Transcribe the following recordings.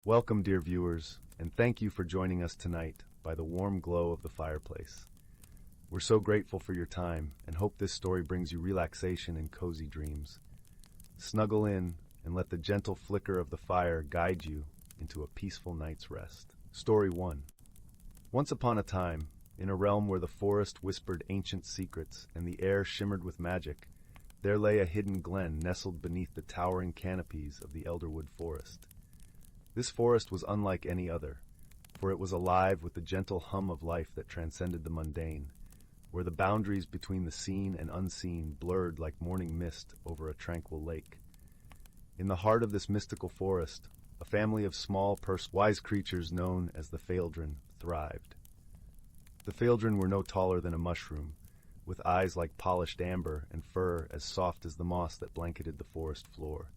Welcome, dear viewers, and thank you for joining us tonight by the warm glow of the fireplace. We're so grateful for your time and hope this story brings you relaxation and cozy dreams. Snuggle in and let the gentle flicker of the fire guide you into a peaceful night's rest. Story 1. Once upon a time, in a realm where the forest whispered ancient secrets and the air shimmered with magic, there lay a hidden glen nestled beneath the towering canopies of the Elderwood Forest. This forest was unlike any other, for it was alive with the gentle hum of life that transcended the mundane, where the boundaries between the seen and unseen blurred like morning mist over a tranquil lake. In the heart of this mystical forest, a family of small, wise creatures known as the Faeldren thrived. The Faeldren were no taller than a mushroom, with eyes like polished amber and fur as soft as the moss that blanketed the forest floor.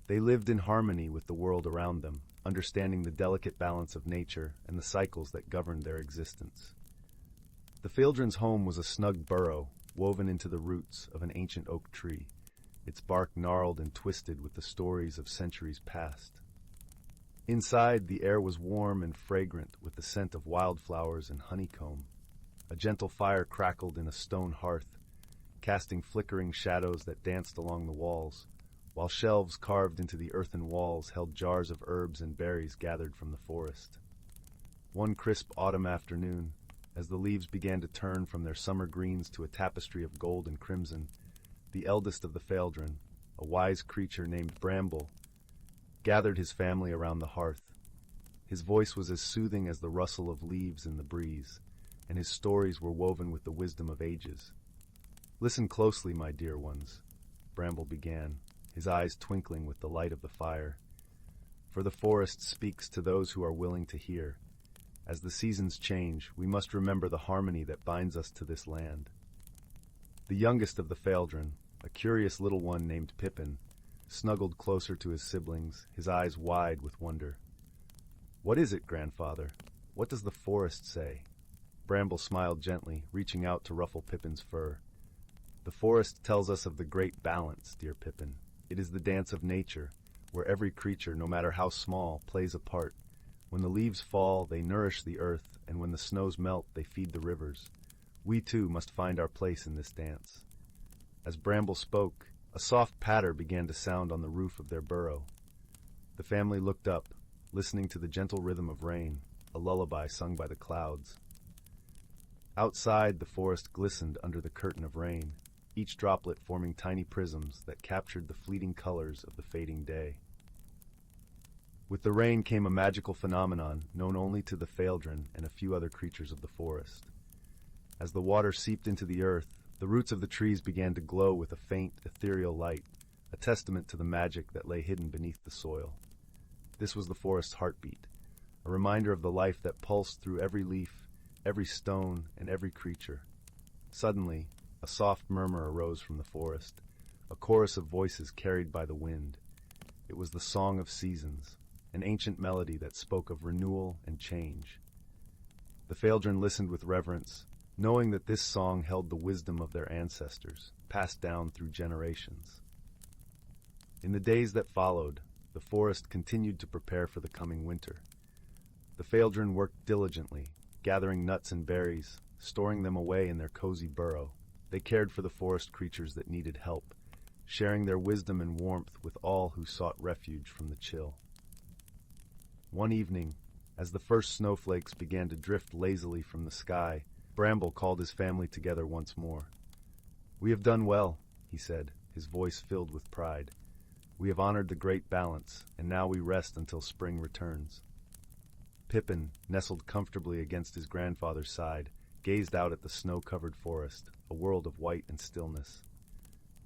They lived in harmony with the world around them, understanding the delicate balance of nature and the cycles that governed their existence. The Faeldren's home was a snug burrow woven into the roots of an ancient oak tree, its bark gnarled and twisted with the stories of centuries past. Inside, the air was warm and fragrant with the scent of wildflowers and honeycomb. A gentle fire crackled in a stone hearth, casting flickering shadows that danced along the walls, while shelves carved into the earthen walls held jars of herbs and berries gathered from the forest. One crisp autumn afternoon, as the leaves began to turn from their summer greens to a tapestry of gold and crimson, the eldest of the Faeldren, a wise creature named Bramble, gathered his family around the hearth. His voice was as soothing as the rustle of leaves in the breeze, and his stories were woven with the wisdom of ages. "Listen closely, my dear ones," Bramble began, his eyes twinkling with the light of the fire. "For the forest speaks to those who are willing to hear. As the seasons change, we must remember the harmony that binds us to this land." The youngest of the Faeldren, a curious little one named Pippin, snuggled closer to his siblings, his eyes wide with wonder. "What is it, grandfather? What does the forest say?" Bramble smiled gently, reaching out to ruffle Pippin's fur. "The forest tells us of the great balance, dear Pippin. It is the dance of nature, where every creature, no matter how small, plays a part. When the leaves fall, they nourish the earth, and when the snows melt, they feed the rivers. We, too, must find our place in this dance." As Bramble spoke, a soft patter began to sound on the roof of their burrow. The family looked up, listening to the gentle rhythm of rain, a lullaby sung by the clouds. Outside, the forest glistened under the curtain of rain, each droplet forming tiny prisms that captured the fleeting colors of the fading day. With the rain came a magical phenomenon known only to the Faeldren and a few other creatures of the forest. As the water seeped into the earth, the roots of the trees began to glow with a faint, ethereal light, a testament to the magic that lay hidden beneath the soil. This was the forest's heartbeat, a reminder of the life that pulsed through every leaf, every stone, and every creature. Suddenly, a soft murmur arose from the forest, a chorus of voices carried by the wind. It was the Song of Seasons, an ancient melody that spoke of renewal and change. The Faeldren listened with reverence, knowing that this song held the wisdom of their ancestors, passed down through generations. In the days that followed, the forest continued to prepare for the coming winter. The Faeldren worked diligently, gathering nuts and berries, storing them away in their cozy burrow. They cared for the forest creatures that needed help, sharing their wisdom and warmth with all who sought refuge from the chill. One evening, as the first snowflakes began to drift lazily from the sky, Bramble called his family together once more. "We have done well," he said, his voice filled with pride. "We have honored the great balance, and now we rest until spring returns." Pippin, nestled comfortably against his grandfather's side, gazed out at the snow-covered forest, a world of white and stillness.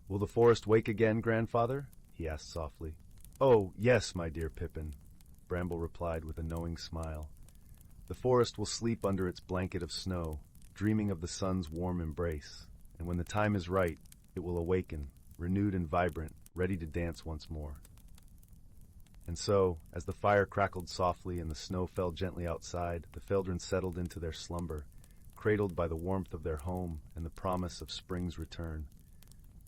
"Will the forest wake again, grandfather?" he asked softly. "Oh, yes, my dear Pippin," Bramble replied with a knowing smile. "The forest will sleep under its blanket of snow, dreaming of the sun's warm embrace, and when the time is right, it will awaken, renewed and vibrant, ready to dance once more." And so, as the fire crackled softly and the snow fell gently outside, the Faeldren settled into their slumber, cradled by the warmth of their home and the promise of spring's return.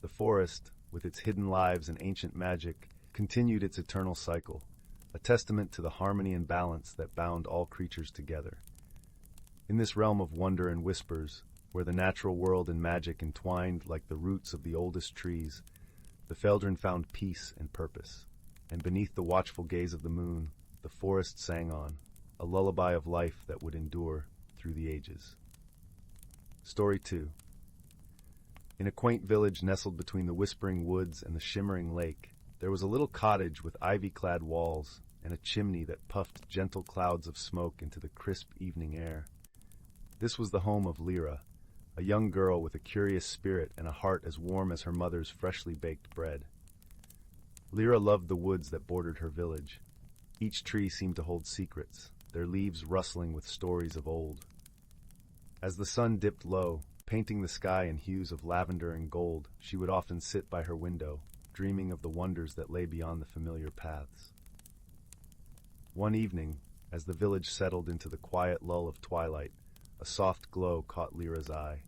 The forest, with its hidden lives and ancient magic, continued its eternal cycle, a testament to the harmony and balance that bound all creatures together. In this realm of wonder and whispers, where the natural world and magic entwined like the roots of the oldest trees, the Faeldren found peace and purpose. And beneath the watchful gaze of the moon, the forest sang on, a lullaby of life that would endure through the ages. Story 2. In a quaint village nestled between the whispering woods and the shimmering lake, there was a little cottage with ivy-clad walls and a chimney that puffed gentle clouds of smoke into the crisp evening air. This was the home of Lyra, a young girl with a curious spirit and a heart as warm as her mother's freshly baked bread. Lyra loved the woods that bordered her village. Each tree seemed to hold secrets, their leaves rustling with stories of old. As the sun dipped low, painting the sky in hues of lavender and gold, she would often sit by her window, dreaming of the wonders that lay beyond the familiar paths. One evening, as the village settled into the quiet lull of twilight, a soft glow caught Lyra's eye.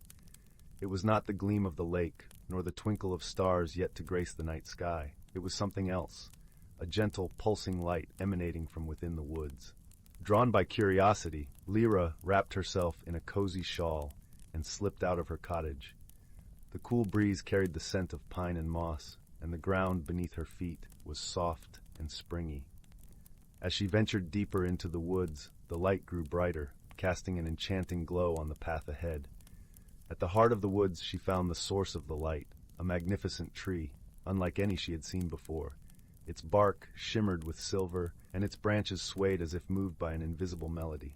It was not the gleam of the lake, nor the twinkle of stars yet to grace the night sky. It was something else, a gentle, pulsing light emanating from within the woods. Drawn by curiosity, Lyra wrapped herself in a cozy shawl and slipped out of her cottage. The cool breeze carried the scent of pine and moss, and the ground beneath her feet was soft and springy. As she ventured deeper into the woods, the light grew brighter, casting an enchanting glow on the path ahead. At the heart of the woods she found the source of the light, a magnificent tree, unlike any she had seen before. Its bark shimmered with silver, and its branches swayed as if moved by an invisible melody.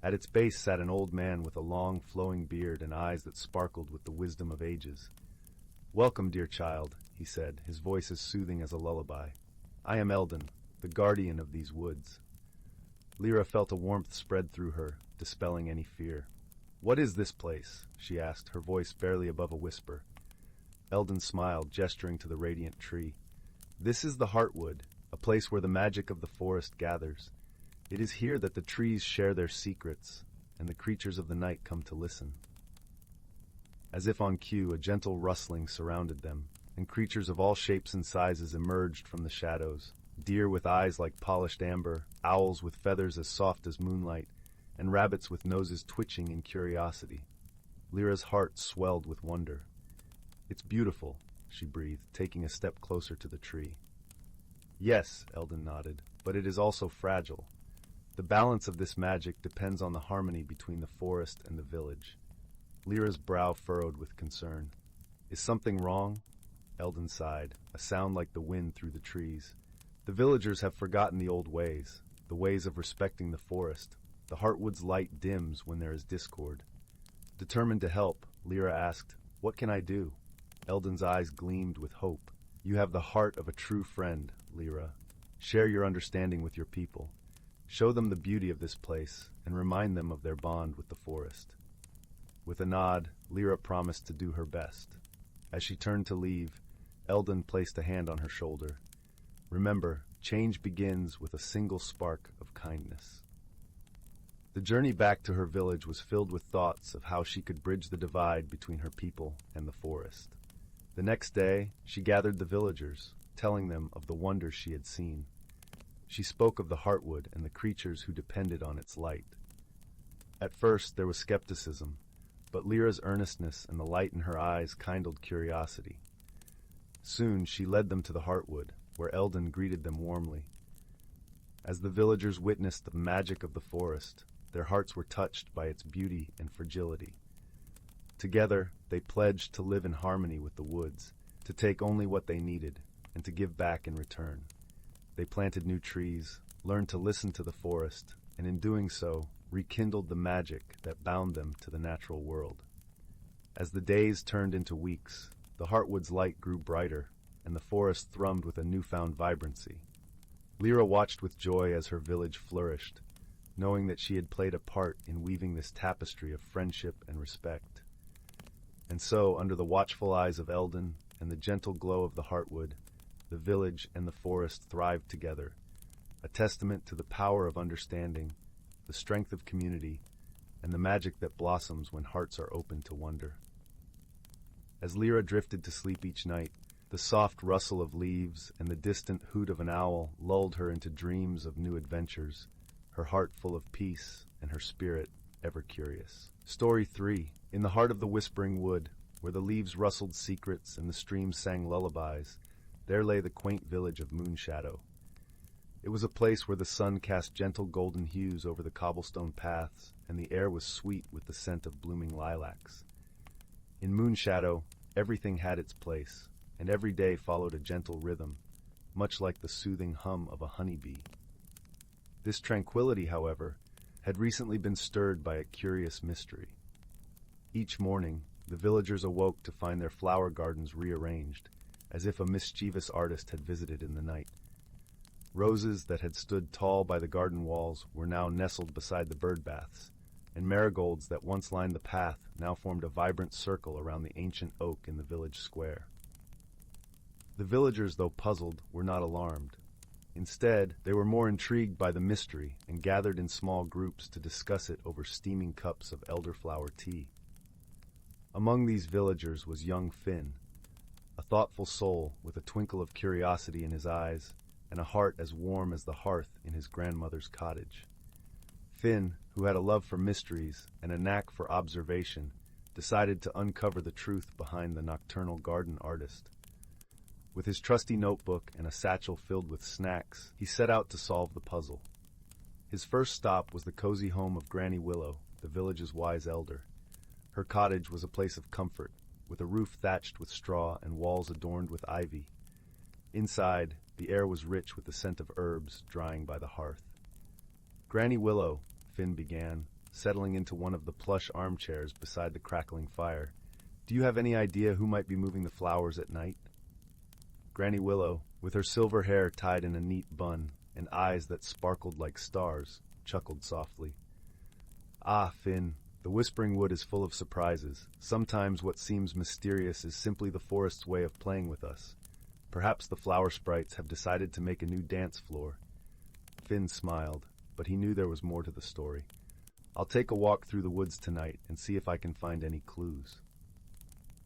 At its base sat an old man with a long, flowing beard and eyes that sparkled with the wisdom of ages. "Welcome, dear child," he said, his voice as soothing as a lullaby. "I am Eldon, the guardian of these woods." Lyra felt a warmth spread through her, dispelling any fear. "What is this place?" she asked, her voice barely above a whisper. Eldon smiled, gesturing to the radiant tree. "This is the Heartwood, a place where the magic of the forest gathers. It is here that the trees share their secrets, and the creatures of the night come to listen." As if on cue, a gentle rustling surrounded them, and creatures of all shapes and sizes emerged from the shadows. Deer with eyes like polished amber, owls with feathers as soft as moonlight, and rabbits with noses twitching in curiosity. Lyra's heart swelled with wonder. "It's beautiful," she breathed, taking a step closer to the tree. "Yes," Eldon nodded, "but it is also fragile. The balance of this magic depends on the harmony between the forest and the village." Lyra's brow furrowed with concern. "Is something wrong?" Eldon sighed, a sound like the wind through the trees. "The villagers have forgotten the old ways, the ways of respecting the forest. The Heartwood's light dims when there is discord." Determined to help, Lyra asked, "What can I do?" Eldon's eyes gleamed with hope. "You have the heart of a true friend, Lyra. Share your understanding with your people. Show them the beauty of this place, and remind them of their bond with the forest." With a nod, Lyra promised to do her best. As she turned to leave, Eldon placed a hand on her shoulder. "Remember, change begins with a single spark of kindness." The journey back to her village was filled with thoughts of how she could bridge the divide between her people and the forest. The next day, she gathered the villagers, telling them of the wonders she had seen. She spoke of the Heartwood and the creatures who depended on its light. At first, there was skepticism, but Lyra's earnestness and the light in her eyes kindled curiosity. Soon, she led them to the Heartwood, where Eldon greeted them warmly. As the villagers witnessed the magic of the forest, their hearts were touched by its beauty and fragility. Together, they pledged to live in harmony with the woods, to take only what they needed, and to give back in return. They planted new trees, learned to listen to the forest, and in doing so, rekindled the magic that bound them to the natural world. As the days turned into weeks, the Heartwood's light grew brighter, and the forest thrummed with a newfound vibrancy. Lyra watched with joy as her village flourished, knowing that she had played a part in weaving this tapestry of friendship and respect. And so, under the watchful eyes of Eldon and the gentle glow of the Heartwood, the village and the forest thrived together, a testament to the power of understanding, the strength of community, and the magic that blossoms when hearts are open to wonder. As Lyra drifted to sleep each night, The soft rustle of leaves and the distant hoot of an owl lulled her into dreams of new adventures, her heart full of peace and her spirit ever curious. Story 3. In the heart of the whispering wood, where the leaves rustled secrets and the streams sang lullabies, there lay the quaint village of Moonshadow. It was a place where the sun cast gentle golden hues over the cobblestone paths, and the air was sweet with the scent of blooming lilacs. In Moonshadow, everything had its place, and every day followed a gentle rhythm, much like the soothing hum of a honeybee. This tranquility, however, had recently been stirred by a curious mystery. Each morning, the villagers awoke to find their flower gardens rearranged, as if a mischievous artist had visited in the night. Roses that had stood tall by the garden walls were now nestled beside the bird baths, and marigolds that once lined the path now formed a vibrant circle around the ancient oak in the village square. The villagers, though puzzled, were not alarmed. Instead, they were more intrigued by the mystery and gathered in small groups to discuss it over steaming cups of elderflower tea. Among these villagers was young Finn, a thoughtful soul with a twinkle of curiosity in his eyes and a heart as warm as the hearth in his grandmother's cottage. Finn, who had a love for mysteries and a knack for observation, decided to uncover the truth behind the nocturnal garden artist. With his trusty notebook and a satchel filled with snacks, he set out to solve the puzzle. His first stop was the cozy home of Granny Willow, the village's wise elder. Her cottage was a place of comfort, with a roof thatched with straw and walls adorned with ivy. Inside, the air was rich with the scent of herbs drying by the hearth. "Granny Willow," Finn began, settling into one of the plush armchairs beside the crackling fire, "do you have any idea who might be moving the flowers at night?" Granny Willow, with her silver hair tied in a neat bun and eyes that sparkled like stars, chuckled softly. "Ah, Finn, the Whispering Wood is full of surprises. Sometimes what seems mysterious is simply the forest's way of playing with us. Perhaps the flower sprites have decided to make a new dance floor." Finn smiled, but he knew there was more to the story. "I'll take a walk through the woods tonight and see if I can find any clues."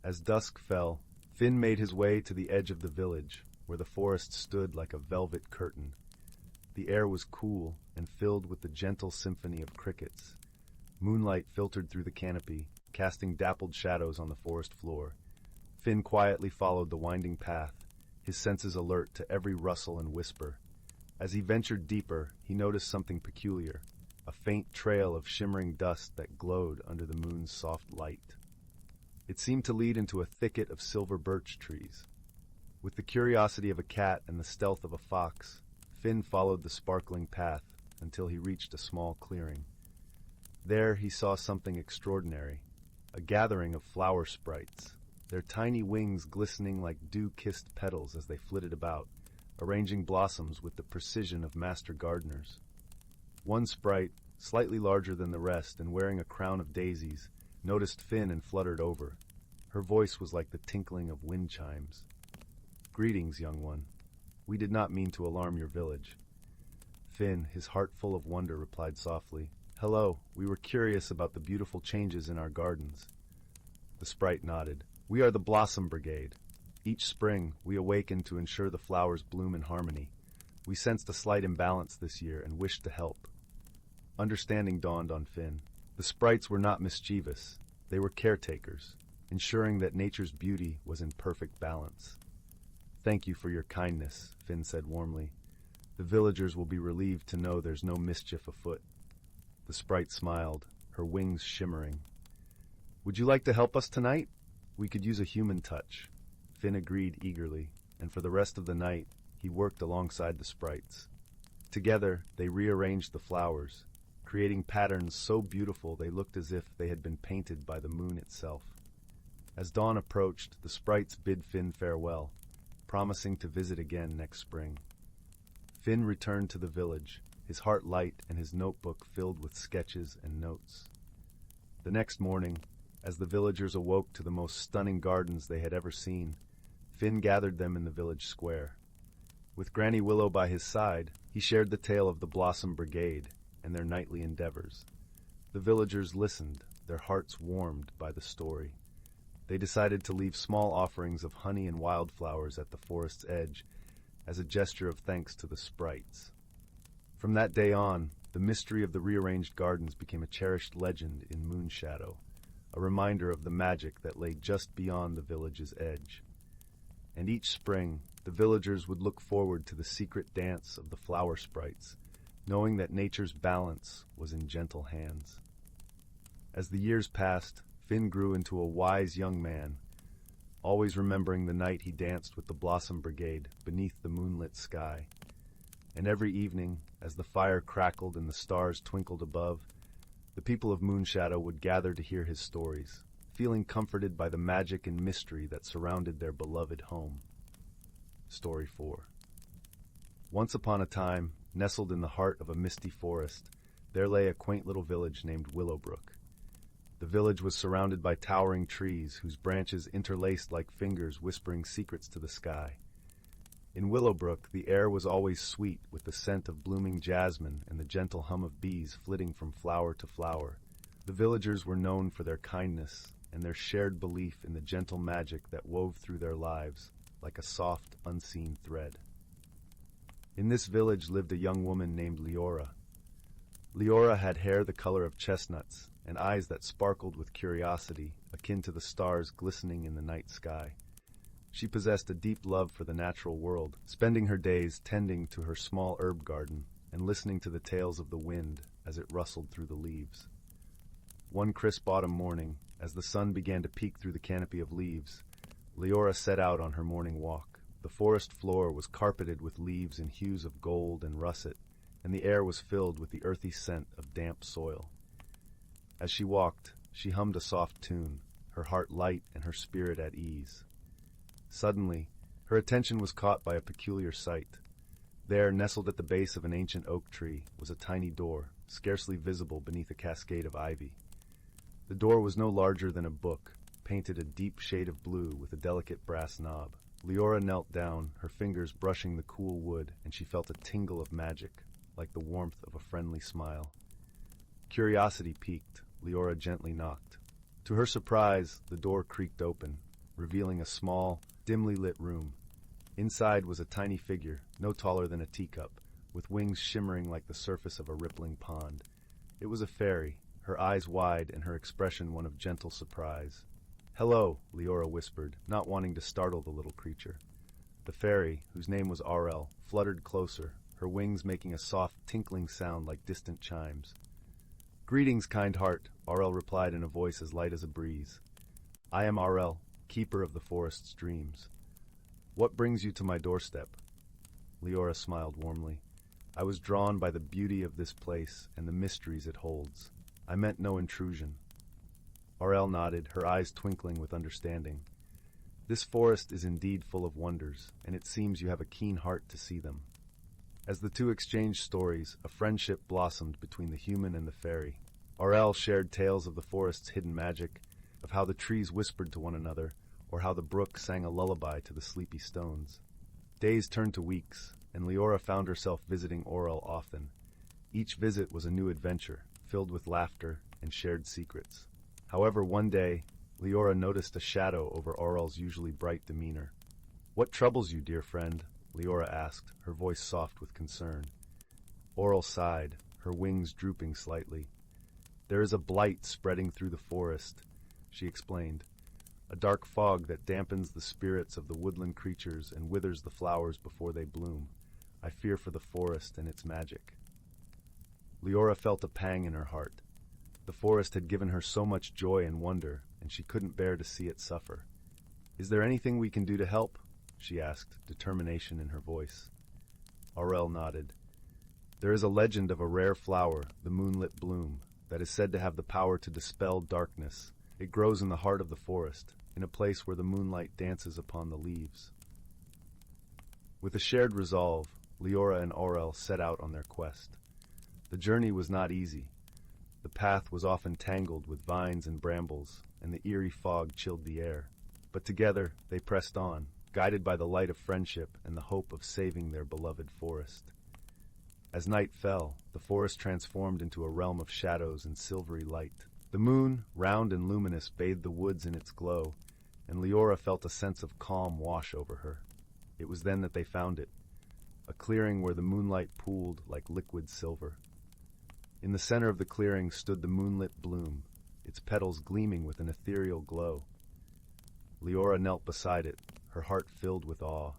As dusk fell, Finn made his way to the edge of the village, where the forest stood like a velvet curtain. The air was cool and filled with the gentle symphony of crickets. Moonlight filtered through the canopy, casting dappled shadows on the forest floor. Finn quietly followed the winding path, his senses alert to every rustle and whisper. As he ventured deeper, he noticed something peculiar, a faint trail of shimmering dust that glowed under the moon's soft light. It seemed to lead into a thicket of silver birch trees. With the curiosity of a cat and the stealth of a fox, Finn followed the sparkling path until he reached a small clearing. There he saw something extraordinary, a gathering of flower sprites, their tiny wings glistening like dew-kissed petals as they flitted about, arranging blossoms with the precision of master gardeners. One sprite, slightly larger than the rest and wearing a crown of daisies, noticed Finn and fluttered over. Her voice was like the tinkling of wind chimes. "Greetings, young one. We did not mean to alarm your village." Finn, his heart full of wonder, replied softly, "Hello, we were curious about the beautiful changes in our gardens." The sprite nodded. "We are the Blossom Brigade. Each spring, we awaken to ensure the flowers bloom in harmony. We sensed a slight imbalance this year and wished to help." Understanding dawned on Finn. The sprites were not mischievous. They were caretakers, ensuring that nature's beauty was in perfect balance. "Thank you for your kindness," Finn said warmly. "The villagers will be relieved to know there's no mischief afoot." The sprite smiled, her wings shimmering. "Would you like to help us tonight? We could use a human touch." Finn agreed eagerly, and for the rest of the night, he worked alongside the sprites. Together, they rearranged the flowers, creating patterns so beautiful they looked as if they had been painted by the moon itself. As dawn approached, the sprites bid Finn farewell, promising to visit again next spring. Finn returned to the village, his heart light and his notebook filled with sketches and notes. The next morning, as the villagers awoke to the most stunning gardens they had ever seen, Finn gathered them in the village square. With Granny Willow by his side, he shared the tale of the Blossom Brigade and their nightly endeavors. The villagers listened, their hearts warmed by the story. they decided to leave small offerings of honey and wildflowers at the forest's edge as a gesture of thanks to the sprites. From that day on, the mystery of the rearranged gardens became a cherished legend in Moonshadow, a reminder of the magic that lay just beyond the village's edge. And each spring, the villagers would look forward to the secret dance of the flower sprites, knowing that nature's balance was in gentle hands. As the years passed, Finn grew into a wise young man, always remembering the night he danced with the Blossom Brigade beneath the moonlit sky. And every evening, as the fire crackled and the stars twinkled above, the people of Moonshadow would gather to hear his stories, feeling comforted by the magic and mystery that surrounded their beloved home. Story 4. Once upon a time, nestled in the heart of a misty forest, there lay a quaint little village named Willowbrook. The village was surrounded by towering trees whose branches interlaced like fingers whispering secrets to the sky. In Willowbrook, the air was always sweet with the scent of blooming jasmine and the gentle hum of bees flitting from flower to flower. The villagers were known for their kindness and their shared belief in the gentle magic that wove through their lives like a soft, unseen thread. In this village lived a young woman named Leora. Leora had hair the color of chestnuts and eyes that sparkled with curiosity, akin to the stars glistening in the night sky. She possessed a deep love for the natural world, spending her days tending to her small herb garden and listening to the tales of the wind as it rustled through the leaves. One crisp autumn morning, as the sun began to peek through the canopy of leaves, Leora set out on her morning walk. The forest floor was carpeted with leaves in hues of gold and russet, and the air was filled with the earthy scent of damp soil. As she walked, she hummed a soft tune, her heart light and her spirit at ease. Suddenly, her attention was caught by a peculiar sight. There, nestled at the base of an ancient oak tree, was a tiny door, scarcely visible beneath a cascade of ivy. The door was no larger than a book, painted a deep shade of blue with a delicate brass knob. Leora knelt down, her fingers brushing the cool wood, and she felt a tingle of magic, like the warmth of a friendly smile. Curiosity piqued, Leora gently knocked. To her surprise, the door creaked open, revealing a small, dimly lit room. Inside was a tiny figure, no taller than a teacup, with wings shimmering like the surface of a rippling pond. It was a fairy, her eyes wide and her expression one of gentle surprise. "Hello," Leora whispered, not wanting to startle the little creature. The fairy, whose name was Aurel, fluttered closer, her wings making a soft, tinkling sound like distant chimes. "Greetings, kind heart," Aurel replied in a voice as light as a breeze. "I am Aurel, keeper of the forest's dreams. What brings you to my doorstep?" Leora smiled warmly. "I was drawn by the beauty of this place and the mysteries it holds. I meant no intrusion." Aurel nodded, her eyes twinkling with understanding. "This forest is indeed full of wonders, and it seems you have a keen heart to see them." As the two exchanged stories, a friendship blossomed between the human and the fairy. Aurel shared tales of the forest's hidden magic, of how the trees whispered to one another, or how the brook sang a lullaby to the sleepy stones. Days turned to weeks, and Leora found herself visiting Aurel often. Each visit was a new adventure, filled with laughter and shared secrets. However, one day, Leora noticed a shadow over Aurel's usually bright demeanor. "What troubles you, dear friend?" Leora asked, her voice soft with concern. Aurel sighed, her wings drooping slightly. "There is a blight spreading through the forest," she explained. "A dark fog that dampens the spirits of the woodland creatures and withers the flowers before they bloom. I fear for the forest and its magic." Leora felt a pang in her heart. The forest had given her so much joy and wonder, and she couldn't bear to see it suffer. "Is there anything we can do to help?" she asked, determination in her voice. Aurel nodded. "There is a legend of a rare flower, the moonlit bloom, that is said to have the power to dispel darkness. It grows in the heart of the forest, in a place where the moonlight dances upon the leaves." With a shared resolve, Leora and Aurel set out on their quest. The journey was not easy. The path was often tangled with vines and brambles, and the eerie fog chilled the air. But together they pressed on, guided by the light of friendship and the hope of saving their beloved forest. As night fell, the forest transformed into a realm of shadows and silvery light. The moon, round and luminous, bathed the woods in its glow, and Leora felt a sense of calm wash over her. It was then that they found it, a clearing where the moonlight pooled like liquid silver. In the center of the clearing stood the moonlit bloom, its petals gleaming with an ethereal glow. Leora knelt beside it, her heart filled with awe.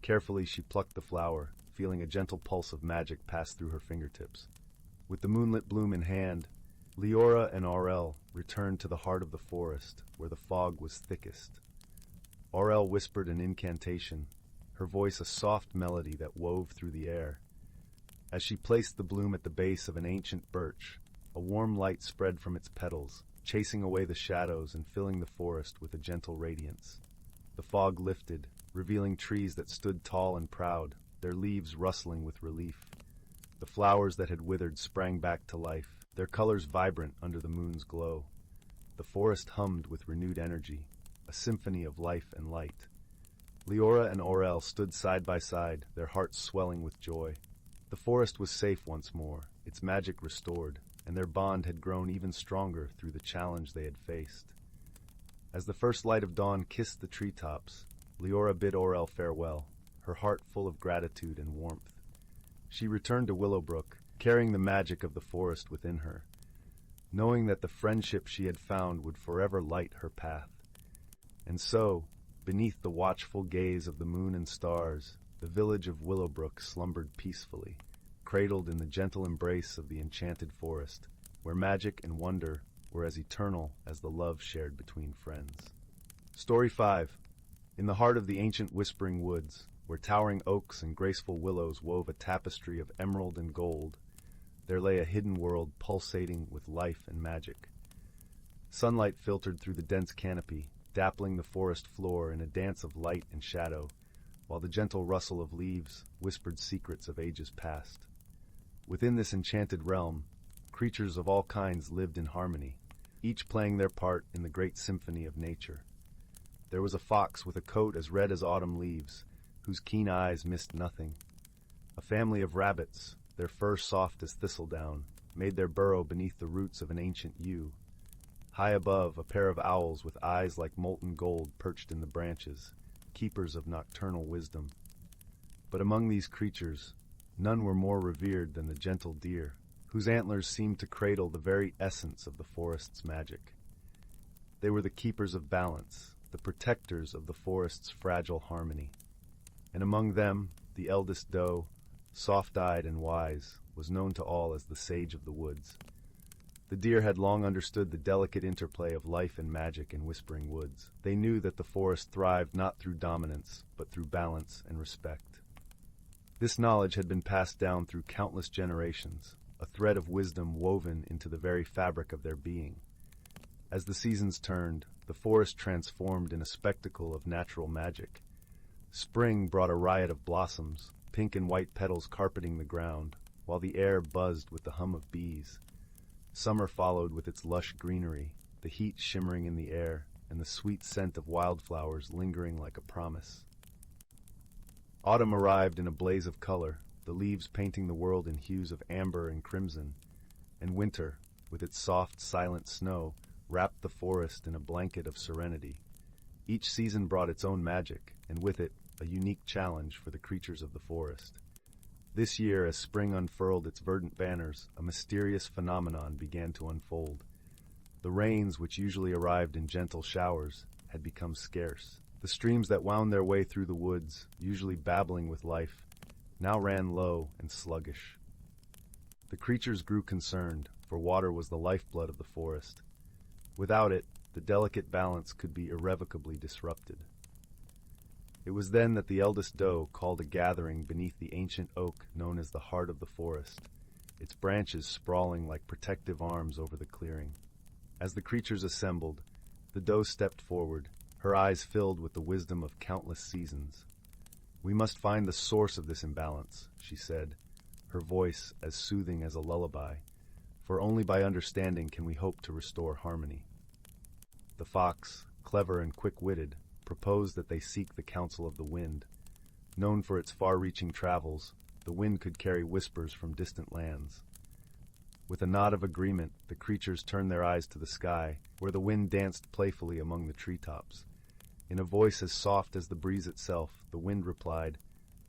Carefully she plucked the flower, feeling a gentle pulse of magic pass through her fingertips. With the moonlit bloom in hand, Leora and Aurel returned to the heart of the forest, where the fog was thickest. Aurel whispered an incantation, her voice a soft melody that wove through the air. As she placed the bloom at the base of an ancient birch, a warm light spread from its petals, chasing away the shadows and filling the forest with a gentle radiance. The fog lifted, revealing trees that stood tall and proud, their leaves rustling with relief. The flowers that had withered sprang back to life, their colors vibrant under the moon's glow. The forest hummed with renewed energy, a symphony of life and light. Leora and Aurel stood side by side, their hearts swelling with joy. The forest was safe once more, its magic restored, and their bond had grown even stronger through the challenge they had faced. As the first light of dawn kissed the treetops, Leora bid Aurel farewell, her heart full of gratitude and warmth. She returned to Willowbrook, carrying the magic of the forest within her, knowing that the friendship she had found would forever light her path. And so, beneath the watchful gaze of the moon and stars, the village of Willowbrook slumbered peacefully, cradled in the gentle embrace of the enchanted forest, where magic and wonder were as eternal as the love shared between friends. Story 5. In the heart of the ancient whispering woods, where towering oaks and graceful willows wove a tapestry of emerald and gold, there lay a hidden world pulsating with life and magic. Sunlight filtered through the dense canopy, dappling the forest floor in a dance of light and shadow, while the gentle rustle of leaves whispered secrets of ages past. Within this enchanted realm, creatures of all kinds lived in harmony, each playing their part in the great symphony of nature. There was a fox with a coat as red as autumn leaves, whose keen eyes missed nothing. A family of rabbits, their fur soft as thistledown, made their burrow beneath the roots of an ancient yew. High above, a pair of owls with eyes like molten gold perched in the branches, keepers of nocturnal wisdom. But among these creatures, none were more revered than the gentle deer, whose antlers seemed to cradle the very essence of the forest's magic. They were the keepers of balance, the protectors of the forest's fragile harmony. And among them, the eldest doe, soft-eyed and wise, was known to all as the sage of the woods. The deer had long understood the delicate interplay of life and magic in whispering woods. They knew that the forest thrived not through dominance, but through balance and respect. This knowledge had been passed down through countless generations, a thread of wisdom woven into the very fabric of their being. As the seasons turned, the forest transformed in a spectacle of natural magic. Spring brought a riot of blossoms, pink and white petals carpeting the ground, while the air buzzed with the hum of bees. Summer followed with its lush greenery, the heat shimmering in the air, and the sweet scent of wildflowers lingering like a promise. Autumn arrived in a blaze of color, the leaves painting the world in hues of amber and crimson, and winter, with its soft, silent snow, wrapped the forest in a blanket of serenity. Each season brought its own magic, and with it, a unique challenge for the creatures of the forest. This year, as spring unfurled its verdant banners, a mysterious phenomenon began to unfold. The rains, which usually arrived in gentle showers, had become scarce. The streams that wound their way through the woods, usually babbling with life, now ran low and sluggish. The creatures grew concerned, for water was the lifeblood of the forest. Without it, the delicate balance could be irrevocably disrupted. It was then that the eldest doe called a gathering beneath the ancient oak known as the heart of the forest, its branches sprawling like protective arms over the clearing. As the creatures assembled, the doe stepped forward, her eyes filled with the wisdom of countless seasons. "We must find the source of this imbalance," she said, her voice as soothing as a lullaby, "for only by understanding can we hope to restore harmony." The fox, clever and quick-witted, proposed that they seek the counsel of the wind. Known for its far-reaching travels, the wind could carry whispers from distant lands. With a nod of agreement, the creatures turned their eyes to the sky, where the wind danced playfully among the treetops. In a voice as soft as the breeze itself, the wind replied,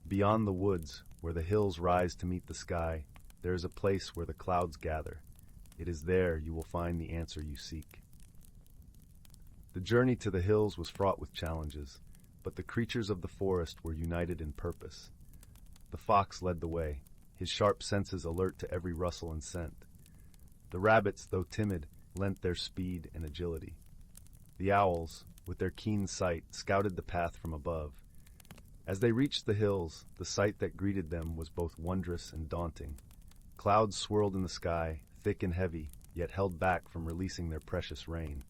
"Beyond the woods, where the hills rise to meet the sky, there is a place where the clouds gather. It is there you will find the answer you seek." The journey to the hills was fraught with challenges, but the creatures of the forest were united in purpose. The fox led the way, his sharp senses alert to every rustle and scent. The rabbits, though timid, lent their speed and agility. The owls, with their keen sight, scouted the path from above. As they reached the hills, the sight that greeted them was both wondrous and daunting. Clouds swirled in the sky, thick and heavy, yet held back from releasing their precious rain.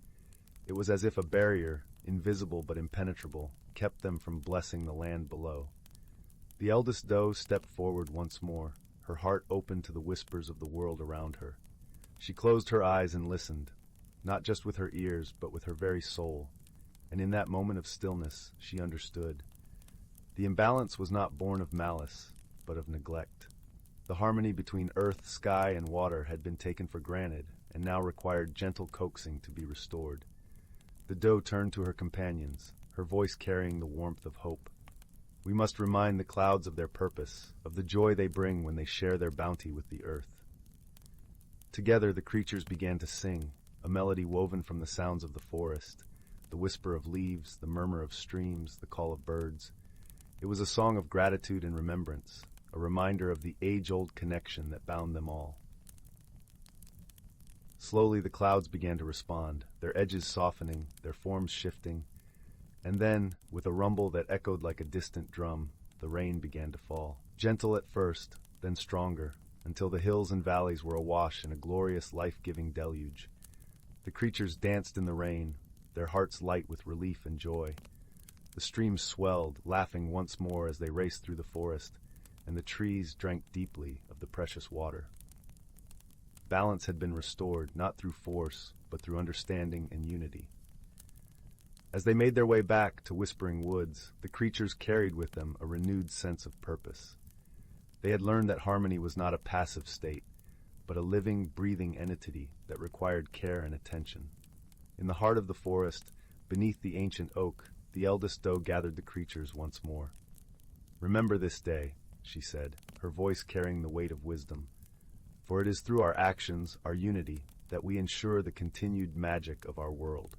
It was as if a barrier, invisible but impenetrable, kept them from blessing the land below. The eldest doe stepped forward once more, her heart open to the whispers of the world around her. She closed her eyes and listened, not just with her ears, but with her very soul. And in that moment of stillness, she understood. The imbalance was not born of malice, but of neglect. The harmony between earth, sky, and water had been taken for granted, and now required gentle coaxing to be restored. The doe turned to her companions, her voice carrying the warmth of hope. "We must remind the clouds of their purpose, of the joy they bring when they share their bounty with the earth." Together the creatures began to sing, a melody woven from the sounds of the forest, the whisper of leaves, the murmur of streams, the call of birds. It was a song of gratitude and remembrance, a reminder of the age-old connection that bound them all. Slowly the clouds began to respond, their edges softening, their forms shifting, and then, with a rumble that echoed like a distant drum, the rain began to fall. Gentle at first, then stronger, until the hills and valleys were awash in a glorious, life-giving deluge. The creatures danced in the rain, their hearts light with relief and joy. The streams swelled, laughing once more as they raced through the forest, and the trees drank deeply of the precious water. Balance had been restored, not through force, but through understanding and unity. As they made their way back to Whispering Woods, the creatures carried with them a renewed sense of purpose. They had learned that harmony was not a passive state, but a living, breathing entity that required care and attention. In the heart of the forest, beneath the ancient oak, the eldest doe gathered the creatures once more. "Remember this day," she said, her voice carrying the weight of wisdom. "For it is through our actions, our unity, that we ensure the continued magic of our world."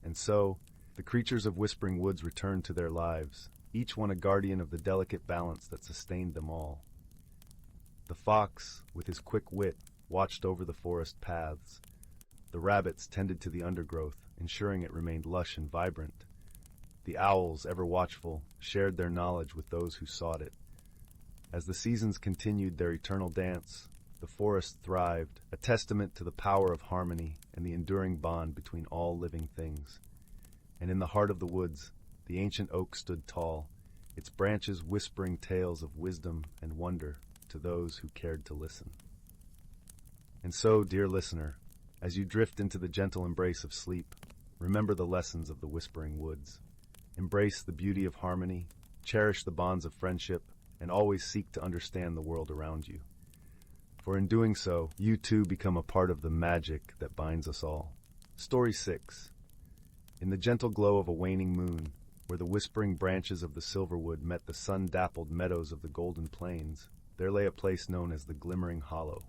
And so, the creatures of Whispering Woods returned to their lives, each one a guardian of the delicate balance that sustained them all. The fox, with his quick wit, watched over the forest paths. The rabbits tended to the undergrowth, ensuring it remained lush and vibrant. The owls, ever watchful, shared their knowledge with those who sought it. As the seasons continued their eternal dance, the forest thrived, a testament to the power of harmony and the enduring bond between all living things. And in the heart of the woods, the ancient oak stood tall, its branches whispering tales of wisdom and wonder to those who cared to listen. And so, dear listener, as you drift into the gentle embrace of sleep, remember the lessons of the Whispering Woods. Embrace the beauty of harmony, cherish the bonds of friendship, and always seek to understand the world around you. For in doing so, you too become a part of the magic that binds us all. Story 6. In the gentle glow of a waning moon, where the whispering branches of the silverwood met the sun-dappled meadows of the golden plains, there lay a place known as the Glimmering Hollow.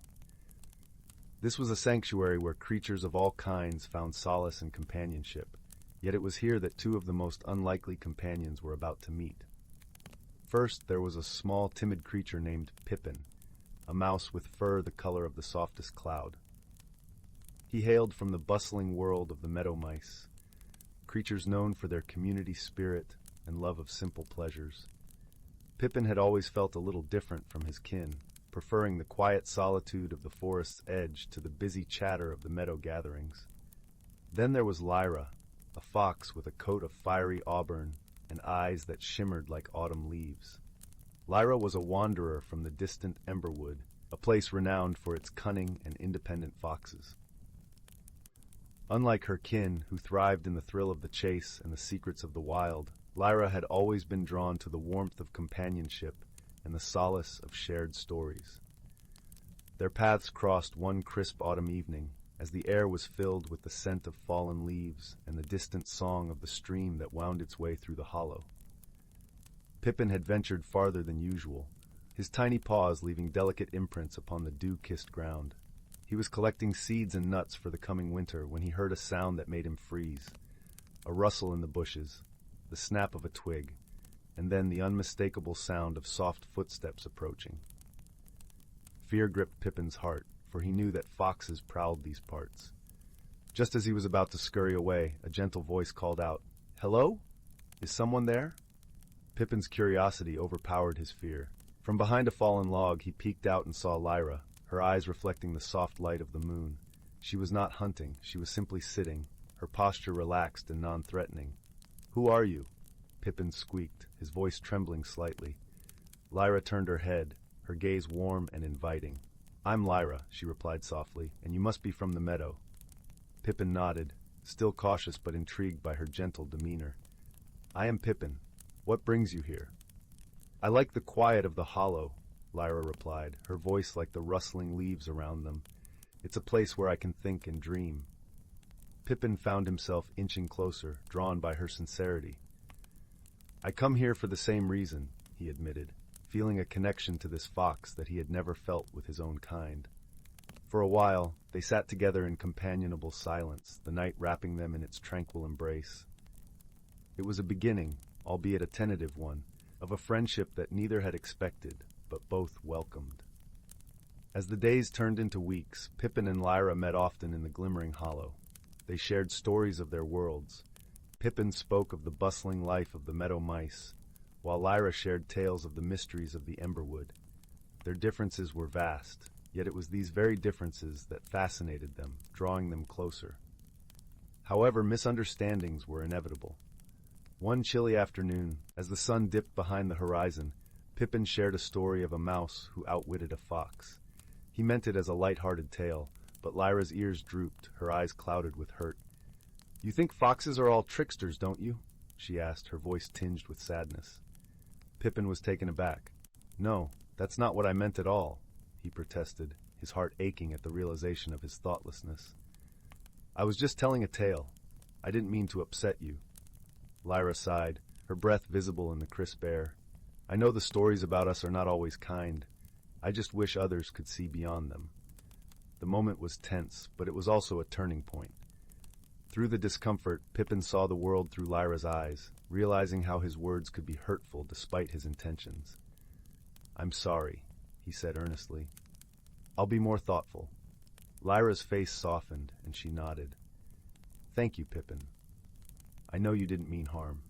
This was a sanctuary where creatures of all kinds found solace and companionship, yet it was here that two of the most unlikely companions were about to meet. First, there was a small, timid creature named Pippin, a mouse with fur the color of the softest cloud. He hailed from the bustling world of the meadow mice, creatures known for their community spirit and love of simple pleasures. Pippin had always felt a little different from his kin, preferring the quiet solitude of the forest's edge to the busy chatter of the meadow gatherings. Then there was Lyra, a fox with a coat of fiery auburn and eyes that shimmered like autumn leaves. Lyra was a wanderer from the distant Emberwood, a place renowned for its cunning and independent foxes. Unlike her kin, who thrived in the thrill of the chase and the secrets of the wild, Lyra had always been drawn to the warmth of companionship and the solace of shared stories. Their paths crossed one crisp autumn evening, as the air was filled with the scent of fallen leaves and the distant song of the stream that wound its way through the hollow. Pippin had ventured farther than usual, his tiny paws leaving delicate imprints upon the dew-kissed ground. He was collecting seeds and nuts for the coming winter when he heard a sound that made him freeze. A rustle in the bushes, the snap of a twig, and then the unmistakable sound of soft footsteps approaching. Fear gripped Pippin's heart, for he knew that foxes prowled these parts. Just as he was about to scurry away, a gentle voice called out, "Hello? Is someone there?" Pippin's curiosity overpowered his fear. From behind a fallen log, he peeked out and saw Lyra, her eyes reflecting the soft light of the moon. She was not hunting, she was simply sitting, her posture relaxed and non-threatening. "Who are you?" Pippin squeaked, his voice trembling slightly. Lyra turned her head, her gaze warm and inviting. "I'm Lyra," she replied softly, "and you must be from the meadow." Pippin nodded, still cautious but intrigued by her gentle demeanor. "I am Pippin. What brings you here?" "I like the quiet of the hollow," Lyra replied, her voice like the rustling leaves around them. "It's a place where I can think and dream." Pippin found himself inching closer, drawn by her sincerity. "I come here for the same reason," he admitted, feeling a connection to this fox that he had never felt with his own kind. For a while, they sat together in companionable silence, the night wrapping them in its tranquil embrace. It was a beginning, albeit a tentative one, of a friendship that neither had expected, but both welcomed. As the days turned into weeks, Pippin and Lyra met often in the glimmering hollow. They shared stories of their worlds. Pippin spoke of the bustling life of the meadow mice, while Lyra shared tales of the mysteries of the Emberwood. Their differences were vast, yet it was these very differences that fascinated them, drawing them closer. However, misunderstandings were inevitable. One chilly afternoon, as the sun dipped behind the horizon, Pippin shared a story of a mouse who outwitted a fox. He meant it as a light-hearted tale, but Lyra's ears drooped, her eyes clouded with hurt. "You think foxes are all tricksters, don't you?" she asked, her voice tinged with sadness. Pippin was taken aback. "No, that's not what I meant at all," he protested, his heart aching at the realization of his thoughtlessness. "I was just telling a tale. I didn't mean to upset you." Lyra sighed, her breath visible in the crisp air. "I know the stories about us are not always kind. I just wish others could see beyond them." The moment was tense, but it was also a turning point. Through the discomfort, Pippin saw the world through Lyra's eyes, realizing how his words could be hurtful despite his intentions. "I'm sorry," he said earnestly. "I'll be more thoughtful." Lyra's face softened, and she nodded. "Thank you, Pippin. I know you didn't mean harm."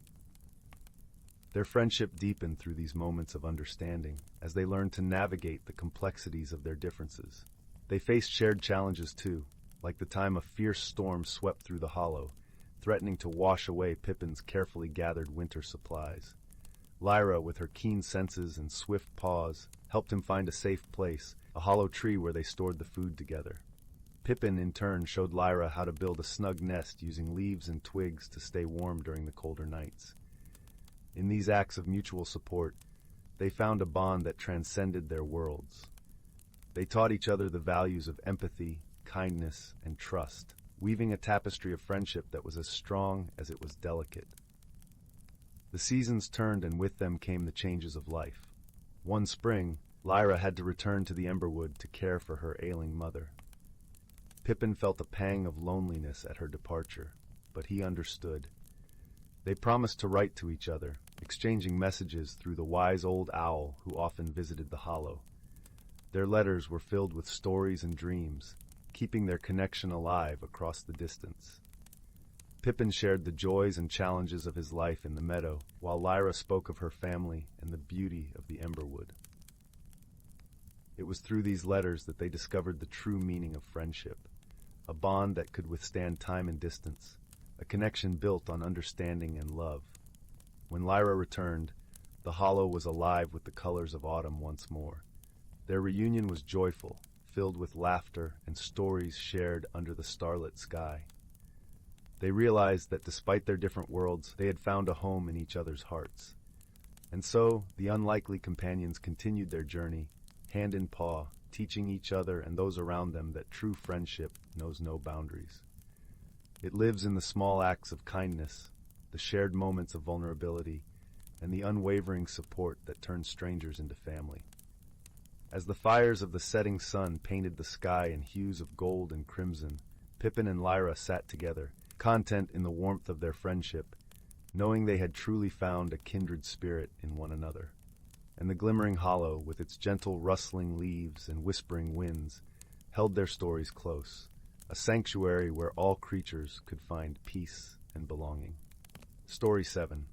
Their friendship deepened through these moments of understanding, as they learned to navigate the complexities of their differences. They faced shared challenges too, like the time a fierce storm swept through the hollow, threatening to wash away Pippin's carefully gathered winter supplies. Lyra, with her keen senses and swift paws, helped him find a safe place, a hollow tree where they stored the food together. Pippin, in turn, showed Lyra how to build a snug nest using leaves and twigs to stay warm during the colder nights. In these acts of mutual support, they found a bond that transcended their worlds. They taught each other the values of empathy, kindness, and trust, weaving a tapestry of friendship that was as strong as it was delicate. The seasons turned, and with them came the changes of life. One spring, Lyra had to return to the Emberwood to care for her ailing mother. Pippin felt a pang of loneliness at her departure, but he understood. They promised to write to each other, exchanging messages through the wise old owl who often visited the hollow. Their letters were filled with stories and dreams, keeping their connection alive across the distance. Pippin shared the joys and challenges of his life in the meadow, while Lyra spoke of her family and the beauty of the Emberwood. It was through these letters that they discovered the true meaning of friendship, a bond that could withstand time and distance, a connection built on understanding and love. When Lyra returned, the hollow was alive with the colors of autumn once more. Their reunion was joyful, filled with laughter and stories shared under the starlit sky. They realized that despite their different worlds, they had found a home in each other's hearts. And so, the unlikely companions continued their journey, hand in paw, teaching each other and those around them that true friendship knows no boundaries. It lives in the small acts of kindness, the shared moments of vulnerability, and the unwavering support that turns strangers into family. As the fires of the setting sun painted the sky in hues of gold and crimson, Pippin and Lyra sat together, content in the warmth of their friendship, knowing they had truly found a kindred spirit in one another. And the glimmering hollow, with its gentle rustling leaves and whispering winds, held their stories close, a sanctuary where all creatures could find peace and belonging. Story 7.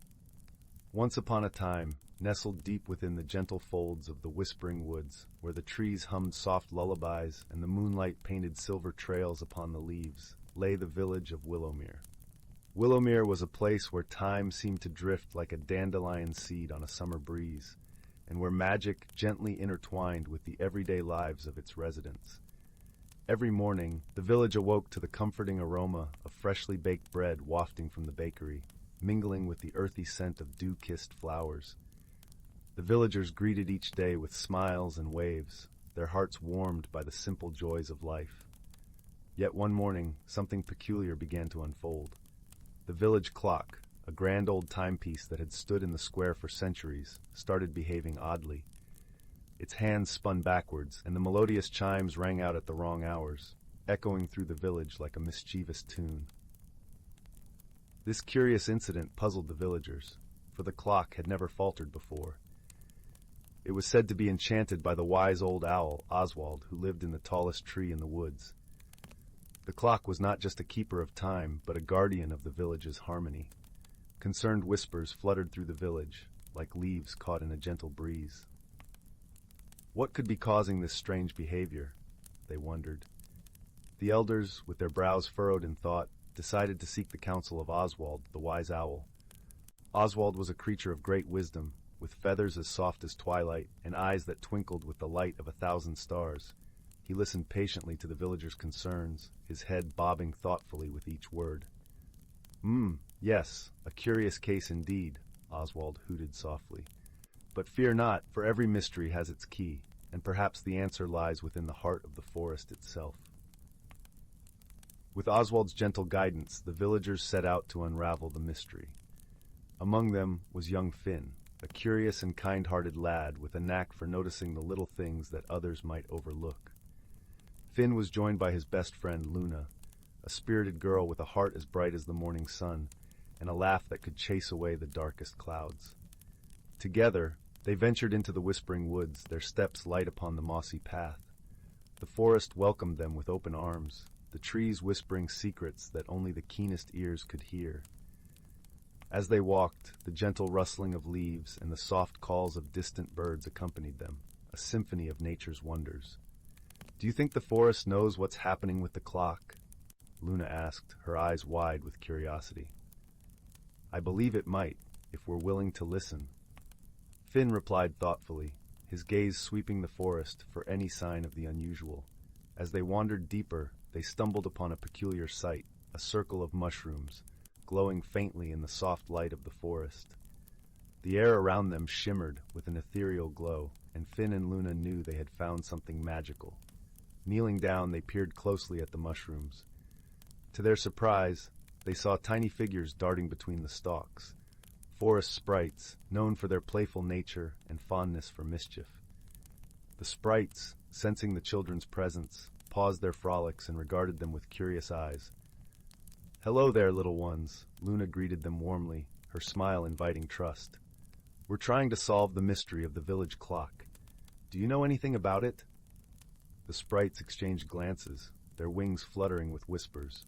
Once upon a time, nestled deep within the gentle folds of the whispering woods, where the trees hummed soft lullabies and the moonlight painted silver trails upon the leaves, lay the village of Willowmere. Willowmere was a place where time seemed to drift like a dandelion seed on a summer breeze, and where magic gently intertwined with the everyday lives of its residents. Every morning, the village awoke to the comforting aroma of freshly baked bread wafting from the bakery, mingling with the earthy scent of dew-kissed flowers. The villagers greeted each day with smiles and waves, their hearts warmed by the simple joys of life. Yet one morning, something peculiar began to unfold. The village clock, a grand old timepiece that had stood in the square for centuries, started behaving oddly. Its hands spun backwards, and the melodious chimes rang out at the wrong hours, echoing through the village like a mischievous tune. This curious incident puzzled the villagers, for the clock had never faltered before. It was said to be enchanted by the wise old owl, Oswald, who lived in the tallest tree in the woods. The clock was not just a keeper of time, but a guardian of the village's harmony. Concerned whispers fluttered through the village, like leaves caught in a gentle breeze. What could be causing this strange behavior? They wondered. The elders, with their brows furrowed in thought, decided to seek the counsel of Oswald, the wise owl. Oswald was a creature of great wisdom, with feathers as soft as twilight and eyes that twinkled with the light of 1,000 stars. He listened patiently to the villagers' concerns, his head bobbing thoughtfully with each word. Yes, a curious case indeed, Oswald hooted softly. But fear not, for every mystery has its key, and perhaps the answer lies within the heart of the forest itself. With Oswald's gentle guidance, the villagers set out to unravel the mystery. Among them was young Finn, a curious and kind-hearted lad with a knack for noticing the little things that others might overlook. Finn was joined by his best friend Luna, a spirited girl with a heart as bright as the morning sun, and a laugh that could chase away the darkest clouds. Together, they ventured into the whispering woods, their steps light upon the mossy path. The forest welcomed them with open arms, the trees whispering secrets that only the keenest ears could hear. As they walked, the gentle rustling of leaves and the soft calls of distant birds accompanied them, a symphony of nature's wonders. "Do you think the forest knows what's happening with the clock?" Luna asked, her eyes wide with curiosity. "I believe it might, if we're willing to listen." Finn replied thoughtfully, his gaze sweeping the forest for any sign of the unusual. As they wandered deeper, they stumbled upon a peculiar sight, a circle of mushrooms, glowing faintly in the soft light of the forest. The air around them shimmered with an ethereal glow, and Finn and Luna knew they had found something magical. Kneeling down, they peered closely at the mushrooms. To their surprise, they saw tiny figures darting between the stalks, forest sprites, known for their playful nature and fondness for mischief. The sprites, sensing the children's presence, paused their frolics and regarded them with curious eyes. "Hello there, little ones," Luna greeted them warmly, her smile inviting trust. "We're trying to solve the mystery of the village clock. Do you know anything about it?" The sprites exchanged glances, their wings fluttering with whispers.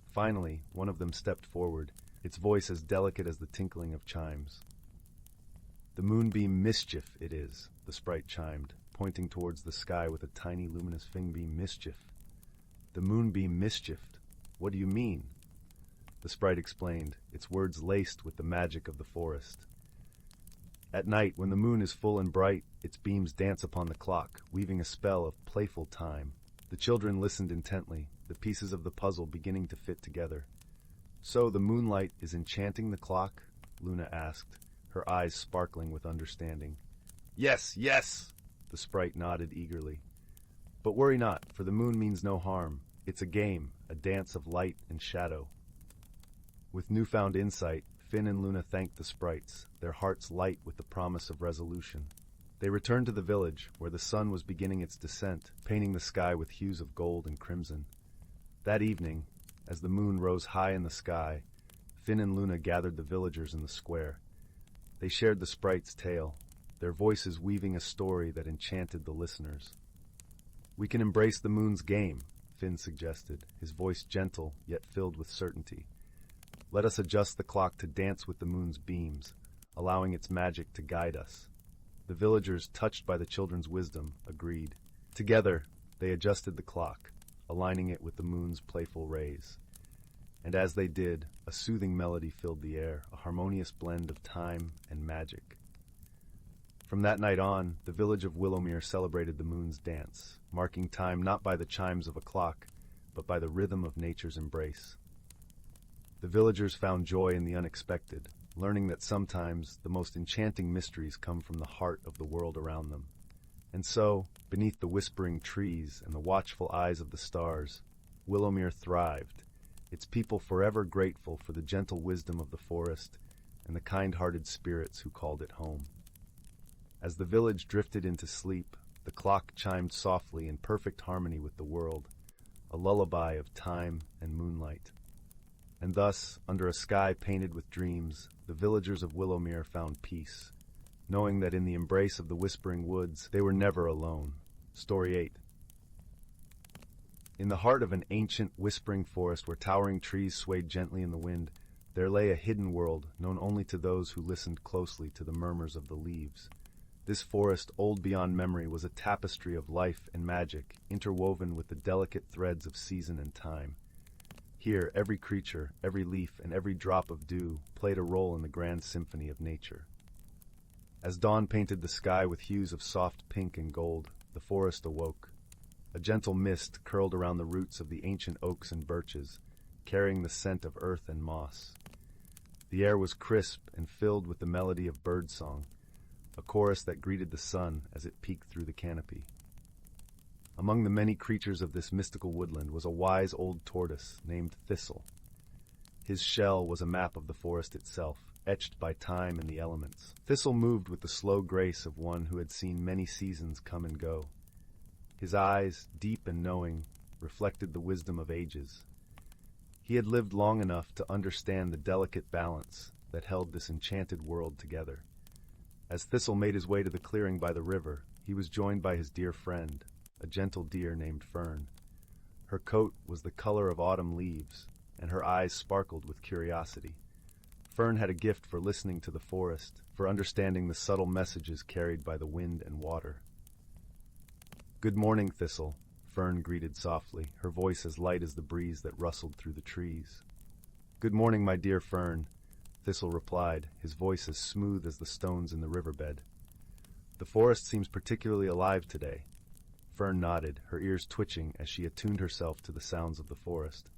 Finally, one of them stepped forward, its voice as delicate as the tinkling of chimes. "The moonbeam mischief it is," the sprite chimed, pointing towards the sky with a tiny luminous fingerbeam. "Mischief. The moonbeam mischief. What do you mean?" The sprite explained, its words laced with the magic of the forest. "At night, when the moon is full and bright, its beams dance upon the clock, weaving a spell of playful time." The children listened intently, the pieces of the puzzle beginning to fit together. "So the moonlight is enchanting the clock?" Luna asked, her eyes sparkling with understanding. "Yes, yes!" The sprite nodded eagerly. But worry not, for the moon means no harm. It's a game, a dance of light and shadow. With newfound insight, Finn and Luna thanked the sprites, their hearts light with the promise of resolution. They returned to the village, where the sun was beginning its descent, painting the sky with hues of gold and crimson. That evening, as the moon rose high in the sky, Finn and Luna gathered the villagers in the square. They shared the sprite's tale, their voices weaving a story that enchanted the listeners. "We can embrace the moon's game," Finn suggested, his voice gentle yet filled with certainty. "Let us adjust the clock to dance with the moon's beams, allowing its magic to guide us." The villagers, touched by the children's wisdom, agreed. Together, they adjusted the clock, aligning it with the moon's playful rays. And as they did, a soothing melody filled the air, a harmonious blend of time and magic. From that night on, the village of Willowmere celebrated the moon's dance, marking time not by the chimes of a clock, but by the rhythm of nature's embrace. The villagers found joy in the unexpected, learning that sometimes the most enchanting mysteries come from the heart of the world around them. And so, beneath the whispering trees and the watchful eyes of the stars, Willowmere thrived, its people forever grateful for the gentle wisdom of the forest and the kind-hearted spirits who called it home. As the village drifted into sleep, the clock chimed softly in perfect harmony with the world, a lullaby of time and moonlight. And thus, under a sky painted with dreams, the villagers of Willowmere found peace, knowing that in the embrace of the whispering woods, they were never alone. Story 8. In the heart of an ancient, whispering forest where towering trees swayed gently in the wind, there lay a hidden world known only to those who listened closely to the murmurs of the leaves. This forest, old beyond memory, was a tapestry of life and magic, interwoven with the delicate threads of season and time. Here, every creature, every leaf, and every drop of dew played a role in the grand symphony of nature. As dawn painted the sky with hues of soft pink and gold, the forest awoke. A gentle mist curled around the roots of the ancient oaks and birches, carrying the scent of earth and moss. The air was crisp and filled with the melody of birdsong, a chorus that greeted the sun as it peeked through the canopy. Among the many creatures of this mystical woodland was a wise old tortoise named Thistle. His shell was a map of the forest itself, etched by time and the elements. Thistle moved with the slow grace of one who had seen many seasons come and go. His eyes, deep and knowing, reflected the wisdom of ages. He had lived long enough to understand the delicate balance that held this enchanted world together. As Thistle made his way to the clearing by the river, he was joined by his dear friend, a gentle deer named Fern. Her coat was the color of autumn leaves, and her eyes sparkled with curiosity. Fern had a gift for listening to the forest, for understanding the subtle messages carried by the wind and water. "Good morning, Thistle," Fern greeted softly, her voice as light as the breeze that rustled through the trees. "Good morning, my dear Fern," Thistle replied, his voice as smooth as the stones in the riverbed. "The forest seems particularly alive today." Fern nodded, her ears twitching as she attuned herself to the sounds of the forest.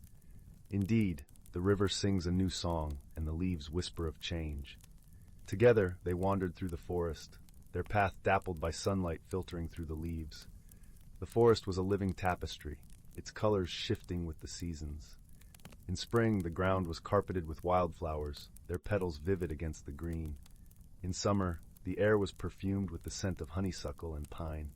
"Indeed, the river sings a new song, and the leaves whisper of change." Together, they wandered through the forest, their path dappled by sunlight filtering through the leaves. The forest was a living tapestry, its colors shifting with the seasons. In spring, the ground was carpeted with wildflowers, their petals vivid against the green. In summer, the air was perfumed with the scent of honeysuckle and pine.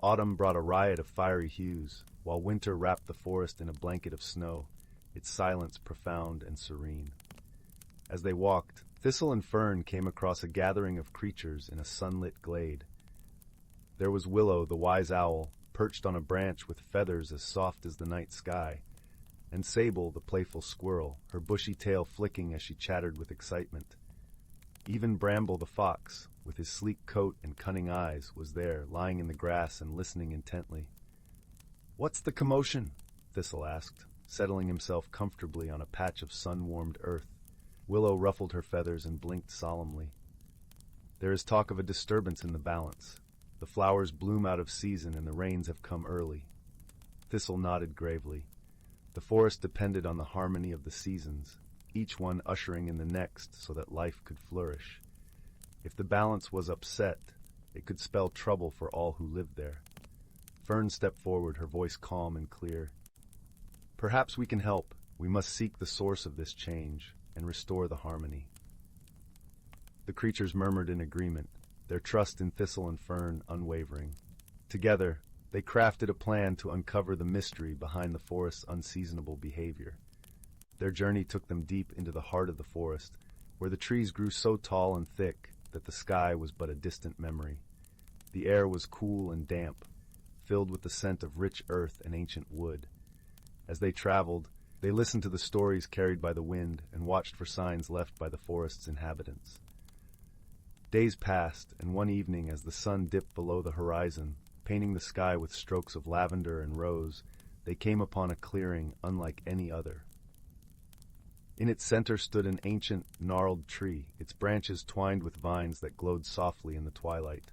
Autumn brought a riot of fiery hues, while winter wrapped the forest in a blanket of snow, its silence profound and serene. As they walked, Thistle and Fern came across a gathering of creatures in a sunlit glade. There was Willow, the wise owl, perched on a branch with feathers as soft as the night sky, and Sable, the playful squirrel, her bushy tail flicking as she chattered with excitement. Even Bramble the fox, with his sleek coat and cunning eyes, was there, lying in the grass and listening intently. "What's the commotion?" Thistle asked, settling himself comfortably on a patch of sun-warmed earth. Willow ruffled her feathers and blinked solemnly. "There is talk of a disturbance in the balance. The flowers bloom out of season and the rains have come early." Thistle nodded gravely. The forest depended on the harmony of the seasons, each one ushering in the next so that life could flourish. If the balance was upset, it could spell trouble for all who lived there. Fern stepped forward, her voice calm and clear. Perhaps we can help. We must seek the source of this change and restore the harmony. The creatures murmured in agreement, their trust in Thistle and Fern unwavering. Together, they crafted a plan to uncover the mystery behind the forest's unseasonable behavior. Their journey took them deep into the heart of the forest, where the trees grew so tall and thick that the sky was but a distant memory. The air was cool and damp, filled with the scent of rich earth and ancient wood. As they traveled, they listened to the stories carried by the wind and watched for signs left by the forest's inhabitants. Days passed, and one evening, as the sun dipped below the horizon, painting the sky with strokes of lavender and rose, they came upon a clearing unlike any other. In its center stood an ancient, gnarled tree, its branches twined with vines that glowed softly in the twilight.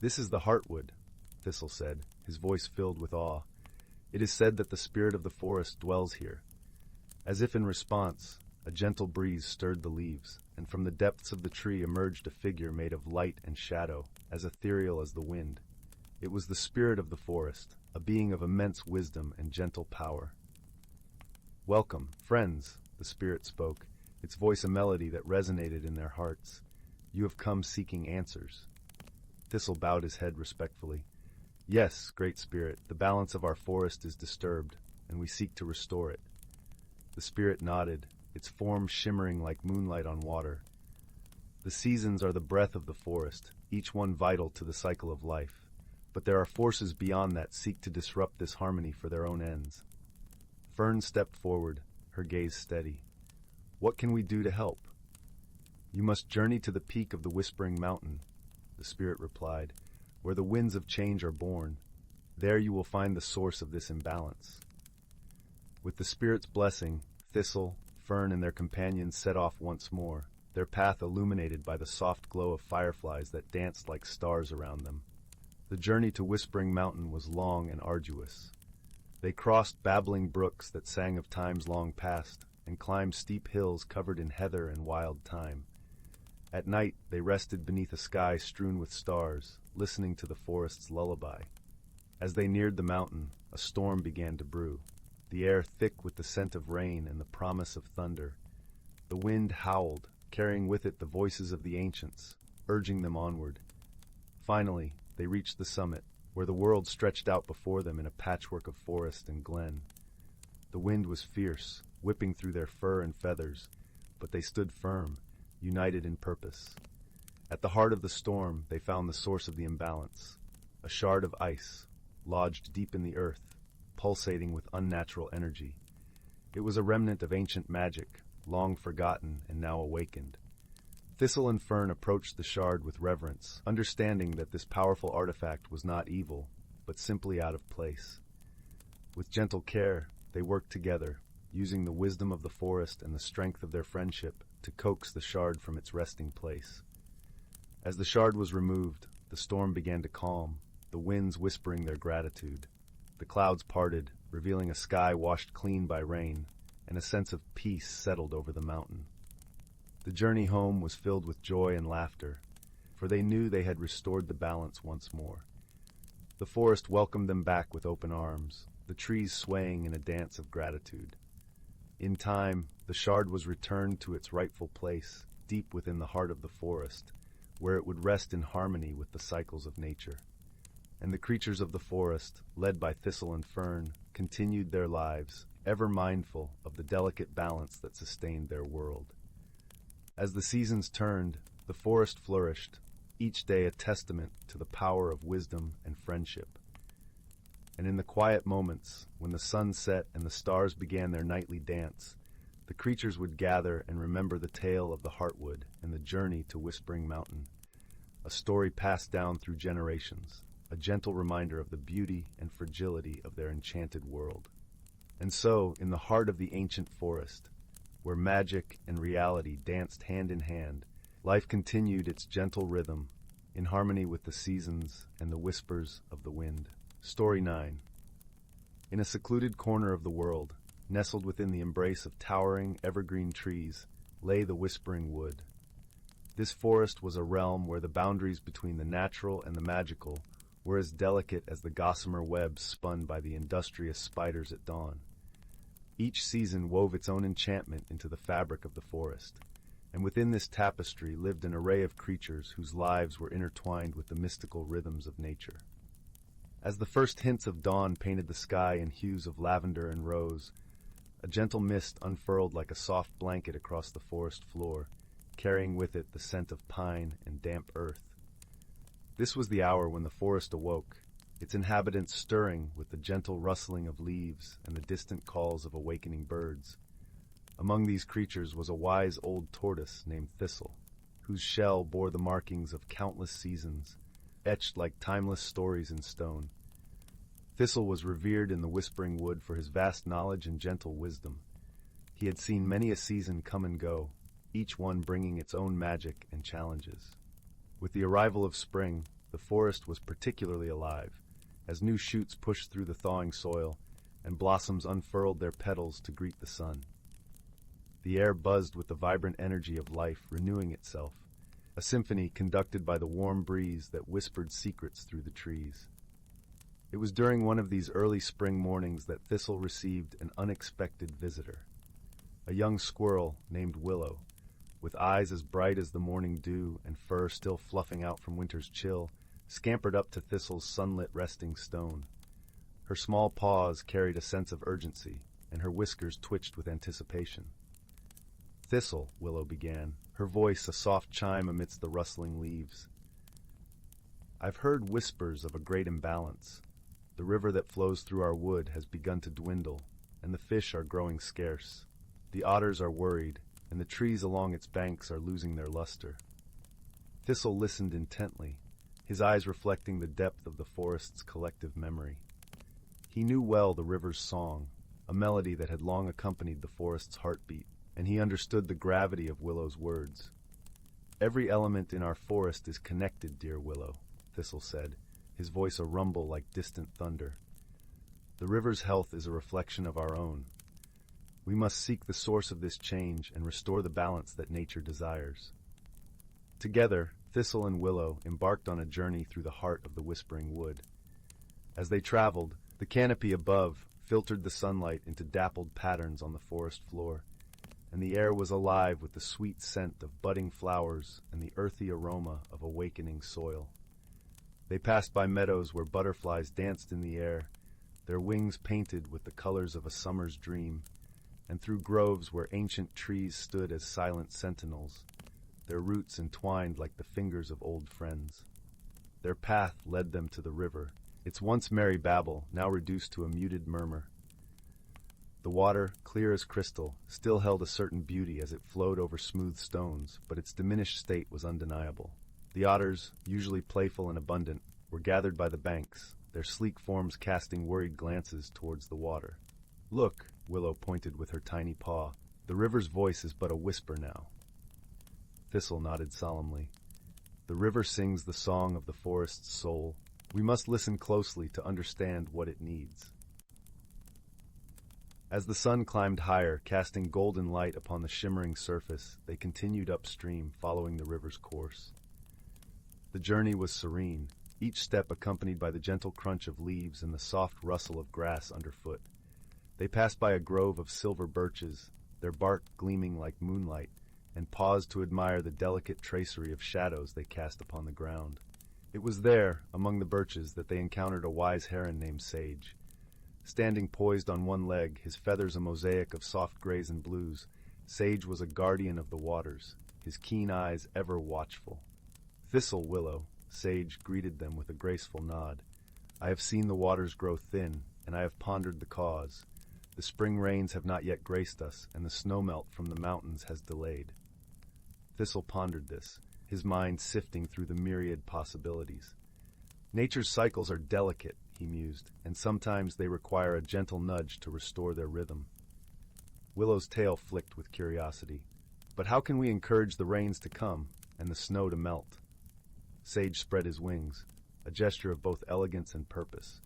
"This is the heartwood," Thistle said, his voice filled with awe. "It is said that the spirit of the forest dwells here." As if in response, a gentle breeze stirred the leaves, and from the depths of the tree emerged a figure made of light and shadow, as ethereal as the wind. It was the spirit of the forest, a being of immense wisdom and gentle power. "Welcome, friends," the spirit spoke, its voice a melody that resonated in their hearts. "You have come seeking answers." Thistle bowed his head respectfully. "Yes, great spirit, the balance of our forest is disturbed, and we seek to restore it." The spirit nodded, its form shimmering like moonlight on water. "The seasons are the breath of the forest, each one vital to the cycle of life. But there are forces beyond that seek to disrupt this harmony for their own ends." Fern stepped forward, her gaze steady. "What can we do to help?" "You must journey to the peak of the Whispering Mountain," the spirit replied, "where the winds of change are born. There you will find the source of this imbalance." With the spirit's blessing, Thistle, Fern, and their companions set off once more, their path illuminated by the soft glow of fireflies that danced like stars around them. The journey to Whispering Mountain was long and arduous. They crossed babbling brooks that sang of times long past, and climbed steep hills covered in heather and wild thyme. At night, they rested beneath a sky strewn with stars, listening to the forest's lullaby. As they neared the mountain, a storm began to brew, the air thick with the scent of rain and the promise of thunder. The wind howled, carrying with it the voices of the ancients, urging them onward. Finally, they reached the summit, where the world stretched out before them in a patchwork of forest and glen. The wind was fierce, whipping through their fur and feathers, but they stood firm, united in purpose. At the heart of the storm, they found the source of the imbalance, a shard of ice, lodged deep in the earth, pulsating with unnatural energy. It was a remnant of ancient magic, long forgotten and now awakened. Thistle and Fern approached the shard with reverence, understanding that this powerful artifact was not evil, but simply out of place. With gentle care, they worked together, using the wisdom of the forest and the strength of their friendship to coax the shard from its resting place. As the shard was removed, the storm began to calm, the winds whispering their gratitude. The clouds parted, revealing a sky washed clean by rain, and a sense of peace settled over the mountain. The journey home was filled with joy and laughter, for they knew they had restored the balance once more. The forest welcomed them back with open arms, the trees swaying in a dance of gratitude. In time, the shard was returned to its rightful place, deep within the heart of the forest, where it would rest in harmony with the cycles of nature. And the creatures of the forest, led by Thistle and Fern, continued their lives, ever mindful of the delicate balance that sustained their world. As the seasons turned, the forest flourished, each day a testament to the power of wisdom and friendship. And in the quiet moments, when the sun set and the stars began their nightly dance, the creatures would gather and remember the tale of the Heartwood and the journey to Whispering Mountain, a story passed down through generations, a gentle reminder of the beauty and fragility of their enchanted world. And so, in the heart of the ancient forest, where magic and reality danced hand in hand, life continued its gentle rhythm, in harmony with the seasons and the whispers of the wind. Story 9. In a secluded corner of the world, nestled within the embrace of towering evergreen trees, lay the Whispering Wood. This forest was a realm where the boundaries between the natural and the magical were as delicate as the gossamer webs spun by the industrious spiders at dawn. Each season wove its own enchantment into the fabric of the forest, and within this tapestry lived an array of creatures whose lives were intertwined with the mystical rhythms of nature. As the first hints of dawn painted the sky in hues of lavender and rose, a gentle mist unfurled like a soft blanket across the forest floor, carrying with it the scent of pine and damp earth. This was the hour when the forest awoke, its inhabitants stirring with the gentle rustling of leaves and the distant calls of awakening birds. Among these creatures was a wise old tortoise named Thistle, whose shell bore the markings of countless seasons, etched like timeless stories in stone. Thistle was revered in the Whispering Wood for his vast knowledge and gentle wisdom. He had seen many a season come and go, each one bringing its own magic and challenges. With the arrival of spring, the forest was particularly alive, as new shoots pushed through the thawing soil and blossoms unfurled their petals to greet the sun. The air buzzed with the vibrant energy of life renewing itself, a symphony conducted by the warm breeze that whispered secrets through the trees. It was during one of these early spring mornings that Thistle received an unexpected visitor. A young squirrel named Willow, with eyes as bright as the morning dew and fur still fluffing out from winter's chill, scampered up to Thistle's sunlit resting stone. Her small paws carried a sense of urgency, and her whiskers twitched with anticipation. "Thistle," Willow began, her voice a soft chime amidst the rustling leaves. "I've heard whispers of a great imbalance. The river that flows through our wood has begun to dwindle, and the fish are growing scarce. The otters are worried, and the trees along its banks are losing their luster." Thistle listened intently, his eyes reflecting the depth of the forest's collective memory. He knew well the river's song, a melody that had long accompanied the forest's heartbeat, and he understood the gravity of Willow's words. "Every element in our forest is connected, dear Willow," Thistle said, his voice a rumble like distant thunder. "The river's health is a reflection of our own. We must seek the source of this change and restore the balance that nature desires." Together, Thistle and Willow embarked on a journey through the heart of the Whispering Wood. As they traveled, the canopy above filtered the sunlight into dappled patterns on the forest floor, and the air was alive with the sweet scent of budding flowers and the earthy aroma of awakening soil. They passed by meadows where butterflies danced in the air, their wings painted with the colors of a summer's dream, and through groves where ancient trees stood as silent sentinels, their roots entwined like the fingers of old friends. Their path led them to the river, its once merry babble now reduced to a muted murmur. The water, clear as crystal, still held a certain beauty as it flowed over smooth stones, but its diminished state was undeniable. The otters, usually playful and abundant, were gathered by the banks, their sleek forms casting worried glances towards the water. "Look," Willow pointed with her tiny paw, "the river's voice is but a whisper now." Thistle nodded solemnly. "The river sings the song of the forest's soul. We must listen closely to understand what it needs." As the sun climbed higher, casting golden light upon the shimmering surface, they continued upstream, following the river's course. The journey was serene, each step accompanied by the gentle crunch of leaves and the soft rustle of grass underfoot. They passed by a grove of silver birches, their bark gleaming like moonlight, and paused to admire the delicate tracery of shadows they cast upon the ground. It was there, among the birches, that they encountered a wise heron named Sage. Standing poised on one leg, his feathers a mosaic of soft grays and blues, Sage was a guardian of the waters, his keen eyes ever watchful. "Thistle, Willow," Sage greeted them with a graceful nod. "I have seen the waters grow thin, and I have pondered the cause. The spring rains have not yet graced us, and the snowmelt from the mountains has delayed." Thistle pondered this, his mind sifting through the myriad possibilities. "Nature's cycles are delicate," he mused, "and sometimes they require a gentle nudge to restore their rhythm." Willow's tail flicked with curiosity. "But how can we encourage the rains to come and the snow to melt?" Sage spread his wings, a gesture of both elegance and purpose.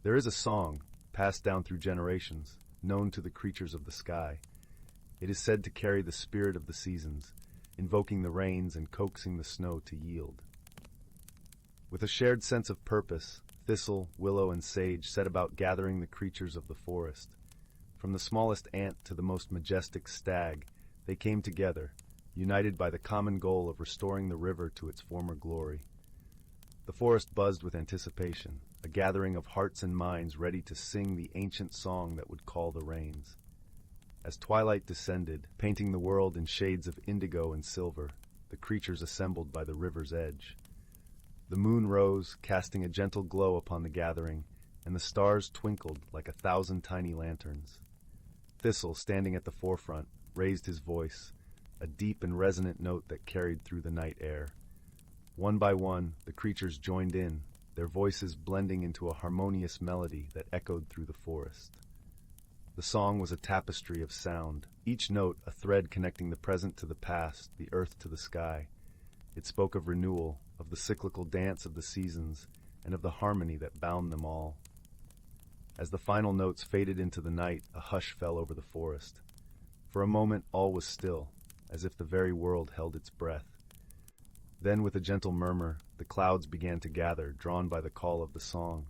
"There is a song, passed down through generations, known to the creatures of the sky. It is said to carry the spirit of the seasons, invoking the rains and coaxing the snow to yield." With a shared sense of purpose, Thistle, Willow, and Sage set about gathering the creatures of the forest. From the smallest ant to the most majestic stag, they came together, united by the common goal of restoring the river to its former glory. The forest buzzed with anticipation, a gathering of hearts and minds ready to sing the ancient song that would call the rains. As twilight descended, painting the world in shades of indigo and silver, the creatures assembled by the river's edge. The moon rose, casting a gentle glow upon the gathering, and the stars twinkled like 1,000 tiny lanterns. Thistle, standing at the forefront, raised his voice, a deep and resonant note that carried through the night air. One by one, the creatures joined in, their voices blending into a harmonious melody that echoed through the forest. The song was a tapestry of sound, each note a thread connecting the present to the past, the earth to the sky. It spoke of renewal, of the cyclical dance of the seasons, and of the harmony that bound them all. As the final notes faded into the night, a hush fell over the forest. For a moment, all was still, as if the very world held its breath. Then, with a gentle murmur, the clouds began to gather, drawn by the call of the song.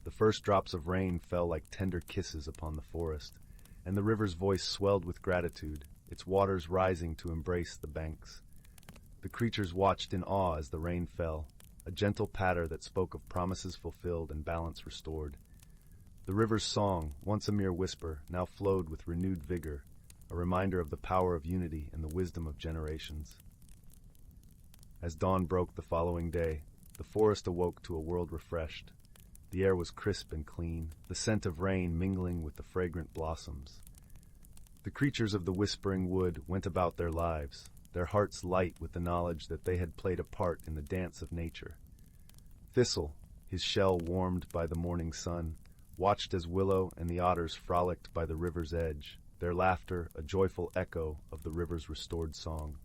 The first drops of rain fell like tender kisses upon the forest, and the river's voice swelled with gratitude, its waters rising to embrace the banks. The creatures watched in awe as the rain fell, a gentle patter that spoke of promises fulfilled and balance restored. The river's song, once a mere whisper, now flowed with renewed vigor, a reminder of the power of unity and the wisdom of generations. As dawn broke the following day, the forest awoke to a world refreshed. The air was crisp and clean, the scent of rain mingling with the fragrant blossoms. The creatures of the Whispering Wood went about their lives, their hearts light with the knowledge that they had played a part in the dance of nature. Thistle, his shell warmed by the morning sun, watched as Willow and the otters frolicked by the river's edge, their laughter a joyful echo of the river's restored song.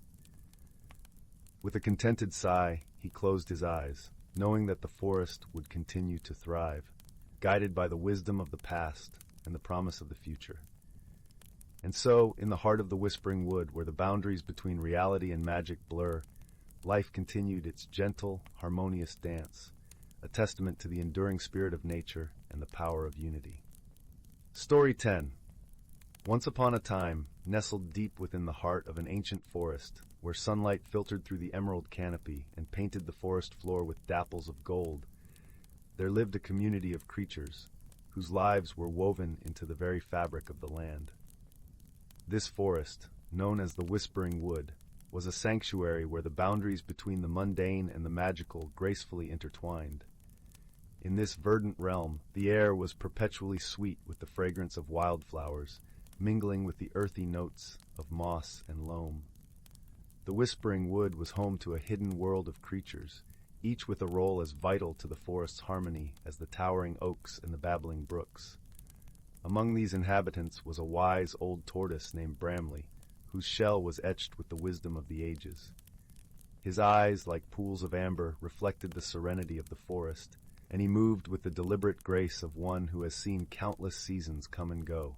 With a contented sigh, he closed his eyes, knowing that the forest would continue to thrive, guided by the wisdom of the past and the promise of the future. And so, in the heart of the Whispering Wood, where the boundaries between reality and magic blur, life continued its gentle, harmonious dance, a testament to the enduring spirit of nature and the power of unity. Story 10. Once upon a time, nestled deep within the heart of an ancient forest, where sunlight filtered through the emerald canopy and painted the forest floor with dapples of gold, there lived a community of creatures whose lives were woven into the very fabric of the land. This forest, known as the Whispering Wood, was a sanctuary where the boundaries between the mundane and the magical gracefully intertwined. In this verdant realm, the air was perpetually sweet with the fragrance of wildflowers, mingling with the earthy notes of moss and loam. The Whispering Wood was home to a hidden world of creatures, each with a role as vital to the forest's harmony as the towering oaks and the babbling brooks. Among these inhabitants was a wise old tortoise named Bramble, whose shell was etched with the wisdom of the ages. His eyes, like pools of amber, reflected the serenity of the forest, and he moved with the deliberate grace of one who has seen countless seasons come and go.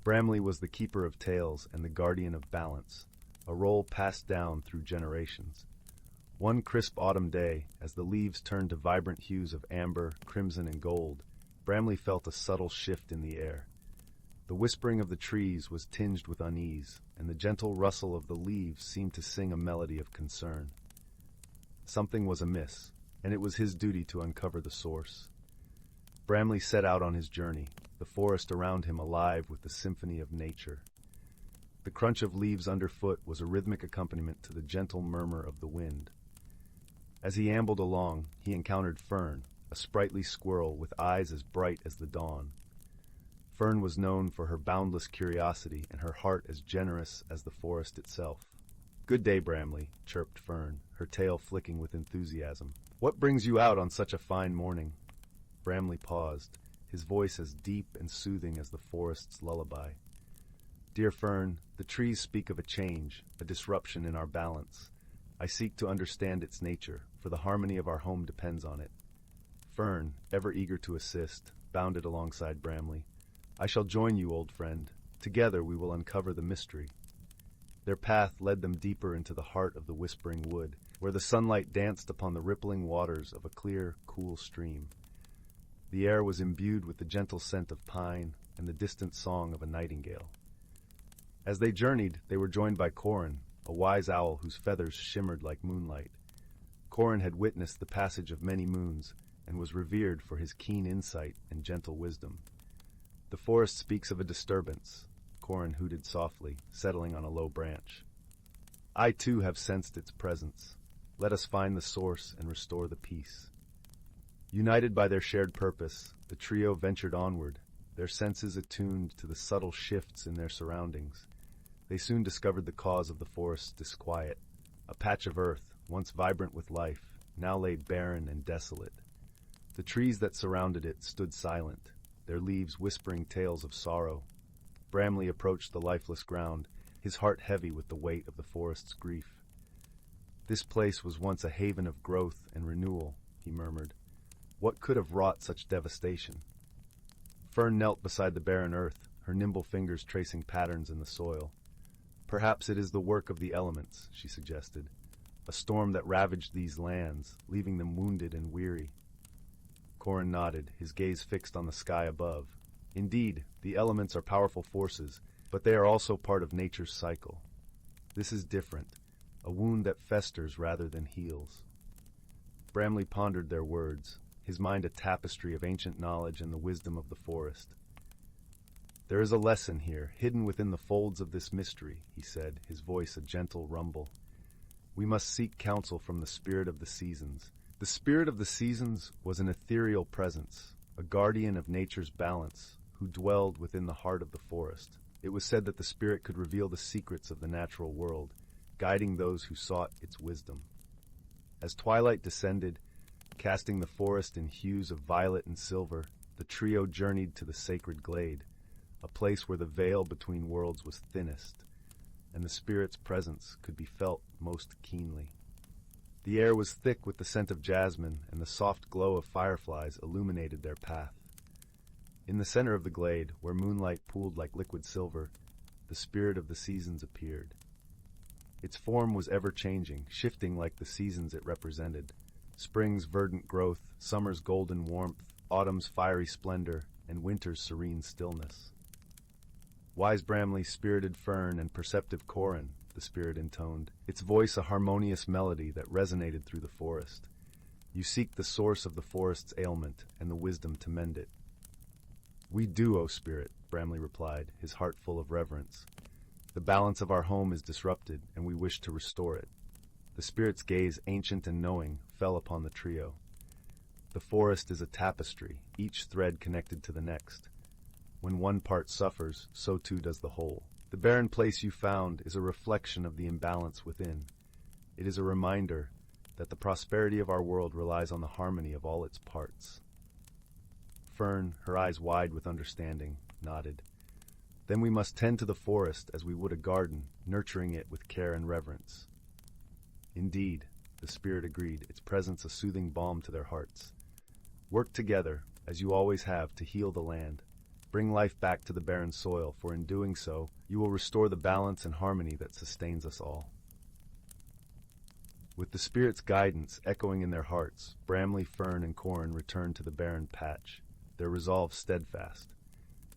Bramble was the keeper of tales and the guardian of balance, a role passed down through generations. One crisp autumn day, as the leaves turned to vibrant hues of amber, crimson, and gold, Bramble felt a subtle shift in the air. The whispering of the trees was tinged with unease, and the gentle rustle of the leaves seemed to sing a melody of concern. Something was amiss, and it was his duty to uncover the source. Bramble set out on his journey, the forest around him alive with the symphony of nature. The crunch of leaves underfoot was a rhythmic accompaniment to the gentle murmur of the wind. As he ambled along, he encountered Fern, a sprightly squirrel with eyes as bright as the dawn. Fern was known for her boundless curiosity and her heart as generous as the forest itself. "Good day, Bramble," chirped Fern, her tail flicking with enthusiasm. "What brings you out on such a fine morning?" Bramble paused, his voice as deep and soothing as the forest's lullaby. "Dear Fern, the trees speak of a change, a disruption in our balance. I seek to understand its nature, for the harmony of our home depends on it." Fern, ever eager to assist, bounded alongside Bramble. "I shall join you, old friend. Together we will uncover the mystery." Their path led them deeper into the heart of the Whispering Wood, where the sunlight danced upon the rippling waters of a clear, cool stream. The air was imbued with the gentle scent of pine and the distant song of a nightingale. As they journeyed, they were joined by Corin, a wise owl whose feathers shimmered like moonlight. Corin had witnessed the passage of many moons and was revered for his keen insight and gentle wisdom. "The forest speaks of a disturbance," Corin hooted softly, settling on a low branch. "I too have sensed its presence. Let us find the source and restore the peace." United by their shared purpose, the trio ventured onward, their senses attuned to the subtle shifts in their surroundings. They soon discovered the cause of the forest's disquiet. A patch of earth, once vibrant with life, now lay barren and desolate. The trees that surrounded it stood silent, their leaves whispering tales of sorrow. Bramble approached the lifeless ground, his heart heavy with the weight of the forest's grief. "This place was once a haven of growth and renewal," he murmured. "What could have wrought such devastation?" Fern knelt beside the barren earth, her nimble fingers tracing patterns in the soil. "Perhaps it is the work of the elements," she suggested. "A storm that ravaged these lands, leaving them wounded and weary." Corin nodded, his gaze fixed on the sky above. "Indeed, the elements are powerful forces, but they are also part of nature's cycle. This is different, a wound that festers rather than heals." Bramble pondered their words, his mind a tapestry of ancient knowledge and the wisdom of the forest. "There is a lesson here, hidden within the folds of this mystery," he said, his voice a gentle rumble. "We must seek counsel from the spirit of the seasons." The spirit of the seasons was an ethereal presence, a guardian of nature's balance, who dwelled within the heart of the forest. It was said that the spirit could reveal the secrets of the natural world, guiding those who sought its wisdom. As twilight descended, casting the forest in hues of violet and silver, the trio journeyed to the sacred glade, a place where the veil between worlds was thinnest, and the spirit's presence could be felt most keenly. The air was thick with the scent of jasmine, and the soft glow of fireflies illuminated their path. In the center of the glade, where moonlight pooled like liquid silver, the spirit of the seasons appeared. Its form was ever-changing, shifting like the seasons it represented. Spring's verdant growth, summer's golden warmth, autumn's fiery splendor, and winter's serene stillness. "Wise Bramble, spirited fern, and perceptive Corin," the spirit intoned, its voice a harmonious melody that resonated through the forest. "You seek the source of the forest's ailment and the wisdom to mend it." "We do, O spirit," Bramble replied, his heart full of reverence. "The balance of our home is disrupted, and we wish to restore it." The spirit's gaze, ancient and knowing, fell upon the trio. "The forest is a tapestry, each thread connected to the next. When one part suffers, so too does the whole. The barren place you found is a reflection of the imbalance within. It is a reminder that the prosperity of our world relies on the harmony of all its parts." Fern, her eyes wide with understanding, nodded. "Then we must tend to the forest as we would a garden, nurturing it with care and reverence." "Indeed," the spirit agreed, its presence a soothing balm to their hearts. "Work together, as you always have, to heal the land. Bring life back to the barren soil, for in doing so, you will restore the balance and harmony that sustains us all." With the spirit's guidance echoing in their hearts, Bramble, Fern, and Corin returned to the barren patch, their resolve steadfast.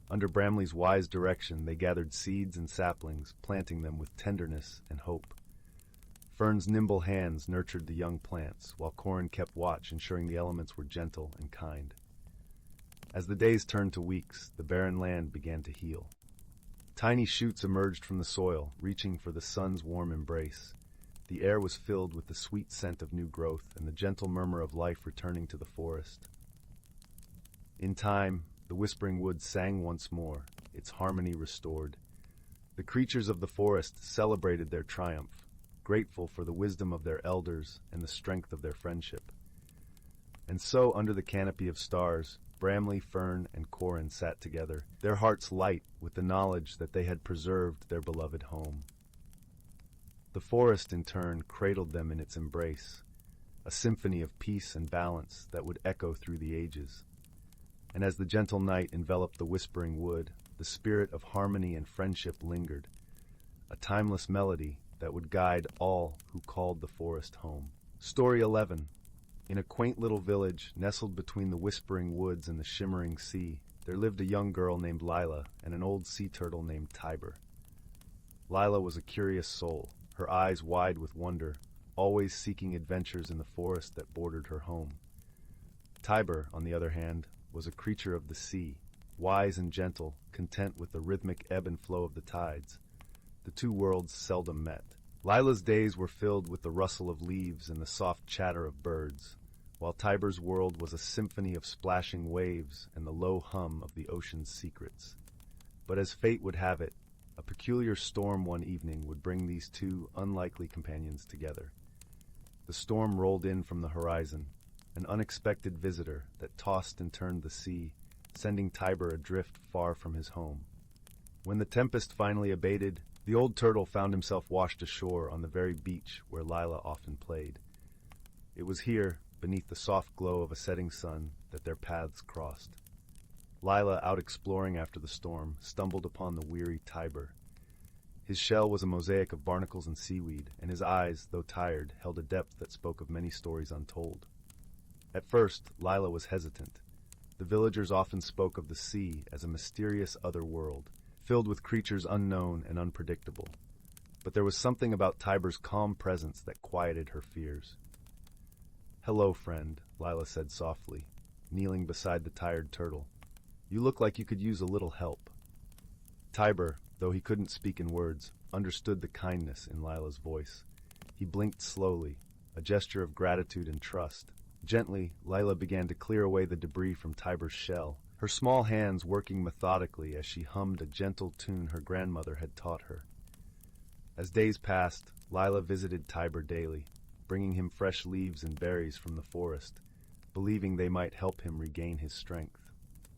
Under Bramley's wise direction, they gathered seeds and saplings, planting them with tenderness and hope. Fern's nimble hands nurtured the young plants, while Corin kept watch, ensuring the elements were gentle and kind. As the days turned to weeks, the barren land began to heal. Tiny shoots emerged from the soil, reaching for the sun's warm embrace. The air was filled with the sweet scent of new growth and the gentle murmur of life returning to the forest. In time, the whispering woods sang once more, its harmony restored. The creatures of the forest celebrated their triumph, grateful for the wisdom of their elders and the strength of their friendship. And so, under the canopy of stars, Bramble, Fern, and Corin sat together, their hearts light with the knowledge that they had preserved their beloved home. The forest, in turn, cradled them in its embrace, a symphony of peace and balance that would echo through the ages. And as the gentle night enveloped the whispering wood, the spirit of harmony and friendship lingered, a timeless melody that that would guide all who called the forest home. Story 11. In a quaint little village nestled between the whispering woods and the shimmering sea, there lived a young girl named Lila and an old sea turtle named Tiber. Lila was a curious soul, her eyes wide with wonder, always seeking adventures in the forest that bordered her home. Tiber, on the other hand, was a creature of the sea, wise and gentle, content with the rhythmic ebb and flow of the tides. The two worlds seldom met. Lila's days were filled with the rustle of leaves and the soft chatter of birds, while Tiber's world was a symphony of splashing waves and the low hum of the ocean's secrets. But as fate would have it, a peculiar storm one evening would bring these two unlikely companions together. The storm rolled in from the horizon, an unexpected visitor that tossed and turned the sea, sending Tiber adrift far from his home. When the tempest finally abated, the old turtle found himself washed ashore on the very beach where Lila often played. It was here, beneath the soft glow of a setting sun, that their paths crossed. Lila, out exploring after the storm, stumbled upon the weary Tiber. His shell was a mosaic of barnacles and seaweed, and his eyes, though tired, held a depth that spoke of many stories untold. At first, Lila was hesitant. The villagers often spoke of the sea as a mysterious other world, filled with creatures unknown and unpredictable. But there was something about Tiber's calm presence that quieted her fears. "Hello, friend," Lila said softly, kneeling beside the tired turtle. "You look like you could use a little help." Tiber, though he couldn't speak in words, understood the kindness in Lila's voice. He blinked slowly, a gesture of gratitude and trust. Gently, Lila began to clear away the debris from Tiber's shell, her small hands working methodically as she hummed a gentle tune her grandmother had taught her. As days passed, Lila visited Tiber daily, bringing him fresh leaves and berries from the forest, believing they might help him regain his strength.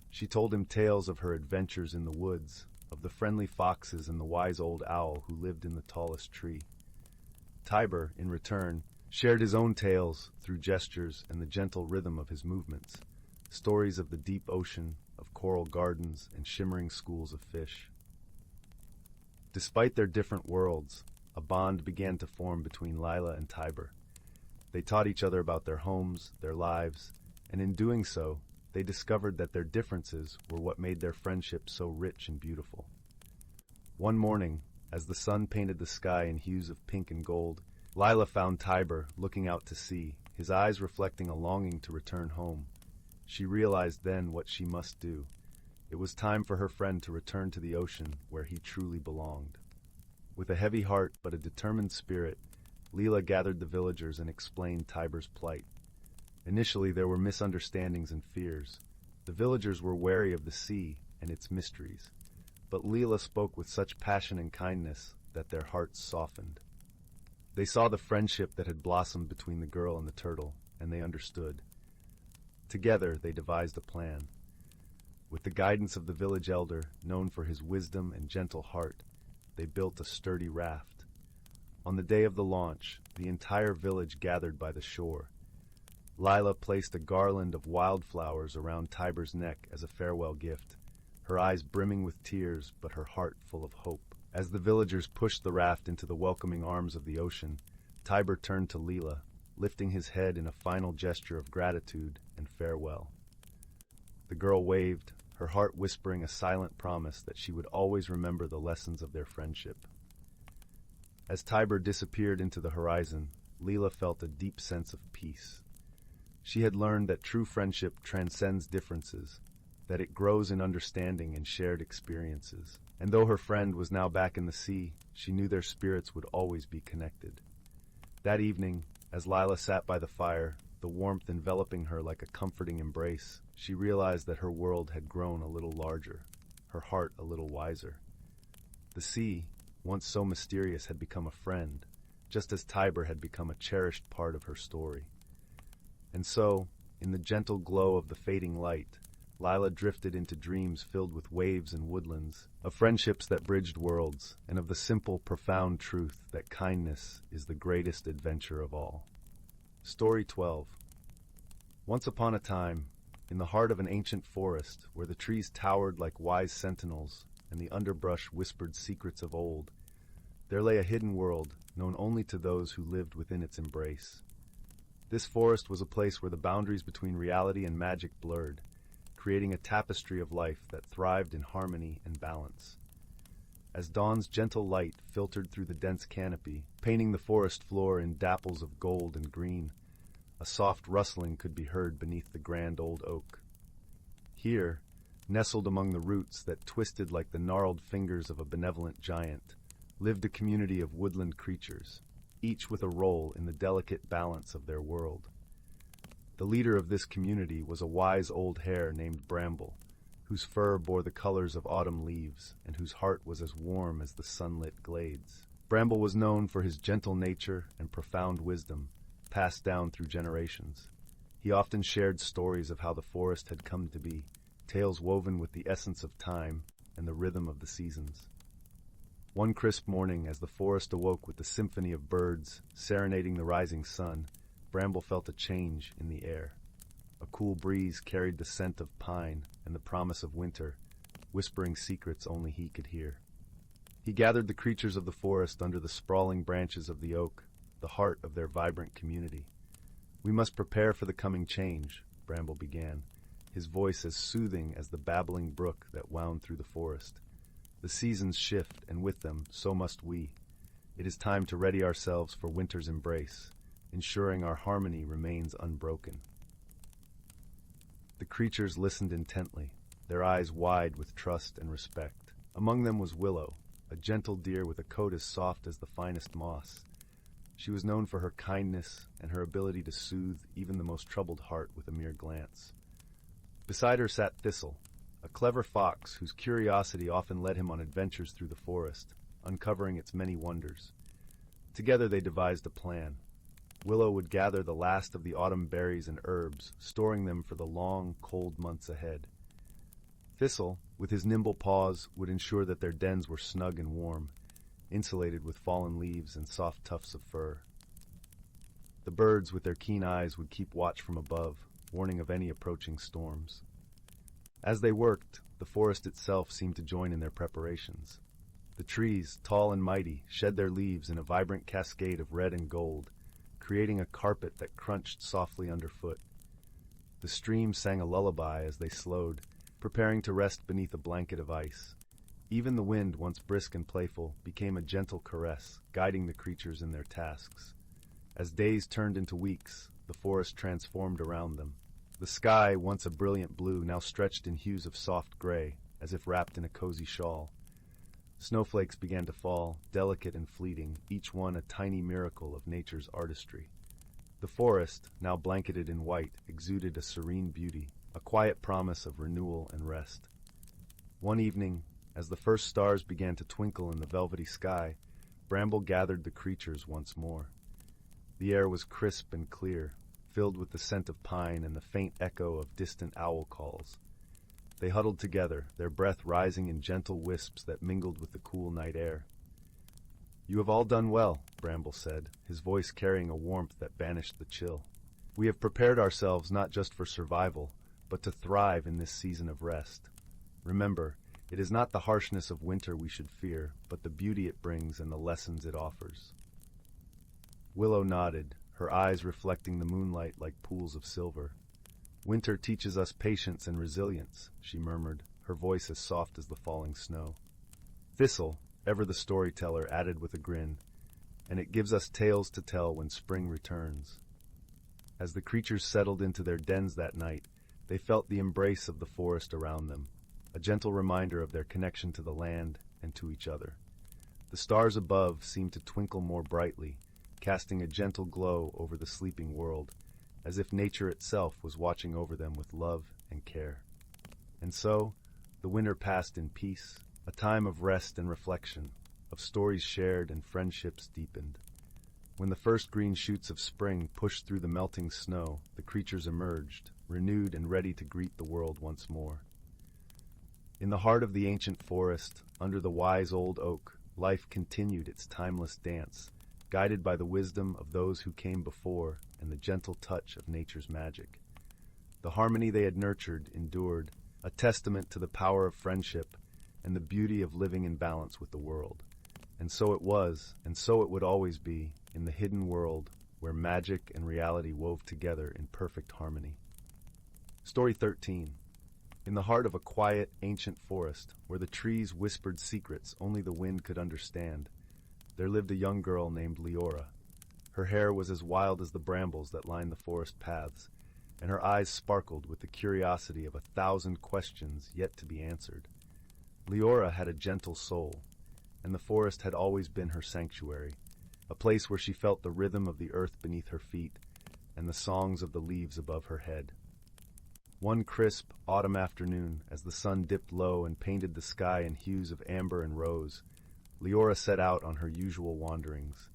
She told him tales of her adventures in the woods, of the friendly foxes and the wise old owl who lived in the tallest tree. Tiber, in return, shared his own tales through gestures and the gentle rhythm of his movements, stories of the deep ocean, of coral gardens and shimmering schools of fish. Despite their different worlds, a bond began to form between Lila and Tiber. They taught each other about their homes, their lives, and in doing so, they discovered that their differences were what made their friendship so rich and beautiful. One morning, as the sun painted the sky in hues of pink and gold, Lila found Tiber looking out to sea, his eyes reflecting a longing to return home. She realized then what she must do. It was time for her friend to return to the ocean where he truly belonged. With a heavy heart but a determined spirit, Lila gathered the villagers and explained Tiber's plight. Initially, there were misunderstandings and fears. The villagers were wary of the sea and its mysteries, but Lila spoke with such passion and kindness that their hearts softened. They saw the friendship that had blossomed between the girl and the turtle, and they understood. Together, they devised a plan. With the guidance of the village elder, known for his wisdom and gentle heart, they built a sturdy raft. On the day of the launch, the entire village gathered by the shore. Lila placed a garland of wildflowers around Tiber's neck as a farewell gift, her eyes brimming with tears but her heart full of hope. As the villagers pushed the raft into the welcoming arms of the ocean, Tiber turned to Lila, lifting his head in a final gesture of gratitude and farewell. The girl waved, her heart whispering a silent promise that she would always remember the lessons of their friendship. As Tiber disappeared into the horizon, Lila felt a deep sense of peace. She had learned that true friendship transcends differences, that it grows in understanding and shared experiences. And though her friend was now back in the sea, she knew their spirits would always be connected. That evening, as Lila sat by the fire, the warmth enveloping her like a comforting embrace, she realized that her world had grown a little larger, her heart a little wiser. The sea, once so mysterious, had become a friend, just as Tiber had become a cherished part of her story. And so, in the gentle glow of the fading light, Lila drifted into dreams filled with waves and woodlands, of friendships that bridged worlds, and of the simple, profound truth that kindness is the greatest adventure of all. Story 12. Once upon a time, in the heart of an ancient forest, where the trees towered like wise sentinels and the underbrush whispered secrets of old, there lay a hidden world, known only to those who lived within its embrace. This forest was a place where the boundaries between reality and magic blurred, creating a tapestry of life that thrived in harmony and balance. As dawn's gentle light filtered through the dense canopy, painting the forest floor in dapples of gold and green, a soft rustling could be heard beneath the grand old oak. Here, nestled among the roots that twisted like the gnarled fingers of a benevolent giant, lived a community of woodland creatures, each with a role in the delicate balance of their world. The leader of this community was a wise old hare named Bramble, whose fur bore the colors of autumn leaves and whose heart was as warm as the sunlit glades. Bramble was known for his gentle nature and profound wisdom, passed down through generations. He often shared stories of how the forest had come to be, tales woven with the essence of time and the rhythm of the seasons. One crisp morning, as the forest awoke with the symphony of birds serenading the rising sun, Bramble felt a change in the air. A cool breeze carried the scent of pine and the promise of winter, whispering secrets only he could hear. He gathered the creatures of the forest under the sprawling branches of the oak, the heart of their vibrant community. "We must prepare for the coming change," Bramble began, his voice as soothing as the babbling brook that wound through the forest. "The seasons shift, and with them, so must we. It is time to ready ourselves for winter's embrace, ensuring our harmony remains unbroken." The creatures listened intently, their eyes wide with trust and respect. Among them was Willow, a gentle deer with a coat as soft as the finest moss. She was known for her kindness and her ability to soothe even the most troubled heart with a mere glance. Beside her sat Thistle, a clever fox whose curiosity often led him on adventures through the forest, uncovering its many wonders. Together they devised a plan. Willow would gather the last of the autumn berries and herbs, storing them for the long, cold months ahead. Thistle, with his nimble paws, would ensure that their dens were snug and warm, insulated with fallen leaves and soft tufts of fur. The birds, with their keen eyes, would keep watch from above, warning of any approaching storms. As they worked, the forest itself seemed to join in their preparations. The trees, tall and mighty, shed their leaves in a vibrant cascade of red and gold, creating a carpet that crunched softly underfoot. The streams sang a lullaby as they slowed, preparing to rest beneath a blanket of ice. Even the wind, once brisk and playful, became a gentle caress, guiding the creatures in their tasks. As days turned into weeks, the forest transformed around them. The sky, once a brilliant blue, now stretched in hues of soft gray, as if wrapped in a cozy shawl. Snowflakes began to fall, delicate and fleeting, each one a tiny miracle of nature's artistry. The forest, now blanketed in white, exuded a serene beauty, a quiet promise of renewal and rest. One evening, as the first stars began to twinkle in the velvety sky, Bramble gathered the creatures once more. The air was crisp and clear, filled with the scent of pine and the faint echo of distant owl calls. They huddled together, their breath rising in gentle wisps that mingled with the cool night air. "You have all done well," Bramble said, his voice carrying a warmth that banished the chill. "We have prepared ourselves not just for survival, but to thrive in this season of rest. Remember, it is not the harshness of winter we should fear, but the beauty it brings and the lessons it offers." Willow nodded, her eyes reflecting the moonlight like pools of silver. "Winter teaches us patience and resilience," she murmured, her voice as soft as the falling snow. Thistle, ever the storyteller, added with a grin, "And it gives us tales to tell when spring returns." As the creatures settled into their dens that night, they felt the embrace of the forest around them, a gentle reminder of their connection to the land and to each other. The stars above seemed to twinkle more brightly, casting a gentle glow over the sleeping world, as if nature itself was watching over them with love and care. And so, the winter passed in peace, a time of rest and reflection, of stories shared and friendships deepened. When the first green shoots of spring pushed through the melting snow, the creatures emerged, renewed and ready to greet the world once more. In the heart of the ancient forest, under the wise old oak, life continued its timeless dance, guided by the wisdom of those who came before and the gentle touch of nature's magic. The harmony they had nurtured endured, a testament to the power of friendship and the beauty of living in balance with the world. And so it was, and so it would always be, in the hidden world where magic and reality wove together in perfect harmony. Story 13. In the heart of a quiet, ancient forest, where the trees whispered secrets only the wind could understand, there lived a young girl named Leora. Her hair was as wild as the brambles that lined the forest paths, and her eyes sparkled with the curiosity of 1,000 questions yet to be answered. Leora had a gentle soul, and the forest had always been her sanctuary, a place where she felt the rhythm of the earth beneath her feet and the songs of the leaves above her head. One crisp autumn afternoon, as the sun dipped low and painted the sky in hues of amber and rose, Leora set out on her usual wanderings.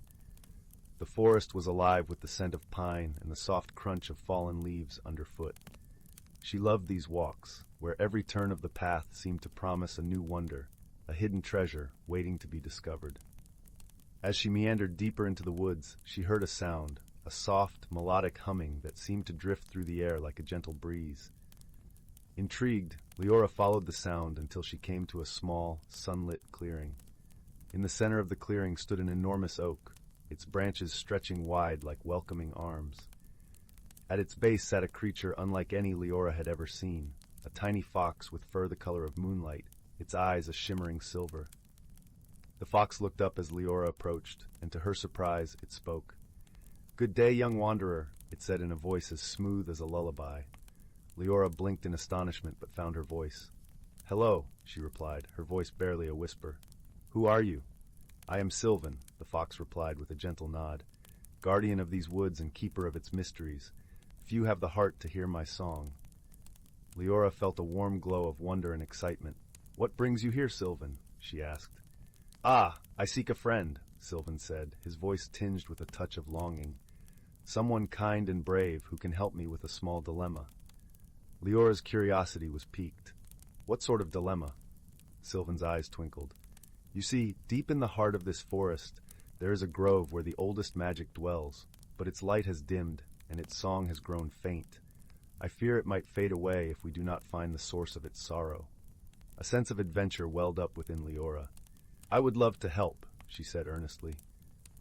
The forest was alive with the scent of pine and the soft crunch of fallen leaves underfoot. She loved these walks, where every turn of the path seemed to promise a new wonder, a hidden treasure waiting to be discovered. As she meandered deeper into the woods, she heard a sound, a soft, melodic humming that seemed to drift through the air like a gentle breeze. Intrigued, Leora followed the sound until she came to a small, sunlit clearing. In the center of the clearing stood an enormous oak, its branches stretching wide like welcoming arms. At its base sat a creature unlike any Leora had ever seen, a tiny fox with fur the color of moonlight, its eyes a shimmering silver. The fox looked up as Leora approached, and to her surprise, it spoke. "Good day, young wanderer," it said in a voice as smooth as a lullaby. Leora blinked in astonishment but found her voice. "Hello," she replied, her voice barely a whisper. "Who are you?" "I am Sylvan," the fox replied with a gentle nod, "guardian of these woods and keeper of its mysteries. Few have the heart to hear my song." Leora felt a warm glow of wonder and excitement. "What brings you here, Sylvan?" she asked. "Ah, I seek a friend," Sylvan said, his voice tinged with a touch of longing. "Someone kind and brave who can help me with a small dilemma." Leora's curiosity was piqued. "What sort of dilemma?" Sylvan's eyes twinkled. "You see, deep in the heart of this forest, there is a grove where the oldest magic dwells, but its light has dimmed, and its song has grown faint. I fear it might fade away if we do not find the source of its sorrow." A sense of adventure welled up within Leora. "I would love to help," she said earnestly.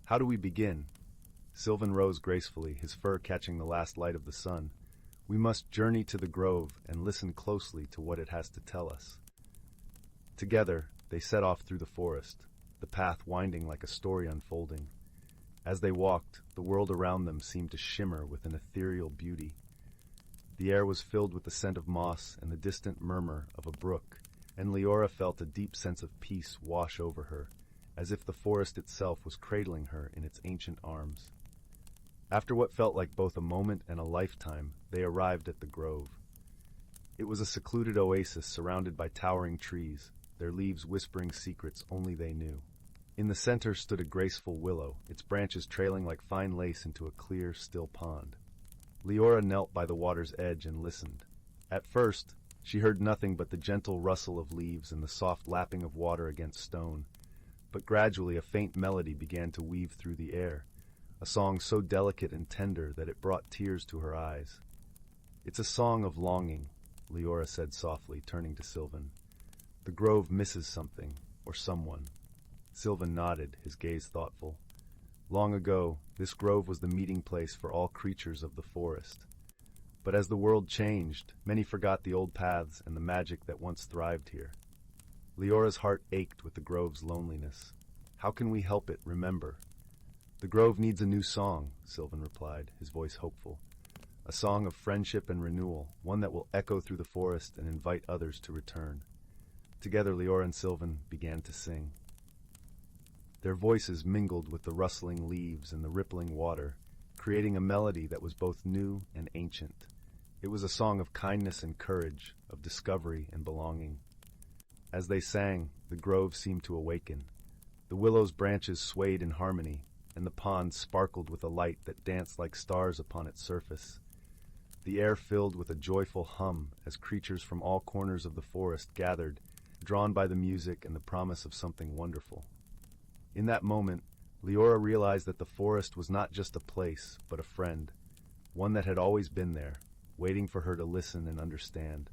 "How do we begin?" Sylvan rose gracefully, his fur catching the last light of the sun. "We must journey to the grove and listen closely to what it has to tell us." Together, they set off through the forest, the path winding like a story unfolding. As they walked, the world around them seemed to shimmer with an ethereal beauty. The air was filled with the scent of moss and the distant murmur of a brook, and Leora felt a deep sense of peace wash over her, as if the forest itself was cradling her in its ancient arms. After what felt like both a moment and a lifetime, they arrived at the grove. It was a secluded oasis surrounded by towering trees, their leaves whispering secrets only they knew. In the center stood a graceful willow, its branches trailing like fine lace into a clear, still pond. Leora knelt by the water's edge and listened. At first, she heard nothing but the gentle rustle of leaves and the soft lapping of water against stone, but gradually a faint melody began to weave through the air, a song so delicate and tender that it brought tears to her eyes. "It's a song of longing," Leora said softly, turning to Sylvan. "The grove misses something, or someone." Sylvan nodded, his gaze thoughtful. Long ago, this grove was the meeting place for all creatures of the forest. But as the world changed, many forgot the old paths and the magic that once thrived here. Leora's heart ached with the grove's loneliness. "How can we help it remember?" "The grove needs a new song," Sylvan replied, his voice hopeful. "A song of friendship and renewal, one that will echo through the forest and invite others to return." Together, Leora and Sylvan began to sing. Their voices mingled with the rustling leaves and the rippling water, creating a melody that was both new and ancient. It was a song of kindness and courage, of discovery and belonging. As they sang, the grove seemed to awaken. The willow's branches swayed in harmony, and the pond sparkled with a light that danced like stars upon its surface. The air filled with a joyful hum as creatures from all corners of the forest gathered, drawn by the music and the promise of something wonderful. In that moment, Leora realized that the forest was not just a place, but a friend, one that had always been there, waiting for her to listen and understand.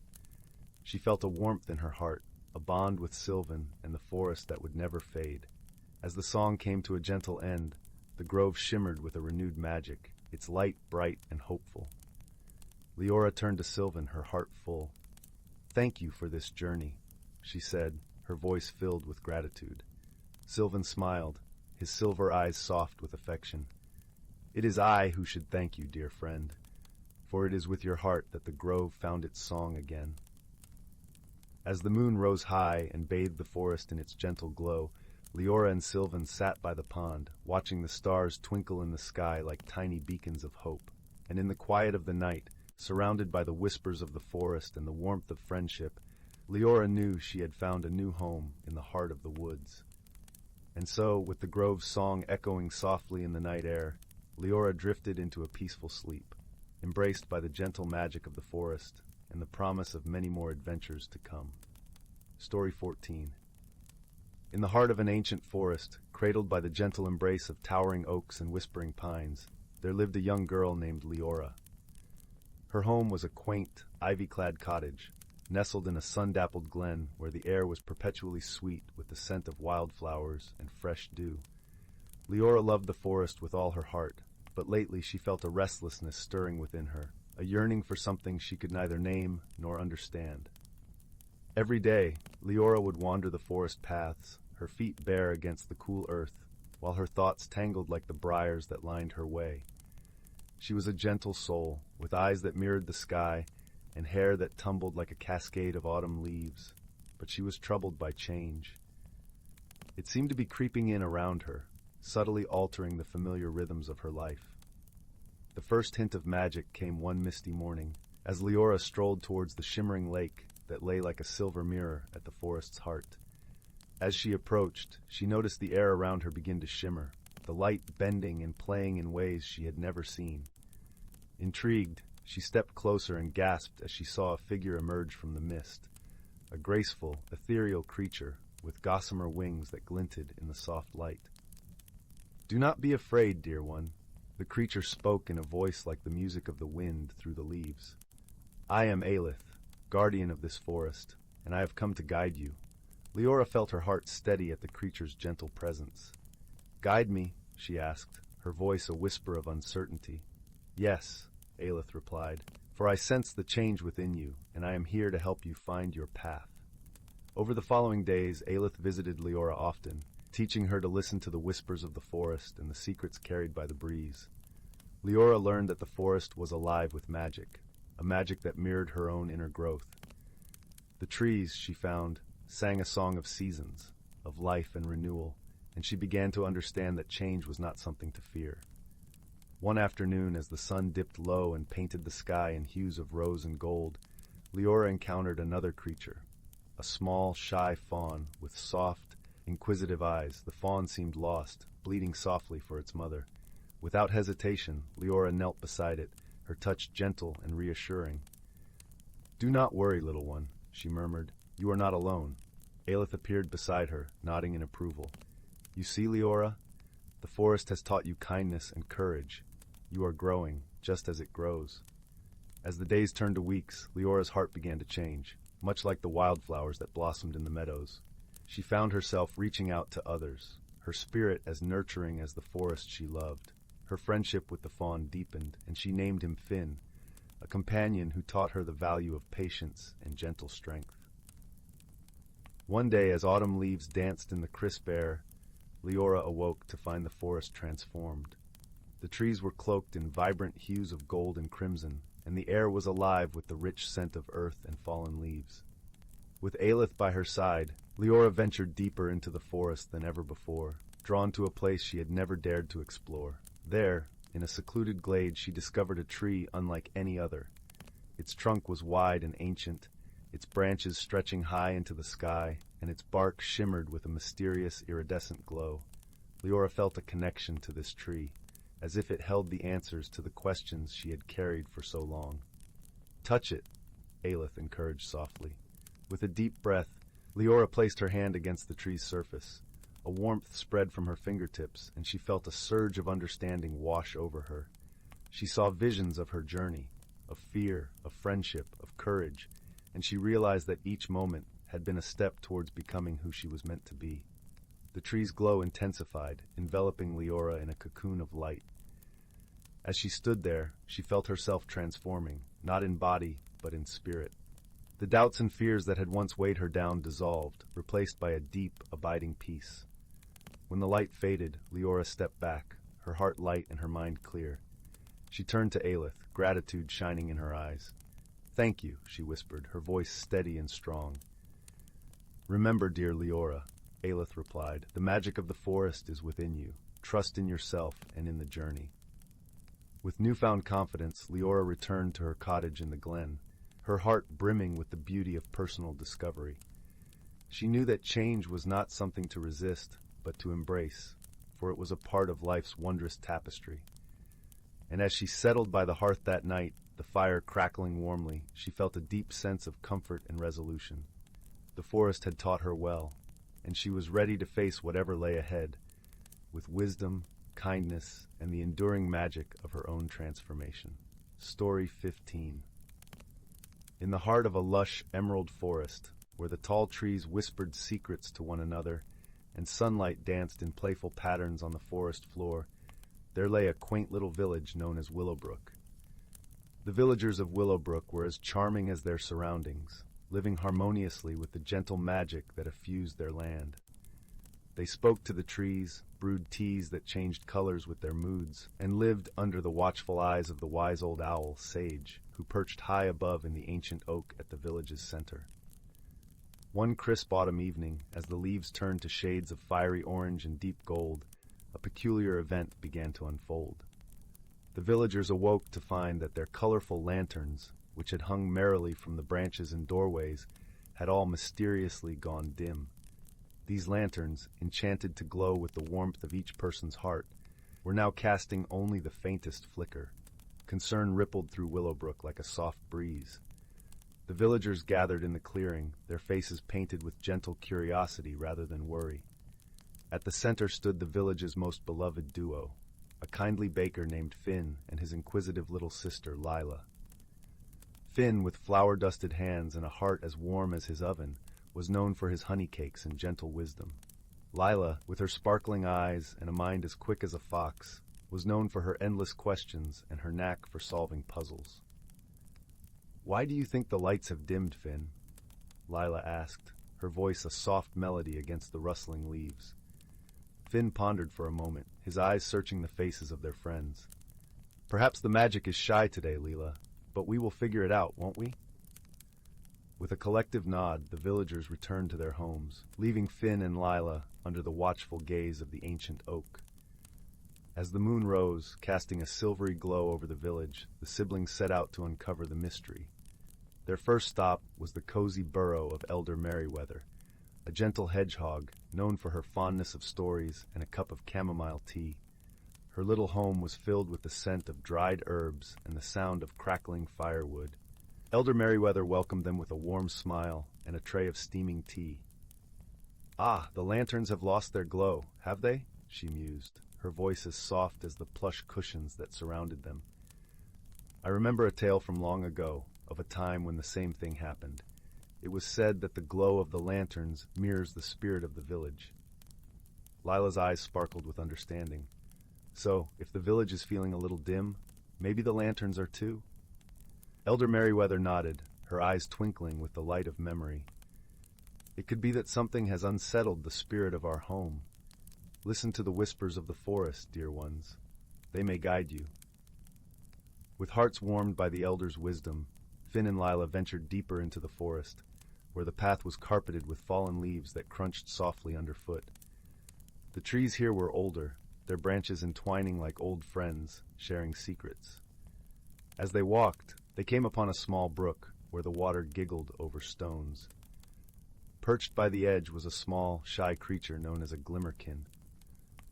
She felt a warmth in her heart, a bond with Sylvan and the forest that would never fade. As the song came to a gentle end, the grove shimmered with a renewed magic, its light bright and hopeful. Leora turned to Sylvan, her heart full. "Thank you for this journey," she said, her voice filled with gratitude. Sylvan smiled, his silver eyes soft with affection. "It is I who should thank you, dear friend, for it is with your heart that the grove found its song again." As the moon rose high and bathed the forest in its gentle glow, Leora and Sylvan sat by the pond, watching the stars twinkle in the sky like tiny beacons of hope. And in the quiet of the night, surrounded by the whispers of the forest and the warmth of friendship, Leora knew she had found a new home in the heart of the woods. And so, with the grove's song echoing softly in the night air, Leora drifted into a peaceful sleep, embraced by the gentle magic of the forest and the promise of many more adventures to come. Story 14. In the heart of an ancient forest, cradled by the gentle embrace of towering oaks and whispering pines, there lived a young girl named Leora. Her home was a quaint, ivy-clad cottage, nestled in a sun-dappled glen where the air was perpetually sweet with the scent of wildflowers and fresh dew. Leora loved the forest with all her heart, but lately she felt a restlessness stirring within her, a yearning for something she could neither name nor understand. Every day, Leora would wander the forest paths, her feet bare against the cool earth, while her thoughts tangled like the briars that lined her way. She was a gentle soul, with eyes that mirrored the sky and hair that tumbled like a cascade of autumn leaves, but she was troubled by change. It seemed to be creeping in around her, subtly altering the familiar rhythms of her life. The first hint of magic came one misty morning, as Leora strolled towards the shimmering lake that lay like a silver mirror at the forest's heart. As she approached, she noticed the air around her begin to shimmer, the light bending and playing in ways she had never seen. Intrigued, she stepped closer and gasped as she saw a figure emerge from the mist, a graceful, ethereal creature with gossamer wings that glinted in the soft light. "Do not be afraid, dear one," the creature spoke in a voice like the music of the wind through the leaves. "I am Aelith, guardian of this forest, and I have come to guide you." Leora felt her heart steady at the creature's gentle presence. "Guide me?" she asked, her voice a whisper of uncertainty. "Yes," Aelith replied, "for I sense the change within you, and I am here to help you find your path." Over the following days, Aelith visited Leora often, teaching her to listen to the whispers of the forest and the secrets carried by the breeze. Leora learned that the forest was alive with magic, a magic that mirrored her own inner growth. The trees, she found, sang a song of seasons, of life and renewal, and she began to understand that change was not something to fear. One afternoon, as the sun dipped low and painted the sky in hues of rose and gold, Leora encountered another creature, a small, shy fawn with soft, inquisitive eyes. The fawn seemed lost, bleating softly for its mother. Without hesitation, Leora knelt beside it, her touch gentle and reassuring. "Do not worry, little one," she murmured. "You are not alone." Aelith appeared beside her, nodding in approval. "You see, Leora, the forest has taught you kindness and courage. You are growing, just as it grows." As the days turned to weeks, Leora's heart began to change, much like the wildflowers that blossomed in the meadows. She found herself reaching out to others, her spirit as nurturing as the forest she loved. Her friendship with the fawn deepened, and she named him Finn, a companion who taught her the value of patience and gentle strength. One day, as autumn leaves danced in the crisp air, Leora awoke to find the forest transformed. The trees were cloaked in vibrant hues of gold and crimson, and the air was alive with the rich scent of earth and fallen leaves. With Aelith by her side, Leora ventured deeper into the forest than ever before, drawn to a place she had never dared to explore. There, in a secluded glade, she discovered a tree unlike any other. Its trunk was wide and ancient, its branches stretching high into the sky, and its bark shimmered with a mysterious, iridescent glow. Leora felt a connection to this tree, as if it held the answers to the questions she had carried for so long. "Touch it," Aelith encouraged softly. With a deep breath, Leora placed her hand against the tree's surface. A warmth spread from her fingertips, and she felt a surge of understanding wash over her. She saw visions of her journey, of fear, of friendship, of courage, and she realized that each moment had been a step towards becoming who she was meant to be. The tree's glow intensified, enveloping Leora in a cocoon of light. As she stood there, she felt herself transforming, not in body, but in spirit. The doubts and fears that had once weighed her down dissolved, replaced by a deep, abiding peace. When the light faded, Leora stepped back, her heart light and her mind clear. She turned to Aelith, gratitude shining in her eyes. "Thank you," she whispered, her voice steady and strong. "Remember, dear Leora," Aelith replied, "the magic of the forest is within you. Trust in yourself and in the journey." With newfound confidence, Leora returned to her cottage in the glen, her heart brimming with the beauty of personal discovery. She knew that change was not something to resist, but to embrace, for it was a part of life's wondrous tapestry. And as she settled by the hearth that night, the fire crackling warmly, she felt a deep sense of comfort and resolution. The forest had taught her well, and she was ready to face whatever lay ahead, with wisdom, kindness, and the enduring magic of her own transformation. Story 15. In the heart of a lush emerald forest, where the tall trees whispered secrets to one another, and sunlight danced in playful patterns on the forest floor, there lay a quaint little village known as Willowbrook. The villagers of Willowbrook were as charming as their surroundings, living harmoniously with the gentle magic that effused their land. They spoke to the trees, brewed teas that changed colors with their moods, and lived under the watchful eyes of the wise old owl, Sage, who perched high above in the ancient oak at the village's center. One crisp autumn evening, as the leaves turned to shades of fiery orange and deep gold, a peculiar event began to unfold. The villagers awoke to find that their colorful lanterns, which had hung merrily from the branches and doorways, had all mysteriously gone dim. These lanterns, enchanted to glow with the warmth of each person's heart, were now casting only the faintest flicker. Concern rippled through Willowbrook like a soft breeze. The villagers gathered in the clearing, their faces painted with gentle curiosity rather than worry. At the center stood the village's most beloved duo, a kindly baker named Finn and his inquisitive little sister, Lila. Finn, with flour-dusted hands and a heart as warm as his oven, was known for his honey cakes and gentle wisdom. Lila, with her sparkling eyes and a mind as quick as a fox, was known for her endless questions and her knack for solving puzzles. "Why do you think the lights have dimmed, Finn?" Lila asked, her voice a soft melody against the rustling leaves. Finn pondered for a moment, his eyes searching the faces of their friends. "Perhaps the magic is shy today, Lila, but we will figure it out, won't we?" With a collective nod, the villagers returned to their homes, leaving Finn and Lila under the watchful gaze of the ancient oak. As the moon rose, casting a silvery glow over the village, the siblings set out to uncover the mystery. Their first stop was the cozy burrow of Elder Merryweather, a gentle hedgehog known for her fondness of stories and a cup of chamomile tea. Her little home was filled with the scent of dried herbs and the sound of crackling firewood. Elder Merryweather welcomed them with a warm smile and a tray of steaming tea. "Ah, the lanterns have lost their glow, have they?" she mused, her voice as soft as the plush cushions that surrounded them. "I remember a tale from long ago, of a time when the same thing happened. It was said that the glow of the lanterns mirrors the spirit of the village." Lila's eyes sparkled with understanding. "So, if the village is feeling a little dim, maybe the lanterns are too?" Elder Merryweather nodded, her eyes twinkling with the light of memory. "It could be that something has unsettled the spirit of our home. Listen to the whispers of the forest, dear ones. They may guide you." With hearts warmed by the elder's wisdom, Finn and Lila ventured deeper into the forest, where the path was carpeted with fallen leaves that crunched softly underfoot. The trees here were older, their branches entwining like old friends, sharing secrets. As they walked, they came upon a small brook, where the water giggled over stones. Perched by the edge was a small, shy creature known as a glimmerkin.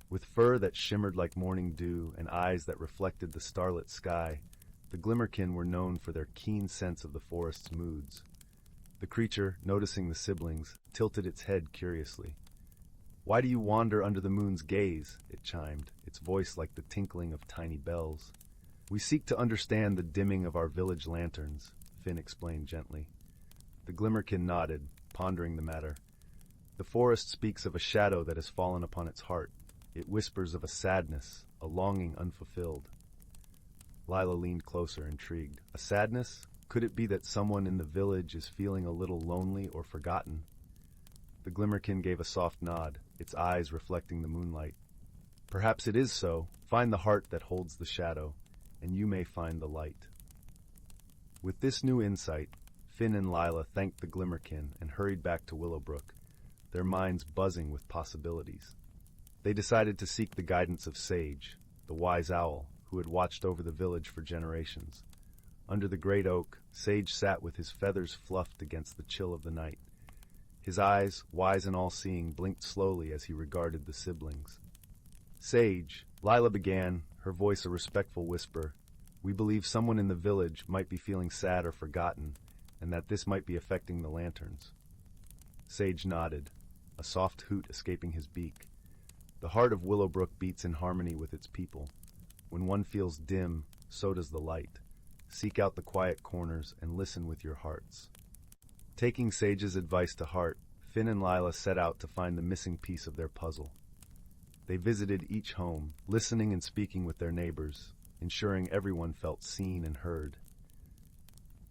With fur that shimmered like morning dew and eyes that reflected the starlit sky, the glimmerkin were known for their keen sense of the forest's moods. The creature, noticing the siblings, tilted its head curiously. "Why do you wander under the moon's gaze?" it chimed, its voice like the tinkling of tiny bells. "We seek to understand the dimming of our village lanterns," Finn explained gently. The glimmerkin nodded, pondering the matter. The forest speaks of a shadow that has fallen upon its heart. It whispers of a sadness, a longing unfulfilled. Lila leaned closer, intrigued. A sadness? Could it be that someone in the village is feeling a little lonely or forgotten? The Glimmerkin gave a soft nod, its eyes reflecting the moonlight. Perhaps it is so. Find the heart that holds the shadow, and you may find the light. With this new insight, Finn and Lila thanked the Glimmerkin and hurried back to Willowbrook, their minds buzzing with possibilities. They decided to seek the guidance of Sage, the wise owl, who had watched over the village for generations. Under the great oak, Sage sat with his feathers fluffed against the chill of the night. His eyes, wise and all-seeing, blinked slowly as he regarded the siblings. Sage, Lila began, her voice a respectful whisper, we believe someone in the village might be feeling sad or forgotten, and that this might be affecting the lanterns. Sage nodded, a soft hoot escaping his beak. The heart of Willowbrook beats in harmony with its people. When one feels dim, so does the light. Seek out the quiet corners and listen with your hearts. Taking Sage's advice to heart, Finn and Lila set out to find the missing piece of their puzzle. They visited each home, listening and speaking with their neighbors, ensuring everyone felt seen and heard.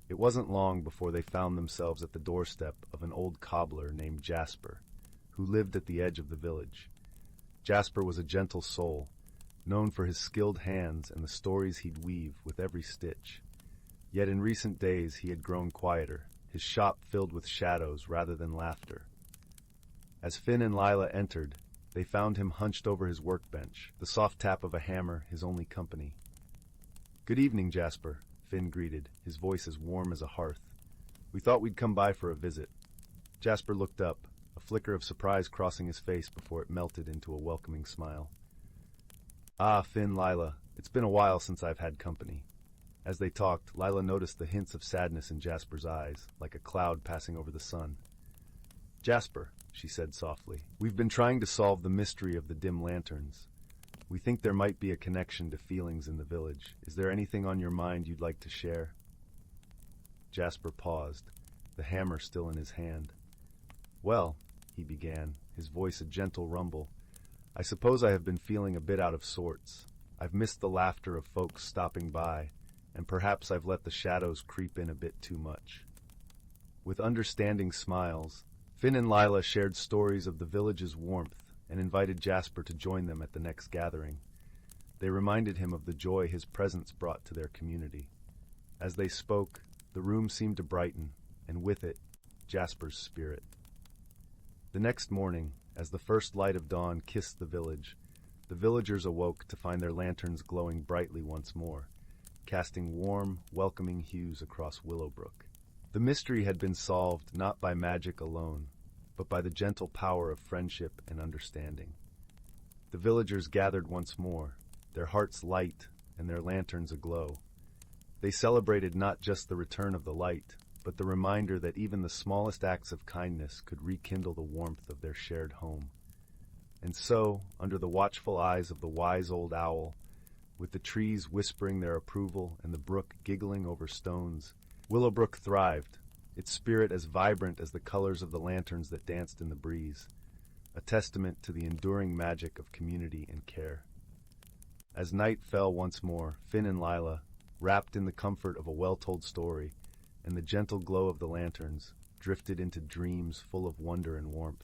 It wasn't long before they found themselves at the doorstep of an old cobbler named Jasper, who lived at the edge of the village. Jasper was a gentle soul, known for his skilled hands and the stories he'd weave with every stitch. Yet in recent days he had grown quieter, his shop filled with shadows rather than laughter. As Finn and Lila entered, they found him hunched over his workbench, the soft tap of a hammer his only company. "Good evening, Jasper," Finn greeted, his voice as warm as a hearth. "We thought we'd come by for a visit." Jasper looked up, a flicker of surprise crossing his face before it melted into a welcoming smile. "Ah, Finn, Lila, it's been a while since I've had company." As they talked, Lila noticed the hints of sadness in Jasper's eyes, like a cloud passing over the sun. "Jasper," she said softly, "we've been trying to solve the mystery of the dim lanterns. We think there might be a connection to feelings in the village. Is there anything on your mind you'd like to share?" Jasper paused, the hammer still in his hand. "Well," he began, his voice a gentle rumble, "I suppose I have been feeling a bit out of sorts. I've missed the laughter of folks stopping by, and perhaps I've let the shadows creep in a bit too much." With understanding smiles, Finn and Lila shared stories of the village's warmth and invited Jasper to join them at the next gathering. They reminded him of the joy his presence brought to their community. As they spoke, the room seemed to brighten, and with it, Jasper's spirit. The next morning, as the first light of dawn kissed the villagers awoke to find their lanterns glowing brightly once more, casting warm, welcoming hues across Willowbrook. The mystery had been solved not by magic alone, but by the gentle power of friendship and understanding. The villagers gathered once more, their hearts light and their lanterns aglow. They celebrated not just the return of the light, but the reminder that even the smallest acts of kindness could rekindle the warmth of their shared home. And so, under the watchful eyes of the wise old owl, with the trees whispering their approval and the brook giggling over stones, Willowbrook thrived, its spirit as vibrant as the colors of the lanterns that danced in the breeze, a testament to the enduring magic of community and care. As night fell once more, Finn and Lila, wrapped in the comfort of a well-told story and the gentle glow of the lanterns, drifted into dreams full of wonder and warmth,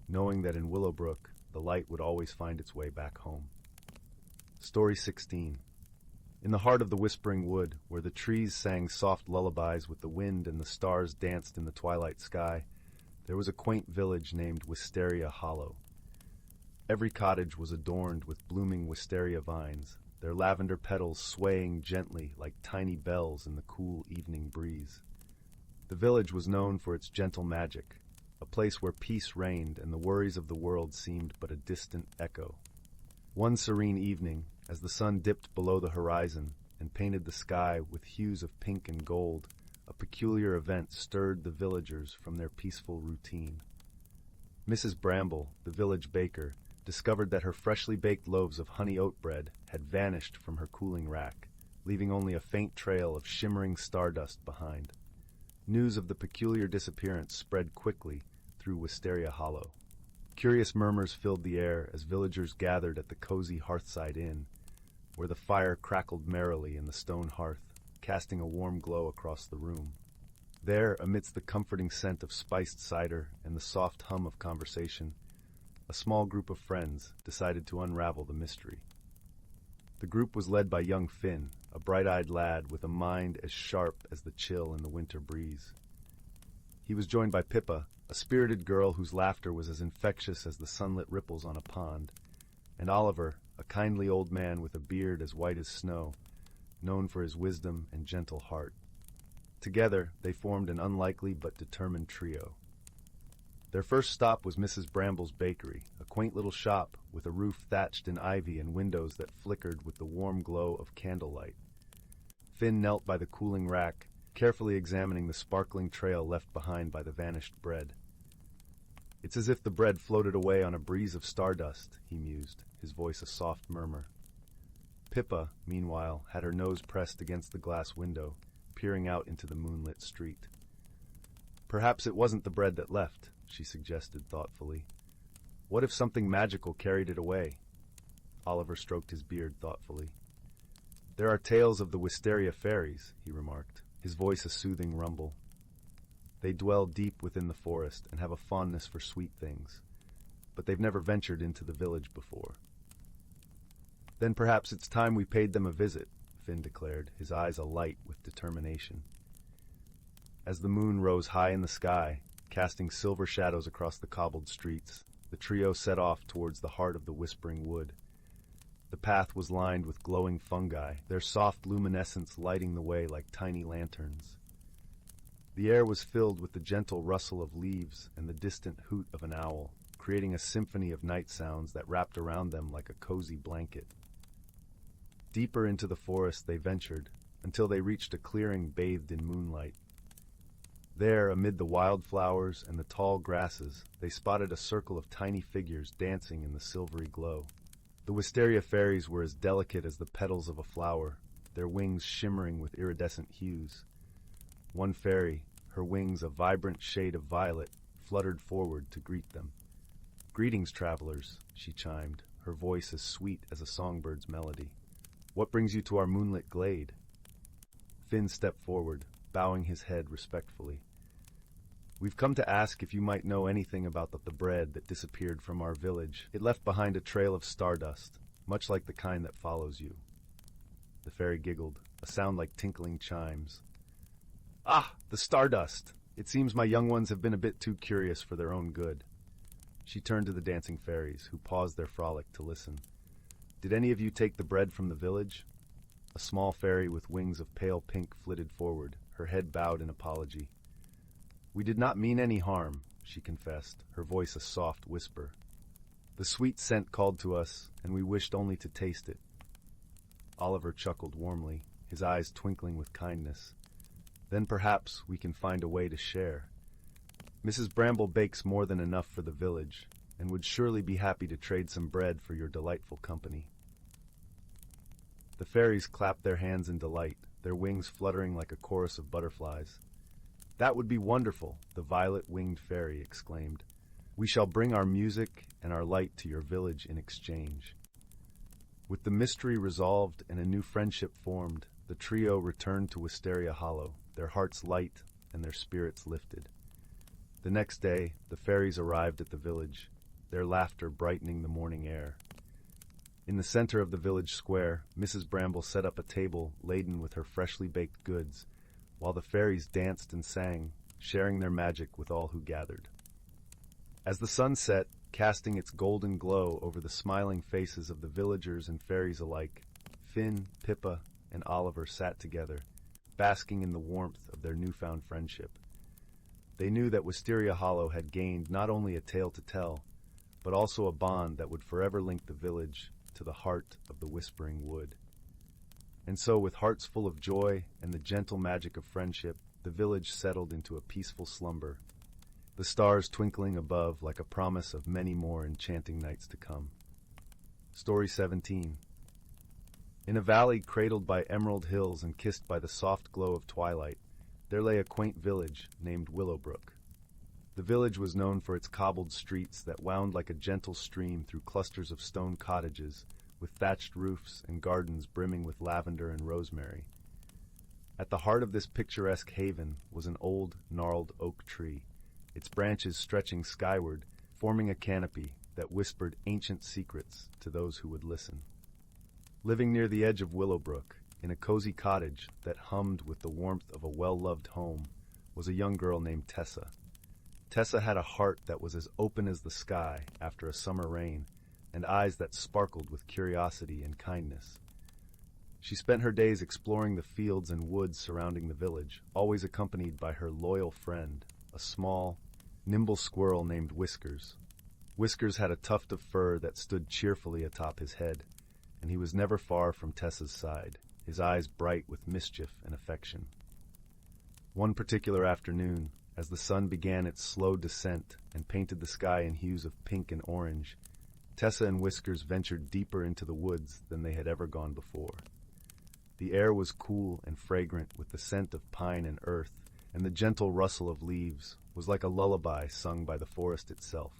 knowing that in Willowbrook, the light would always find its way back home. Story 16. In the heart of the whispering wood, where the trees sang soft lullabies with the wind and the stars danced in the twilight sky, there was a quaint village named Wisteria Hollow. Every cottage was adorned with blooming wisteria vines, their lavender petals swaying gently like tiny bells in the cool evening breeze. The village was known for its gentle magic, a place where peace reigned and the worries of the world seemed but a distant echo. One serene evening, as the sun dipped below the horizon and painted the sky with hues of pink and gold, a peculiar event stirred the villagers from their peaceful routine. Mrs. Bramble, the village baker, discovered that her freshly baked loaves of honey oat bread had vanished from her cooling rack, leaving only a faint trail of shimmering stardust behind. News of the peculiar disappearance spread quickly through Wisteria Hollow. Curious murmurs filled the air as villagers gathered at the cozy Hearthside Inn, where the fire crackled merrily in the stone hearth, casting a warm glow across the room. There, amidst the comforting scent of spiced cider and the soft hum of conversation, a small group of friends decided to unravel the mystery. The group was led by young Finn, a bright-eyed lad with a mind as sharp as the chill in the winter breeze. He was joined by Pippa, a spirited girl whose laughter was as infectious as the sunlit ripples on a pond, and Oliver, a kindly old man with a beard as white as snow, known for his wisdom and gentle heart. Together, they formed an unlikely but determined trio. Their first stop was Mrs. Bramble's bakery, a quaint little shop with a roof thatched in ivy and windows that flickered with the warm glow of candlelight. Finn knelt by the cooling rack, carefully examining the sparkling trail left behind by the vanished bread. "It's as if the bread floated away on a breeze of stardust," he mused, his voice a soft murmur. Pippa, meanwhile, had her nose pressed against the glass window, peering out into the moonlit street. "Perhaps it wasn't the bread that left," she suggested thoughtfully. "What if something magical carried it away?" Oliver stroked his beard thoughtfully. "There are tales of the Wisteria fairies," he remarked, his voice a soothing rumble. "They dwell deep within the forest and have a fondness for sweet things, but they've never ventured into the village before." "Then perhaps it's time we paid them a visit," Finn declared, his eyes alight with determination. As the moon rose high in the sky, casting silver shadows across the cobbled streets, the trio set off towards the heart of the Whispering Wood. The path was lined with glowing fungi, their soft luminescence lighting the way like tiny lanterns. The air was filled with the gentle rustle of leaves and the distant hoot of an owl, creating a symphony of night sounds that wrapped around them like a cozy blanket. Deeper into the forest they ventured, until they reached a clearing bathed in moonlight. There, amid the wildflowers and the tall grasses, they spotted a circle of tiny figures dancing in the silvery glow. The Wisteria fairies were as delicate as the petals of a flower, their wings shimmering with iridescent hues. One fairy, her wings a vibrant shade of violet, fluttered forward to greet them. "Greetings, travelers," she chimed, her voice as sweet as a songbird's melody. "What brings you to our moonlit glade?" Finn stepped forward, bowing his head respectfully. "We've come to ask if you might know anything about the bread that disappeared from our village. It left behind a trail of stardust, much like the kind that follows you." The fairy giggled, a sound like tinkling chimes. "Ah, the stardust! It seems my young ones have been a bit too curious for their own good." She turned to the dancing fairies, who paused their frolic to listen. "Did any of you take the bread from the village?" A small fairy with wings of pale pink flitted forward, her head bowed in apology. "We did not mean any harm," she confessed, her voice a soft whisper. "The sweet scent called to us, and we wished only to taste it." Oliver chuckled warmly, his eyes twinkling with kindness. "Then perhaps we can find a way to share. Mrs. Bramble bakes more than enough for the village, and would surely be happy to trade some bread for your delightful company." The fairies clapped their hands in delight, their wings fluttering like a chorus of butterflies. "That would be wonderful," the violet-winged fairy exclaimed. "We shall bring our music and our light to your village in exchange." With the mystery resolved and a new friendship formed, the trio returned to Wisteria Hollow, their hearts light and their spirits lifted. The next day, the fairies arrived at the village, their laughter brightening the morning air. In the center of the village square, Mrs. Bramble set up a table laden with her freshly baked goods, while the fairies danced and sang, sharing their magic with all who gathered. As the sun set, casting its golden glow over the smiling faces of the villagers and fairies alike, Finn, Pippa, and Oliver sat together, basking in the warmth of their newfound friendship. They knew that Wisteria Hollow had gained not only a tale to tell, but also a bond that would forever link the village to the heart of the Whispering Wood. And so, with hearts full of joy and the gentle magic of friendship, the village settled into a peaceful slumber, the stars twinkling above like a promise of many more enchanting nights to come. Story 17. In a valley cradled by emerald hills and kissed by the soft glow of twilight, there lay a quaint village named Willowbrook. The village was known for its cobbled streets that wound like a gentle stream through clusters of stone cottages, with thatched roofs and gardens brimming with lavender and rosemary. At the heart of this picturesque haven was an old, gnarled oak tree, its branches stretching skyward, forming a canopy that whispered ancient secrets to those who would listen. Living near the edge of Willowbrook, in a cozy cottage that hummed with the warmth of a well-loved home, was a young girl named Tessa. Tessa had a heart that was as open as the sky after a summer rain, and eyes that sparkled with curiosity and kindness. She spent her days exploring the fields and woods surrounding the village, always accompanied by her loyal friend, a small, nimble squirrel named Whiskers. Whiskers had a tuft of fur that stood cheerfully atop his head, and he was never far from Tessa's side, his eyes bright with mischief and affection. One particular afternoon, as the sun began its slow descent and painted the sky in hues of pink and orange, Tessa and Whiskers ventured deeper into the woods than they had ever gone before. The air was cool and fragrant with the scent of pine and earth, and the gentle rustle of leaves was like a lullaby sung by the forest itself.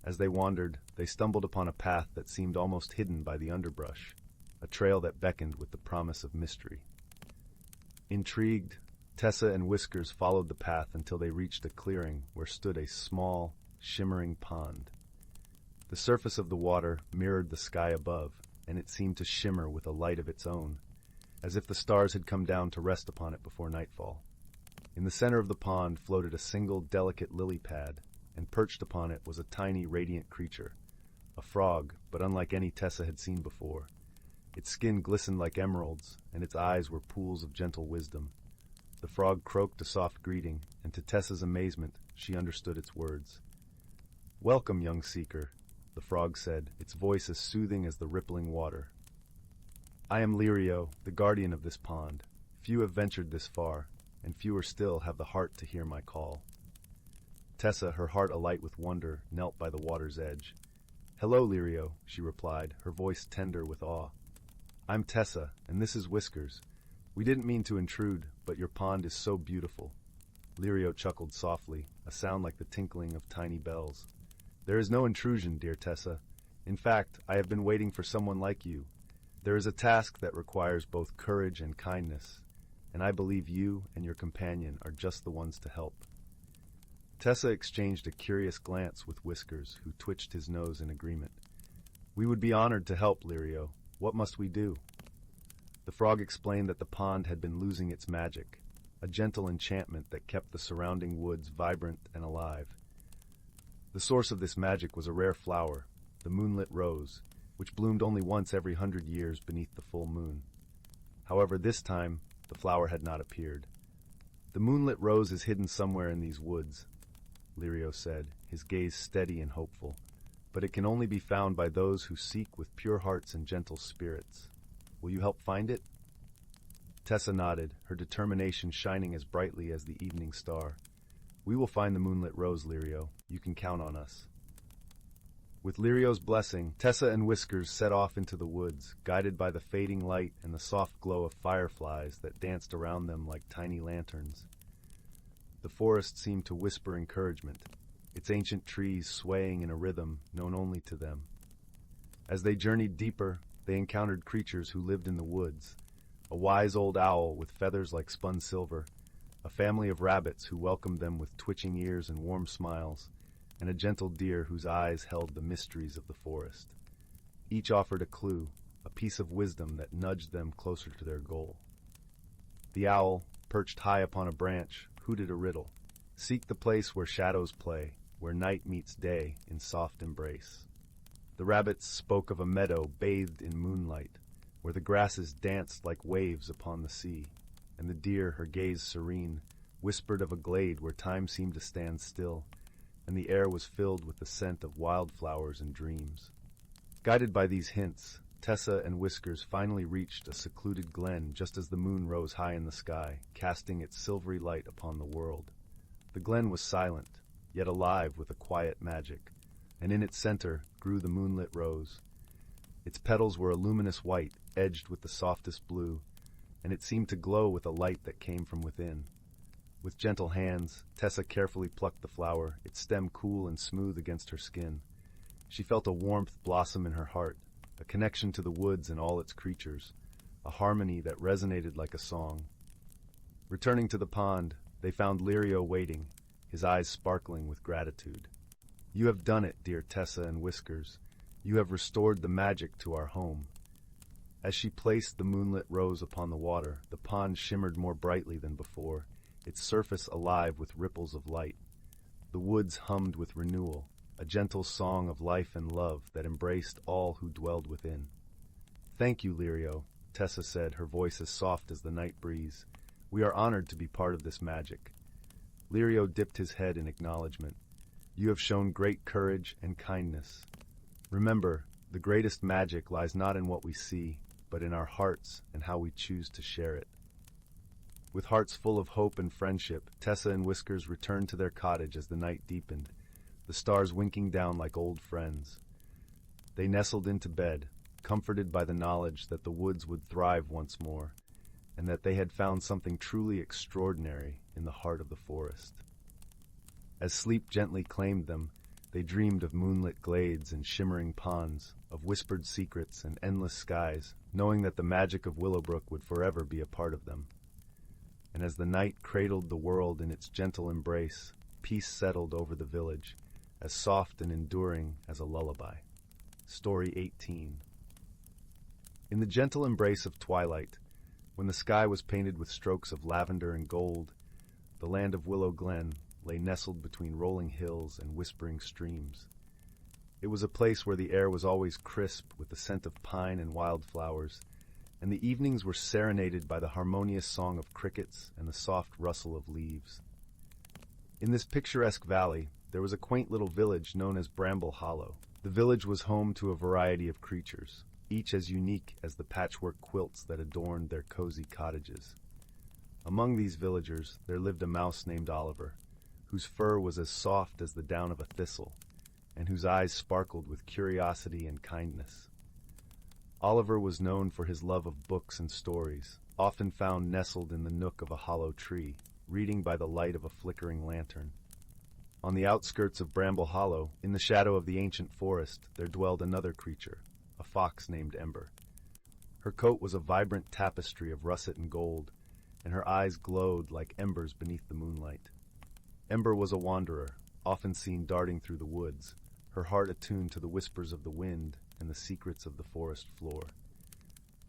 As they wandered, they stumbled upon a path that seemed almost hidden by the underbrush, a trail that beckoned with the promise of mystery. Intrigued, Tessa and Whiskers followed the path until they reached a clearing where stood a small, shimmering pond. The surface of the water mirrored the sky above, and it seemed to shimmer with a light of its own, as if the stars had come down to rest upon it before nightfall. In the center of the pond floated a single delicate lily pad, and perched upon it was a tiny radiant creature, a frog, but unlike any Tessa had seen before. Its skin glistened like emeralds, and its eyes were pools of gentle wisdom. The frog croaked a soft greeting, and to Tessa's amazement, she understood its words. "Welcome, young seeker," the frog said, its voice as soothing as the rippling water. "I am Lirio, the guardian of this pond. Few have ventured this far, and fewer still have the heart to hear my call." Tessa, her heart alight with wonder, knelt by the water's edge. "Hello, Lirio," she replied, her voice tender with awe. "I'm Tessa, and this is Whiskers. We didn't mean to intrude, but your pond is so beautiful." Lirio chuckled softly, a sound like the tinkling of tiny bells. "There is no intrusion, dear Tessa. In fact, I have been waiting for someone like you. There is a task that requires both courage and kindness, and I believe you and your companion are just the ones to help." Tessa exchanged a curious glance with Whiskers, who twitched his nose in agreement. "We would be honored to help, Lirio. What must we do?" The frog explained that the pond had been losing its magic, a gentle enchantment that kept the surrounding woods vibrant and alive. The source of this magic was a rare flower, the moonlit rose, which bloomed only once every 100 years beneath the full moon. However, this time, the flower had not appeared. "The moonlit rose is hidden somewhere in these woods," Lirio said, his gaze steady and hopeful, "but it can only be found by those who seek with pure hearts and gentle spirits. Will you help find it?" Tessa nodded, her determination shining as brightly as the evening star. "We will find the moonlit rose, Lirio. You can count on us." With Lirio's blessing, Tessa and Whiskers set off into the woods, guided by the fading light and the soft glow of fireflies that danced around them like tiny lanterns. The forest seemed to whisper encouragement, its ancient trees swaying in a rhythm known only to them. As they journeyed deeper, they encountered creatures who lived in the woods, a wise old owl with feathers like spun silver, a family of rabbits who welcomed them with twitching ears and warm smiles, and a gentle deer whose eyes held the mysteries of the forest. Each offered a clue, a piece of wisdom that nudged them closer to their goal. The owl, perched high upon a branch, hooted a riddle. "Seek the place where shadows play, where night meets day in soft embrace." The rabbits spoke of a meadow bathed in moonlight, where the grasses danced like waves upon the sea, and the deer, her gaze serene, whispered of a glade where time seemed to stand still, and the air was filled with the scent of wildflowers and dreams. Guided by these hints, Tessa and Whiskers finally reached a secluded glen just as the moon rose high in the sky, casting its silvery light upon the world. The glen was silent, yet alive with a quiet magic, and in its center grew the moonlit rose. Its petals were a luminous white, edged with the softest blue, and it seemed to glow with a light that came from within. With gentle hands, Tessa carefully plucked the flower, its stem cool and smooth against her skin. She felt a warmth blossom in her heart, a connection to the woods and all its creatures, a harmony that resonated like a song. Returning to the pond, they found Lirio waiting, his eyes sparkling with gratitude. "You have done it, dear Tessa and Whiskers. You have restored the magic to our home." As she placed the moonlit rose upon the water, the pond shimmered more brightly than before, its surface alive with ripples of light. The woods hummed with renewal, a gentle song of life and love that embraced all who dwelled within. "Thank you, Lirio," Tessa said, her voice as soft as the night breeze. "We are honored to be part of this magic." Lirio dipped his head in acknowledgement. "You have shown great courage and kindness. Remember, the greatest magic lies not in what we see, but in our hearts and how we choose to share it." With hearts full of hope and friendship, Tessa and Whiskers returned to their cottage as the night deepened, the stars winking down like old friends. They nestled into bed, comforted by the knowledge that the woods would thrive once more, and that they had found something truly extraordinary in the heart of the forest. As sleep gently claimed them, they dreamed of moonlit glades and shimmering ponds, of whispered secrets and endless skies, knowing that the magic of Willowbrook would forever be a part of them. And as the night cradled the world in its gentle embrace, peace settled over the village, as soft and enduring as a lullaby. Story 18. In the gentle embrace of twilight, when the sky was painted with strokes of lavender and gold, the land of Willow Glen lay nestled between rolling hills and whispering streams. It was a place where the air was always crisp with the scent of pine and wildflowers, and the evenings were serenaded by the harmonious song of crickets and the soft rustle of leaves. In this picturesque valley, there was a quaint little village known as Bramble Hollow. The village was home to a variety of creatures, each as unique as the patchwork quilts that adorned their cozy cottages. Among these villagers, there lived a mouse named Oliver, whose fur was as soft as the down of a thistle, and whose eyes sparkled with curiosity and kindness. Oliver was known for his love of books and stories, often found nestled in the nook of a hollow tree, reading by the light of a flickering lantern. On the outskirts of Bramble Hollow, in the shadow of the ancient forest, there dwelled another creature, a fox named Ember. Her coat was a vibrant tapestry of russet and gold, and her eyes glowed like embers beneath the moonlight. Ember was a wanderer, often seen darting through the woods, her heart attuned to the whispers of the wind and the secrets of the forest floor.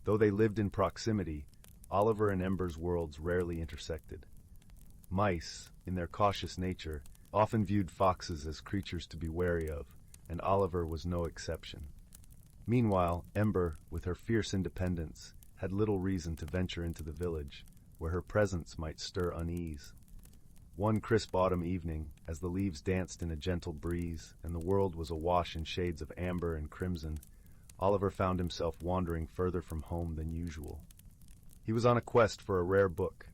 Though they lived in proximity, Oliver and Ember's worlds rarely intersected. Mice, in their cautious nature, often viewed foxes as creatures to be wary of, and Oliver was no exception. Meanwhile, Ember, with her fierce independence, had little reason to venture into the village, where her presence might stir unease. One crisp autumn evening, as the leaves danced in a gentle breeze and the world was awash in shades of amber and crimson, Oliver found himself wandering further from home than usual. He was on a quest for a rare book,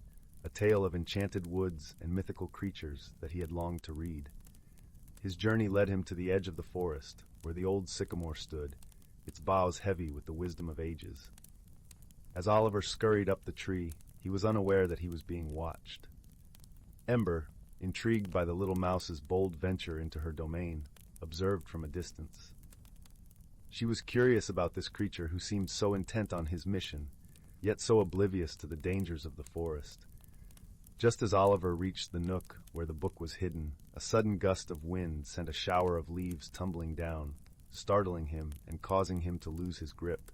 a tale of enchanted woods and mythical creatures that he had longed to read. His journey led him to the edge of the forest, where the old sycamore stood, its boughs heavy with the wisdom of ages. As Oliver scurried up the tree, he was unaware that he was being watched. Ember, intrigued by the little mouse's bold venture into her domain, observed from a distance. She was curious about this creature who seemed so intent on his mission, yet so oblivious to the dangers of the forest. Just as Oliver reached the nook where the book was hidden, a sudden gust of wind sent a shower of leaves tumbling down, startling him and causing him to lose his grip.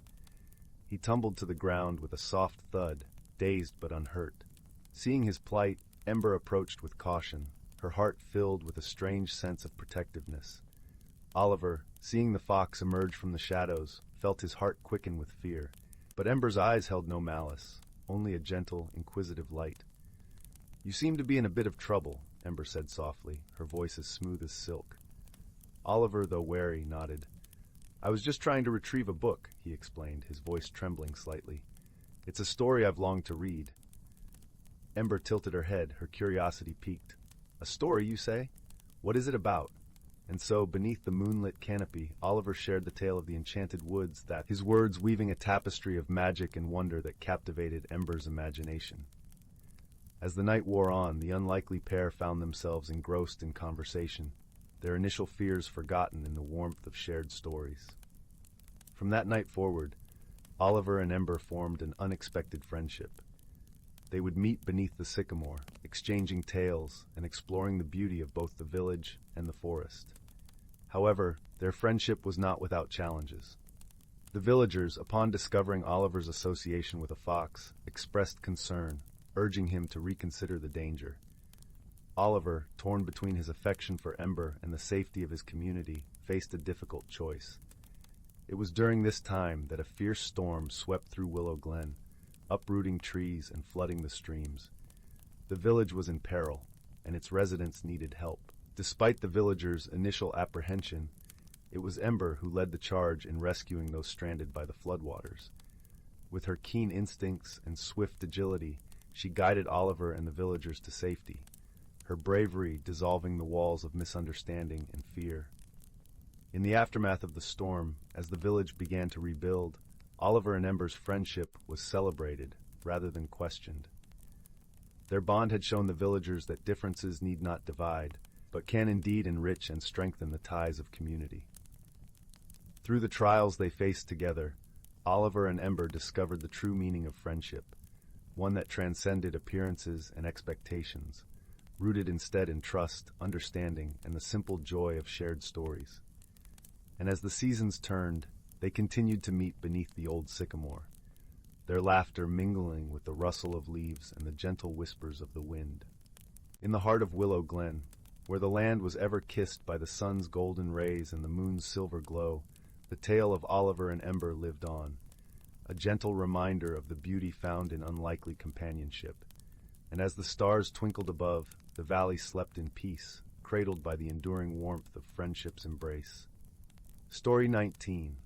He tumbled to the ground with a soft thud, dazed but unhurt. Seeing his plight, Ember approached with caution, her heart filled with a strange sense of protectiveness. Oliver, seeing the fox emerge from the shadows, felt his heart quicken with fear. But Ember's eyes held no malice, only a gentle, inquisitive light. "You seem to be in a bit of trouble," Ember said softly, her voice as smooth as silk. Oliver, though wary, nodded. "I was just trying to retrieve a book," he explained, his voice trembling slightly. "It's a story I've longed to read." Ember tilted her head, her curiosity piqued. "A story, you say? What is it about?" And so, beneath the moonlit canopy, Oliver shared the tale of the enchanted woods, his words weaving a tapestry of magic and wonder that captivated Ember's imagination. As the night wore on, the unlikely pair found themselves engrossed in conversation, their initial fears forgotten in the warmth of shared stories. From that night forward, Oliver and Ember formed an unexpected friendship. They would meet beneath the sycamore, exchanging tales and exploring the beauty of both the village and the forest. However, their friendship was not without challenges. The villagers, upon discovering Oliver's association with a fox, expressed concern, urging him to reconsider the danger. Oliver, torn between his affection for Ember and the safety of his community, faced a difficult choice. It was during this time that a fierce storm swept through Willow Glen, uprooting trees and flooding the streams. The village was in peril, and its residents needed help. Despite the villagers' initial apprehension, it was Ember who led the charge in rescuing those stranded by the floodwaters. With her keen instincts and swift agility, she guided Oliver and the villagers to safety, her bravery dissolving the walls of misunderstanding and fear. In the aftermath of the storm, as the village began to rebuild, Oliver and Ember's friendship was celebrated rather than questioned. Their bond had shown the villagers that differences need not divide, but can indeed enrich and strengthen the ties of community. Through the trials they faced together, Oliver and Ember discovered the true meaning of friendship, one that transcended appearances and expectations, rooted instead in trust, understanding, and the simple joy of shared stories. And as the seasons turned, they continued to meet beneath the old sycamore, their laughter mingling with the rustle of leaves and the gentle whispers of the wind. In the heart of Willow Glen, where the land was ever kissed by the sun's golden rays and the moon's silver glow, the tale of Oliver and Ember lived on, a gentle reminder of the beauty found in unlikely companionship. And as the stars twinkled above, the valley slept in peace, cradled by the enduring warmth of friendship's embrace. Story 19.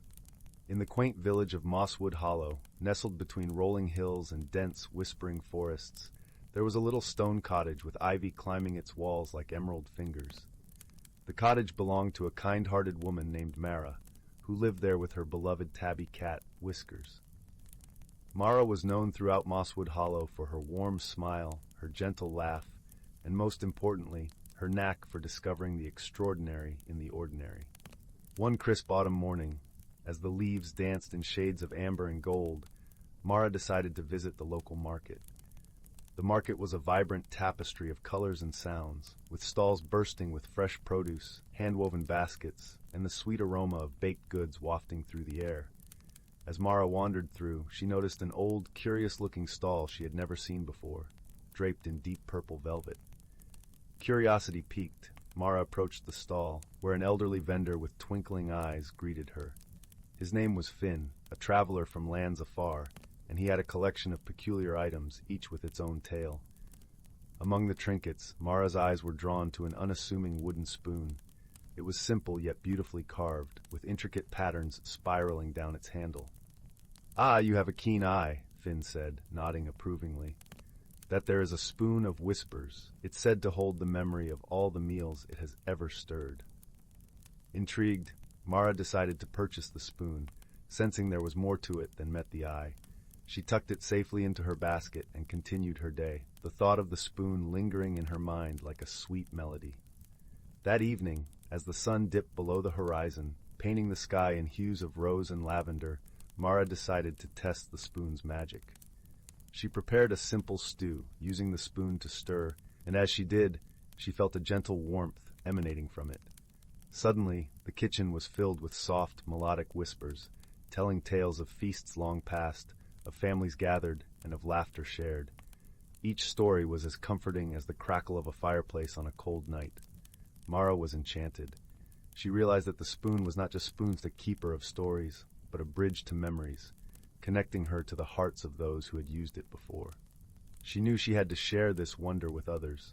In the quaint village of Mosswood Hollow, nestled between rolling hills and dense, whispering forests, there was a little stone cottage with ivy climbing its walls like emerald fingers. The cottage belonged to a kind-hearted woman named Mara, who lived there with her beloved tabby cat, Whiskers. Mara was known throughout Mosswood Hollow for her warm smile, her gentle laugh, and most importantly, her knack for discovering the extraordinary in the ordinary. One crisp autumn morning, as the leaves danced in shades of amber and gold, Mara decided to visit the local market. The market was a vibrant tapestry of colors and sounds, with stalls bursting with fresh produce, hand-woven baskets, and the sweet aroma of baked goods wafting through the air. As Mara wandered through, she noticed an old, curious-looking stall she had never seen before, draped in deep purple velvet. Curiosity piqued, Mara approached the stall, where an elderly vendor with twinkling eyes greeted her. His name was Finn, a traveler from lands afar, and he had a collection of peculiar items, each with its own tale. Among the trinkets, Mara's eyes were drawn to an unassuming wooden spoon. It was simple yet beautifully carved, with intricate patterns spiraling down its handle. "Ah, you have a keen eye," Finn said, nodding approvingly. "That there is a spoon of whispers. It's said to hold the memory of all the meals it has ever stirred." Intrigued, Mara decided to purchase the spoon, sensing there was more to it than met the eye. She tucked it safely into her basket and continued her day, the thought of the spoon lingering in her mind like a sweet melody. That evening, as the sun dipped below the horizon, painting the sky in hues of rose and lavender, Mara decided to test the spoon's magic. She prepared a simple stew, using the spoon to stir, and as she did, she felt a gentle warmth emanating from it. Suddenly, the kitchen was filled with soft, melodic whispers, telling tales of feasts long past, of families gathered, and of laughter shared. Each story was as comforting as the crackle of a fireplace on a cold night. Mara was enchanted. She realized that the spoon was not just spoons to keep her of stories, but a bridge to memories, connecting her to the hearts of those who had used it before. She knew she had to share this wonder with others,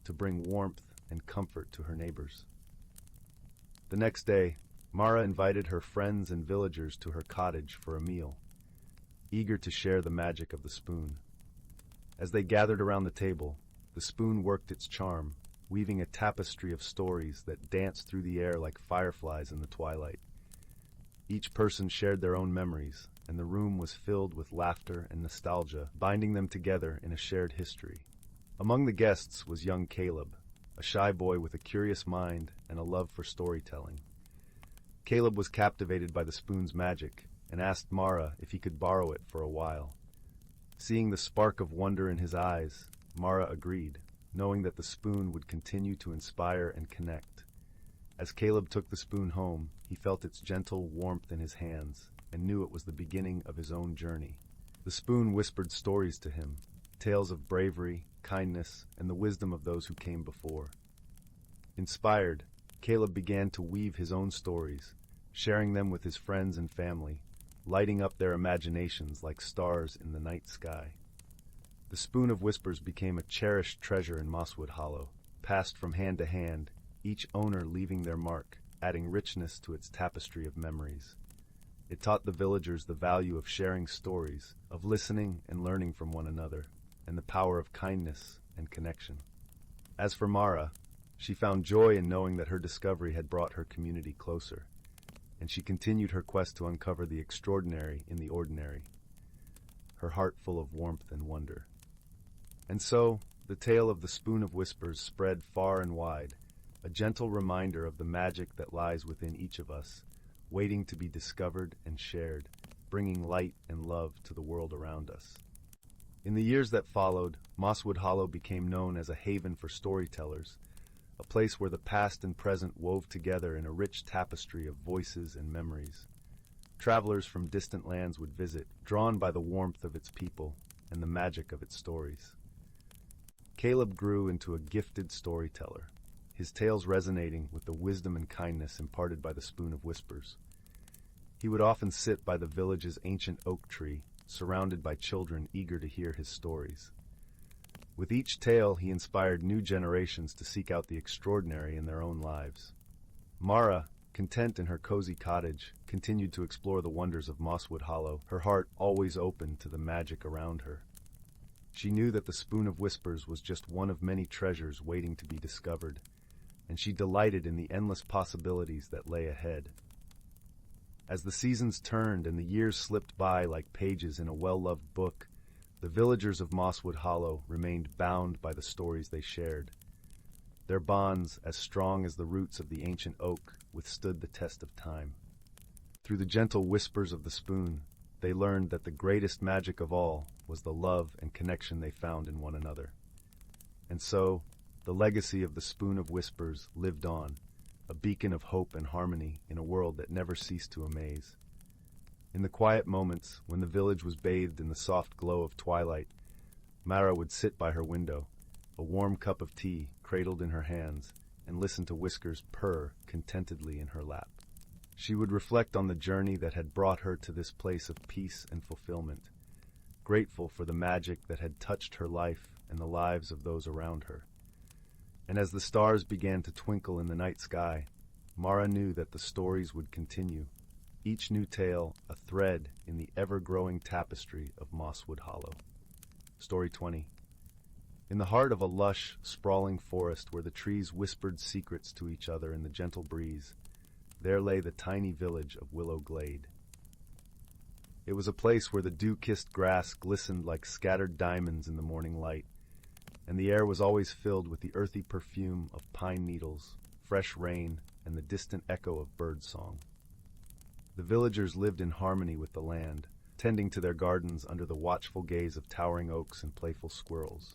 to bring warmth and comfort to her neighbors. The next day, Mara invited her friends and villagers to her cottage for a meal, eager to share the magic of the spoon. As they gathered around the table, the spoon worked its charm, weaving a tapestry of stories that danced through the air like fireflies in the twilight. Each person shared their own memories, and the room was filled with laughter and nostalgia, binding them together in a shared history. Among the guests was young Caleb, a shy boy with a curious mind and a love for storytelling. Caleb was captivated by the spoon's magic and asked Mara if he could borrow it for a while. Seeing the spark of wonder in his eyes, Mara agreed, knowing that the spoon would continue to inspire and connect. As Caleb took the spoon home, he felt its gentle warmth in his hands and knew it was the beginning of his own journey. The spoon whispered stories to him, tales of bravery, kindness, and the wisdom of those who came before. Inspired, Caleb began to weave his own stories, sharing them with his friends and family, lighting up their imaginations like stars in the night sky. The Spoon of Whispers became a cherished treasure in Mosswood Hollow, passed from hand to hand, each owner leaving their mark, adding richness to its tapestry of memories. It taught the villagers the value of sharing stories, of listening and learning from one another, and the power of kindness and connection. As for Mara, she found joy in knowing that her discovery had brought her community closer, and she continued her quest to uncover the extraordinary in the ordinary, her heart full of warmth and wonder. And so, the tale of the Spoon of Whispers spread far and wide, a gentle reminder of the magic that lies within each of us, waiting to be discovered and shared, bringing light and love to the world around us. In the years that followed, Mosswood Hollow became known as a haven for storytellers, a place where the past and present wove together in a rich tapestry of voices and memories. Travelers from distant lands would visit, drawn by the warmth of its people and the magic of its stories. Caleb grew into a gifted storyteller, his tales resonating with the wisdom and kindness imparted by the Spoon of Whispers. He would often sit by the village's ancient oak tree, surrounded by children eager to hear his stories. With each tale, he inspired new generations to seek out the extraordinary in their own lives. Mara, content in her cozy cottage, continued to explore the wonders of Mosswood Hollow, her heart always open to the magic around her. She knew that the Spoon of Whispers was just one of many treasures waiting to be discovered, and she delighted in the endless possibilities that lay ahead. As the seasons turned and the years slipped by like pages in a well-loved book, the villagers of Mosswood Hollow remained bound by the stories they shared. Their bonds, as strong as the roots of the ancient oak, withstood the test of time. Through the gentle whispers of the spoon, they learned that the greatest magic of all was the love and connection they found in one another. And so, the legacy of the Spoon of Whispers lived on, a beacon of hope and harmony in a world that never ceased to amaze. In the quiet moments, when the village was bathed in the soft glow of twilight, Mara would sit by her window, a warm cup of tea cradled in her hands, and listen to Whiskers purr contentedly in her lap. She would reflect on the journey that had brought her to this place of peace and fulfillment, grateful for the magic that had touched her life and the lives of those around her. And as the stars began to twinkle in the night sky, Mara knew that the stories would continue, each new tale a thread in the ever-growing tapestry of Mosswood Hollow. Story 20. In the heart of a lush, sprawling forest where the trees whispered secrets to each other in the gentle breeze, there lay the tiny village of Willow Glade. It was a place where the dew-kissed grass glistened like scattered diamonds in the morning light, and the air was always filled with the earthy perfume of pine needles, fresh rain, and the distant echo of bird song. The villagers lived in harmony with the land, tending to their gardens under the watchful gaze of towering oaks and playful squirrels.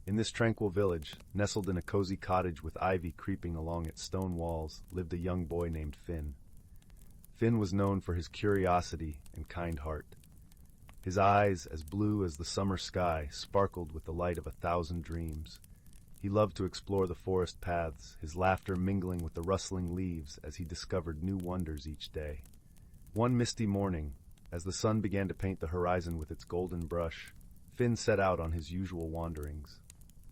In this tranquil village, nestled in a cozy cottage with ivy creeping along its stone walls, lived a young boy named Finn. Finn was known for his curiosity and kind heart. His eyes, as blue as the summer sky, sparkled with the light of 1,000 dreams. He loved to explore the forest paths, his laughter mingling with the rustling leaves as he discovered new wonders each day. One misty morning, as the sun began to paint the horizon with its golden brush, Finn set out on his usual wanderings.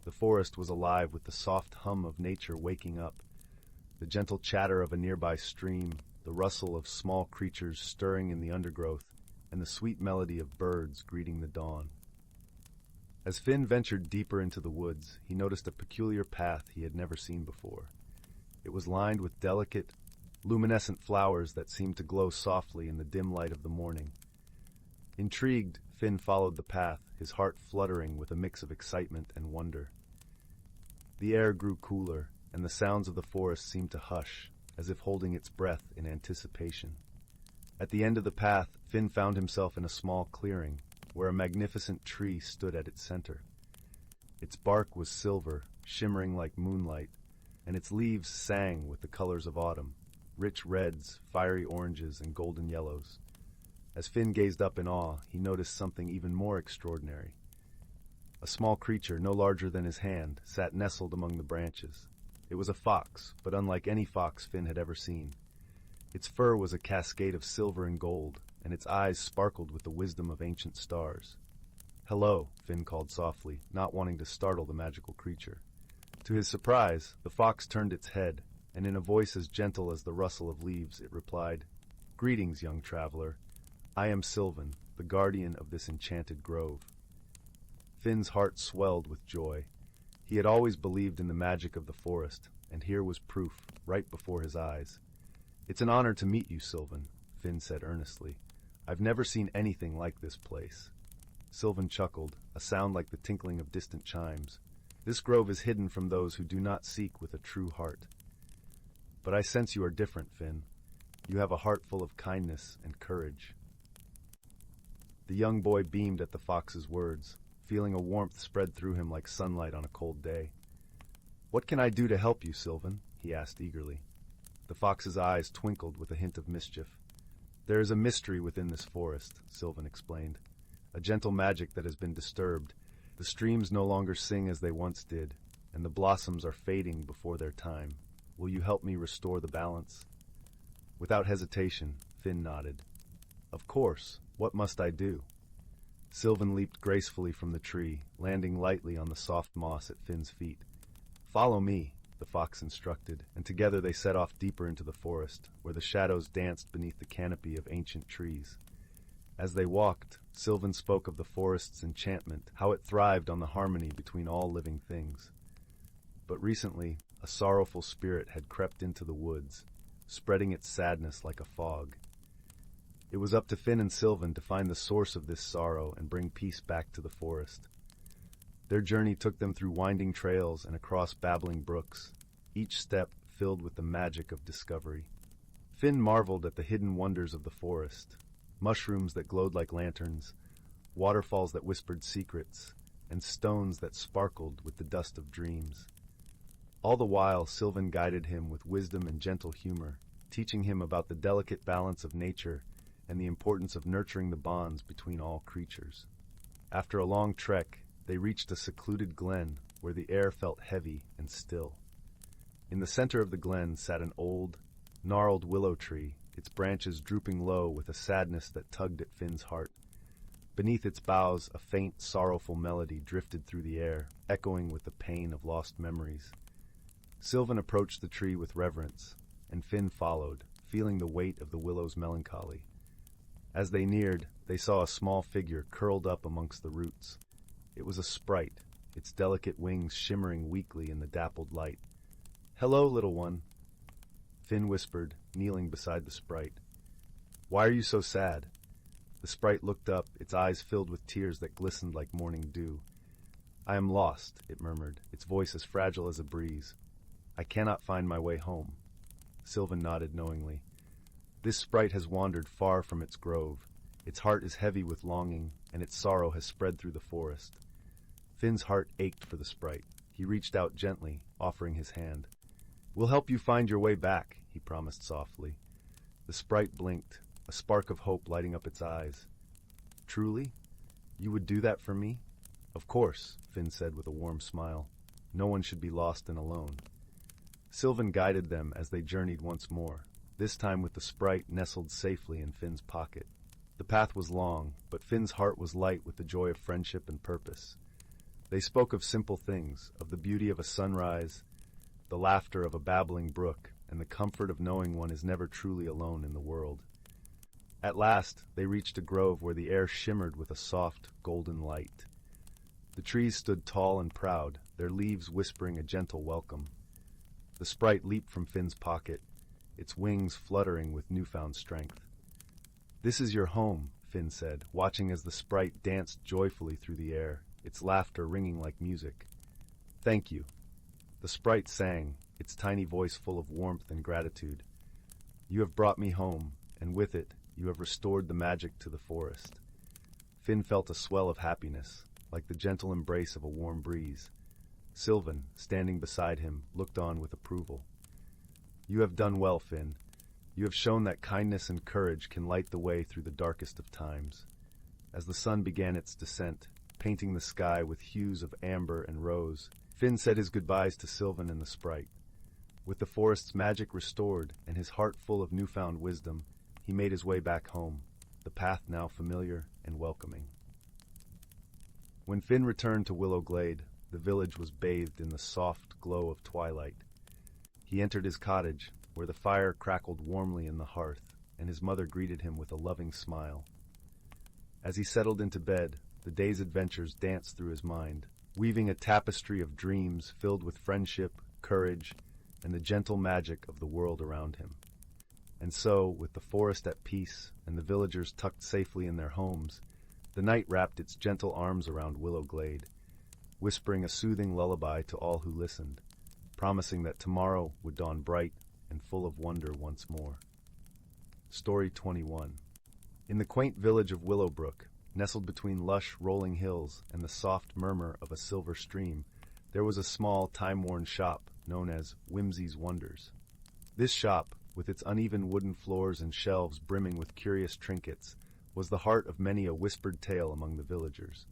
The forest was alive with the soft hum of nature waking up, the gentle chatter of a nearby stream, the rustle of small creatures stirring in the undergrowth, and the sweet melody of birds greeting the dawn. As Finn ventured deeper into the woods, he noticed a peculiar path he had never seen before. It was lined with delicate, luminescent flowers that seemed to glow softly in the dim light of the morning. Intrigued, Finn followed the path, his heart fluttering with a mix of excitement and wonder. The air grew cooler, and the sounds of the forest seemed to hush, as if holding its breath in anticipation. At the end of the path, Finn found himself in a small clearing, where a magnificent tree stood at its center. Its bark was silver, shimmering like moonlight, and its leaves sang with the colors of autumn, rich reds, fiery oranges, and golden yellows. As Finn gazed up in awe, he noticed something even more extraordinary. A small creature, no larger than his hand, sat nestled among the branches. It was a fox, but unlike any fox Finn had ever seen. Its fur was a cascade of silver and gold, and its eyes sparkled with the wisdom of ancient stars. "Hello," Finn called softly, not wanting to startle the magical creature. To his surprise, the fox turned its head, and in a voice as gentle as the rustle of leaves, it replied, "Greetings, young traveler. I am Sylvan, the guardian of this enchanted grove." Finn's heart swelled with joy. He had always believed in the magic of the forest, and here was proof, right before his eyes. "It's an honor to meet you, Sylvan," Finn said earnestly. "I've never seen anything like this place." Sylvan chuckled, a sound like the tinkling of distant chimes. "This grove is hidden from those who do not seek with a true heart. But I sense you are different, Finn. You have a heart full of kindness and courage." The young boy beamed at the fox's words, feeling a warmth spread through him like sunlight on a cold day. "What can I do to help you, Sylvan?" he asked eagerly. The fox's eyes twinkled with a hint of mischief. "There is a mystery within this forest," Sylvan explained. "A gentle magic that has been disturbed. The streams no longer sing as they once did, and the blossoms are fading before their time. Will you help me restore the balance?" Without hesitation, Finn nodded. "Of course. What must I do?" Sylvan leaped gracefully from the tree, landing lightly on the soft moss at Finn's feet. "Follow me," the fox instructed, and together they set off deeper into the forest, where the shadows danced beneath the canopy of ancient trees. As they walked, Sylvan spoke of the forest's enchantment, how it thrived on the harmony between all living things. But recently, a sorrowful spirit had crept into the woods, spreading its sadness like a fog. It was up to Finn and Sylvan to find the source of this sorrow and bring peace back to the forest. Their journey took them through winding trails and across babbling brooks, each step filled with the magic of discovery. Finn marveled at the hidden wonders of the forest, mushrooms that glowed like lanterns, waterfalls that whispered secrets, and stones that sparkled with the dust of dreams. All the while, Sylvan guided him with wisdom and gentle humor, teaching him about the delicate balance of nature and the importance of nurturing the bonds between all creatures. After a long trek, they reached a secluded glen where the air felt heavy and still. In the center of the glen sat an old, gnarled willow tree, its branches drooping low with a sadness that tugged at Finn's heart. Beneath its boughs, a faint, sorrowful melody drifted through the air, echoing with the pain of lost memories. Sylvan approached the tree with reverence, and Finn followed, feeling the weight of the willow's melancholy. As they neared, they saw a small figure curled up amongst the roots. It was a sprite, its delicate wings shimmering weakly in the dappled light. "Hello, little one," Finn whispered, kneeling beside the sprite. "Why are you so sad?" The sprite looked up, its eyes filled with tears that glistened like morning dew. "I am lost," it murmured, its voice as fragile as a breeze. "I cannot find my way home." Sylvan nodded knowingly. "This sprite has wandered far from its grove. Its heart is heavy with longing, and its sorrow has spread through the forest." Finn's heart ached for the sprite. He reached out gently, offering his hand. "We'll help you find your way back," he promised softly. The sprite blinked, a spark of hope lighting up its eyes. "Truly? You would do that for me?" "Of course," Finn said with a warm smile. "No one should be lost and alone." Sylvan guided them as they journeyed once more, this time with the sprite nestled safely in Finn's pocket. The path was long, but Finn's heart was light with the joy of friendship and purpose. They spoke of simple things, of the beauty of a sunrise, the laughter of a babbling brook, and the comfort of knowing one is never truly alone in the world. At last, they reached a grove where the air shimmered with a soft, golden light. The trees stood tall and proud, their leaves whispering a gentle welcome. The sprite leaped from Finn's pocket, its wings fluttering with newfound strength. "This is your home," Finn said, watching as the sprite danced joyfully through the air, its laughter ringing like music. "Thank you." The sprite sang, its tiny voice full of warmth and gratitude. "You have brought me home, and with it, you have restored the magic to the forest." Finn felt a swell of happiness, like the gentle embrace of a warm breeze. Sylvan, standing beside him, looked on with approval. "You have done well, Finn. You have shown that kindness and courage can light the way through the darkest of times." As the sun began its descent, painting the sky with hues of amber and rose, Finn said his goodbyes to Sylvan and the sprite. With the forest's magic restored and his heart full of newfound wisdom, he made his way back home, the path now familiar and welcoming. When Finn returned to Willow Glade, the village was bathed in the soft glow of twilight. He entered his cottage, where the fire crackled warmly in the hearth, and his mother greeted him with a loving smile. As he settled into bed, the day's adventures danced through his mind, weaving a tapestry of dreams filled with friendship, courage, and the gentle magic of the world around him. And so, with the forest at peace and the villagers tucked safely in their homes, the night wrapped its gentle arms around Willow Glade, whispering a soothing lullaby to all who listened, promising that tomorrow would dawn bright and full of wonder once more. Story 21. In the quaint village of Willowbrook, nestled between lush, rolling hills and the soft murmur of a silver stream, there was a small, time-worn shop known as Whimsy's Wonders. This shop, with its uneven wooden floors and shelves brimming with curious trinkets, was the heart of many a whispered tale among the villagers.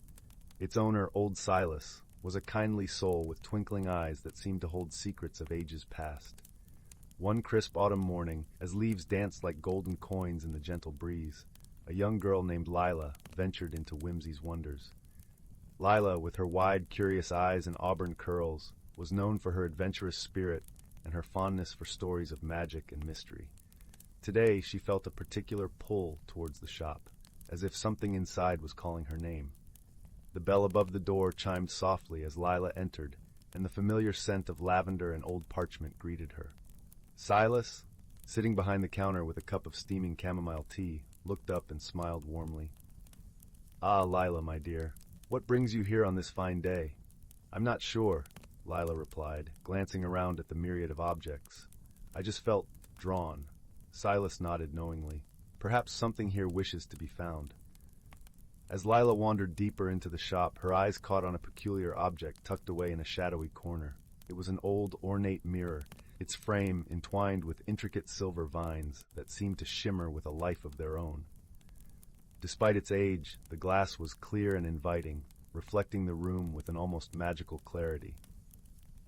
Its owner, Old Silas, was a kindly soul with twinkling eyes that seemed to hold secrets of ages past. One crisp autumn morning, as leaves danced like golden coins in the gentle breeze, a young girl named Lila ventured into Whimsy's Wonders. Lila, with her wide, curious eyes and auburn curls, was known for her adventurous spirit and her fondness for stories of magic and mystery. Today, she felt a particular pull towards the shop, as if something inside was calling her name. The bell above the door chimed softly as Lila entered, and the familiar scent of lavender and old parchment greeted her. Silas, sitting behind the counter with a cup of steaming chamomile tea, looked up and smiled warmly. "Ah, Lila, my dear, what brings you here on this fine day?" "I'm not sure," Lila replied, glancing around at the myriad of objects. "I just felt drawn." Silas nodded knowingly. "Perhaps something here wishes to be found." As Lila wandered deeper into the shop, her eyes caught on a peculiar object tucked away in a shadowy corner. It was an old, ornate mirror, its frame entwined with intricate silver vines that seemed to shimmer with a life of their own. Despite its age, the glass was clear and inviting, reflecting the room with an almost magical clarity.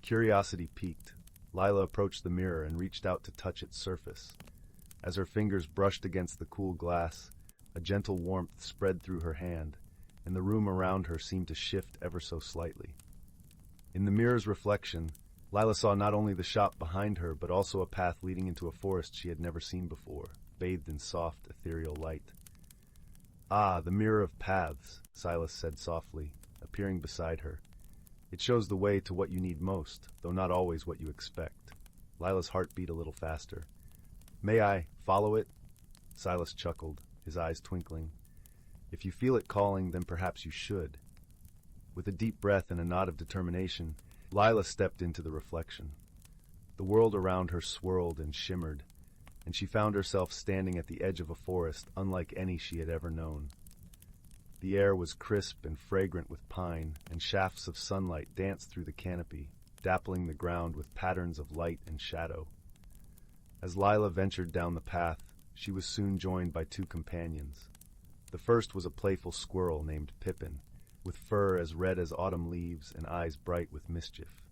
Curiosity piqued, Lila approached the mirror and reached out to touch its surface. As her fingers brushed against the cool glass, a gentle warmth spread through her hand, and the room around her seemed to shift ever so slightly. In the mirror's reflection, Lila saw not only the shop behind her, but also a path leading into a forest she had never seen before, bathed in soft, ethereal light. "Ah, the mirror of paths," Silas said softly, appearing beside her. "It shows the way to what you need most, though not always what you expect." Lila's heart beat a little faster. "May I follow it?" Silas chuckled, his eyes twinkling. "If you feel it calling, then perhaps you should." With a deep breath and a nod of determination, Lila stepped into the reflection. The world around her swirled and shimmered, and she found herself standing at the edge of a forest unlike any she had ever known. The air was crisp and fragrant with pine, and shafts of sunlight danced through the canopy, dappling the ground with patterns of light and shadow. As Lila ventured down the path, she was soon joined by two companions. The first was a playful squirrel named Pippin, with fur as red as autumn leaves and eyes bright with mischief.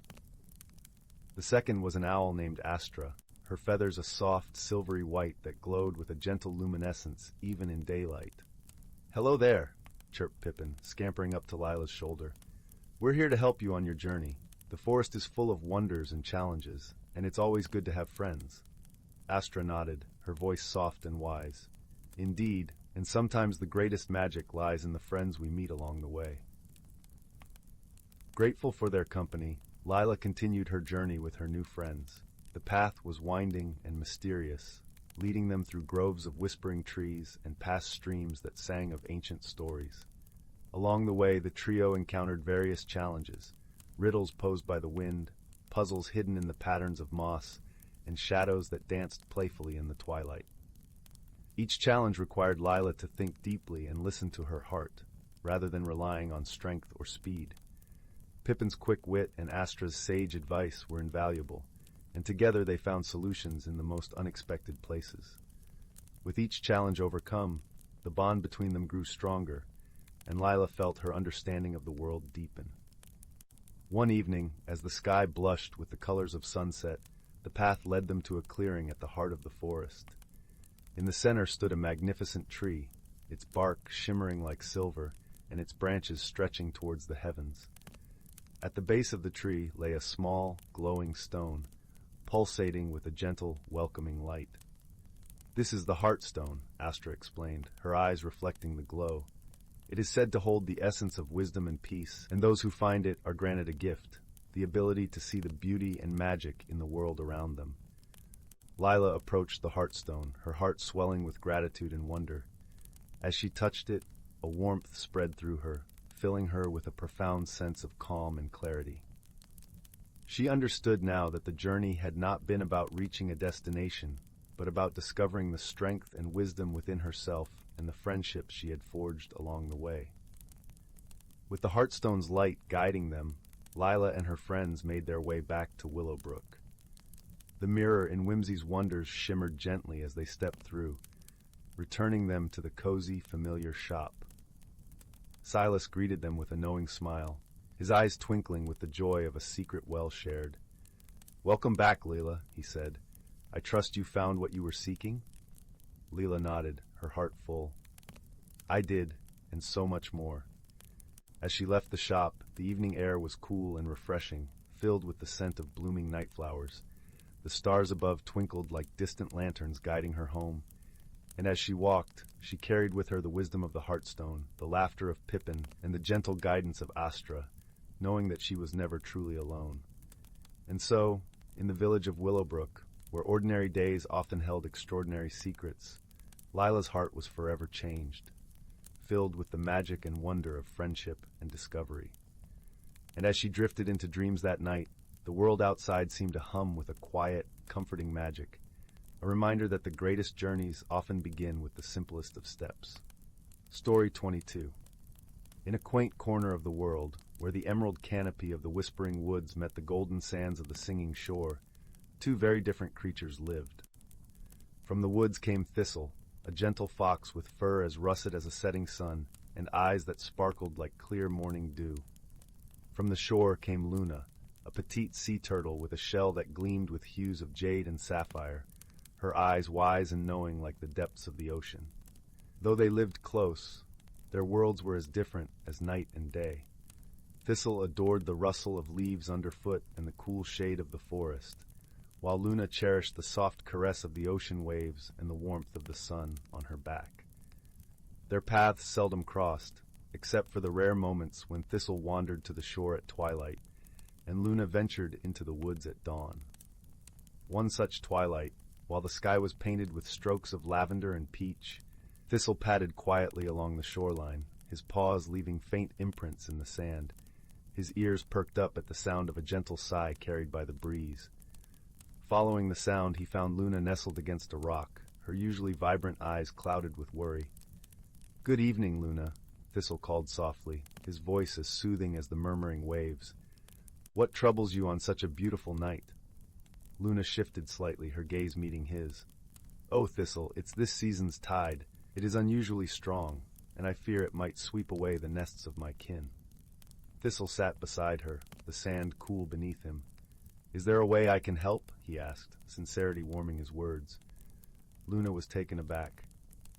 The second was an owl named Astra, her feathers a soft, silvery white that glowed with a gentle luminescence even in daylight. "Hello there," chirped Pippin, scampering up to Lila's shoulder. "We're here to help you on your journey. The forest is full of wonders and challenges, and it's always good to have friends." Astra nodded, her voice soft and wise. "Indeed, and sometimes the greatest magic lies in the friends we meet along the way." Grateful for their company, Lila continued her journey with her new friends. The path was winding and mysterious, leading them through groves of whispering trees and past streams that sang of ancient stories. Along the way, the trio encountered various challenges, riddles posed by the wind, puzzles hidden in the patterns of moss, and shadows that danced playfully in the twilight. Each challenge required Lila to think deeply and listen to her heart, rather than relying on strength or speed. Pippin's quick wit and Astra's sage advice were invaluable, and together they found solutions in the most unexpected places. With each challenge overcome, the bond between them grew stronger, and Lila felt her understanding of the world deepen. One evening, as the sky blushed with the colors of sunset, the path led them to a clearing at the heart of the forest. In the center stood a magnificent tree, its bark shimmering like silver and its branches stretching towards the heavens. At the base of the tree lay a small, glowing stone, pulsating with a gentle, welcoming light. "This is the Heartstone," Astra explained, her eyes reflecting the glow. "It is said to hold the essence of wisdom and peace, and those who find it are granted a gift, the ability to see the beauty and magic in the world around them." Lila approached the Heartstone, her heart swelling with gratitude and wonder. As she touched it, a warmth spread through her, filling her with a profound sense of calm and clarity. She understood now that the journey had not been about reaching a destination, but about discovering the strength and wisdom within herself and the friendships she had forged along the way. With the Heartstone's light guiding them, Lila and her friends made their way back to Willowbrook. The mirror in Whimsy's wonders shimmered gently as they stepped through, returning them to the cozy, familiar shop. Silas greeted them with a knowing smile, his eyes twinkling with the joy of a secret well shared. "Welcome back, Leela," he said. "I trust you found what you were seeking?" Leela nodded, her heart full. "I did, and so much more." As she left the shop, the evening air was cool and refreshing, filled with the scent of blooming night flowers. The stars above twinkled like distant lanterns guiding her home, and as she walked, she carried with her the wisdom of the Heartstone, the laughter of Pippin, and the gentle guidance of Astra, knowing that she was never truly alone. And so, in the village of Willowbrook, where ordinary days often held extraordinary secrets, Lila's heart was forever changed, filled with the magic and wonder of friendship and discovery. And as she drifted into dreams that night, the world outside seemed to hum with a quiet, comforting magic, a reminder that the greatest journeys often begin with the simplest of steps. Story 22. In a quaint corner of the world, where the emerald canopy of the whispering woods met the golden sands of the singing shore, two very different creatures lived. From the woods came Thistle, a gentle fox with fur as russet as a setting sun and eyes that sparkled like clear morning dew. From the shore came Luna, a petite sea turtle with a shell that gleamed with hues of jade and sapphire, her eyes wise and knowing like the depths of the ocean. Though they lived close, their worlds were as different as night and day. Thistle adored the rustle of leaves underfoot and the cool shade of the forest, while Luna cherished the soft caress of the ocean waves and the warmth of the sun on her back. Their paths seldom crossed, except for the rare moments when Thistle wandered to the shore at twilight, and Luna ventured into the woods at dawn. One such twilight, while the sky was painted with strokes of lavender and peach, Thistle padded quietly along the shoreline, his paws leaving faint imprints in the sand, his ears perked up at the sound of a gentle sigh carried by the breeze. Following the sound, he found Luna nestled against a rock, her usually vibrant eyes clouded with worry. "Good evening, Luna," Thistle called softly, his voice as soothing as the murmuring waves. "What troubles you on such a beautiful night?" Luna shifted slightly, her gaze meeting his. "Oh, Thistle, it's this season's tide. It is unusually strong, and I fear it might sweep away the nests of my kin." Thistle sat beside her, the sand cool beneath him. "Is there a way I can help?" he asked, sincerity warming his words. Luna was taken aback.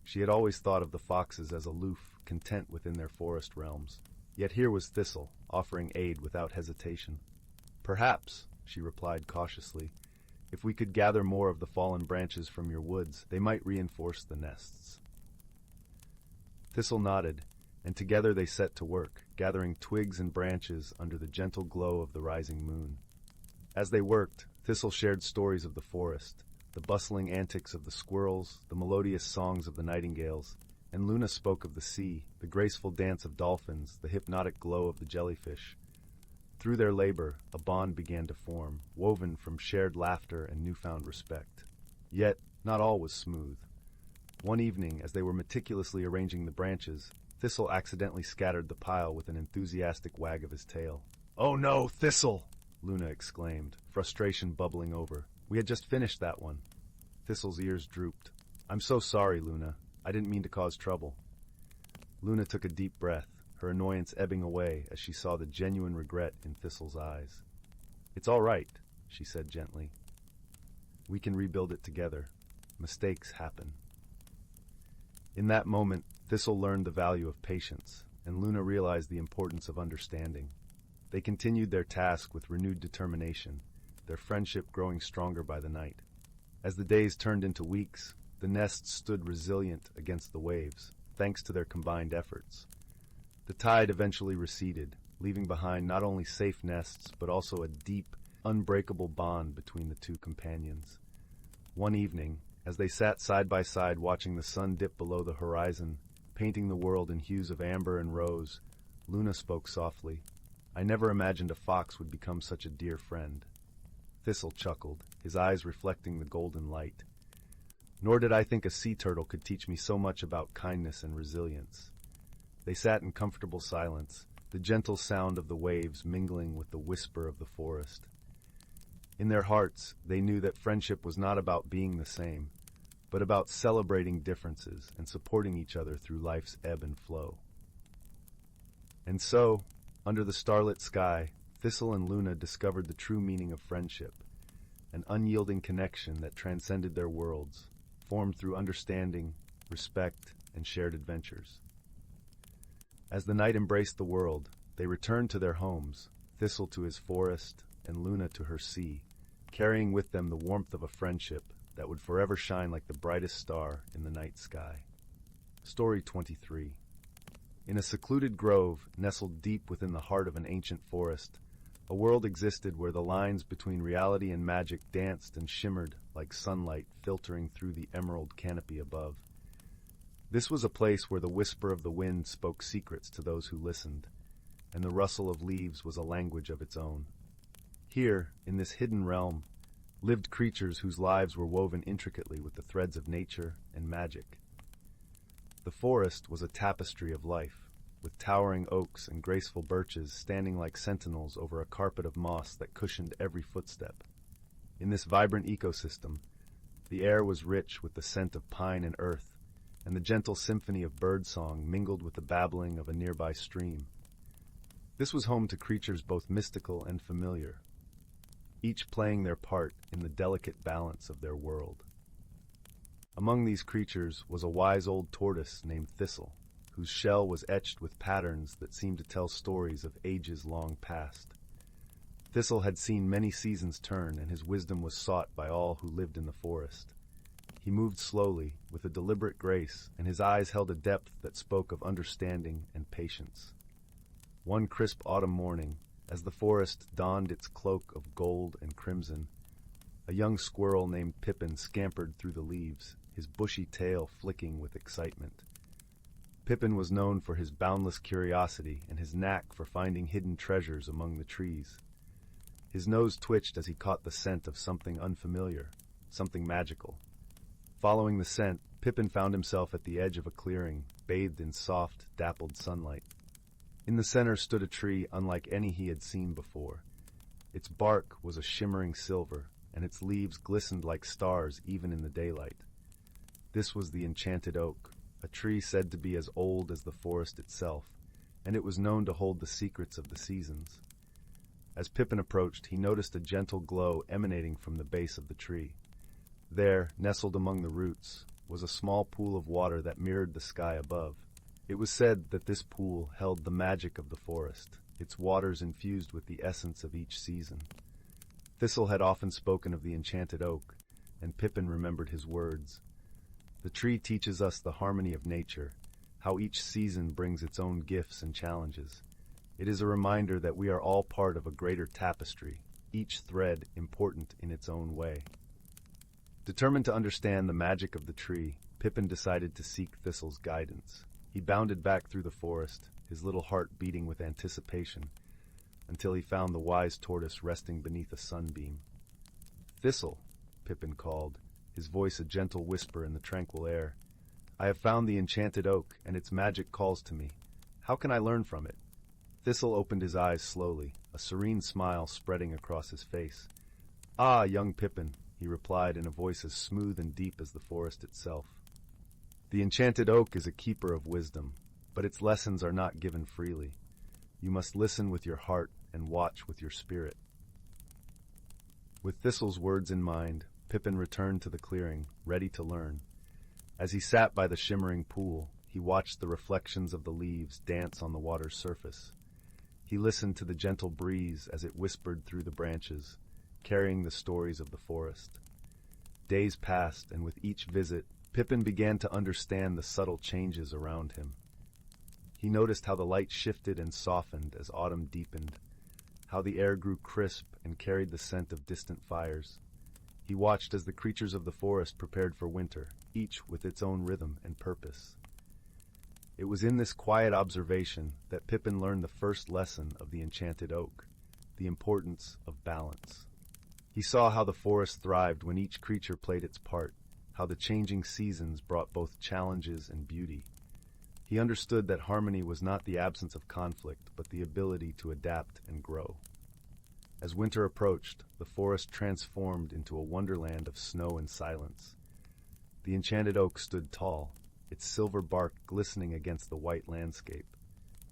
She had always thought of the foxes as aloof, content within their forest realms. Yet here was Thistle, offering aid without hesitation. "Perhaps," she replied cautiously, "if we could gather more of the fallen branches from your woods, they might reinforce the nests." Thistle nodded, and together they set to work, gathering twigs and branches under the gentle glow of the rising moon. As they worked, Thistle shared stories of the forest, the bustling antics of the squirrels, the melodious songs of the nightingales, and Luna spoke of the sea, the graceful dance of dolphins, the hypnotic glow of the jellyfish. Through their labor, a bond began to form, woven from shared laughter and newfound respect. Yet, not all was smooth. One evening, as they were meticulously arranging the branches, Thistle accidentally scattered the pile with an enthusiastic wag of his tail. "Oh no, Thistle!" Luna exclaimed, frustration bubbling over. "We had just finished that one." Thistle's ears drooped. "I'm so sorry, Luna. I didn't mean to cause trouble." Luna took a deep breath, her annoyance ebbing away as she saw the genuine regret in Thistle's eyes. "It's all right," she said gently. "We can rebuild it together. Mistakes happen." In that moment, Thistle learned the value of patience, and Luna realized the importance of understanding. They continued their task with renewed determination, their friendship growing stronger by the night. As the days turned into weeks, the nests stood resilient against the waves, thanks to their combined efforts. The tide eventually receded, leaving behind not only safe nests, but also a deep, unbreakable bond between the two companions. One evening, as they sat side by side watching the sun dip below the horizon, painting the world in hues of amber and rose, Luna spoke softly. "I never imagined a fox would become such a dear friend." Thistle chuckled, his eyes reflecting the golden light. "Nor did I think a sea turtle could teach me so much about kindness and resilience." They sat in comfortable silence, the gentle sound of the waves mingling with the whisper of the forest. In their hearts, they knew that friendship was not about being the same, but about celebrating differences and supporting each other through life's ebb and flow. And so, under the starlit sky, Thistle and Luna discovered the true meaning of friendship, an unyielding connection that transcended their worlds, formed through understanding, respect, and shared adventures. As the night embraced the world, they returned to their homes, Thistle to his forest and Luna to her sea, carrying with them the warmth of a friendship that would forever shine like the brightest star in the night sky. Story 23. In a secluded grove, nestled deep within the heart of an ancient forest, a world existed where the lines between reality and magic danced and shimmered like sunlight filtering through the emerald canopy above. This was a place where the whisper of the wind spoke secrets to those who listened, and the rustle of leaves was a language of its own. Here, in this hidden realm, lived creatures whose lives were woven intricately with the threads of nature and magic. The forest was a tapestry of life, with towering oaks and graceful birches standing like sentinels over a carpet of moss that cushioned every footstep. In this vibrant ecosystem, the air was rich with the scent of pine and earth, and the gentle symphony of birdsong mingled with the babbling of a nearby stream. This was home to creatures both mystical and familiar, each playing their part in the delicate balance of their world. Among these creatures was a wise old tortoise named Thistle, whose shell was etched with patterns that seemed to tell stories of ages long past. Thistle had seen many seasons turn, and his wisdom was sought by all who lived in the forest. He moved slowly, with a deliberate grace, and his eyes held a depth that spoke of understanding and patience. One crisp autumn morning, as the forest donned its cloak of gold and crimson, a young squirrel named Pippin scampered through the leaves, his bushy tail flicking with excitement. Pippin was known for his boundless curiosity and his knack for finding hidden treasures among the trees. His nose twitched as he caught the scent of something unfamiliar, something magical. Following the scent, Pippin found himself at the edge of a clearing, bathed in soft, dappled sunlight. In the center stood a tree unlike any he had seen before. Its bark was a shimmering silver, and its leaves glistened like stars even in the daylight. This was the enchanted oak, a tree said to be as old as the forest itself, and it was known to hold the secrets of the seasons. As Pippin approached, he noticed a gentle glow emanating from the base of the tree. There, nestled among the roots, was a small pool of water that mirrored the sky above. It was said that this pool held the magic of the forest, its waters infused with the essence of each season. Thistle had often spoken of the enchanted oak, and Pippin remembered his words. The tree teaches us the harmony of nature, how each season brings its own gifts and challenges. It is a reminder that we are all part of a greater tapestry, each thread important in its own way. Determined to understand the magic of the tree, Pippin decided to seek Thistle's guidance. He bounded back through the forest, his little heart beating with anticipation, until he found the wise tortoise resting beneath a sunbeam. "Thistle," Pippin called, his voice a gentle whisper in the tranquil air. "I have found the enchanted oak, and its magic calls to me. How can I learn from it?" Thistle opened his eyes slowly, a serene smile spreading across his face. "Ah, young Pippin," he replied in a voice as smooth and deep as the forest itself. "The enchanted oak is a keeper of wisdom, but its lessons are not given freely. You must listen with your heart and watch with your spirit." With Thistle's words in mind, Pippin returned to the clearing, ready to learn. As he sat by the shimmering pool, he watched the reflections of the leaves dance on the water's surface. He listened to the gentle breeze as it whispered through the branches, carrying the stories of the forest. Days passed, and with each visit, Pippin began to understand the subtle changes around him. He noticed how the light shifted and softened as autumn deepened, how the air grew crisp and carried the scent of distant fires. He watched as the creatures of the forest prepared for winter, each with its own rhythm and purpose. It was in this quiet observation that Pippin learned the first lesson of the enchanted oak, the importance of balance. He saw how the forest thrived when each creature played its part, how the changing seasons brought both challenges and beauty. He understood that harmony was not the absence of conflict, but the ability to adapt and grow. As winter approached, the forest transformed into a wonderland of snow and silence. The enchanted oak stood tall, its silver bark glistening against the white landscape.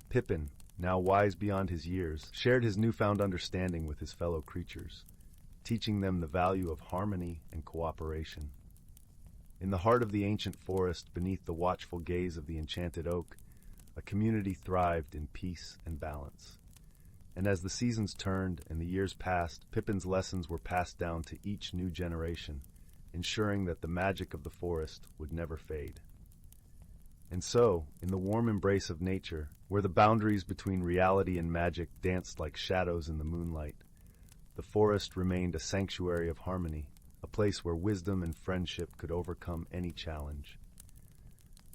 Pippin, now wise beyond his years, shared his newfound understanding with his fellow creatures, teaching them the value of harmony and cooperation. In the heart of the ancient forest, beneath the watchful gaze of the enchanted oak, a community thrived in peace and balance. And as the seasons turned and the years passed, Pippin's lessons were passed down to each new generation, ensuring that the magic of the forest would never fade. And so, in the warm embrace of nature, where the boundaries between reality and magic danced like shadows in the moonlight, the forest remained a sanctuary of harmony, a place where wisdom and friendship could overcome any challenge.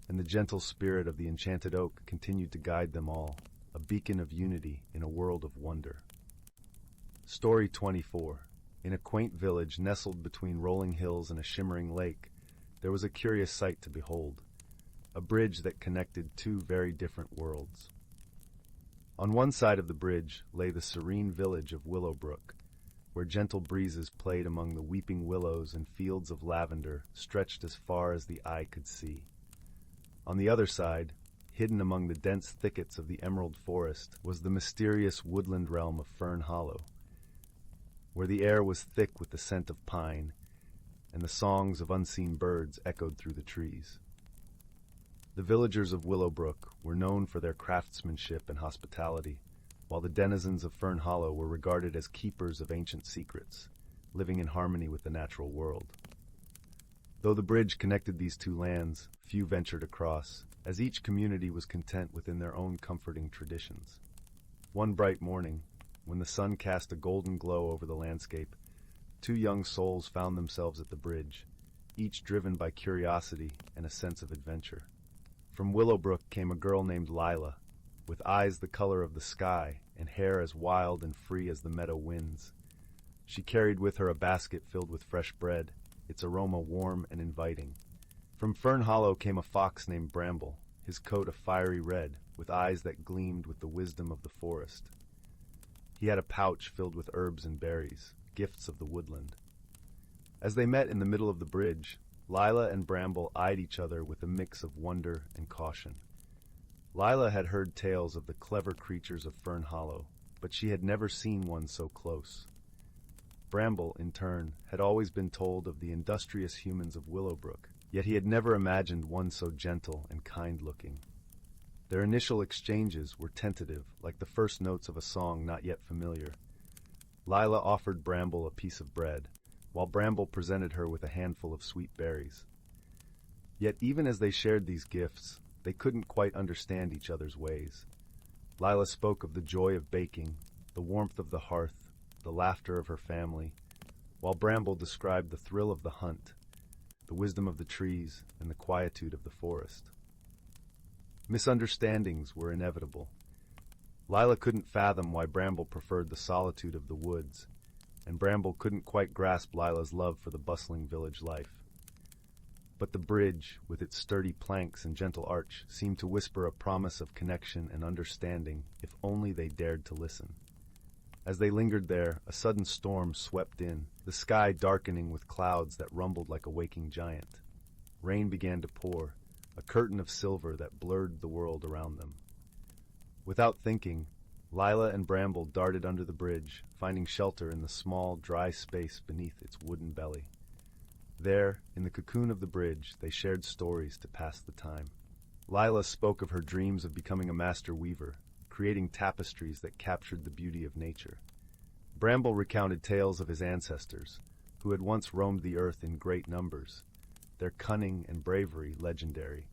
And the gentle spirit of the enchanted oak continued to guide them all, a beacon of unity in a world of wonder. Story 24. In a quaint village nestled between rolling hills and a shimmering lake, there was a curious sight to behold. A bridge that connected two very different worlds. On one side of the bridge lay the serene village of Willowbrook, where gentle breezes played among the weeping willows and fields of lavender stretched as far as the eye could see. On the other side, hidden among the dense thickets of the emerald forest, was the mysterious woodland realm of Fern Hollow, where the air was thick with the scent of pine, and the songs of unseen birds echoed through the trees. The villagers of Willowbrook were known for their craftsmanship and hospitality, while the denizens of Fern Hollow were regarded as keepers of ancient secrets, living in harmony with the natural world. Though the bridge connected these two lands, few ventured across, as each community was content within their own comforting traditions. One bright morning, when the sun cast a golden glow over the landscape, two young souls found themselves at the bridge, each driven by curiosity and a sense of adventure. From Willowbrook came a girl named Lila, with eyes the color of the sky and hair as wild and free as the meadow winds. She carried with her a basket filled with fresh bread, its aroma warm and inviting. From Fern Hollow came a fox named Bramble, his coat a fiery red, with eyes that gleamed with the wisdom of the forest. He had a pouch filled with herbs and berries, gifts of the woodland. As they met in the middle of the bridge, Lila and Bramble eyed each other with a mix of wonder and caution. Lila had heard tales of the clever creatures of Fern Hollow, but she had never seen one so close. Bramble, in turn, had always been told of the industrious humans of Willowbrook, yet he had never imagined one so gentle and kind-looking. Their initial exchanges were tentative, like the first notes of a song not yet familiar. Lila offered Bramble a piece of bread, while Bramble presented her with a handful of sweet berries. Yet even as they shared these gifts, they couldn't quite understand each other's ways. Lila spoke of the joy of baking, the warmth of the hearth, the laughter of her family, while Bramble described the thrill of the hunt, the wisdom of the trees, and the quietude of the forest. Misunderstandings were inevitable. Lila couldn't fathom why Bramble preferred the solitude of the woods, and Bramble couldn't quite grasp Lila's love for the bustling village life. But the bridge, with its sturdy planks and gentle arch, seemed to whisper a promise of connection and understanding if only they dared to listen. As they lingered there, a sudden storm swept in, the sky darkening with clouds that rumbled like a waking giant. Rain began to pour, a curtain of silver that blurred the world around them. Without thinking, Lila and Bramble darted under the bridge, finding shelter in the small, dry space beneath its wooden belly. There, in the cocoon of the bridge, they shared stories to pass the time. Lila spoke of her dreams of becoming a master weaver, creating tapestries that captured the beauty of nature. Bramble recounted tales of his ancestors, who had once roamed the earth in great numbers, their cunning and bravery legendary.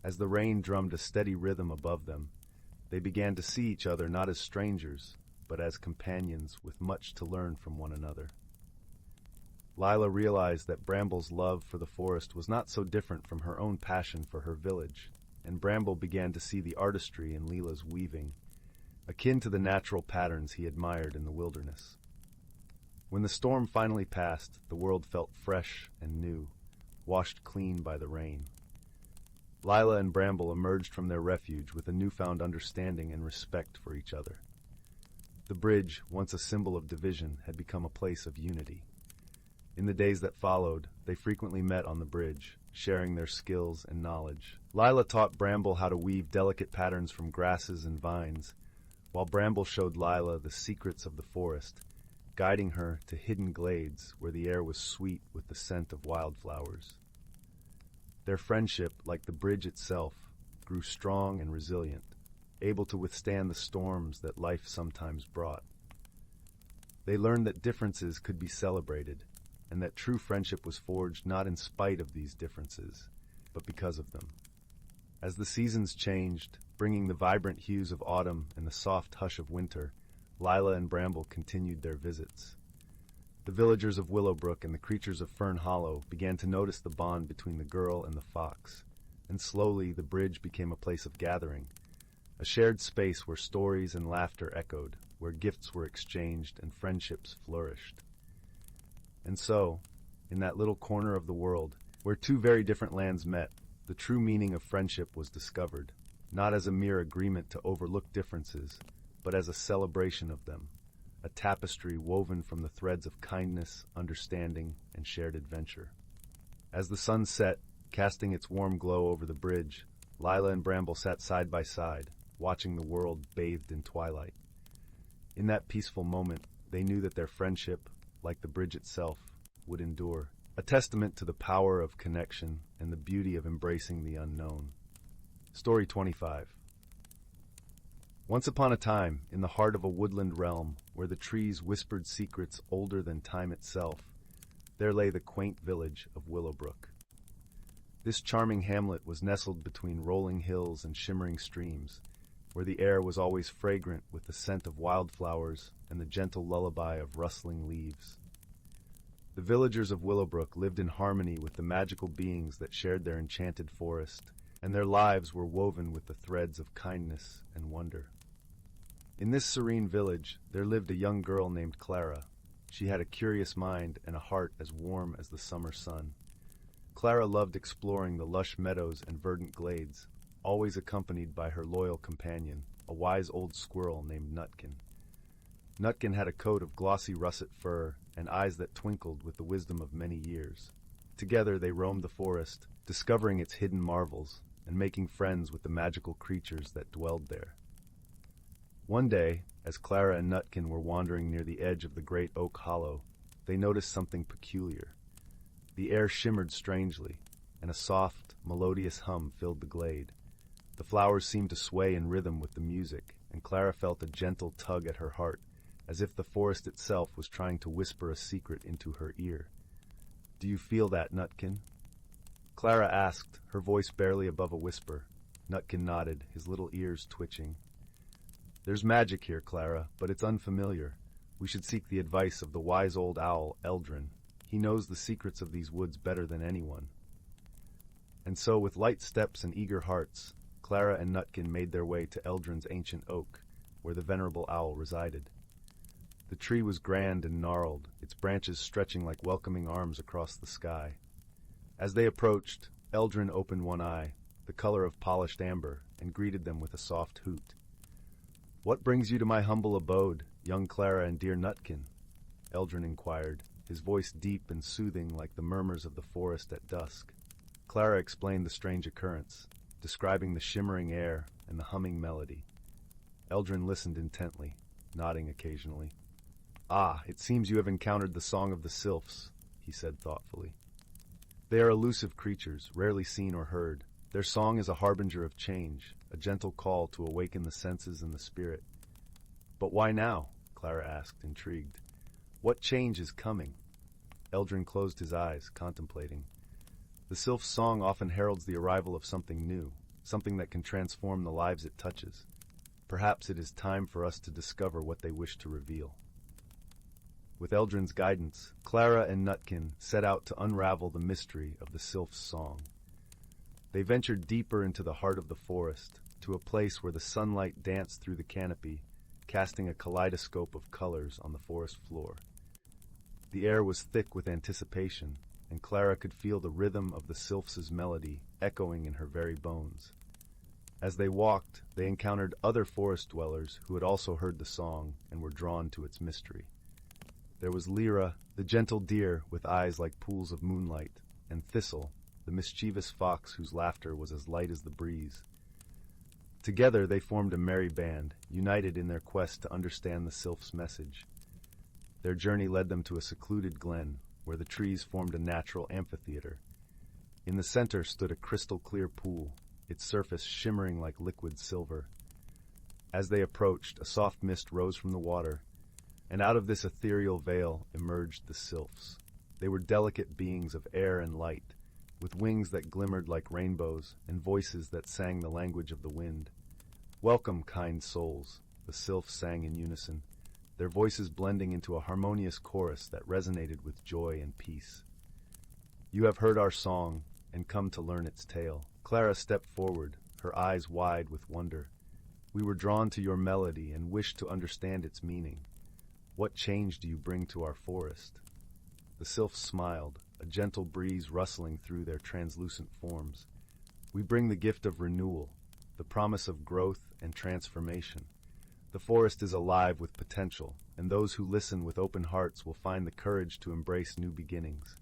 As the rain drummed a steady rhythm above them, they began to see each other not as strangers, but as companions with much to learn from one another. Lila realized that Bramble's love for the forest was not so different from her own passion for her village, and Bramble began to see the artistry in Lila's weaving, akin to the natural patterns he admired in the wilderness. When the storm finally passed, the world felt fresh and new, washed clean by the rain. Lila and Bramble emerged from their refuge with a newfound understanding and respect for each other. The bridge, once a symbol of division, had become a place of unity. In the days that followed, they frequently met on the bridge, sharing their skills and knowledge. Lila taught Bramble how to weave delicate patterns from grasses and vines, while Bramble showed Lila the secrets of the forest, guiding her to hidden glades where the air was sweet with the scent of wildflowers. Their friendship, like the bridge itself, grew strong and resilient, able to withstand the storms that life sometimes brought. They learned that differences could be celebrated, and that true friendship was forged not in spite of these differences, but because of them. As the seasons changed, bringing the vibrant hues of autumn and the soft hush of winter, Lila and Bramble continued their visits. The villagers of Willowbrook and the creatures of Fern Hollow began to notice the bond between the girl and the fox, and slowly the bridge became a place of gathering, a shared space where stories and laughter echoed, where gifts were exchanged and friendships flourished. And so, in that little corner of the world, where two very different lands met, the true meaning of friendship was discovered, not as a mere agreement to overlook differences, but as a celebration of them, a tapestry woven from the threads of kindness, understanding, and shared adventure. As the sun set, casting its warm glow over the bridge, Lila and Bramble sat side by side, watching the world bathed in twilight. In that peaceful moment, they knew that their friendship, like the bridge itself, would endure, a testament to the power of connection and the beauty of embracing the unknown. Story 25. Once upon a time, in the heart of a woodland realm, where the trees whispered secrets older than time itself, there lay the quaint village of Willowbrook. This charming hamlet was nestled between rolling hills and shimmering streams, where the air was always fragrant with the scent of wildflowers and the gentle lullaby of rustling leaves. The villagers of Willowbrook lived in harmony with the magical beings that shared their enchanted forest, and their lives were woven with the threads of kindness and wonder. In this serene village, there lived a young girl named Clara. She had a curious mind and a heart as warm as the summer sun. Clara loved exploring the lush meadows and verdant glades, always accompanied by her loyal companion, a wise old squirrel named Nutkin. Nutkin had a coat of glossy russet fur and eyes that twinkled with the wisdom of many years. Together they roamed the forest, discovering its hidden marvels and making friends with the magical creatures that dwelled there. One day, as Clara and Nutkin were wandering near the edge of the great oak hollow, they noticed something peculiar. The air shimmered strangely, and a soft, melodious hum filled the glade. The flowers seemed to sway in rhythm with the music, and Clara felt a gentle tug at her heart, as if the forest itself was trying to whisper a secret into her ear. "Do you feel that, Nutkin?" Clara asked, her voice barely above a whisper. Nutkin nodded, his little ears twitching. "There's magic here, Clara, but it's unfamiliar. We should seek the advice of the wise old owl, Eldren." He knows the secrets of these woods better than anyone. And so, with light steps and eager hearts, Clara and Nutkin made their way to Eldren's ancient oak, where the venerable owl resided. The tree was grand and gnarled, its branches stretching like welcoming arms across the sky. As they approached, Eldren opened one eye, the color of polished amber, and greeted them with a soft hoot. "What brings you to my humble abode, young Clara and dear Nutkin?" Eldren inquired, his voice deep and soothing like the murmurs of the forest at dusk. Clara explained the strange occurrence, describing the shimmering air and the humming melody. Eldren listened intently, nodding occasionally. "Ah, it seems you have encountered the song of the sylphs," he said thoughtfully. "They are elusive creatures, rarely seen or heard. Their song is a harbinger of change, a gentle call to awaken the senses and the spirit." "But why now?" Clara asked, intrigued. "What change is coming?" Eldren closed his eyes, contemplating. The sylph's song often heralds the arrival of something new, something that can transform the lives it touches. Perhaps it is time for us to discover what they wish to reveal. With Eldren's guidance, Clara and Nutkin set out to unravel the mystery of the sylph's song. They ventured deeper into the heart of the forest, to a place where the sunlight danced through the canopy, casting a kaleidoscope of colors on the forest floor. The air was thick with anticipation, and Clara could feel the rhythm of the sylph's melody echoing in her very bones. As they walked, they encountered other forest dwellers who had also heard the song and were drawn to its mystery. There was Lyra, the gentle deer with eyes like pools of moonlight, and Thistle, the mischievous fox whose laughter was as light as the breeze. Together they formed a merry band, united in their quest to understand the sylph's message. Their journey led them to a secluded glen, where the trees formed a natural amphitheater. In the center stood a crystal-clear pool, its surface shimmering like liquid silver. As they approached, a soft mist rose from the water, and out of this ethereal veil emerged the sylphs. They were delicate beings of air and light, with wings that glimmered like rainbows and voices that sang the language of the wind. "Welcome, kind souls," the sylphs sang in unison, their voices blending into a harmonious chorus that resonated with joy and peace. "You have heard our song and come to learn its tale." Clara stepped forward, her eyes wide with wonder. "We were drawn to your melody and wished to understand its meaning. What change do you bring to our forest?" The sylphs smiled, a gentle breeze rustling through their translucent forms. "We bring the gift of renewal, the promise of growth and transformation. The forest is alive with potential, and those who listen with open hearts will find the courage to embrace new beginnings."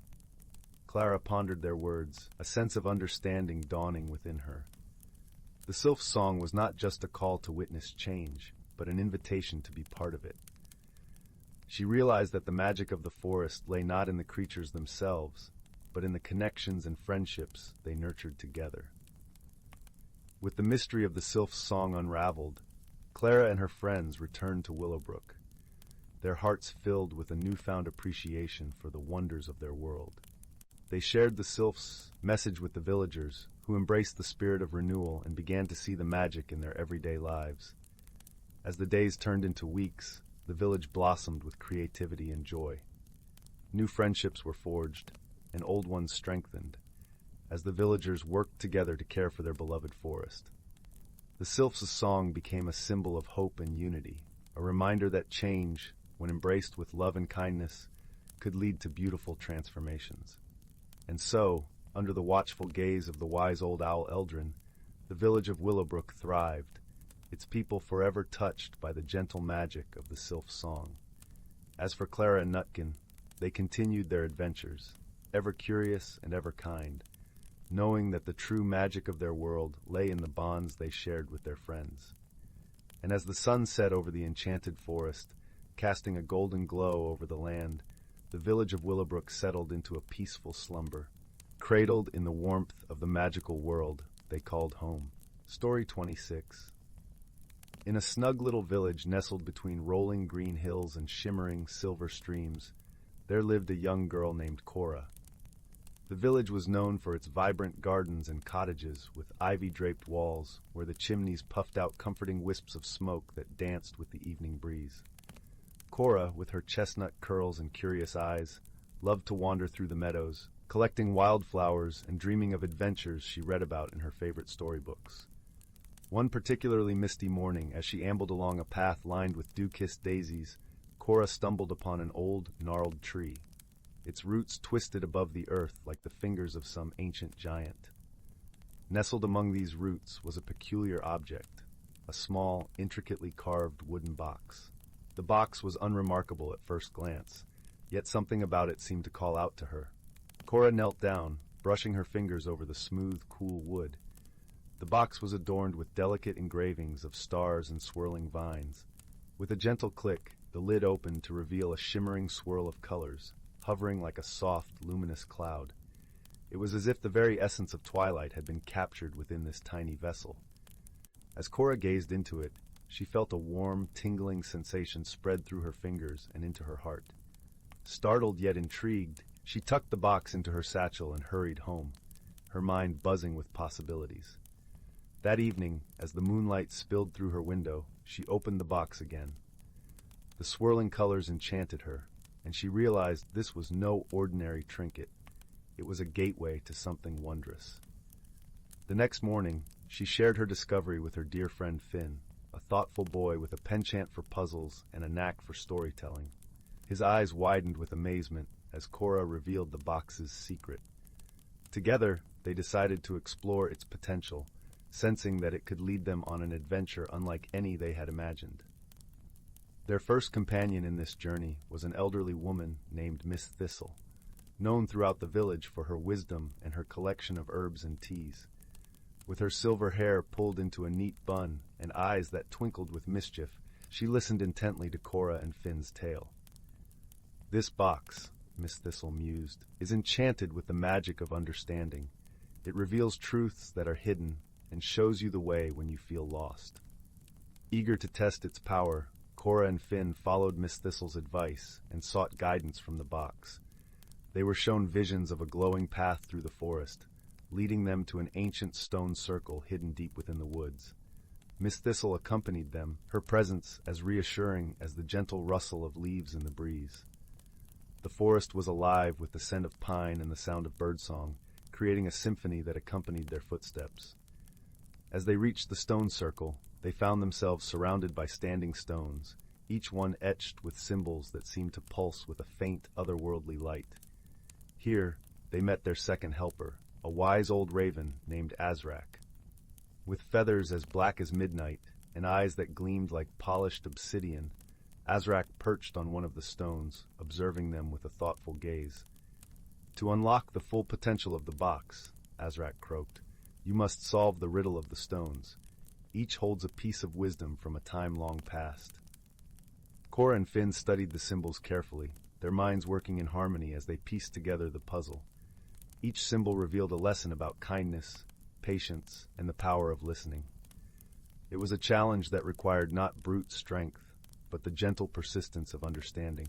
Clara pondered their words, a sense of understanding dawning within her. The sylph's song was not just a call to witness change, but an invitation to be part of it. She realized that the magic of the forest lay not in the creatures themselves, but in the connections and friendships they nurtured together. With the mystery of the sylph's song unraveled, Clara and her friends returned to Willowbrook, their hearts filled with a newfound appreciation for the wonders of their world. They shared the sylph's message with the villagers, who embraced the spirit of renewal and began to see the magic in their everyday lives. As the days turned into weeks, the village blossomed with creativity and joy. New friendships were forged, and old ones strengthened, as the villagers worked together to care for their beloved forest. The sylph's song became a symbol of hope and unity, a reminder that change, when embraced with love and kindness, could lead to beautiful transformations. And so, under the watchful gaze of the wise old owl Eldren, the village of Willowbrook thrived, its people forever touched by the gentle magic of the sylph's song. As for Clara and Nutkin, they continued their adventures, ever curious and ever kind, knowing that the true magic of their world lay in the bonds they shared with their friends. And as the sun set over the enchanted forest, casting a golden glow over the land, the village of Willowbrook settled into a peaceful slumber, cradled in the warmth of the magical world they called home. Story 26. In a snug little village nestled between rolling green hills and shimmering silver streams, there lived a young girl named Cora. The village was known for its vibrant gardens and cottages with ivy-draped walls where the chimneys puffed out comforting wisps of smoke that danced with the evening breeze. Cora, with her chestnut curls and curious eyes, loved to wander through the meadows, collecting wildflowers and dreaming of adventures she read about in her favorite storybooks. One particularly misty morning, as she ambled along a path lined with dew-kissed daisies, Cora stumbled upon an old, gnarled tree, its roots twisted above the earth like the fingers of some ancient giant. Nestled among these roots was a peculiar object, a small, intricately carved wooden box. The box was unremarkable at first glance, yet something about it seemed to call out to her. Cora knelt down, brushing her fingers over the smooth, cool wood. The box was adorned with delicate engravings of stars and swirling vines. With a gentle click, the lid opened to reveal a shimmering swirl of colors, hovering like a soft, luminous cloud. It was as if the very essence of twilight had been captured within this tiny vessel. As Cora gazed into it, she felt a warm, tingling sensation spread through her fingers and into her heart. Startled yet intrigued, she tucked the box into her satchel and hurried home, her mind buzzing with possibilities. That evening, as the moonlight spilled through her window, she opened the box again. The swirling colors enchanted her, and she realized this was no ordinary trinket. It was a gateway to something wondrous. The next morning, she shared her discovery with her dear friend Finn, a thoughtful boy with a penchant for puzzles and a knack for storytelling. His eyes widened with amazement as Cora revealed the box's secret. Together, they decided to explore its potential, sensing that it could lead them on an adventure unlike any they had imagined. Their first companion in this journey was an elderly woman named Miss Thistle, known throughout the village for her wisdom and her collection of herbs and teas. With her silver hair pulled into a neat bun and eyes that twinkled with mischief, she listened intently to Cora and Finn's tale. "This box," Miss Thistle mused, "is enchanted with the magic of understanding. It reveals truths that are hidden and shows you the way when you feel lost." Eager to test its power, Cora and Finn followed Miss Thistle's advice and sought guidance from the box. They were shown visions of a glowing path through the forest, leading them to an ancient stone circle hidden deep within the woods. Miss Thistle accompanied them, her presence as reassuring as the gentle rustle of leaves in the breeze. The forest was alive with the scent of pine and the sound of birdsong, creating a symphony that accompanied their footsteps. As they reached the stone circle, they found themselves surrounded by standing stones, each one etched with symbols that seemed to pulse with a faint, otherworldly light. Here, they met their second helper, a wise old raven named Azrak. With feathers as black as midnight and eyes that gleamed like polished obsidian, Azrak perched on one of the stones, observing them with a thoughtful gaze. "To unlock the full potential of the box," Azrak croaked, "you must solve the riddle of the stones. Each holds a piece of wisdom from a time long past." Cora and Finn studied the symbols carefully, their minds working in harmony as they pieced together the puzzle. Each symbol revealed a lesson about kindness, patience, and the power of listening. It was a challenge that required not brute strength, but the gentle persistence of understanding.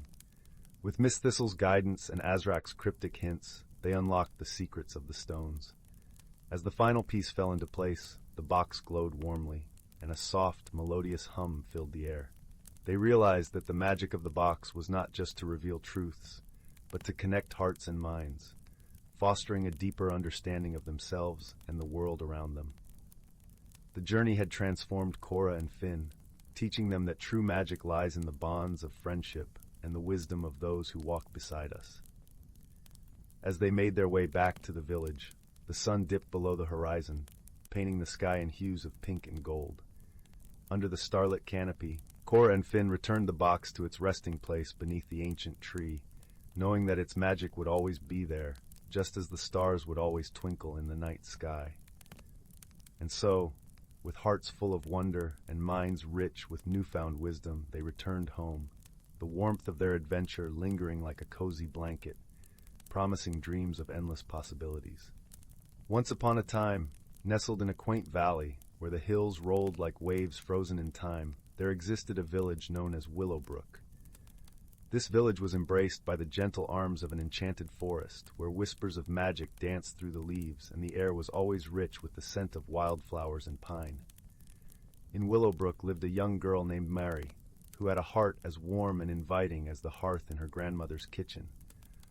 With Miss Thistle's guidance and Azrak's cryptic hints, they unlocked the secrets of the stones. As the final piece fell into place, the box glowed warmly, and a soft, melodious hum filled the air. They realized that the magic of the box was not just to reveal truths, but to connect hearts and minds, fostering a deeper understanding of themselves and the world around them. The journey had transformed Cora and Finn, teaching them that true magic lies in the bonds of friendship and the wisdom of those who walk beside us. As they made their way back to the village, the sun dipped below the horizon, painting the sky in hues of pink and gold. Under the starlit canopy, Cora and Finn returned the box to its resting place beneath the ancient tree, knowing that its magic would always be there, just as the stars would always twinkle in the night sky. And so, with hearts full of wonder and minds rich with newfound wisdom, they returned home, the warmth of their adventure lingering like a cozy blanket, promising dreams of endless possibilities. Once upon a time, nestled in a quaint valley where the hills rolled like waves frozen in time, there existed a village known as Willowbrook. This village was embraced by the gentle arms of an enchanted forest, where whispers of magic danced through the leaves and the air was always rich with the scent of wildflowers and pine. In Willowbrook lived a young girl named Mary, who had a heart as warm and inviting as the hearth in her grandmother's kitchen.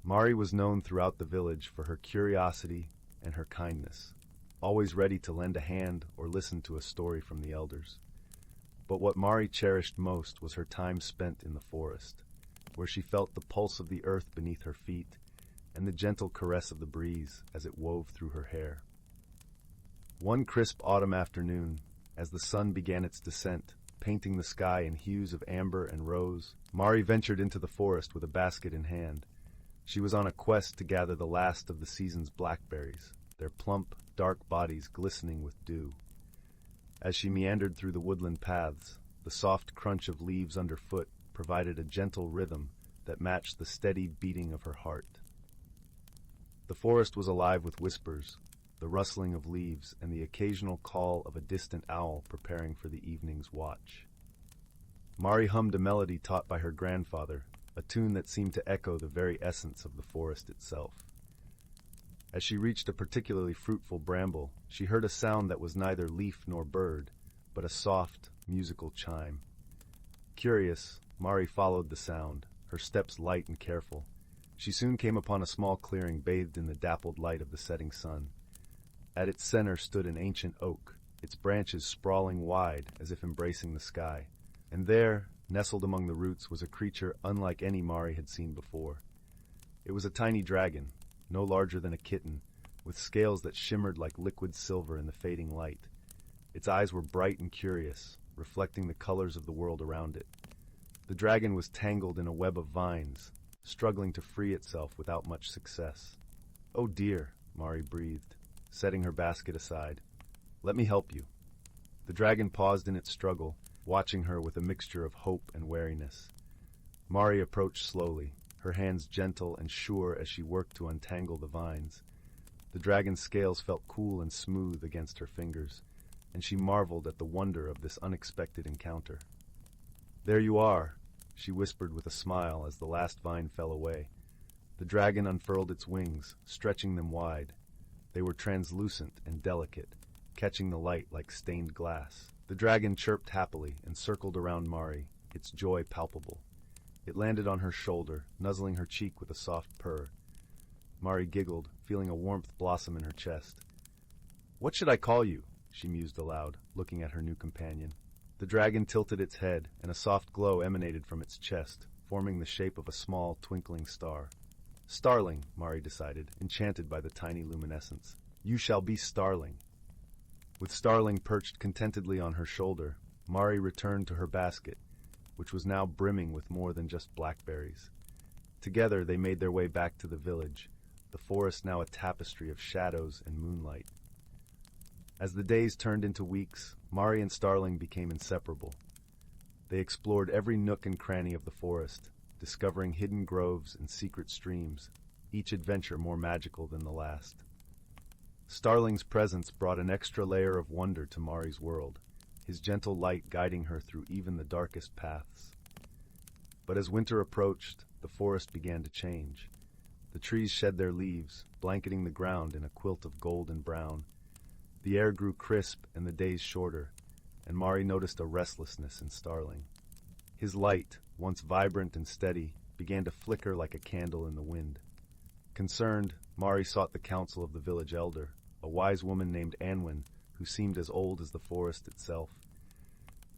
Mari was known throughout the village for her curiosity and her kindness, always ready to lend a hand or listen to a story from the elders. But what Mari cherished most was her time spent in the forest, where she felt the pulse of the earth beneath her feet and the gentle caress of the breeze as it wove through her hair. One crisp autumn afternoon, as the sun began its descent, painting the sky in hues of amber and rose, Mari ventured into the forest with a basket in hand. She was on a quest to gather the last of the season's blackberries, their plump, dark bodies glistening with dew. As she meandered through the woodland paths, the soft crunch of leaves underfoot provided a gentle rhythm that matched the steady beating of her heart. The forest was alive with whispers, the rustling of leaves, and the occasional call of a distant owl preparing for the evening's watch. Mari hummed a melody taught by her grandfather, a tune that seemed to echo the very essence of the forest itself. As she reached a particularly fruitful bramble, she heard a sound that was neither leaf nor bird, but a soft, musical chime. Curious, Mari followed the sound, her steps light and careful. She soon came upon a small clearing bathed in the dappled light of the setting sun. At its center stood an ancient oak, its branches sprawling wide as if embracing the sky. And there, nestled among the roots, was a creature unlike any Mari had seen before. It was a tiny dragon, no larger than a kitten, with scales that shimmered like liquid silver in the fading light. Its eyes were bright and curious, reflecting the colors of the world around it. The dragon was tangled in a web of vines, struggling to free itself without much success. "Oh dear," Mari breathed, setting her basket aside. "Let me help you." The dragon paused in its struggle, watching her with a mixture of hope and wariness. Mari approached slowly, her hands gentle and sure as she worked to untangle the vines. The dragon's scales felt cool and smooth against her fingers, and she marveled at the wonder of this unexpected encounter. "There you are," she whispered with a smile as the last vine fell away. The dragon unfurled its wings, stretching them wide. They were translucent and delicate, catching the light like stained glass. The dragon chirped happily and circled around Mari, its joy palpable. It landed on her shoulder, nuzzling her cheek with a soft purr. Mari giggled, feeling a warmth blossom in her chest. "What should I call you?" she mused aloud, looking at her new companion. The dragon tilted its head, and a soft glow emanated from its chest, forming the shape of a small, twinkling star. "Starling," Mari decided, enchanted by the tiny luminescence. "You shall be Starling." With Starling perched contentedly on her shoulder, Mari returned to her basket, which was now brimming with more than just blackberries. Together they made their way back to the village, the forest now a tapestry of shadows and moonlight. As the days turned into weeks, Mari and Starling became inseparable. They explored every nook and cranny of the forest, discovering hidden groves and secret streams, each adventure more magical than the last. Starling's presence brought an extra layer of wonder to Mari's world, his gentle light guiding her through even the darkest paths. But as winter approached, the forest began to change. The trees shed their leaves, blanketing the ground in a quilt of gold and brown. The air grew crisp and the days shorter, and Mari noticed a restlessness in Starling. His light, once vibrant and steady, began to flicker like a candle in the wind. Concerned, Mari sought the counsel of the village elder, a wise woman named Anwen, who seemed as old as the forest itself.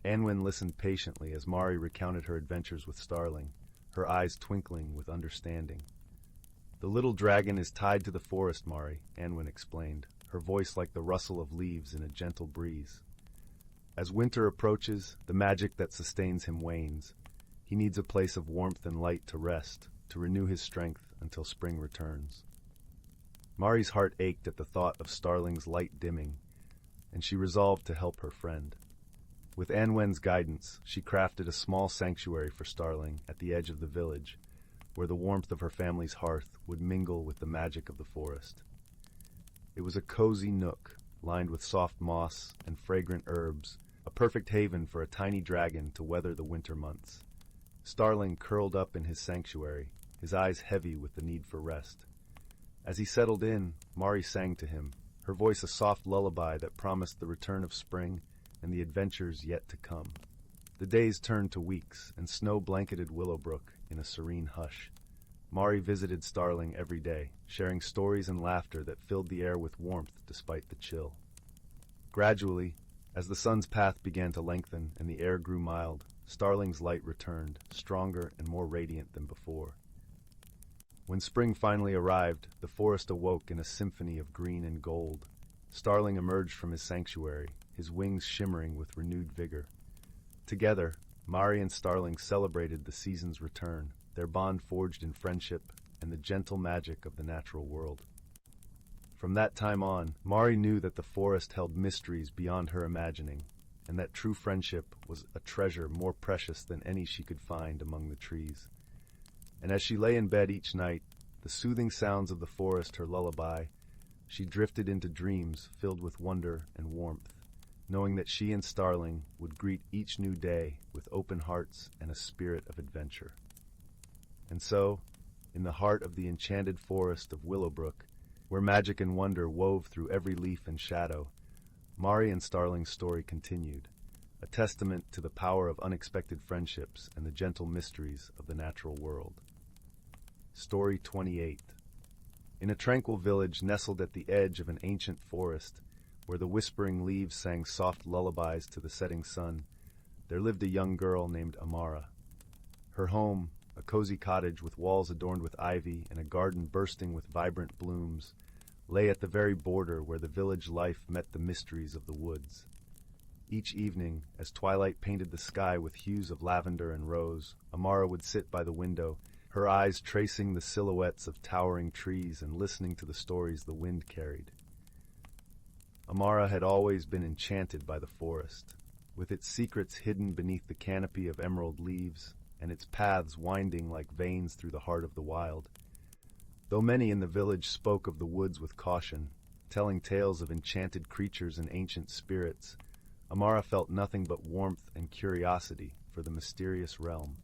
Anwen listened patiently as Mari recounted her adventures with Starling, her eyes twinkling with understanding. "The little dragon is tied to the forest, Mari," Anwen explained, her voice like the rustle of leaves in a gentle breeze. "As winter approaches, the magic that sustains him wanes. He needs a place of warmth and light to rest, to renew his strength until spring returns." Mari's heart ached at the thought of Starling's light dimming, and she resolved to help her friend. With Anwen's guidance, she crafted a small sanctuary for Starling at the edge of the village, where the warmth of her family's hearth would mingle with the magic of the forest. It was a cozy nook, lined with soft moss and fragrant herbs, a perfect haven for a tiny dragon to weather the winter months. Starling curled up in his sanctuary, his eyes heavy with the need for rest. As he settled in, Mari sang to him, her voice a soft lullaby that promised the return of spring and the adventures yet to come. The days turned to weeks, and snow blanketed Willowbrook in a serene hush. Mari visited Starling every day, sharing stories and laughter that filled the air with warmth despite the chill. Gradually, as the sun's path began to lengthen and the air grew mild, Starling's light returned, stronger and more radiant than before. When spring finally arrived, the forest awoke in a symphony of green and gold. Starling emerged from his sanctuary, his wings shimmering with renewed vigor. Together, Mari and Starling celebrated the season's return, their bond forged in friendship and the gentle magic of the natural world. From that time on, Mari knew that the forest held mysteries beyond her imagining, and that true friendship was a treasure more precious than any she could find among the trees. And as she lay in bed each night, the soothing sounds of the forest her lullaby, she drifted into dreams filled with wonder and warmth, knowing that she and Starling would greet each new day with open hearts and a spirit of adventure. And so, in the heart of the enchanted forest of Willowbrook, where magic and wonder wove through every leaf and shadow, Mari and Starling's story continued, a testament to the power of unexpected friendships and the gentle mysteries of the natural world. Story 28. In a tranquil village nestled at the edge of an ancient forest, where the whispering leaves sang soft lullabies to the setting sun, there lived a young girl named Amara. Her home, a cozy cottage with walls adorned with ivy and a garden bursting with vibrant blooms, lay at the very border where the village life met the mysteries of the woods. Each evening, as twilight painted the sky with hues of lavender and rose, Amara would sit by the window, her eyes tracing the silhouettes of towering trees and listening to the stories the wind carried. Amara had always been enchanted by the forest, with its secrets hidden beneath the canopy of emerald leaves, and its paths winding like veins through the heart of the wild. Though many in the village spoke of the woods with caution, telling tales of enchanted creatures and ancient spirits, Amara felt nothing but warmth and curiosity for the mysterious realm.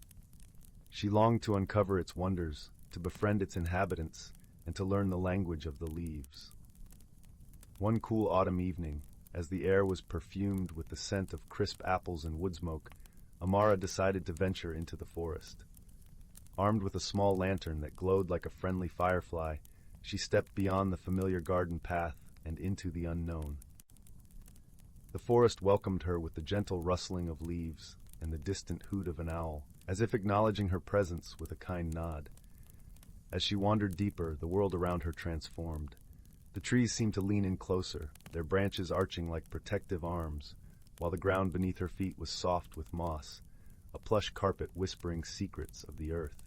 She longed to uncover its wonders, to befriend its inhabitants, and to learn the language of the leaves. One cool autumn evening, as the air was perfumed with the scent of crisp apples and wood smoke, Amara decided to venture into the forest. Armed with a small lantern that glowed like a friendly firefly, she stepped beyond the familiar garden path and into the unknown. The forest welcomed her with the gentle rustling of leaves and the distant hoot of an owl, as if acknowledging her presence with a kind nod. As she wandered deeper, the world around her transformed. The trees seemed to lean in closer, their branches arching like protective arms, while the ground beneath her feet was soft with moss, a plush carpet whispering secrets of the earth.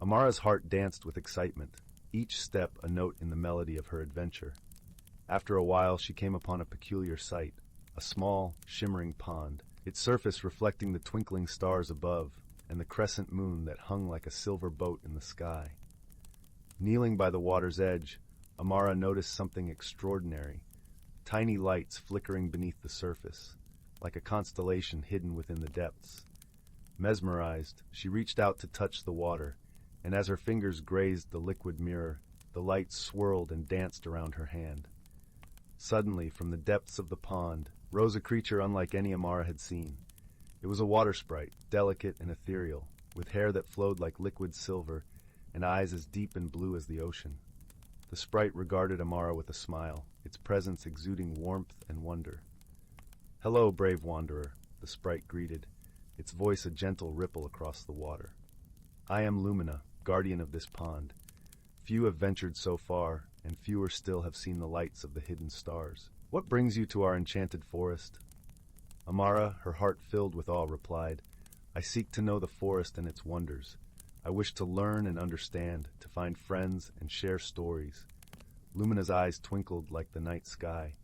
Amara's heart danced with excitement, each step a note in the melody of her adventure. After a while, she came upon a peculiar sight, a small, shimmering pond, its surface reflecting the twinkling stars above and the crescent moon that hung like a silver boat in the sky. Kneeling by the water's edge, Amara noticed something extraordinary, tiny lights flickering beneath the surface, like a constellation hidden within the depths. Mesmerized, she reached out to touch the water, and as her fingers grazed the liquid mirror, the lights swirled and danced around her hand. Suddenly, from the depths of the pond, rose a creature unlike any Amara had seen. It was a water sprite, delicate and ethereal, with hair that flowed like liquid silver and eyes as deep and blue as the ocean. The sprite regarded Amara with a smile, its presence exuding warmth and wonder. "Hello, brave wanderer," the sprite greeted, its voice a gentle ripple across the water. "I am Lumina, guardian of this pond. Few have ventured so far, and fewer still have seen the lights of the hidden stars. What brings you to our enchanted forest?" Amara, her heart filled with awe, replied, "I seek to know the forest and its wonders. I wish to learn and understand, to find friends and share stories." Lumina's eyes twinkled like the night sky.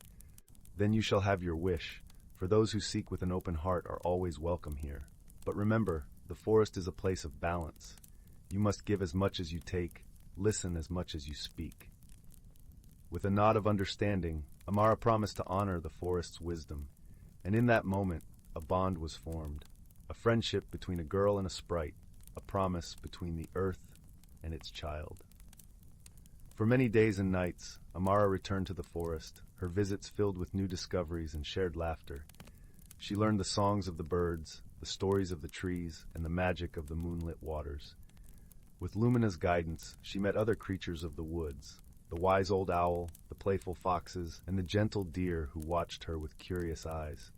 "Then you shall have your wish, for those who seek with an open heart are always welcome here. But remember, the forest is a place of balance. You must give as much as you take, listen as much as you speak." With a nod of understanding, Amara promised to honor the forest's wisdom, and in that moment, a bond was formed, a friendship between a girl and a sprite, a promise between the earth and its child. For many days and nights, Amara returned to the forest, her visits filled with new discoveries and shared laughter. She learned the songs of the birds, the stories of the trees, and the magic of the moonlit waters. With Lumina's guidance, she met other creatures of the woods, the wise old owl, the playful foxes, and the gentle deer who watched her with curious eyes.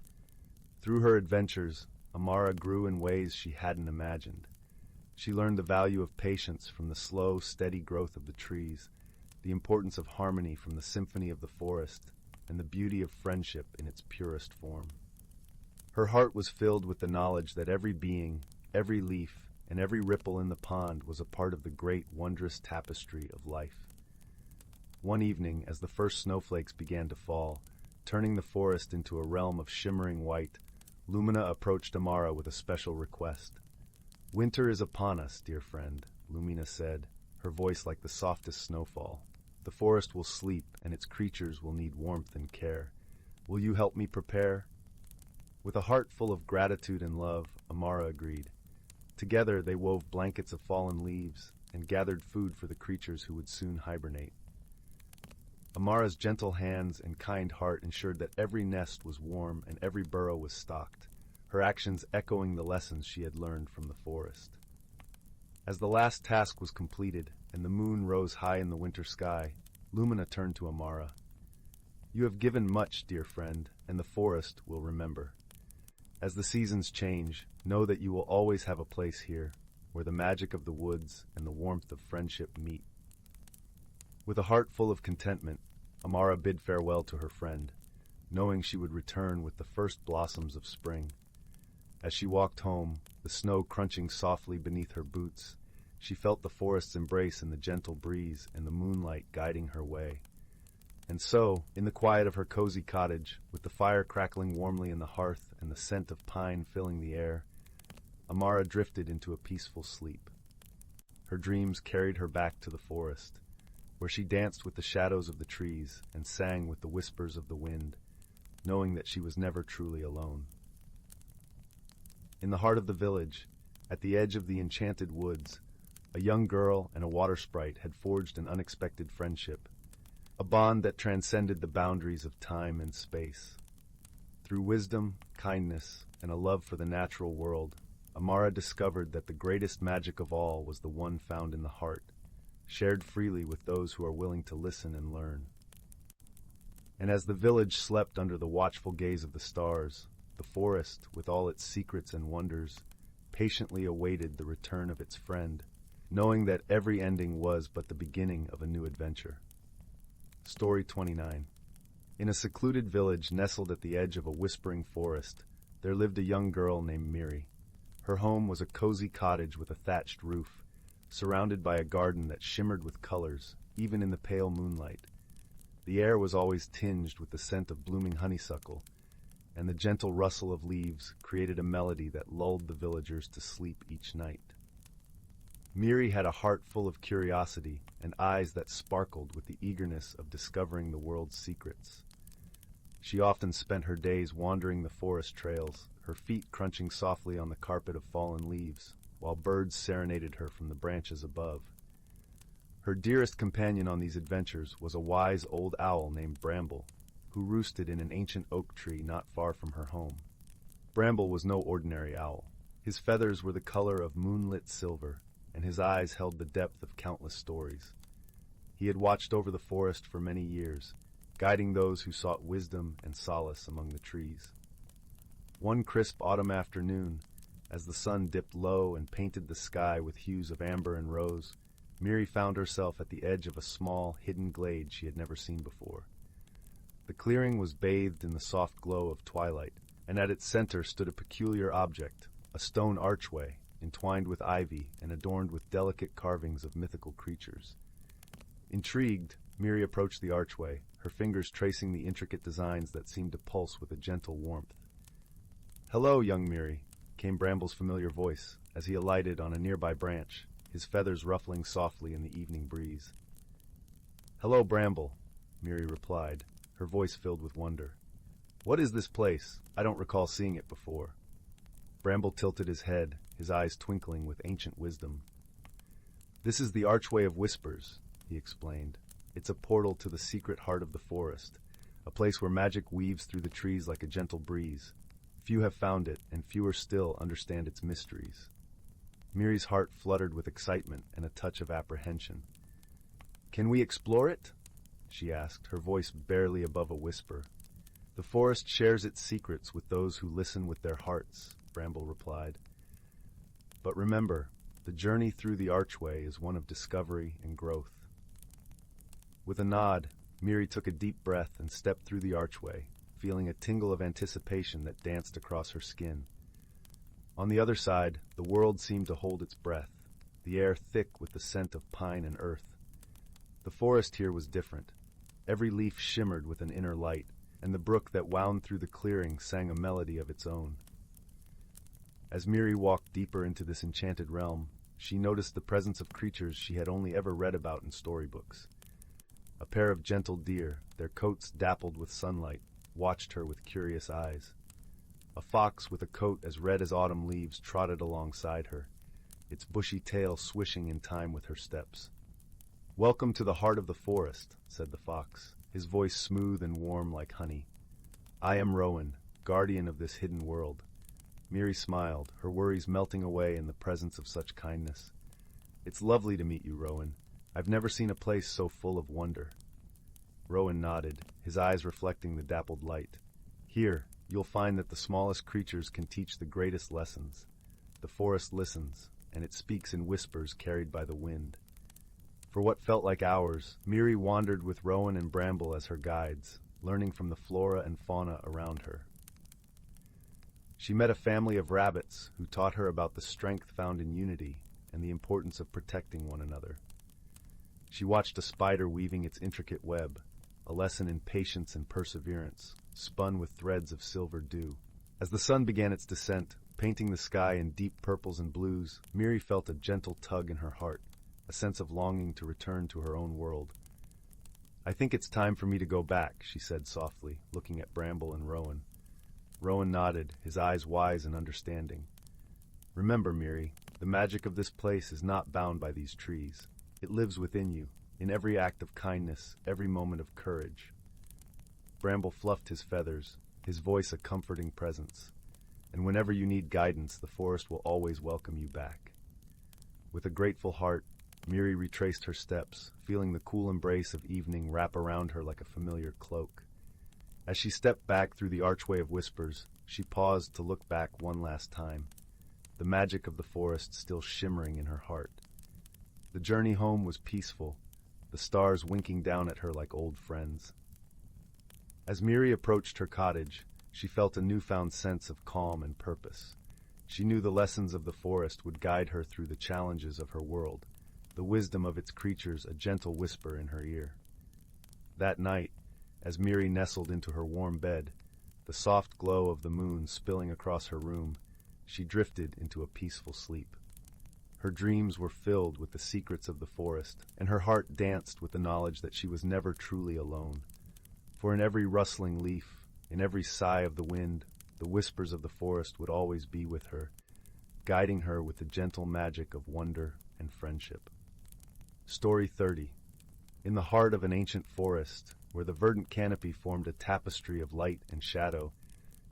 Through her adventures, Amara grew in ways she hadn't imagined. She learned the value of patience from the slow, steady growth of the trees, the importance of harmony from the symphony of the forest, and the beauty of friendship in its purest form. Her heart was filled with the knowledge that every being, every leaf, and every ripple in the pond was a part of the great, wondrous tapestry of life. One evening, as the first snowflakes began to fall, turning the forest into a realm of shimmering white, Lumina approached Amara with a special request. "Winter is upon us, dear friend," Lumina said, her voice like the softest snowfall. "The forest will sleep, and its creatures will need warmth and care. Will you help me prepare?" With a heart full of gratitude and love, Amara agreed. Together they wove blankets of fallen leaves and gathered food for the creatures who would soon hibernate. Amara's gentle hands and kind heart ensured that every nest was warm and every burrow was stocked, her actions echoing the lessons she had learned from the forest. As the last task was completed and the moon rose high in the winter sky, Lumina turned to Amara. "You have given much, dear friend, and the forest will remember. As the seasons change, know that you will always have a place here, where the magic of the woods and the warmth of friendship meet." With a heart full of contentment, Amara bid farewell to her friend, knowing she would return with the first blossoms of spring. As she walked home, the snow crunching softly beneath her boots, she felt the forest's embrace in the gentle breeze and the moonlight guiding her way. And so, in the quiet of her cozy cottage, with the fire crackling warmly in the hearth and the scent of pine filling the air, Amara drifted into a peaceful sleep. Her dreams carried her back to the forest, where she danced with the shadows of the trees and sang with the whispers of the wind, knowing that she was never truly alone. In the heart of the village, at the edge of the enchanted woods, a young girl and a water sprite had forged an unexpected friendship, a bond that transcended the boundaries of time and space. Through wisdom, kindness, and a love for the natural world, Amara discovered that the greatest magic of all was the one found in the heart, shared freely with those who are willing to listen and learn. And as the village slept under the watchful gaze of the stars, the forest, with all its secrets and wonders, patiently awaited the return of its friend, knowing that every ending was but the beginning of a new adventure. Story 29. In a secluded village nestled at the edge of a whispering forest, there lived a young girl named Miri. Her home was a cozy cottage with a thatched roof, surrounded by a garden that shimmered with colors, even in the pale moonlight. The air was always tinged with the scent of blooming honeysuckle, and the gentle rustle of leaves created a melody that lulled the villagers to sleep each night. Miri had a heart full of curiosity and eyes that sparkled with the eagerness of discovering the world's secrets. She often spent her days wandering the forest trails, her feet crunching softly on the carpet of fallen leaves, while birds serenaded her from the branches above. Her dearest companion on these adventures was a wise old owl named Bramble, who roosted in an ancient oak tree not far from her home. Bramble was no ordinary owl. His feathers were the color of moonlit silver, and his eyes held the depth of countless stories. He had watched over the forest for many years, guiding those who sought wisdom and solace among the trees. One crisp autumn afternoon, as the sun dipped low and painted the sky with hues of amber and rose, Miri found herself at the edge of a small, hidden glade she had never seen before. The clearing was bathed in the soft glow of twilight, and at its center stood a peculiar object, a stone archway, entwined with ivy and adorned with delicate carvings of mythical creatures. Intrigued, Miri approached the archway, her fingers tracing the intricate designs that seemed to pulse with a gentle warmth. "Hello, young Miri," came Bramble's familiar voice as he alighted on a nearby branch, his feathers ruffling softly in the evening breeze. "Hello, Bramble," Miri replied, her voice filled with wonder. "What is this place? I don't recall seeing it before." Bramble tilted his head, his eyes twinkling with ancient wisdom. "This is the Archway of Whispers," he explained. "It's a portal to the secret heart of the forest, a place where magic weaves through the trees like a gentle breeze. Few have found it, and fewer still understand its mysteries." Miri's heart fluttered with excitement and a touch of apprehension. "Can we explore it?" she asked, her voice barely above a whisper. "The forest shares its secrets with those who listen with their hearts," Bramble replied. "But remember, the journey through the archway is one of discovery and growth." With a nod, Miri took a deep breath and stepped through the archway, feeling a tingle of anticipation that danced across her skin. On the other side, the world seemed to hold its breath, the air thick with the scent of pine and earth. The forest here was different. Every leaf shimmered with an inner light, and the brook that wound through the clearing sang a melody of its own. As Miri walked deeper into this enchanted realm, she noticed the presence of creatures she had only ever read about in storybooks. A pair of gentle deer, their coats dappled with sunlight, watched her with curious eyes. A fox with a coat as red as autumn leaves trotted alongside her, its bushy tail swishing in time with her steps. "Welcome to the heart of the forest," said the fox, his voice smooth and warm like honey. "I am Rowan, guardian of this hidden world." Miri smiled, her worries melting away in the presence of such kindness. "It's lovely to meet you, Rowan. I've never seen a place so full of wonder." Rowan nodded, his eyes reflecting the dappled light. "Here, you'll find that the smallest creatures can teach the greatest lessons. The forest listens, and it speaks in whispers carried by the wind." For what felt like hours, Miri wandered with Rowan and Bramble as her guides, learning from the flora and fauna around her. She met a family of rabbits who taught her about the strength found in unity and the importance of protecting one another. She watched a spider weaving its intricate web, a lesson in patience and perseverance, spun with threads of silver dew. As the sun began its descent, painting the sky in deep purples and blues, Miri felt a gentle tug in her heart, a sense of longing to return to her own world. "I think it's time for me to go back," she said softly, looking at Bramble and Rowan. Rowan nodded, his eyes wise and understanding. "Remember, Miri, the magic of this place is not bound by these trees. It lives within you, in every act of kindness, every moment of courage." Bramble fluffed his feathers, his voice a comforting presence. "And whenever you need guidance, the forest will always welcome you back." With a grateful heart, Miri retraced her steps, feeling the cool embrace of evening wrap around her like a familiar cloak. As she stepped back through the archway of whispers, she paused to look back one last time, the magic of the forest still shimmering in her heart. The journey home was peaceful, the stars winking down at her like old friends. As Miri approached her cottage, she felt a newfound sense of calm and purpose. She knew the lessons of the forest would guide her through the challenges of her world, the wisdom of its creatures a gentle whisper in her ear. That night, as Miri nestled into her warm bed, the soft glow of the moon spilling across her room, she drifted into a peaceful sleep. Her dreams were filled with the secrets of the forest, and her heart danced with the knowledge that she was never truly alone. For in every rustling leaf, in every sigh of the wind, the whispers of the forest would always be with her, guiding her with the gentle magic of wonder and friendship. Story 30. In the heart of an ancient forest, where the verdant canopy formed a tapestry of light and shadow,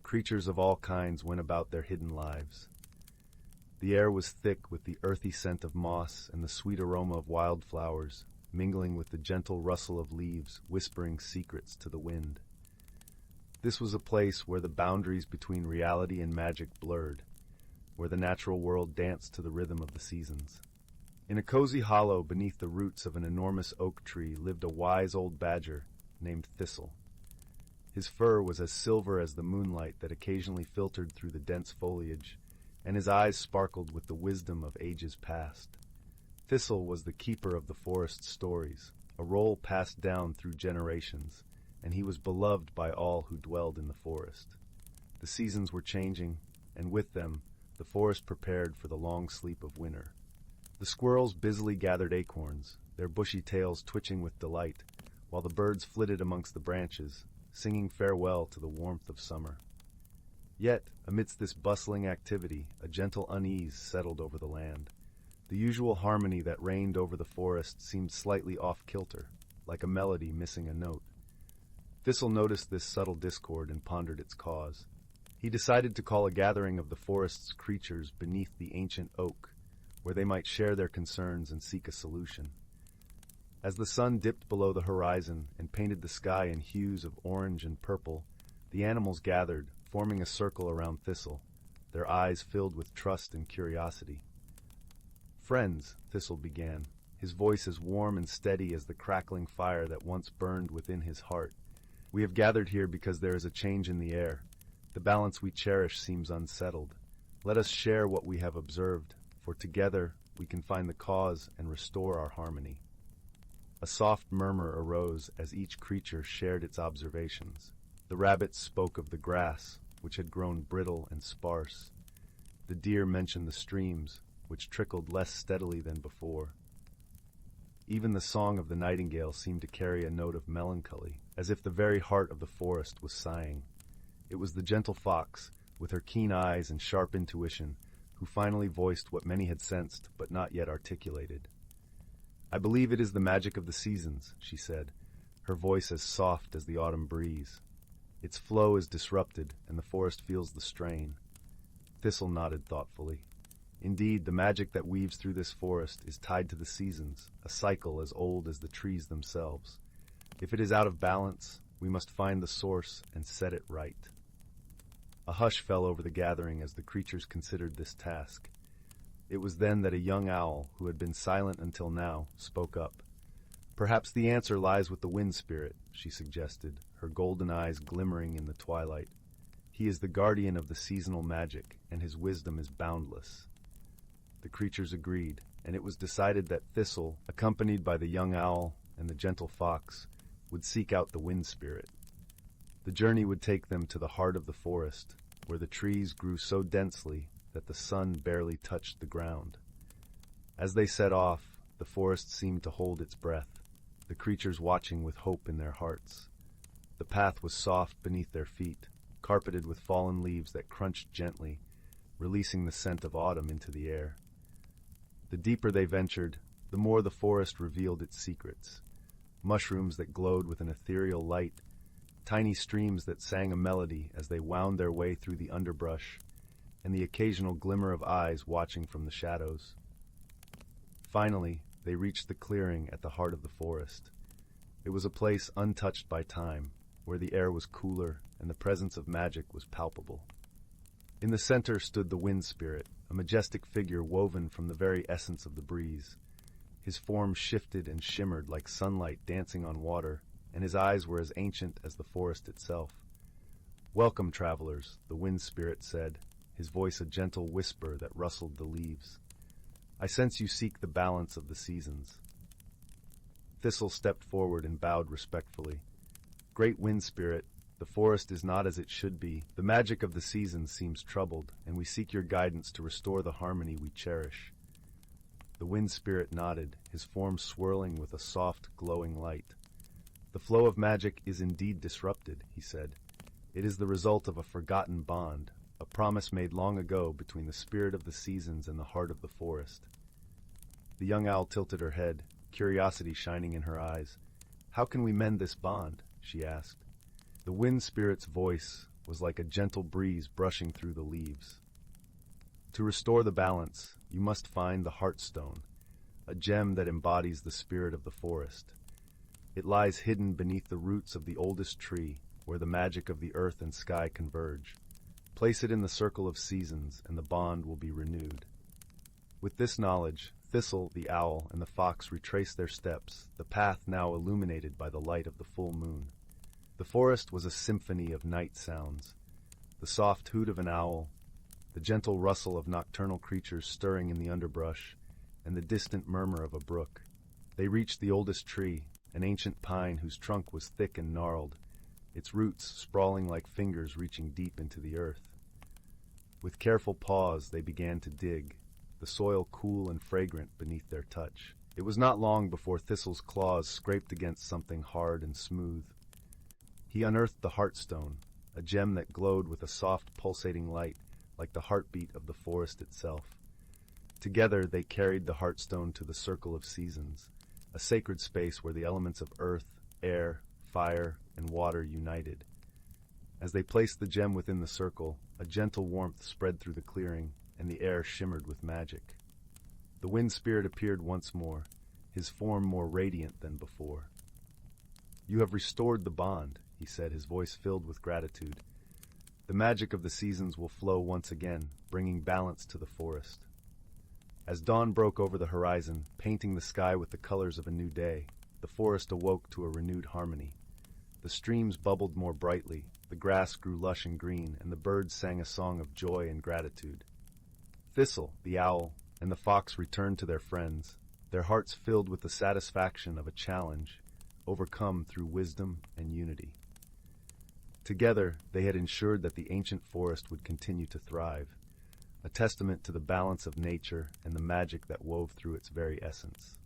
creatures of all kinds went about their hidden lives. The air was thick with the earthy scent of moss and the sweet aroma of wildflowers, mingling with the gentle rustle of leaves, whispering secrets to the wind. This was a place where the boundaries between reality and magic blurred, where the natural world danced to the rhythm of the seasons. In a cozy hollow beneath the roots of an enormous oak tree lived a wise old badger named Thistle. His fur was as silver as the moonlight that occasionally filtered through the dense foliage, and his eyes sparkled with the wisdom of ages past. Thistle was the keeper of the forest's stories, a role passed down through generations, and he was beloved by all who dwelled in the forest. The seasons were changing, and with them, the forest prepared for the long sleep of winter. The squirrels busily gathered acorns, their bushy tails twitching with delight, while the birds flitted amongst the branches, singing farewell to the warmth of summer. Yet, amidst this bustling activity, a gentle unease settled over the land. The usual harmony that reigned over the forest seemed slightly off-kilter, like a melody missing a note. Thistle noticed this subtle discord and pondered its cause. He decided to call a gathering of the forest's creatures beneath the ancient oak, where they might share their concerns and seek a solution. As the sun dipped below the horizon and painted the sky in hues of orange and purple, the animals gathered, forming a circle around Thistle, their eyes filled with trust and curiosity. "Friends," Thistle began, his voice as warm and steady as the crackling fire that once burned within his heart. "We have gathered here because there is a change in the air. The balance we cherish seems unsettled. Let us share what we have observed, for together we can find the cause and restore our harmony." A soft murmur arose as each creature shared its observations. The rabbits spoke of the grass, which had grown brittle and sparse. The deer mentioned the streams, which trickled less steadily than before. Even the song of the nightingale seemed to carry a note of melancholy, as if the very heart of the forest was sighing. It was the gentle fox, with her keen eyes and sharp intuition, who finally voiced what many had sensed but not yet articulated. "I believe it is the magic of the seasons," she said, her voice as soft as the autumn breeze. "Its flow is disrupted, and the forest feels the strain." Thistle nodded thoughtfully. "Indeed, the magic that weaves through this forest is tied to the seasons, a cycle as old as the trees themselves. If it is out of balance, we must find the source and set it right." A hush fell over the gathering as the creatures considered this task. It was then that a young owl, who had been silent until now, spoke up. "Perhaps the answer lies with the wind spirit," she suggested, her golden eyes glimmering in the twilight. "He is the guardian of the seasonal magic, and his wisdom is boundless." The creatures agreed, and it was decided that Thistle, accompanied by the young owl and the gentle fox, would seek out the wind spirit. The journey would take them to the heart of the forest, where the trees grew so densely that the sun barely touched the ground. As they set off, the forest seemed to hold its breath, the creatures watching with hope in their hearts. The path was soft beneath their feet, carpeted with fallen leaves that crunched gently, releasing the scent of autumn into the air. The deeper they ventured, the more the forest revealed its secrets. Mushrooms that glowed with an ethereal light, tiny streams that sang a melody as they wound their way through the underbrush, and the occasional glimmer of eyes watching from the shadows. Finally, they reached the clearing at the heart of the forest. It was a place untouched by time, where the air was cooler and the presence of magic was palpable. In the center stood the wind spirit, a majestic figure woven from the very essence of the breeze. His form shifted and shimmered like sunlight dancing on water, and his eyes were as ancient as the forest itself. "Welcome, travelers," the wind spirit said, his voice a gentle whisper that rustled the leaves. "I sense you seek the balance of the seasons." Thistle stepped forward and bowed respectfully. "Great wind spirit, the forest is not as it should be. The magic of the seasons seems troubled, and we seek your guidance to restore the harmony we cherish." The wind spirit nodded, his form swirling with a soft, glowing light. "The flow of magic is indeed disrupted," he said. "It is the result of a forgotten bond, a promise made long ago between the spirit of the seasons and the heart of the forest." The young owl tilted her head, curiosity shining in her eyes. "How can we mend this bond?" she asked. The wind spirit's voice was like a gentle breeze brushing through the leaves. "To restore the balance, you must find the Heartstone, a gem that embodies the spirit of the forest. It lies hidden beneath the roots of the oldest tree, where the magic of the earth and sky converge. Place it in the circle of seasons, and the bond will be renewed." With this knowledge, Thistle, the owl, and the fox retraced their steps, the path now illuminated by the light of the full moon. The forest was a symphony of night sounds. The soft hoot of an owl, the gentle rustle of nocturnal creatures stirring in the underbrush, and the distant murmur of a brook. They reached the oldest tree, an ancient pine whose trunk was thick and gnarled, its roots sprawling like fingers reaching deep into the earth. With careful paws, they began to dig, the soil cool and fragrant beneath their touch. It was not long before Thistle's claws scraped against something hard and smooth. He unearthed the Heartstone, a gem that glowed with a soft, pulsating light, like the heartbeat of the forest itself. Together, they carried the Heartstone to the Circle of Seasons, a sacred space where the elements of earth, air, fire, and water united. As they placed the gem within the circle, a gentle warmth spread through the clearing, and the air shimmered with magic. The wind spirit appeared once more, his form more radiant than before. "You have restored the bond," he said, his voice filled with gratitude. "The magic of the seasons will flow once again, bringing balance to the forest." As dawn broke over the horizon, painting the sky with the colors of a new day, the forest awoke to a renewed harmony. The streams bubbled more brightly, the grass grew lush and green, and the birds sang a song of joy and gratitude. Thistle, the owl, and the fox returned to their friends, their hearts filled with the satisfaction of a challenge, overcome through wisdom and unity. Together, they had ensured that the ancient forest would continue to thrive, a testament to the balance of nature and the magic that wove through its very essence.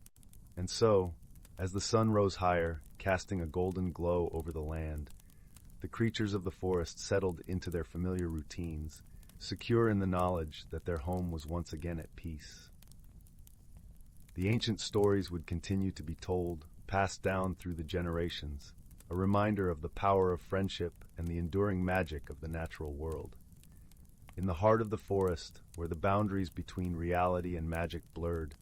And so, as the sun rose higher, casting a golden glow over the land, the creatures of the forest settled into their familiar routines, secure in the knowledge that their home was once again at peace. The ancient stories would continue to be told, passed down through the generations, a reminder of the power of friendship and the enduring magic of the natural world. In the heart of the forest, where the boundaries between reality and magic blurred,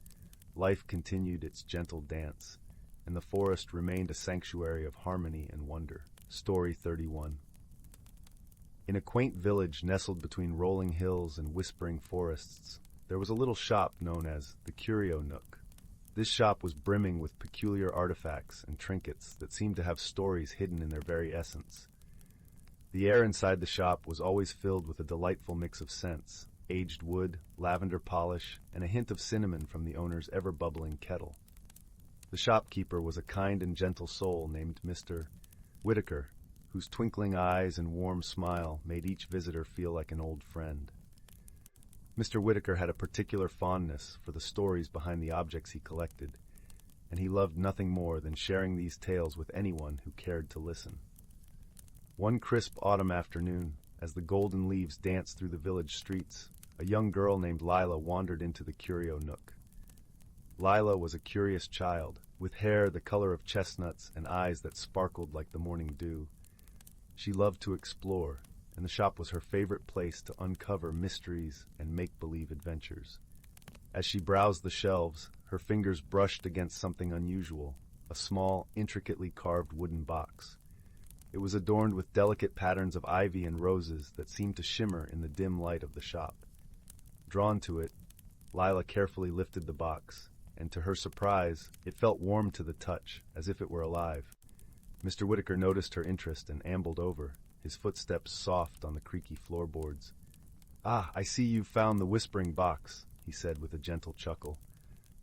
life continued its gentle dance, and the forest remained a sanctuary of harmony and wonder. Story 31. In a quaint village nestled between rolling hills and whispering forests, there was a little shop known as the Curio Nook. This shop was brimming with peculiar artifacts and trinkets that seemed to have stories hidden in their very essence. The air inside the shop was always filled with a delightful mix of scents, aged wood, lavender polish, and a hint of cinnamon from the owner's ever-bubbling kettle. The shopkeeper was a kind and gentle soul named Mr. Whitaker, whose twinkling eyes and warm smile made each visitor feel like an old friend. Mr. Whitaker had a particular fondness for the stories behind the objects he collected, and he loved nothing more than sharing these tales with anyone who cared to listen. One crisp autumn afternoon, as the golden leaves danced through the village streets, a young girl named Lila wandered into the Curio Nook. Lila was a curious child, with hair the color of chestnuts and eyes that sparkled like the morning dew. She loved to explore, and the shop was her favorite place to uncover mysteries and make-believe adventures. As she browsed the shelves, her fingers brushed against something unusual, a small, intricately carved wooden box. It was adorned with delicate patterns of ivy and roses that seemed to shimmer in the dim light of the shop. Drawn to it, Lila carefully lifted the box, and to her surprise, it felt warm to the touch, as if it were alive. Mr. Whitaker noticed her interest and ambled over, his footsteps soft on the creaky floorboards. "Ah, I see you've found the whispering box," he said with a gentle chuckle.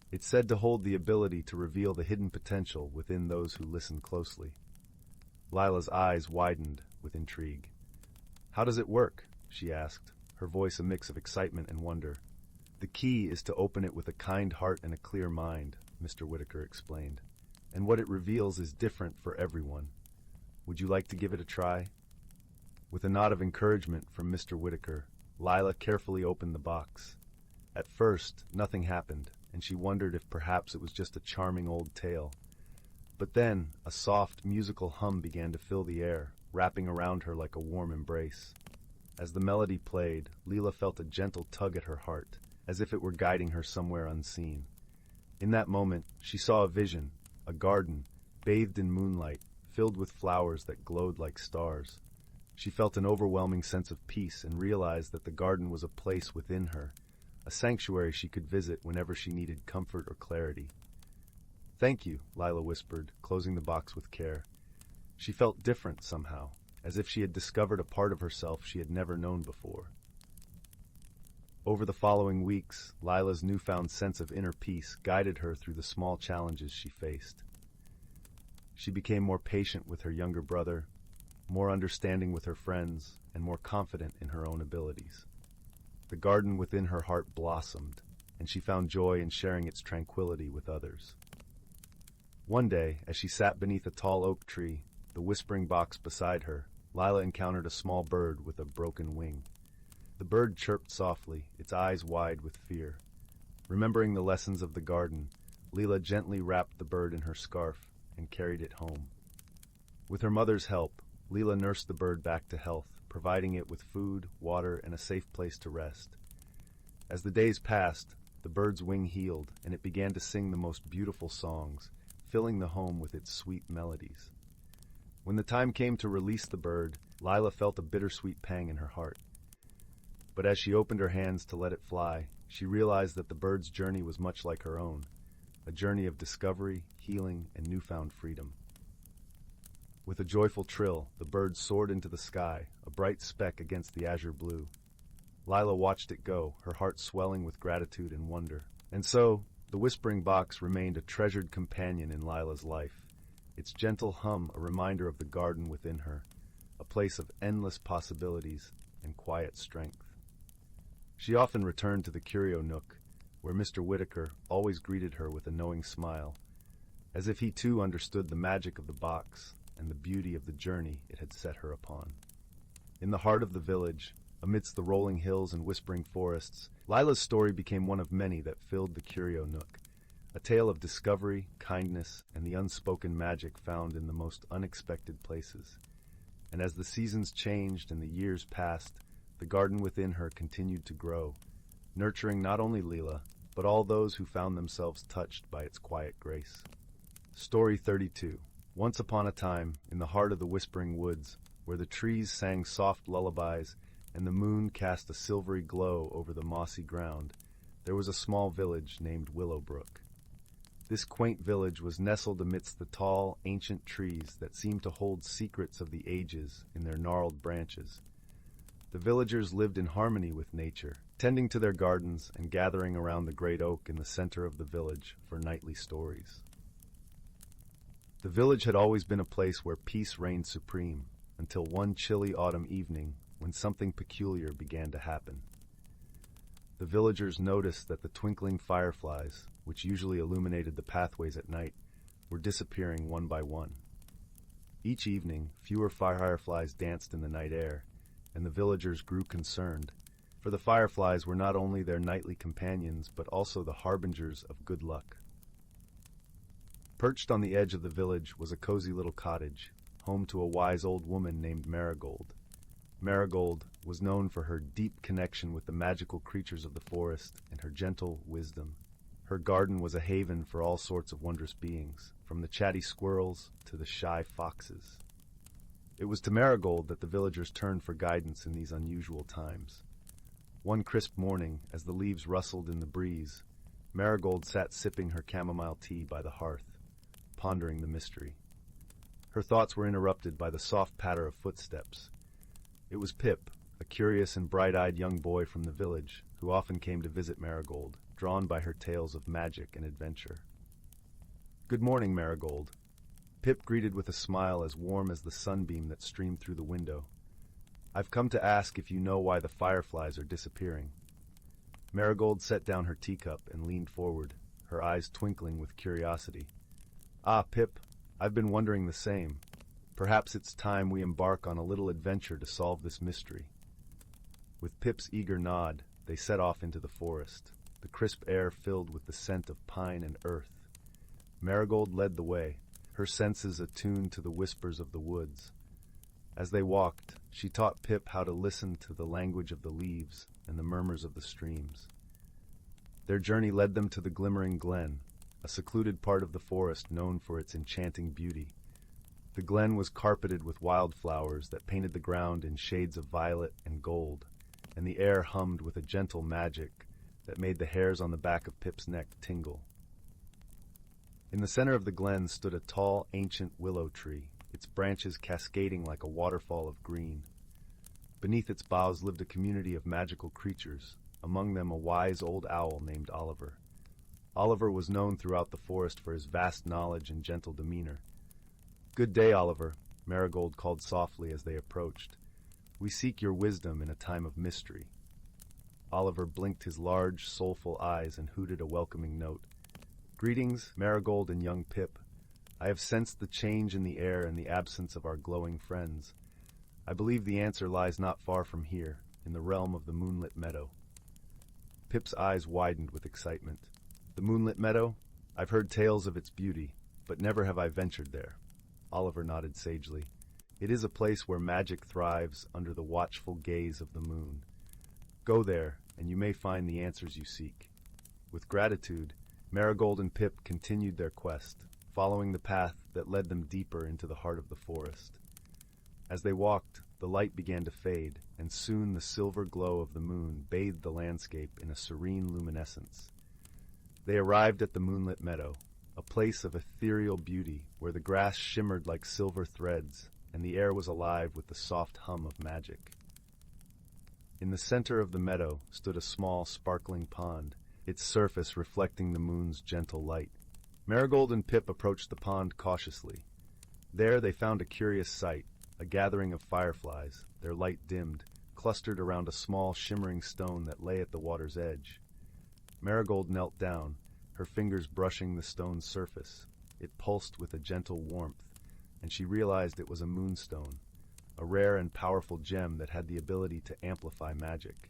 "It's said to hold the ability to reveal the hidden potential within those who listen closely." Lila's eyes widened with intrigue. "How does it work?" she asked, her voice a mix of excitement and wonder. "The key is to open it with a kind heart and a clear mind," Mr. Whitaker explained. "And what it reveals is different for everyone. Would you like to give it a try?" With a nod of encouragement from Mr. Whitaker, Lila carefully opened the box. At first, nothing happened, and she wondered if perhaps it was just a charming old tale. But then, a soft, musical hum began to fill the air, wrapping around her like a warm embrace. As the melody played, Lila felt a gentle tug at her heart, as if it were guiding her somewhere unseen. In that moment, she saw a vision, a garden, bathed in moonlight, filled with flowers that glowed like stars. She felt an overwhelming sense of peace and realized that the garden was a place within her, a sanctuary she could visit whenever she needed comfort or clarity. "Thank you," Lila whispered, closing the box with care. She felt different somehow, as if she had discovered a part of herself she had never known before. Over the following weeks, Lila's newfound sense of inner peace guided her through the small challenges she faced. She became more patient with her younger brother, more understanding with her friends, and more confident in her own abilities. The garden within her heart blossomed, and she found joy in sharing its tranquility with others. One day, as she sat beneath a tall oak tree, the whispering box beside her, Lila encountered a small bird with a broken wing. The bird chirped softly, its eyes wide with fear. Remembering the lessons of the garden, Lila gently wrapped the bird in her scarf and carried it home. With her mother's help, Lila nursed the bird back to health, providing it with food, water, and a safe place to rest. As the days passed, the bird's wing healed, and it began to sing the most beautiful songs, filling the home with its sweet melodies. When the time came to release the bird, Lila felt a bittersweet pang in her heart. But as she opened her hands to let it fly, she realized that the bird's journey was much like her own, a journey of discovery, healing, and newfound freedom. With a joyful trill, the bird soared into the sky, a bright speck against the azure blue. Lila watched it go, her heart swelling with gratitude and wonder. And so, the whispering box remained a treasured companion in Lila's life, its gentle hum a reminder of the garden within her, a place of endless possibilities and quiet strength. She often returned to the curio nook, where Mr. Whitaker always greeted her with a knowing smile, as if he too understood the magic of the box and the beauty of the journey it had set her upon. In the heart of the village, amidst the rolling hills and whispering forests, Lila's story became one of many that filled the curio nook, a tale of discovery, kindness, and the unspoken magic found in the most unexpected places. And as the seasons changed and the years passed, the garden within her continued to grow, nurturing not only Lila, but all those who found themselves touched by its quiet grace. Story 32. Once upon a time, in the heart of the whispering woods, where the trees sang soft lullabies and the moon cast a silvery glow over the mossy ground, there was a small village named Willowbrook. This quaint village was nestled amidst the tall, ancient trees that seemed to hold secrets of the ages in their gnarled branches. The villagers lived in harmony with nature, tending to their gardens and gathering around the great oak in the center of the village for nightly stories. The village had always been a place where peace reigned supreme, until one chilly autumn evening when something peculiar began to happen. The villagers noticed that the twinkling fireflies, which usually illuminated the pathways at night, were disappearing one by one. Each evening, fewer fireflies danced in the night air, and the villagers grew concerned, for the fireflies were not only their nightly companions but also the harbingers of good luck. Perched on the edge of the village was a cozy little cottage, home to a wise old woman named Marigold. Marigold was known for her deep connection with the magical creatures of the forest and her gentle wisdom. Her garden was a haven for all sorts of wondrous beings, from the chatty squirrels to the shy foxes. It was to Marigold that the villagers turned for guidance in these unusual times. One crisp morning, as the leaves rustled in the breeze, Marigold sat sipping her chamomile tea by the hearth, pondering the mystery. Her thoughts were interrupted by the soft patter of footsteps. It was Pip, a curious and bright-eyed young boy from the village, who often came to visit Marigold, drawn by her tales of magic and adventure. "Good morning, Marigold." Pip greeted with a smile as warm as the sunbeam that streamed through the window. "I've come to ask if you know why the fireflies are disappearing." Marigold set down her teacup and leaned forward, her eyes twinkling with curiosity. "Ah, Pip, I've been wondering the same. Perhaps it's time we embark on a little adventure to solve this mystery." With Pip's eager nod, they set off into the forest, the crisp air filled with the scent of pine and earth. Marigold led the way, her senses attuned to the whispers of the woods. As they walked, she taught Pip how to listen to the language of the leaves and the murmurs of the streams. Their journey led them to the glimmering glen, a secluded part of the forest known for its enchanting beauty. The glen was carpeted with wildflowers that painted the ground in shades of violet and gold, and the air hummed with a gentle magic that made the hairs on the back of Pip's neck tingle. In the center of the glen stood a tall, ancient willow tree, its branches cascading like a waterfall of green. Beneath its boughs lived a community of magical creatures, among them a wise old owl named Oliver. Oliver was known throughout the forest for his vast knowledge and gentle demeanor. "Good day, Oliver," Marigold called softly as they approached. "We seek your wisdom in a time of mystery." Oliver blinked his large, soulful eyes and hooted a welcoming note. "Greetings, Marigold and young Pip. I have sensed the change in the air and the absence of our glowing friends. I believe the answer lies not far from here, in the realm of the moonlit meadow." Pip's eyes widened with excitement. "The moonlit meadow? I've heard tales of its beauty, but never have I ventured there." Oliver nodded sagely. "It is a place where magic thrives under the watchful gaze of the moon. Go there, and you may find the answers you seek." With gratitude, Marigold and Pip continued their quest, following the path that led them deeper into the heart of the forest. As they walked, the light began to fade, and soon the silver glow of the moon bathed the landscape in a serene luminescence. They arrived at the moonlit meadow, a place of ethereal beauty where the grass shimmered like silver threads and the air was alive with the soft hum of magic. In the center of the meadow stood a small, sparkling pond, its surface reflecting the moon's gentle light. Marigold and Pip approached the pond cautiously. There they found a curious sight, a gathering of fireflies, their light dimmed, clustered around a small, shimmering stone that lay at the water's edge. Marigold knelt down, her fingers brushing the stone's surface. It pulsed with a gentle warmth, and she realized it was a moonstone, a rare and powerful gem that had the ability to amplify magic.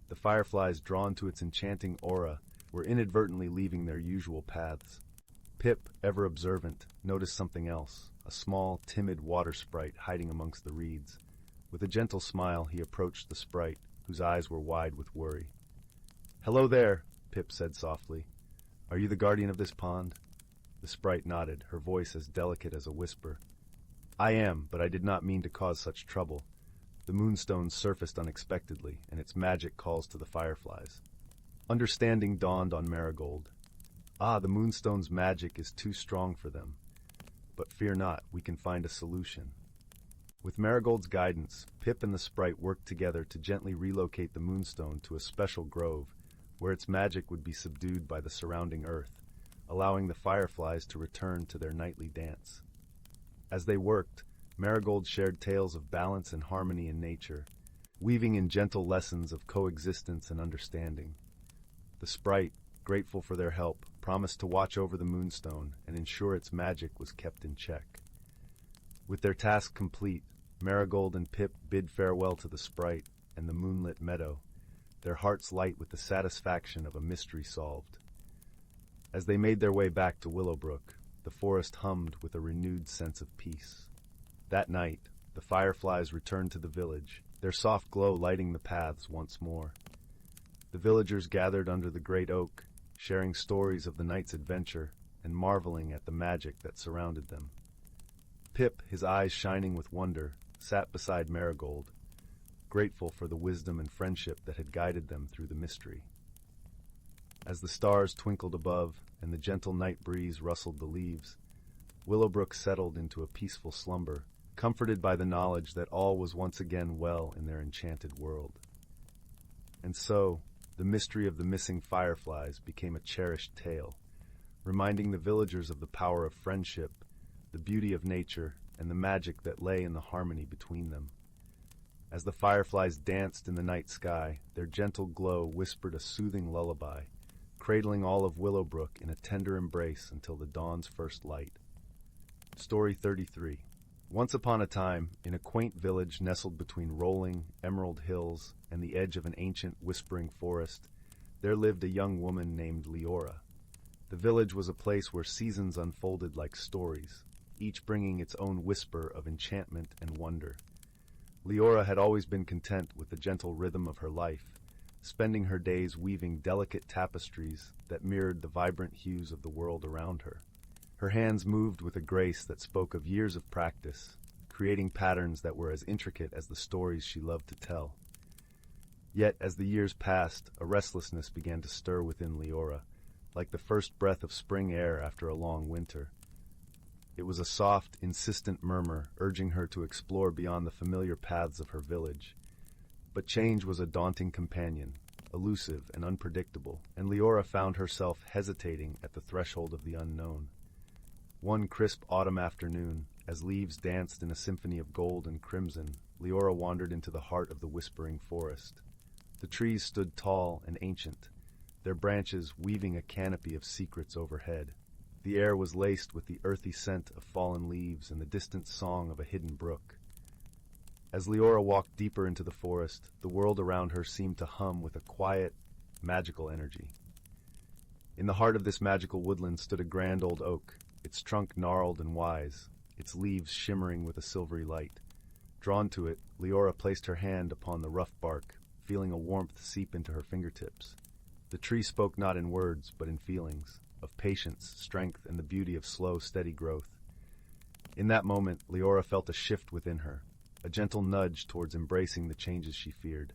The fireflies, drawn to its enchanting aura, were inadvertently leaving their usual paths. Pip, ever observant, noticed something else, a small, timid water sprite hiding amongst the reeds. With a gentle smile, he approached the sprite, whose eyes were wide with worry. "Hello there," Pip said softly. "Are you the guardian of this pond?" The sprite nodded, her voice as delicate as a whisper. "I am, but I did not mean to cause such trouble. The moonstone surfaced unexpectedly, and its magic calls to the fireflies." Understanding dawned on Marigold. The moonstone's magic is too strong for them. But fear not, we can find a solution. With Marigold's guidance, Pip and the sprite worked together to gently relocate the moonstone to a special grove, where its magic would be subdued by the surrounding earth, allowing the fireflies to return to their nightly dance. As they worked, Marigold shared tales of balance and harmony in nature, weaving in gentle lessons of coexistence and understanding. The sprite, grateful for their help, promised to watch over the moonstone and ensure its magic was kept in check. With their task complete, Marigold and Pip bid farewell to the sprite and the moonlit meadow, their hearts light with the satisfaction of a mystery solved. As they made their way back to Willowbrook, the forest hummed with a renewed sense of peace. That night, the fireflies returned to the village, their soft glow lighting the paths once more. The villagers gathered under the great oak, sharing stories of the night's adventure and marveling at the magic that surrounded them. Pip, his eyes shining with wonder, sat beside Marigold, grateful for the wisdom and friendship that had guided them through the mystery. As the stars twinkled above and the gentle night breeze rustled the leaves, Willowbrook settled into a peaceful slumber, comforted by the knowledge that all was once again well in their enchanted world. And so, the mystery of the missing fireflies became a cherished tale, reminding the villagers of the power of friendship, the beauty of nature, and the magic that lay in the harmony between them. As the fireflies danced in the night sky, their gentle glow whispered a soothing lullaby, cradling all of Willowbrook in a tender embrace until the dawn's first light. Story 33. Once upon a time, in a quaint village nestled between rolling, emerald hills and the edge of an ancient, whispering forest, there lived a young woman named Leora. The village was a place where seasons unfolded like stories, each bringing its own whisper of enchantment and wonder. Leora had always been content with the gentle rhythm of her life, spending her days weaving delicate tapestries that mirrored the vibrant hues of the world around her. Her hands moved with a grace that spoke of years of practice, creating patterns that were as intricate as the stories she loved to tell. Yet, as the years passed, a restlessness began to stir within Leora, like the first breath of spring air after a long winter. It was a soft, insistent murmur urging her to explore beyond the familiar paths of her village. But change was a daunting companion, elusive and unpredictable, and Leora found herself hesitating at the threshold of the unknown. One crisp autumn afternoon, as leaves danced in a symphony of gold and crimson, Leora wandered into the heart of the whispering forest. The trees stood tall and ancient, their branches weaving a canopy of secrets overhead. The air was laced with the earthy scent of fallen leaves and the distant song of a hidden brook. As Leora walked deeper into the forest, the world around her seemed to hum with a quiet, magical energy. In the heart of this magical woodland stood a grand old oak, its trunk gnarled and wise, its leaves shimmering with a silvery light. Drawn to it, Leora placed her hand upon the rough bark, feeling a warmth seep into her fingertips. The tree spoke not in words, but in feelings, of patience, strength, and the beauty of slow, steady growth. In that moment, Leora felt a shift within her, a gentle nudge towards embracing the changes she feared.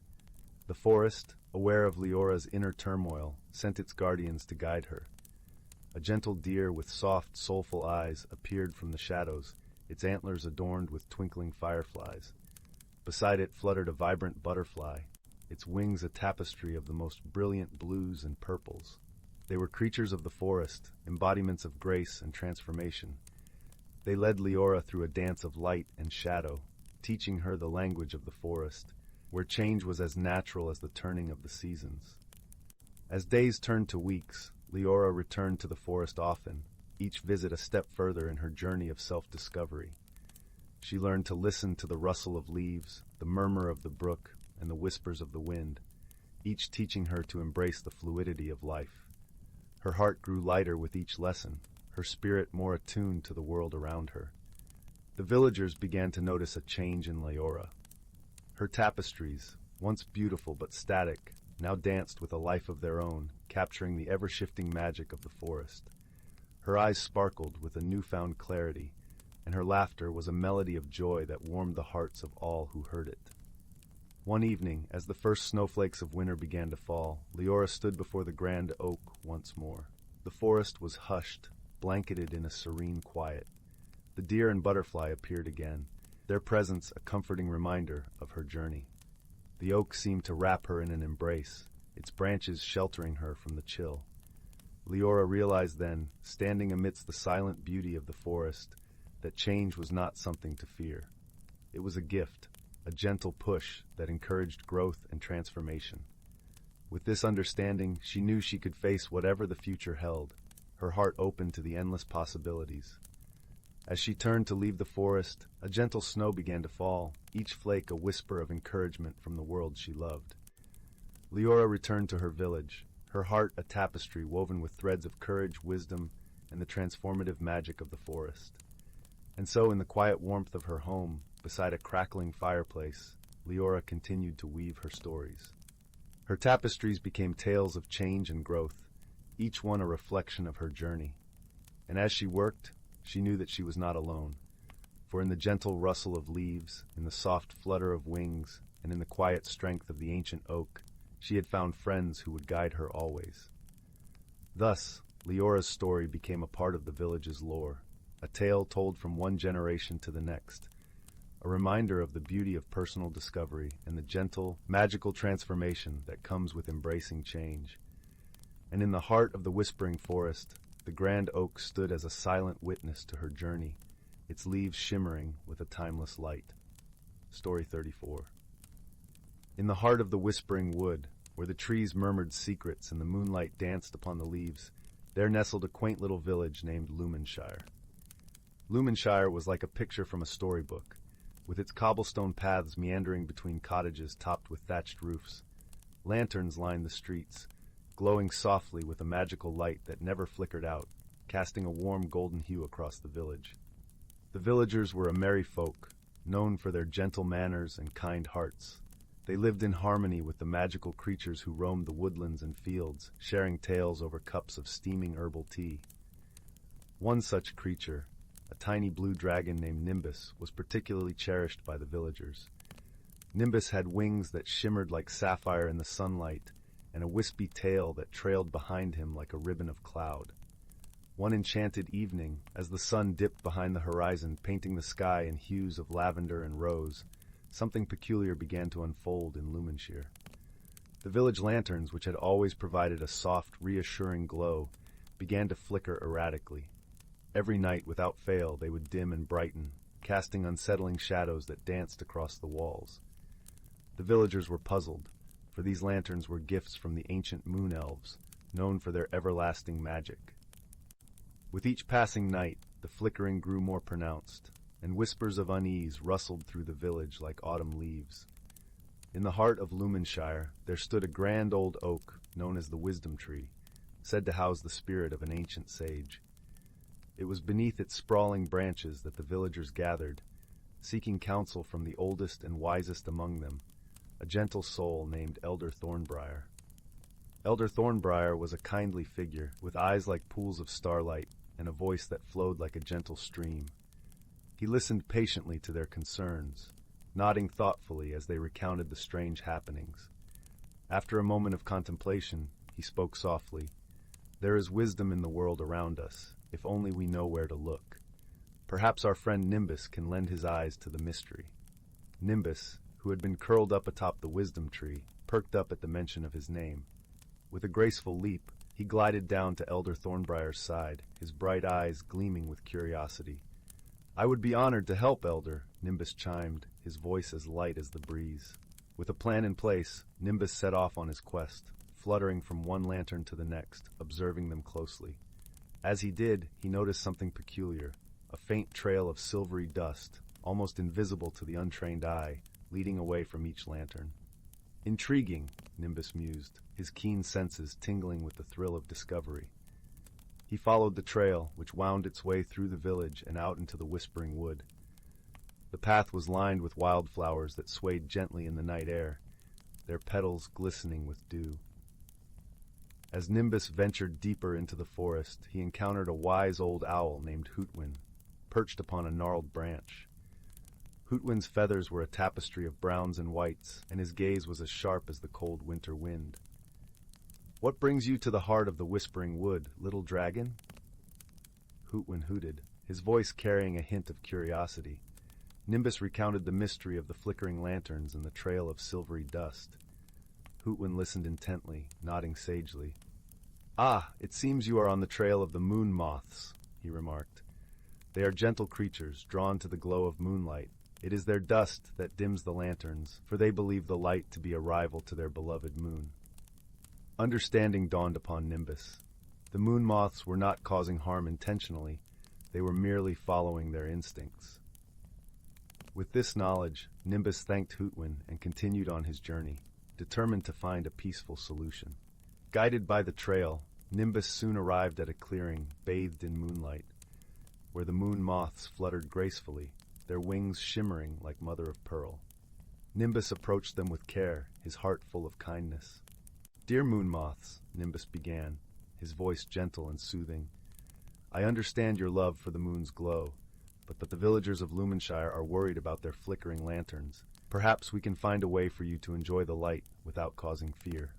The forest, aware of Leora's inner turmoil, sent its guardians to guide her. A gentle deer with soft, soulful eyes appeared from the shadows, its antlers adorned with twinkling fireflies. Beside it fluttered a vibrant butterfly, its wings a tapestry of the most brilliant blues and purples. They were creatures of the forest, embodiments of grace and transformation. They led Leora through a dance of light and shadow, teaching her the language of the forest, where change was as natural as the turning of the seasons. As days turned to weeks, Leora returned to the forest often, each visit a step further in her journey of self-discovery. She learned to listen to the rustle of leaves, the murmur of the brook, and the whispers of the wind, each teaching her to embrace the fluidity of life. Her heart grew lighter with each lesson, her spirit more attuned to the world around her. The villagers began to notice a change in Leora. Her tapestries, once beautiful but static, now danced with a life of their own, capturing the ever-shifting magic of the forest. Her eyes sparkled with a newfound clarity, and her laughter was a melody of joy that warmed the hearts of all who heard it. One evening, as the first snowflakes of winter began to fall, Leora stood before the grand oak once more. The forest was hushed, blanketed in a serene quiet. The deer and butterfly appeared again, their presence a comforting reminder of her journey. The oak seemed to wrap her in an embrace, its branches sheltering her from the chill. Leora realized then, standing amidst the silent beauty of the forest, that change was not something to fear. It was a gift, a gentle push that encouraged growth and transformation. With this understanding, she knew she could face whatever the future held, her heart open to the endless possibilities. As she turned to leave the forest, a gentle snow began to fall, each flake a whisper of encouragement from the world she loved. Leora returned to her village, her heart a tapestry woven with threads of courage, wisdom, and the transformative magic of the forest. And so, in the quiet warmth of her home, beside a crackling fireplace, Leora continued to weave her stories. Her tapestries became tales of change and growth, each one a reflection of her journey. And as she worked, she knew that she was not alone, for in the gentle rustle of leaves, in the soft flutter of wings, and in the quiet strength of the ancient oak, she had found friends who would guide her always. Thus, Leora's story became a part of the village's lore, a tale told from one generation to the next, a reminder of the beauty of personal discovery and the gentle, magical transformation that comes with embracing change. And in the heart of the whispering forest, the grand oak stood as a silent witness to her journey, its leaves shimmering with a timeless light. Story 34. In the heart of the whispering wood, where the trees murmured secrets and the moonlight danced upon the leaves, there nestled a quaint little village named Lumenshire. Lumenshire was like a picture from a storybook, with its cobblestone paths meandering between cottages topped with thatched roofs. Lanterns lined the streets, glowing softly with a magical light that never flickered out, casting a warm golden hue across the village. The villagers were a merry folk, known for their gentle manners and kind hearts. They lived in harmony with the magical creatures who roamed the woodlands and fields, sharing tales over cups of steaming herbal tea. One such creature, a tiny blue dragon named Nimbus, was particularly cherished by the villagers. Nimbus had wings that shimmered like sapphire in the sunlight, and a wispy tail that trailed behind him like a ribbon of cloud. One enchanted evening, as the sun dipped behind the horizon, painting the sky in hues of lavender and rose, something peculiar began to unfold in Lumenshire. The village lanterns, which had always provided a soft, reassuring glow, began to flicker erratically. Every night, without fail, they would dim and brighten, casting unsettling shadows that danced across the walls. The villagers were puzzled, for these lanterns were gifts from the ancient moon elves, known for their everlasting magic. With each passing night, the flickering grew more pronounced, and whispers of unease rustled through the village like autumn leaves. In the heart of Lumenshire, there stood a grand old oak known as the Wisdom Tree, said to house the spirit of an ancient sage. It was beneath its sprawling branches that the villagers gathered, seeking counsel from the oldest and wisest among them, a gentle soul named Elder Thornbriar. Elder Thornbriar was a kindly figure, with eyes like pools of starlight and a voice that flowed like a gentle stream. He listened patiently to their concerns, nodding thoughtfully as they recounted the strange happenings. After a moment of contemplation, he spoke softly. "There is wisdom in the world around us, if only we know where to look. Perhaps our friend Nimbus can lend his eyes to the mystery." Nimbus, who had been curled up atop the wisdom tree, perked up at the mention of his name. With a graceful leap, he glided down to Elder Thornbriar's side, his bright eyes gleaming with curiosity. "I would be honored to help, Elder," Nimbus chimed, his voice as light as the breeze. With a plan in place, Nimbus set off on his quest, fluttering from one lantern to the next, observing them closely. As he did, he noticed something peculiar, a faint trail of silvery dust, almost invisible to the untrained eye, leading away from each lantern. "Intriguing," Nimbus mused, his keen senses tingling with the thrill of discovery. He followed the trail, which wound its way through the village and out into the whispering wood. The path was lined with wildflowers that swayed gently in the night air, their petals glistening with dew. As Nimbus ventured deeper into the forest, he encountered a wise old owl named Hootwin, perched upon a gnarled branch. Hootwin's feathers were a tapestry of browns and whites, and his gaze was as sharp as the cold winter wind. "What brings you to the heart of the whispering wood, little dragon?" Hootwin hooted, his voice carrying a hint of curiosity. Nimbus recounted the mystery of the flickering lanterns and the trail of silvery dust. Hootwin listened intently, nodding sagely. "Ah, it seems you are on the trail of the moon moths," he remarked. "They are gentle creatures, drawn to the glow of moonlight. It is their dust that dims the lanterns, for they believe the light to be a rival to their beloved moon." Understanding dawned upon Nimbus. The moon moths were not causing harm intentionally, they were merely following their instincts. With this knowledge, Nimbus thanked Hootwin and continued on his journey, determined to find a peaceful solution. Guided by the trail, Nimbus soon arrived at a clearing bathed in moonlight, where the moon moths fluttered gracefully, their wings shimmering like mother of pearl. Nimbus approached them with care, his heart full of kindness. "Dear moon moths," Nimbus began, his voice gentle and soothing, "I understand your love for the moon's glow, but the villagers of Lumenshire are worried about their flickering lanterns. Perhaps we can find a way for you to enjoy the light without causing fear."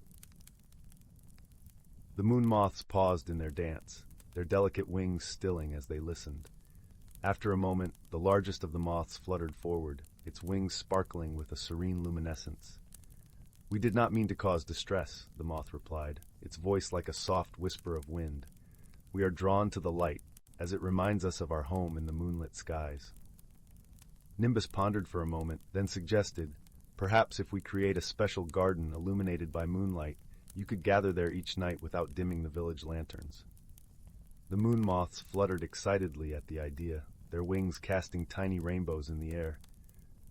The moon moths paused in their dance, their delicate wings stilling as they listened. After a moment, the largest of the moths fluttered forward, its wings sparkling with a serene luminescence. "We did not mean to cause distress," the moth replied, its voice like a soft whisper of wind. "We are drawn to the light, as it reminds us of our home in the moonlit skies." Nimbus pondered for a moment, then suggested, "Perhaps if we create a special garden illuminated by moonlight, you could gather there each night without dimming the village lanterns." The moon moths fluttered excitedly at the idea, their wings casting tiny rainbows in the air.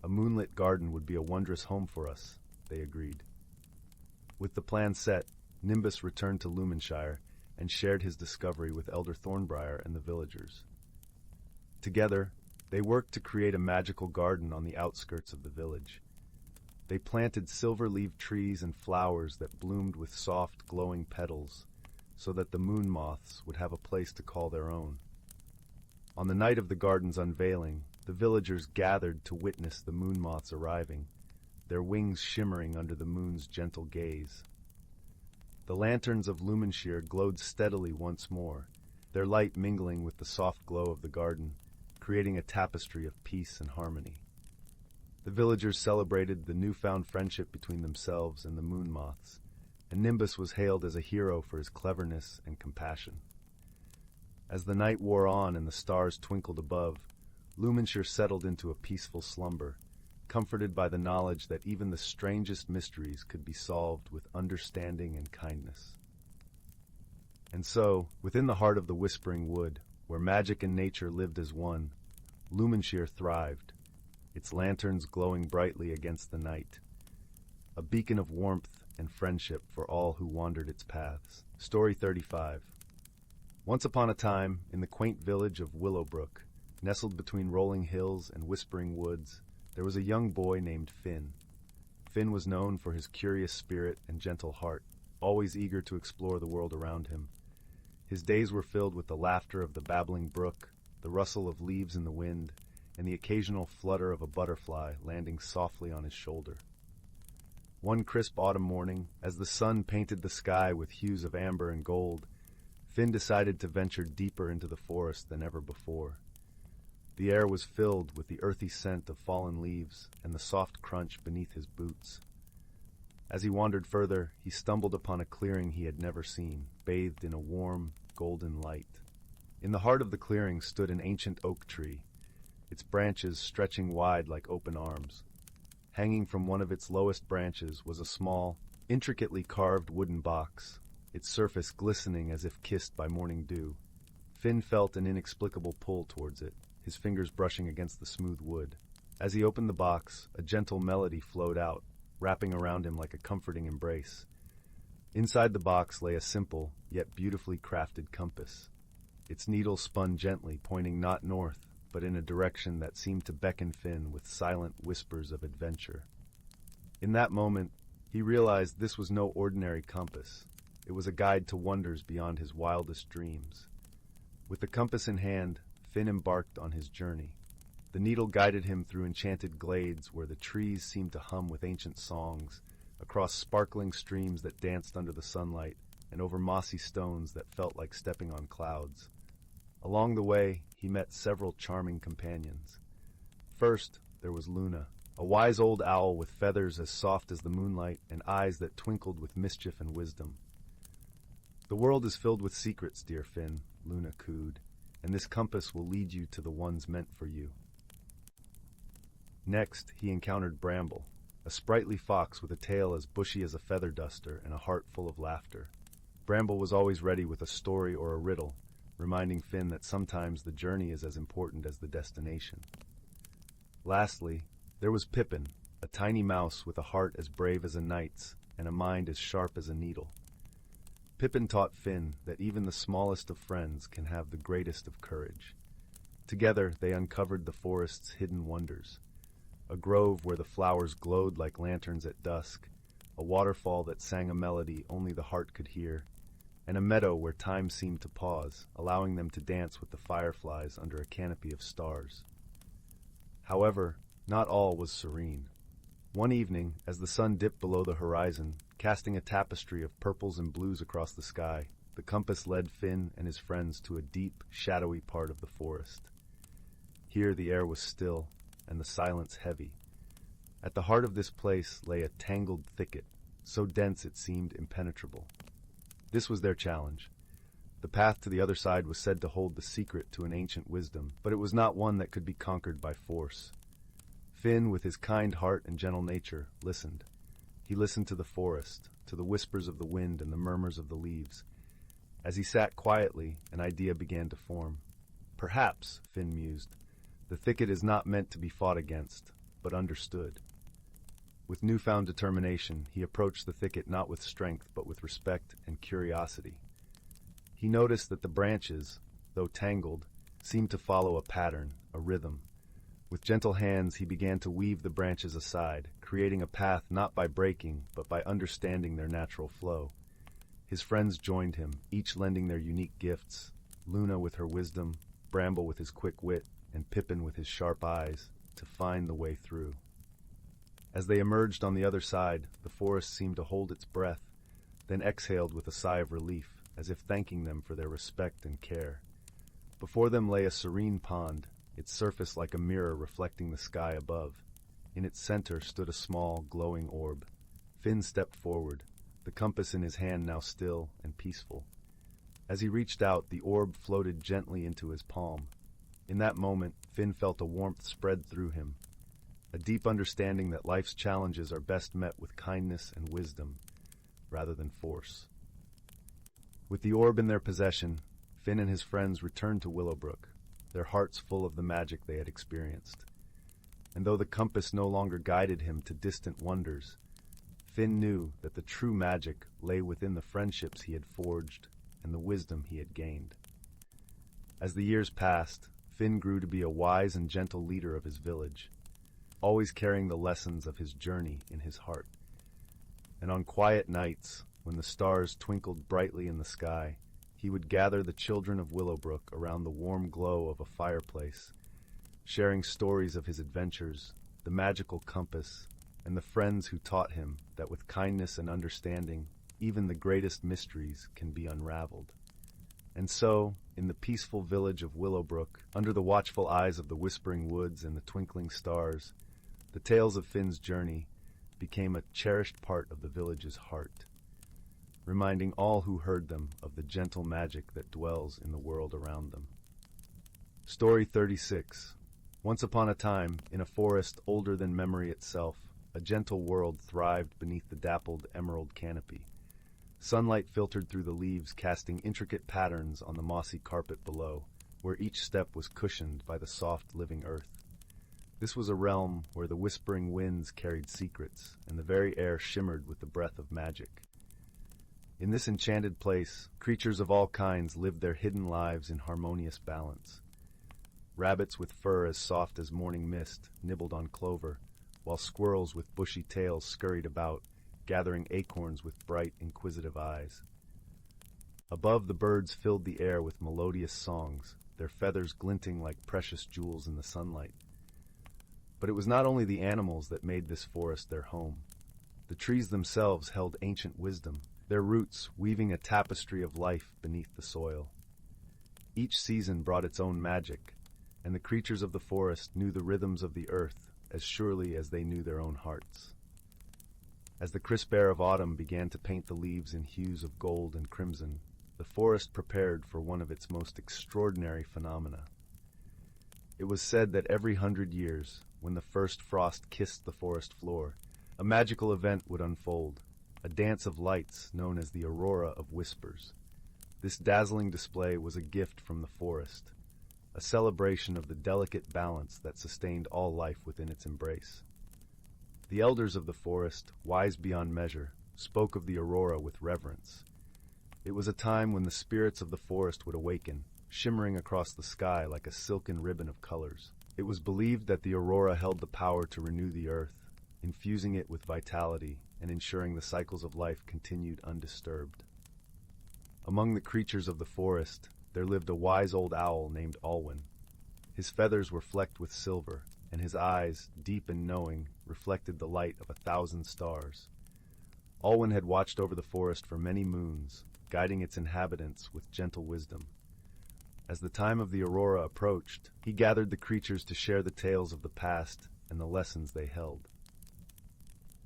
"A moonlit garden would be a wondrous home for us," they agreed. With the plan set, Nimbus returned to Lumenshire and shared his discovery with Elder Thornbriar and the villagers. Together, they worked to create a magical garden on the outskirts of the village. They planted silver-leaved trees and flowers that bloomed with soft, glowing petals, so that the moon moths would have a place to call their own. On the night of the garden's unveiling, the villagers gathered to witness the moon moths arriving, their wings shimmering under the moon's gentle gaze. The lanterns of Lumenshire glowed steadily once more, their light mingling with the soft glow of the garden, creating a tapestry of peace and harmony. The villagers celebrated the newfound friendship between themselves and the moon moths, and Nimbus was hailed as a hero for his cleverness and compassion. As the night wore on and the stars twinkled above, Lumenshire settled into a peaceful slumber, comforted by the knowledge that even the strangest mysteries could be solved with understanding and kindness. And so, within the heart of the Whispering Wood, where magic and nature lived as one, Lumenshire thrived, its lanterns glowing brightly against the night, a beacon of warmth and friendship for all who wandered its paths. Story 35. Once upon a time, in the quaint village of Willowbrook, nestled between rolling hills and whispering woods, there was a young boy named Finn. Finn was known for his curious spirit and gentle heart. always eager to explore the world around him. His days were filled with the laughter of the babbling brook, the rustle of leaves in the wind, and the occasional flutter of a butterfly landing softly on his shoulder. One crisp autumn morning, as the sun painted the sky with hues of amber and gold, Finn decided to venture deeper into the forest than ever before. The air was filled with the earthy scent of fallen leaves and the soft crunch beneath his boots. As he wandered further, he stumbled upon a clearing he had never seen, bathed in a warm, golden light. In the heart of the clearing stood an ancient oak tree, its branches stretching wide like open arms. Hanging from one of its lowest branches was a small, intricately carved wooden box, its surface glistening as if kissed by morning dew. Finn felt an inexplicable pull towards it, his fingers brushing against the smooth wood. As he opened the box, a gentle melody flowed out, wrapping around him like a comforting embrace. Inside the box lay a simple, yet beautifully crafted compass. Its needle spun gently, pointing not north, but in a direction that seemed to beckon Finn with silent whispers of adventure. In that moment, he realized this was no ordinary compass. It was a guide to wonders beyond his wildest dreams. With the compass in hand, Finn embarked on his journey. The needle guided him through enchanted glades where the trees seemed to hum with ancient songs, across sparkling streams that danced under the sunlight, and over mossy stones that felt like stepping on clouds. Along the way, he met several charming companions. First, there was Luna, a wise old owl with feathers as soft as the moonlight and eyes that twinkled with mischief and wisdom. "The world is filled with secrets, dear Finn," Luna cooed, "and this compass will lead you to the ones meant for you." Next, he encountered Bramble, a sprightly fox with a tail as bushy as a feather duster and a heart full of laughter. Bramble was always ready with a story or a riddle, reminding Finn that sometimes the journey is as important as the destination. Lastly, there was Pippin, a tiny mouse with a heart as brave as a knight's and a mind as sharp as a needle. Pippin taught Finn that even the smallest of friends can have the greatest of courage. Together, they uncovered the forest's hidden wonders. A grove where the flowers glowed like lanterns at dusk, a waterfall that sang a melody only the heart could hear, and a meadow where time seemed to pause, allowing them to dance with the fireflies under a canopy of stars. However, not all was serene. One evening, as the sun dipped below the horizon, casting a tapestry of purples and blues across the sky, the compass led Finn and his friends to a deep, shadowy part of the forest. Here the air was still, and the silence heavy. At the heart of this place lay a tangled thicket, so dense it seemed impenetrable. This was their challenge. The path to the other side was said to hold the secret to an ancient wisdom, but it was not one that could be conquered by force. Finn, with his kind heart and gentle nature, listened. He listened to the forest, to the whispers of the wind and the murmurs of the leaves. As he sat quietly, an idea began to form. Perhaps, Finn mused, the thicket is not meant to be fought against, but understood. With newfound determination, he approached the thicket not with strength, but with respect and curiosity. He noticed that the branches, though tangled, seemed to follow a pattern, a rhythm. With gentle hands, he began to weave the branches aside, creating a path not by breaking, but by understanding their natural flow. His friends joined him, each lending their unique gifts, Luna with her wisdom, Bramble with his quick wit, and Pippin with his sharp eyes, to find the way through. As they emerged on the other side, the forest seemed to hold its breath, then exhaled with a sigh of relief, as if thanking them for their respect and care. Before them lay a serene pond, its surface like a mirror reflecting the sky above. In its center stood a small, glowing orb. Finn stepped forward, the compass in his hand now still and peaceful. As he reached out, the orb floated gently into his palm. In that moment, Finn felt a warmth spread through him, a deep understanding that life's challenges are best met with kindness and wisdom, rather than force. With the orb in their possession, Finn and his friends returned to Willowbrook, their hearts full of the magic they had experienced. And though the compass no longer guided him to distant wonders, Finn knew that the true magic lay within the friendships he had forged and the wisdom he had gained. As the years passed, Finn grew to be a wise and gentle leader of his village, always carrying the lessons of his journey in his heart. And on quiet nights, when the stars twinkled brightly in the sky, he would gather the children of Willowbrook around the warm glow of a fireplace, sharing stories of his adventures, the magical compass, and the friends who taught him that with kindness and understanding, even the greatest mysteries can be unraveled. And so, in the peaceful village of Willowbrook, under the watchful eyes of the whispering woods and the twinkling stars, the tales of Finn's journey became a cherished part of the village's heart, reminding all who heard them of the gentle magic that dwells in the world around them. Story 36. Once upon a time, in a forest older than memory itself, a gentle world thrived beneath the dappled emerald canopy. Sunlight filtered through the leaves, casting intricate patterns on the mossy carpet below, where each step was cushioned by the soft, living earth. This was a realm where the whispering winds carried secrets, and the very air shimmered with the breath of magic. In this enchanted place, creatures of all kinds lived their hidden lives in harmonious balance. Rabbits with fur as soft as morning mist nibbled on clover, while squirrels with bushy tails scurried about, gathering acorns with bright, inquisitive eyes. Above, the birds filled the air with melodious songs, their feathers glinting like precious jewels in the sunlight. But it was not only the animals that made this forest their home. The trees themselves held ancient wisdom, their roots weaving a tapestry of life beneath the soil. Each season brought its own magic, and the creatures of the forest knew the rhythms of the earth as surely as they knew their own hearts. As the crisp air of autumn began to paint the leaves in hues of gold and crimson, the forest prepared for one of its most extraordinary phenomena. It was said that every 100 years, when the first frost kissed the forest floor, a magical event would unfold, a dance of lights known as the Aurora of Whispers. This dazzling display was a gift from the forest, a celebration of the delicate balance that sustained all life within its embrace. The elders of the forest, wise beyond measure, spoke of the aurora with reverence. It was a time when the spirits of the forest would awaken, shimmering across the sky like a silken ribbon of colors. It was believed that the aurora held the power to renew the earth, infusing it with vitality and ensuring the cycles of life continued undisturbed. Among the creatures of the forest, there lived a wise old owl named Alwyn. His feathers were flecked with silver, and his eyes, deep and knowing, reflected the light of 1,000 stars. Alwyn had watched over the forest for many moons, guiding its inhabitants with gentle wisdom. As the time of the aurora approached, he gathered the creatures to share the tales of the past and the lessons they held.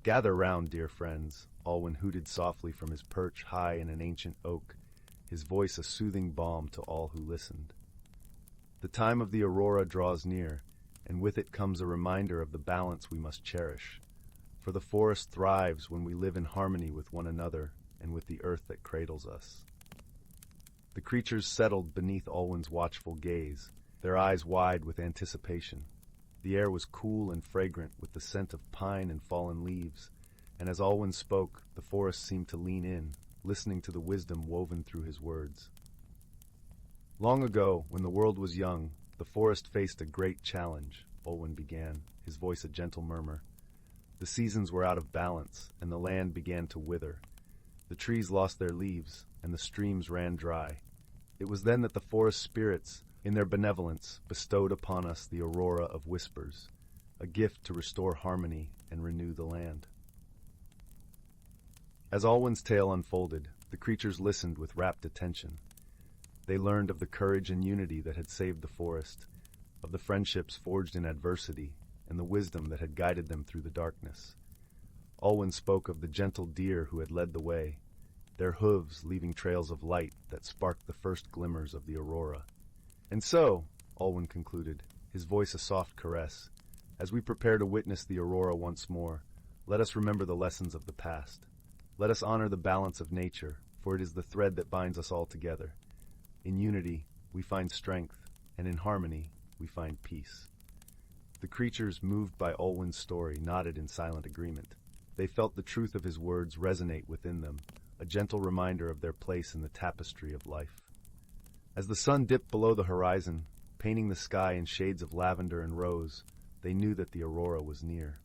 "Gather round, dear friends," Alwyn hooted softly from his perch high in an ancient oak, his voice a soothing balm to all who listened. The time of the aurora draws near, and with it comes a reminder of the balance we must cherish, for the forest thrives when we live in harmony with one another and with the earth that cradles us. The creatures settled beneath Alwyn's watchful gaze, their eyes wide with anticipation. The air was cool and fragrant with the scent of pine and fallen leaves, and as Alwyn spoke, the forest seemed to lean in, listening to the wisdom woven through his words. "Long ago, when the world was young, the forest faced a great challenge," Alwyn began, his voice a gentle murmur. "The seasons were out of balance, and the land began to wither. The trees lost their leaves, and the streams ran dry. It was then that the forest spirits, in their benevolence, bestowed upon us the Aurora of Whispers, a gift to restore harmony and renew the land." As Alwyn's tale unfolded, the creatures listened with rapt attention. They learned of the courage and unity that had saved the forest, of the friendships forged in adversity, and the wisdom that had guided them through the darkness. Alwyn spoke of the gentle deer who had led the way, their hooves leaving trails of light that sparked the first glimmers of the aurora. "And so," Alwyn concluded, his voice a soft caress, "as we prepare to witness the aurora once more, let us remember the lessons of the past. Let us honor the balance of nature, for it is the thread that binds us all together. In unity, we find strength, and in harmony, we find peace." The creatures, moved by Alwyn's story, nodded in silent agreement. They felt the truth of his words resonate within them, a gentle reminder of their place in the tapestry of life. As the sun dipped below the horizon, painting the sky in shades of lavender and rose, they knew that the aurora was near.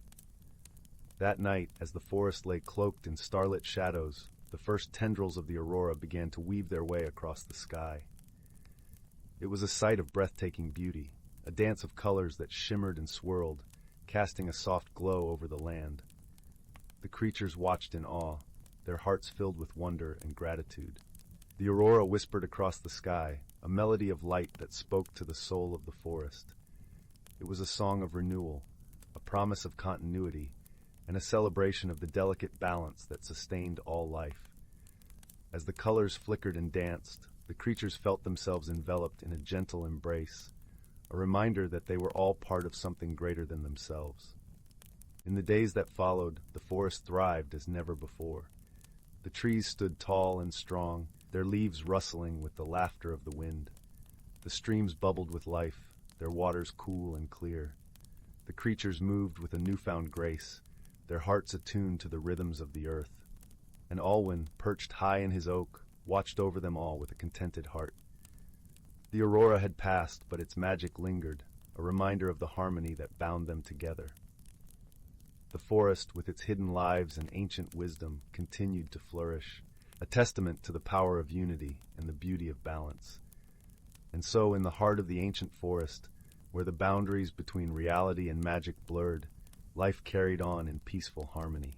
That night, as the forest lay cloaked in starlit shadows, the first tendrils of the aurora began to weave their way across the sky. It was a sight of breathtaking beauty, a dance of colors that shimmered and swirled, casting a soft glow over the land. The creatures watched in awe, their hearts filled with wonder and gratitude. The aurora whispered across the sky, a melody of light that spoke to the soul of the forest. It was a song of renewal, a promise of continuity, and a celebration of the delicate balance that sustained all life. As the colors flickered and danced, the creatures felt themselves enveloped in a gentle embrace, a reminder that they were all part of something greater than themselves. In the days that followed, the forest thrived as never before. The trees stood tall and strong, their leaves rustling with the laughter of the wind. The streams bubbled with life, their waters cool and clear. The creatures moved with a newfound grace, their hearts attuned to the rhythms of the earth. And Alwyn, perched high in his oak, watched over them all with a contented heart. The aurora had passed, but its magic lingered, a reminder of the harmony that bound them together. The forest, with its hidden lives and ancient wisdom, continued to flourish, a testament to the power of unity and the beauty of balance. And so, in the heart of the ancient forest, where the boundaries between reality and magic blurred, life carried on in peaceful harmony.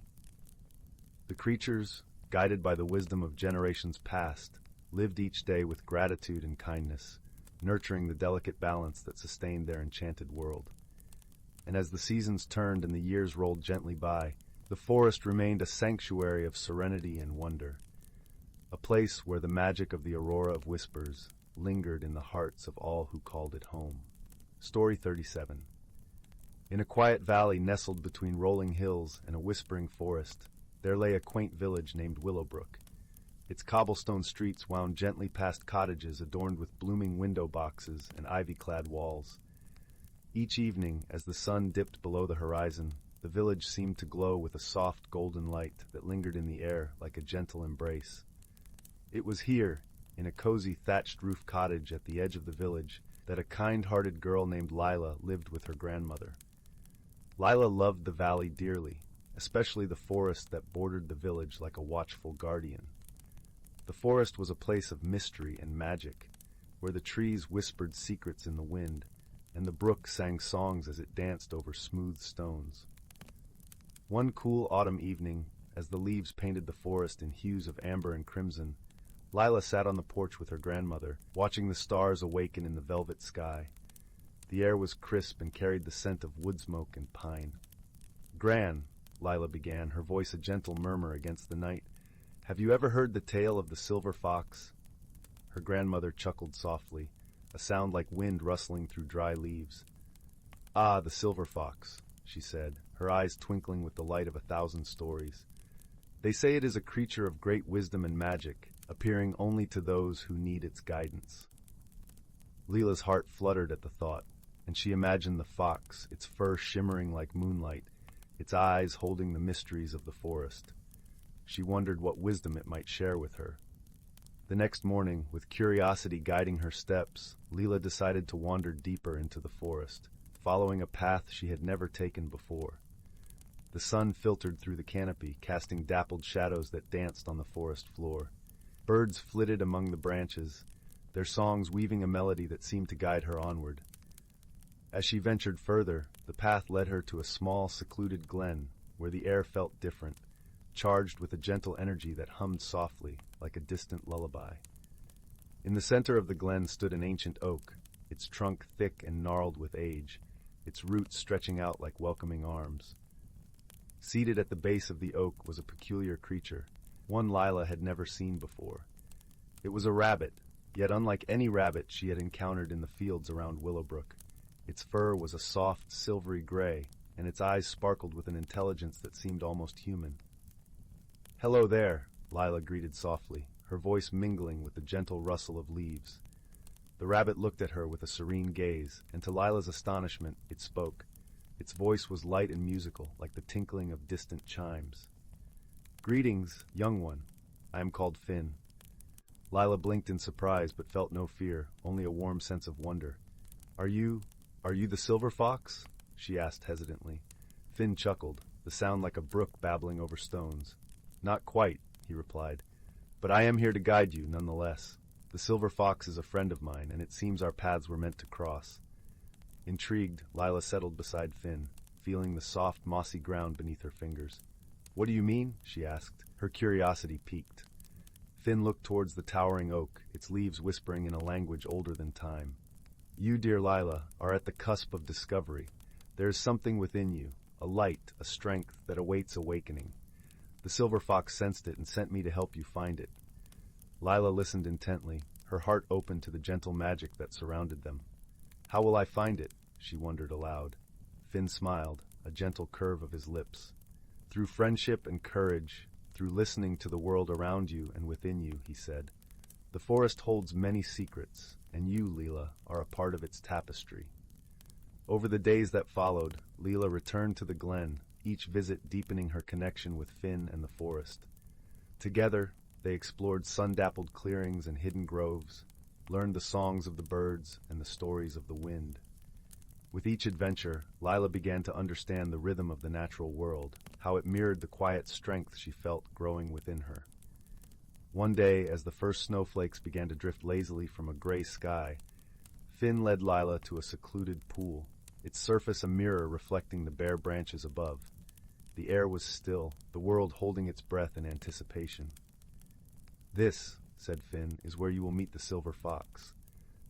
The creatures, guided by the wisdom of generations past, lived each day with gratitude and kindness, nurturing the delicate balance that sustained their enchanted world. And as the seasons turned and the years rolled gently by, the forest remained a sanctuary of serenity and wonder, a place where the magic of the Aurora of Whispers lingered in the hearts of all who called it home. Story 37. In a quiet valley nestled between rolling hills and a whispering forest, there lay a quaint village named Willowbrook. Its cobblestone streets wound gently past cottages adorned with blooming window boxes and ivy-clad walls. Each evening, as the sun dipped below the horizon, the village seemed to glow with a soft golden light that lingered in the air like a gentle embrace. It was here, in a cozy thatched roof cottage at the edge of the village, that a kind-hearted girl named Lila lived with her grandmother. Lila loved the valley dearly, especially the forest that bordered the village like a watchful guardian. The forest was a place of mystery and magic, where the trees whispered secrets in the wind, and the brook sang songs as it danced over smooth stones. One cool autumn evening, as the leaves painted the forest in hues of amber and crimson, Lila sat on the porch with her grandmother, watching the stars awaken in the velvet sky. The air was crisp and carried the scent of wood smoke and pine. "Gran," Lila began, her voice a gentle murmur against the night, "have you ever heard the tale of the silver fox?" Her grandmother chuckled softly, a sound like wind rustling through dry leaves. "Ah, the silver fox," she said, her eyes twinkling with the light of 1,000 stories. "They say it is a creature of great wisdom and magic, appearing only to those who need its guidance." Lila's heart fluttered at the thought, and she imagined the fox, its fur shimmering like moonlight, its eyes holding the mysteries of the forest. She wondered what wisdom it might share with her. The next morning, with curiosity guiding her steps, Lila decided to wander deeper into the forest, following a path she had never taken before. The sun filtered through the canopy, casting dappled shadows that danced on the forest floor. Birds flitted among the branches, their songs weaving a melody that seemed to guide her onward. As she ventured further, the path led her to a small, secluded glen, where the air felt different, charged with a gentle energy that hummed softly, like a distant lullaby. In the center of the glen stood an ancient oak, its trunk thick and gnarled with age, its roots stretching out like welcoming arms. Seated at the base of the oak was a peculiar creature, one Lila had never seen before. It was a rabbit, yet unlike any rabbit she had encountered in the fields around Willowbrook. Its fur was a soft, silvery gray, and its eyes sparkled with an intelligence that seemed almost human. "Hello there," Lila greeted softly, her voice mingling with the gentle rustle of leaves. The rabbit looked at her with a serene gaze, and to Lila's astonishment, it spoke. Its voice was light and musical, like the tinkling of distant chimes. "Greetings, young one. I am called Finn." Lila blinked in surprise, but felt no fear, only a warm sense of wonder. Are you the silver fox?" she asked hesitantly. Finn chuckled, the sound like a brook babbling over stones. "Not quite," he replied. "But I am here to guide you, nonetheless. The silver fox is a friend of mine, and it seems our paths were meant to cross." Intrigued, Lila settled beside Finn, feeling the soft, mossy ground beneath her fingers. "What do you mean?" she asked, her curiosity piqued. Finn looked towards the towering oak, its leaves whispering in a language older than time. "You, dear Lila, are at the cusp of discovery. There is something within you, a light, a strength that awaits awakening. The silver fox sensed it and sent me to help you find it." Lila listened intently, her heart open to the gentle magic that surrounded them. "How will I find it?" she wondered aloud. Finn smiled, a gentle curve of his lips. "Through friendship and courage, through listening to the world around you and within you," he said. "The forest holds many secrets, and you, Leela, are a part of its tapestry." Over the days that followed, Leela returned to the glen, each visit deepening her connection with Finn and the forest. Together, they explored sun-dappled clearings and hidden groves, learned the songs of the birds and the stories of the wind. With each adventure, Lila began to understand the rhythm of the natural world, how it mirrored the quiet strength she felt growing within her. One day, as the first snowflakes began to drift lazily from a gray sky, Finn led Lila to a secluded pool, its surface a mirror reflecting the bare branches above. The air was still, the world holding its breath in anticipation. "This," said Finn, "is where you will meet the silver fox.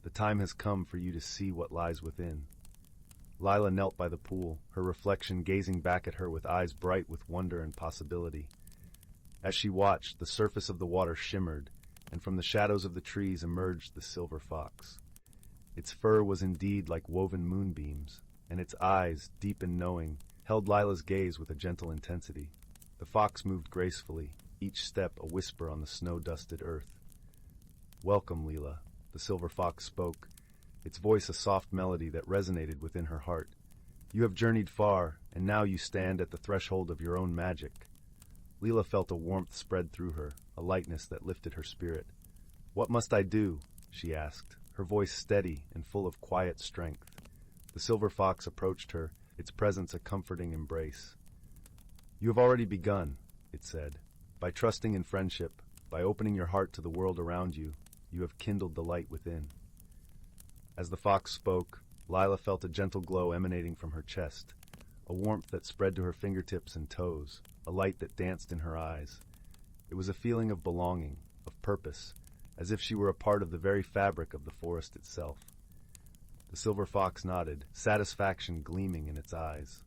The time has come for you to see what lies within." Lila knelt by the pool, her reflection gazing back at her with eyes bright with wonder and possibility. As she watched, the surface of the water shimmered, and from the shadows of the trees emerged the silver fox. Its fur was indeed like woven moonbeams, and its eyes, deep and knowing, held Lila's gaze with a gentle intensity. The fox moved gracefully, each step a whisper on the snow-dusted earth. "Welcome, Leela," the silver fox spoke, its voice a soft melody that resonated within her heart. "You have journeyed far, and now you stand at the threshold of your own magic." Leela felt a warmth spread through her, a lightness that lifted her spirit. "What must I do?" she asked, her voice steady and full of quiet strength. The silver fox approached her, its presence a comforting embrace. "You have already begun," it said. "By trusting in friendship, by opening your heart to the world around you, you have kindled the light within." As the fox spoke, Lila felt a gentle glow emanating from her chest, a warmth that spread to her fingertips and toes, a light that danced in her eyes. It was a feeling of belonging, of purpose, as if she were a part of the very fabric of the forest itself. The silver fox nodded, satisfaction gleaming in its eyes.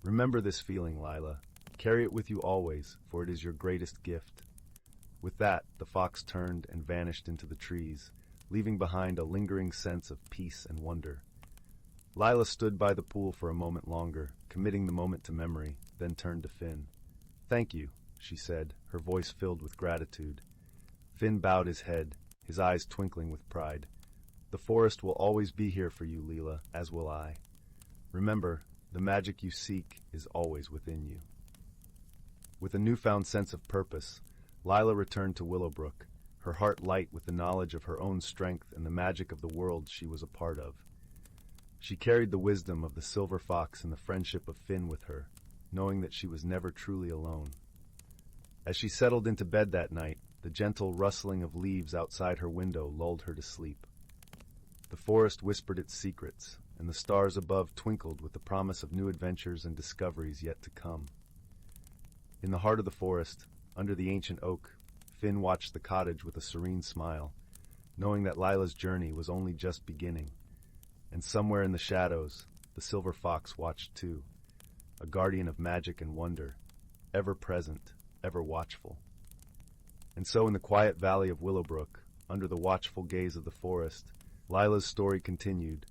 "Remember this feeling, Lila. Carry it with you always, for it is your greatest gift." With that, the fox turned and vanished into the trees, leaving behind a lingering sense of peace and wonder. Lila stood by the pool for a moment longer, committing the moment to memory, then turned to Finn. "Thank you," she said, her voice filled with gratitude. Finn bowed his head, his eyes twinkling with pride. "The forest will always be here for you, Leela, as will I. Remember, the magic you seek is always within you." With a newfound sense of purpose, Lila returned to Willowbrook, her heart light with the knowledge of her own strength and the magic of the world she was a part of. She carried the wisdom of the silver fox and the friendship of Finn with her, knowing that she was never truly alone. As she settled into bed that night, the gentle rustling of leaves outside her window lulled her to sleep. The forest whispered its secrets, and the stars above twinkled with the promise of new adventures and discoveries yet to come. In the heart of the forest, under the ancient oak, Finn watched the cottage with a serene smile, knowing that Lila's journey was only just beginning. And somewhere in the shadows, the silver fox watched too, a guardian of magic and wonder, ever present, ever watchful. And so in the quiet valley of Willowbrook, under the watchful gaze of the forest, Lila's story continued,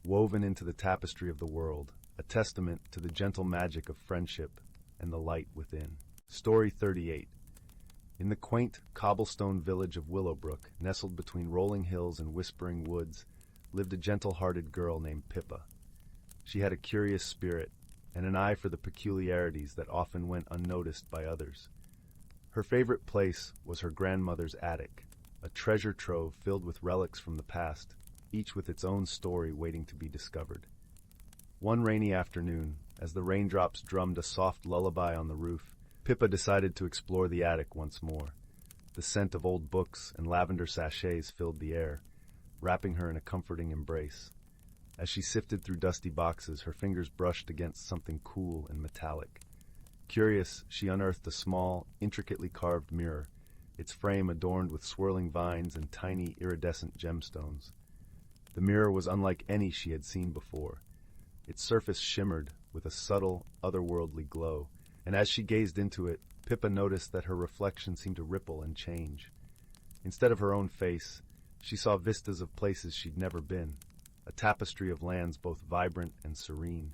woven into the tapestry of the world, a testament to the gentle magic of friendship and the light within. Story 38. In the quaint, cobblestone village of Willowbrook, nestled between rolling hills and whispering woods, lived a gentle-hearted girl named Pippa. She had a curious spirit, and an eye for the peculiarities that often went unnoticed by others. Her favorite place was her grandmother's attic, a treasure trove filled with relics from the past, each with its own story waiting to be discovered. One rainy afternoon, as the raindrops drummed a soft lullaby on the roof, Pippa decided to explore the attic once more. The scent of old books and lavender sachets filled the air, wrapping her in a comforting embrace. As she sifted through dusty boxes, her fingers brushed against something cool and metallic. Curious, she unearthed a small, intricately carved mirror, its frame adorned with swirling vines and tiny, iridescent gemstones. The mirror was unlike any she had seen before. Its surface shimmered with a subtle, otherworldly glow, and as she gazed into it, Pippa noticed that her reflection seemed to ripple and change. Instead of her own face, she saw vistas of places she'd never been, a tapestry of lands both vibrant and serene.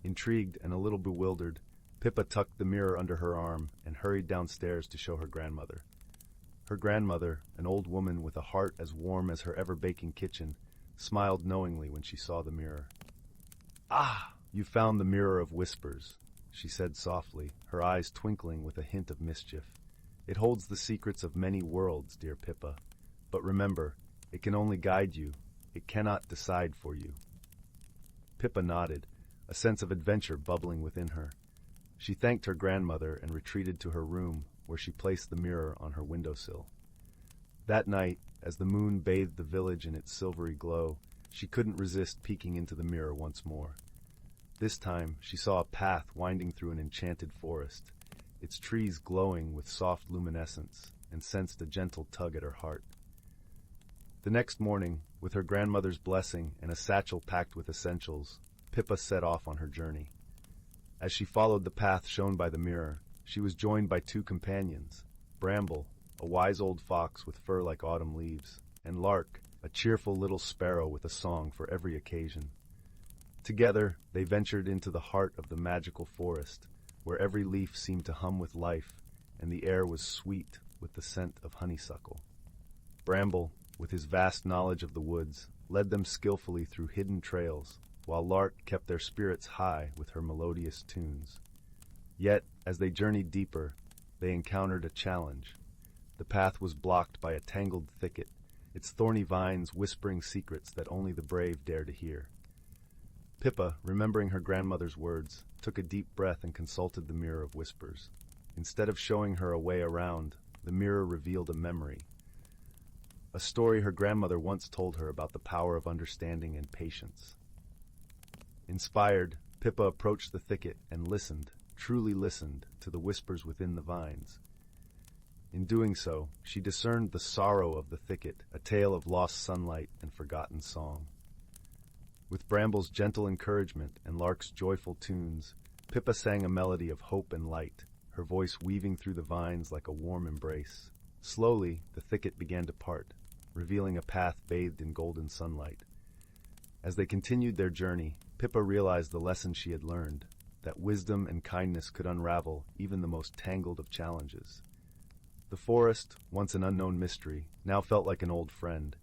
Intrigued and a little bewildered, Pippa tucked the mirror under her arm and hurried downstairs to show her grandmother. Her grandmother, an old woman with a heart as warm as her ever-baking kitchen, smiled knowingly when she saw the mirror. "Ah, you found the Mirror of Whispers," she said softly, her eyes twinkling with a hint of mischief. "It holds the secrets of many worlds, dear Pippa. But remember, it can only guide you. It cannot decide for you." Pippa nodded, a sense of adventure bubbling within her. She thanked her grandmother and retreated to her room, where she placed the mirror on her windowsill. That night, as the moon bathed the village in its silvery glow, she couldn't resist peeking into the mirror once more. This time, she saw a path winding through an enchanted forest, its trees glowing with soft luminescence, and sensed a gentle tug at her heart. The next morning, with her grandmother's blessing and a satchel packed with essentials, Pippa set off on her journey. As she followed the path shown by the mirror, she was joined by two companions, Bramble, a wise old fox with fur like autumn leaves, and Lark, a cheerful little sparrow with a song for every occasion. Together, they ventured into the heart of the magical forest, where every leaf seemed to hum with life, and the air was sweet with the scent of honeysuckle. Bramble, with his vast knowledge of the woods, led them skillfully through hidden trails, while Lark kept their spirits high with her melodious tunes. Yet, as they journeyed deeper, they encountered a challenge. The path was blocked by a tangled thicket, its thorny vines whispering secrets that only the brave dare to hear. Pippa, remembering her grandmother's words, took a deep breath and consulted the Mirror of Whispers. Instead of showing her a way around, the mirror revealed a memory. A story her grandmother once told her about the power of understanding and patience. Inspired, Pippa approached the thicket and listened, truly listened, to the whispers within the vines. In doing so, she discerned the sorrow of the thicket, a tale of lost sunlight and forgotten song. With Bramble's gentle encouragement and Lark's joyful tunes, Pippa sang a melody of hope and light, her voice weaving through the vines like a warm embrace. Slowly, the thicket began to part, revealing a path bathed in golden sunlight. As they continued their journey, Pippa realized the lesson she had learned, that wisdom and kindness could unravel even the most tangled of challenges. The forest, once an unknown mystery, now felt like an old friend,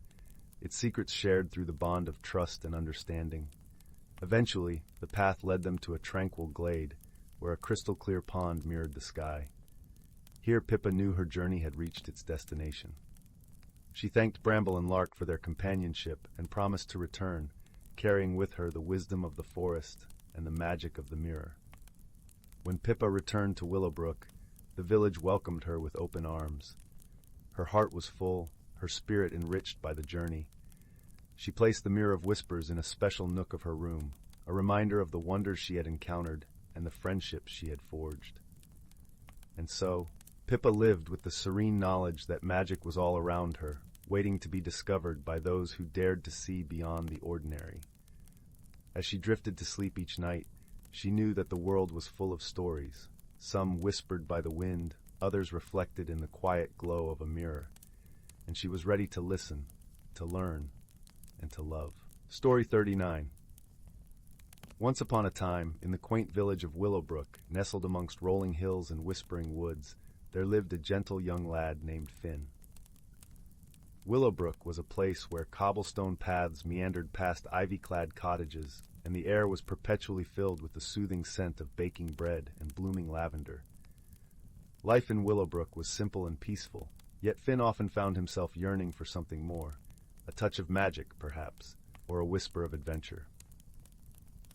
its secrets shared through the bond of trust and understanding. Eventually, the path led them to a tranquil glade, where a crystal-clear pond mirrored the sky. Here Pippa knew her journey had reached its destination. She thanked Bramble and Lark for their companionship and promised to return, carrying with her the wisdom of the forest and the magic of the mirror. When Pippa returned to Willowbrook, the village welcomed her with open arms. Her heart was full, her spirit enriched by the journey. She placed the Mirror of Whispers in a special nook of her room, a reminder of the wonders she had encountered and the friendships she had forged. And so, Pippa lived with the serene knowledge that magic was all around her, waiting to be discovered by those who dared to see beyond the ordinary. As she drifted to sleep each night, she knew that the world was full of stories, some whispered by the wind, others reflected in the quiet glow of a mirror, and she was ready to listen, to learn, and to love. Story 39. Once upon a time, in the quaint village of Willowbrook, nestled amongst rolling hills and whispering woods, there lived a gentle young lad named Finn. Willowbrook was a place where cobblestone paths meandered past ivy-clad cottages, and the air was perpetually filled with the soothing scent of baking bread and blooming lavender. Life in Willowbrook was simple and peaceful, yet Finn often found himself yearning for something more, a touch of magic, perhaps, or a whisper of adventure.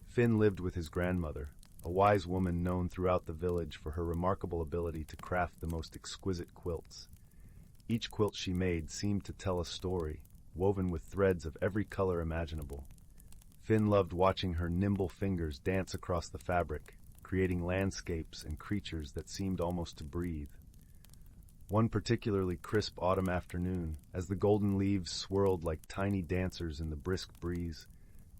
Finn lived with his grandmother, a wise woman known throughout the village for her remarkable ability to craft the most exquisite quilts. Each quilt she made seemed to tell a story, woven with threads of every color imaginable. Finn loved watching her nimble fingers dance across the fabric, creating landscapes and creatures that seemed almost to breathe. One particularly crisp autumn afternoon, as the golden leaves swirled like tiny dancers in the brisk breeze,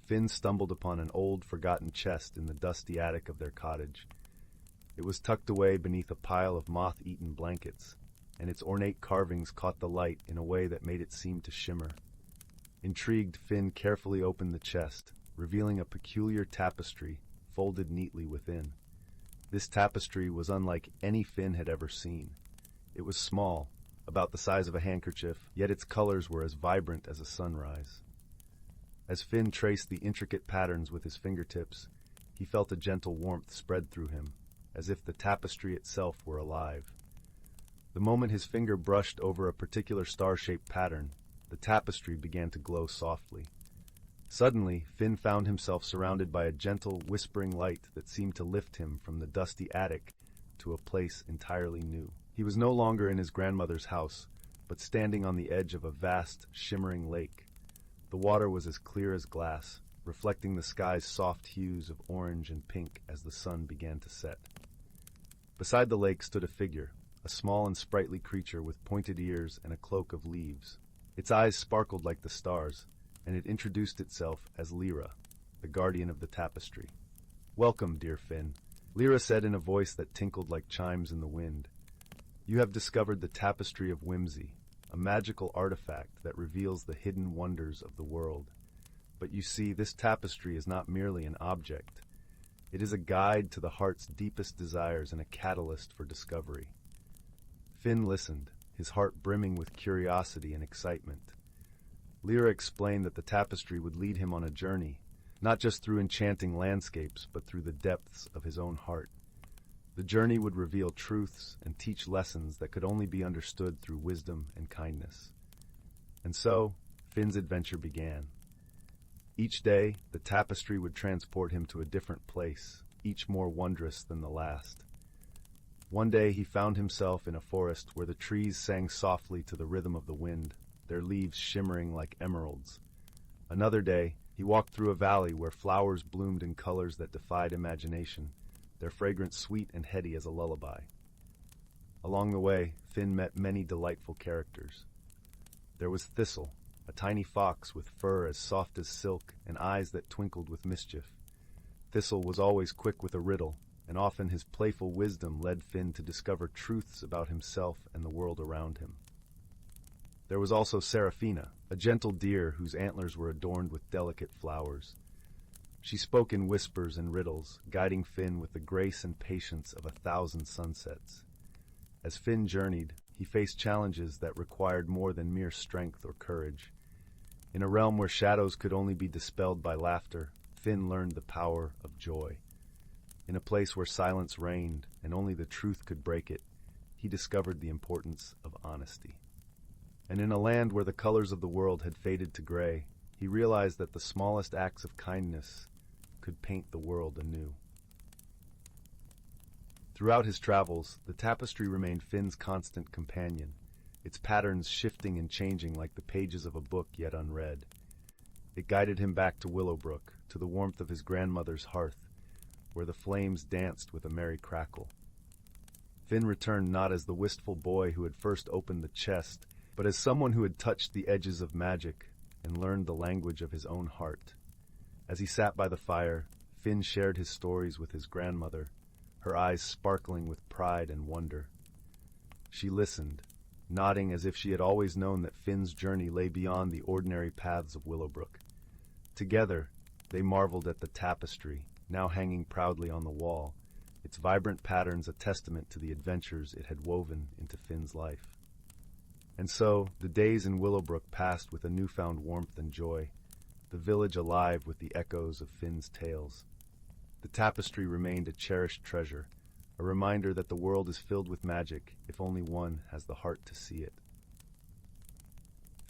Finn stumbled upon an old, forgotten chest in the dusty attic of their cottage. It was tucked away beneath a pile of moth-eaten blankets, and its ornate carvings caught the light in a way that made it seem to shimmer. Intrigued, Finn carefully opened the chest, revealing a peculiar tapestry folded neatly within. This tapestry was unlike any Finn had ever seen. It was small, about the size of a handkerchief, yet its colors were as vibrant as a sunrise. As Finn traced the intricate patterns with his fingertips, he felt a gentle warmth spread through him, as if the tapestry itself were alive. The moment his finger brushed over a particular star-shaped pattern, the tapestry began to glow softly. Suddenly, Finn found himself surrounded by a gentle, whispering light that seemed to lift him from the dusty attic to a place entirely new. He was no longer in his grandmother's house, but standing on the edge of a vast, shimmering lake. The water was as clear as glass, reflecting the sky's soft hues of orange and pink as the sun began to set. Beside the lake stood a figure, a small and sprightly creature with pointed ears and a cloak of leaves. Its eyes sparkled like the stars, and it introduced itself as Lyra, the guardian of the tapestry. "Welcome, dear Finn," Lyra said in a voice that tinkled like chimes in the wind. "You have discovered the Tapestry of Whimsy, a magical artifact that reveals the hidden wonders of the world. But you see, this tapestry is not merely an object. It is a guide to the heart's deepest desires and a catalyst for discovery." Finn listened, his heart brimming with curiosity and excitement. Lyra explained that the tapestry would lead him on a journey, not just through enchanting landscapes, but through the depths of his own heart. The journey would reveal truths and teach lessons that could only be understood through wisdom and kindness. And so, Finn's adventure began. Each day, the tapestry would transport him to a different place, each more wondrous than the last. One day he found himself in a forest where the trees sang softly to the rhythm of the wind, their leaves shimmering like emeralds. Another day, he walked through a valley where flowers bloomed in colors that defied imagination, their fragrance sweet and heady as a lullaby. Along the way, Finn met many delightful characters. There was Thistle, a tiny fox with fur as soft as silk and eyes that twinkled with mischief. Thistle was always quick with a riddle, and often his playful wisdom led Finn to discover truths about himself and the world around him. There was also Seraphina, a gentle deer whose antlers were adorned with delicate flowers. She spoke in whispers and riddles, guiding Finn with the grace and patience of 1,000 sunsets. As Finn journeyed, he faced challenges that required more than mere strength or courage. In a realm where shadows could only be dispelled by laughter, Finn learned the power of joy. In a place where silence reigned and only the truth could break it, he discovered the importance of honesty. And in a land where the colors of the world had faded to gray, he realized that the smallest acts of kindness could paint the world anew. Throughout his travels, the tapestry remained Finn's constant companion, its patterns shifting and changing like the pages of a book yet unread. It guided him back to Willowbrook, to the warmth of his grandmother's hearth, where the flames danced with a merry crackle. Finn returned not as the wistful boy who had first opened the chest, but as someone who had touched the edges of magic and learned the language of his own heart. As he sat by the fire, Finn shared his stories with his grandmother, her eyes sparkling with pride and wonder. She listened, nodding as if she had always known that Finn's journey lay beyond the ordinary paths of Willowbrook. Together, they marveled at the tapestry, now hanging proudly on the wall, its vibrant patterns a testament to the adventures it had woven into Finn's life. And so, the days in Willowbrook passed with a newfound warmth and joy, the village alive with the echoes of Finn's tales. The tapestry remained a cherished treasure, a reminder that the world is filled with magic if only one has the heart to see it.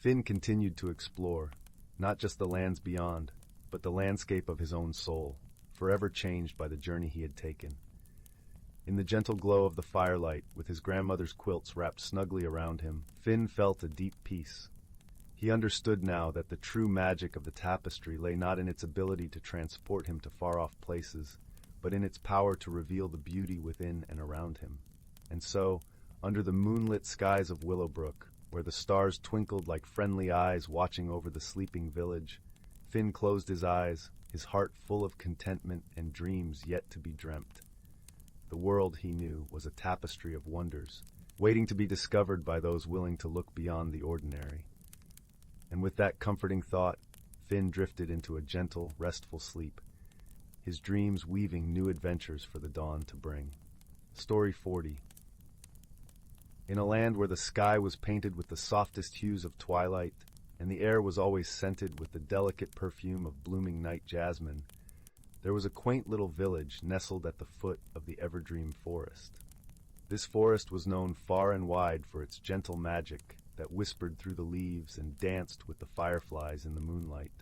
Finn continued to explore, not just the lands beyond, but the landscape of his own soul, forever changed by the journey he had taken. In the gentle glow of the firelight, with his grandmother's quilts wrapped snugly around him, Finn felt a deep peace. He understood now that the true magic of the tapestry lay not in its ability to transport him to far-off places, but in its power to reveal the beauty within and around him. And so, under the moonlit skies of Willowbrook, where the stars twinkled like friendly eyes watching over the sleeping village, Finn closed his eyes, his heart full of contentment and dreams yet to be dreamt. The world, he knew, was a tapestry of wonders, waiting to be discovered by those willing to look beyond the ordinary. And with that comforting thought, Finn drifted into a gentle, restful sleep, his dreams weaving new adventures for the dawn to bring. Story 40. In a land where the sky was painted with the softest hues of twilight, and the air was always scented with the delicate perfume of blooming night jasmine, there was a quaint little village nestled at the foot of the Everdream Forest. This forest was known far and wide for its gentle magic that whispered through the leaves and danced with the fireflies in the moonlight.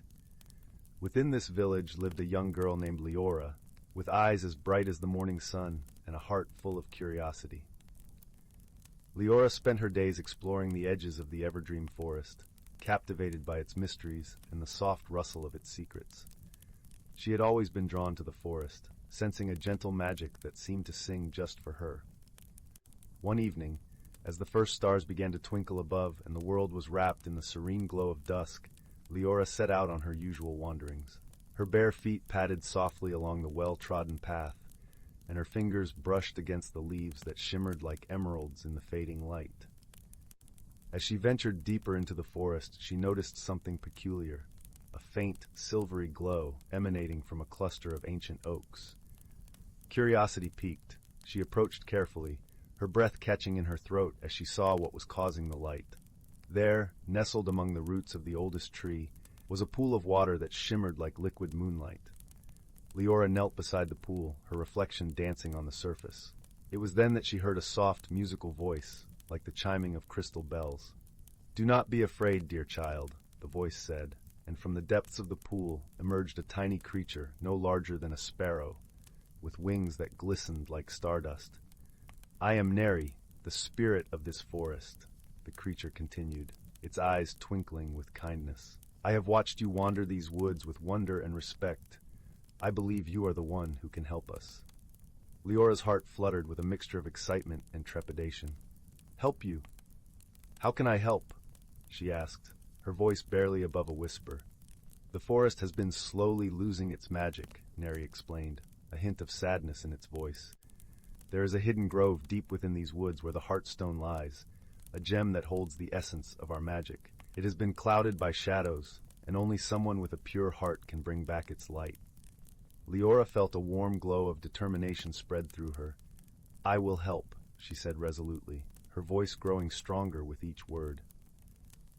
Within this village lived a young girl named Leora, with eyes as bright as the morning sun and a heart full of curiosity. Leora spent her days exploring the edges of the Everdream Forest, captivated by its mysteries and the soft rustle of its secrets. She had always been drawn to the forest, sensing a gentle magic that seemed to sing just for her. One evening, as the first stars began to twinkle above and the world was wrapped in the serene glow of dusk, Leora set out on her usual wanderings. Her bare feet padded softly along the well-trodden path, and her fingers brushed against the leaves that shimmered like emeralds in the fading light. As she ventured deeper into the forest, she noticed something peculiar, a faint, silvery glow emanating from a cluster of ancient oaks. Curiosity piqued. She approached carefully, her breath catching in her throat as she saw what was causing the light. There, nestled among the roots of the oldest tree, was a pool of water that shimmered like liquid moonlight. Leora knelt beside the pool, her reflection dancing on the surface. It was then that she heard a soft, musical voice, like the chiming of crystal bells. "Do not be afraid, dear child," the voice said, and from the depths of the pool emerged a tiny creature no larger than a sparrow, with wings that glistened like stardust. "I am Neri, the spirit of this forest," the creature continued, its eyes twinkling with kindness. "I have watched you wander these woods with wonder and respect. I believe you are the one who can help us." Leora's heart fluttered with a mixture of excitement and trepidation. "Help you? How can I help?" she asked, her voice barely above a whisper. "The forest has been slowly losing its magic," Neri explained, a hint of sadness in its voice. "There is a hidden grove deep within these woods where the Heartstone lies, a gem that holds the essence of our magic. It has been clouded by shadows, and only someone with a pure heart can bring back its light." Leora felt a warm glow of determination spread through her. "I will help," she said resolutely, her voice growing stronger with each word.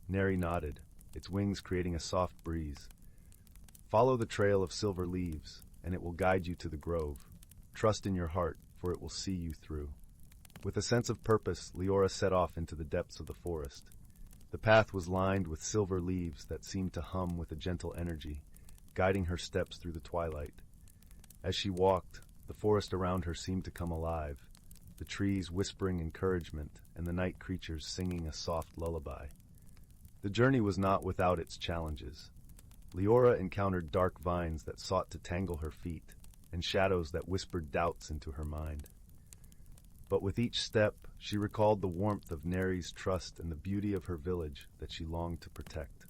Neri nodded, its wings creating a soft breeze. "Follow the trail of silver leaves, and it will guide you to the grove. Trust in your heart, for it will see you through." With a sense of purpose, Leora set off into the depths of the forest. The path was lined with silver leaves that seemed to hum with a gentle energy, guiding her steps through the twilight. As she walked, the forest around her seemed to come alive, the trees whispering encouragement and the night creatures singing a soft lullaby. The journey was not without its challenges. Leora encountered dark vines that sought to tangle her feet, and shadows that whispered doubts into her mind. But with each step, she recalled the warmth of Neri's trust and the beauty of her village that she longed to protect.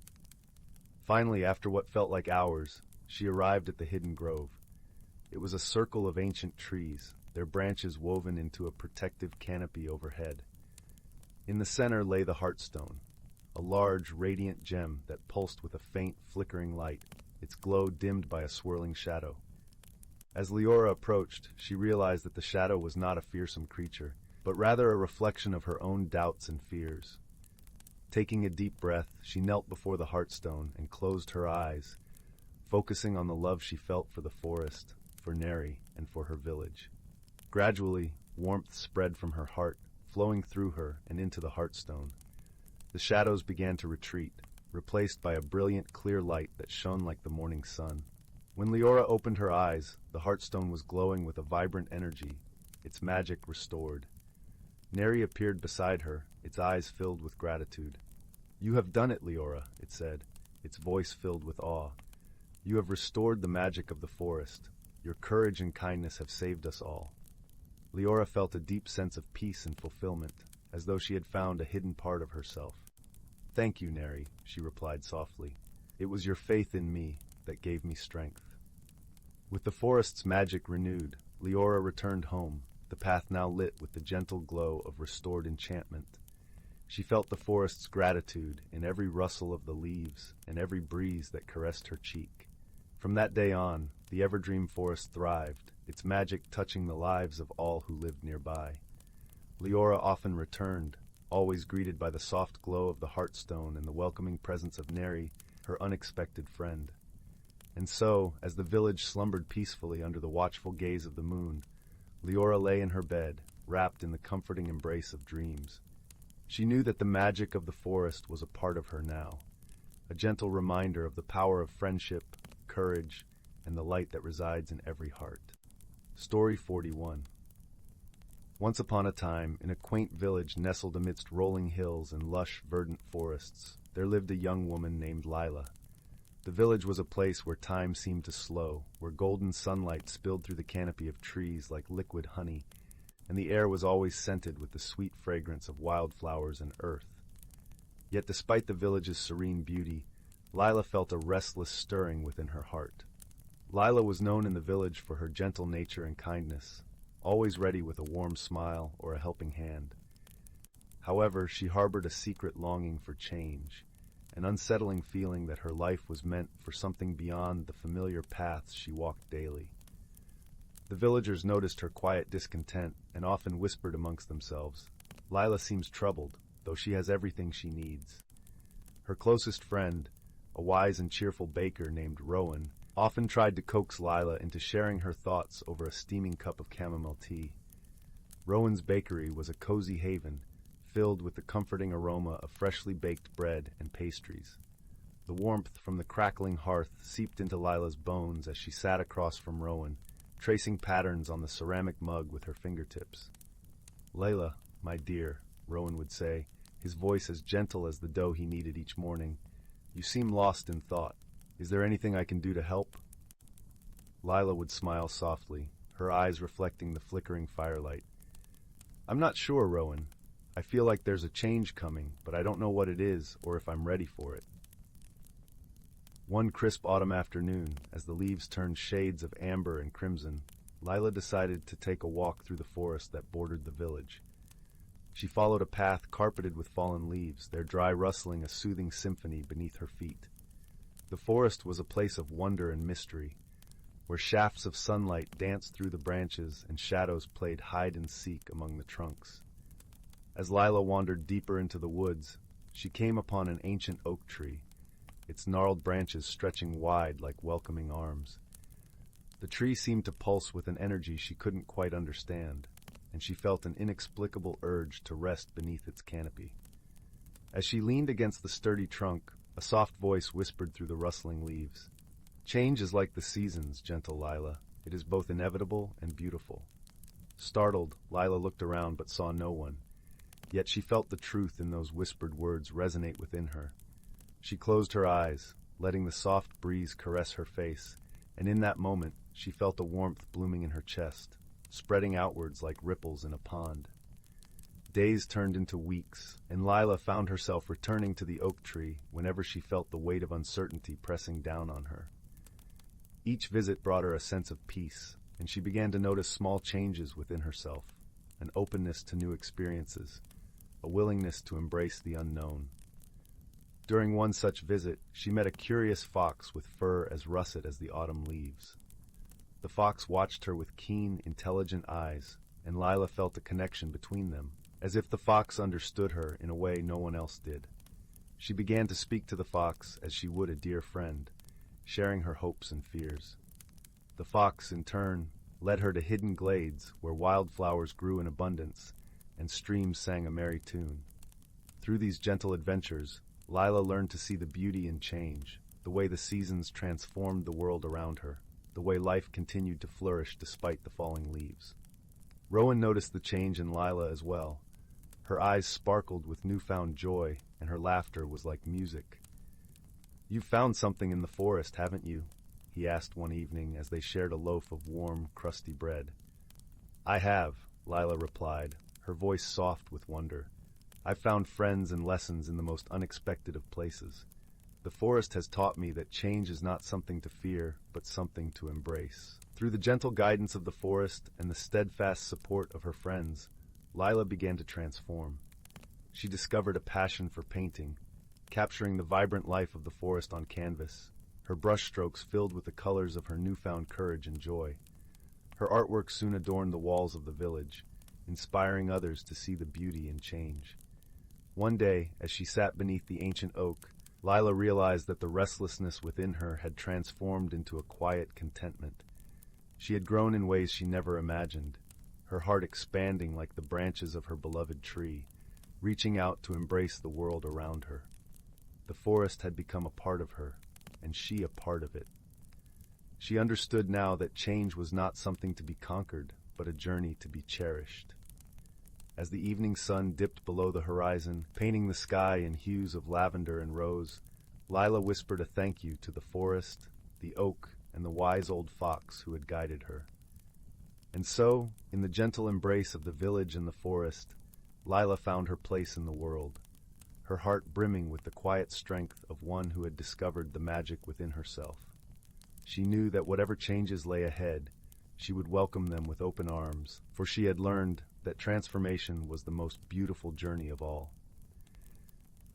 Finally, after what felt like hours, she arrived at the hidden grove. It was a circle of ancient trees, their branches woven into a protective canopy overhead. In the center lay the Heartstone, a large, radiant gem that pulsed with a faint, flickering light, its glow dimmed by a swirling shadow. As Leora approached, she realized that the shadow was not a fearsome creature, but rather a reflection of her own doubts and fears. Taking a deep breath, she knelt before the Heartstone and closed her eyes, focusing on the love she felt for the forest, for Neri, and for her village. Gradually, warmth spread from her heart, flowing through her and into the Heartstone. The shadows began to retreat, replaced by a brilliant, clear light that shone like the morning sun. When Leora opened her eyes, the Heartstone was glowing with a vibrant energy, its magic restored. Neri appeared beside her, its eyes filled with gratitude. "You have done it, Leora," it said, its voice filled with awe. "You have restored the magic of the forest. Your courage and kindness have saved us all." Leora felt a deep sense of peace and fulfillment, as though she had found a hidden part of herself. "Thank you, Neri," she replied softly. "It was your faith in me that gave me strength." With the forest's magic renewed, Leora returned home, the path now lit with the gentle glow of restored enchantment. She felt the forest's gratitude in every rustle of the leaves and every breeze that caressed her cheek. From that day on, the Everdream Forest thrived, its magic touching the lives of all who lived nearby. Leora often returned, always greeted by the soft glow of the Heartstone and the welcoming presence of Neri, her unexpected friend. And so, as the village slumbered peacefully under the watchful gaze of the moon, Leora lay in her bed, wrapped in the comforting embrace of dreams. She knew that the magic of the forest was a part of her now, a gentle reminder of the power of friendship, courage, and the light that resides in every heart. Story 41. Once upon a time, in a quaint village nestled amidst rolling hills and lush, verdant forests, there lived a young woman named Lila. The village was a place where time seemed to slow, where golden sunlight spilled through the canopy of trees like liquid honey, and the air was always scented with the sweet fragrance of wildflowers and earth. Yet despite the village's serene beauty, Lila felt a restless stirring within her heart. Lila was known in the village for her gentle nature and kindness, always ready with a warm smile or a helping hand. However, she harbored a secret longing for change, an unsettling feeling that her life was meant for something beyond the familiar paths she walked daily. The villagers noticed her quiet discontent and often whispered amongst themselves, "Lila seems troubled, though she has everything she needs." Her closest friend, a wise and cheerful baker named Rowan, often tried to coax Lila into sharing her thoughts over a steaming cup of chamomile tea. Rowan's bakery was a cozy haven, filled with the comforting aroma of freshly baked bread and pastries. The warmth from the crackling hearth seeped into Lila's bones as she sat across from Rowan, tracing patterns on the ceramic mug with her fingertips. "Layla, my dear," Rowan would say, his voice as gentle as the dough he kneaded each morning, "you seem lost in thought. Is there anything I can do to help?" Lila would smile softly, her eyes reflecting the flickering firelight. "I'm not sure, Rowan. I feel like there's a change coming, but I don't know what it is or if I'm ready for it." One crisp autumn afternoon, as the leaves turned shades of amber and crimson, Lila decided to take a walk through the forest that bordered the village. She followed a path carpeted with fallen leaves, their dry rustling a soothing symphony beneath her feet. The forest was a place of wonder and mystery, where shafts of sunlight danced through the branches and shadows played hide-and-seek among the trunks. As Lila wandered deeper into the woods, she came upon an ancient oak tree, its gnarled branches stretching wide like welcoming arms. The tree seemed to pulse with an energy she couldn't quite understand, and she felt an inexplicable urge to rest beneath its canopy. As she leaned against the sturdy trunk, a soft voice whispered through the rustling leaves. "Change is like the seasons, gentle Lila. It is both inevitable and beautiful." Startled, Lila looked around but saw no one. Yet she felt the truth in those whispered words resonate within her. She closed her eyes, letting the soft breeze caress her face, and in that moment she felt a warmth blooming in her chest, spreading outwards like ripples in a pond. Days turned into weeks, and Lila found herself returning to the oak tree whenever she felt the weight of uncertainty pressing down on her. Each visit brought her a sense of peace, and she began to notice small changes within herself, an openness to new experiences, a willingness to embrace the unknown. During one such visit, she met a curious fox with fur as russet as the autumn leaves. The fox watched her with keen, intelligent eyes, and Lila felt a connection between them, as if the fox understood her in a way no one else did. She began to speak to the fox as she would a dear friend, sharing her hopes and fears. The fox, in turn, led her to hidden glades where wildflowers grew in abundance and streams sang a merry tune. Through these gentle adventures, Lila learned to see the beauty in change, the way the seasons transformed the world around her, the way life continued to flourish despite the falling leaves. Rowan noticed the change in Lila as well. Her eyes sparkled with newfound joy, and her laughter was like music. "You've found something in the forest, haven't you?" he asked one evening as they shared a loaf of warm, crusty bread. "I have," Lila replied, her voice soft with wonder. "I've found friends and lessons in the most unexpected of places. The forest has taught me that change is not something to fear, but something to embrace." Through the gentle guidance of the forest and the steadfast support of her friends, Lila began to transform. She discovered a passion for painting, capturing the vibrant life of the forest on canvas, her brushstrokes filled with the colors of her newfound courage and joy. Her artwork soon adorned the walls of the village, inspiring others to see the beauty in change. One day, as she sat beneath the ancient oak, Lila realized that the restlessness within her had transformed into a quiet contentment. She had grown in ways she never imagined, her heart expanding like the branches of her beloved tree, reaching out to embrace the world around her. The forest had become a part of her, and she a part of it. She understood now that change was not something to be conquered, but a journey to be cherished. As the evening sun dipped below the horizon, painting the sky in hues of lavender and rose, Lila whispered a thank you to the forest, the oak, and the wise old fox who had guided her. And so, in the gentle embrace of the village and the forest, Lila found her place in the world, her heart brimming with the quiet strength of one who had discovered the magic within herself. She knew that whatever changes lay ahead, she would welcome them with open arms, for she had learned that transformation was the most beautiful journey of all.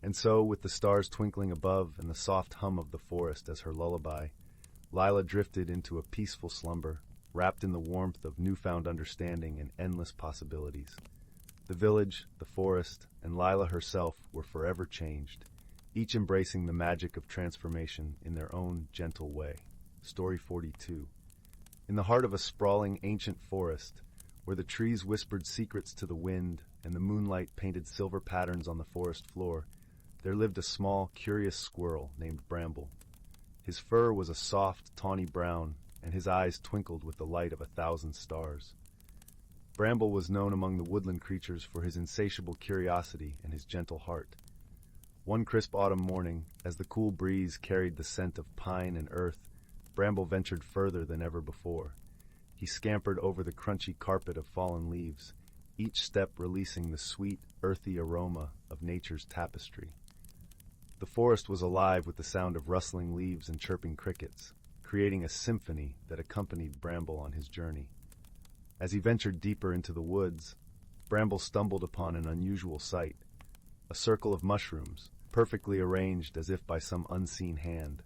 And so, with the stars twinkling above and the soft hum of the forest as her lullaby, Lila drifted into a peaceful slumber, wrapped in the warmth of newfound understanding and endless possibilities. The village, the forest, and Lila herself were forever changed, each embracing the magic of transformation in their own gentle way. Story 42. In the heart of a sprawling ancient forest, where the trees whispered secrets to the wind and the moonlight painted silver patterns on the forest floor, there lived a small, curious squirrel named Bramble. His fur was a soft, tawny brown, and his eyes twinkled with the light of 1,000 stars. Bramble was known among the woodland creatures for his insatiable curiosity and his gentle heart. One crisp autumn morning, as the cool breeze carried the scent of pine and earth, Bramble ventured further than ever before. He scampered over the crunchy carpet of fallen leaves, each step releasing the sweet, earthy aroma of nature's tapestry. The forest was alive with the sound of rustling leaves and chirping crickets, creating a symphony that accompanied Bramble on his journey. As he ventured deeper into the woods, Bramble stumbled upon an unusual sight, a circle of mushrooms, perfectly arranged as if by some unseen hand.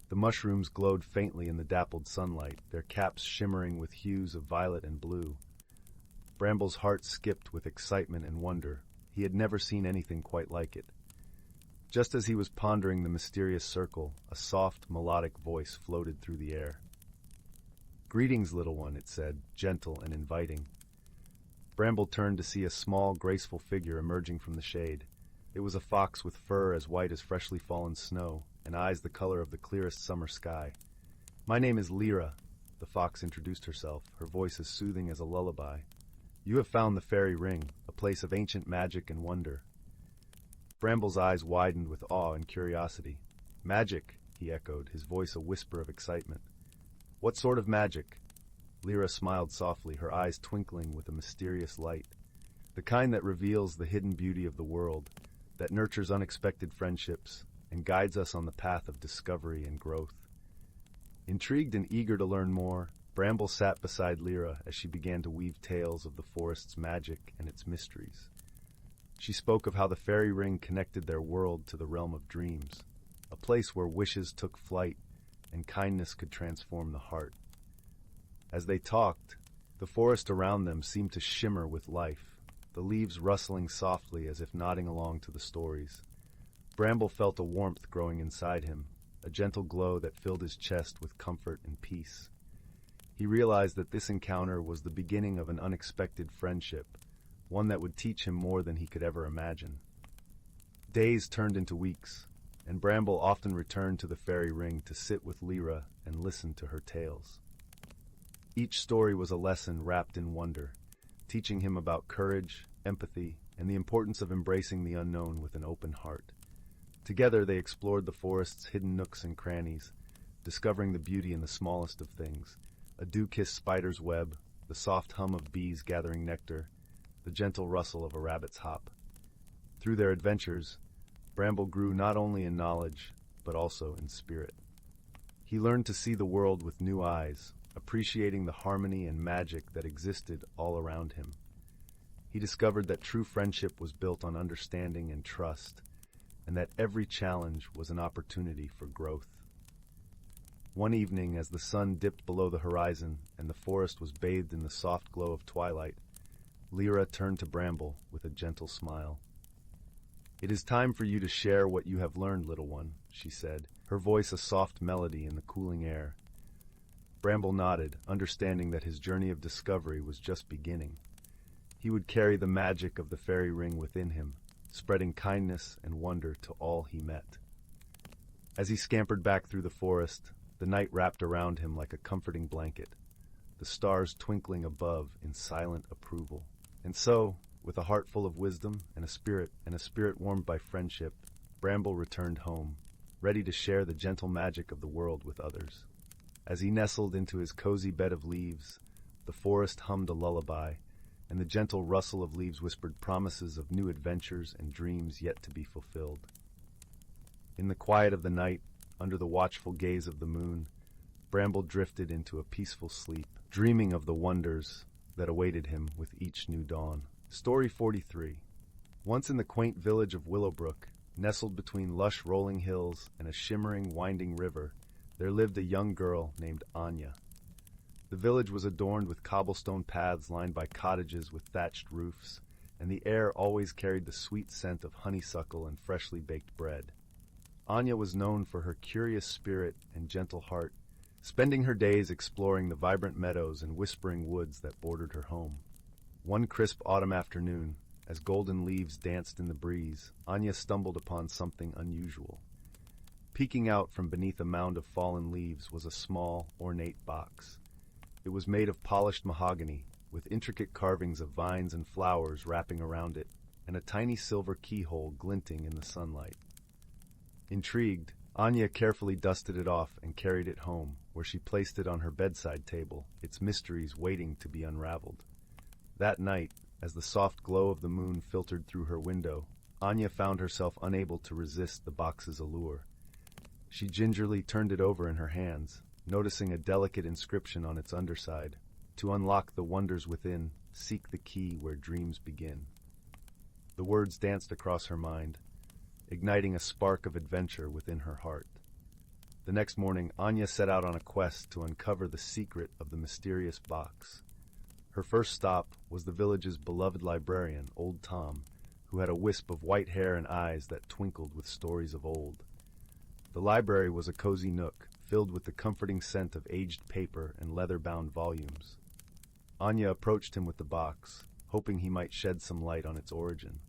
The mushrooms glowed faintly in the dappled sunlight, their caps shimmering with hues of violet and blue. Bramble's heart skipped with excitement and wonder. He had never seen anything quite like it. Just as he was pondering the mysterious circle, a soft, melodic voice floated through the air. "Greetings, little one," it said, gentle and inviting. Bramble turned to see a small, graceful figure emerging from the shade. It was a fox with fur as white as freshly fallen snow, and eyes the color of the clearest summer sky. "My name is Lyra," the fox introduced herself, her voice as soothing as a lullaby. "You have found the fairy ring, a place of ancient magic and wonder." Bramble's eyes widened with awe and curiosity. "Magic," he echoed, his voice a whisper of excitement. "What sort of magic?" Lyra smiled softly, her eyes twinkling with a mysterious light. "The kind that reveals the hidden beauty of the world, that nurtures unexpected friendships, and guides us on the path of discovery and growth." Intrigued and eager to learn more, Bramble sat beside Lyra as she began to weave tales of the forest's magic and its mysteries. She spoke of how the fairy ring connected their world to the realm of dreams, a place where wishes took flight and kindness could transform the heart. As they talked, the forest around them seemed to shimmer with life, the leaves rustling softly as if nodding along to the stories. Bramble felt a warmth growing inside him, a gentle glow that filled his chest with comfort and peace. He realized that this encounter was the beginning of an unexpected friendship, one that would teach him more than he could ever imagine. Days turned into weeks, and Bramble often returned to the fairy ring to sit with Lyra and listen to her tales. Each story was a lesson wrapped in wonder, teaching him about courage, empathy, and the importance of embracing the unknown with an open heart. Together they explored the forest's hidden nooks and crannies, discovering the beauty in the smallest of things, a dew-kissed spider's web, the soft hum of bees gathering nectar, the gentle rustle of a rabbit's hop. Through their adventures, Bramble grew not only in knowledge, but also in spirit. He learned to see the world with new eyes, appreciating the harmony and magic that existed all around him. He discovered that true friendship was built on understanding and trust, and that every challenge was an opportunity for growth. One evening, as the sun dipped below the horizon and the forest was bathed in the soft glow of twilight, Lyra turned to Bramble with a gentle smile. "It is time for you to share what you have learned, little one," she said, her voice a soft melody in the cooling air. Bramble nodded, understanding that his journey of discovery was just beginning. He would carry the magic of the fairy ring within him, spreading kindness and wonder to all he met. As he scampered back through the forest, the night wrapped around him like a comforting blanket, the stars twinkling above in silent approval. And so, with a heart full of wisdom and a spirit warmed by friendship, Bramble returned home, ready to share the gentle magic of the world with others. As he nestled into his cozy bed of leaves, the forest hummed a lullaby, and the gentle rustle of leaves whispered promises of new adventures and dreams yet to be fulfilled. In the quiet of the night, under the watchful gaze of the moon, Bramble drifted into a peaceful sleep, dreaming of the wonders that awaited him with each new dawn. Story 43. Once in the quaint village of Willowbrook, nestled between lush rolling hills and a shimmering, winding river, there lived a young girl named Anya. The village was adorned with cobblestone paths lined by cottages with thatched roofs, and the air always carried the sweet scent of honeysuckle and freshly baked bread. Anya was known for her curious spirit and gentle heart, spending her days exploring the vibrant meadows and whispering woods that bordered her home. One crisp autumn afternoon, as golden leaves danced in the breeze, Anya stumbled upon something unusual. Peeking out from beneath a mound of fallen leaves was a small, ornate box. It was made of polished mahogany, with intricate carvings of vines and flowers wrapping around it, and a tiny silver keyhole glinting in the sunlight. Intrigued, Anya carefully dusted it off and carried it home, where she placed it on her bedside table, its mysteries waiting to be unraveled. That night, as the soft glow of the moon filtered through her window, Anya found herself unable to resist the box's allure. She gingerly turned it over in her hands, noticing a delicate inscription on its underside. To unlock the wonders within, seek the key where dreams begin. The words danced across her mind, igniting a spark of adventure within her heart. The next morning, Anya set out on a quest to uncover the secret of the mysterious box. Her first stop was the village's beloved librarian, Old Tom, who had a wisp of white hair and eyes that twinkled with stories of old. The library was a cozy nook, filled with the comforting scent of aged paper and leather-bound volumes. Anya approached him with the box, hoping he might shed some light on its origin.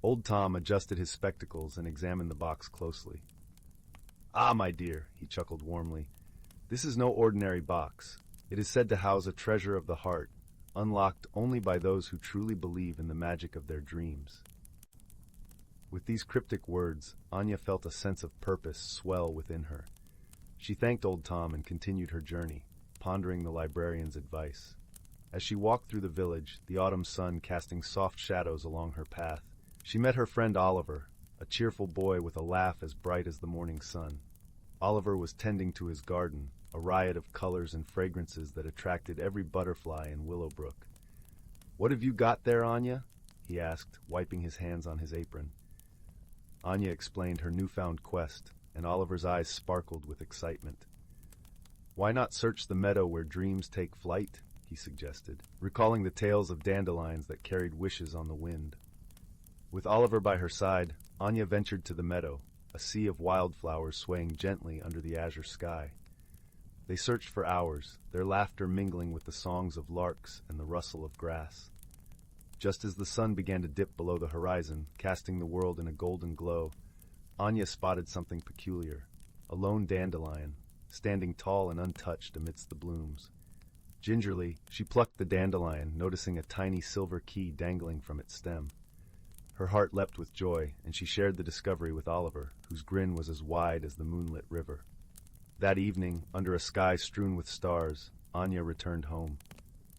Old Tom adjusted his spectacles and examined the box closely. "Ah, my dear," he chuckled warmly, "this is no ordinary box. It is said to house a treasure of the heart, unlocked only by those who truly believe in the magic of their dreams." With these cryptic words, Anya felt a sense of purpose swell within her. She thanked Old Tom and continued her journey, pondering the librarian's advice. As she walked through the village, the autumn sun casting soft shadows along her path, she met her friend Oliver, a cheerful boy with a laugh as bright as the morning sun. Oliver was tending to his garden, a riot of colors and fragrances that attracted every butterfly in Willowbrook. "What have you got there, Anya?" he asked, wiping his hands on his apron. Anya explained her newfound quest, and Oliver's eyes sparkled with excitement. "Why not search the meadow where dreams take flight?" he suggested, recalling the tales of dandelions that carried wishes on the wind. With Oliver by her side, Anya ventured to the meadow, a sea of wildflowers swaying gently under the azure sky. They searched for hours, their laughter mingling with the songs of larks and the rustle of grass. Just as the sun began to dip below the horizon, casting the world in a golden glow, Anya spotted something peculiar, a lone dandelion, standing tall and untouched amidst the blooms. Gingerly, she plucked the dandelion, noticing a tiny silver key dangling from its stem. Her heart leapt with joy, and she shared the discovery with Oliver, whose grin was as wide as the moonlit river. That evening, under a sky strewn with stars, Anya returned home.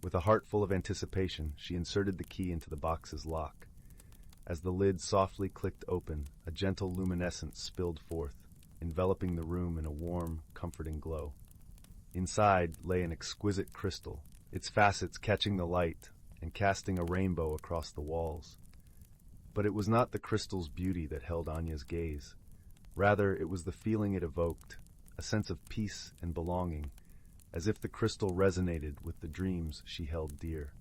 With a heart full of anticipation, she inserted the key into the box's lock. As the lid softly clicked open, a gentle luminescence spilled forth, enveloping the room in a warm, comforting glow. Inside lay an exquisite crystal, its facets catching the light and casting a rainbow across the walls. But it was not the crystal's beauty that held Anya's gaze. Rather, it was the feeling it evoked, a sense of peace and belonging, as if the crystal resonated with the dreams she held dear.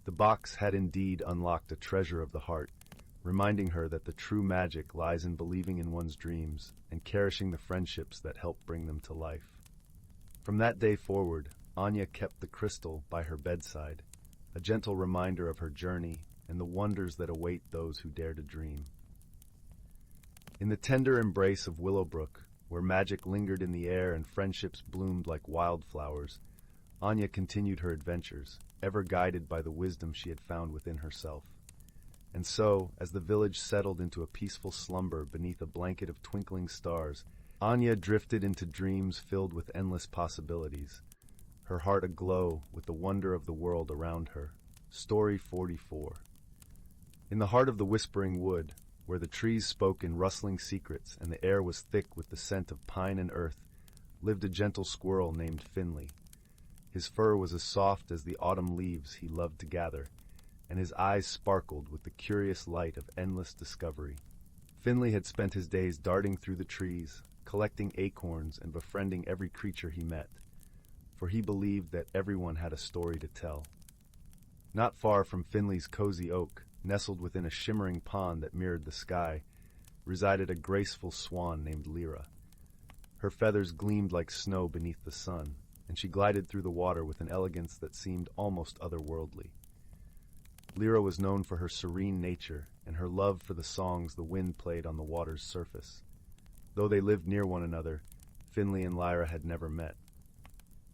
The box had indeed unlocked a treasure of the heart, reminding her that the true magic lies in believing in one's dreams and cherishing the friendships that help bring them to life. From that day forward, Anya kept the crystal by her bedside, a gentle reminder of her journey and the wonders that await those who dare to dream. In the tender embrace of Willowbrook, where magic lingered in the air and friendships bloomed like wildflowers, Anya continued her adventures, ever guided by the wisdom she had found within herself. And so, as the village settled into a peaceful slumber beneath a blanket of twinkling stars, Anya drifted into dreams filled with endless possibilities, her heart aglow with the wonder of the world around her. Story 44. In the heart of the Whispering Wood, where the trees spoke in rustling secrets and the air was thick with the scent of pine and earth, lived a gentle squirrel named Finley. His fur was as soft as the autumn leaves he loved to gather, and his eyes sparkled with the curious light of endless discovery. Finley had spent his days darting through the trees, collecting acorns and befriending every creature he met, for he believed that everyone had a story to tell. Not far from Finley's cozy oak, nestled within a shimmering pond that mirrored the sky, resided a graceful swan named Lyra. Her feathers gleamed like snow beneath the sun, and she glided through the water with an elegance that seemed almost otherworldly. Lyra was known for her serene nature and her love for the songs the wind played on the water's surface. Though they lived near one another, Finley and Lyra had never met.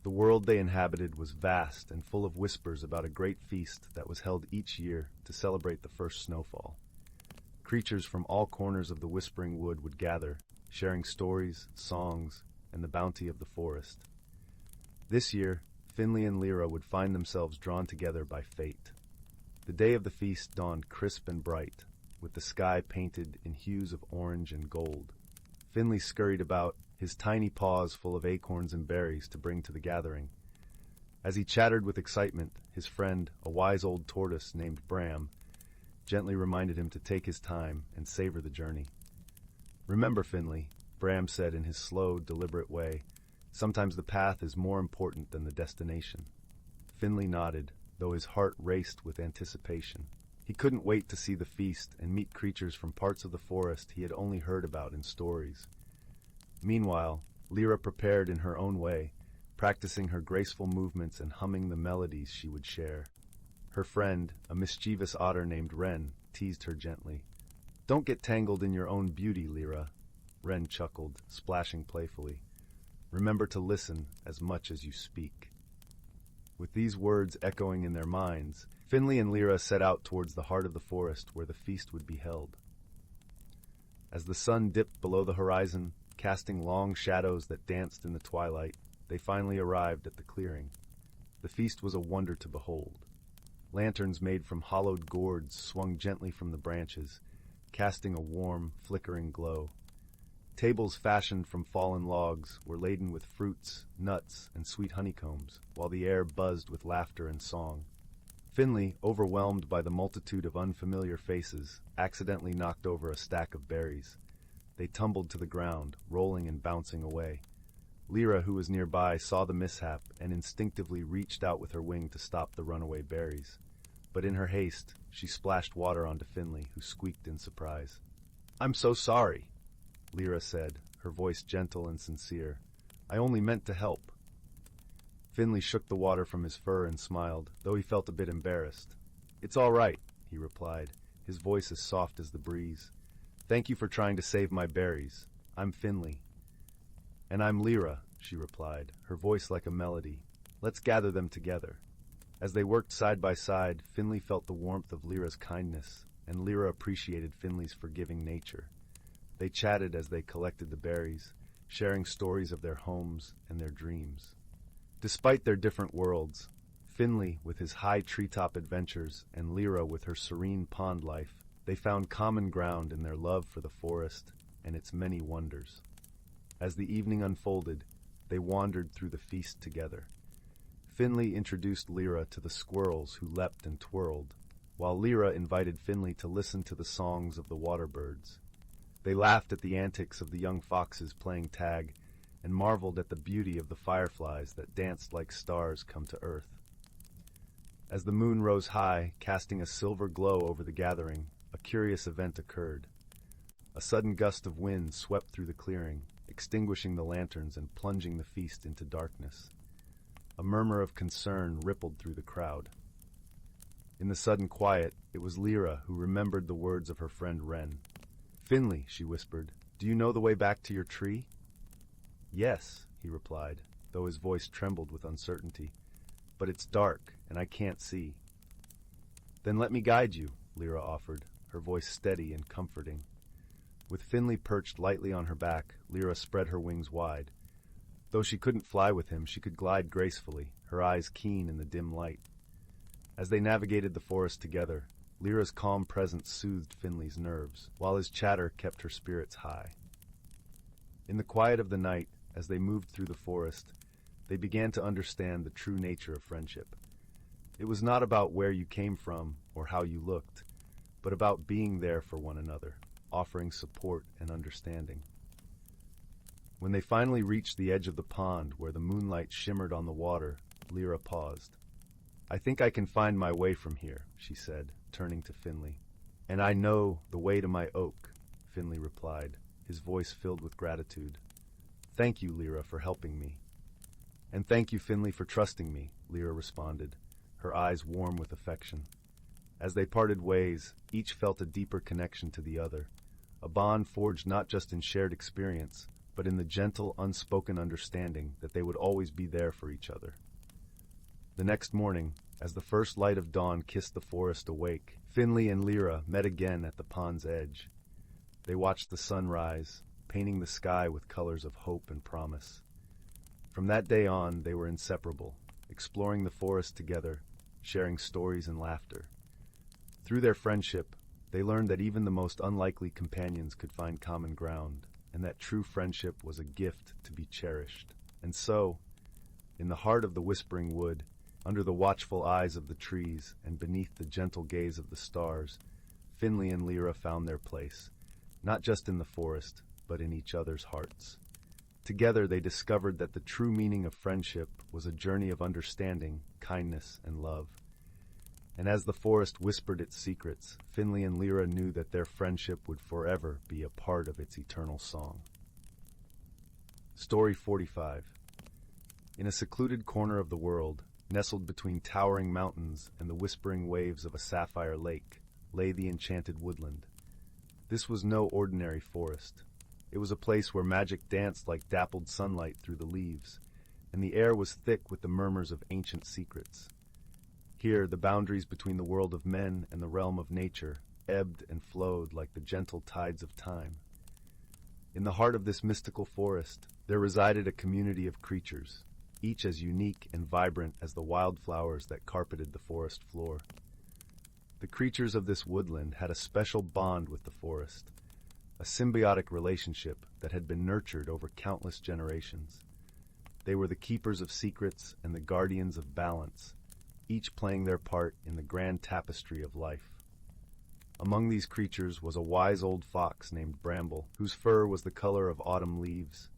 The world they inhabited was vast and full of whispers about a great feast that was held each year to celebrate the first snowfall. Creatures from all corners of the Whispering Wood would gather, sharing stories, songs, and the bounty of the forest. This year, Finley and Lyra would find themselves drawn together by fate. The day of the feast dawned crisp and bright, with the sky painted in hues of orange and gold. Finley scurried about, his tiny paws full of acorns and berries to bring to the gathering. As he chattered with excitement, his friend, a wise old tortoise named Bram, gently reminded him to take his time and savor the journey. "Remember, Finley," Bram said in his slow, deliberate way, "sometimes the path is more important than the destination." Finley nodded, though his heart raced with anticipation. He couldn't wait to see the feast and meet creatures from parts of the forest he had only heard about in stories. Meanwhile, Lyra prepared in her own way, practicing her graceful movements and humming the melodies she would share. Her friend, a mischievous otter named Wren, teased her gently. "Don't get tangled in your own beauty, Lyra," Wren chuckled, splashing playfully. "Remember to listen as much as you speak." With these words echoing in their minds, Finley and Lyra set out towards the heart of the forest where the feast would be held. As the sun dipped below the horizon, casting long shadows that danced in the twilight, they finally arrived at the clearing. The feast was a wonder to behold. Lanterns made from hollowed gourds swung gently from the branches, casting a warm, flickering glow. Tables fashioned from fallen logs were laden with fruits, nuts, and sweet honeycombs, while the air buzzed with laughter and song. Finley, overwhelmed by the multitude of unfamiliar faces, accidentally knocked over a stack of berries. They tumbled to the ground, rolling and bouncing away. Lyra, who was nearby, saw the mishap and instinctively reached out with her wing to stop the runaway berries. But in her haste, she splashed water onto Finley, who squeaked in surprise. "I'm so sorry," Lyra said, her voice gentle and sincere. "I only meant to help." Finley shook the water from his fur and smiled, though he felt a bit embarrassed. "It's all right," he replied, his voice as soft as the breeze. "Thank you for trying to save my berries. I'm Finley." "And I'm Lyra," she replied, her voice like a melody. "Let's gather them together." As they worked side by side, Finley felt the warmth of Lyra's kindness, and Lyra appreciated Finley's forgiving nature. They chatted as they collected the berries, sharing stories of their homes and their dreams. Despite their different worlds, Finley with his high treetop adventures and Lyra with her serene pond life, they found common ground in their love for the forest and its many wonders. As the evening unfolded, they wandered through the feast together. Finley introduced Lyra to the squirrels who leapt and twirled, while Lyra invited Finley to listen to the songs of the water birds. They laughed at the antics of the young foxes playing tag and marveled at the beauty of the fireflies that danced like stars come to earth. As the moon rose high, casting a silver glow over the gathering, a curious event occurred. A sudden gust of wind swept through the clearing, extinguishing the lanterns and plunging the feast into darkness. A murmur of concern rippled through the crowd. In the sudden quiet, it was Lyra who remembered the words of her friend Wren. "Finley," she whispered, "do you know the way back to your tree?" "Yes," he replied, though his voice trembled with uncertainty. "But it's dark, and I can't see." "Then let me guide you," Lyra offered, her voice steady and comforting. With Finley perched lightly on her back, Lyra spread her wings wide. Though she couldn't fly with him, she could glide gracefully, her eyes keen in the dim light. As they navigated the forest together, Lyra's calm presence soothed Finley's nerves, while his chatter kept her spirits high. In the quiet of the night, as they moved through the forest, they began to understand the true nature of friendship. It was not about where you came from or how you looked, but about being there for one another, offering support and understanding. When they finally reached the edge of the pond where the moonlight shimmered on the water, Lyra paused. "I think I can find my way from here," she said, turning to Finley. "And I know the way to my oak," Finley replied, his voice filled with gratitude. "Thank you, Lyra, for helping me." "And thank you, Finley, for trusting me," Lyra responded, her eyes warm with affection. As they parted ways, each felt a deeper connection to the other, a bond forged not just in shared experience, but in the gentle, unspoken understanding that they would always be there for each other. The next morning, as the first light of dawn kissed the forest awake, Finley and Lyra met again at the pond's edge. They watched the sun rise, painting the sky with colors of hope and promise. From that day on, they were inseparable, exploring the forest together, sharing stories and laughter. Through their friendship, they learned that even the most unlikely companions could find common ground, and that true friendship was a gift to be cherished. And so, in the heart of the whispering wood, under the watchful eyes of the trees and beneath the gentle gaze of the stars, Finley and Lyra found their place, not just in the forest, but in each other's hearts. Together they discovered that the true meaning of friendship was a journey of understanding, kindness, and love. And as the forest whispered its secrets, Finley and Lyra knew that their friendship would forever be a part of its eternal song. Story 45. In a secluded corner of the world, nestled between towering mountains and the whispering waves of a sapphire lake, lay the enchanted woodland. This was no ordinary forest. It was a place where magic danced like dappled sunlight through the leaves, and the air was thick with the murmurs of ancient secrets. Here, the boundaries between the world of men and the realm of nature ebbed and flowed like the gentle tides of time. In the heart of this mystical forest, there resided a community of creatures, each as unique and vibrant as the wildflowers that carpeted the forest floor. The creatures of this woodland had a special bond with the forest, a symbiotic relationship that had been nurtured over countless generations. They were the keepers of secrets and the guardians of balance, each playing their part in the grand tapestry of life. Among these creatures was a wise old fox named Bramble, whose fur was the color of autumn leaves,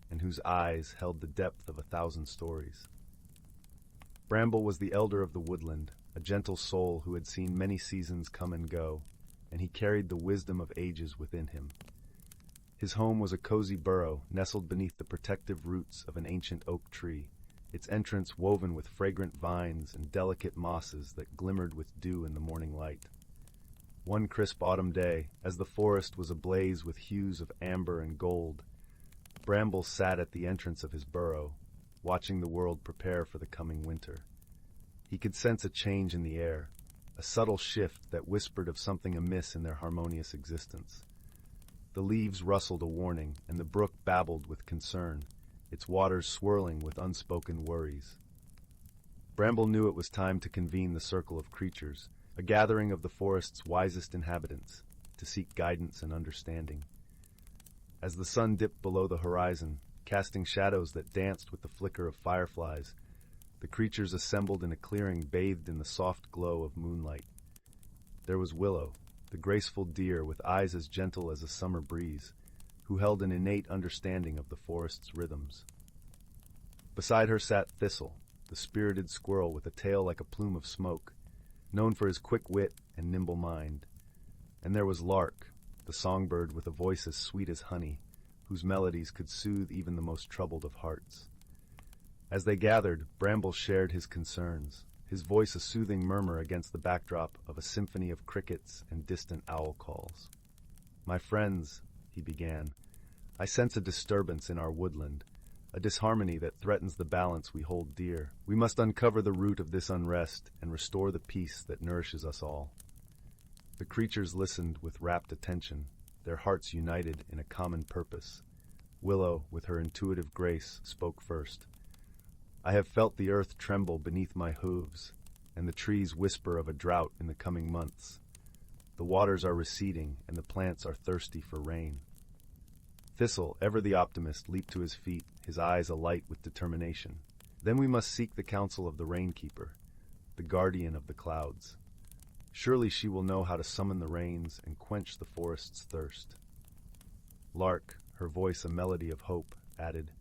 and whose eyes held the depth of 1,000 stories. Bramble was the elder of the woodland, a gentle soul who had seen many seasons come and go, and he carried the wisdom of ages within him. His home was a cozy burrow nestled beneath the protective roots of an ancient oak tree, its entrance woven with fragrant vines and delicate mosses that glimmered with dew in the morning light. One crisp autumn day, as the forest was ablaze with hues of amber and gold, Bramble sat at the entrance of his burrow, watching the world prepare for the coming winter. He could sense a change in the air, a subtle shift that whispered of something amiss in their harmonious existence. The leaves rustled a warning, and the brook babbled with concern, its waters swirling with unspoken worries. Bramble knew it was time to convene the circle of creatures, a gathering of the forest's wisest inhabitants, to seek guidance and understanding. As the sun dipped below the horizon, casting shadows that danced with the flicker of fireflies, the creatures assembled in a clearing bathed in the soft glow of moonlight. There was Willow, the graceful deer with eyes as gentle as a summer breeze, who held an innate understanding of the forest's rhythms. Beside her sat Thistle, the spirited squirrel with a tail like a plume of smoke, known for his quick wit and nimble mind. And there was Lark, the songbird with a voice as sweet as honey, whose melodies could soothe even the most troubled of hearts. As they gathered, Bramble shared his concerns, his voice a soothing murmur against the backdrop of a symphony of crickets and distant owl calls. "My friends," he began, "I sense a disturbance in our woodland, a disharmony that threatens the balance we hold dear. We must uncover the root of this unrest and restore the peace that nourishes us all." The creatures listened with rapt attention, their hearts united in a common purpose. Willow, with her intuitive grace, spoke first. "I have felt the earth tremble beneath my hooves, and the trees whisper of a drought in the coming months. The waters are receding, and the plants are thirsty for rain." Thistle, ever the optimist, leaped to his feet, his eyes alight with determination. "Then we must seek the counsel of the Rainkeeper, the guardian of the clouds. Surely she will know how to summon the rains and quench the forest's thirst." Lark, her voice a melody of hope, added,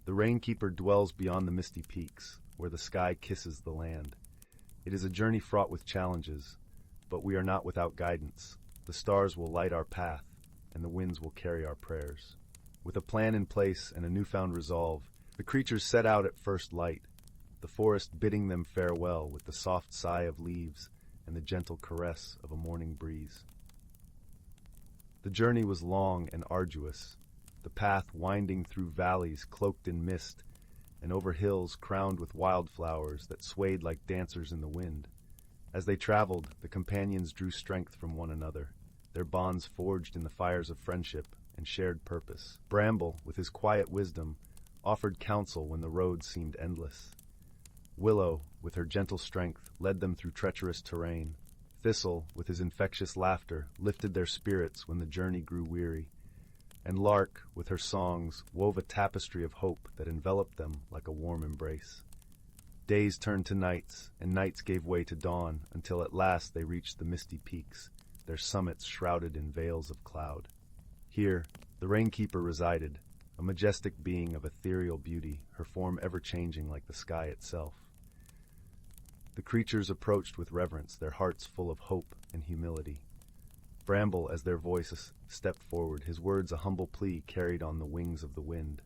"The Rainkeeper dwells beyond the misty peaks, where the sky kisses the land. It is a journey fraught with challenges, but we are not without guidance. The stars will light our path, and the winds will carry our prayers." With a plan in place and a newfound resolve, the creatures set out at first light, the forest bidding them farewell with the soft sigh of leaves and the gentle caress of a morning breeze. The journey was long and arduous, the path winding through valleys cloaked in mist and over hills crowned with wildflowers that swayed like dancers in the wind. As they traveled, the companions drew strength from one another, their bonds forged in the fires of friendship and shared purpose. Bramble, with his quiet wisdom, offered counsel when the road seemed endless. Willow, with her gentle strength, led them through treacherous terrain. Thistle, with his infectious laughter, lifted their spirits when the journey grew weary. And Lark, with her songs, wove a tapestry of hope that enveloped them like a warm embrace. Days turned to nights, and nights gave way to dawn, until at last they reached the misty peaks, their summits shrouded in veils of cloud. Here, the Rainkeeper resided, a majestic being of ethereal beauty, her form ever-changing like the sky itself. The creatures approached with reverence, their hearts full of hope and humility. Bramble, as their voices stepped forward, his words a humble plea carried on the wings of the wind.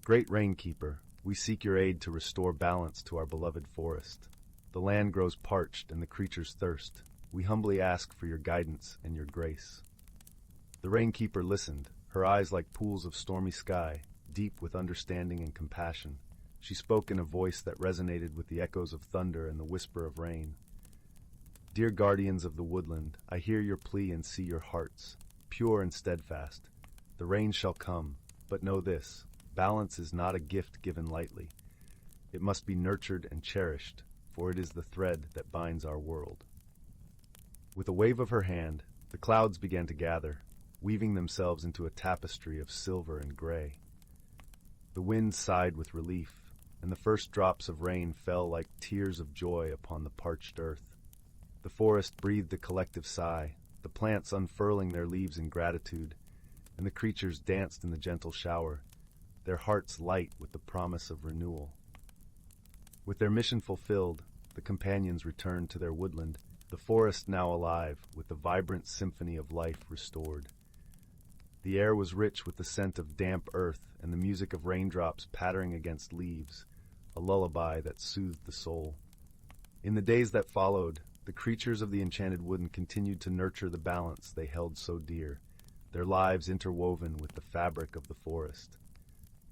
"Great Rainkeeper, we seek your aid to restore balance to our beloved forest. The land grows parched and the creatures thirst. We humbly ask for your guidance and your grace." The Rainkeeper listened, her eyes like pools of stormy sky, deep with understanding and compassion. She spoke in a voice that resonated with the echoes of thunder and the whisper of rain. "Dear guardians of the woodland, I hear your plea and see your hearts, pure and steadfast. The rain shall come, but know this, balance is not a gift given lightly. It must be nurtured and cherished, for it is the thread that binds our world." With a wave of her hand, the clouds began to gather, weaving themselves into a tapestry of silver and gray. The wind sighed with relief, and the first drops of rain fell like tears of joy upon the parched earth. The forest breathed a collective sigh, the plants unfurling their leaves in gratitude, and the creatures danced in the gentle shower, their hearts light with the promise of renewal. With their mission fulfilled, the companions returned to their woodland, the forest now alive, with the vibrant symphony of life restored. The air was rich with the scent of damp earth and the music of raindrops pattering against leaves, a lullaby that soothed the soul. In the days that followed, The creatures of the enchanted wood continued to nurture the balance they held so dear, their lives interwoven with the fabric of the forest.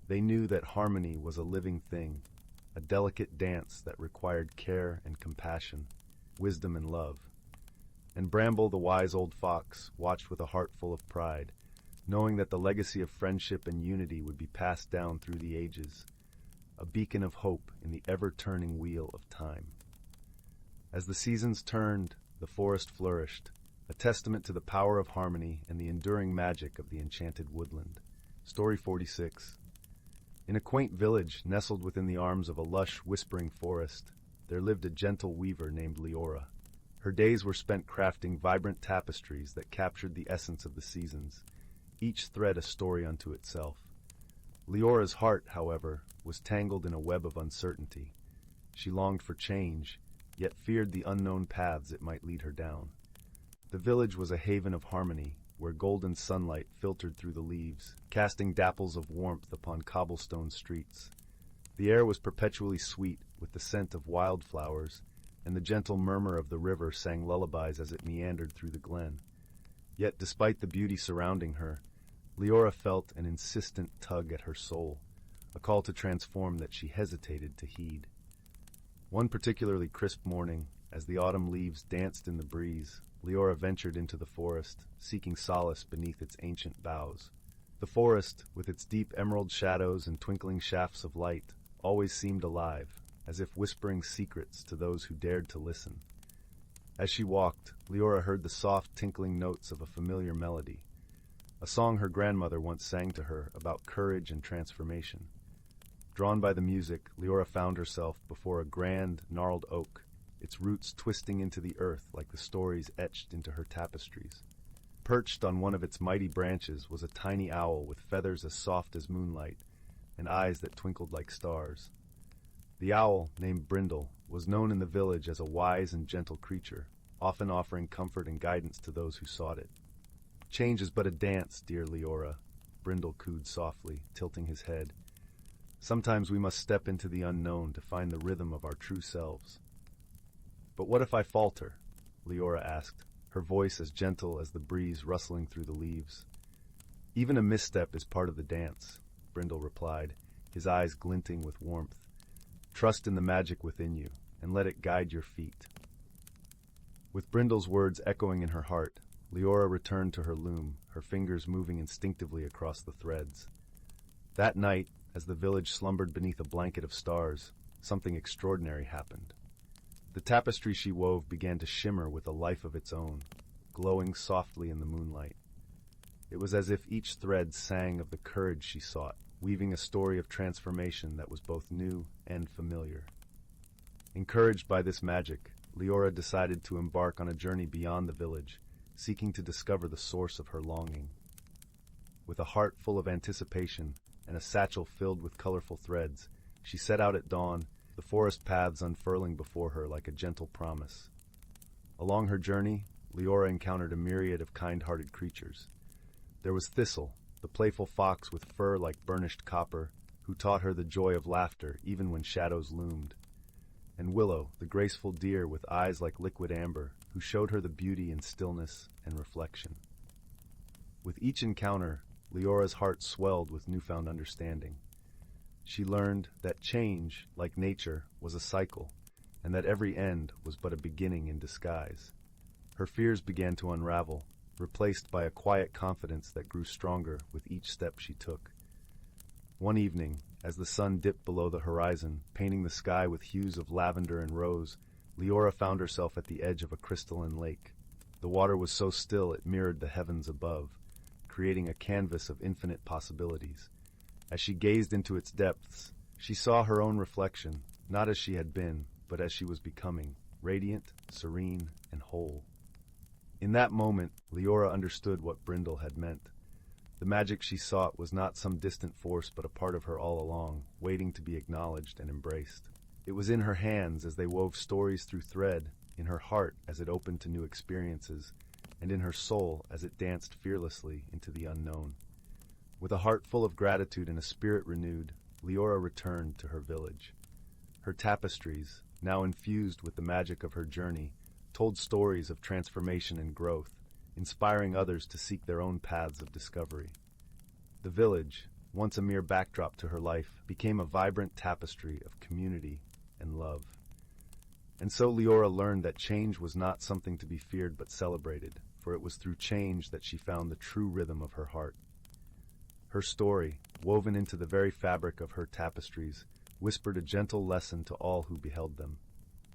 They knew that harmony was a living thing, a delicate dance that required care and compassion, wisdom and love. And Bramble, the wise old fox, watched with a heart full of pride, knowing that the legacy of friendship and unity would be passed down through the ages, a beacon of hope in the ever-turning wheel of time. As the seasons turned, the forest flourished, a testament to the power of harmony and the enduring magic of the enchanted woodland. Story 46. In a quaint village nestled within the arms of a lush, whispering forest, there lived a gentle weaver named Leora. Her days were spent crafting vibrant tapestries that captured the essence of the seasons, each thread a story unto itself. Leora's heart, however, was tangled in a web of uncertainty. She longed for change, yet feared the unknown paths it might lead her down. The village was a haven of harmony, where golden sunlight filtered through the leaves, casting dapples of warmth upon cobblestone streets. The air was perpetually sweet, with the scent of wildflowers, and the gentle murmur of the river sang lullabies as it meandered through the glen. Yet, despite the beauty surrounding her, Leora felt an insistent tug at her soul, a call to transform that she hesitated to heed. One particularly crisp morning, as the autumn leaves danced in the breeze, Leora ventured into the forest, seeking solace beneath its ancient boughs. The forest, with its deep emerald shadows and twinkling shafts of light, always seemed alive, as if whispering secrets to those who dared to listen. As she walked, Leora heard the soft, tinkling notes of a familiar melody, a song her grandmother once sang to her about courage and transformation. Drawn by the music, Leora found herself before a grand, gnarled oak, its roots twisting into the earth like the stories etched into her tapestries. Perched on one of its mighty branches was a tiny owl with feathers as soft as moonlight and eyes that twinkled like stars. The owl, named Brindle, was known in the village as a wise and gentle creature, often offering comfort and guidance to those who sought it. "Change is but a dance, dear Leora," Brindle cooed softly, tilting his head. "Sometimes we must step into the unknown to find the rhythm of our true selves." "But what if I falter?" Leora asked, her voice as gentle as the breeze rustling through the leaves. "Even a misstep is part of the dance," Brindle replied, his eyes glinting with warmth. "Trust in the magic within you, and let it guide your feet." With Brindle's words echoing in her heart, Leora returned to her loom, her fingers moving instinctively across the threads. That night, as the village slumbered beneath a blanket of stars, something extraordinary happened. The tapestry she wove began to shimmer with a life of its own, glowing softly in the moonlight. It was as if each thread sang of the courage she sought, weaving a story of transformation that was both new and familiar. Encouraged by this magic, Leora decided to embark on a journey beyond the village, seeking to discover the source of her longing. With a heart full of anticipation and a satchel filled with colorful threads, she set out at dawn, the forest paths unfurling before her like a gentle promise. Along her journey, Leora encountered a myriad of kind-hearted creatures. There was Thistle, the playful fox with fur like burnished copper, who taught her the joy of laughter even when shadows loomed. And Willow, the graceful deer with eyes like liquid amber, who showed her the beauty in stillness and reflection. With each encounter, Leora's heart swelled with newfound understanding. She learned that change, like nature, was a cycle, and that every end was but a beginning in disguise. Her fears began to unravel, replaced by a quiet confidence that grew stronger with each step she took. One evening, as the sun dipped below the horizon, painting the sky with hues of lavender and rose, Leora found herself at the edge of a crystalline lake. The water was so still it mirrored the heavens above, creating a canvas of infinite possibilities. As she gazed into its depths, she saw her own reflection, not as she had been, but as she was becoming, radiant, serene, and whole. In that moment, Leora understood what Brindle had meant. The magic she sought was not some distant force but a part of her all along, waiting to be acknowledged and embraced. It was in her hands as they wove stories through thread, in her heart as it opened to new experiences, and in her soul as it danced fearlessly into the unknown. With a heart full of gratitude and a spirit renewed, Leora returned to her village. Her tapestries, now infused with the magic of her journey, told stories of transformation and growth, inspiring others to seek their own paths of discovery. The village, once a mere backdrop to her life, became a vibrant tapestry of community and love. And so Leora learned that change was not something to be feared but celebrated, for it was through change that she found the true rhythm of her heart. Her story, woven into the very fabric of her tapestries, whispered a gentle lesson to all who beheld them.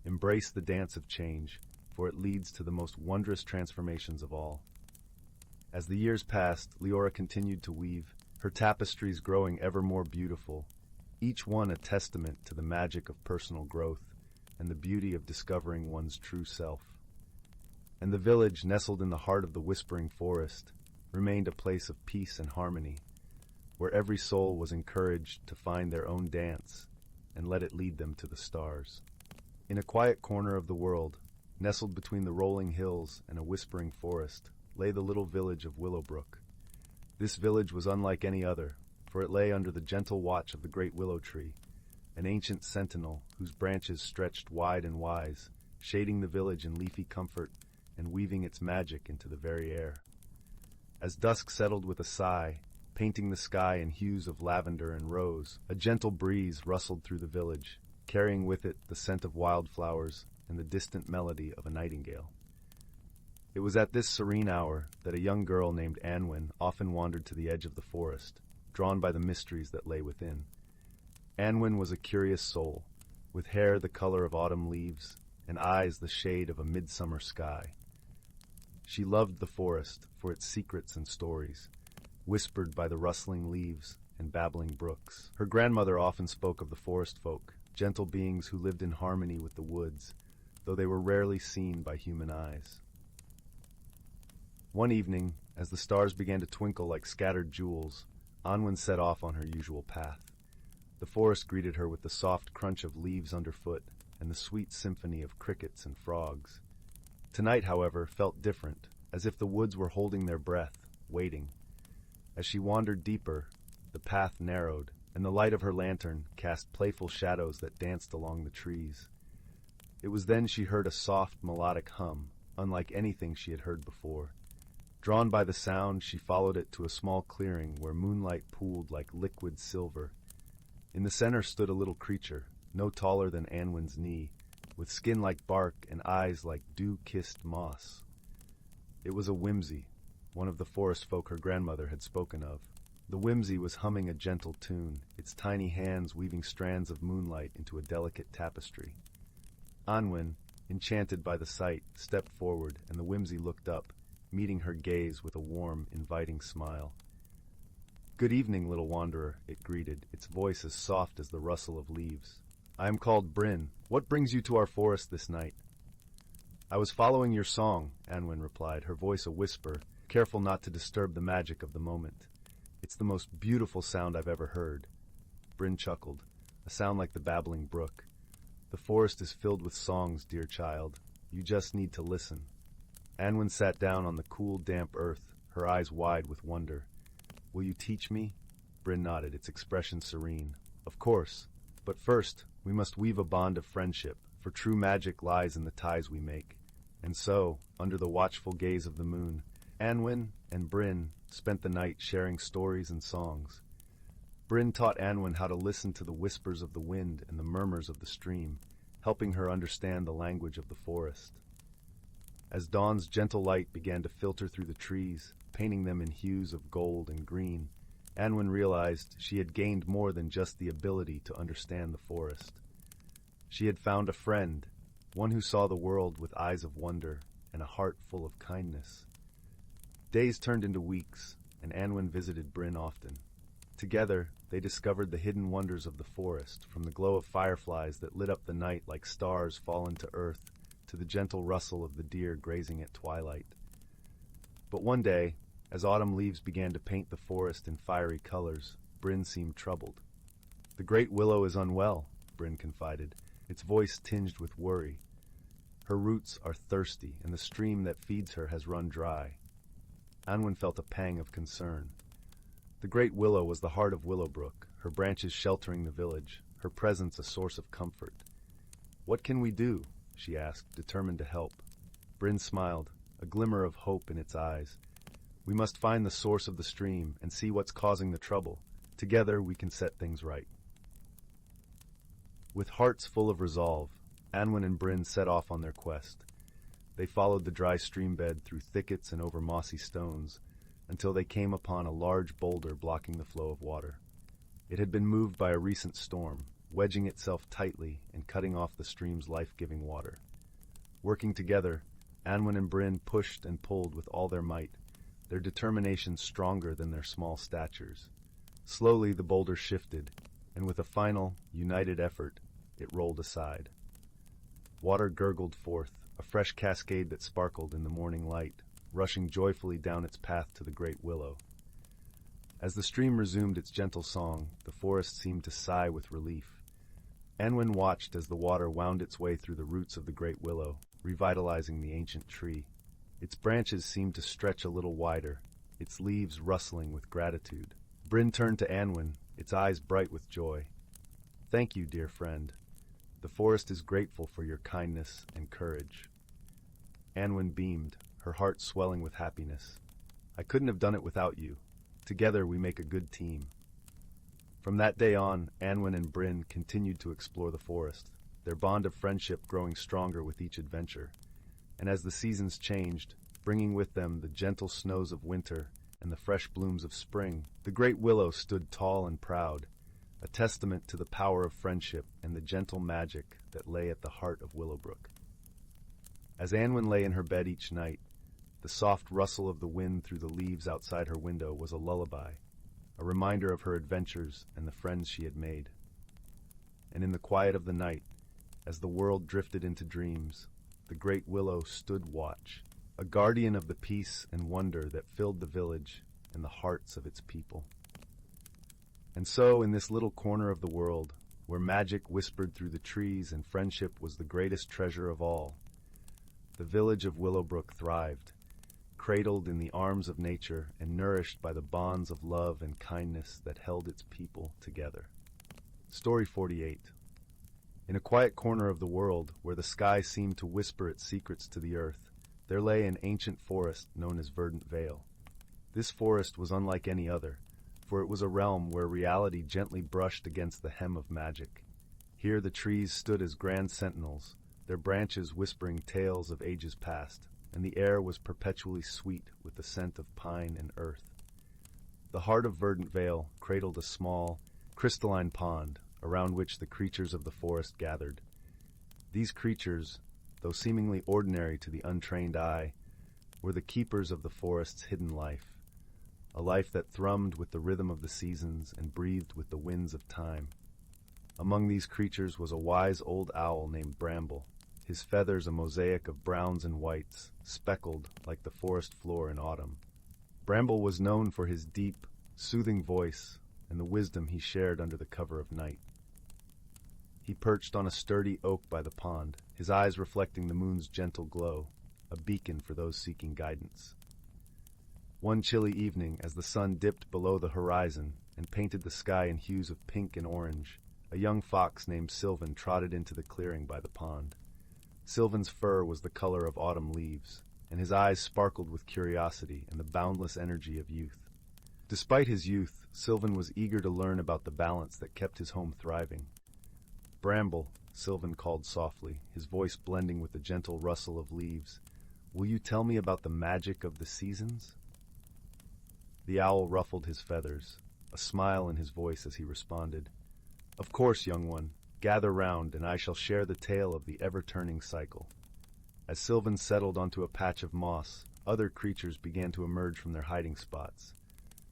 Embrace the dance of change, for it leads to the most wondrous transformations of all. As the years passed, Leora continued to weave, her tapestries growing ever more beautiful, each one a testament to the magic of personal growth and the beauty of discovering one's true self. And the village, nestled in the heart of the whispering forest, remained a place of peace and harmony, where every soul was encouraged to find their own dance and let it lead them to the stars. In a quiet corner of the world, nestled between the rolling hills and a whispering forest, lay the little village of Willowbrook. This village was unlike any other, for it lay under the gentle watch of the great willow tree, an ancient sentinel whose branches stretched wide and wise, shading the village in leafy comfort and weaving its magic into the very air. As dusk settled with a sigh, painting the sky in hues of lavender and rose, a gentle breeze rustled through the village, carrying with it the scent of wildflowers and the distant melody of a nightingale. It was at this serene hour that a young girl named Anwen often wandered to the edge of the forest, drawn by the mysteries that lay within. Anwen was a curious soul, with hair the color of autumn leaves and eyes the shade of a midsummer sky. She loved the forest for its secrets and stories, whispered by the rustling leaves and babbling brooks. Her grandmother often spoke of the forest folk, gentle beings who lived in harmony with the woods, though they were rarely seen by human eyes. One evening, as the stars began to twinkle like scattered jewels, Anwen set off on her usual path. The forest greeted her with the soft crunch of leaves underfoot and the sweet symphony of crickets and frogs. Tonight, however, felt different, as if the woods were holding their breath, waiting. As she wandered deeper, the path narrowed, and the light of her lantern cast playful shadows that danced along the trees. It was then she heard a soft, melodic hum, unlike anything she had heard before. Drawn by the sound, she followed it to a small clearing where moonlight pooled like liquid silver. In the center stood a little creature, no taller than Anwen's knee, with skin like bark and eyes like dew-kissed moss. It was a whimsy, one of the forest folk her grandmother had spoken of. The whimsy was humming a gentle tune, its tiny hands weaving strands of moonlight into a delicate tapestry. Anwen, enchanted by the sight, stepped forward, and the whimsy looked up, meeting her gaze with a warm, inviting smile. "Good evening, little wanderer," it greeted, its voice as soft as the rustle of leaves. "I am called Bryn. What brings you to our forest this night?" "I was following your song," Anwen replied, her voice a whisper, careful not to disturb the magic of the moment. "It's the most beautiful sound I've ever heard." Bryn chuckled, a sound like the babbling brook. "The forest is filled with songs, dear child. You just need to listen." Anwen sat down on the cool, damp earth, her eyes wide with wonder. "Will you teach me?" Bryn nodded, its expression serene. "Of course. But first, we must weave a bond of friendship, for true magic lies in the ties we make." And so, under the watchful gaze of the moon, Anwen and Bryn spent the night sharing stories and songs. Bryn taught Anwen how to listen to the whispers of the wind and the murmurs of the stream, helping her understand the language of the forest. As dawn's gentle light began to filter through the trees, painting them in hues of gold and green, Anwen realized she had gained more than just the ability to understand the forest. She had found a friend, one who saw the world with eyes of wonder and a heart full of kindness. Days turned into weeks, and Anwen visited Bryn often. Together, they discovered the hidden wonders of the forest, from the glow of fireflies that lit up the night like stars fallen to earth, to the gentle rustle of the deer grazing at twilight. But one day, as autumn leaves began to paint the forest in fiery colors, Bryn seemed troubled. "The great willow is unwell," Bryn confided, its voice tinged with worry. "Her roots are thirsty, and the stream that feeds her has run dry." Anwen felt a pang of concern. The great willow was the heart of Willowbrook, her branches sheltering the village, her presence a source of comfort. "What can we do?" she asked, determined to help. Bryn smiled, a glimmer of hope in its eyes. We must find the source of the stream and see what's causing the trouble. Together we can set things right. With hearts full of resolve, Anwen and Bryn set off on their quest. They followed the dry stream bed through thickets and over mossy stones until they came upon a large boulder blocking the flow of water. It had been moved by a recent storm, wedging itself tightly and cutting off the stream's life-giving water. Working together, Anwen and Bryn pushed and pulled with all their might, their determination stronger than their small statures. Slowly the boulder shifted, and with a final, united effort, it rolled aside. Water gurgled forth, a fresh cascade that sparkled in the morning light, rushing joyfully down its path to the great willow. As the stream resumed its gentle song, the forest seemed to sigh with relief. Anwen watched as the water wound its way through the roots of the great willow, revitalizing the ancient tree. Its branches seemed to stretch a little wider, its leaves rustling with gratitude. Bryn turned to Anwen, its eyes bright with joy. "Thank you, dear friend. The forest is grateful for your kindness and courage." Anwen beamed, her heart swelling with happiness. "I couldn't have done it without you. Together we make a good team." From that day on, Anwen and Bryn continued to explore the forest, their bond of friendship growing stronger with each adventure. And as the seasons changed, bringing with them the gentle snows of winter and the fresh blooms of spring, the great willow stood tall and proud, a testament to the power of friendship and the gentle magic that lay at the heart of Willowbrook. As Anwen lay in her bed each night, the soft rustle of the wind through the leaves outside her window was a lullaby, a reminder of her adventures and the friends she had made. And in the quiet of the night, as the world drifted into dreams, the great willow stood watch, a guardian of the peace and wonder that filled the village and the hearts of its people. And so, in this little corner of the world, where magic whispered through the trees and friendship was the greatest treasure of all, the village of Willowbrook thrived, cradled in the arms of nature and nourished by the bonds of love and kindness that held its people together. Story 48. In a quiet corner of the world, where the sky seemed to whisper its secrets to the earth, there lay an ancient forest known as Verdant Vale. This forest was unlike any other, for it was a realm where reality gently brushed against the hem of magic. Here the trees stood as grand sentinels, their branches whispering tales of ages past, and the air was perpetually sweet with the scent of pine and earth. The heart of Verdant Vale cradled a small, crystalline pond, around which the creatures of the forest gathered. These creatures, though seemingly ordinary to the untrained eye, were the keepers of the forest's hidden life, a life that thrummed with the rhythm of the seasons and breathed with the winds of time. Among these creatures was a wise old owl named Bramble, his feathers a mosaic of browns and whites, speckled like the forest floor in autumn. Bramble was known for his deep, soothing voice and the wisdom he shared under the cover of night. He perched on a sturdy oak by the pond, his eyes reflecting the moon's gentle glow, a beacon for those seeking guidance. One chilly evening, as the sun dipped below the horizon and painted the sky in hues of pink and orange, a young fox named Sylvan trotted into the clearing by the pond. Sylvan's fur was the color of autumn leaves, and his eyes sparkled with curiosity and the boundless energy of youth. Despite his youth, Sylvan was eager to learn about the balance that kept his home thriving. "Bramble," Sylvan called softly, his voice blending with the gentle rustle of leaves, "will you tell me about the magic of the seasons?" The owl ruffled his feathers, a smile in his voice as he responded, "Of course, young one. Gather round, and I shall share the tale of the ever-turning cycle." As Sylvan settled onto a patch of moss, other creatures began to emerge from their hiding spots.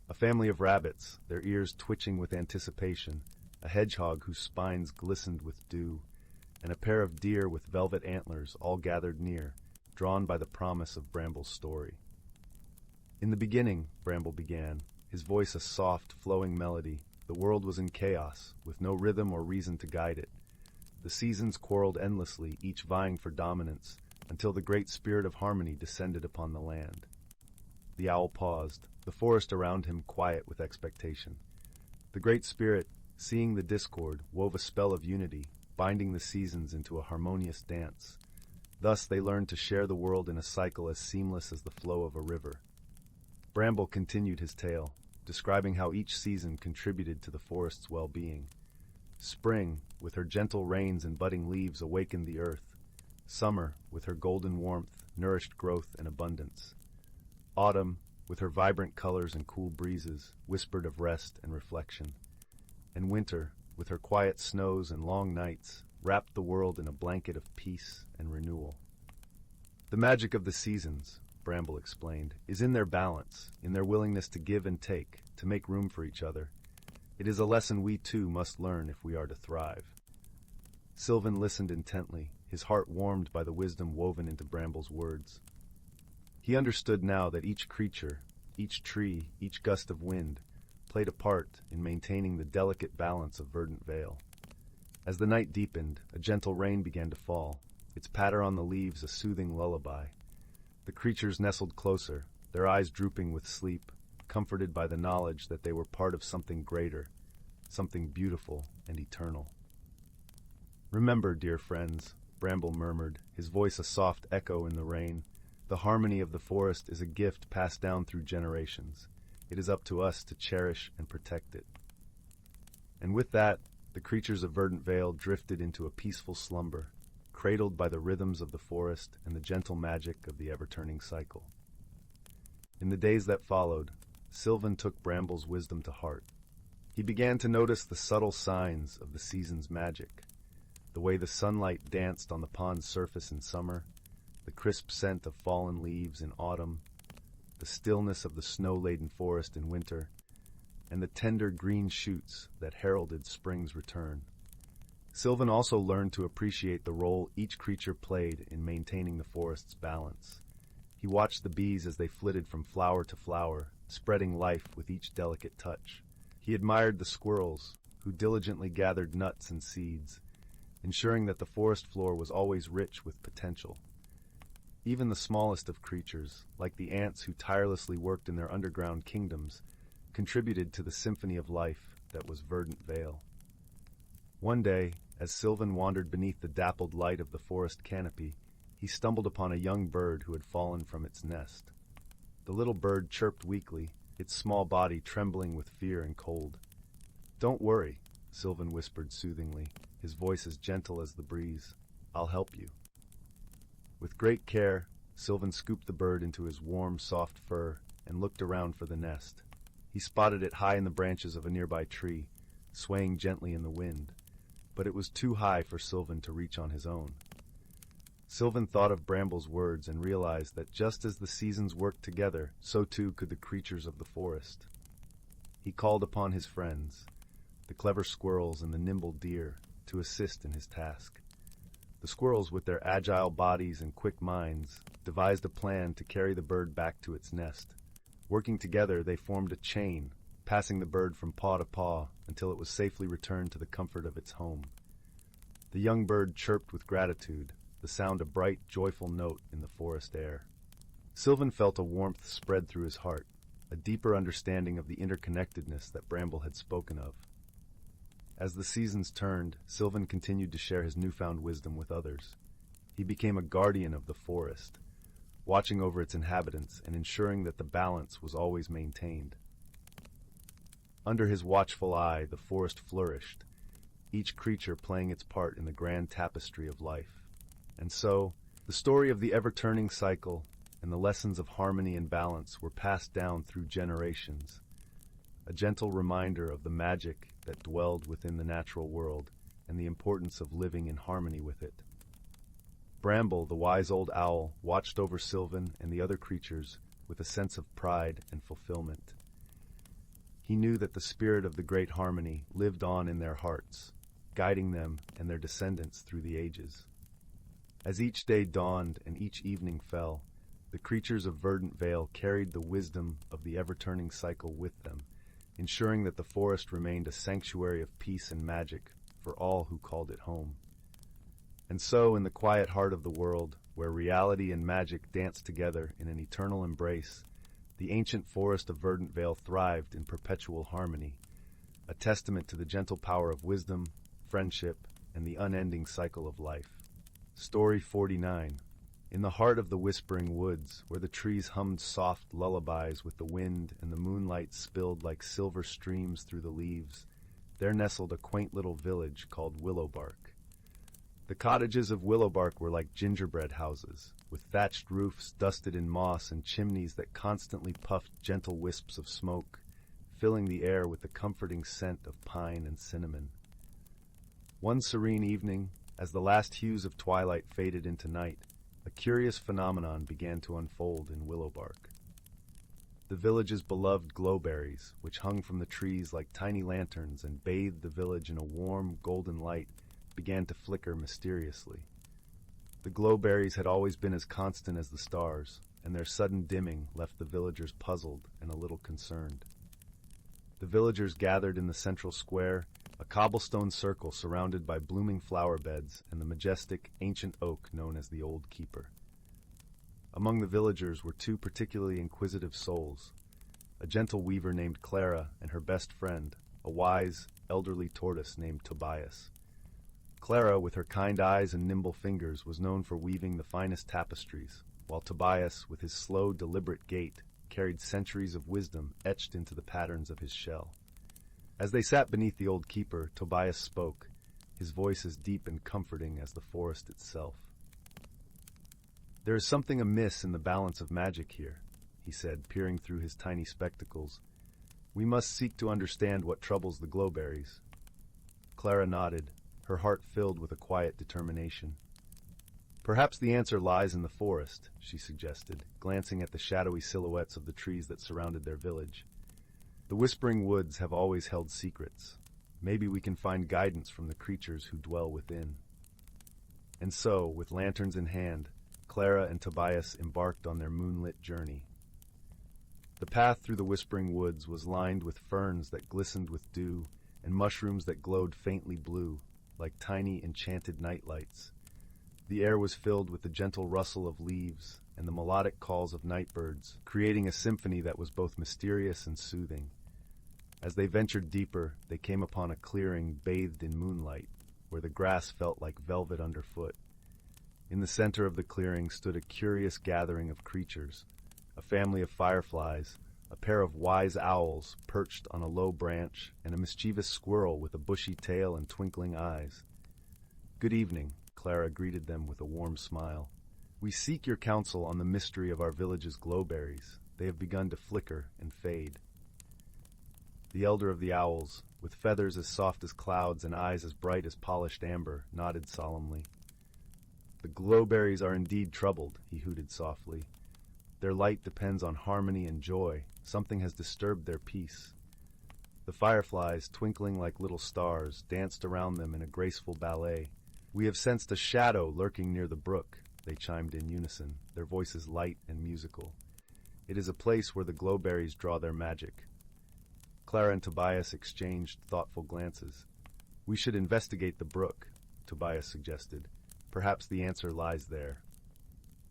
A family of rabbits, their ears twitching with anticipation, a hedgehog whose spines glistened with dew, and a pair of deer with velvet antlers all gathered near, drawn by the promise of Bramble's story. "In the beginning," Bramble began, his voice a soft, flowing melody, "the world was in chaos, with no rhythm or reason to guide it. The seasons quarreled endlessly, each vying for dominance, until the great spirit of harmony descended upon the land." The owl paused, the forest around him quiet with expectation. The great spirit, seeing the discord, wove a spell of unity, binding the seasons into a harmonious dance. Thus, they learned to share the world in a cycle as seamless as the flow of a river. Bramble continued his tale, describing how each season contributed to the forest's well-being. Spring, with her gentle rains and budding leaves, awakened the earth. Summer, with her golden warmth, nourished growth and abundance. Autumn, with her vibrant colors and cool breezes, whispered of rest and reflection. And winter, with her quiet snows and long nights, wrapped the world in a blanket of peace and renewal. The magic of the seasons, Bramble explained, is in their balance, in their willingness to give and take, to make room for each other. It is a lesson we too must learn if we are to thrive. Sylvan listened intently, his heart warmed by the wisdom woven into Bramble's words. He understood now that each creature, each tree, each gust of wind, played a part in maintaining the delicate balance of Verdant Vale. As the night deepened, a gentle rain began to fall, its patter on the leaves a soothing lullaby. The creatures nestled closer, their eyes drooping with sleep, comforted by the knowledge that they were part of something greater, something beautiful and eternal. "Remember, dear friends," Bramble murmured, his voice a soft echo in the rain, "the harmony of the forest is a gift passed down through generations. It is up to us to cherish and protect it." And with that, the creatures of Verdant Vale drifted into a peaceful slumber, cradled by the rhythms of the forest and the gentle magic of the ever-turning cycle. In the days that followed, Sylvan took Bramble's wisdom to heart. He began to notice the subtle signs of the season's magic, the way the sunlight danced on the pond's surface in summer, the crisp scent of fallen leaves in autumn, the stillness of the snow-laden forest in winter, and the tender green shoots that heralded spring's return. Sylvan also learned to appreciate the role each creature played in maintaining the forest's balance. He watched the bees as they flitted from flower to flower, spreading life with each delicate touch. He admired the squirrels, who diligently gathered nuts and seeds, ensuring that the forest floor was always rich with potential. Even the smallest of creatures, like the ants who tirelessly worked in their underground kingdoms, contributed to the symphony of life that was Verdant Vale. One day, as Sylvan wandered beneath the dappled light of the forest canopy, he stumbled upon a young bird who had fallen from its nest. The little bird chirped weakly, its small body trembling with fear and cold. "Don't worry," Sylvan whispered soothingly, his voice as gentle as the breeze. "I'll help you." With great care, Sylvan scooped the bird into his warm, soft fur and looked around for the nest. He spotted it high in the branches of a nearby tree, swaying gently in the wind, but it was too high for Sylvan to reach on his own. Sylvan thought of Bramble's words and realized that just as the seasons worked together, so too could the creatures of the forest. He called upon his friends, the clever squirrels and the nimble deer, to assist in his task. The squirrels, with their agile bodies and quick minds, devised a plan to carry the bird back to its nest. Working together, they formed a chain, passing the bird from paw to paw until it was safely returned to the comfort of its home. The young bird chirped with gratitude, the sound a bright, joyful note in the forest air. Sylvan felt a warmth spread through his heart, a deeper understanding of the interconnectedness that Bramble had spoken of. As the seasons turned, Sylvan continued to share his newfound wisdom with others. He became a guardian of the forest, watching over its inhabitants and ensuring that the balance was always maintained. Under his watchful eye, the forest flourished, each creature playing its part in the grand tapestry of life. And so, the story of the ever-turning cycle and the lessons of harmony and balance were passed down through generations, a gentle reminder of the magic that dwelled within the natural world and the importance of living in harmony with it. Bramble, the wise old owl, watched over Sylvan and the other creatures with a sense of pride and fulfillment. He knew that the spirit of the great harmony lived on in their hearts, guiding them and their descendants through the ages. As each day dawned and each evening fell, the creatures of Verdant Vale carried the wisdom of the ever-turning cycle with them, ensuring that the forest remained a sanctuary of peace and magic for all who called it home. And so, in the quiet heart of the world, where reality and magic danced together in an eternal embrace, the ancient forest of Verdant Vale thrived in perpetual harmony, a testament to the gentle power of wisdom, friendship, and the unending cycle of life. Story 49, In the heart of the whispering woods, where the trees hummed soft lullabies with the wind and the moonlight spilled like silver streams through the leaves, there nestled a quaint little village called Willowbark. The cottages of Willowbark were like gingerbread houses, with thatched roofs dusted in moss and chimneys that constantly puffed gentle wisps of smoke, filling the air with the comforting scent of pine and cinnamon. One serene evening, as the last hues of twilight faded into night, a curious phenomenon began to unfold in Willowbark. The village's beloved glowberries, which hung from the trees like tiny lanterns and bathed the village in a warm, golden light, began to flicker mysteriously. The glowberries had always been as constant as the stars, and their sudden dimming left the villagers puzzled and a little concerned. The villagers gathered in the central square, a cobblestone circle surrounded by blooming flower beds and the majestic, ancient oak known as the Old Keeper. Among the villagers were two particularly inquisitive souls, a gentle weaver named Clara and her best friend, a wise, elderly tortoise named Tobias. Clara, with her kind eyes and nimble fingers, was known for weaving the finest tapestries, while Tobias, with his slow, deliberate gait, carried centuries of wisdom etched into the patterns of his shell. As they sat beneath the Old Keeper, Tobias spoke, his voice as deep and comforting as the forest itself. "There is something amiss in the balance of magic here," he said, peering through his tiny spectacles. "We must seek to understand what troubles the glowberries." Clara nodded, her heart filled with a quiet determination. "Perhaps the answer lies in the forest," she suggested, glancing at the shadowy silhouettes of the trees that surrounded their village. "The whispering woods have always held secrets. Maybe we can find guidance from the creatures who dwell within." And so, with lanterns in hand, Clara and Tobias embarked on their moonlit journey. The path through the whispering woods was lined with ferns that glistened with dew and mushrooms that glowed faintly blue, like tiny enchanted nightlights. The air was filled with the gentle rustle of leaves and the melodic calls of nightbirds, creating a symphony that was both mysterious and soothing. As they ventured deeper, they came upon a clearing bathed in moonlight, where the grass felt like velvet underfoot. In the center of the clearing stood a curious gathering of creatures, a family of fireflies, a pair of wise owls perched on a low branch, and a mischievous squirrel with a bushy tail and twinkling eyes. "Good evening," Clara greeted them with a warm smile. "We seek your counsel on the mystery of our village's glowberries. They have begun to flicker and fade." The elder of the owls, with feathers as soft as clouds and eyes as bright as polished amber, nodded solemnly. "The glowberries are indeed troubled," he hooted softly. "Their light depends on harmony and joy. Something has disturbed their peace." The fireflies, twinkling like little stars, danced around them in a graceful ballet. "We have sensed a shadow lurking near the brook," they chimed in unison, their voices light and musical. "It is a place where the glowberries draw their magic." Clara and Tobias exchanged thoughtful glances. "We should investigate the brook," Tobias suggested. "Perhaps the answer lies there."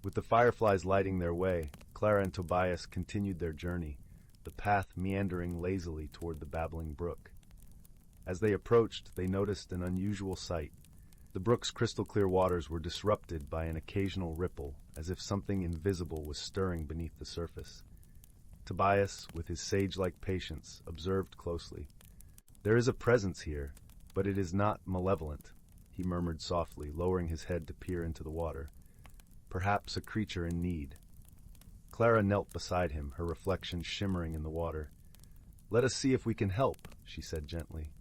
With the fireflies lighting their way, Clara and Tobias continued their journey, the path meandering lazily toward the babbling brook. As they approached, they noticed an unusual sight. The brook's crystal-clear waters were disrupted by an occasional ripple, as if something invisible was stirring beneath the surface. Tobias, with his sage-like patience, observed closely. "There is a presence here, but it is not malevolent," he murmured softly, lowering his head to peer into the water. "Perhaps a creature in need." Clara knelt beside him, her reflection shimmering in the water. "Let us see if we can help," she said gently.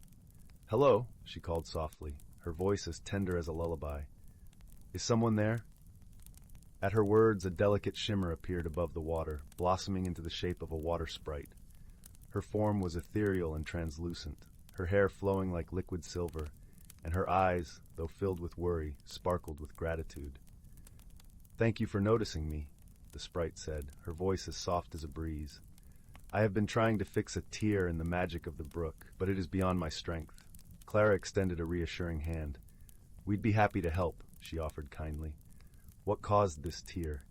"Hello," she called softly, her voice as tender as a lullaby. "Is someone there?" At her words, a delicate shimmer appeared above the water, blossoming into the shape of a water sprite. Her form was ethereal and translucent, her hair flowing like liquid silver, and her eyes, though filled with worry, sparkled with gratitude. "Thank you for noticing me," the sprite said, her voice as soft as a breeze. "I have been trying to fix a tear in the magic of the brook, but it is beyond my strength." Clara extended a reassuring hand. "We'd be happy to help," she offered kindly. "What caused this tear?"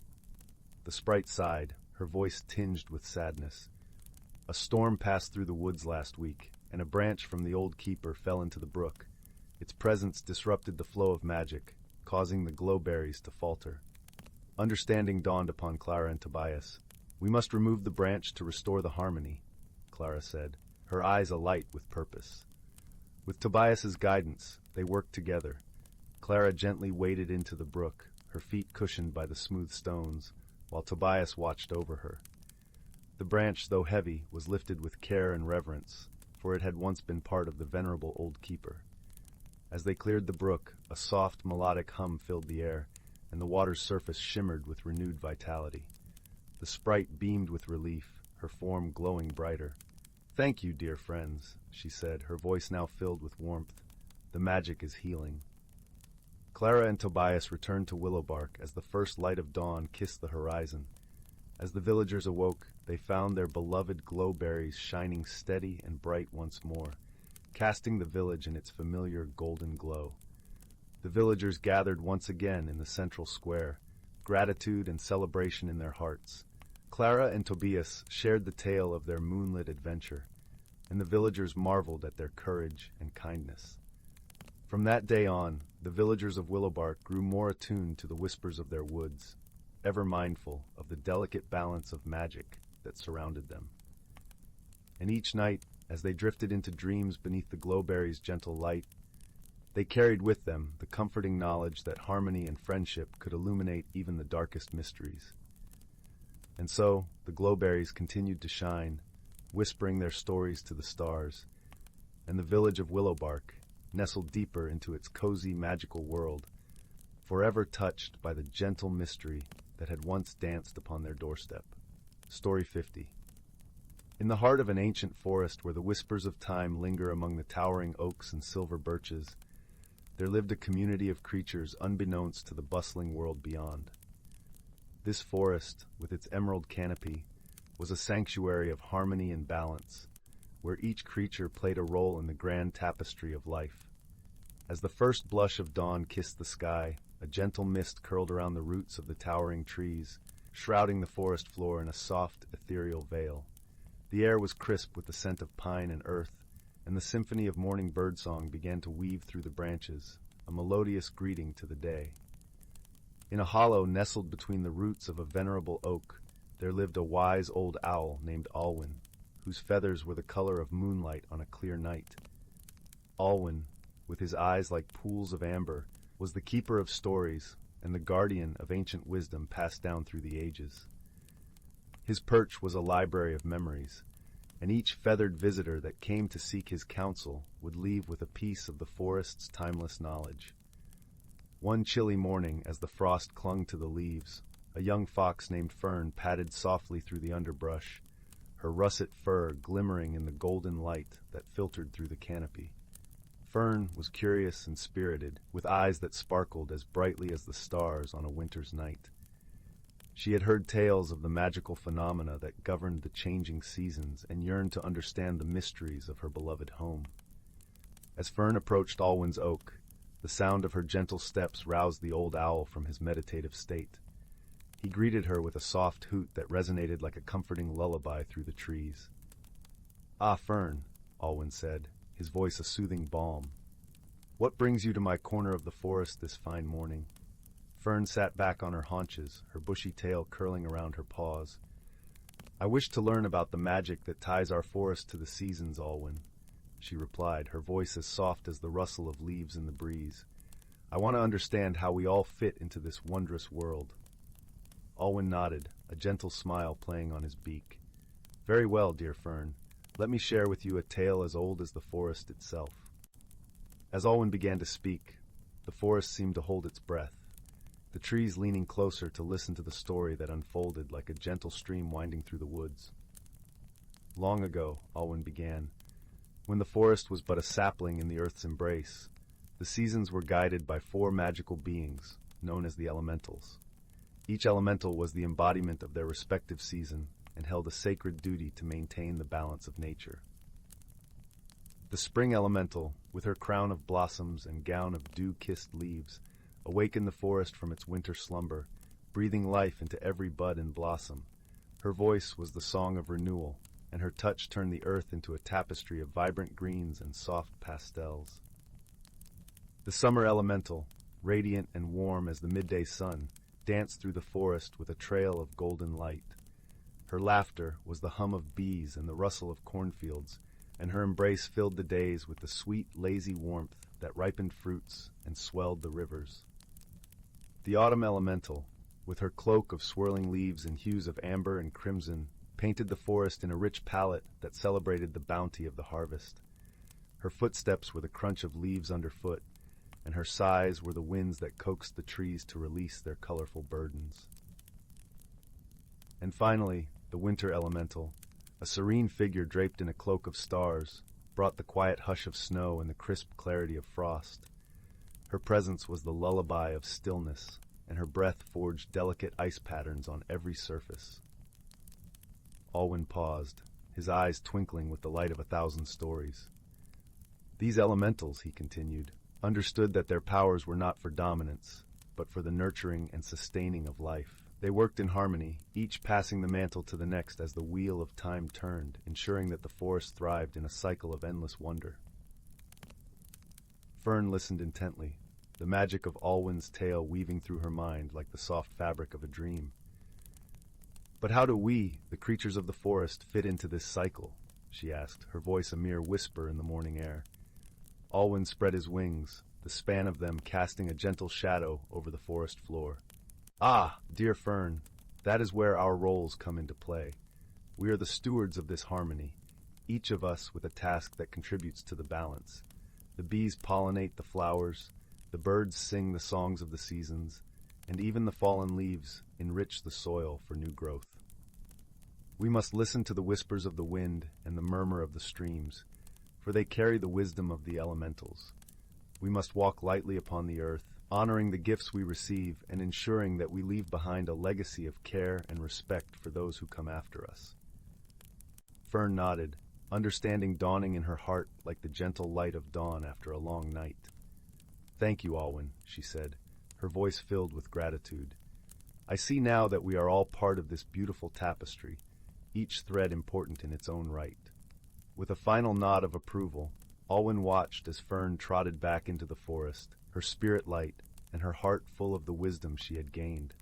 The sprite sighed, her voice tinged with sadness. "A storm passed through the woods last week, and a branch from the Old Keeper fell into the brook. Its presence disrupted the flow of magic, causing the glowberries to falter." Understanding dawned upon Clara and Tobias. "We must remove the branch to restore the harmony," Clara said, her eyes alight with purpose. With Tobias's guidance, they worked together. Clara gently waded into the brook, her feet cushioned by the smooth stones, while Tobias watched over her. The branch, though heavy, was lifted with care and reverence, for it had once been part of the venerable old keeper. As they cleared the brook, a soft, melodic hum filled the air, and the water's surface shimmered with renewed vitality. The sprite beamed with relief, her form glowing brighter. "Thank you, dear friends," she said, her voice now filled with warmth. "The magic is healing." Clara and Tobias returned to Willowbark as the first light of dawn kissed the horizon. As the villagers awoke, they found their beloved glowberries shining steady and bright once more, casting the village in its familiar golden glow. The villagers gathered once again in the central square, gratitude and celebration in their hearts. Clara and Tobias shared the tale of their moonlit adventure, and the villagers marveled at their courage and kindness. From that day on, the villagers of Willowbark grew more attuned to the whispers of their woods, ever mindful of the delicate balance of magic that surrounded them. And each night, as they drifted into dreams beneath the glowberry's gentle light, they carried with them the comforting knowledge that harmony and friendship could illuminate even the darkest mysteries. And so, the glowberries continued to shine, whispering their stories to the stars, and the village of Willowbark, nestled deeper into its cozy, magical world, forever touched by the gentle mystery that had once danced upon their doorstep. Story 50. In the heart of an ancient forest where the whispers of time linger among the towering oaks and silver birches, there lived a community of creatures unbeknownst to the bustling world beyond. This forest, with its emerald canopy, was a sanctuary of harmony and balance, where each creature played a role in the grand tapestry of life. As the first blush of dawn kissed the sky, a gentle mist curled around the roots of the towering trees, shrouding the forest floor in a soft, ethereal veil. The air was crisp with the scent of pine and earth, and the symphony of morning birdsong began to weave through the branches, a melodious greeting to the day. In a hollow nestled between the roots of a venerable oak, there lived a wise old owl named Alwyn, whose feathers were the color of moonlight on a clear night. Alwyn, with his eyes like pools of amber, was the keeper of stories and the guardian of ancient wisdom passed down through the ages. His perch was a library of memories, and each feathered visitor that came to seek his counsel would leave with a piece of the forest's timeless knowledge. One chilly morning, as the frost clung to the leaves, a young fox named Fern padded softly through the underbrush, her russet fur glimmering in the golden light that filtered through the canopy. Fern was curious and spirited, with eyes that sparkled as brightly as the stars on a winter's night. She had heard tales of the magical phenomena that governed the changing seasons and yearned to understand the mysteries of her beloved home. As Fern approached Alwyn's oak, the sound of her gentle steps roused the old owl from his meditative state. He greeted her with a soft hoot that resonated like a comforting lullaby through the trees. "Ah, Fern," Alwyn said, his voice a soothing balm. "What brings you to my corner of the forest this fine morning?" Fern sat back on her haunches, her bushy tail curling around her paws. "I wish to learn about the magic that ties our forest to the seasons, Alwyn," she replied, her voice as soft as the rustle of leaves in the breeze. "I want to understand how we all fit into this wondrous world." Alwyn nodded, a gentle smile playing on his beak. "Very well, dear Fern. Let me share with you a tale as old as the forest itself." As Alwyn began to speak, the forest seemed to hold its breath, the trees leaning closer to listen to the story that unfolded like a gentle stream winding through the woods. "Long ago," Alwyn began, "when the forest was but a sapling in the earth's embrace, the seasons were guided by 4 magical beings, known as the elementals. Each elemental was the embodiment of their respective season and held a sacred duty to maintain the balance of nature. The spring elemental, with her crown of blossoms and gown of dew-kissed leaves, awakened the forest from its winter slumber, breathing life into every bud and blossom. Her voice was the song of renewal, and her touch turned the earth into a tapestry of vibrant greens and soft pastels. The summer elemental, radiant and warm as the midday sun, danced through the forest with a trail of golden light. Her laughter was the hum of bees and the rustle of cornfields, and her embrace filled the days with the sweet, lazy warmth that ripened fruits and swelled the rivers. The autumn elemental, with her cloak of swirling leaves in hues of amber and crimson, painted the forest in a rich palette that celebrated the bounty of the harvest. Her footsteps were the crunch of leaves underfoot, and her sighs were the winds that coaxed the trees to release their colorful burdens. And finally, the winter elemental, a serene figure draped in a cloak of stars, brought the quiet hush of snow and the crisp clarity of frost. Her presence was the lullaby of stillness, and her breath forged delicate ice patterns on every surface. Alwyn paused, his eyes twinkling with the light of 1,000 stories. These elementals, he continued, understood that their powers were not for dominance, but for the nurturing and sustaining of life. They worked in harmony, each passing the mantle to the next as the wheel of time turned, ensuring that the forest thrived in a cycle of endless wonder. Fern listened intently, the magic of Alwyn's tale weaving through her mind like the soft fabric of a dream. "But how do we, the creatures of the forest, fit into this cycle?" she asked, her voice a mere whisper in the morning air. Alwyn spread his wings, the span of them casting a gentle shadow over the forest floor. "Ah, dear Fern, that is where our roles come into play. We are the stewards of this harmony, each of us with a task that contributes to the balance. The bees pollinate the flowers, the birds sing the songs of the seasons, and even the fallen leaves enrich the soil for new growth. We must listen to the whispers of the wind and the murmur of the streams, for they carry the wisdom of the elementals. We must walk lightly upon the earth, honoring the gifts we receive and ensuring that we leave behind a legacy of care and respect for those who come after us." Fern nodded, understanding dawning in her heart like the gentle light of dawn after a long night. "Thank you, Alwyn," she said, her voice filled with gratitude. "I see now that we are all part of this beautiful tapestry, each thread important in its own right." With a final nod of approval, Alwyn watched as Fern trotted back into the forest, her spirit light and her heart full of the wisdom she had gained.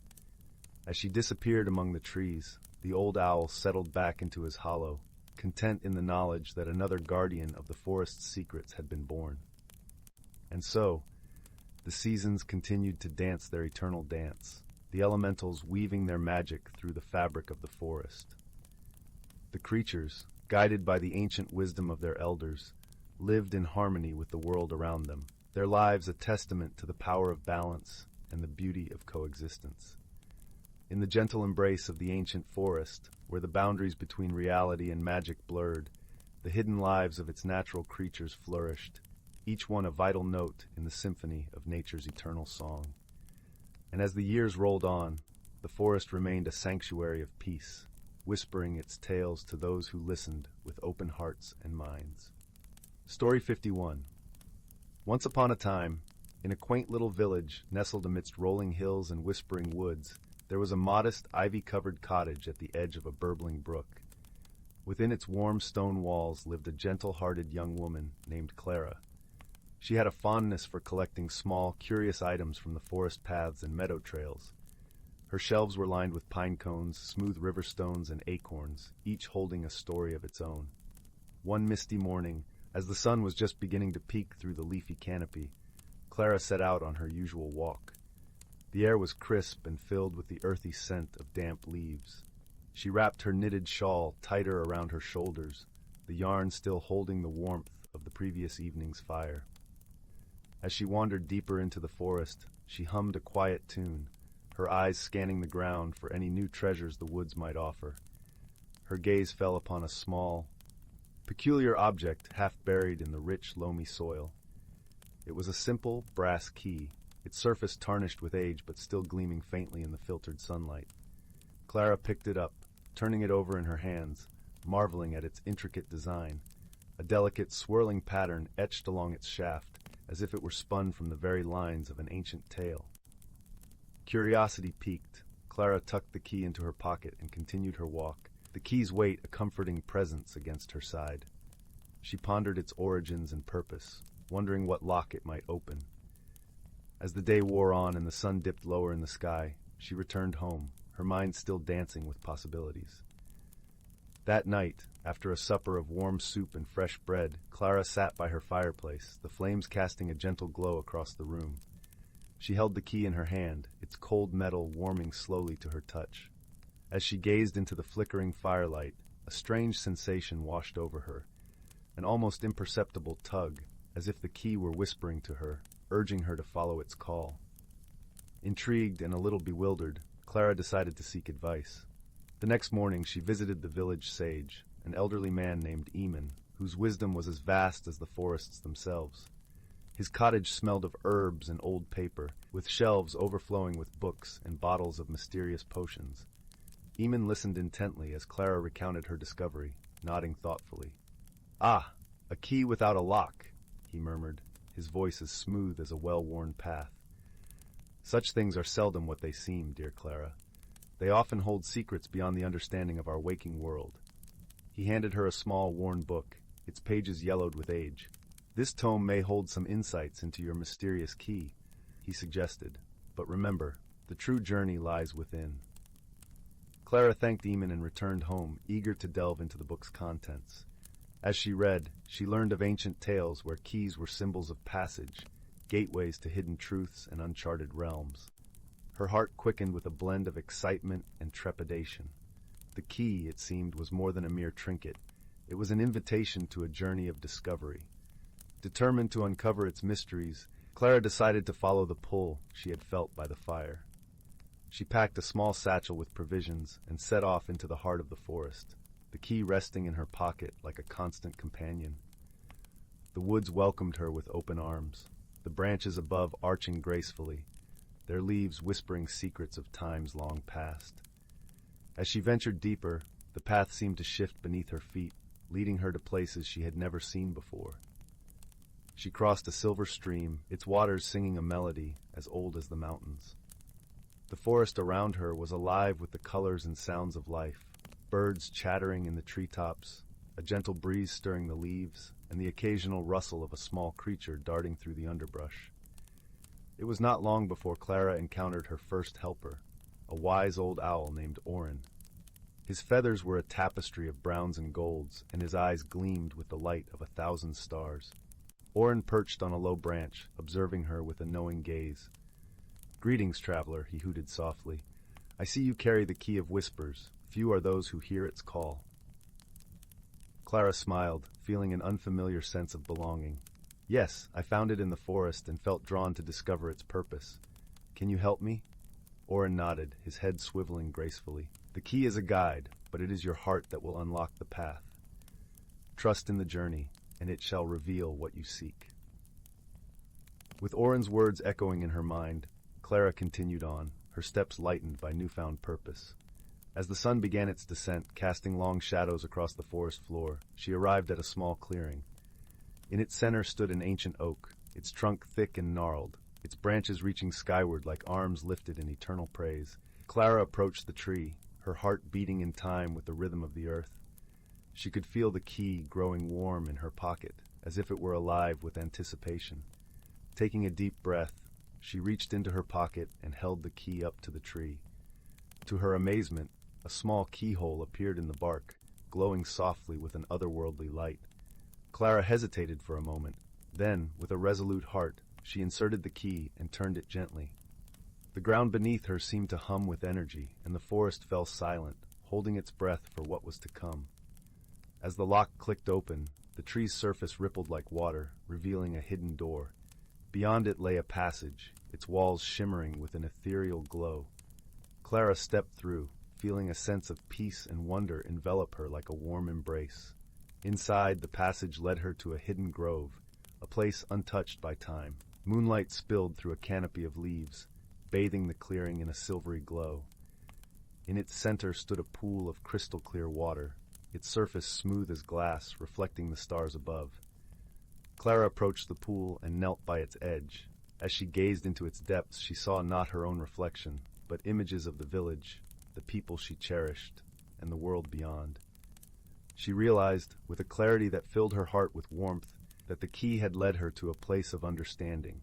As she disappeared among the trees, the old owl settled back into his hollow, content in the knowledge that another guardian of the forest's secrets had been born. And so, the seasons continued to dance their eternal dance, the elementals weaving their magic through the fabric of the forest. The creatures, guided by the ancient wisdom of their elders, lived in harmony with the world around them, their lives a testament to the power of balance and the beauty of coexistence. In the gentle embrace of the ancient forest, where the boundaries between reality and magic blurred, the hidden lives of its natural creatures flourished, each one a vital note in the symphony of nature's eternal song. And as the years rolled on, the forest remained a sanctuary of peace, whispering its tales to those who listened with open hearts and minds. Story 51. Once upon a time, in a quaint little village nestled amidst rolling hills and whispering woods, there was a modest, ivy-covered cottage at the edge of a burbling brook. Within its warm stone walls lived a gentle-hearted young woman named Clara. She had a fondness for collecting small, curious items from the forest paths and meadow trails. Her shelves were lined with pine cones, smooth river stones, and acorns, each holding a story of its own. One misty morning, as the sun was just beginning to peek through the leafy canopy, Clara set out on her usual walk. The air was crisp and filled with the earthy scent of damp leaves. She wrapped her knitted shawl tighter around her shoulders, the yarn still holding the warmth of the previous evening's fire. As she wandered deeper into the forest, she hummed a quiet tune, her eyes scanning the ground for any new treasures the woods might offer. Her gaze fell upon a small, peculiar object half buried in the rich, loamy soil. It was a simple brass key, its surface tarnished with age but still gleaming faintly in the filtered sunlight. Clara picked it up, turning it over in her hands, marveling at its intricate design, a delicate, swirling pattern etched along its shaft, as if it were spun from the very lines of an ancient tale. Curiosity piqued, Clara tucked the key into her pocket and continued her walk, the key's weight a comforting presence against her side. She pondered its origins and purpose, wondering what lock it might open. As the day wore on and the sun dipped lower in the sky, she returned home, her mind still dancing with possibilities. That night, after a supper of warm soup and fresh bread, Clara sat by her fireplace, the flames casting a gentle glow across the room. She held the key in her hand, its cold metal warming slowly to her touch. As she gazed into the flickering firelight, a strange sensation washed over her, an almost imperceptible tug, as if the key were whispering to her, urging her to follow its call. Intrigued and a little bewildered, Clara decided to seek advice. The next morning she visited the village sage, an elderly man named Eamon, whose wisdom was as vast as the forests themselves. His cottage smelled of herbs and old paper, with shelves overflowing with books and bottles of mysterious potions. Eamon listened intently as Clara recounted her discovery, nodding thoughtfully. "Ah, a key without a lock," he murmured, his voice as smooth as a well-worn path. "Such things are seldom what they seem, dear Clara. They often hold secrets beyond the understanding of our waking world." He handed her a small, worn book, its pages yellowed with age. "This tome may hold some insights into your mysterious key," he suggested. "But remember, the true journey lies within." Clara thanked Eamon and returned home, eager to delve into the book's contents. As she read, she learned of ancient tales where keys were symbols of passage, gateways to hidden truths and uncharted realms. Her heart quickened with a blend of excitement and trepidation. The key, it seemed, was more than a mere trinket. It was an invitation to a journey of discovery. Determined to uncover its mysteries, Clara decided to follow the pull she had felt by the fire. She packed a small satchel with provisions and set off into the heart of the forest, the key resting in her pocket like a constant companion. The woods welcomed her with open arms, the branches above arching gracefully, their leaves whispering secrets of times long past. As she ventured deeper, the path seemed to shift beneath her feet, leading her to places she had never seen before. She crossed a silver stream, its waters singing a melody as old as the mountains. The forest around her was alive with the colors and sounds of life, birds chattering in the treetops, a gentle breeze stirring the leaves, and the occasional rustle of a small creature darting through the underbrush. It was not long before Clara encountered her first helper, a wise old owl named Orin. His feathers were a tapestry of browns and golds, and his eyes gleamed with the light of 1,000 stars. Orin perched on a low branch, observing her with a knowing gaze. "Greetings, traveler," he hooted softly. "I see you carry the key of whispers. Few are those who hear its call." Clara smiled, feeling an unfamiliar sense of belonging. "Yes, I found it in the forest and felt drawn to discover its purpose. Can you help me?" Orin nodded, his head swiveling gracefully. "The key is a guide, but it is your heart that will unlock the path. Trust in the journey, and it shall reveal what you seek." With Orin's words echoing in her mind, Clara continued on, her steps lightened by newfound purpose. As the sun began its descent, casting long shadows across the forest floor, she arrived at a small clearing. In its center stood an ancient oak, its trunk thick and gnarled, its branches reaching skyward like arms lifted in eternal praise. Clara approached the tree, her heart beating in time with the rhythm of the earth. She could feel the key growing warm in her pocket, as if it were alive with anticipation. Taking a deep breath, she reached into her pocket and held the key up to the tree. To her amazement, a small keyhole appeared in the bark, glowing softly with an otherworldly light. Clara hesitated for a moment. Then, with a resolute heart, she inserted the key and turned it gently. The ground beneath her seemed to hum with energy, and the forest fell silent, holding its breath for what was to come. As the lock clicked open, the tree's surface rippled like water, revealing a hidden door. Beyond it lay a passage, its walls shimmering with an ethereal glow. Clara stepped through, feeling a sense of peace and wonder envelop her like a warm embrace. Inside, the passage led her to a hidden grove, a place untouched by time. Moonlight spilled through a canopy of leaves, bathing the clearing in a silvery glow. In its center stood a pool of crystal-clear water, its surface smooth as glass, reflecting the stars above. Clara approached the pool and knelt by its edge. As she gazed into its depths, she saw not her own reflection, but images of the village, the people she cherished, and the world beyond. She realized, with a clarity that filled her heart with warmth, that the key had led her to a place of understanding,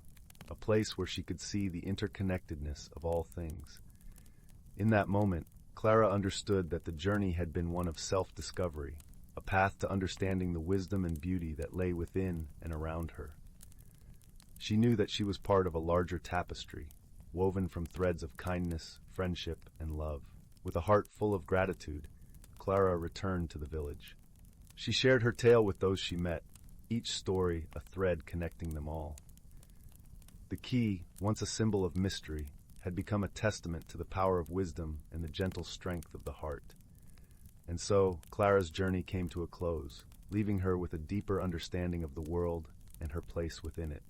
a place where she could see the interconnectedness of all things. In that moment, Clara understood that the journey had been one of self-discovery, a path to understanding the wisdom and beauty that lay within and around her. She knew that she was part of a larger tapestry, woven from threads of kindness, friendship, and love. With a heart full of gratitude, Clara returned to the village. She shared her tale with those she met, each story a thread connecting them all. The key, once a symbol of mystery, had become a testament to the power of wisdom and the gentle strength of the heart. And so, Clara's journey came to a close, leaving her with a deeper understanding of the world and her place within it.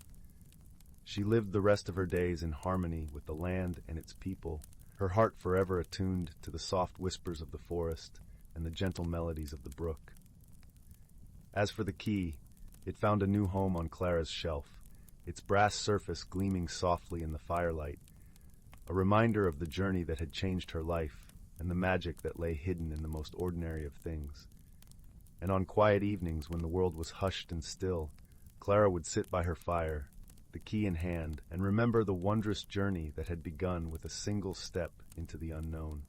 She lived the rest of her days in harmony with the land and its people, her heart forever attuned to the soft whispers of the forest and the gentle melodies of the brook. As for the key, it found a new home on Clara's shelf, its brass surface gleaming softly in the firelight, a reminder of the journey that had changed her life and the magic that lay hidden in the most ordinary of things. And on quiet evenings when the world was hushed and still, Clara would sit by her fire, the key in hand, and remember the wondrous journey that had begun with a single step into the unknown.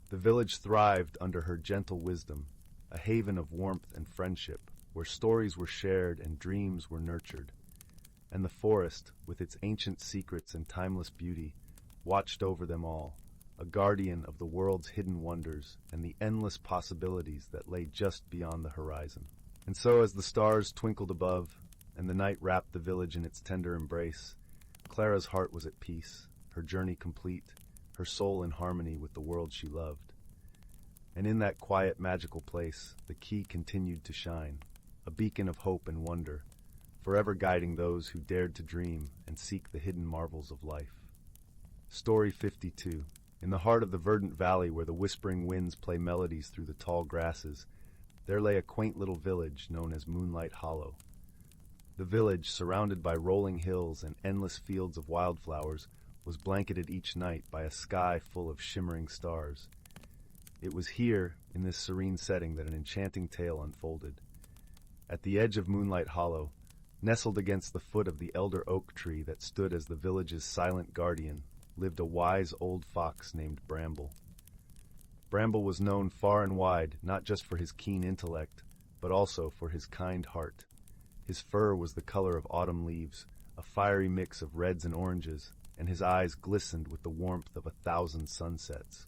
The village thrived under her gentle wisdom, a haven of warmth and friendship, where stories were shared and dreams were nurtured. And the forest, with its ancient secrets and timeless beauty, watched over them all, a guardian of the world's hidden wonders and the endless possibilities that lay just beyond the horizon. And so as the stars twinkled above, and the night wrapped the village in its tender embrace, Clara's heart was at peace, her journey complete, her soul in harmony with the world she loved. And in that quiet, magical place, the key continued to shine, a beacon of hope and wonder, forever guiding those who dared to dream and seek the hidden marvels of life. Story 52. In the heart of the verdant valley where the whispering winds play melodies through the tall grasses, there lay a quaint little village known as Moonlight Hollow. The village, surrounded by rolling hills and endless fields of wildflowers, was blanketed each night by a sky full of shimmering stars. It was here, in this serene setting, that an enchanting tale unfolded. At the edge of Moonlight Hollow, nestled against the foot of the elder oak tree that stood as the village's silent guardian, lived a wise old fox named Bramble. Bramble was known far and wide not just for his keen intellect, but also for his kind heart. His fur was the color of autumn leaves, a fiery mix of reds and oranges, and his eyes glistened with the warmth of 1,000 sunsets.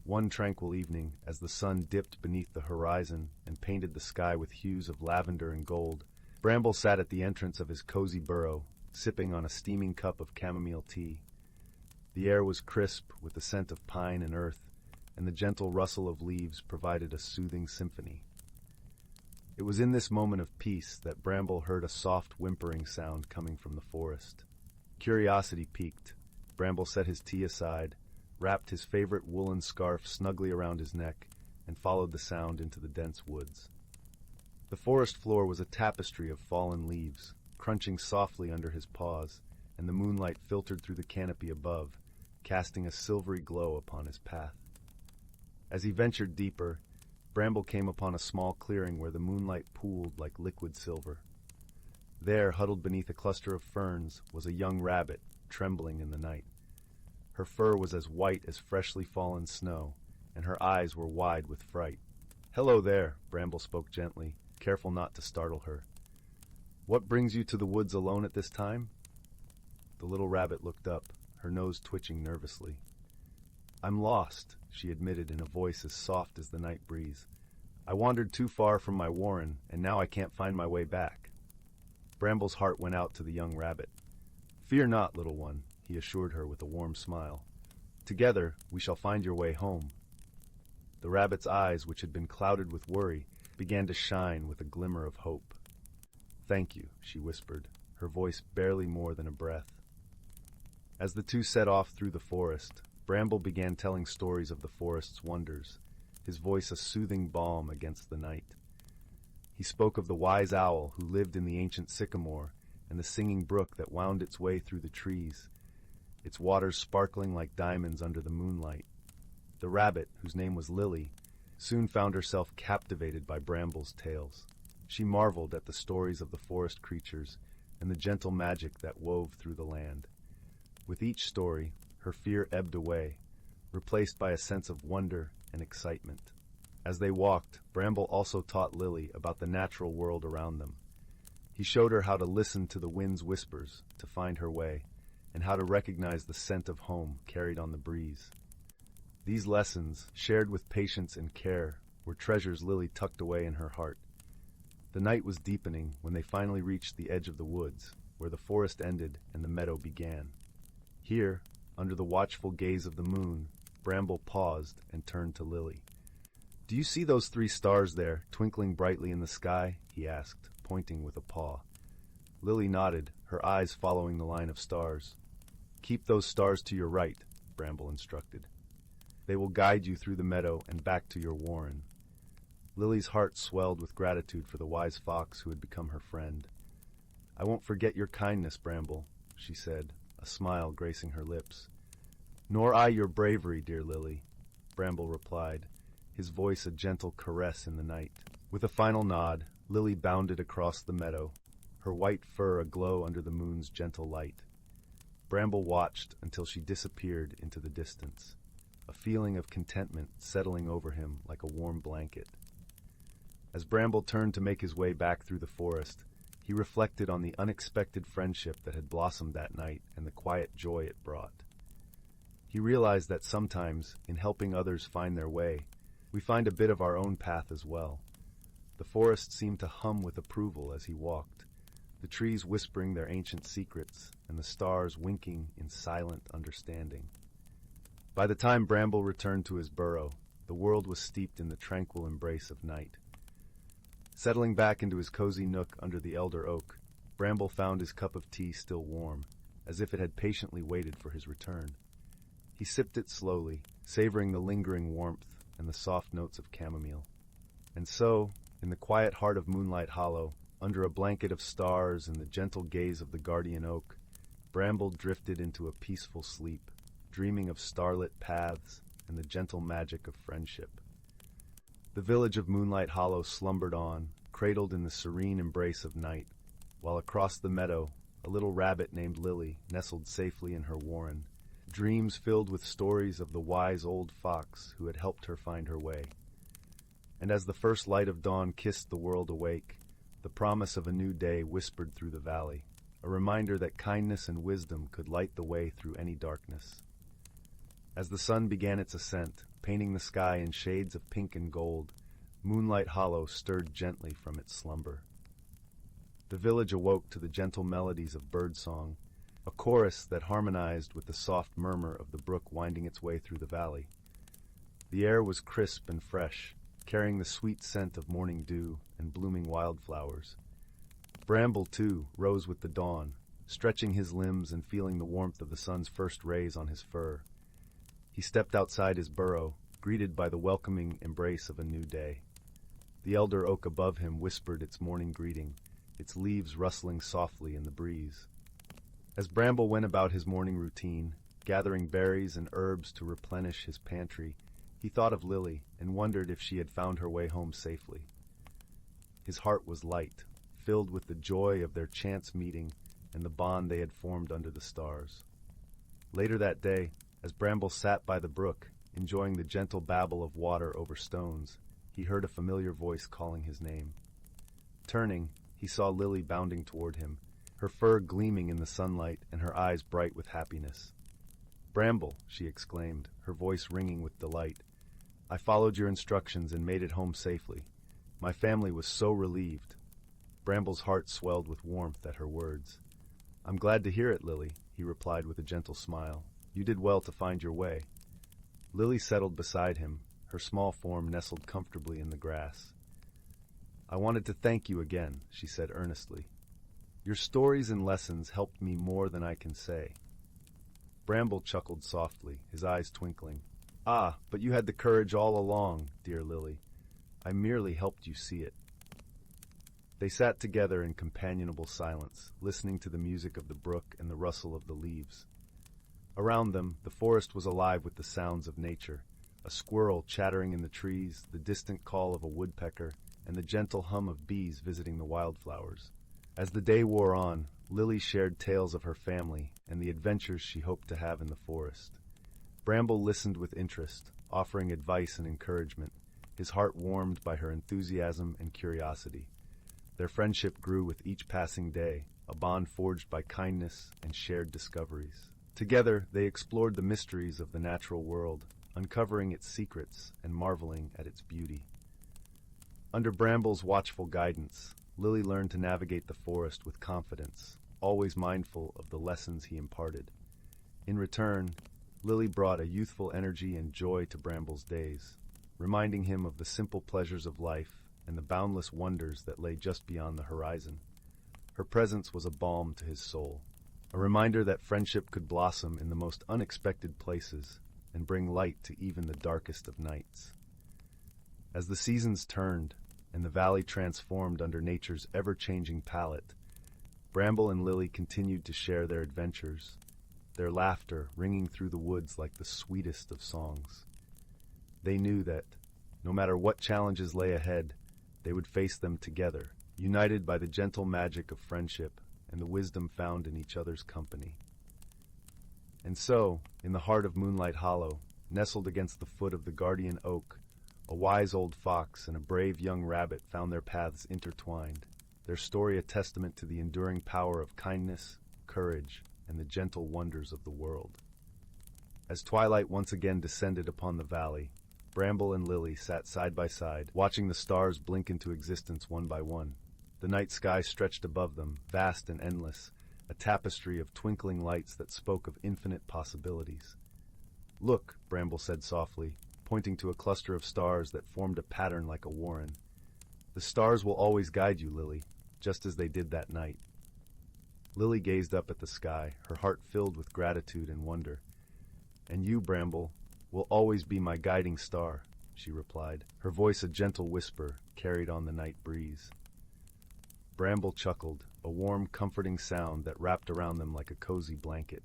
One tranquil evening, as the sun dipped beneath the horizon and painted the sky with hues of lavender and gold, Bramble sat at the entrance of his cozy burrow, sipping on a steaming cup of chamomile tea. The air was crisp with the scent of pine and earth, and the gentle rustle of leaves provided a soothing symphony. It was in this moment of peace that Bramble heard a soft whimpering sound coming from the forest. Curiosity piqued. Bramble set his tea aside, wrapped his favorite woolen scarf snugly around his neck, and followed the sound into the dense woods. The forest floor was a tapestry of fallen leaves, crunching softly under his paws, and the moonlight filtered through the canopy above, casting a silvery glow upon his path. As he ventured deeper, Bramble came upon a small clearing where the moonlight pooled like liquid silver. There, huddled beneath a cluster of ferns, was a young rabbit, trembling in the night. Her fur was as white as freshly fallen snow, and her eyes were wide with fright. "Hello there," Bramble spoke gently, careful not to startle her. "What brings you to the woods alone at this time?" The little rabbit looked up, her nose twitching nervously. "I'm lost," she admitted in a voice as soft as the night breeze. "I wandered too far from my warren, and now I can't find my way back." Bramble's heart went out to the young rabbit. "Fear not, little one," he assured her with a warm smile. "Together we shall find your way home." The rabbit's eyes, which had been clouded with worry, began to shine with a glimmer of hope. "Thank you," she whispered, her voice barely more than a breath. As the two set off through the forest, Bramble began telling stories of the forest's wonders, his voice a soothing balm against the night. He spoke of the wise owl who lived in the ancient sycamore and the singing brook that wound its way through the trees, its waters sparkling like diamonds under the moonlight. The rabbit, whose name was Lily, soon found herself captivated by Bramble's tales. She marveled at the stories of the forest creatures and the gentle magic that wove through the land. With each story, her fear ebbed away, replaced by a sense of wonder and excitement. As they walked, Bramble also taught Lily about the natural world around them. He showed her how to listen to the wind's whispers to find her way, and how to recognize the scent of home carried on the breeze. These lessons, shared with patience and care, were treasures Lily tucked away in her heart. The night was deepening when they finally reached the edge of the woods, where the forest ended and the meadow began. Here, under the watchful gaze of the moon, Bramble paused and turned to Lily. "Do you see those 3 stars there, twinkling brightly in the sky?" he asked, pointing with a paw. Lily nodded, her eyes following the line of stars. "Keep those stars to your right," Bramble instructed. "They will guide you through the meadow and back to your warren." Lily's heart swelled with gratitude for the wise fox who had become her friend. "I won't forget your kindness, Bramble," she said, a smile gracing her lips. "Nor I your bravery, dear Lily," Bramble replied, his voice a gentle caress in the night. With a final nod, Lily bounded across the meadow, her white fur aglow under the moon's gentle light. Bramble watched until she disappeared into the distance, a feeling of contentment settling over him like a warm blanket. As Bramble turned to make his way back through the forest, he reflected on the unexpected friendship that had blossomed that night and the quiet joy it brought. He realized that sometimes, in helping others find their way, we find a bit of our own path as well. The forest seemed to hum with approval as he walked, the trees whispering their ancient secrets and the stars winking in silent understanding. By the time Bramble returned to his burrow, the world was steeped in the tranquil embrace of night. Settling back into his cozy nook under the elder oak, Bramble found his cup of tea still warm, as if it had patiently waited for his return. He sipped it slowly, savoring the lingering warmth and the soft notes of chamomile. And so, in the quiet heart of Moonlight Hollow, under a blanket of stars and the gentle gaze of the guardian oak, Bramble drifted into a peaceful sleep, dreaming of starlit paths and the gentle magic of friendship. The village of Moonlight Hollow slumbered on, cradled in the serene embrace of night, while across the meadow, a little rabbit named Lily nestled safely in her warren, dreams filled with stories of the wise old fox who had helped her find her way. And as the first light of dawn kissed the world awake, the promise of a new day whispered through the valley, a reminder that kindness and wisdom could light the way through any darkness. As the sun began its ascent, painting the sky in shades of pink and gold, Moonlight Hollow stirred gently from its slumber. The village awoke to the gentle melodies of birdsong, a chorus that harmonized with the soft murmur of the brook winding its way through the valley. The air was crisp and fresh, carrying the sweet scent of morning dew and blooming wildflowers. Bramble, too, rose with the dawn, stretching his limbs and feeling the warmth of the sun's first rays on his fur. He stepped outside his burrow, greeted by the welcoming embrace of a new day. The elder oak above him whispered its morning greeting, its leaves rustling softly in the breeze. As Bramble went about his morning routine, gathering berries and herbs to replenish his pantry, he thought of Lily and wondered if she had found her way home safely. His heart was light, filled with the joy of their chance meeting and the bond they had formed under the stars. Later that day, as Bramble sat by the brook, enjoying the gentle babble of water over stones, he heard a familiar voice calling his name. Turning, he saw Lily bounding toward him, her fur gleaming in the sunlight and her eyes bright with happiness. "Bramble," she exclaimed, her voice ringing with delight. "I followed your instructions and made it home safely. My family was so relieved." Bramble's heart swelled with warmth at her words. "I'm glad to hear it, Lily," he replied with a gentle smile. "You did well to find your way." Lily settled beside him, her small form nestled comfortably in the grass. "I wanted to thank you again," she said earnestly. "Your stories and lessons helped me more than I can say." Bramble chuckled softly, his eyes twinkling. "Ah, but you had the courage all along, dear Lily. I merely helped you see it." They sat together in companionable silence, listening to the music of the brook and the rustle of the leaves. Around them, the forest was alive with the sounds of nature, a squirrel chattering in the trees, the distant call of a woodpecker, and the gentle hum of bees visiting the wildflowers. As the day wore on, Lily shared tales of her family and the adventures she hoped to have in the forest. Bramble listened with interest, offering advice and encouragement, his heart warmed by her enthusiasm and curiosity. Their friendship grew with each passing day, a bond forged by kindness and shared discoveries. Together, they explored the mysteries of the natural world, uncovering its secrets and marveling at its beauty. Under Bramble's watchful guidance, Lily learned to navigate the forest with confidence, always mindful of the lessons he imparted. In return, Lily brought a youthful energy and joy to Bramble's days, reminding him of the simple pleasures of life and the boundless wonders that lay just beyond the horizon. Her presence was a balm to his soul, a reminder that friendship could blossom in the most unexpected places and bring light to even the darkest of nights. As the seasons turned and the valley transformed under nature's ever-changing palette, Bramble and Lily continued to share their adventures, their laughter ringing through the woods like the sweetest of songs. They knew that, no matter what challenges lay ahead, they would face them together, united by the gentle magic of friendship and the wisdom found in each other's company. And so, in the heart of Moonlight Hollow, nestled against the foot of the guardian oak, a wise old fox and a brave young rabbit found their paths intertwined, their story a testament to the enduring power of kindness, courage, and the gentle wonders of the world. As twilight once again descended upon the valley, Bramble and Lily sat side by side, watching the stars blink into existence one by one. The night sky stretched above them, vast and endless, a tapestry of twinkling lights that spoke of infinite possibilities. "Look," Bramble said softly, pointing to a cluster of stars that formed a pattern like a warren. "The stars will always guide you, Lily, just as they did that night." Lily gazed up at the sky, her heart filled with gratitude and wonder. "And you, Bramble, will always be my guiding star," she replied, her voice a gentle whisper carried on the night breeze. Bramble chuckled, a warm, comforting sound that wrapped around them like a cozy blanket.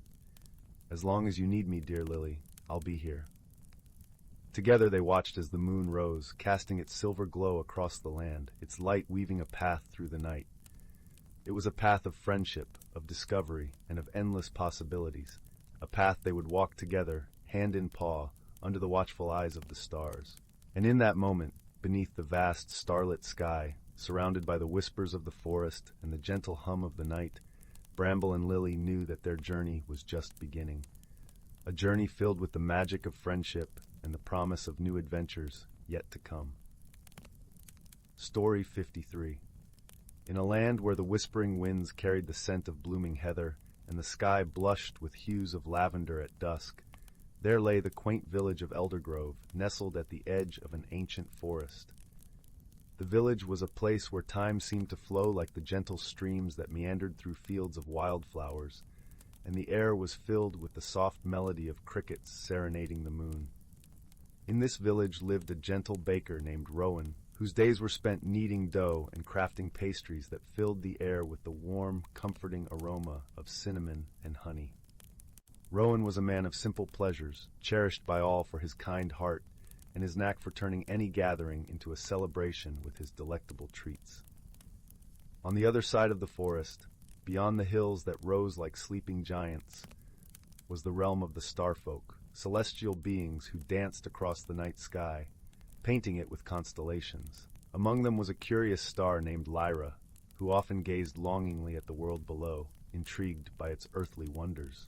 "As long as you need me, dear Lily, I'll be here." Together they watched as the moon rose, casting its silver glow across the land, its light weaving a path through the night. It was a path of friendship, of discovery, and of endless possibilities, a path they would walk together, hand in paw, under the watchful eyes of the stars. And in that moment, beneath the vast starlit sky, surrounded by the whispers of the forest and the gentle hum of the night, Bramble and Lily knew that their journey was just beginning. A journey filled with the magic of friendship and the promise of new adventures yet to come. Story 53. In a land where the whispering winds carried the scent of blooming heather and the sky blushed with hues of lavender at dusk, there lay the quaint village of Eldergrove, nestled at the edge of an ancient forest. The village was a place where time seemed to flow like the gentle streams that meandered through fields of wildflowers, and the air was filled with the soft melody of crickets serenading the moon. In this village lived a gentle baker named Rowan, whose days were spent kneading dough and crafting pastries that filled the air with the warm, comforting aroma of cinnamon and honey. Rowan was a man of simple pleasures, cherished by all for his kind heart and his knack for turning any gathering into a celebration with his delectable treats. On the other side of the forest, beyond the hills that rose like sleeping giants, was the realm of the starfolk, celestial beings who danced across the night sky, painting it with constellations. Among them was a curious star named Lyra, who often gazed longingly at the world below, intrigued by its earthly wonders.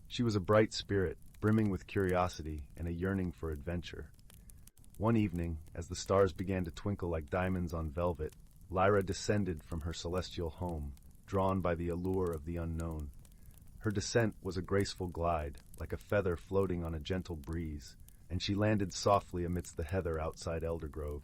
She was a bright spirit, brimming with curiosity and a yearning for adventure. One evening, as the stars began to twinkle like diamonds on velvet, Lyra descended from her celestial home, drawn by the allure of the unknown. Her descent was a graceful glide, like a feather floating on a gentle breeze, and she landed softly amidst the heather outside Eldergrove.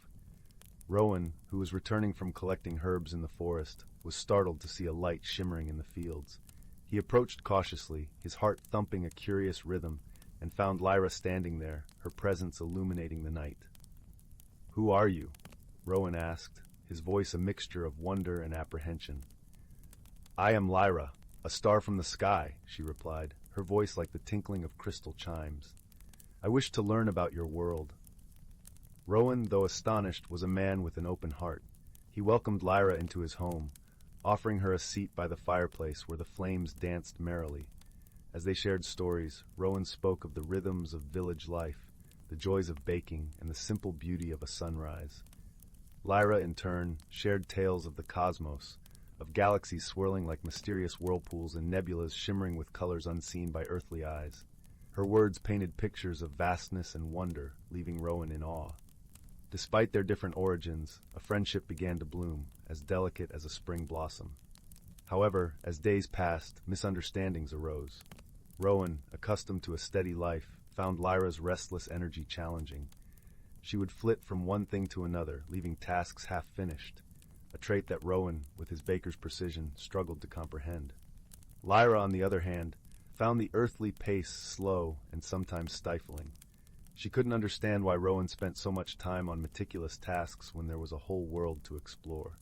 Rowan, who was returning from collecting herbs in the forest, was startled to see a light shimmering in the fields. He approached cautiously, his heart thumping a curious rhythm, and found Lyra standing there, her presence illuminating the night. "Who are you?" Rowan asked, his voice a mixture of wonder and apprehension. "I am Lyra, a star from the sky," she replied, her voice like the tinkling of crystal chimes. "I wish to learn about your world." Rowan, though astonished, was a man with an open heart. He welcomed Lyra into his home, offering her a seat by the fireplace where the flames danced merrily. As they shared stories, Rowan spoke of the rhythms of village life, the joys of baking, and the simple beauty of a sunrise. Lyra, in turn, shared tales of the cosmos, of galaxies swirling like mysterious whirlpools and nebulas shimmering with colors unseen by earthly eyes. Her words painted pictures of vastness and wonder, leaving Rowan in awe. Despite their different origins, a friendship began to bloom, as delicate as a spring blossom. However, as days passed, misunderstandings arose. Rowan, accustomed to a steady life, found Lyra's restless energy challenging. She would flit from one thing to another, leaving tasks half-finished, a trait that Rowan, with his baker's precision, struggled to comprehend. Lyra, on the other hand, found the earthly pace slow and sometimes stifling. She couldn't understand why Rowan spent so much time on meticulous tasks when there was a whole world to explore.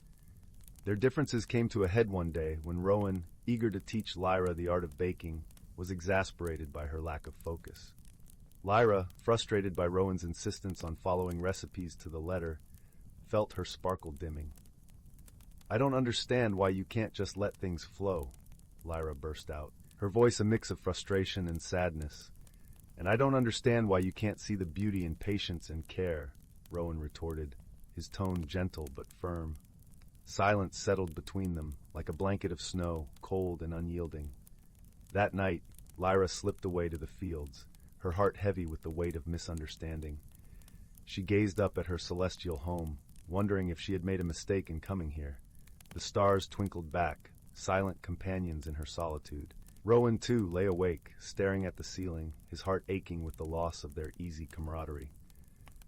Their differences came to a head one day when Rowan, eager to teach Lyra the art of baking, was exasperated by her lack of focus. Lyra, frustrated by Rowan's insistence on following recipes to the letter, felt her sparkle dimming. "I don't understand why you can't just let things flow," Lyra burst out, her voice a mix of frustration and sadness. "And I don't understand why you can't see the beauty in patience and care," Rowan retorted, his tone gentle but firm. Silence settled between them, like a blanket of snow, cold and unyielding. That night, Lyra slipped away to the fields, her heart heavy with the weight of misunderstanding. She gazed up at her celestial home, wondering if she had made a mistake in coming here. The stars twinkled back, silent companions in her solitude. Rowan, too, lay awake, staring at the ceiling, his heart aching with the loss of their easy camaraderie.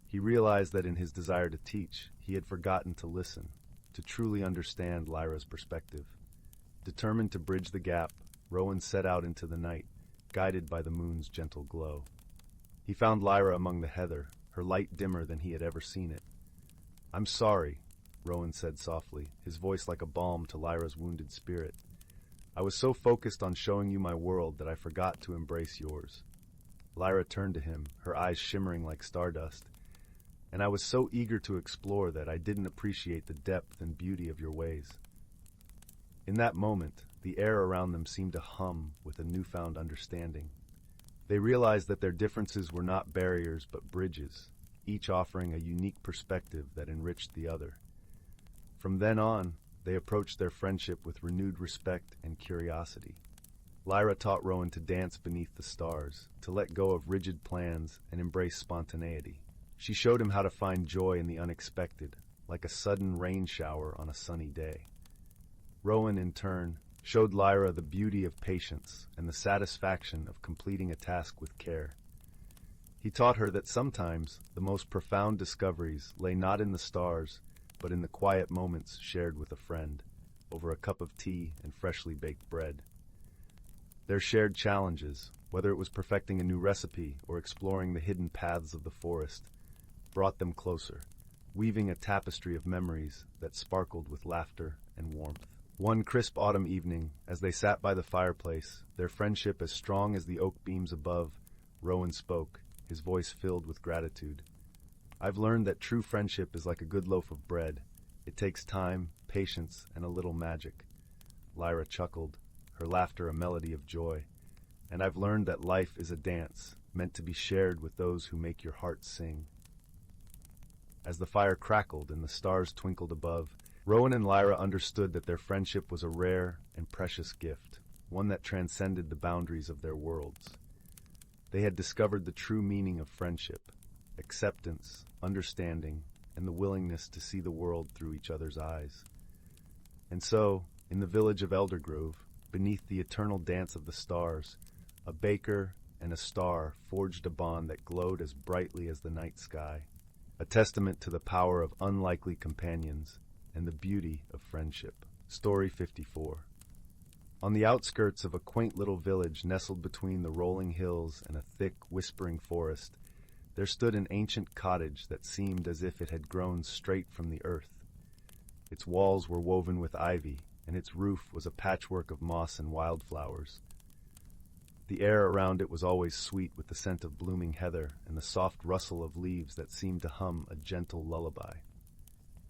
He realized that in his desire to teach, he had forgotten to listen, to truly understand Lyra's perspective. Determined to bridge the gap, Rowan set out into the night, guided by the moon's gentle glow. He found Lyra among the heather, her light dimmer than he had ever seen it. "I'm sorry," Rowan said softly, his voice like a balm to Lyra's wounded spirit. "I was so focused on showing you my world that I forgot to embrace yours." Lyra turned to him, her eyes shimmering like stardust. "And I was so eager to explore that I didn't appreciate the depth and beauty of your ways." In that moment, the air around them seemed to hum with a newfound understanding. They realized that their differences were not barriers but bridges, each offering a unique perspective that enriched the other. From then on, they approached their friendship with renewed respect and curiosity. Lyra taught Rowan to dance beneath the stars, to let go of rigid plans and embrace spontaneity. She showed him how to find joy in the unexpected, like a sudden rain shower on a sunny day. Rowan, in turn, showed Lyra the beauty of patience and the satisfaction of completing a task with care. He taught her that sometimes the most profound discoveries lay not in the stars, but in the quiet moments shared with a friend, over a cup of tea and freshly baked bread. Their shared challenges, whether it was perfecting a new recipe or exploring the hidden paths of the forest, brought them closer, weaving a tapestry of memories that sparkled with laughter and warmth. One crisp autumn evening, as they sat by the fireplace, their friendship as strong as the oak beams above, Rowan spoke, his voice filled with gratitude. "I've learned that true friendship is like a good loaf of bread. It takes time, patience, and a little magic." Lyra chuckled, her laughter a melody of joy. "And I've learned that life is a dance, meant to be shared with those who make your heart sing." As the fire crackled and the stars twinkled above, Rowan and Lyra understood that their friendship was a rare and precious gift, one that transcended the boundaries of their worlds. They had discovered the true meaning of friendship: acceptance, understanding, and the willingness to see the world through each other's eyes. And so, in the village of Eldergrove, beneath the eternal dance of the stars, a baker and a star forged a bond that glowed as brightly as the night sky, a testament to the power of unlikely companions and the beauty of friendship. Story 54. On the outskirts of a quaint little village nestled between the rolling hills and a thick, whispering forest, there stood an ancient cottage that seemed as if it had grown straight from the earth. Its walls were woven with ivy, and its roof was a patchwork of moss and wildflowers. The air around it was always sweet with the scent of blooming heather and the soft rustle of leaves that seemed to hum a gentle lullaby.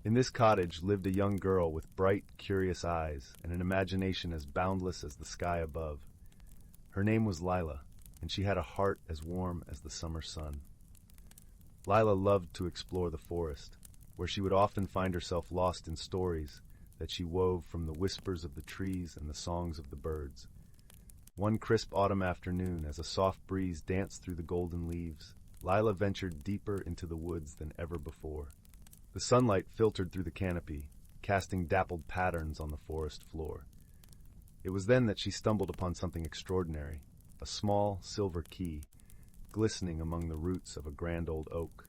In this cottage lived a young girl with bright, curious eyes and an imagination as boundless as the sky above. Her name was Lila, and she had a heart as warm as the summer sun. Lila loved to explore the forest, where she would often find herself lost in stories that she wove from the whispers of the trees and the songs of the birds. One crisp autumn afternoon, as a soft breeze danced through the golden leaves, Lila ventured deeper into the woods than ever before. The sunlight filtered through the canopy, casting dappled patterns on the forest floor. It was then that she stumbled upon something extraordinary, a small silver key, glistening among the roots of a grand old oak.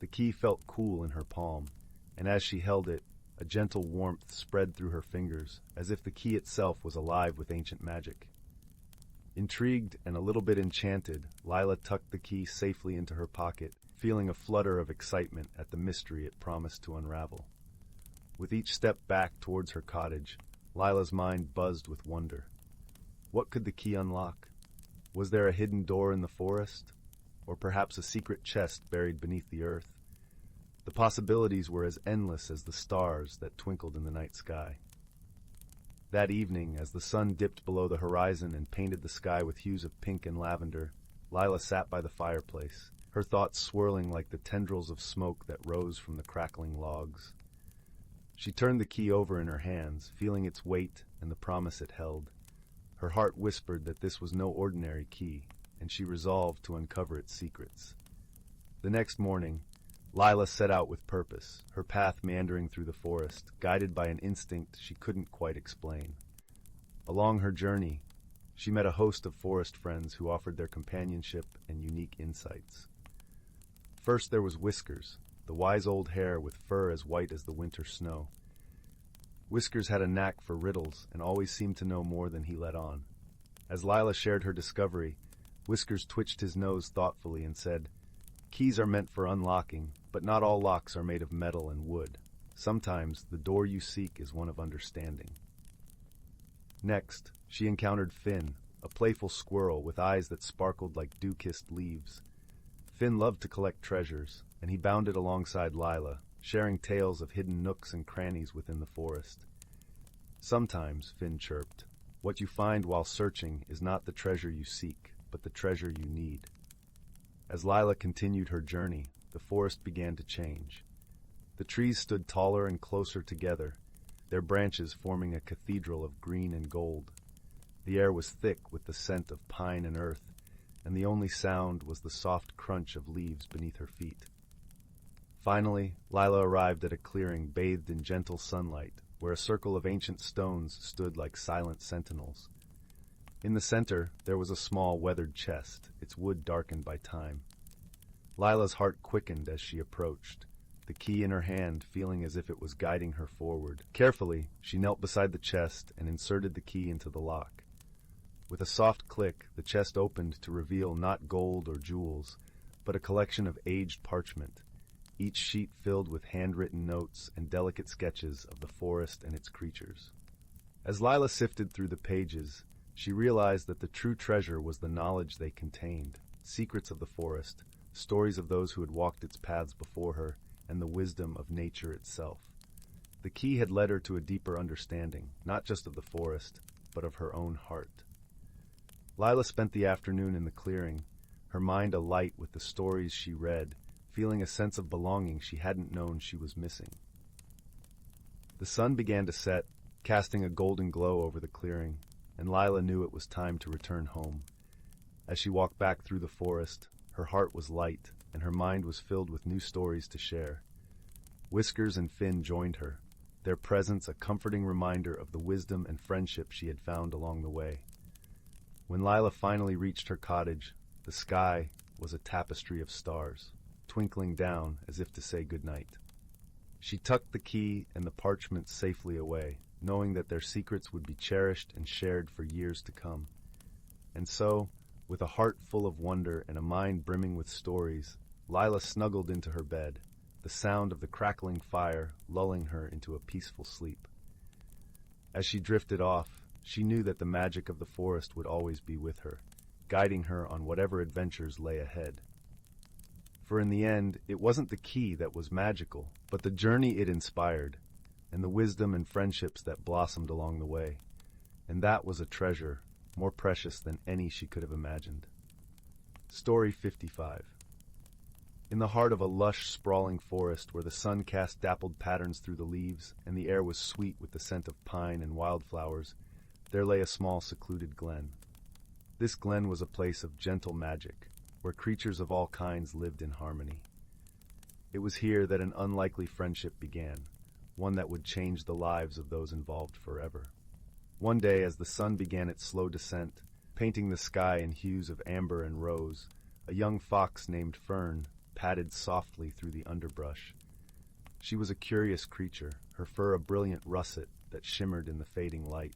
The key felt cool in her palm, and as she held it, a gentle warmth spread through her fingers, as if the key itself was alive with ancient magic. Intrigued and a little bit enchanted, Lila tucked the key safely into her pocket, feeling a flutter of excitement at the mystery it promised to unravel. With each step back towards her cottage, Lila's mind buzzed with wonder. What could the key unlock? Was there a hidden door in the forest? Or perhaps a secret chest buried beneath the earth? The possibilities were as endless as the stars that twinkled in the night sky. That evening, as the sun dipped below the horizon and painted the sky with hues of pink and lavender, Lila sat by the fireplace, her thoughts swirling like the tendrils of smoke that rose from the crackling logs. She turned the key over in her hands, feeling its weight and the promise it held. Her heart whispered that this was no ordinary key, and she resolved to uncover its secrets. The next morning, Lila set out with purpose, her path meandering through the forest, guided by an instinct she couldn't quite explain. Along her journey, she met a host of forest friends who offered their companionship and unique insights. First there was Whiskers, the wise old hare with fur as white as the winter snow. Whiskers had a knack for riddles and always seemed to know more than he let on. As Lila shared her discovery, Whiskers twitched his nose thoughtfully and said, "Keys are meant for unlocking, but not all locks are made of metal and wood. Sometimes the door you seek is one of understanding." Next, she encountered Finn, a playful squirrel with eyes that sparkled like dew-kissed leaves. Finn loved to collect treasures, and he bounded alongside Lila, sharing tales of hidden nooks and crannies within the forest. Sometimes, Finn chirped, what you find while searching is not the treasure you seek, but the treasure you need. As Lila continued her journey, the forest began to change. The trees stood taller and closer together, their branches forming a cathedral of green and gold. The air was thick with the scent of pine and earth, and the only sound was the soft crunch of leaves beneath her feet. Finally, Lila arrived at a clearing bathed in gentle sunlight, where a circle of ancient stones stood like silent sentinels. In the center, there was a small weathered chest, its wood darkened by time. Lila's heart quickened as she approached, the key in her hand feeling as if it was guiding her forward. Carefully, she knelt beside the chest and inserted the key into the lock. With a soft click, the chest opened to reveal not gold or jewels, but a collection of aged parchment, each sheet filled with handwritten notes and delicate sketches of the forest and its creatures. As Lila sifted through the pages, she realized that the true treasure was the knowledge they contained, secrets of the forest, stories of those who had walked its paths before her, and the wisdom of nature itself. The key had led her to a deeper understanding, not just of the forest, but of her own heart. Lila spent the afternoon in the clearing, her mind alight with the stories she read, feeling a sense of belonging she hadn't known she was missing. The sun began to set, casting a golden glow over the clearing, and Lila knew it was time to return home. As she walked back through the forest, her heart was light, and her mind was filled with new stories to share. Whiskers and Finn joined her, their presence a comforting reminder of the wisdom and friendship she had found along the way. When Lila finally reached her cottage, the sky was a tapestry of stars, twinkling down as if to say goodnight. She tucked the key and the parchment safely away, knowing that their secrets would be cherished and shared for years to come. And so, with a heart full of wonder and a mind brimming with stories, Lila snuggled into her bed, the sound of the crackling fire lulling her into a peaceful sleep. As she drifted off, she knew that the magic of the forest would always be with her, guiding her on whatever adventures lay ahead. For in the end, it wasn't the key that was magical, but the journey it inspired, and the wisdom and friendships that blossomed along the way. And that was a treasure more precious than any she could have imagined. Story 55. In the heart of a lush, sprawling forest where the sun cast dappled patterns through the leaves and the air was sweet with the scent of pine and wildflowers, there lay a small, secluded glen. This glen was a place of gentle magic, where creatures of all kinds lived in harmony. It was here that an unlikely friendship began, one that would change the lives of those involved forever. One day, as the sun began its slow descent, painting the sky in hues of amber and rose, a young fox named Fern padded softly through the underbrush. She was a curious creature, her fur a brilliant russet that shimmered in the fading light.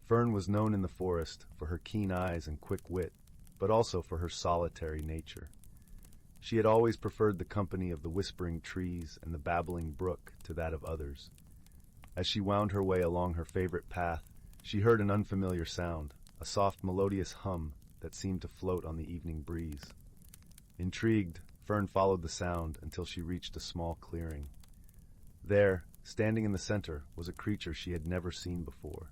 Fern was known in the forest for her keen eyes and quick wit, but also for her solitary nature. She had always preferred the company of the whispering trees and the babbling brook to that of others. As she wound her way along her favorite path, she heard an unfamiliar sound, a soft melodious hum that seemed to float on the evening breeze. Intrigued, Fern followed the sound until she reached a small clearing. There, standing in the center, was a creature she had never seen before.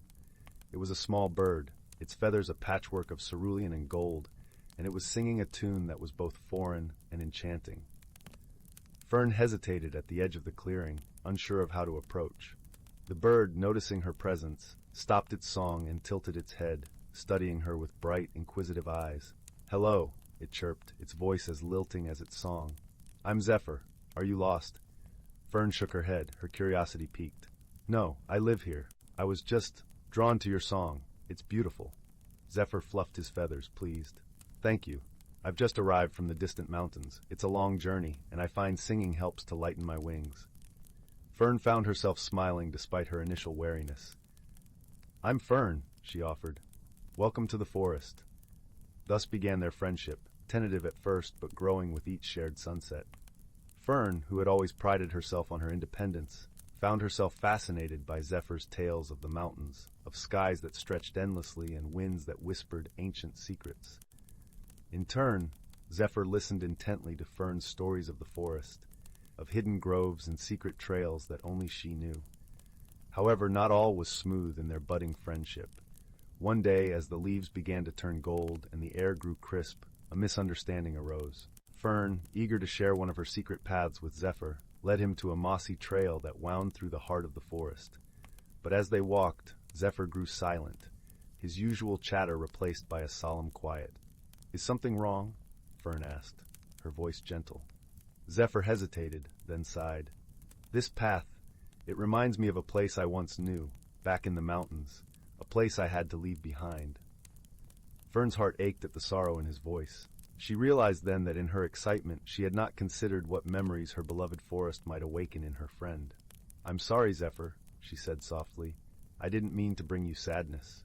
It was a small bird, its feathers a patchwork of cerulean and gold, and it was singing a tune that was both foreign and enchanting. Fern hesitated at the edge of the clearing, unsure of how to approach. The bird, noticing her presence, stopped its song and tilted its head, studying her with bright, inquisitive eyes. "Hello," it chirped, its voice as lilting as its song. "I'm Zephyr. Are you lost?" Fern shook her head, her curiosity piqued. "No, I live here. I was just drawn to your song. It's beautiful." Zephyr fluffed his feathers, pleased. "Thank you. I've just arrived from the distant mountains. It's a long journey, and I find singing helps to lighten my wings." Fern found herself smiling despite her initial wariness. "I'm Fern," she offered. "Welcome to the forest." Thus began their friendship, tentative at first but growing with each shared sunset. Fern, who had always prided herself on her independence, found herself fascinated by Zephyr's tales of the mountains, of skies that stretched endlessly and winds that whispered ancient secrets. In turn, Zephyr listened intently to Fern's stories of the forest, of hidden groves and secret trails that only she knew. However, not all was smooth in their budding friendship. One day, as the leaves began to turn gold and the air grew crisp, a misunderstanding arose. Fern, eager to share one of her secret paths with Zephyr, led him to a mossy trail that wound through the heart of the forest. But as they walked, Zephyr grew silent, his usual chatter replaced by a solemn quiet. "Is something wrong?" Fern asked, her voice gentle. Zephyr hesitated, then sighed. "This path, it reminds me of a place I once knew, back in the mountains, a place I had to leave behind." Fern's heart ached at the sorrow in his voice. She realized then that in her excitement she had not considered what memories her beloved forest might awaken in her friend. "I'm sorry, Zephyr," she said softly. "I didn't mean to bring you sadness."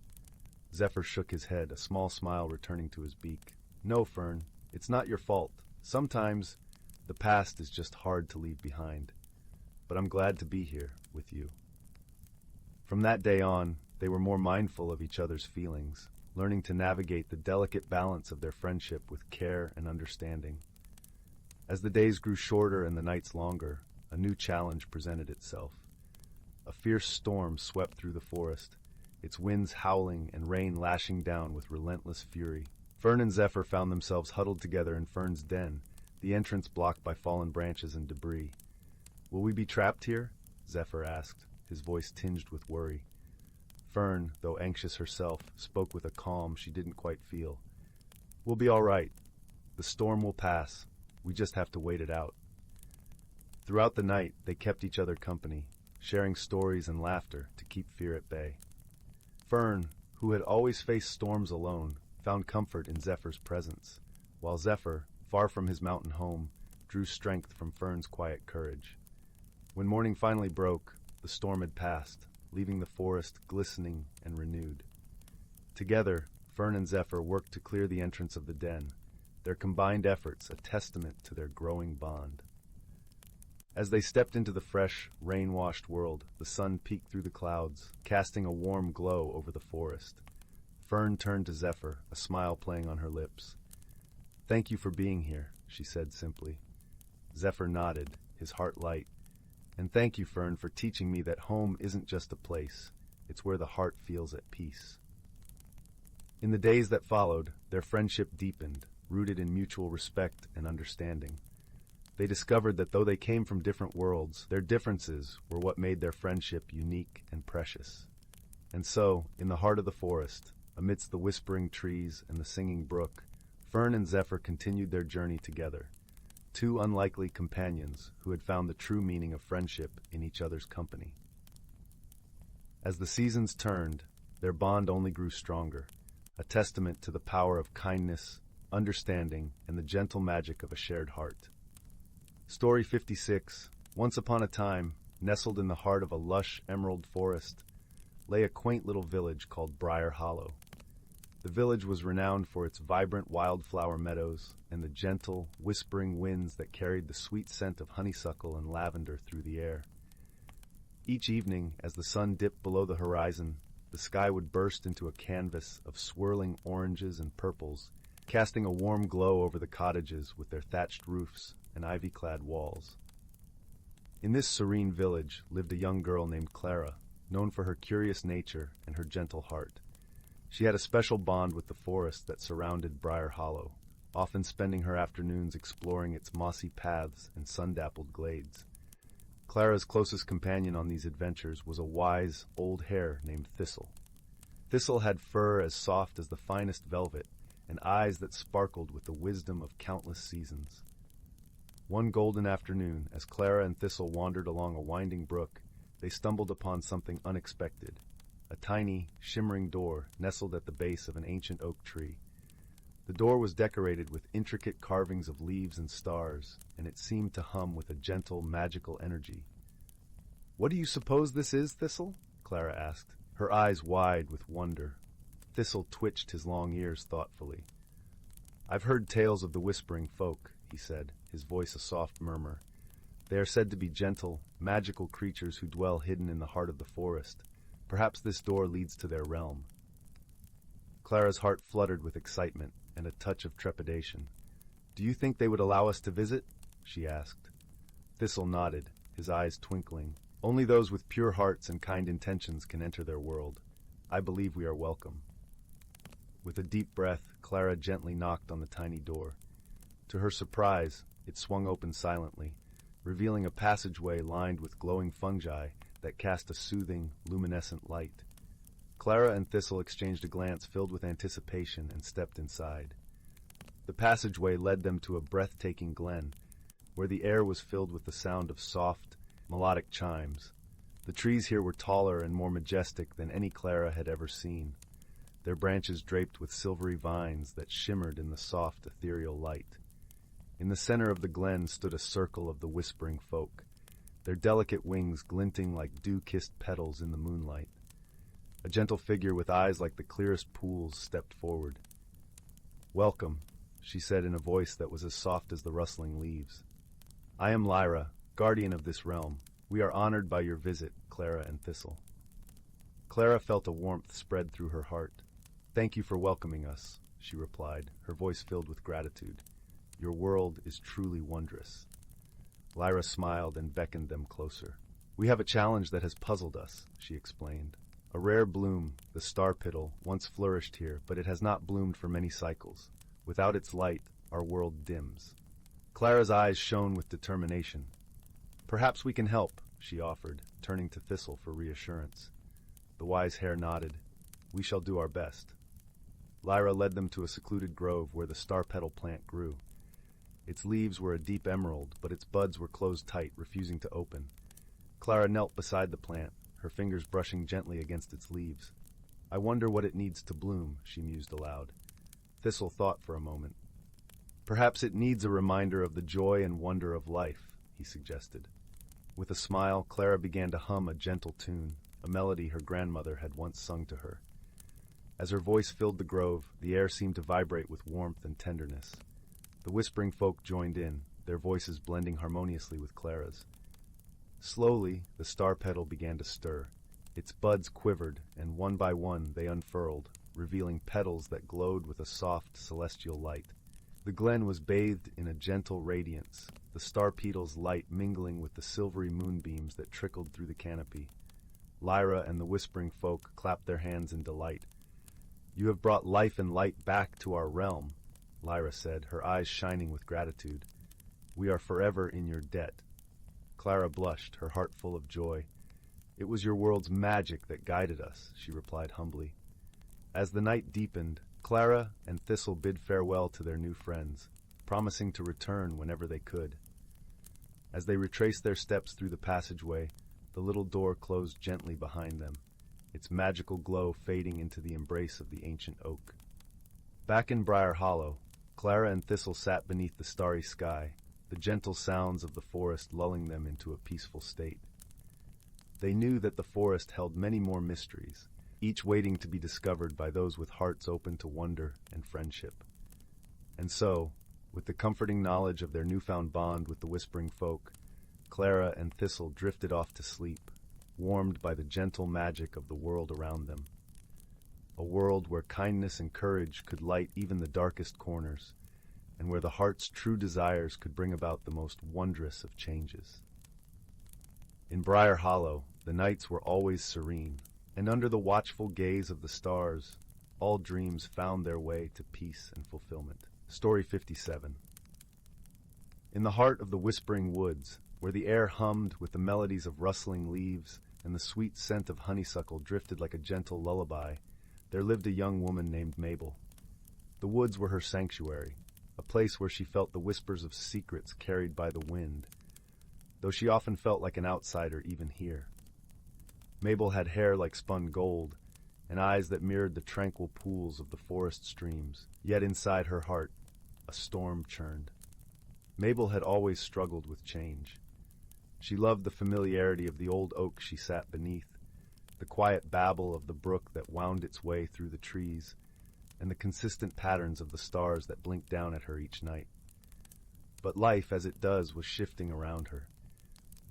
Zephyr shook his head, a small smile returning to his beak. "No, Fern, it's not your fault. Sometimes the past is just hard to leave behind. But I'm glad to be here with you." From that day on, they were more mindful of each other's feelings, learning to navigate the delicate balance of their friendship with care and understanding. As the days grew shorter and the nights longer, a new challenge presented itself. A fierce storm swept through the forest, its winds howling and rain lashing down with relentless fury. Fern and Zephyr found themselves huddled together in Fern's den, the entrance blocked by fallen branches and debris. "Will we be trapped here?" Zephyr asked, his voice tinged with worry. Fern, though anxious herself, spoke with a calm she didn't quite feel. "We'll be all right. The storm will pass. We just have to wait it out." Throughout the night, they kept each other company, sharing stories and laughter to keep fear at bay. Fern, who had always faced storms alone, found comfort in Zephyr's presence, while Zephyr, far from his mountain home, drew strength from Fern's quiet courage. When morning finally broke, the storm had passed, leaving the forest glistening and renewed. Together, Fern and Zephyr worked to clear the entrance of the den, their combined efforts a testament to their growing bond. As they stepped into the fresh, rain-washed world, the sun peeked through the clouds, casting a warm glow over the forest. Fern turned to Zephyr, a smile playing on her lips. "Thank you for being here," she said simply. Zephyr nodded, his heart light. "And thank you, Fern, for teaching me that home isn't just a place. It's where the heart feels at peace." In the days that followed, their friendship deepened, rooted in mutual respect and understanding. They discovered that though they came from different worlds, their differences were what made their friendship unique and precious. And so, in the heart of the forest, amidst the whispering trees and the singing brook, Fern and Zephyr continued their journey together, two unlikely companions who had found the true meaning of friendship in each other's company. As the seasons turned, their bond only grew stronger, a testament to the power of kindness, understanding, and the gentle magic of a shared heart. Story 56. Once upon a time, nestled in the heart of a lush emerald forest, lay a quaint little village called Briar Hollow. The village was renowned for its vibrant wildflower meadows and the gentle, whispering winds that carried the sweet scent of honeysuckle and lavender through the air. Each evening, as the sun dipped below the horizon, the sky would burst into a canvas of swirling oranges and purples, casting a warm glow over the cottages with their thatched roofs and ivy-clad walls. In this serene village lived a young girl named Clara, known for her curious nature and her gentle heart. She had a special bond with the forest that surrounded Briar Hollow, often spending her afternoons exploring its mossy paths and sun-dappled glades. Clara's closest companion on these adventures was a wise, old hare named Thistle. Thistle had fur as soft as the finest velvet and eyes that sparkled with the wisdom of countless seasons. One golden afternoon, as Clara and Thistle wandered along a winding brook, they stumbled upon something unexpected, a tiny, shimmering door nestled at the base of an ancient oak tree. The door was decorated with intricate carvings of leaves and stars, and it seemed to hum with a gentle, magical energy. "What do you suppose this is, Thistle?" Clara asked, her eyes wide with wonder. Thistle twitched his long ears thoughtfully. "I've heard tales of the whispering folk," he said, his voice a soft murmur. "They are said to be gentle, magical creatures who dwell hidden in the heart of the forest. Perhaps this door leads to their realm." Clara's heart fluttered with excitement and a touch of trepidation. "Do you think they would allow us to visit?" she asked. Thistle nodded, his eyes twinkling. "Only those with pure hearts and kind intentions can enter their world. I believe we are welcome." With a deep breath, Clara gently knocked on the tiny door. To her surprise, it swung open silently, revealing a passageway lined with glowing fungi that cast a soothing, luminescent light. Clara and Thistle exchanged a glance filled with anticipation and stepped inside. The passageway led them to a breathtaking glen, where the air was filled with the sound of soft, melodic chimes. The trees here were taller and more majestic than any Clara had ever seen, their branches draped with silvery vines that shimmered in the soft, ethereal light. In the center of the glen stood a circle of the whispering folk, their delicate wings glinting like dew-kissed petals in the moonlight. A gentle figure with eyes like the clearest pools stepped forward. "Welcome," she said in a voice that was as soft as the rustling leaves. "I am Lyra, guardian of this realm. We are honored by your visit, Clara and Thistle." Clara felt a warmth spread through her heart. "Thank you for welcoming us," she replied, her voice filled with gratitude. "Your world is truly wondrous." Lyra smiled and beckoned them closer. "We have a challenge that has puzzled us," she explained. "A rare bloom, the star petal, once flourished here, but it has not bloomed for many cycles. Without its light, our world dims." Clara's eyes shone with determination. "Perhaps we can help," she offered, turning to Thistle for reassurance. The wise hare nodded. "We shall do our best." Lyra led them to a secluded grove where the star petal plant grew. Its leaves were a deep emerald, but its buds were closed tight, refusing to open. Clara knelt beside the plant, her fingers brushing gently against its leaves. "I wonder what it needs to bloom," she mused aloud. Thistle thought for a moment. "Perhaps it needs a reminder of the joy and wonder of life," he suggested. With a smile, Clara began to hum a gentle tune, a melody her grandmother had once sung to her. As her voice filled the grove, the air seemed to vibrate with warmth and tenderness. The whispering folk joined in, their voices blending harmoniously with Clara's. Slowly, the star petal began to stir. Its buds quivered, and one by one they unfurled, revealing petals that glowed with a soft, celestial light. The glen was bathed in a gentle radiance, the star petal's light mingling with the silvery moonbeams that trickled through the canopy. Lyra and the whispering folk clapped their hands in delight. You have brought life and light back to our realm, Lyra said, her eyes shining with gratitude. We are forever in your debt. Clara blushed, her heart full of joy. It was your world's magic that guided us, she replied humbly. As the night deepened, Clara and Thistle bid farewell to their new friends, promising to return whenever they could. As they retraced their steps through the passageway, the little door closed gently behind them, its magical glow fading into the embrace of the ancient oak. Back in Briar Hollow, Clara and Thistle sat beneath the starry sky, the gentle sounds of the forest lulling them into a peaceful state. They knew that the forest held many more mysteries, each waiting to be discovered by those with hearts open to wonder and friendship. And so, with the comforting knowledge of their newfound bond with the Whispering Folk, Clara and Thistle drifted off to sleep, warmed by the gentle magic of the world around them. A world where kindness and courage could light even the darkest corners, and where the heart's true desires could bring about the most wondrous of changes. In Briar Hollow, the nights were always serene, and under the watchful gaze of the stars, all dreams found their way to peace and fulfillment. Story 57. In the heart of the Whispering Woods, where the air hummed with the melodies of rustling leaves and the sweet scent of honeysuckle drifted like a gentle lullaby, there lived a young woman named Mabel. The woods were her sanctuary, a place where she felt the whispers of secrets carried by the wind, though she often felt like an outsider even here. Mabel had hair like spun gold, and eyes that mirrored the tranquil pools of the forest streams, yet inside her heart, a storm churned. Mabel had always struggled with change. She loved the familiarity of the old oak she sat beneath, the quiet babble of the brook that wound its way through the trees, and the consistent patterns of the stars that blinked down at her each night. But life, as it does, was shifting around her.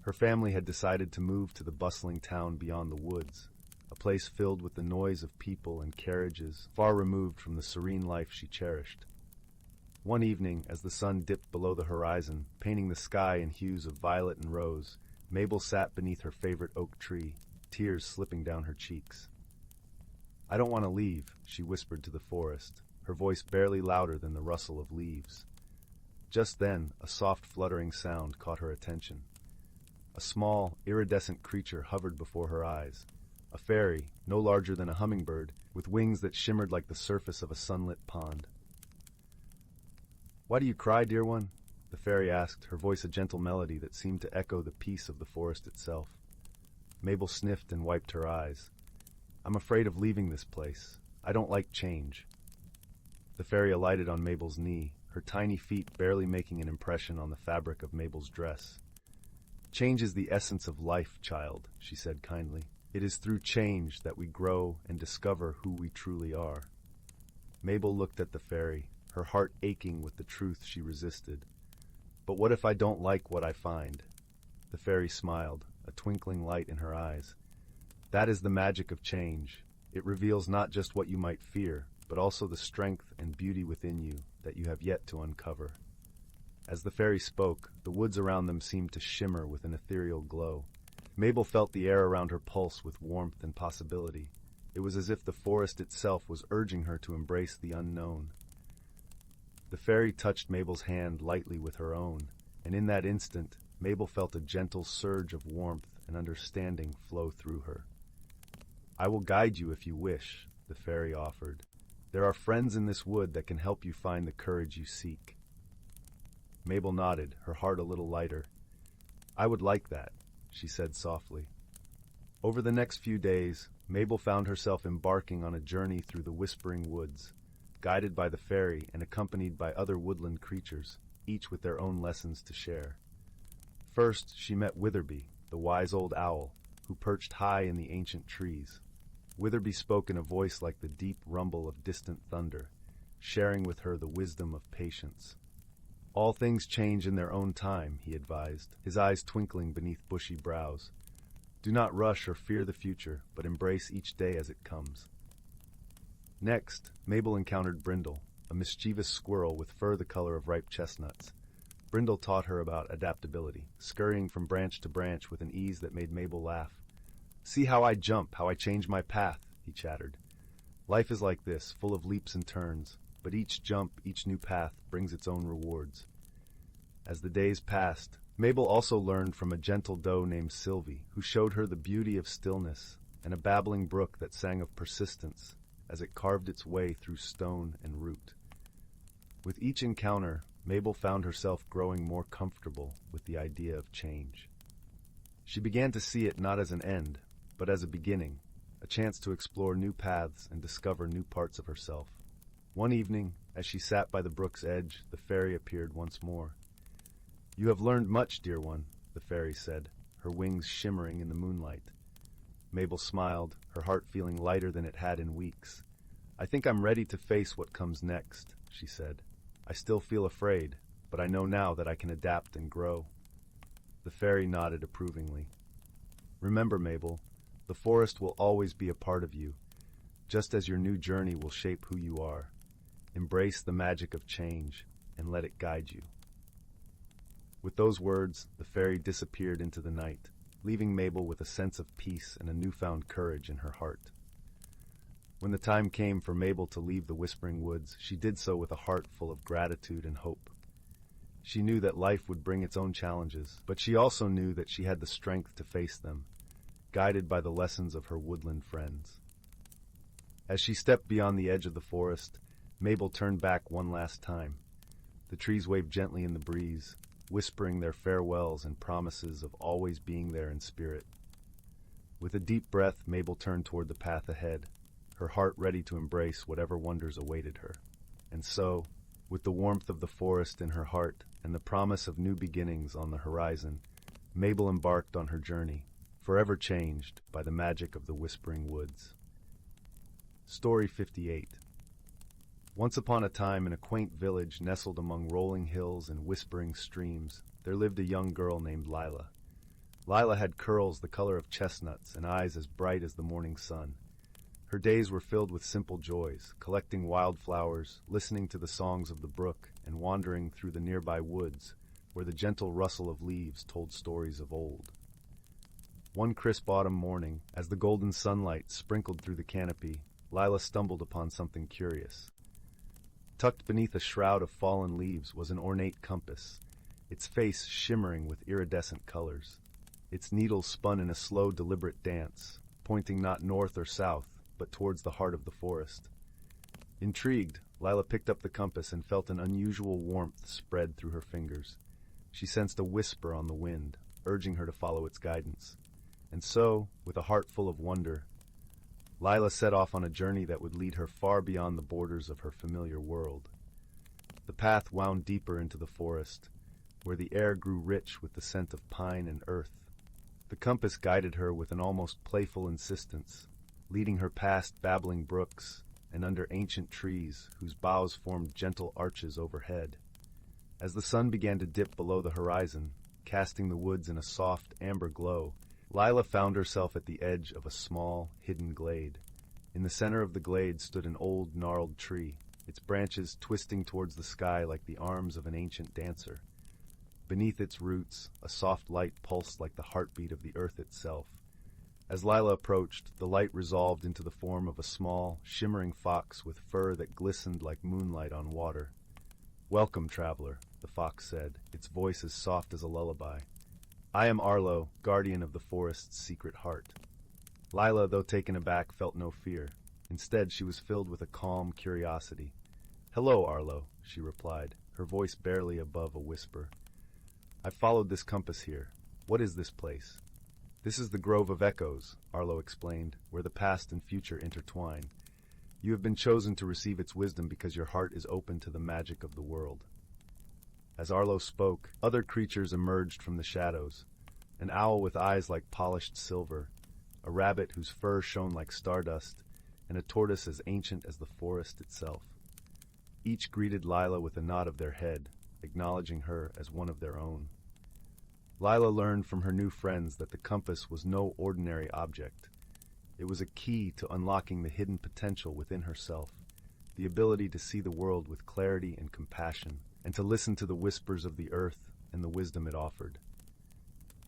Her family had decided to move to the bustling town beyond the woods, a place filled with the noise of people and carriages, far removed from the serene life she cherished. One evening, as the sun dipped below the horizon, painting the sky in hues of violet and rose, Mabel sat beneath her favorite oak tree, tears slipping down her cheeks. "I don't want to leave," she whispered to the forest, her voice barely louder than the rustle of leaves. Just then, a soft fluttering sound caught her attention. A small, iridescent creature hovered before her eyes, a fairy, no larger than a hummingbird, with wings that shimmered like the surface of a sunlit pond. "Why do you cry, dear one?" the fairy asked, her voice a gentle melody that seemed to echo the peace of the forest itself. Mabel sniffed and wiped her eyes. "I'm afraid of leaving this place. I don't like change." The fairy alighted on Mabel's knee, her tiny feet barely making an impression on the fabric of Mabel's dress. "Change is the essence of life, child," she said kindly. "It is through change that we grow and discover who we truly are." Mabel looked at the fairy, her heart aching with the truth she resisted. "But what if I don't like what I find?" The fairy smiled, a twinkling light in her eyes. "That is the magic of change. It reveals not just what you might fear, but also the strength and beauty within you that you have yet to uncover." As the fairy spoke, the woods around them seemed to shimmer with an ethereal glow. Mabel felt the air around her pulse with warmth and possibility. It was as if the forest itself was urging her to embrace the unknown. The fairy touched Mabel's hand lightly with her own, and in that instant, Mabel felt a gentle surge of warmth and understanding flow through her. "I will guide you if you wish," the fairy offered. "There are friends in this wood that can help you find the courage you seek." Mabel nodded, her heart a little lighter. "I would like that," she said softly. Over the next few days, Mabel found herself embarking on a journey through the Whispering Woods, guided by the fairy and accompanied by other woodland creatures, each with their own lessons to share. First, she met Witherby, the wise old owl, who perched high in the ancient trees. Witherby spoke in a voice like the deep rumble of distant thunder, sharing with her the wisdom of patience. "All things change in their own time," he advised, his eyes twinkling beneath bushy brows. "Do not rush or fear the future, but embrace each day as it comes." Next, Mabel encountered Brindle, a mischievous squirrel with fur the color of ripe chestnuts. Brindle taught her about adaptability, scurrying from branch to branch with an ease that made Mabel laugh. "See how I jump, how I change my path," he chattered. Life is like this, full of leaps and turns, but each jump, each new path brings its own rewards. As the days passed, Mabel also learned from a gentle doe named Sylvie, who showed her the beauty of stillness, and a babbling brook that sang of persistence as it carved its way through stone and root. With each encounter, Mabel found herself growing more comfortable with the idea of change. She began to see it not as an end, but as a beginning, a chance to explore new paths and discover new parts of herself. One evening, as she sat by the brook's edge, the fairy appeared once more. "You have learned much, dear one," the fairy said, her wings shimmering in the moonlight. Mabel smiled, her heart feeling lighter than it had in weeks. "I think I'm ready to face what comes next," she said. "I still feel afraid, but I know now that I can adapt and grow." The fairy nodded approvingly. "Remember, Mabel, the forest will always be a part of you, just as your new journey will shape who you are. Embrace the magic of change and let it guide you." With those words, the fairy disappeared into the night, leaving Mabel with a sense of peace and a newfound courage in her heart. When the time came for Mabel to leave the Whispering Woods, she did so with a heart full of gratitude and hope. She knew that life would bring its own challenges, but she also knew that she had the strength to face them, guided by the lessons of her woodland friends. As she stepped beyond the edge of the forest, Mabel turned back one last time. The trees waved gently in the breeze, whispering their farewells and promises of always being there in spirit. With a deep breath, Mabel turned toward the path ahead, her heart ready to embrace whatever wonders awaited her. And so, with the warmth of the forest in her heart and the promise of new beginnings on the horizon, Mabel embarked on her journey, forever changed by the magic of the Whispering Woods. Story 58. Once upon a time, in a quaint village nestled among rolling hills and whispering streams, there lived a young girl named Lila. Lila had curls the color of chestnuts and eyes as bright as the morning sun. Her days were filled with simple joys, collecting wildflowers, listening to the songs of the brook, and wandering through the nearby woods, where the gentle rustle of leaves told stories of old. One crisp autumn morning, as the golden sunlight sprinkled through the canopy, Lila stumbled upon something curious. Tucked beneath a shroud of fallen leaves was an ornate compass, its face shimmering with iridescent colors. Its needles spun in a slow, deliberate dance, pointing not north or south, but towards the heart of the forest. Intrigued, Lila picked up the compass and felt an unusual warmth spread through her fingers. She sensed a whisper on the wind, urging her to follow its guidance. And so, with a heart full of wonder, Lila set off on a journey that would lead her far beyond the borders of her familiar world. The path wound deeper into the forest, where the air grew rich with the scent of pine and earth. The compass guided her with an almost playful insistence, leading her past babbling brooks and under ancient trees whose boughs formed gentle arches overhead. As the sun began to dip below the horizon, casting the woods in a soft amber glow, Lila found herself at the edge of a small, hidden glade. In the center of the glade stood an old, gnarled tree, its branches twisting towards the sky like the arms of an ancient dancer. Beneath its roots, a soft light pulsed like the heartbeat of the earth itself. As Lila approached, the light resolved into the form of a small, shimmering fox with fur that glistened like moonlight on water. "Welcome, traveler," the fox said, its voice as soft as a lullaby. "I am Arlo, guardian of the forest's secret heart." Lila, though taken aback, felt no fear. Instead, she was filled with a calm curiosity. "Hello, Arlo," she replied, her voice barely above a whisper. "I followed this compass here. What is this place?" "This is the Grove of Echoes," Arlo explained, "where the past and future intertwine. You have been chosen to receive its wisdom because your heart is open to the magic of the world." As Arlo spoke, other creatures emerged from the shadows. An owl with eyes like polished silver, a rabbit whose fur shone like stardust, and a tortoise as ancient as the forest itself. Each greeted Lila with a nod of their head, acknowledging her as one of their own. Lila learned from her new friends that the compass was no ordinary object. It was a key to unlocking the hidden potential within herself, the ability to see the world with clarity and compassion, and to listen to the whispers of the earth and the wisdom it offered.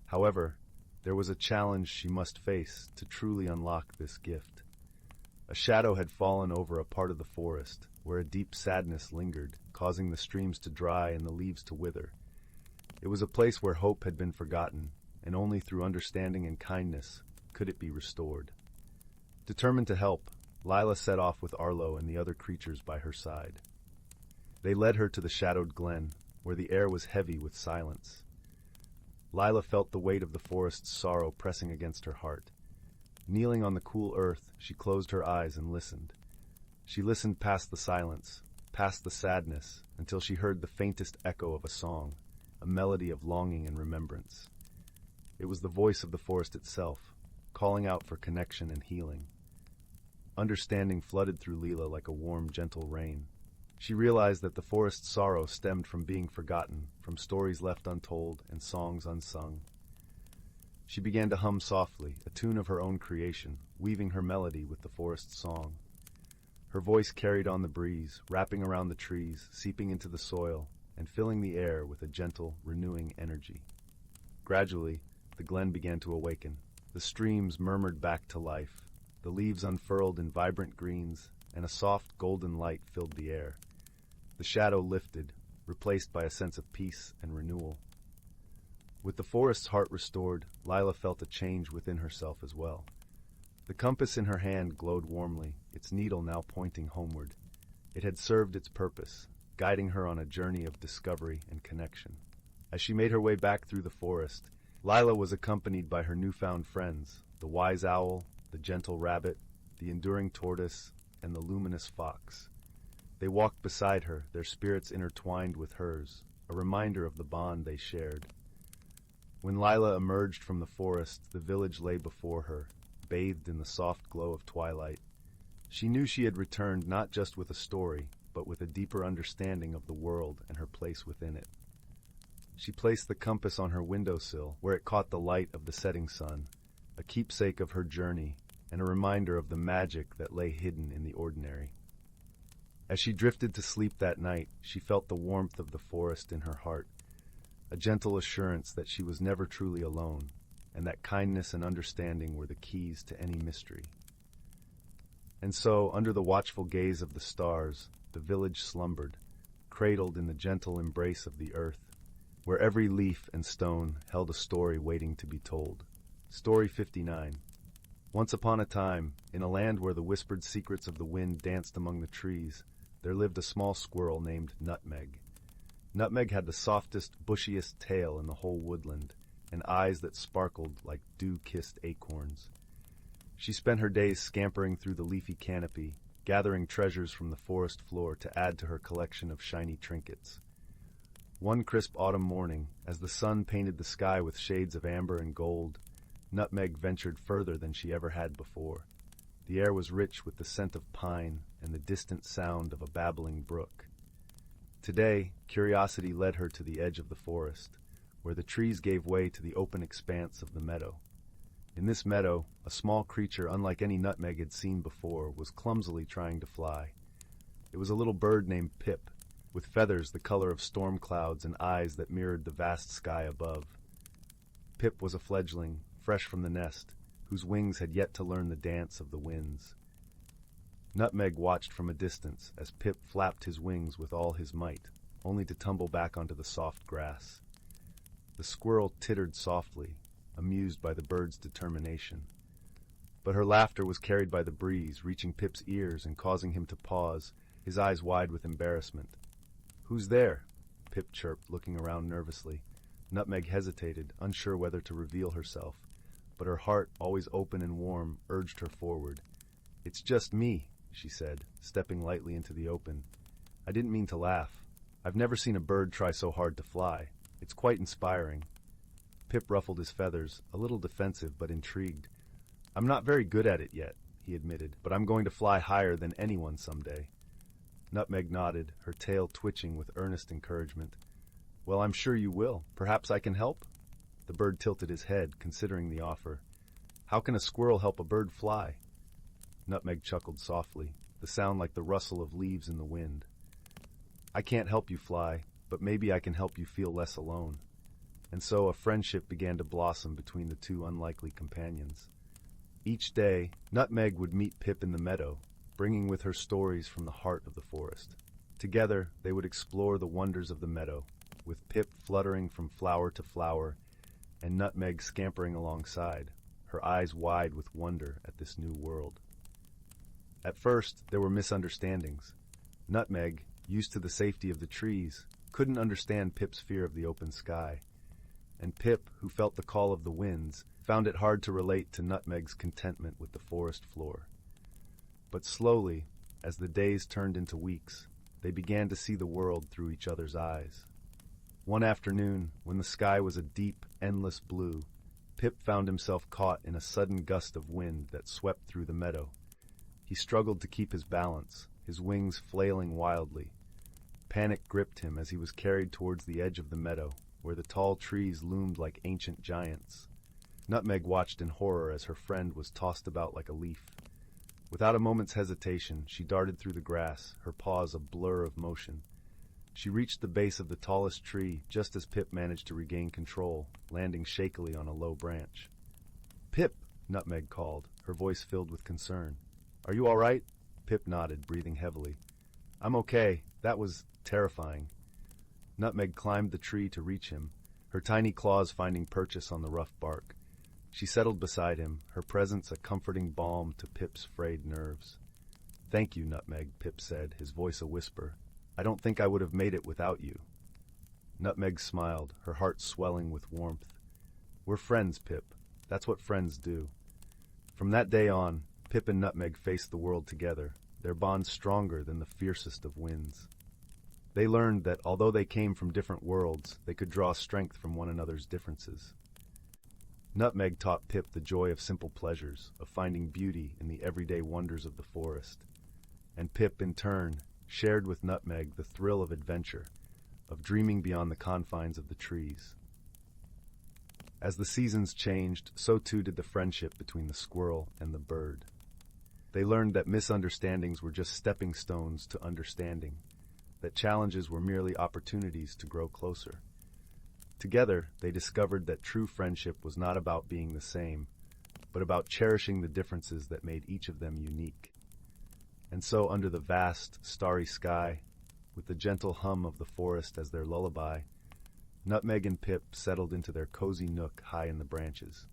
However, there was a challenge she must face to truly unlock this gift. A shadow had fallen over a part of the forest where a deep sadness lingered, causing the streams to dry and the leaves to wither. It was a place where hope had been forgotten, and only through understanding and kindness could it be restored. Determined to help, Lila set off with Arlo and the other creatures by her side. They led her to the shadowed glen, where the air was heavy with silence. Lila felt the weight of the forest's sorrow pressing against her heart. Kneeling on the cool earth, she closed her eyes and listened. She listened past the silence, past the sadness, until she heard the faintest echo of a song, a melody of longing and remembrance. It was the voice of the forest itself, calling out for connection and healing. Understanding flooded through Lila like a warm, gentle rain. She realized that the forest's sorrow stemmed from being forgotten, from stories left untold and songs unsung. She began to hum softly, a tune of her own creation, weaving her melody with the forest's song. Her voice carried on the breeze, wrapping around the trees, seeping into the soil, and filling the air with a gentle, renewing energy. Gradually, the glen began to awaken. The streams murmured back to life. The leaves unfurled in vibrant greens, and a soft, golden light filled the air. The shadow lifted, replaced by a sense of peace and renewal. With the forest's heart restored, Lila felt a change within herself as well. The compass in her hand glowed warmly, its needle now pointing homeward. It had served its purpose, guiding her on a journey of discovery and connection. As she made her way back through the forest, Lila was accompanied by her newfound friends, the wise owl, the gentle rabbit, the enduring tortoise, and the luminous fox. They walked beside her, their spirits intertwined with hers, a reminder of the bond they shared. When Lila emerged from the forest, the village lay before her, bathed in the soft glow of twilight. She knew she had returned not just with a story, but with a deeper understanding of the world and her place within it. She placed the compass on her windowsill, where it caught the light of the setting sun, a keepsake of her journey and a reminder of the magic that lay hidden in the ordinary. As she drifted to sleep that night, she felt the warmth of the forest in her heart, a gentle assurance that she was never truly alone, and that kindness and understanding were the keys to any mystery. And so, under the watchful gaze of the stars, the village slumbered, cradled in the gentle embrace of the earth, where every leaf and stone held a story waiting to be told. Story 59. Once upon a time, in a land where the whispered secrets of the wind danced among the trees, there lived a small squirrel named Nutmeg. Nutmeg had the softest, bushiest tail in the whole woodland, and eyes that sparkled like dew-kissed acorns. She spent her days scampering through the leafy canopy, gathering treasures from the forest floor to add to her collection of shiny trinkets. One crisp autumn morning, as the sun painted the sky with shades of amber and gold, Nutmeg ventured further than she ever had before. The air was rich with the scent of pine and the distant sound of a babbling brook. Today, curiosity led her to the edge of the forest, where the trees gave way to the open expanse of the meadow. In this meadow, a small creature unlike any Nutmeg had seen before was clumsily trying to fly. It was a little bird named Pip, with feathers the color of storm clouds and eyes that mirrored the vast sky above. Pip was a fledgling, fresh from the nest, whose wings had yet to learn the dance of the winds. Nutmeg watched from a distance as Pip flapped his wings with all his might, only to tumble back onto the soft grass. The squirrel tittered softly, amused by the bird's determination. But her laughter was carried by the breeze, reaching Pip's ears and causing him to pause, his eyes wide with embarrassment. "Who's there?" Pip chirped, looking around nervously. Nutmeg hesitated, unsure whether to reveal herself, but her heart, always open and warm, urged her forward. "It's just me," she said, stepping lightly into the open. "I didn't mean to laugh. I've never seen a bird try so hard to fly. It's quite inspiring." Pip ruffled his feathers, a little defensive but intrigued. "I'm not very good at it yet," he admitted, "but I'm going to fly higher than anyone someday." Nutmeg nodded, her tail twitching with earnest encouragement. "Well, I'm sure you will. Perhaps I can help?" The bird tilted his head, considering the offer. "How can a squirrel help a bird fly?" Nutmeg chuckled softly, the sound like the rustle of leaves in the wind. "I can't help you fly, but maybe I can help you feel less alone." And so a friendship began to blossom between the two unlikely companions. Each day, Nutmeg would meet Pip in the meadow, bringing with her stories from the heart of the forest. Together, they would explore the wonders of the meadow, with Pip fluttering from flower to flower and Nutmeg scampering alongside, her eyes wide with wonder at this new world. At first, there were misunderstandings. Nutmeg, used to the safety of the trees, couldn't understand Pip's fear of the open sky. And Pip, who felt the call of the winds, found it hard to relate to Nutmeg's contentment with the forest floor. But slowly, as the days turned into weeks, they began to see the world through each other's eyes. One afternoon, when the sky was a deep, endless blue, Pip found himself caught in a sudden gust of wind that swept through the meadow. He struggled to keep his balance, his wings flailing wildly. Panic gripped him as he was carried towards the edge of the meadow, where the tall trees loomed like ancient giants. Nutmeg watched in horror as her friend was tossed about like a leaf. Without a moment's hesitation, she darted through the grass, her paws a blur of motion. She reached the base of the tallest tree just as Pip managed to regain control, landing shakily on a low branch. "Pip!" Nutmeg called, her voice filled with concern. "Are you all right?" Pip nodded, breathing heavily. "I'm okay. That was terrifying." Nutmeg climbed the tree to reach him, her tiny claws finding purchase on the rough bark. She settled beside him, her presence a comforting balm to Pip's frayed nerves. "Thank you, Nutmeg," Pip said, his voice a whisper. "I don't think I would have made it without you." Nutmeg smiled, her heart swelling with warmth. "We're friends, Pip. That's what friends do." From that day on, Pip and Nutmeg faced the world together, their bond stronger than the fiercest of winds. They learned that although they came from different worlds, they could draw strength from one another's differences. Nutmeg taught Pip the joy of simple pleasures, of finding beauty in the everyday wonders of the forest. And Pip, in turn, shared with Nutmeg the thrill of adventure, of dreaming beyond the confines of the trees. As the seasons changed, so too did the friendship between the squirrel and the bird. They learned that misunderstandings were just stepping stones to understanding, that challenges were merely opportunities to grow closer. Together, they discovered that true friendship was not about being the same, but about cherishing the differences that made each of them unique. And so, under the vast, starry sky, with the gentle hum of the forest as their lullaby, Nutmeg and Pip settled into their cozy nook high in the branches.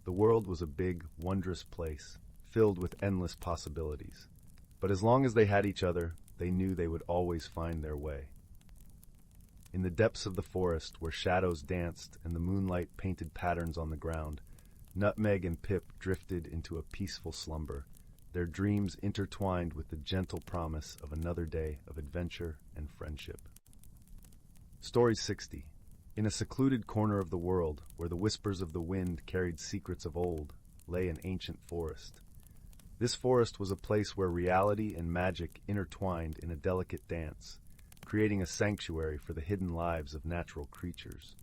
The world was a big, wondrous place, filled with endless possibilities. But as long as they had each other, they knew they would always find their way. In the depths of the forest, where shadows danced and the moonlight painted patterns on the ground, Nutmeg and Pip drifted into a peaceful slumber, their dreams intertwined with the gentle promise of another day of adventure and friendship. Story 60. In a secluded corner of the world, where the whispers of the wind carried secrets of old, lay an ancient forest. This forest was a place where reality and magic intertwined in a delicate dance, creating a sanctuary for the hidden lives of natural creatures.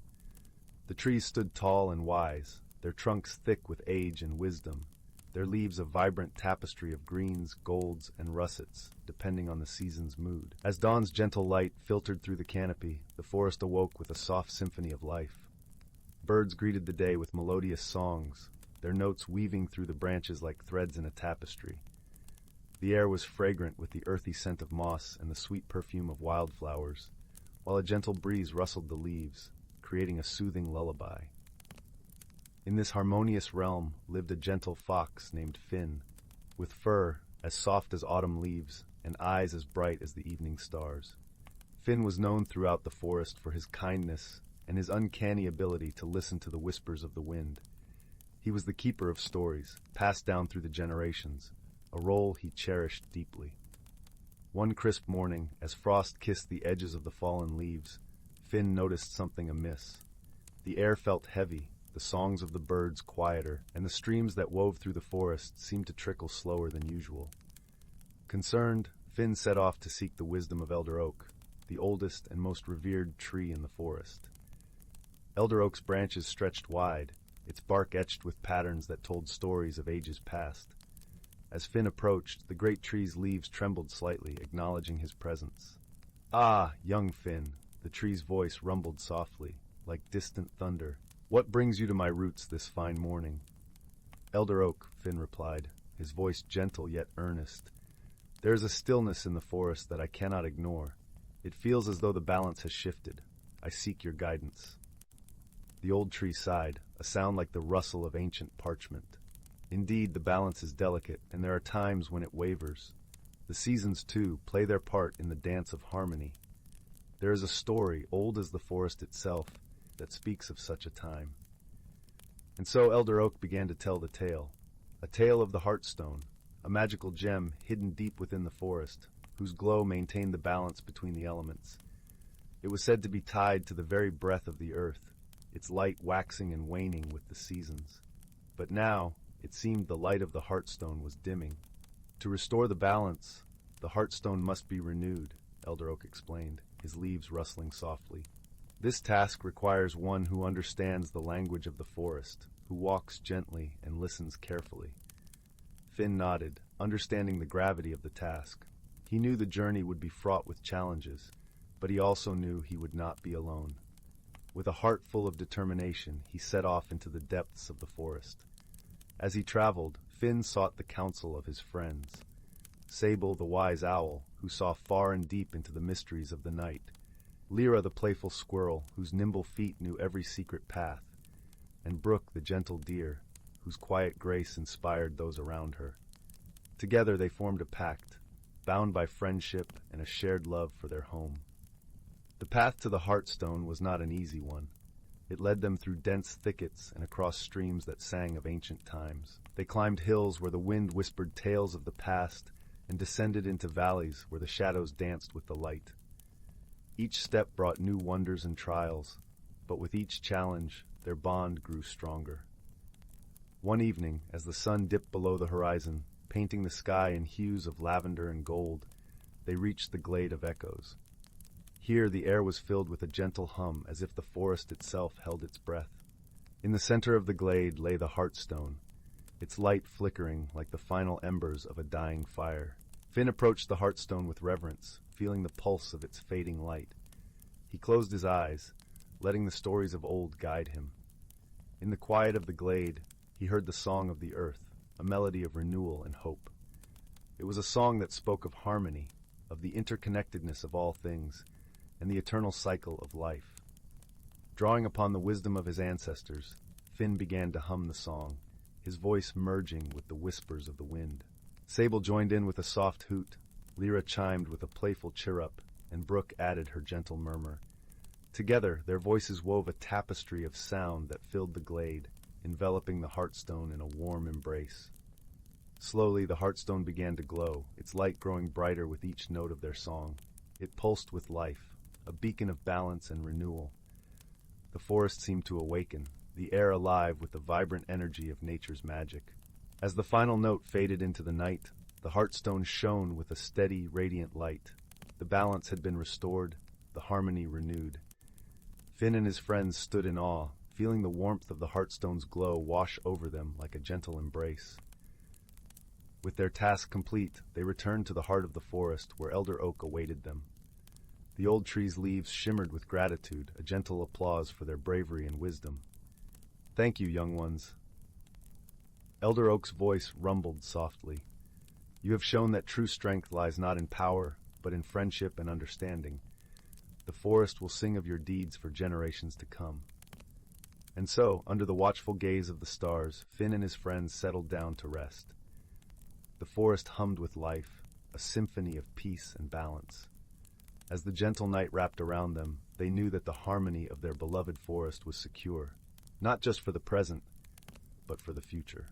The trees stood tall and wise, their trunks thick with age and wisdom, their leaves a vibrant tapestry of greens, golds, and russets, depending on the season's mood. As dawn's gentle light filtered through the canopy, the forest awoke with a soft symphony of life. Birds greeted the day with melodious songs, their notes weaving through the branches like threads in a tapestry. The air was fragrant with the earthy scent of moss and the sweet perfume of wildflowers, while a gentle breeze rustled the leaves, creating a soothing lullaby. In this harmonious realm lived a gentle fox named Finn, with fur as soft as autumn leaves and eyes as bright as the evening stars. Finn was known throughout the forest for his kindness and his uncanny ability to listen to the whispers of the wind. He was the keeper of stories, passed down through the generations, a role he cherished deeply. One crisp morning, as frost kissed the edges of the fallen leaves, Finn noticed something amiss. The air felt heavy, the songs of the birds quieter, and the streams that wove through the forest seemed to trickle slower than usual. Concerned, Finn set off to seek the wisdom of Elder Oak, the oldest and most revered tree in the forest. Elder Oak's branches stretched wide, its bark etched with patterns that told stories of ages past. As Finn approached, the great tree's leaves trembled slightly, acknowledging his presence. "Ah, young Finn," the tree's voice rumbled softly, like distant thunder. "What brings you to my roots this fine morning?" Elder Oak, Finn replied, his voice gentle yet earnest. There is a stillness in the forest that I cannot ignore. It feels as though the balance has shifted. I seek your guidance. The old tree sighed, a sound like the rustle of ancient parchment. Indeed, the balance is delicate, and there are times when it wavers. The seasons, too, play their part in the dance of harmony. There is a story, old as the forest itself, that speaks of such a time. And so Elder Oak began to tell the tale, a tale of the Heartstone, a magical gem hidden deep within the forest, whose glow maintained the balance between the elements. It was said to be tied to the very breath of the earth, its light waxing and waning with the seasons. But now, it seemed the light of the Heartstone was dimming. To restore the balance, the Heartstone must be renewed, Elder Oak explained, his leaves rustling softly. This task requires one who understands the language of the forest, who walks gently and listens carefully. Finn nodded, understanding the gravity of the task. He knew the journey would be fraught with challenges, but he also knew he would not be alone. With a heart full of determination, he set off into the depths of the forest. As he traveled, Finn sought the counsel of his friends. Sable, the wise owl, who saw far and deep into the mysteries of the night. Lyra, the playful squirrel, whose nimble feet knew every secret path. And Brook, the gentle deer, whose quiet grace inspired those around her. Together they formed a pact, bound by friendship and a shared love for their home. The path to the Heartstone was not an easy one. It led them through dense thickets and across streams that sang of ancient times. They climbed hills where the wind whispered tales of the past and descended into valleys where the shadows danced with the light. Each step brought new wonders and trials, but with each challenge, their bond grew stronger. One evening, as the sun dipped below the horizon, painting the sky in hues of lavender and gold, they reached the glade of echoes. Here the air was filled with a gentle hum, as if the forest itself held its breath. In the center of the glade lay the Heartstone, its light flickering like the final embers of a dying fire. Finn approached the Heartstone with reverence, feeling the pulse of its fading light. He closed his eyes, letting the stories of old guide him. In the quiet of the glade, he heard the song of the earth, a melody of renewal and hope. It was a song that spoke of harmony, of the interconnectedness of all things, and the eternal cycle of life. Drawing upon the wisdom of his ancestors, Finn began to hum the song, his voice merging with the whispers of the wind. Sable joined in with a soft hoot, Lyra chimed with a playful chirrup, and Brook added her gentle murmur. Together, their voices wove a tapestry of sound that filled the glade, enveloping the Heartstone in a warm embrace. Slowly, the Heartstone began to glow, its light growing brighter with each note of their song. It pulsed with life, a beacon of balance and renewal. The forest seemed to awaken, the air alive with the vibrant energy of nature's magic. As the final note faded into the night, the Heartstone shone with a steady, radiant light. The balance had been restored, the harmony renewed. Finn and his friends stood in awe, feeling the warmth of the Heartstone's glow wash over them like a gentle embrace. With their task complete, they returned to the heart of the forest where Elder Oak awaited them. The old tree's leaves shimmered with gratitude, a gentle applause for their bravery and wisdom. "Thank you, young ones." Elder Oak's voice rumbled softly. "You have shown that true strength lies not in power, but in friendship and understanding. The forest will sing of your deeds for generations to come." And so, under the watchful gaze of the stars, Finn and his friends settled down to rest. The forest hummed with life, a symphony of peace and balance. As the gentle night wrapped around them, they knew that the harmony of their beloved forest was secure, not just for the present, but for the future.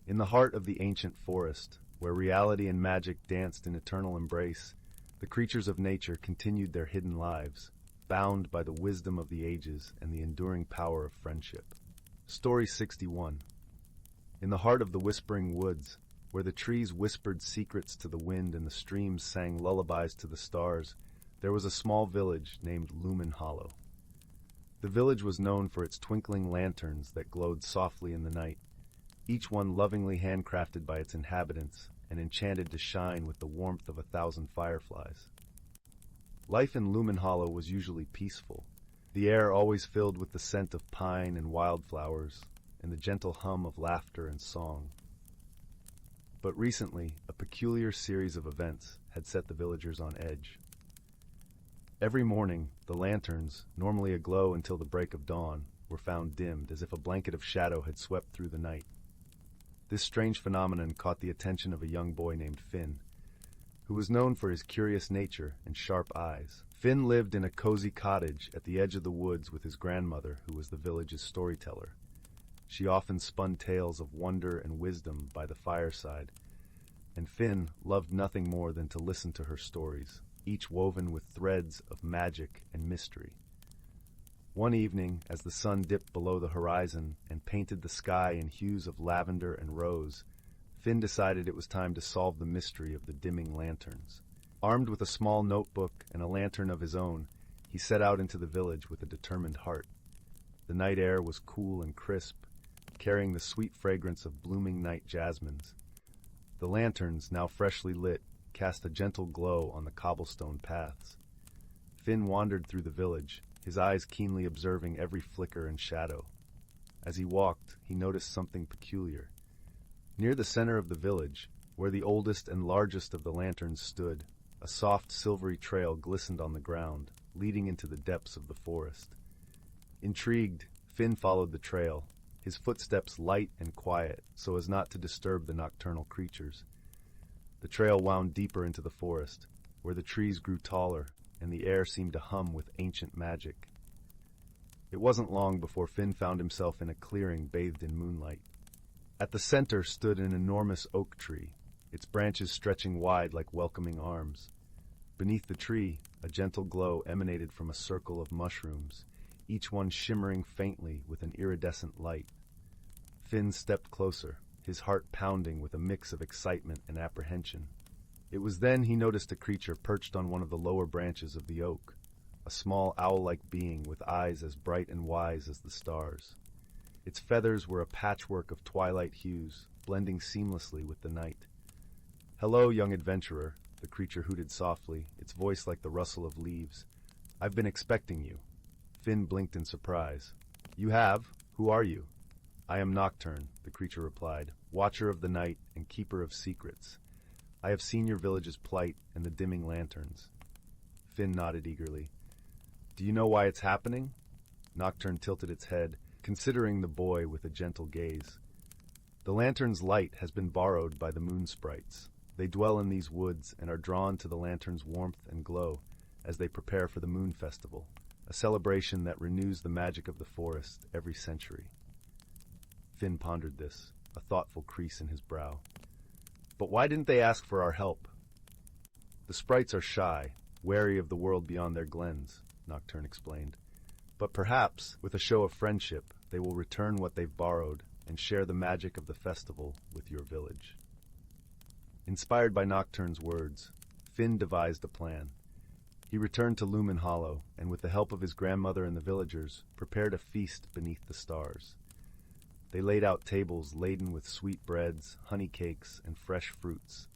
In the heart of the ancient forest, where reality and magic danced in eternal embrace, the creatures of nature continued their hidden lives, bound by the wisdom of the ages and the enduring power of friendship. Story 61. In the heart of the whispering woods, where the trees whispered secrets to the wind and the streams sang lullabies to the stars, there was a small village named Lumen Hollow. The village was known for its twinkling lanterns that glowed softly in the night, each one lovingly handcrafted by its inhabitants and enchanted to shine with the warmth of 1,000 fireflies. Life in Lumen Hollow was usually peaceful, the air always filled with the scent of pine and wildflowers, in the gentle hum of laughter and song. But recently, a peculiar series of events had set the villagers on edge. Every morning, the lanterns, normally aglow until the break of dawn, were found dimmed as if a blanket of shadow had swept through the night. This strange phenomenon caught the attention of a young boy named Finn, who was known for his curious nature and sharp eyes. Finn lived in a cozy cottage at the edge of the woods with his grandmother, who was the village's storyteller. She often spun tales of wonder and wisdom by the fireside, and Finn loved nothing more than to listen to her stories, each woven with threads of magic and mystery. One evening, as the sun dipped below the horizon and painted the sky in hues of lavender and rose, Finn decided it was time to solve the mystery of the dimming lanterns. Armed with a small notebook and a lantern of his own, he set out into the village with a determined heart. The night air was cool and crisp, carrying the sweet fragrance of blooming night jasmines. The lanterns, now freshly lit, cast a gentle glow on the cobblestone paths. Finn wandered through the village, his eyes keenly observing every flicker and shadow. As he walked, he noticed something peculiar. Near the center of the village, where the oldest and largest of the lanterns stood, a soft silvery trail glistened on the ground, leading into the depths of the forest. Intrigued, Finn followed the trail, his footsteps light and quiet so as not to disturb the nocturnal creatures. The trail wound deeper into the forest, where the trees grew taller and the air seemed to hum with ancient magic. It wasn't long before Finn found himself in a clearing bathed in moonlight. At the center stood an enormous oak tree, its branches stretching wide like welcoming arms. Beneath the tree, a gentle glow emanated from a circle of mushrooms, each one shimmering faintly with an iridescent light. Finn stepped closer, his heart pounding with a mix of excitement and apprehension. It was then he noticed a creature perched on one of the lower branches of the oak, a small owl-like being with eyes as bright and wise as the stars. Its feathers were a patchwork of twilight hues, blending seamlessly with the night. "Hello, young adventurer," the creature hooted softly, its voice like the rustle of leaves. "I've been expecting you." Finn blinked in surprise. "You have? Who are you?" "I am Nocturne," the creature replied, "watcher of the night and keeper of secrets. I have seen your village's plight and the dimming lanterns." Finn nodded eagerly. "Do you know why it's happening?" Nocturne tilted its head, considering the boy with a gentle gaze. "The lantern's light has been borrowed by the moon sprites. They dwell in these woods and are drawn to the lantern's warmth and glow as they prepare for the Moon Festival, a celebration that renews the magic of the forest every century." Finn pondered this, a thoughtful crease in his brow. "But why didn't they ask for our help?" "The sprites are shy, wary of the world beyond their glens," Nocturne explained. "But perhaps, with a show of friendship, they will return what they've borrowed and share the magic of the festival with your village." Inspired by Nocturne's words, Finn devised a plan. He returned to Lumen Hollow, and with the help of his grandmother and the villagers, prepared a feast beneath the stars. They laid out tables laden with sweet breads, honey cakes, and fresh fruits.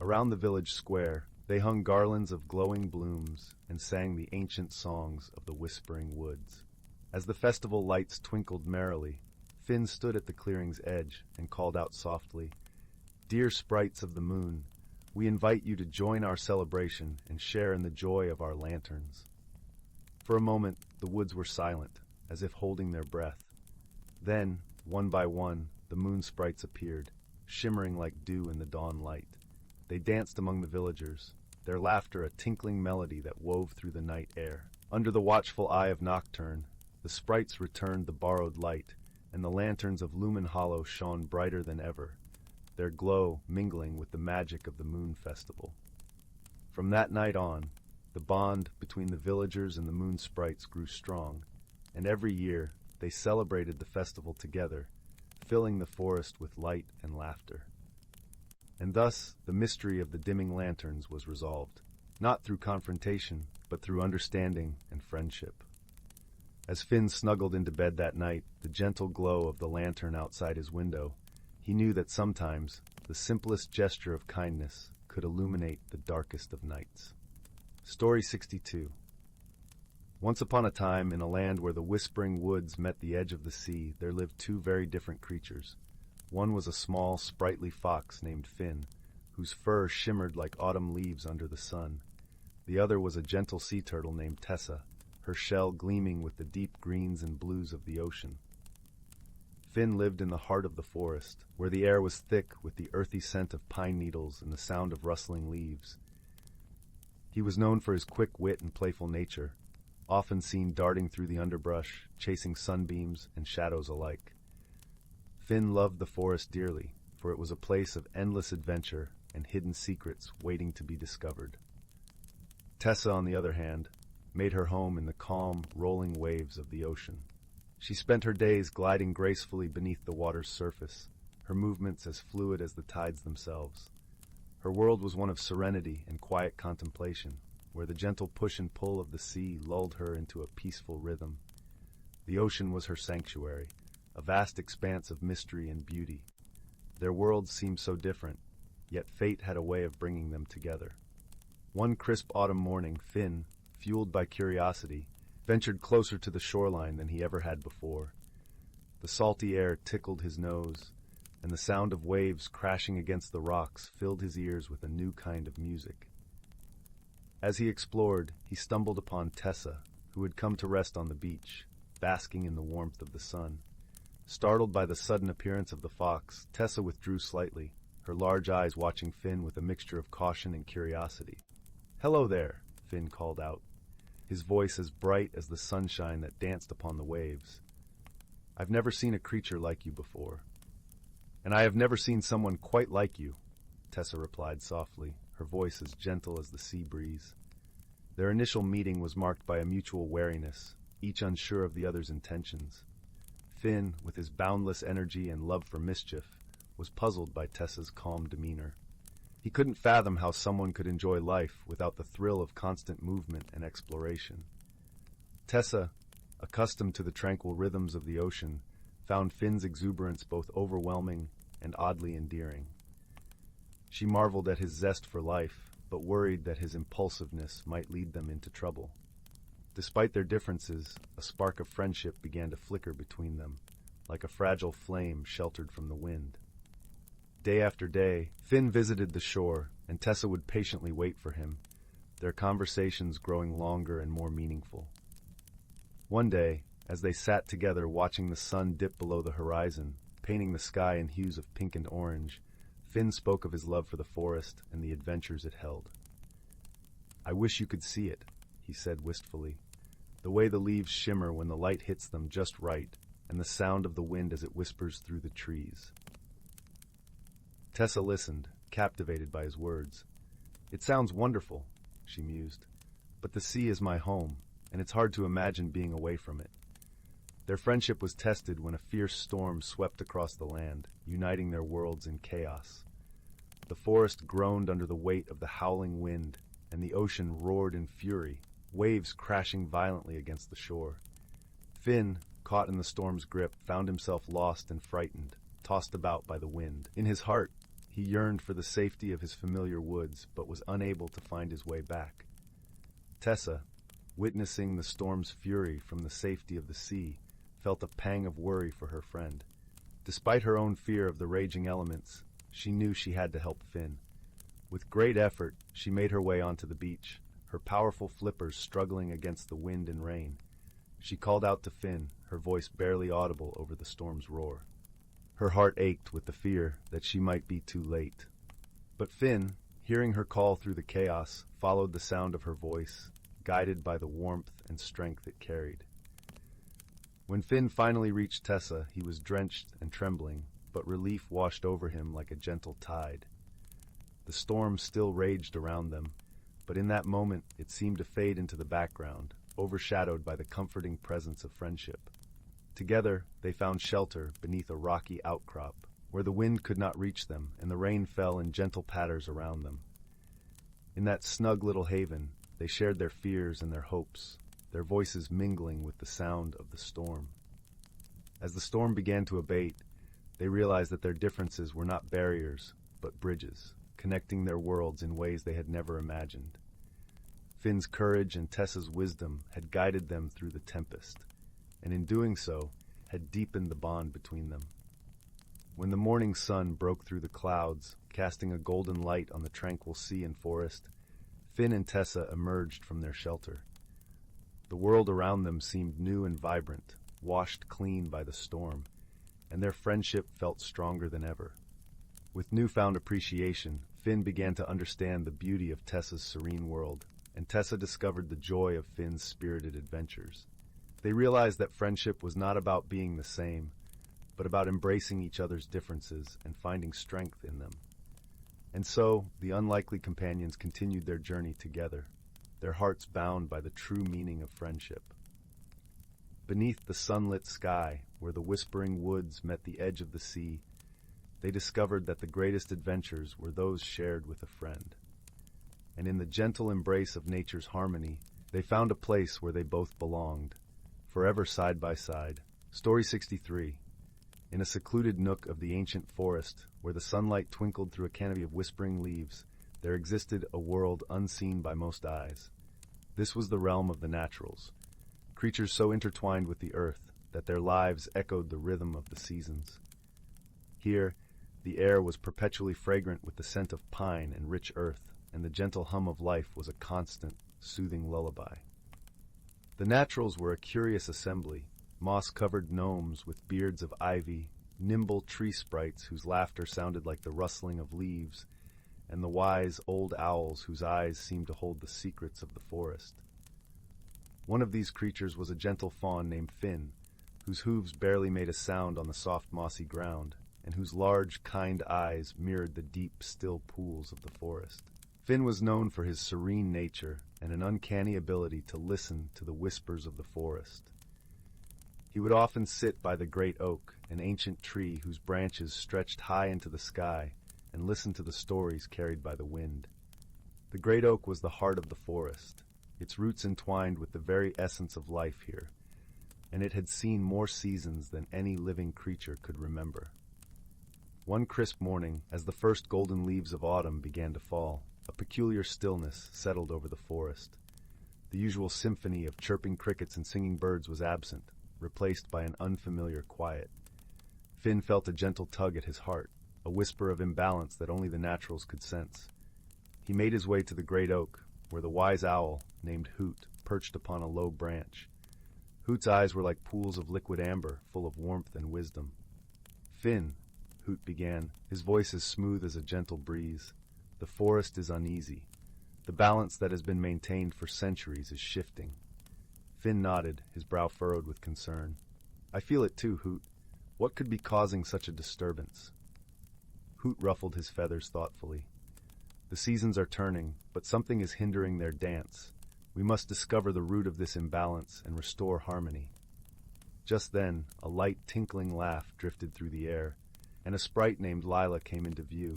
Around the village square, they hung garlands of glowing blooms and sang the ancient songs of the whispering woods. As the festival lights twinkled merrily, Finn stood at the clearing's edge and called out softly, "Dear sprites of the moon, we invite you to join our celebration and share in the joy of our lanterns." For a moment, the woods were silent, as if holding their breath. Then, one by one, the moon sprites appeared, shimmering like dew in the dawn light. They danced among the villagers, their laughter a tinkling melody that wove through the night air. Under the watchful eye of Nocturne, the sprites returned the borrowed light, and the lanterns of Lumen Hollow shone brighter than ever, their glow mingling with the magic of the Moon Festival. From that night on, the bond between the villagers and the moon sprites grew strong, and every year they celebrated the festival together, filling the forest with light and laughter. And thus the mystery of the dimming lanterns was resolved, not through confrontation, but through understanding and friendship. As Finn snuggled into bed that night, the gentle glow of the lantern outside his window, he knew that sometimes the simplest gesture of kindness could illuminate the darkest of nights. Story 62. Once upon a time, in a land where the whispering woods met the edge of the sea, there lived two very different creatures. One was a small, sprightly fox named Finn, whose fur shimmered like autumn leaves under the sun. The other was a gentle sea turtle named Tessa, her shell gleaming with the deep greens and blues of the ocean. Finn lived in the heart of the forest, where the air was thick with the earthy scent of pine needles and the sound of rustling leaves. He was known for his quick wit and playful nature, often seen darting through the underbrush, chasing sunbeams and shadows alike. Finn loved the forest dearly, for it was a place of endless adventure and hidden secrets waiting to be discovered. Tessa, on the other hand, made her home in the calm, rolling waves of the ocean. She spent her days gliding gracefully beneath the water's surface, her movements as fluid as the tides themselves. Her world was one of serenity and quiet contemplation, where the gentle push and pull of the sea lulled her into a peaceful rhythm. The ocean was her sanctuary, a vast expanse of mystery and beauty. Their worlds seemed so different, yet fate had a way of bringing them together. One crisp autumn morning, Finn, fueled by curiosity, ventured closer to the shoreline than he ever had before. The salty air tickled his nose, and the sound of waves crashing against the rocks filled his ears with a new kind of music. As he explored, he stumbled upon Tessa, who had come to rest on the beach, basking in the warmth of the sun. Startled by the sudden appearance of the fox, Tessa withdrew slightly, her large eyes watching Finn with a mixture of caution and curiosity. "Hello there," Finn called out, his voice as bright as the sunshine that danced upon the waves. "I've never seen a creature like you before." "And I have never seen someone quite like you," Tessa replied softly, her voice as gentle as the sea breeze. Their initial meeting was marked by a mutual wariness, each unsure of the other's intentions. Finn, with his boundless energy and love for mischief, was puzzled by Tessa's calm demeanor. He couldn't fathom how someone could enjoy life without the thrill of constant movement and exploration. Tessa, accustomed to the tranquil rhythms of the ocean, found Finn's exuberance both overwhelming and oddly endearing. She marveled at his zest for life, but worried that his impulsiveness might lead them into trouble. Despite their differences, a spark of friendship began to flicker between them, like a fragile flame sheltered from the wind. Day after day, Finn visited the shore, and Tessa would patiently wait for him, their conversations growing longer and more meaningful. One day, as they sat together watching the sun dip below the horizon, painting the sky in hues of pink and orange, Finn spoke of his love for the forest and the adventures it held. "I wish you could see it," he said wistfully, "the way the leaves shimmer when the light hits them just right, and the sound of the wind as it whispers through the trees." Tessa listened, captivated by his words. "It sounds wonderful," she mused, "but the sea is my home, and it's hard to imagine being away from it." Their friendship was tested when a fierce storm swept across the land, uniting their worlds in chaos. The forest groaned under the weight of the howling wind, and the ocean roared in fury, waves crashing violently against the shore. Finn, caught in the storm's grip, found himself lost and frightened, tossed about by the wind. In his heart, he yearned for the safety of his familiar woods, but was unable to find his way back. Tessa, witnessing the storm's fury from the safety of the sea, felt a pang of worry for her friend. Despite her own fear of the raging elements, she knew she had to help Finn. With great effort, she made her way onto the beach, her powerful flippers struggling against the wind and rain. She called out to Finn, her voice barely audible over the storm's roar. Her heart ached with the fear that she might be too late. But Finn, hearing her call through the chaos, followed the sound of her voice, guided by the warmth and strength it carried. When Finn finally reached Tessa, he was drenched and trembling, but relief washed over him like a gentle tide. The storm still raged around them, but in that moment it seemed to fade into the background, overshadowed by the comforting presence of friendship. Together, they found shelter beneath a rocky outcrop, where the wind could not reach them and the rain fell in gentle patters around them. In that snug little haven, they shared their fears and their hopes, their voices mingling with the sound of the storm. As the storm began to abate, they realized that their differences were not barriers, but bridges, connecting their worlds in ways they had never imagined. Finn's courage and Tessa's wisdom had guided them through the tempest, and in doing so, had deepened the bond between them. When the morning sun broke through the clouds, casting a golden light on the tranquil sea and forest, Finn and Tessa emerged from their shelter. The world around them seemed new and vibrant, washed clean by the storm, and their friendship felt stronger than ever. With newfound appreciation, Finn began to understand the beauty of Tessa's serene world, and Tessa discovered the joy of Finn's spirited adventures. They realized that friendship was not about being the same, but about embracing each other's differences and finding strength in them. And so, the unlikely companions continued their journey together, their hearts bound by the true meaning of friendship. Beneath the sunlit sky, where the whispering woods met the edge of the sea, they discovered that the greatest adventures were those shared with a friend. And in the gentle embrace of nature's harmony, they found a place where they both belonged, forever side by side. Story 63. In a secluded nook of the ancient forest, where the sunlight twinkled through a canopy of whispering leaves, there existed a world unseen by most eyes. This was the realm of the naturals, creatures so intertwined with the earth that their lives echoed the rhythm of the seasons. Here, the air was perpetually fragrant with the scent of pine and rich earth, and the gentle hum of life was a constant, soothing lullaby. The naturals were a curious assembly, moss-covered gnomes with beards of ivy, nimble tree sprites whose laughter sounded like the rustling of leaves, and the wise old owls whose eyes seemed to hold the secrets of the forest. One of these creatures was a gentle fawn named Finn, whose hooves barely made a sound on the soft mossy ground, and whose large, kind eyes mirrored the deep, still pools of the forest. Finn was known for his serene nature and an uncanny ability to listen to the whispers of the forest. He would often sit by the great oak, an ancient tree whose branches stretched high into the sky, and listen to the stories carried by the wind. The great oak was the heart of the forest, its roots entwined with the very essence of life here, and it had seen more seasons than any living creature could remember. One crisp morning, as the first golden leaves of autumn began to fall, a peculiar stillness settled over the forest. The usual symphony of chirping crickets and singing birds was absent, replaced by an unfamiliar quiet. Finn felt a gentle tug at his heart, a whisper of imbalance that only the naturals could sense. He made his way to the great oak, where the wise owl, named Hoot, perched upon a low branch. Hoot's eyes were like pools of liquid amber, full of warmth and wisdom. "Finn," Hoot began, his voice as smooth as a gentle breeze, "the forest is uneasy. The balance that has been maintained for centuries is shifting." Finn nodded, his brow furrowed with concern. "I feel it too, Hoot. What could be causing such a disturbance?" Hoot ruffled his feathers thoughtfully. "The seasons are turning, but something is hindering their dance. We must discover the root of this imbalance and restore harmony." Just then, a light tinkling laugh drifted through the air, and a sprite named Lila came into view,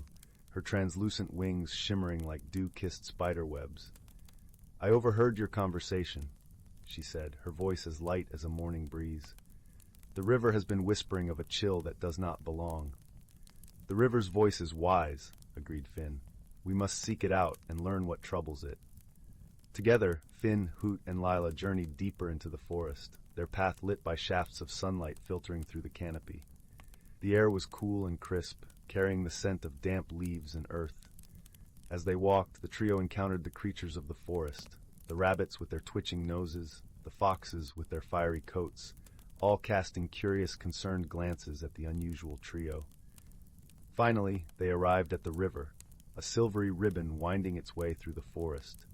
her translucent wings shimmering like dew-kissed spider webs. "I overheard your conversation," she said, her voice as light as a morning breeze. "The river has been whispering of a chill that does not belong." "The river's voice is wise," agreed Finn. "We must seek it out and learn what troubles it." Together, Finn, Hoot, and Lila journeyed deeper into the forest, their path lit by shafts of sunlight filtering through the canopy. The air was cool and crisp, carrying the scent of damp leaves and earth. As they walked, the trio encountered the creatures of the forest, the rabbits with their twitching noses, the foxes with their fiery coats, all casting curious, concerned glances at the unusual trio. Finally, they arrived at the river, a silvery ribbon winding its way through the forest.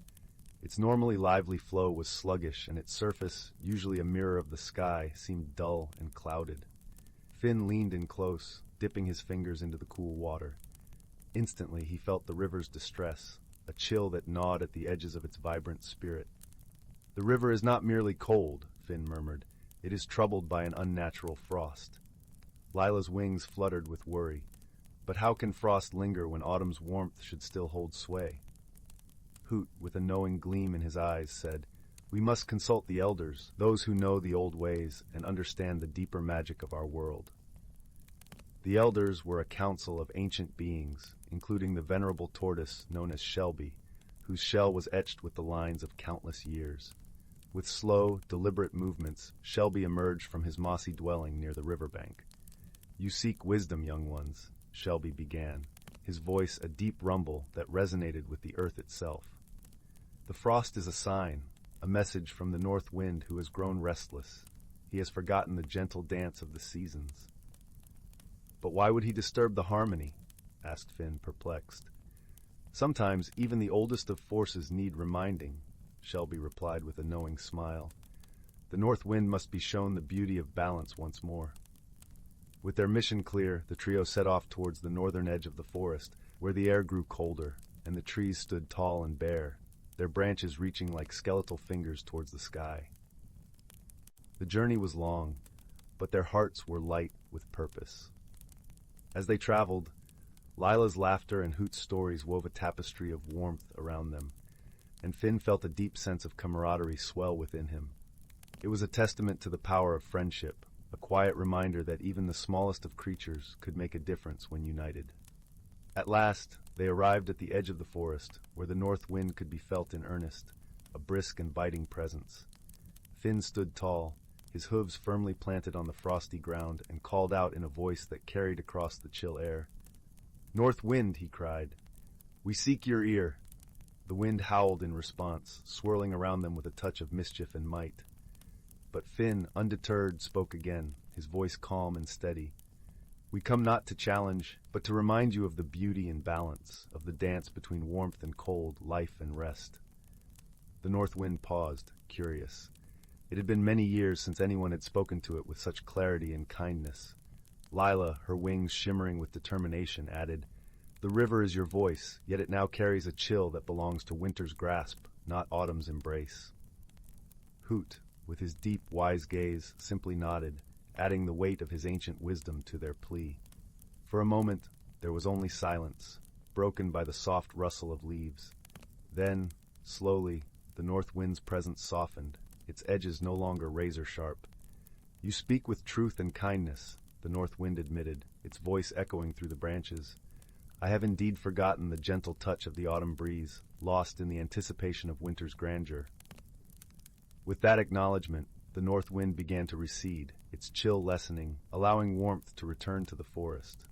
Its normally lively flow was sluggish, and its surface, usually a mirror of the sky, seemed dull and clouded. Finn leaned in close, dipping his fingers into the cool water. Instantly, he felt the river's distress, a chill that gnawed at the edges of its vibrant spirit. "The river is not merely cold," Finn murmured. "It is troubled by an unnatural frost." Lila's wings fluttered with worry. But how can frost linger when autumn's warmth should still hold sway? Hoot, with a knowing gleam in his eyes, said, "We must consult the elders, those who know the old ways and understand the deeper magic of our world." The elders were a council of ancient beings, including the venerable tortoise known as Shelby, whose shell was etched with the lines of countless years. With slow, deliberate movements, Shelby emerged from his mossy dwelling near the riverbank. "You seek wisdom, young ones," Shelby began, his voice a deep rumble that resonated with the earth itself. "The frost is a sign, a message from the north wind who has grown restless. He has forgotten the gentle dance of the seasons." "But why would he disturb the harmony?" asked Finn, perplexed. "Sometimes even the oldest of forces need reminding," Shelby replied with a knowing smile. "The north wind must be shown the beauty of balance once more." With their mission clear, the trio set off towards the northern edge of the forest, where the air grew colder, and the trees stood tall and bare, their branches reaching like skeletal fingers towards the sky. The journey was long, but their hearts were light with purpose. As they traveled, Lila's laughter and Hoot's stories wove a tapestry of warmth around them, and Finn felt a deep sense of camaraderie swell within him. It was a testament to the power of friendship, a quiet reminder that even the smallest of creatures could make a difference when united. At last, they arrived at the edge of the forest, where the north wind could be felt in earnest, a brisk and biting presence. Finn stood tall, his hooves firmly planted on the frosty ground, and called out in a voice that carried across the chill air. "North wind," he cried, "we seek your ear." The wind howled in response, swirling around them with a touch of mischief and might. But Finn, undeterred, spoke again, his voice calm and steady. "We come not to challenge, but to remind you of the beauty and balance, of the dance between warmth and cold, life and rest." The north wind paused, curious. It had been many years since anyone had spoken to it with such clarity and kindness. Lila, her wings shimmering with determination, added, "The river is your voice, yet it now carries a chill that belongs to winter's grasp, not autumn's embrace." Hoot, with his deep, wise gaze, simply nodded, adding the weight of his ancient wisdom to their plea. For a moment, there was only silence, broken by the soft rustle of leaves. Then, slowly, the north wind's presence softened, its edges no longer razor-sharp. "You speak with truth and kindness," the north wind admitted, its voice echoing through the branches. "I have indeed forgotten the gentle touch of the autumn breeze, lost in the anticipation of winter's grandeur." With that acknowledgement, the north wind began to recede, its chill lessening, allowing warmth to return to the forest.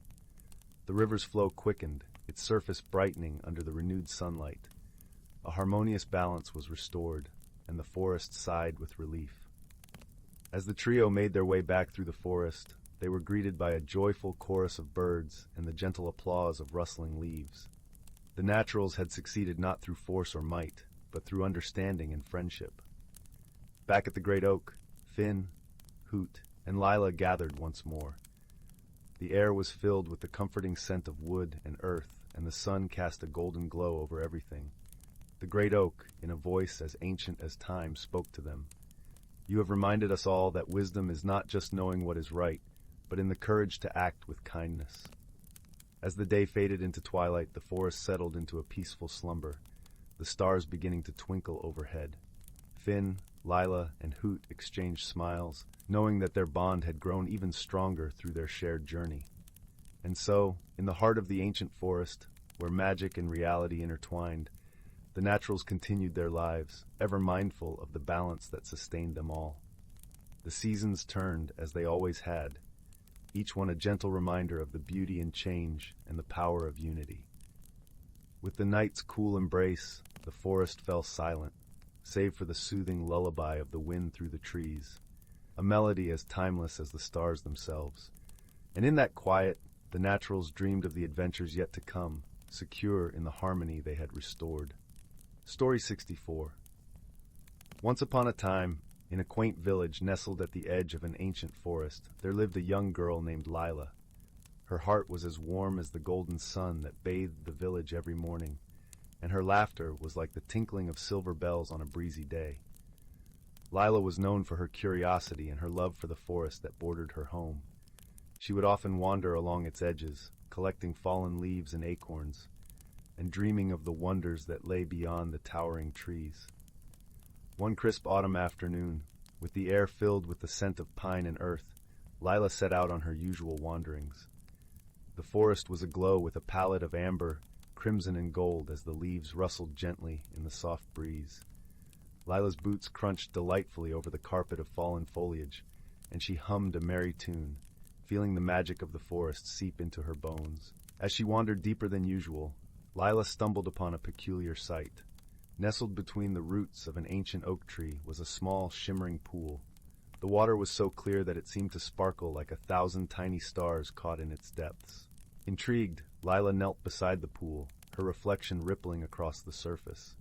The river's flow quickened, its surface brightening under the renewed sunlight. A harmonious balance was restored, and the forest sighed with relief. As the trio made their way back through the forest, they were greeted by a joyful chorus of birds and the gentle applause of rustling leaves. The naturals had succeeded not through force or might, but through understanding and friendship. Back at the great oak, Finn, Hoot, and Lila gathered once more. The air was filled with the comforting scent of wood and earth, and the sun cast a golden glow over everything. The great oak, in a voice as ancient as time, spoke to them. "You have reminded us all that wisdom is not just knowing what is right, but in the courage to act with kindness." As the day faded into twilight, the forest settled into a peaceful slumber, the stars beginning to twinkle overhead. Finn, Lila, and Hoot exchanged smiles, knowing that their bond had grown even stronger through their shared journey. And so, in the heart of the ancient forest, where magic and reality intertwined, the naturals continued their lives, ever mindful of the balance that sustained them all. The seasons turned as they always had, each one a gentle reminder of the beauty in change and the power of unity. With the night's cool embrace, the forest fell silent, save for the soothing lullaby of the wind through the trees, a melody as timeless as the stars themselves. And in that quiet, the naturals dreamed of the adventures yet to come, secure in the harmony they had restored. Story 64. Once upon a time, in a quaint village nestled at the edge of an ancient forest, there lived a young girl named Lila. Her heart was as warm as the golden sun that bathed the village every morning, and her laughter was like the tinkling of silver bells on a breezy day. Lila was known for her curiosity and her love for the forest that bordered her home. She would often wander along its edges, collecting fallen leaves and acorns, and dreaming of the wonders that lay beyond the towering trees. One crisp autumn afternoon, with the air filled with the scent of pine and earth, Lila set out on her usual wanderings. The forest was aglow with a palette of amber, crimson and gold as the leaves rustled gently in the soft breeze. Lila's boots crunched delightfully over the carpet of fallen foliage, and she hummed a merry tune, feeling the magic of the forest seep into her bones. As she wandered deeper than usual, Lila stumbled upon a peculiar sight. Nestled between the roots of an ancient oak tree was a small, shimmering pool. The water was so clear that it seemed to sparkle like 1,000 tiny stars caught in its depths. Intrigued, Lila knelt beside the pool, her reflection rippling across the surface.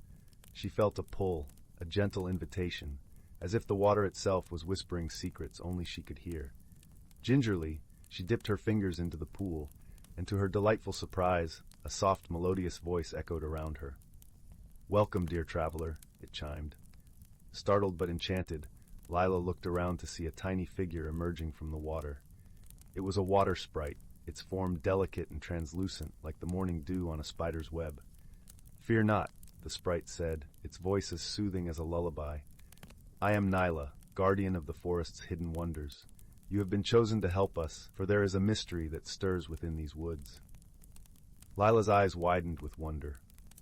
She felt a pull, a gentle invitation, as if the water itself was whispering secrets only she could hear. Gingerly, she dipped her fingers into the pool, and to her delightful surprise, a soft, melodious voice echoed around her. "Welcome, dear traveler," it chimed. Startled but enchanted, Lila looked around to see a tiny figure emerging from the water. It was a water sprite, its form delicate and translucent like the morning dew on a spider's web. "Fear not," the sprite said, its voice as soothing as a lullaby. "I am Nyla, guardian of the forest's hidden wonders. You have been chosen to help us, for there is a mystery that stirs within these woods." Lila's eyes widened with wonder.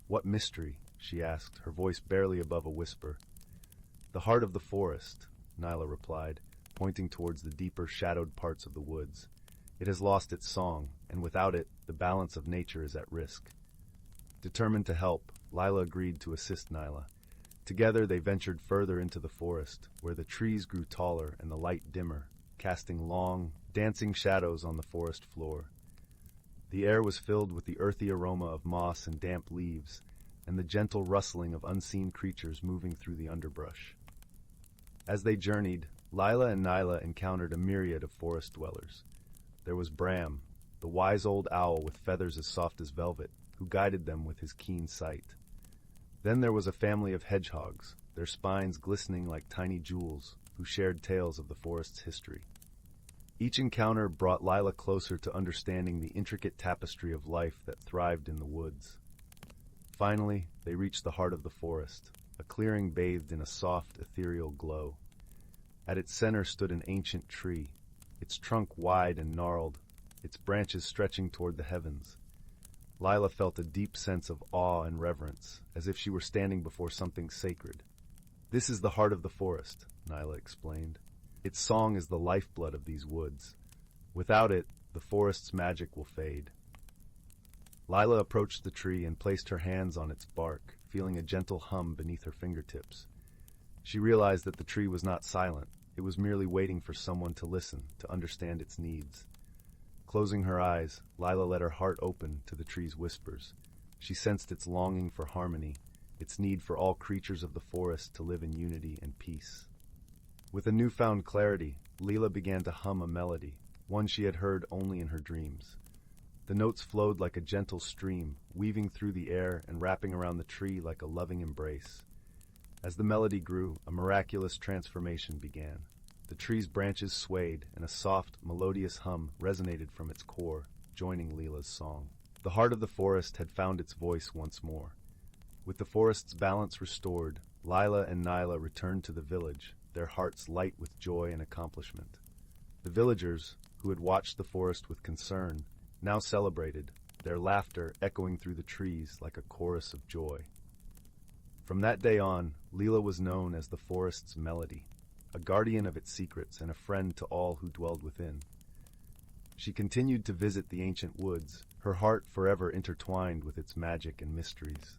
"What mystery?" she asked, her voice barely above a whisper. "The heart of the forest," Nyla replied, pointing towards the deeper, shadowed parts of the woods. "It has lost its song, and without it, the balance of nature is at risk." Determined to help, Lila agreed to assist Nyla. Together they ventured further into the forest, where the trees grew taller and the light dimmer, casting long, dancing shadows on the forest floor. The air was filled with the earthy aroma of moss and damp leaves, and the gentle rustling of unseen creatures moving through the underbrush. As they journeyed, Lila and Nyla encountered a myriad of forest dwellers. There was Bram, the wise old owl with feathers as soft as velvet, who guided them with his keen sight. Then there was a family of hedgehogs, their spines glistening like tiny jewels, who shared tales of the forest's history. Each encounter brought Lila closer to understanding the intricate tapestry of life that thrived in the woods. Finally, they reached the heart of the forest, a clearing bathed in a soft, ethereal glow. At its center stood an ancient tree, its trunk wide and gnarled, its branches stretching toward the heavens. Lila felt a deep sense of awe and reverence, as if she were standing before something sacred. "This is the heart of the forest," Nyla explained. "Its song is the lifeblood of these woods. Without it, the forest's magic will fade." Lila approached the tree and placed her hands on its bark, feeling a gentle hum beneath her fingertips. She realized that the tree was not silent. It was merely waiting for someone to listen, to understand its needs. Closing her eyes, Lila let her heart open to the tree's whispers. She sensed its longing for harmony, its need for all creatures of the forest to live in unity and peace. With a newfound clarity, Lila began to hum a melody, one she had heard only in her dreams. The notes flowed like a gentle stream, weaving through the air and wrapping around the tree like a loving embrace. As the melody grew, a miraculous transformation began. The tree's branches swayed, and a soft, melodious hum resonated from its core, joining Lila's song. The heart of the forest had found its voice once more. With the forest's balance restored, Lila and Nyla returned to the village, their hearts light with joy and accomplishment. The villagers, who had watched the forest with concern, now celebrated, their laughter echoing through the trees like a chorus of joy. From that day on, Lila was known as the forest's melody, a guardian of its secrets and a friend to all who dwelled within. She continued to visit the ancient woods, her heart forever intertwined with its magic and mysteries.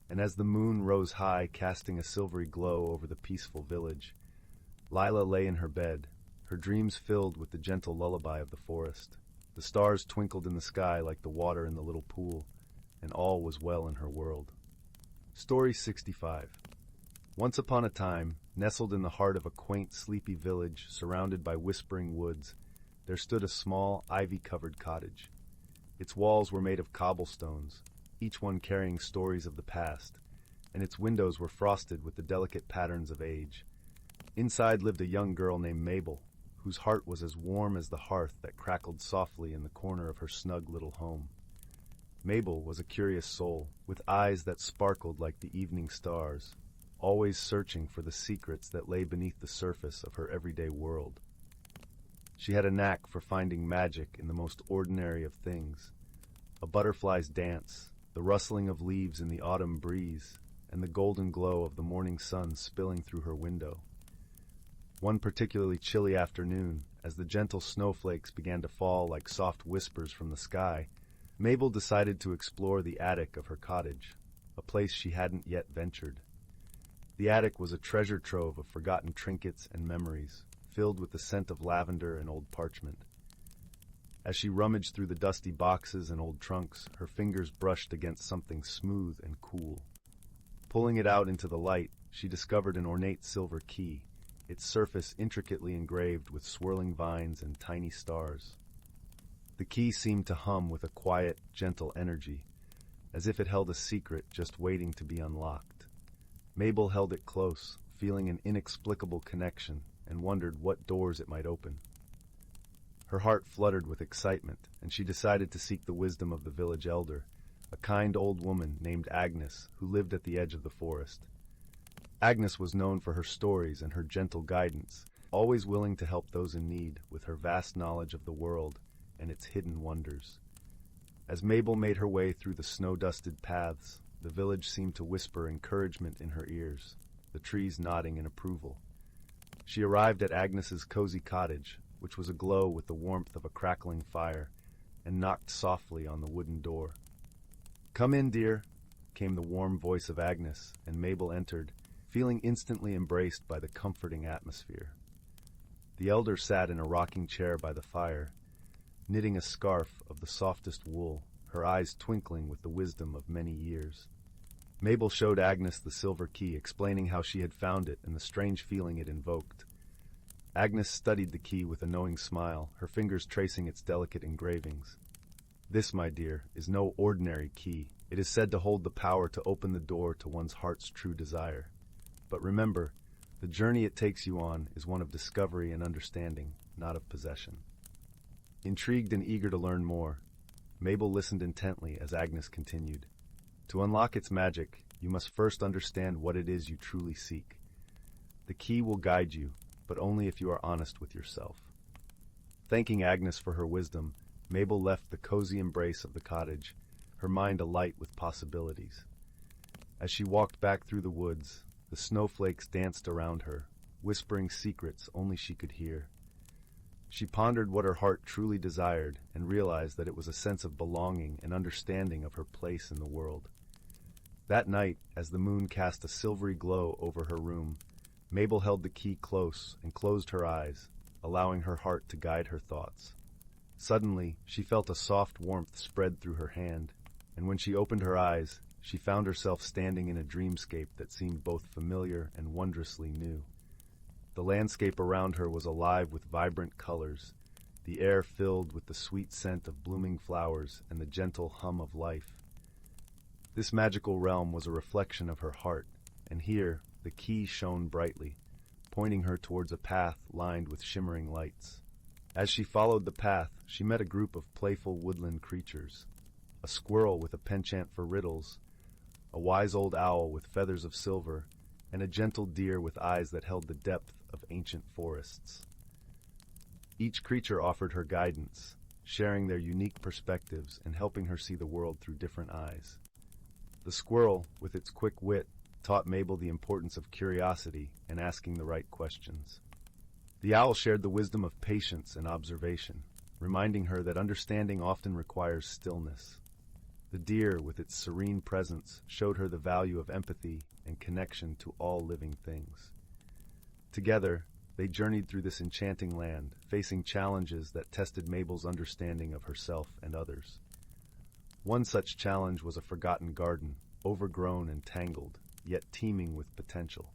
And as the moon rose high, casting a silvery glow over the peaceful village, Lila lay in her bed, her dreams filled with the gentle lullaby of the forest. The stars twinkled in the sky like the water in the little pool, and all was well in her world. Story 65. Once upon a time, nestled in the heart of a quaint, sleepy village surrounded by whispering woods, there stood a small, ivy-covered cottage. Its walls were made of cobblestones, each one carrying stories of the past, and its windows were frosted with the delicate patterns of age. Inside lived a young girl named Mabel, whose heart was as warm as the hearth that crackled softly in the corner of her snug little home. Mabel was a curious soul, with eyes that sparkled like the evening stars, always searching for the secrets that lay beneath the surface of her everyday world. She had a knack for finding magic in the most ordinary of things: a butterfly's dance, the rustling of leaves in the autumn breeze, and the golden glow of the morning sun spilling through her window. One particularly chilly afternoon, as the gentle snowflakes began to fall like soft whispers from the sky, Mabel decided to explore the attic of her cottage, a place she hadn't yet ventured. The attic was a treasure trove of forgotten trinkets and memories, filled with the scent of lavender and old parchment. As she rummaged through the dusty boxes and old trunks, her fingers brushed against something smooth and cool. Pulling it out into the light, she discovered an ornate silver key, its surface intricately engraved with swirling vines and tiny stars. The key seemed to hum with a quiet, gentle energy, as if it held a secret just waiting to be unlocked. Mabel held it close, feeling an inexplicable connection, and wondered what doors it might open. Her heart fluttered with excitement, and she decided to seek the wisdom of the village elder, a kind old woman named Agnes, who lived at the edge of the forest. Agnes was known for her stories and her gentle guidance, always willing to help those in need with her vast knowledge of the world and its hidden wonders. As Mabel made her way through the snow-dusted paths, the village seemed to whisper encouragement in her ears, the trees nodding in approval. She arrived at Agnes's cozy cottage, which was aglow with the warmth of a crackling fire, and knocked softly on the wooden door. "Come in, dear," came the warm voice of Agnes, and Mabel entered, feeling instantly embraced by the comforting atmosphere. The elder sat in a rocking chair by the fire, knitting a scarf of the softest wool, her eyes twinkling with the wisdom of many years. Mabel showed Agnes the silver key, explaining how she had found it and the strange feeling it invoked. Agnes studied the key with a knowing smile, her fingers tracing its delicate engravings. "This, my dear, is no ordinary key. It is said to hold the power to open the door to one's heart's true desire. But remember, the journey it takes you on is one of discovery and understanding, not of possession." Intrigued and eager to learn more, Mabel listened intently as Agnes continued. "To unlock its magic, you must first understand what it is you truly seek. The key will guide you, but only if you are honest with yourself." Thanking Agnes for her wisdom, Mabel left the cozy embrace of the cottage, her mind alight with possibilities. As she walked back through the woods, the snowflakes danced around her, whispering secrets only she could hear. She pondered what her heart truly desired and realized that it was a sense of belonging and understanding of her place in the world. That night, as the moon cast a silvery glow over her room, Mabel held the key close and closed her eyes, allowing her heart to guide her thoughts. Suddenly, she felt a soft warmth spread through her hand, and when she opened her eyes, she found herself standing in a dreamscape that seemed both familiar and wondrously new. The landscape around her was alive with vibrant colors, the air filled with the sweet scent of blooming flowers and the gentle hum of life. This magical realm was a reflection of her heart, and here the key shone brightly, pointing her towards a path lined with shimmering lights. As she followed the path, she met a group of playful woodland creatures, a squirrel with a penchant for riddles, a wise old owl with feathers of silver, and a gentle deer with eyes that held the depth of ancient forests. Each creature offered her guidance, sharing their unique perspectives and helping her see the world through different eyes. The squirrel, with its quick wit, taught Mabel the importance of curiosity and asking the right questions. The owl shared the wisdom of patience and observation, reminding her that understanding often requires stillness. The deer, with its serene presence, showed her the value of empathy and connection to all living things. Together, they journeyed through this enchanting land, facing challenges that tested Mabel's understanding of herself and others. One such challenge was a forgotten garden, overgrown and tangled, yet teeming with potential.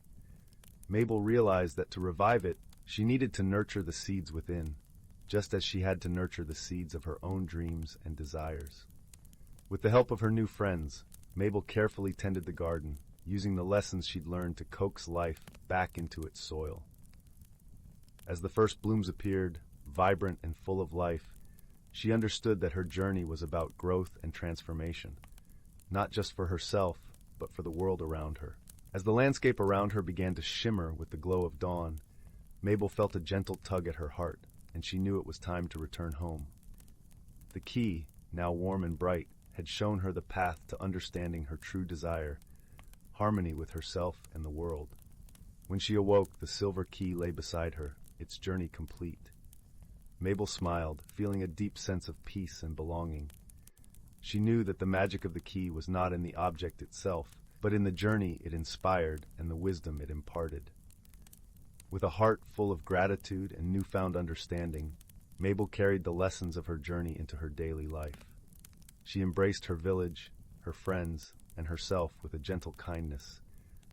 Mabel realized that to revive it, she needed to nurture the seeds within, just as she had to nurture the seeds of her own dreams and desires. With the help of her new friends, Mabel carefully tended the garden, using the lessons she'd learned to coax life back into its soil. As the first blooms appeared, vibrant and full of life, she understood that her journey was about growth and transformation, not just for herself, but for the world around her. As the landscape around her began to shimmer with the glow of dawn, Mabel felt a gentle tug at her heart, and she knew it was time to return home. The key, now warm and bright, had shown her the path to understanding her true desire, harmony with herself and the world. When she awoke, the silver key lay beside her, its journey complete. Mabel smiled, feeling a deep sense of peace and belonging. She knew that the magic of the key was not in the object itself, but in the journey it inspired and the wisdom it imparted. With a heart full of gratitude and newfound understanding, Mabel carried the lessons of her journey into her daily life. She embraced her village, her friends, and herself with a gentle kindness,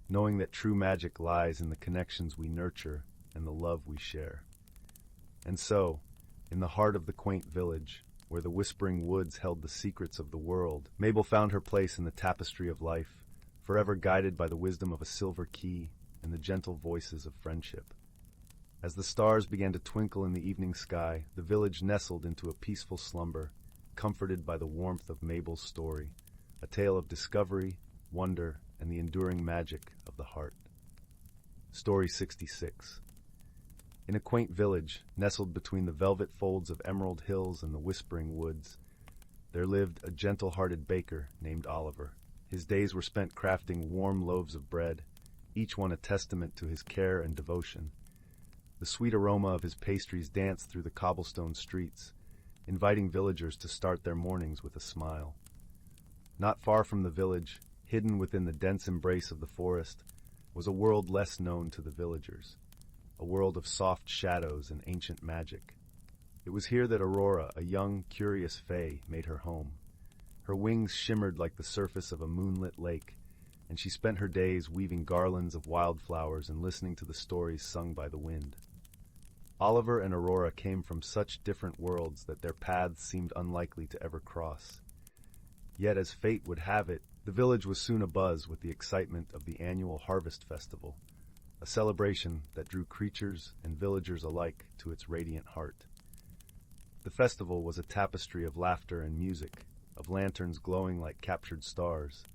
knowing that true magic lies in the connections we nurture and the love we share. And so, in the heart of the quaint village, where the whispering woods held the secrets of the world, Mabel found her place in the tapestry of life, forever guided by the wisdom of a silver key and the gentle voices of friendship. As the stars began to twinkle in the evening sky, the village nestled into a peaceful slumber, comforted by the warmth of Mabel's story, a tale of discovery, wonder, and the enduring magic of the heart. Story 66. In a quaint village, nestled between the velvet folds of emerald hills and the whispering woods, there lived a gentle-hearted baker named Oliver. His days were spent crafting warm loaves of bread, each one a testament to his care and devotion. The sweet aroma of his pastries danced through the cobblestone streets, inviting villagers to start their mornings with a smile. Not far from the village, hidden within the dense embrace of the forest, was a world less known to the villagers, a world of soft shadows and ancient magic. It was here that Aurora, a young, curious fae, made her home. Her wings shimmered like the surface of a moonlit lake, and she spent her days weaving garlands of wildflowers and listening to the stories sung by the wind. Oliver and Aurora came from such different worlds that their paths seemed unlikely to ever cross. Yet, as fate would have it, the village was soon abuzz with the excitement of the annual Harvest Festival, a celebration that drew creatures and villagers alike to its radiant heart. The festival was a tapestry of laughter and music, of lanterns glowing like captured stars.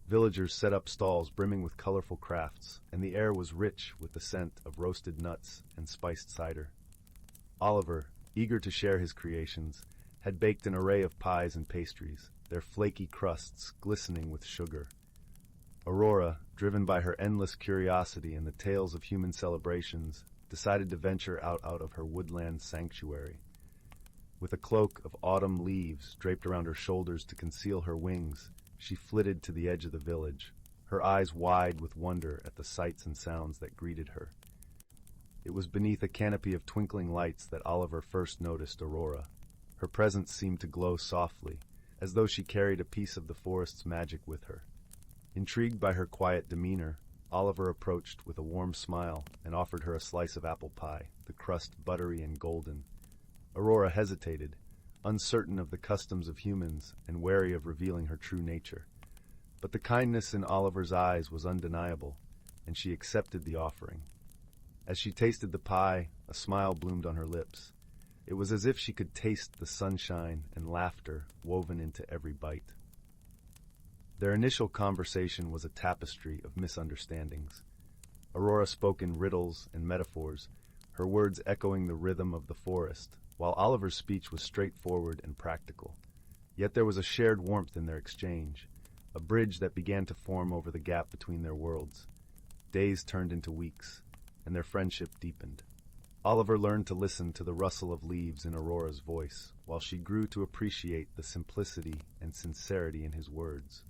Villagers set up stalls brimming with colorful crafts, and the air was rich with the scent of roasted nuts and spiced cider. Oliver, eager to share his creations, had baked an array of pies and pastries, their flaky crusts glistening with sugar. Aurora, driven by her endless curiosity and the tales of human celebrations, decided to venture out of her woodland sanctuary. With a cloak of autumn leaves draped around her shoulders to conceal her wings, she flitted to the edge of the village, her eyes wide with wonder at the sights and sounds that greeted her. It was beneath a canopy of twinkling lights that Oliver first noticed Aurora. Her presence seemed to glow softly, as though she carried a piece of the forest's magic with her. Intrigued by her quiet demeanor, Oliver approached with a warm smile and offered her a slice of apple pie, the crust buttery and golden. Aurora hesitated, uncertain of the customs of humans and wary of revealing her true nature. But the kindness in Oliver's eyes was undeniable, and she accepted the offering. As she tasted the pie, a smile bloomed on her lips. It was as if she could taste the sunshine and laughter woven into every bite. Their initial conversation was a tapestry of misunderstandings. Aurora spoke in riddles and metaphors, her words echoing the rhythm of the forest, while Oliver's speech was straightforward and practical. Yet there was a shared warmth in their exchange, a bridge that began to form over the gap between their worlds. Days turned into weeks, and their friendship deepened. Oliver learned to listen to the rustle of leaves in Aurora's voice, while she grew to appreciate the simplicity and sincerity in his words.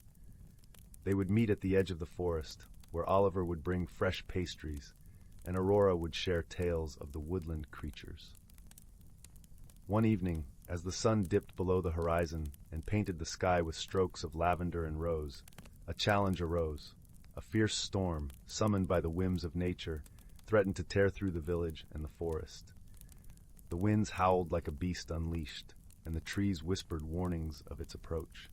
They would meet at the edge of the forest, where Oliver would bring fresh pastries, and Aurora would share tales of the woodland creatures. One evening, as the sun dipped below the horizon and painted the sky with strokes of lavender and rose, a challenge arose. A fierce storm, summoned by the whims of nature, threatened to tear through the village and the forest. The winds howled like a beast unleashed, and the trees whispered warnings of its approach.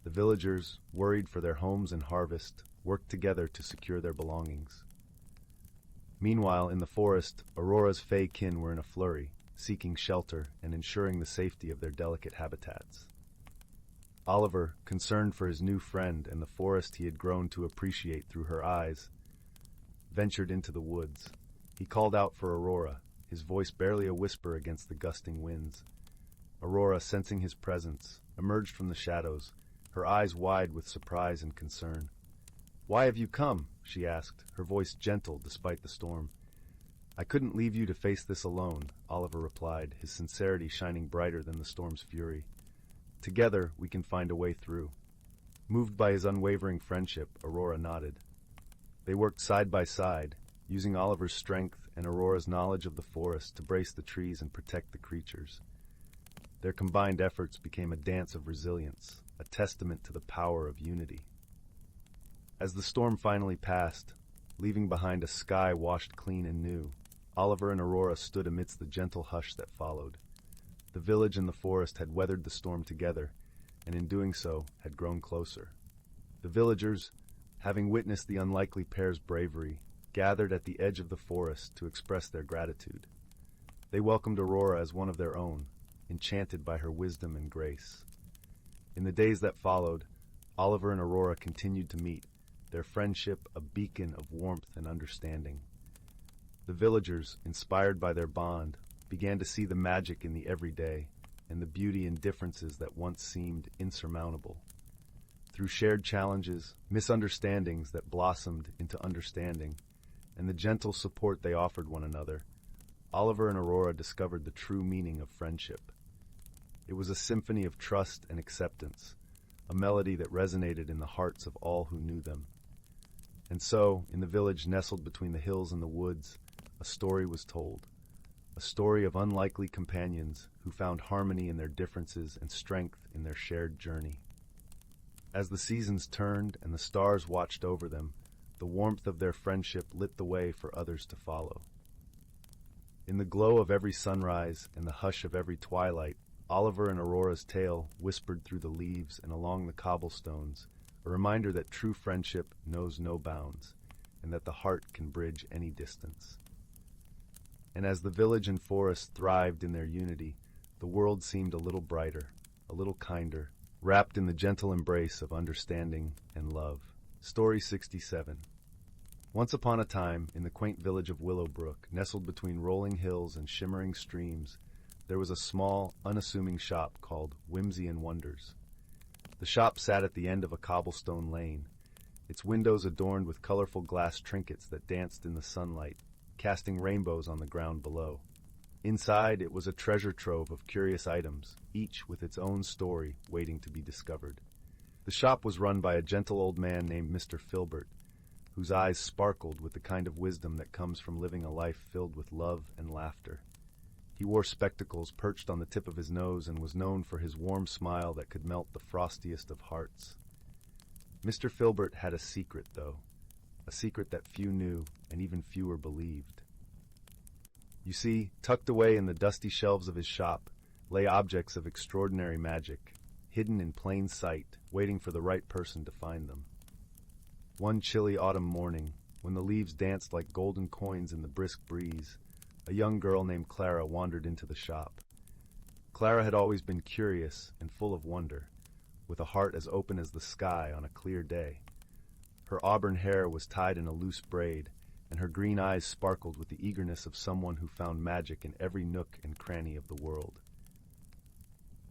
The villagers, worried for their homes and harvest, worked together to secure their belongings. Meanwhile, in the forest, Aurora's fae kin were in a flurry, seeking shelter and ensuring the safety of their delicate habitats. Oliver, concerned for his new friend and the forest he had grown to appreciate through her eyes, ventured into the woods. He called out for Aurora, his voice barely a whisper against the gusting winds. Aurora, sensing his presence, emerged from the shadows, her eyes wide with surprise and concern. "Why have you come?" she asked, her voice gentle despite the storm. "I couldn't leave you to face this alone," Oliver replied, his sincerity shining brighter than the storm's fury. "Together, we can find a way through." Moved by his unwavering friendship, Aurora nodded. They worked side by side, using Oliver's strength and Aurora's knowledge of the forest to brace the trees and protect the creatures. Their combined efforts became a dance of resilience, a testament to the power of unity. As the storm finally passed, leaving behind a sky washed clean and new, Oliver and Aurora stood amidst the gentle hush that followed. The village and the forest had weathered the storm together, and in doing so had grown closer. The villagers, having witnessed the unlikely pair's bravery, gathered at the edge of the forest to express their gratitude. They welcomed Aurora as one of their own, enchanted by her wisdom and grace. In the days that followed, Oliver and Aurora continued to meet, their friendship a beacon of warmth and understanding. The villagers, inspired by their bond, began to see the magic in the everyday and the beauty in differences that once seemed insurmountable. Through shared challenges, misunderstandings that blossomed into understanding, and the gentle support they offered one another, Oliver and Aurora discovered the true meaning of friendship. It was a symphony of trust and acceptance, a melody that resonated in the hearts of all who knew them. And so, in the village nestled between the hills and the woods, a story was told. A story of unlikely companions who found harmony in their differences and strength in their shared journey. As the seasons turned and the stars watched over them, the warmth of their friendship lit the way for others to follow. In the glow of every sunrise and the hush of every twilight, Oliver and Aurora's tale whispered through the leaves and along the cobblestones, a reminder that true friendship knows no bounds, and that the heart can bridge any distance. And as the village and forest thrived in their unity, the world seemed a little brighter, a little kinder, wrapped in the gentle embrace of understanding and love. Story 67. Once upon a time, in the quaint village of Willowbrook, nestled between rolling hills and shimmering streams, there was a small, unassuming shop called Whimsy and Wonders. The shop sat at the end of a cobblestone lane, its windows adorned with colorful glass trinkets that danced in the sunlight, casting rainbows on the ground below. Inside, it was a treasure trove of curious items, each with its own story waiting to be discovered. The shop was run by a gentle old man named Mr. Filbert, whose eyes sparkled with the kind of wisdom that comes from living a life filled with love and laughter. He wore spectacles perched on the tip of his nose and was known for his warm smile that could melt the frostiest of hearts. Mr. Filbert had a secret, though, a secret that few knew and even fewer believed. You see, tucked away in the dusty shelves of his shop lay objects of extraordinary magic, hidden in plain sight, waiting for the right person to find them. One chilly autumn morning, when the leaves danced like golden coins in the brisk breeze, a young girl named Clara wandered into the shop. Clara had always been curious and full of wonder, with a heart as open as the sky on a clear day. Her auburn hair was tied in a loose braid, and her green eyes sparkled with the eagerness of someone who found magic in every nook and cranny of the world.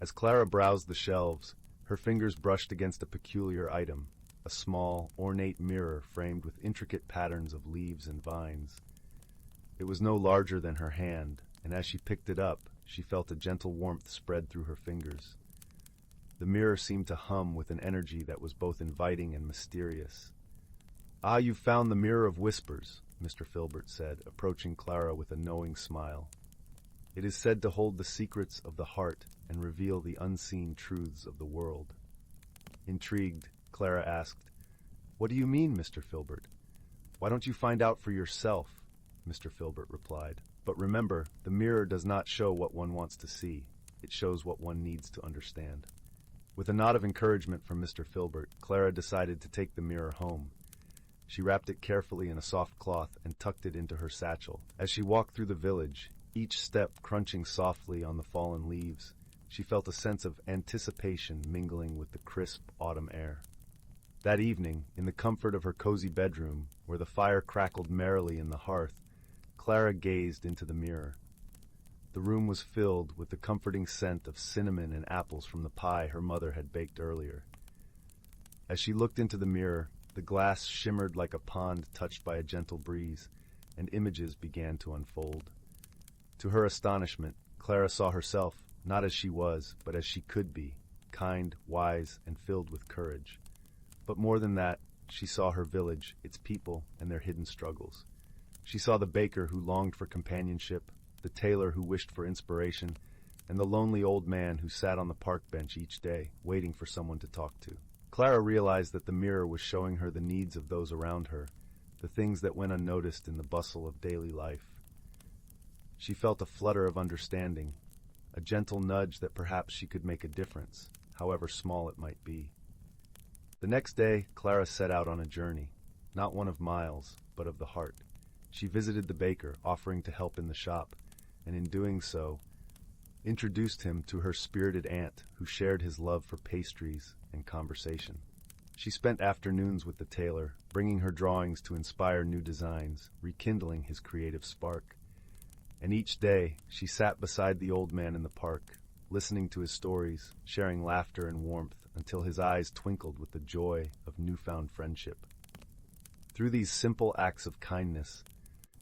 As Clara browsed the shelves, her fingers brushed against a peculiar item, a small, ornate mirror framed with intricate patterns of leaves and vines. It was no larger than her hand, and as she picked it up, she felt a gentle warmth spread through her fingers. The mirror seemed to hum with an energy that was both inviting and mysterious. "Ah, you've found the Mirror of Whispers," Mr. Filbert said, approaching Clara with a knowing smile. "It is said to hold the secrets of the heart and reveal the unseen truths of the world." Intrigued, Clara asked, "What do you mean, Mr. Filbert?" "Why don't you find out for yourself?" Mr. Filbert replied. "But remember, the mirror does not show what one wants to see. It shows what one needs to understand." With a nod of encouragement from Mr. Filbert, Clara decided to take the mirror home. She wrapped it carefully in a soft cloth and tucked it into her satchel. As she walked through the village, each step crunching softly on the fallen leaves, she felt a sense of anticipation mingling with the crisp autumn air. That evening, in the comfort of her cozy bedroom, where the fire crackled merrily in the hearth, Clara gazed into the mirror. The room was filled with the comforting scent of cinnamon and apples from the pie her mother had baked earlier. As she looked into the mirror, the glass shimmered like a pond touched by a gentle breeze, and images began to unfold. To her astonishment, Clara saw herself, not as she was, but as she could be, kind, wise, and filled with courage. But more than that, she saw her village, its people, and their hidden struggles. She saw the baker who longed for companionship, the tailor who wished for inspiration, and the lonely old man who sat on the park bench each day, waiting for someone to talk to. Clara realized that the mirror was showing her the needs of those around her, the things that went unnoticed in the bustle of daily life. She felt a flutter of understanding, a gentle nudge that perhaps she could make a difference, however small it might be. The next day, Clara set out on a journey, not one of miles, but of the heart. She visited the baker, offering to help in the shop, and in doing so, introduced him to her spirited aunt, who shared his love for pastries and conversation. She spent afternoons with the tailor, bringing her drawings to inspire new designs, rekindling his creative spark. And each day, she sat beside the old man in the park, listening to his stories, sharing laughter and warmth until his eyes twinkled with the joy of newfound friendship. Through these simple acts of kindness,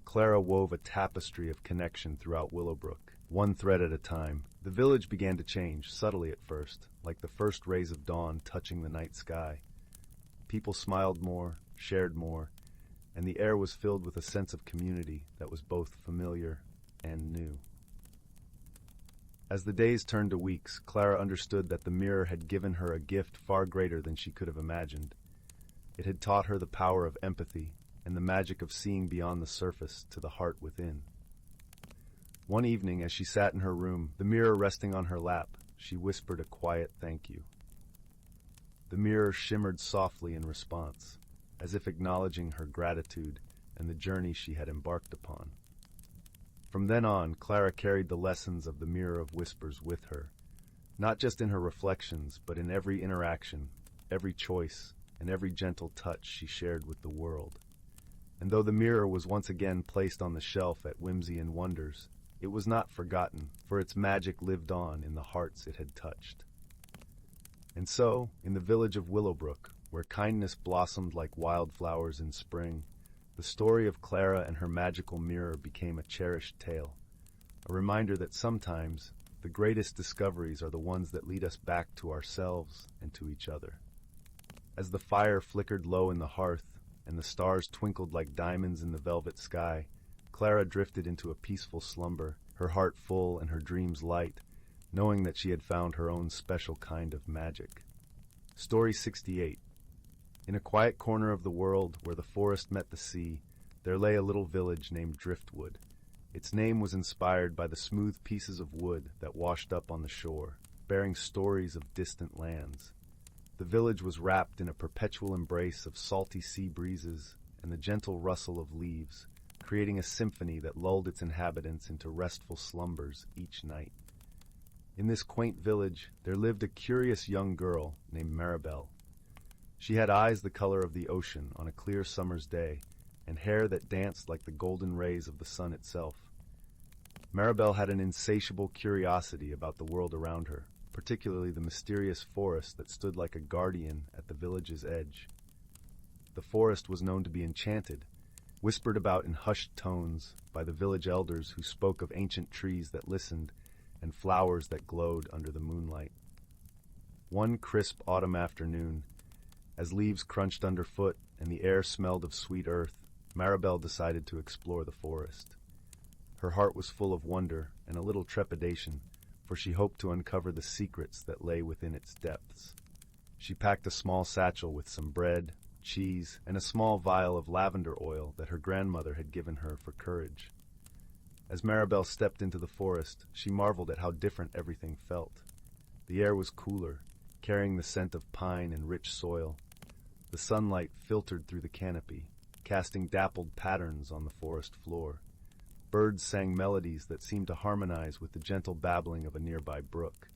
Clara wove a tapestry of connection throughout Willowbrook, one thread at a time. The village began to change, subtly at first, like the first rays of dawn touching the night sky. People smiled more, shared more, and the air was filled with a sense of community that was both familiar and new. As the days turned to weeks, Clara understood that the mirror had given her a gift far greater than she could have imagined. It had taught her the power of empathy and the magic of seeing beyond the surface to the heart within. One evening, as she sat in her room, the mirror resting on her lap, she whispered a quiet thank you. The mirror shimmered softly in response, as if acknowledging her gratitude and the journey she had embarked upon. From then on, Clara carried the lessons of the Mirror of Whispers with her, not just in her reflections, but in every interaction, every choice, and every gentle touch she shared with the world. And though the mirror was once again placed on the shelf at Whimsy and Wonders, it was not forgotten, for its magic lived on in the hearts it had touched. And so, in the village of Willowbrook, where kindness blossomed like wildflowers in spring, the story of Clara and her magical mirror became a cherished tale, a reminder that sometimes the greatest discoveries are the ones that lead us back to ourselves and to each other. As the fire flickered low in the hearth and the stars twinkled like diamonds in the velvet sky, Clara drifted into a peaceful slumber, her heart full and her dreams light, knowing that she had found her own special kind of magic. Story 68. In a quiet corner of the world where the forest met the sea, there lay a little village named Driftwood. Its name was inspired by the smooth pieces of wood that washed up on the shore, bearing stories of distant lands. The village was wrapped in a perpetual embrace of salty sea breezes and the gentle rustle of leaves, creating a symphony that lulled its inhabitants into restful slumbers each night. In this quaint village, there lived a curious young girl named Maribel. She had eyes the color of the ocean on a clear summer's day, and hair that danced like the golden rays of the sun itself. Maribel had an insatiable curiosity about the world around her, particularly the mysterious forest that stood like a guardian at the village's edge. The forest was known to be enchanted, whispered about in hushed tones by the village elders who spoke of ancient trees that listened and flowers that glowed under the moonlight. One crisp autumn afternoon, as leaves crunched underfoot and the air smelled of sweet earth, Maribel decided to explore the forest. Her heart was full of wonder and a little trepidation, for she hoped to uncover the secrets that lay within its depths. She packed a small satchel with some bread, cheese, and a small vial of lavender oil that her grandmother had given her for courage. As Maribel stepped into the forest, she marveled at how different everything felt. The air was cooler, carrying the scent of pine and rich soil. The sunlight filtered through the canopy, casting dappled patterns on the forest floor. Birds sang melodies that seemed to harmonize with the gentle babbling of a nearby brook.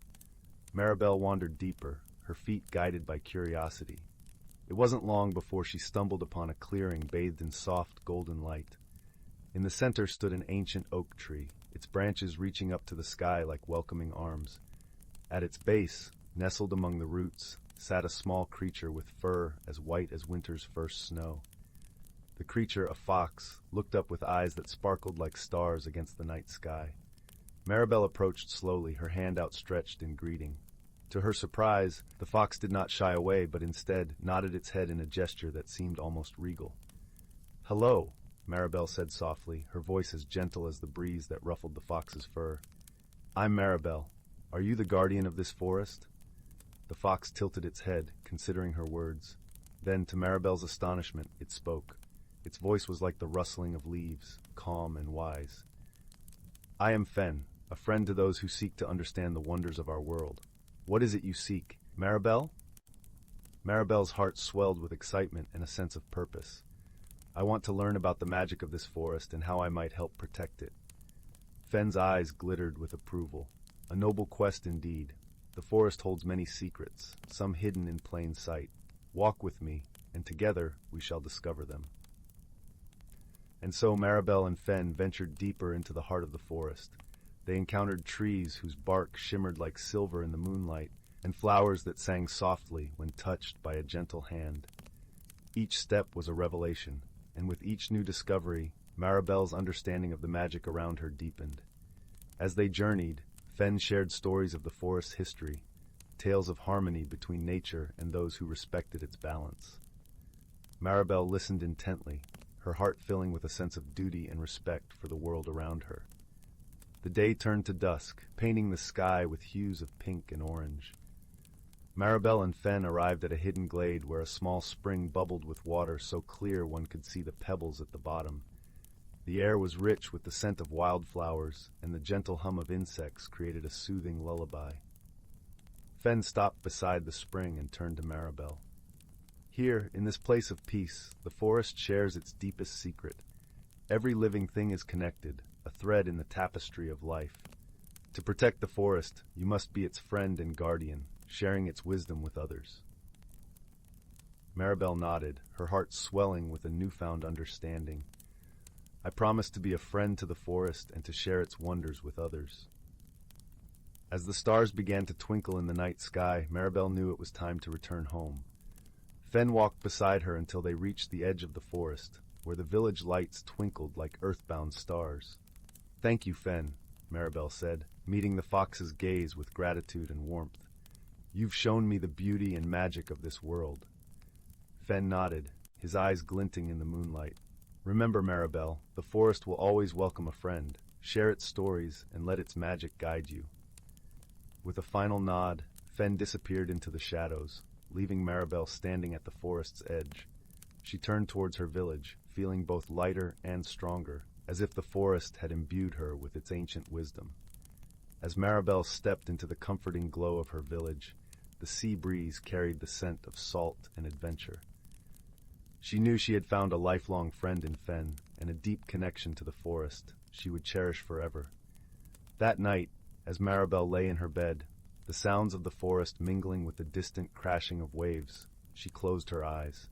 Maribel wandered deeper, her feet guided by curiosity. It wasn't long before she stumbled upon a clearing bathed in soft golden light. In the center stood an ancient oak tree, its branches reaching up to the sky like welcoming arms. At its base, nestled among the roots, sat a small creature with fur as white as winter's first snow. The creature, a fox, looked up with eyes that sparkled like stars against the night sky. Maribel approached slowly, her hand outstretched in greeting. To her surprise, the fox did not shy away, but instead nodded its head in a gesture that seemed almost regal. "Hello," Maribel said softly, her voice as gentle as the breeze that ruffled the fox's fur. "I'm Maribel. Are you the guardian of this forest?" The fox tilted its head, considering her words. Then, to Maribel's astonishment, it spoke. Its voice was like the rustling of leaves, calm and wise. "I am Fen, a friend to those who seek to understand the wonders of our world. What is it you seek, Maribel?" Maribel's heart swelled with excitement and a sense of purpose. "I want to learn about the magic of this forest and how I might help protect it." Fen's eyes glittered with approval. "A noble quest indeed. The forest holds many secrets, some hidden in plain sight. Walk with me, and together we shall discover them." And so Maribel and Fen ventured deeper into the heart of the forest. They encountered trees whose bark shimmered like silver in the moonlight, and flowers that sang softly when touched by a gentle hand. Each step was a revelation, and with each new discovery, Maribel's understanding of the magic around her deepened. As they journeyed, Fen shared stories of the forest's history, tales of harmony between nature and those who respected its balance. Maribel listened intently, her heart filling with a sense of duty and respect for the world around her. The day turned to dusk, painting the sky with hues of pink and orange. Maribel and Fen arrived at a hidden glade where a small spring bubbled with water so clear one could see the pebbles at the bottom. The air was rich with the scent of wildflowers, and the gentle hum of insects created a soothing lullaby. Fen stopped beside the spring and turned to Maribel. "Here, in this place of peace, the forest shares its deepest secret. Every living thing is connected, a thread in the tapestry of life. To protect the forest, you must be its friend and guardian, sharing its wisdom with others." Maribel nodded, her heart swelling with a newfound understanding. "I promise to be a friend to the forest and to share its wonders with others." As the stars began to twinkle in the night sky, Maribel knew it was time to return home. Fen walked beside her until they reached the edge of the forest, where the village lights twinkled like earthbound stars. "Thank you, Fen," Maribel said, meeting the fox's gaze with gratitude and warmth. "You've shown me the beauty and magic of this world." Fen nodded, his eyes glinting in the moonlight. "Remember, Maribel, the forest will always welcome a friend. Share its stories and let its magic guide you." With a final nod, Fen disappeared into the shadows, leaving Maribel standing at the forest's edge. She turned towards her village, feeling both lighter and stronger, as if the forest had imbued her with its ancient wisdom. As Maribel stepped into the comforting glow of her village, the sea breeze carried the scent of salt and adventure. She knew she had found a lifelong friend in Fen, and a deep connection to the forest she would cherish forever. That night, as Maribel lay in her bed, the sounds of the forest mingling with the distant crashing of waves, she closed her eyes.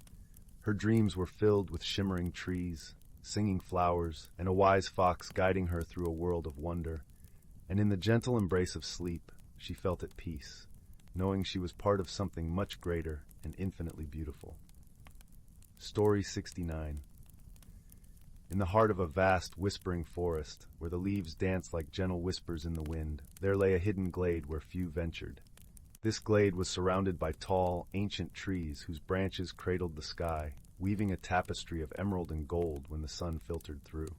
Her dreams were filled with shimmering trees, singing flowers, and a wise fox guiding her through a world of wonder. And in the gentle embrace of sleep, she felt at peace, knowing she was part of something much greater and infinitely beautiful. Story 69. In the heart of a vast, whispering forest, where the leaves danced like gentle whispers in the wind, there lay a hidden glade where few ventured. This glade was surrounded by tall, ancient trees whose branches cradled the sky, weaving a tapestry of emerald and gold when the sun filtered through.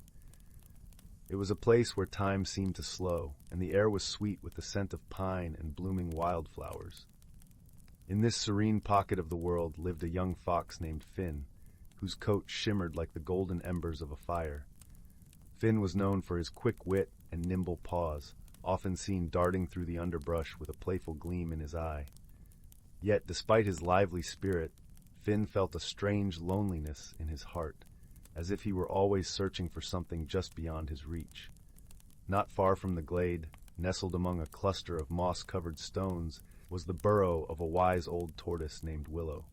It was a place where time seemed to slow, and the air was sweet with the scent of pine and blooming wildflowers. In this serene pocket of the world lived a young fox named Finn, whose coat shimmered like the golden embers of a fire. Finn was known for his quick wit and nimble paws, often seen darting through the underbrush with a playful gleam in his eye. Yet, despite his lively spirit, Finn felt a strange loneliness in his heart, as if he were always searching for something just beyond his reach. Not far from the glade, nestled among a cluster of moss-covered stones, was the burrow of a wise old tortoise named Willow.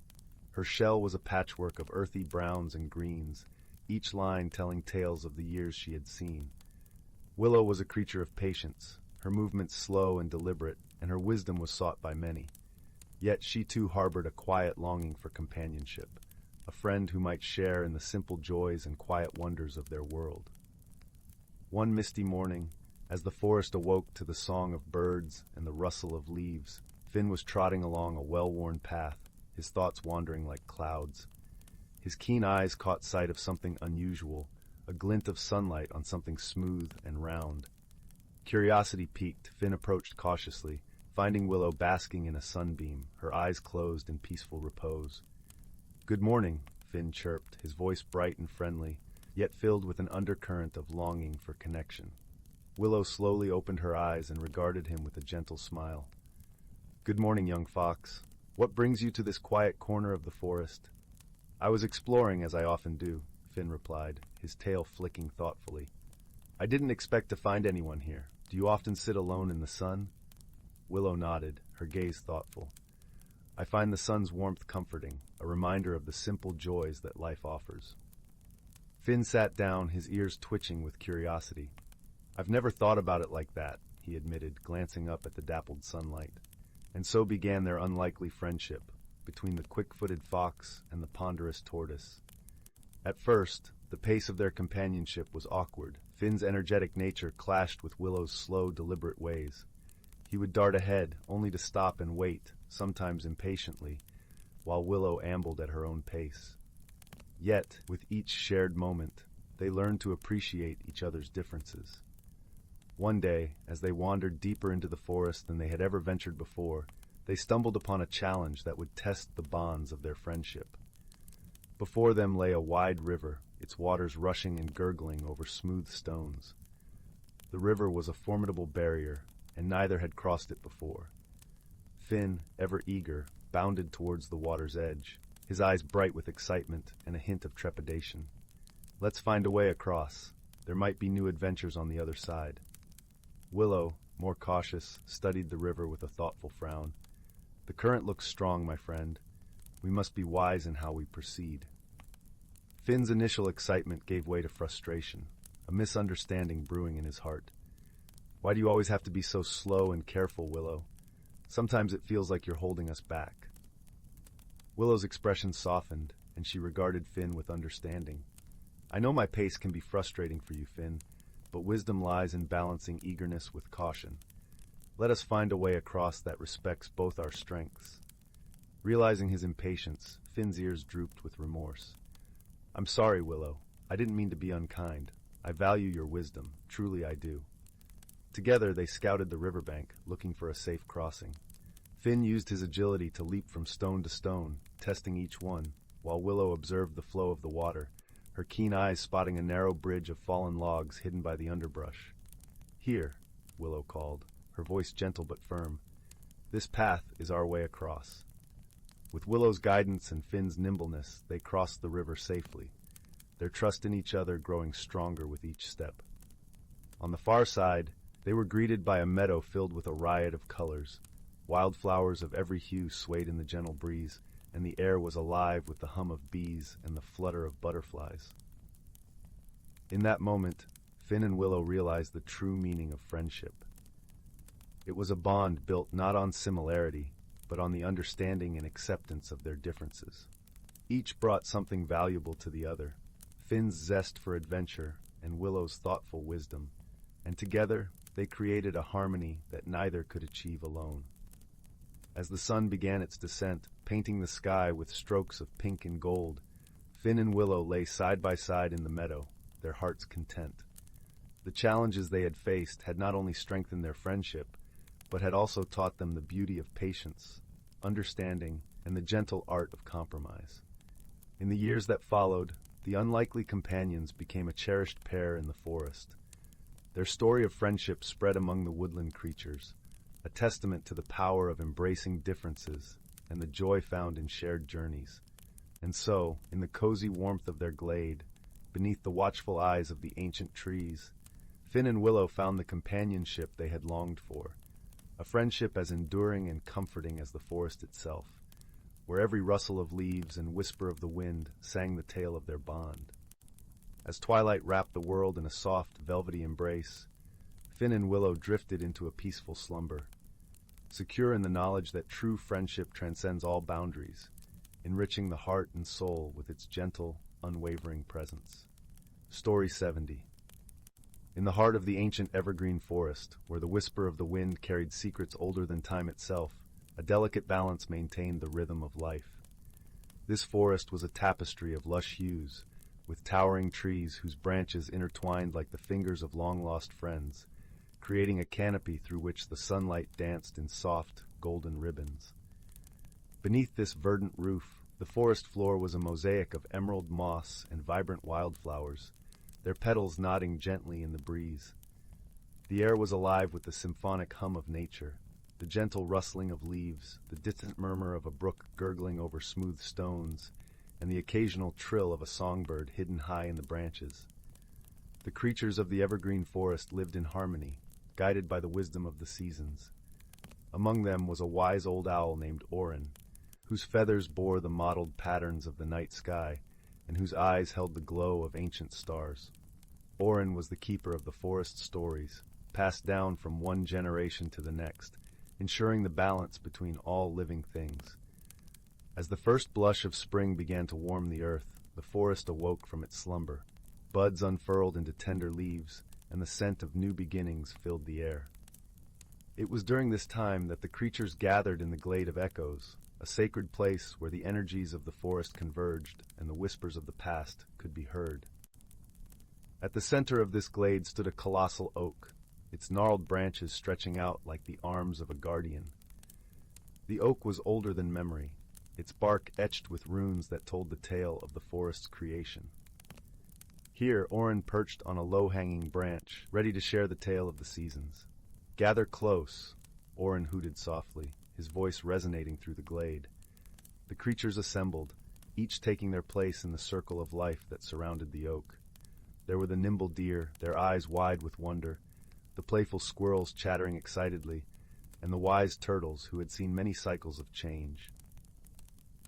Her shell was a patchwork of earthy browns and greens, each line telling tales of the years she had seen. Willow was a creature of patience, her movements slow and deliberate, and her wisdom was sought by many. Yet she too harbored a quiet longing for companionship, a friend who might share in the simple joys and quiet wonders of their world. One misty morning, as the forest awoke to the song of birds and the rustle of leaves, Finn was trotting along a well-worn path, his thoughts wandering like clouds. His keen eyes caught sight of something unusual, a glint of sunlight on something smooth and round. Curiosity piqued, Finn approached cautiously, finding Willow basking in a sunbeam, her eyes closed in peaceful repose. "Good morning," Finn chirped, his voice bright and friendly, yet filled with an undercurrent of longing for connection. Willow slowly opened her eyes and regarded him with a gentle smile. "Good morning, young fox. What brings you to this quiet corner of the forest?" "I was exploring, as I often do," Finn replied, his tail flicking thoughtfully. "I didn't expect to find anyone here. Do you often sit alone in the sun?" Willow nodded, her gaze thoughtful. "I find the sun's warmth comforting, a reminder of the simple joys that life offers." Finn sat down, his ears twitching with curiosity. "I've never thought about it like that," he admitted, glancing up at the dappled sunlight. And so began their unlikely friendship, between the quick-footed fox and the ponderous tortoise. At first, the pace of their companionship was awkward. Finn's energetic nature clashed with Willow's slow, deliberate ways. He would dart ahead, only to stop and wait, sometimes impatiently, while Willow ambled at her own pace. Yet, with each shared moment, they learned to appreciate each other's differences. One day, as they wandered deeper into the forest than they had ever ventured before, they stumbled upon a challenge that would test the bonds of their friendship. Before them lay a wide river, its waters rushing and gurgling over smooth stones. The river was a formidable barrier, and neither had crossed it before. Finn, ever eager, bounded towards the water's edge, his eyes bright with excitement and a hint of trepidation. "Let's find a way across. There might be new adventures on the other side." Willow, more cautious, studied the river with a thoughtful frown. "The current looks strong, my friend. We must be wise in how we proceed." Finn's initial excitement gave way to frustration, a misunderstanding brewing in his heart. "Why do you always have to be so slow and careful, Willow? Sometimes it feels like you're holding us back." Willow's expression softened, and she regarded Finn with understanding. "I know my pace can be frustrating for you, Finn, but wisdom lies in balancing eagerness with caution. Let us find a way across that respects both our strengths." Realizing his impatience, Finn's ears drooped with remorse. "I'm sorry, Willow. I didn't mean to be unkind. I value your wisdom, truly I do." Together they scouted the riverbank, looking for a safe crossing. Finn used his agility to leap from stone to stone, testing each one, while Willow observed the flow of the water, her keen eyes spotting a narrow bridge of fallen logs hidden by the underbrush. "Here," Willow called, her voice gentle but firm. "This path is our way across." With Willow's guidance and Finn's nimbleness, they crossed the river safely, their trust in each other growing stronger with each step. On the far side, they were greeted by a meadow filled with a riot of colors. Wildflowers of every hue swayed in the gentle breeze, and the air was alive with the hum of bees and the flutter of butterflies. In that moment, Finn and Willow realized the true meaning of friendship. It was a bond built not on similarity, but on the understanding and acceptance of their differences. Each brought something valuable to the other, Finn's zest for adventure and Willow's thoughtful wisdom, and together they created a harmony that neither could achieve alone. As the sun began its descent, painting the sky with strokes of pink and gold, Finn and Willow lay side by side in the meadow, their hearts content. The challenges they had faced had not only strengthened their friendship, but had also taught them the beauty of patience, understanding, and the gentle art of compromise. In the years that followed, the unlikely companions became a cherished pair in the forest. Their story of friendship spread among the woodland creatures, a testament to the power of embracing differences and the joy found in shared journeys. And so, in the cozy warmth of their glade, beneath the watchful eyes of the ancient trees, Finn and Willow found the companionship they had longed for, a friendship as enduring and comforting as the forest itself, where every rustle of leaves and whisper of the wind sang the tale of their bond. As twilight wrapped the world in a soft, velvety embrace, Finn and Willow drifted into a peaceful slumber, secure in the knowledge that true friendship transcends all boundaries, enriching the heart and soul with its gentle, unwavering presence. Story 70. In the heart of the ancient evergreen forest, where the whisper of the wind carried secrets older than time itself, a delicate balance maintained the rhythm of life. This forest was a tapestry of lush hues, with towering trees whose branches intertwined like the fingers of long-lost friends, creating a canopy through which the sunlight danced in soft, golden ribbons. Beneath this verdant roof, the forest floor was a mosaic of emerald moss and vibrant wildflowers, their petals nodding gently in the breeze. The air was alive with the symphonic hum of nature, the gentle rustling of leaves, the distant murmur of a brook gurgling over smooth stones, and the occasional trill of a songbird hidden high in the branches. The creatures of the evergreen forest lived in harmony, guided by the wisdom of the seasons. Among them was a wise old owl named Orin, whose feathers bore the mottled patterns of the night sky, and whose eyes held the glow of ancient stars. Orin was the keeper of the forest stories, passed down from one generation to the next, ensuring the balance between all living things. As the first blush of spring began to warm the earth, the forest awoke from its slumber. Buds unfurled into tender leaves, and the scent of new beginnings filled the air. It was during this time that the creatures gathered in the Glade of Echoes, a sacred place where the energies of the forest converged and the whispers of the past could be heard. At the center of this glade stood a colossal oak, its gnarled branches stretching out like the arms of a guardian. The oak was older than memory, its bark etched with runes that told the tale of the forest's creation. Here, Orin perched on a low-hanging branch, ready to share the tale of the seasons. "Gather close," Orin hooted softly, his voice resonating through the glade. The creatures assembled, each taking their place in the circle of life that surrounded the oak. There were the nimble deer, their eyes wide with wonder, the playful squirrels chattering excitedly, and the wise turtles who had seen many cycles of change.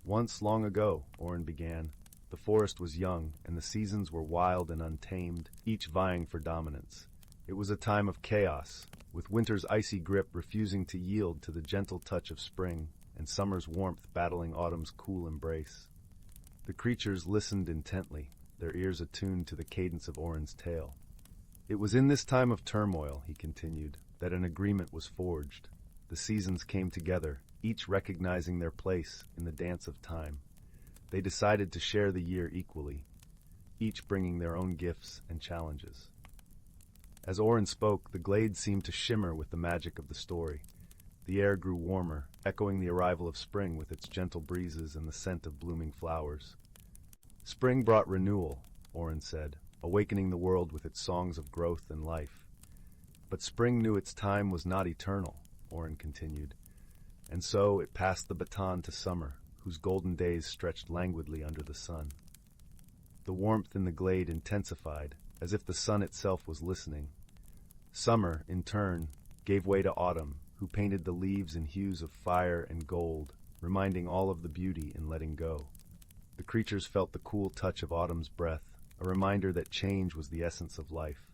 "Once long ago," Orin began, "the forest was young, and the seasons were wild and untamed, each vying for dominance. It was a time of chaos, with winter's icy grip refusing to yield to the gentle touch of spring, and summer's warmth battling autumn's cool embrace." The creatures listened intently, their ears attuned to the cadence of Orin's tale. "It was in this time of turmoil," he continued, "that an agreement was forged. The seasons came together, each recognizing their place in the dance of time. They decided to share the year equally, each bringing their own gifts and challenges." As Orin spoke, the glade seemed to shimmer with the magic of the story. The air grew warmer, echoing the arrival of spring with its gentle breezes and the scent of blooming flowers. "Spring brought renewal," Orin said, awakening the world with its songs of growth and life. "But spring knew its time was not eternal," Orin continued, "and so it passed the baton to summer, whose golden days stretched languidly under the sun." The warmth in the glade intensified, as if the sun itself was listening. Summer, in turn, gave way to autumn, who painted the leaves in hues of fire and gold, reminding all of the beauty in letting go. The creatures felt the cool touch of autumn's breath, a reminder that change was the essence of life.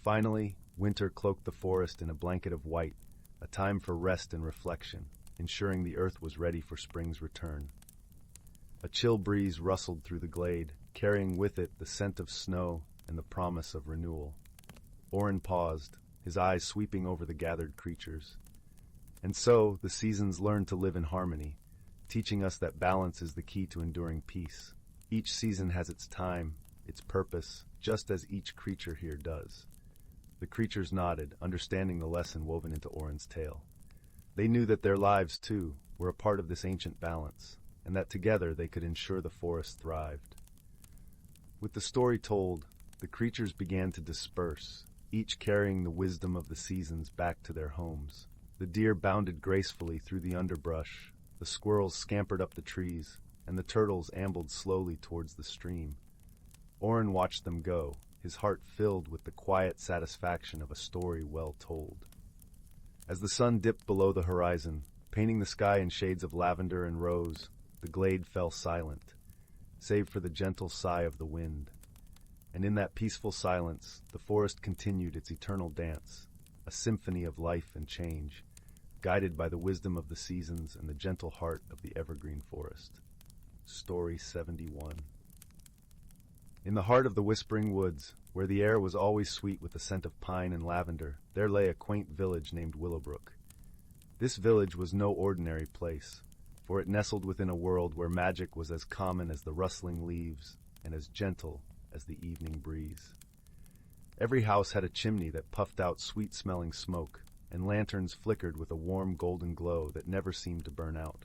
Finally, winter cloaked the forest in a blanket of white, a time for rest and reflection, ensuring the earth was ready for spring's return. A chill breeze rustled through the glade, carrying with it the scent of snow and the promise of renewal. Orin paused, his eyes sweeping over the gathered creatures. And so, the seasons learned to live in harmony, teaching us that balance is the key to enduring peace. Each season has its time, its purpose, just as each creature here does. The creatures nodded, understanding the lesson woven into Orin's tale. They knew that their lives, too, were a part of this ancient balance, and that together they could ensure the forest thrived. With the story told, the creatures began to disperse, each carrying the wisdom of the seasons back to their homes. The deer bounded gracefully through the underbrush, the squirrels scampered up the trees, and the turtles ambled slowly towards the stream. Orin watched them go, his heart filled with the quiet satisfaction of a story well told. As the sun dipped below the horizon, painting the sky in shades of lavender and rose, the glade fell silent, save for the gentle sigh of the wind. And in that peaceful silence, the forest continued its eternal dance, a symphony of life and change, guided by the wisdom of the seasons and the gentle heart of the evergreen forest. Story 71. In the heart of the whispering woods, where the air was always sweet with the scent of pine and lavender, there lay a quaint village named Willowbrook. This village was no ordinary place, for it nestled within a world where magic was as common as the rustling leaves and as gentle as the evening breeze. Every house had a chimney that puffed out sweet-smelling smoke, and lanterns flickered with a warm golden glow that never seemed to burn out.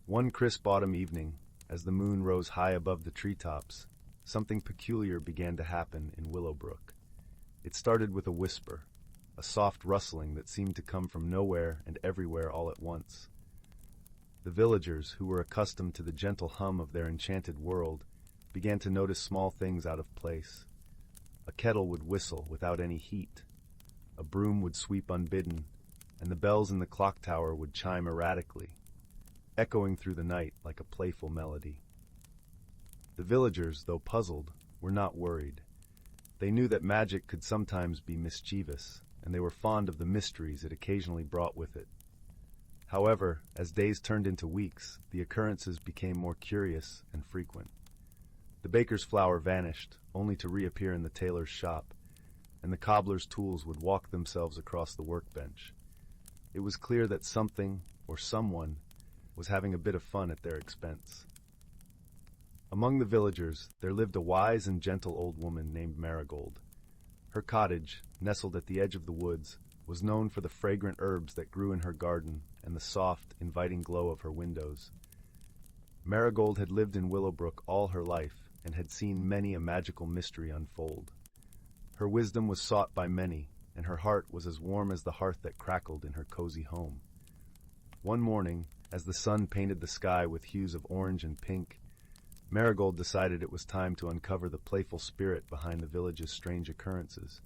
One crisp autumn evening, as the moon rose high above the treetops, something peculiar began to happen in Willowbrook. It started with a whisper, a soft rustling that seemed to come from nowhere and everywhere all at once. The villagers, who were accustomed to the gentle hum of their enchanted world, began to notice small things out of place. A kettle would whistle without any heat. A broom would sweep unbidden, and the bells in the clock tower would chime erratically, echoing through the night like a playful melody. The villagers, though puzzled, were not worried. They knew that magic could sometimes be mischievous, and they were fond of the mysteries it occasionally brought with it. However, as days turned into weeks, the occurrences became more curious and frequent. The baker's flour vanished, only to reappear in the tailor's shop, and the cobbler's tools would walk themselves across the workbench. It was clear that something, or someone, was having a bit of fun at their expense. Among the villagers, there lived a wise and gentle old woman named Marigold. Her cottage, nestled at the edge of the woods, was known for the fragrant herbs that grew in her garden and the soft, inviting glow of her windows. Marigold had lived in Willowbrook all her life and had seen many a magical mystery unfold. Her wisdom was sought by many, and her heart was as warm as the hearth that crackled in her cozy home. One morning, as the sun painted the sky with hues of orange and pink, Marigold decided it was time to uncover the playful spirit behind the village's strange occurrences.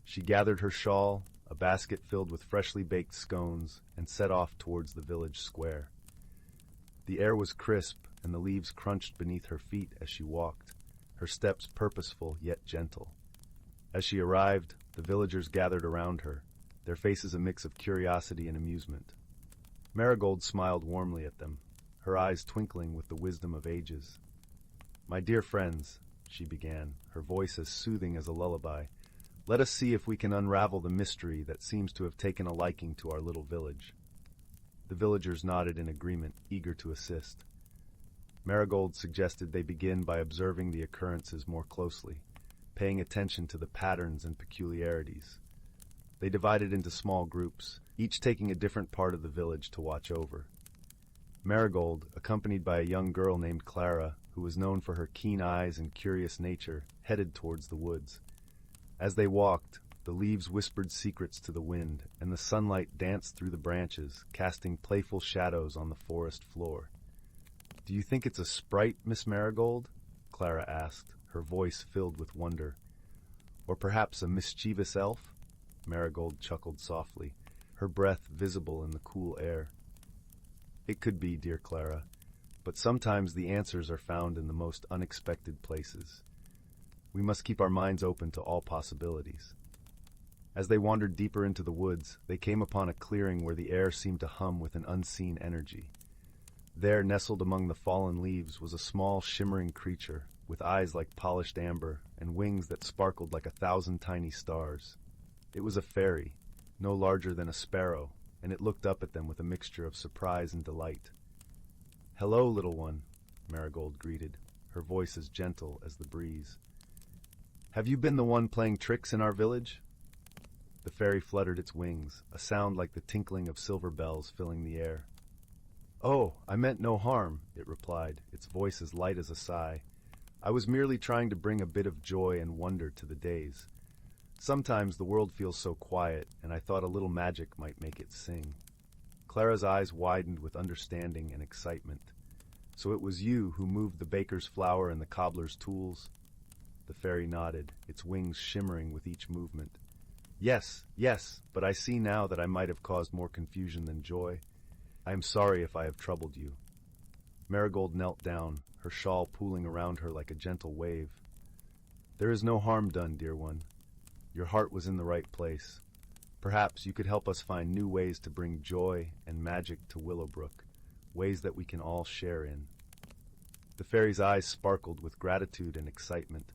She gathered her shawl, a basket filled with freshly baked scones, and set off towards the village square. The air was crisp, and the leaves crunched beneath her feet as she walked, her steps purposeful yet gentle. As she arrived, the villagers gathered around her, their faces a mix of curiosity and amusement. Marigold smiled warmly at them, her eyes twinkling with the wisdom of ages. "My dear friends," she began, her voice as soothing as a lullaby, "let us see if we can unravel the mystery that seems to have taken a liking to our little village." The villagers nodded in agreement, eager to assist. Marigold suggested they begin by observing the occurrences more closely, paying attention to the patterns and peculiarities. They divided into small groups, each taking a different part of the village to watch over. Marigold, accompanied by a young girl named Clara, who was known for her keen eyes and curious nature, headed towards the woods. As they walked, the leaves whispered secrets to the wind, and the sunlight danced through the branches, casting playful shadows on the forest floor. "Do you think it's a sprite, Miss Marigold?" Clara asked, her voice filled with wonder. "Or perhaps a mischievous elf?" Marigold chuckled softly, her breath visible in the cool air. "It could be, dear Clara, but sometimes the answers are found in the most unexpected places. We must keep our minds open to all possibilities." As they wandered deeper into the woods, they came upon a clearing where the air seemed to hum with an unseen energy. There, nestled among the fallen leaves, was a small, shimmering creature, with eyes like polished amber and wings that sparkled like 1,000 tiny stars. It was a fairy, no larger than a sparrow, and it looked up at them with a mixture of surprise and delight. "Hello, little one," Marigold greeted, her voice as gentle as the breeze. "Have you been the one playing tricks in our village?" The fairy fluttered its wings, a sound like the tinkling of silver bells filling the air. "Oh, I meant no harm," it replied, its voice as light as a sigh. "I was merely trying to bring a bit of joy and wonder to the days. Sometimes the world feels so quiet, and I thought a little magic might make it sing." Clara's eyes widened with understanding and excitement. "So it was you who moved the baker's flour and the cobbler's tools?" The fairy nodded, its wings shimmering with each movement. Yes, but I see now that I might have caused more confusion than joy. I am sorry if I have troubled you." Marigold knelt down, her shawl pooling around her like a gentle wave. "There is no harm done, dear one. Your heart was in the right place. Perhaps you could help us find new ways to bring joy and magic to Willowbrook, ways that we can all share in. The fairy's eyes sparkled with gratitude and excitement.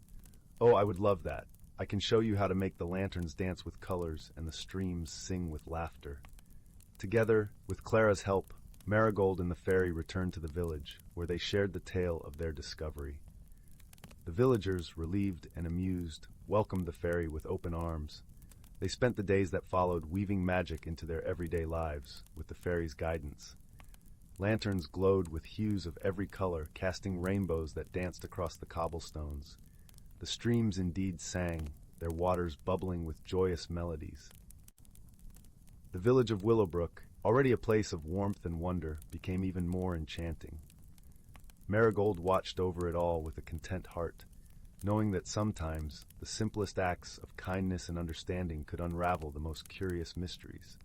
Oh, I would love that. I can show you how to make the lanterns dance with colors and the streams sing with laughter. Together, with Clara's help, Marigold and the fairy returned to the village, where they shared the tale of their discovery. The villagers, relieved and amused, welcomed the fairy with open arms. They spent the days that followed weaving magic into their everyday lives, with the fairy's guidance. Lanterns glowed with hues of every color, casting rainbows that danced across the cobblestones. The streams indeed sang, their waters bubbling with joyous melodies. The village of Willowbrook, already a place of warmth and wonder, became even more enchanting. Marigold watched over it all with a content heart, knowing that sometimes the simplest acts of kindness and understanding could unravel the most curious mysteries.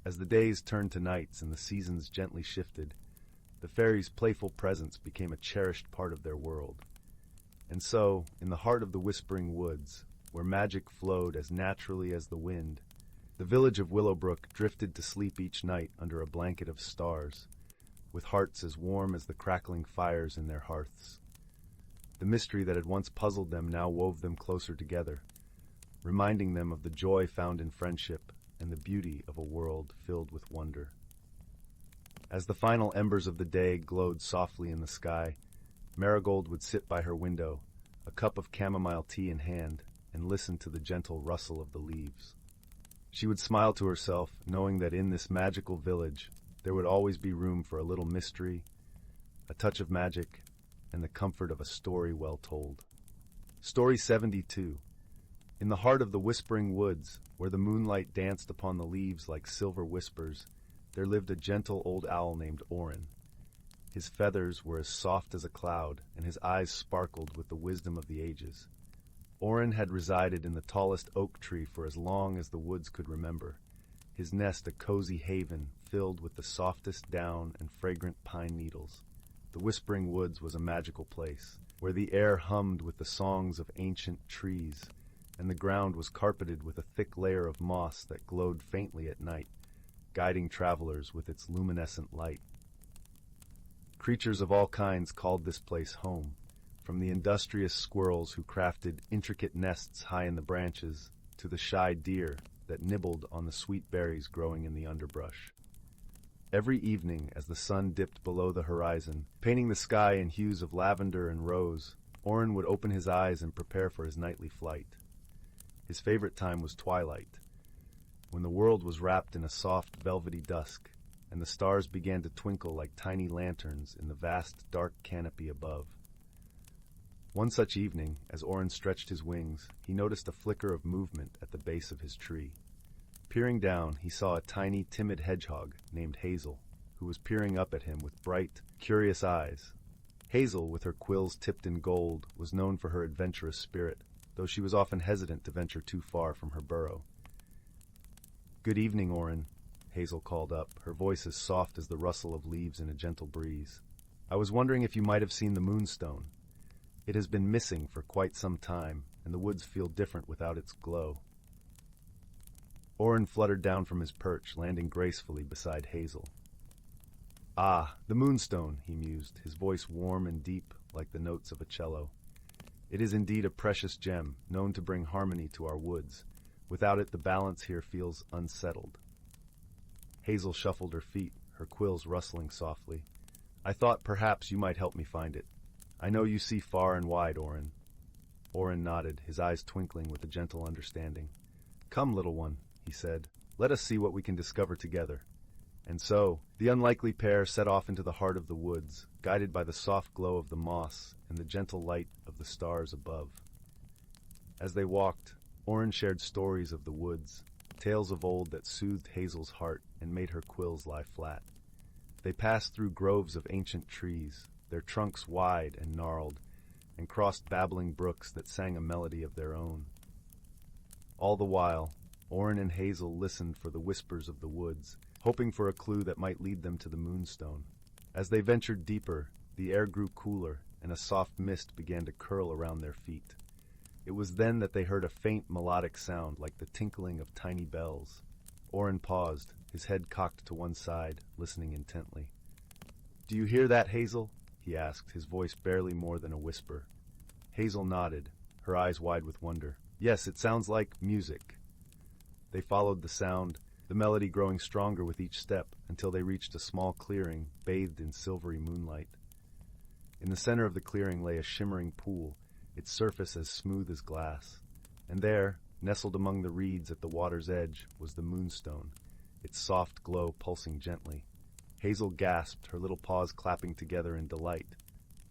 As the days turned to nights and the seasons gently shifted, the fairy's playful presence became a cherished part of their world. And so, in the heart of the Whispering Woods, where magic flowed as naturally as the wind, the village of Willowbrook drifted to sleep each night under a blanket of stars, with hearts as warm as the crackling fires in their hearths. The mystery that had once puzzled them now wove them closer together, reminding them of the joy found in friendship and the beauty of a world filled with wonder. As the final embers of the day glowed softly in the sky, Marigold would sit by her window, a cup of chamomile tea in hand, and listen to the gentle rustle of the leaves. She would smile to herself, knowing that in this magical village there would always be room for a little mystery, a touch of magic, and the comfort of a story well told. Story 72. In the heart of the Whispering Woods, where the moonlight danced upon the leaves like silver whispers, there lived a gentle old owl named Orin. His feathers were as soft as a cloud, and his eyes sparkled with the wisdom of the ages. Orin had resided in the tallest oak tree for as long as the woods could remember, his nest a cozy haven filled with the softest down and fragrant pine needles. The Whispering Woods was a magical place, where the air hummed with the songs of ancient trees, and the ground was carpeted with a thick layer of moss that glowed faintly at night, guiding travelers with its luminescent light. Creatures of all kinds called this place home, from the industrious squirrels who crafted intricate nests high in the branches, to the shy deer that nibbled on the sweet berries growing in the underbrush. Every evening, as the sun dipped below the horizon, painting the sky in hues of lavender and rose, Orin would open his eyes and prepare for his nightly flight. His favorite time was twilight, when the world was wrapped in a soft, velvety dusk, and the stars began to twinkle like tiny lanterns in the vast, dark canopy above. One such evening, as Orin stretched his wings, he noticed a flicker of movement at the base of his tree. Peering down, he saw a tiny, timid hedgehog named Hazel, who was peering up at him with bright, curious eyes. Hazel, with her quills tipped in gold, was known for her adventurous spirit, though she was often hesitant to venture too far from her burrow. "Good evening, Orin," Hazel called up, her voice as soft as the rustle of leaves in a gentle breeze. "I was wondering if you might have seen the moonstone. It has been missing for quite some time, and the woods feel different without its glow." Orin fluttered down from his perch, landing gracefully beside Hazel. "Ah, the moonstone," he mused, his voice warm and deep like the notes of a cello. "It is indeed a precious gem, known to bring harmony to our woods. Without it, the balance here feels unsettled." Hazel shuffled her feet, her quills rustling softly. "I thought perhaps you might help me find it. I know you see far and wide, Orin." Orin nodded, his eyes twinkling with a gentle understanding. "Come, little one," he said. "Let us see what we can discover together." And so, the unlikely pair set off into the heart of the woods, guided by the soft glow of the moss and the gentle light of the stars above. As they walked, Orin shared stories of the woods, tales of old that soothed Hazel's heart and made her quills lie flat. They passed through groves of ancient trees, their trunks wide and gnarled, and crossed babbling brooks that sang a melody of their own. All the while, Orin and Hazel listened for the whispers of the woods, hoping for a clue that might lead them to the moonstone. As they ventured deeper, the air grew cooler, and a soft mist began to curl around their feet. It was then that they heard a faint melodic sound like the tinkling of tiny bells. Orin paused, his head cocked to one side, listening intently. "Do you hear that, Hazel?" he asked, his voice barely more than a whisper. Hazel nodded, her eyes wide with wonder. "Yes, it sounds like music." They followed the sound, the melody growing stronger with each step, until they reached a small clearing, bathed in silvery moonlight. In the center of the clearing lay a shimmering pool, its surface as smooth as glass. And there, nestled among the reeds at the water's edge, was the moonstone, its soft glow pulsing gently. Hazel gasped, her little paws clapping together in delight.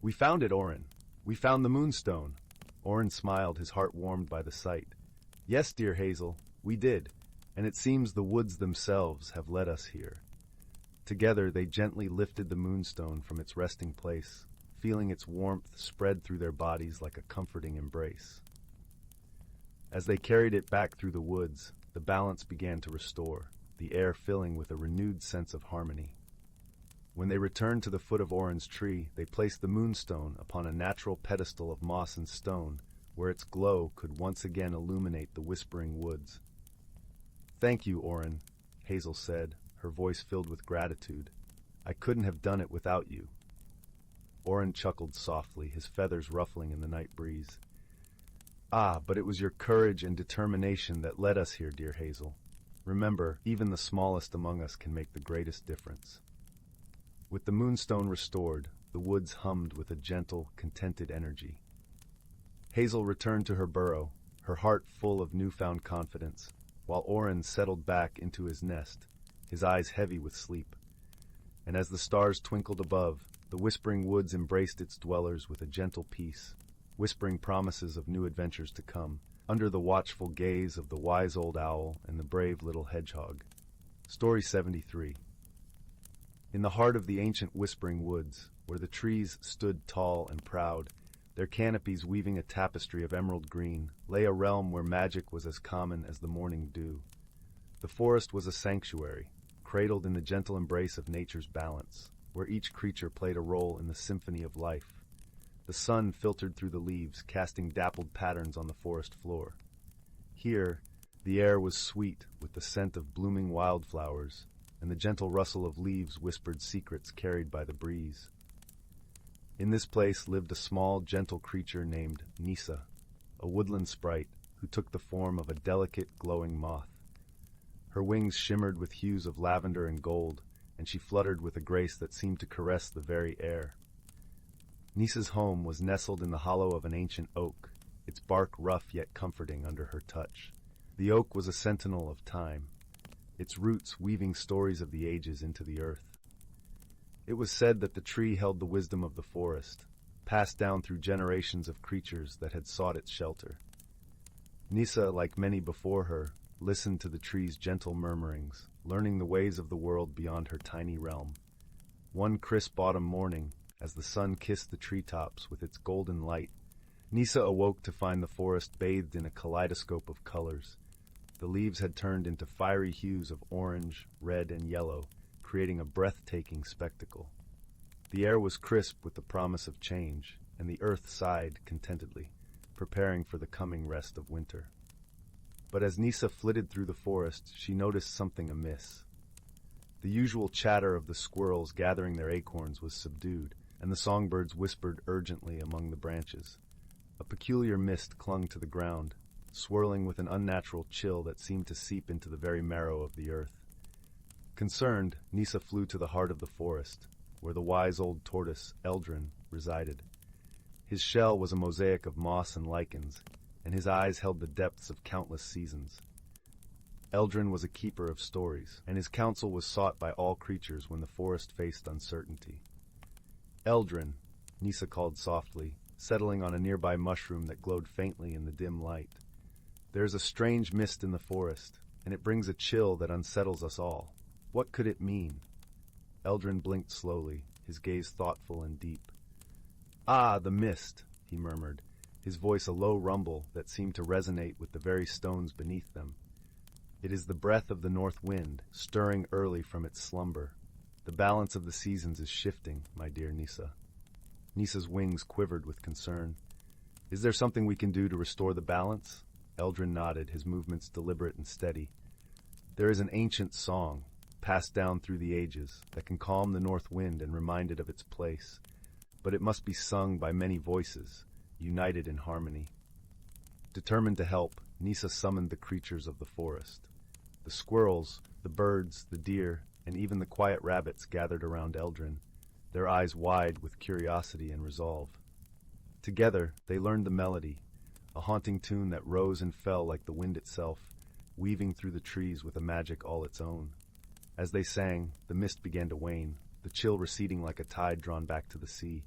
"We found it, Orin! We found the moonstone!" Orin smiled, his heart warmed by the sight. "Yes, dear Hazel, we did, and it seems the woods themselves have led us here." Together they gently lifted the moonstone from its resting place, feeling its warmth spread through their bodies like a comforting embrace. As they carried it back through the woods, the balance began to restore, the air filling with a renewed sense of harmony. When they returned to the foot of Orin's tree, they placed the moonstone upon a natural pedestal of moss and stone, where its glow could once again illuminate the whispering woods. "Thank you, Orin," Hazel said, her voice filled with gratitude. "I couldn't have done it without you." Orin chuckled softly, his feathers ruffling in the night breeze. "Ah, but it was your courage and determination that led us here, dear Hazel. Remember, even the smallest among us can make the greatest difference." With the moonstone restored, the woods hummed with a gentle, contented energy. Hazel returned to her burrow, her heart full of newfound confidence, while Orin settled back into his nest, his eyes heavy with sleep. And as the stars twinkled above, the whispering woods embraced its dwellers with a gentle peace, whispering promises of new adventures to come, under the watchful gaze of the wise old owl and the brave little hedgehog. Story 73. In the heart of the ancient whispering woods, where the trees stood tall and proud, their canopies weaving a tapestry of emerald green, lay a realm where magic was as common as the morning dew. The forest was a sanctuary, cradled in the gentle embrace of nature's balance, where each creature played a role in the symphony of life. The sun filtered through the leaves, casting dappled patterns on the forest floor. Here, the air was sweet with the scent of blooming wildflowers, and the gentle rustle of leaves whispered secrets carried by the breeze. In this place lived a small, gentle creature named Nisa, a woodland sprite who took the form of a delicate, glowing moth. Her wings shimmered with hues of lavender and gold, and she fluttered with a grace that seemed to caress the very air. Nisa's home was nestled in the hollow of an ancient oak, its bark rough yet comforting under her touch. The oak was a sentinel of time, its roots weaving stories of the ages into the earth. It was said that the tree held the wisdom of the forest, passed down through generations of creatures that had sought its shelter. Nisa, like many before her, listened to the tree's gentle murmurings, learning the ways of the world beyond her tiny realm. One crisp autumn morning, as the sun kissed the treetops with its golden light, Nisa awoke to find the forest bathed in a kaleidoscope of colors. The leaves had turned into fiery hues of orange, red, and yellow, creating a breathtaking spectacle. The air was crisp with the promise of change, and the earth sighed contentedly, preparing for the coming rest of winter. But as Nisa flitted through the forest, she noticed something amiss. The usual chatter of the squirrels gathering their acorns was subdued, and the songbirds whispered urgently among the branches. A peculiar mist clung to the ground, swirling with an unnatural chill that seemed to seep into the very marrow of the earth. Concerned, Nisa flew to the heart of the forest, where the wise old tortoise, Faeldren, resided. His shell was a mosaic of moss and lichens, and his eyes held the depths of countless seasons. Faeldren was a keeper of stories, and his counsel was sought by all creatures when the forest faced uncertainty. "Faeldren," Nisa called softly, settling on a nearby mushroom that glowed faintly in the dim light. "There is a strange mist in the forest, and it brings a chill that unsettles us all. What could it mean?" Faeldren blinked slowly, his gaze thoughtful and deep. "Ah, the mist," he murmured, his voice a low rumble that seemed to resonate with the very stones beneath them. "It is the breath of the north wind, stirring early from its slumber. The balance of the seasons is shifting, my dear Nisa." Nisa's wings quivered with concern. Is there something we can do to restore the balance? Eldren nodded, his movements deliberate and steady. There is an ancient song, passed down through the ages, that can calm the north wind and remind it of its place. But it must be sung by many voices, united in harmony. Determined to help, Nisa summoned the creatures of the forest. The squirrels, the birds, the deer, and even the quiet rabbits gathered around Eldren, their eyes wide with curiosity and resolve. Together, they learned the melody, a haunting tune that rose and fell like the wind itself, weaving through the trees with a magic all its own. As they sang, the mist began to wane, the chill receding like a tide drawn back to the sea.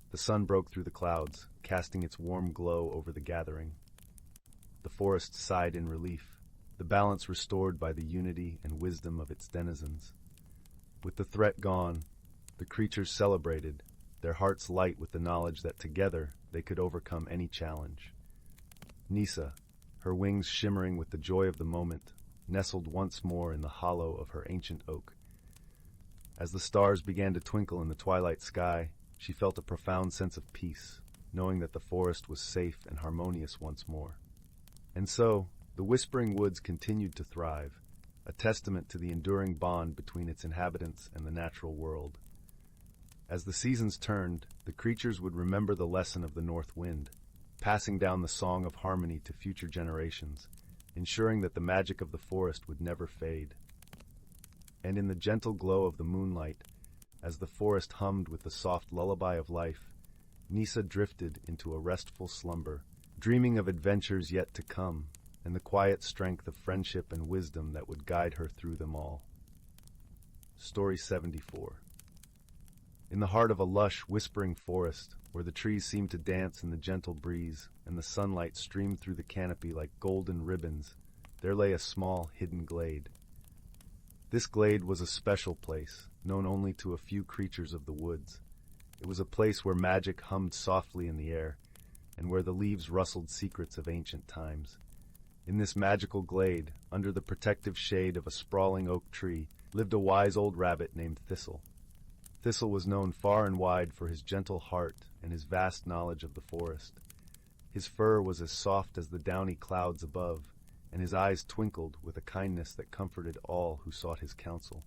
The sun broke through the clouds, casting its warm glow over the gathering. The forest sighed in relief, the balance restored by the unity and wisdom of its denizens. With the threat gone, the creatures celebrated, their hearts light with the knowledge that together they could overcome any challenge. Nisa, her wings shimmering with the joy of the moment, nestled once more in the hollow of her ancient oak. As the stars began to twinkle in the twilight sky, she felt a profound sense of peace, knowing that the forest was safe and harmonious once more. And so, the Whispering Woods continued to thrive, a testament to the enduring bond between its inhabitants and the natural world. As the seasons turned, the creatures would remember the lesson of the north wind, passing down the song of harmony to future generations, ensuring that the magic of the forest would never fade. And in the gentle glow of the moonlight, as the forest hummed with the soft lullaby of life, Nisa drifted into a restful slumber, dreaming of adventures yet to come, and the quiet strength of friendship and wisdom that would guide her through them all. Story 74. In the heart of a lush, whispering forest, where the trees seemed to dance in the gentle breeze and the sunlight streamed through the canopy like golden ribbons, there lay a small, hidden glade. This glade was a special place, known only to a few creatures of the woods. It was a place where magic hummed softly in the air, and where the leaves rustled secrets of ancient times. In this magical glade, under the protective shade of a sprawling oak tree, lived a wise old rabbit named Thistle. Thistle was known far and wide for his gentle heart and his vast knowledge of the forest. His fur was as soft as the downy clouds above, and his eyes twinkled with a kindness that comforted all who sought his counsel.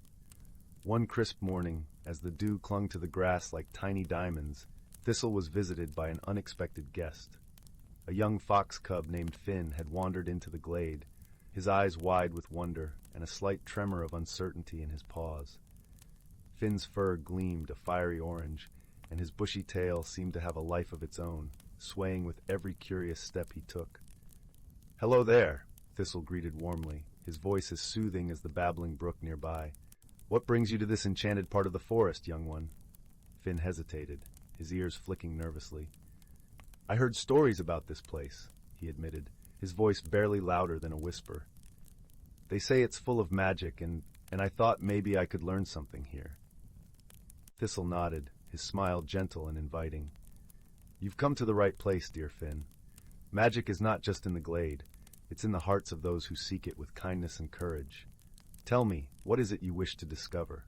One crisp morning, as the dew clung to the grass like tiny diamonds, Thistle was visited by an unexpected guest. A young fox cub named Finn had wandered into the glade, his eyes wide with wonder and a slight tremor of uncertainty in his paws. Finn's fur gleamed a fiery orange, and his bushy tail seemed to have a life of its own, swaying with every curious step he took. "Hello there," Thistle greeted warmly, his voice as soothing as the babbling brook nearby. "What brings you to this enchanted part of the forest, young one?" Finn hesitated, his ears flicking nervously. "I heard stories about this place," he admitted, his voice barely louder than a whisper. "They say it's full of magic, and I thought maybe I could learn something here." Thistle nodded, his smile gentle and inviting. "You've come to the right place, dear Finn. Magic is not just in the glade. It's in the hearts of those who seek it with kindness and courage. Tell me, what is it you wish to discover?"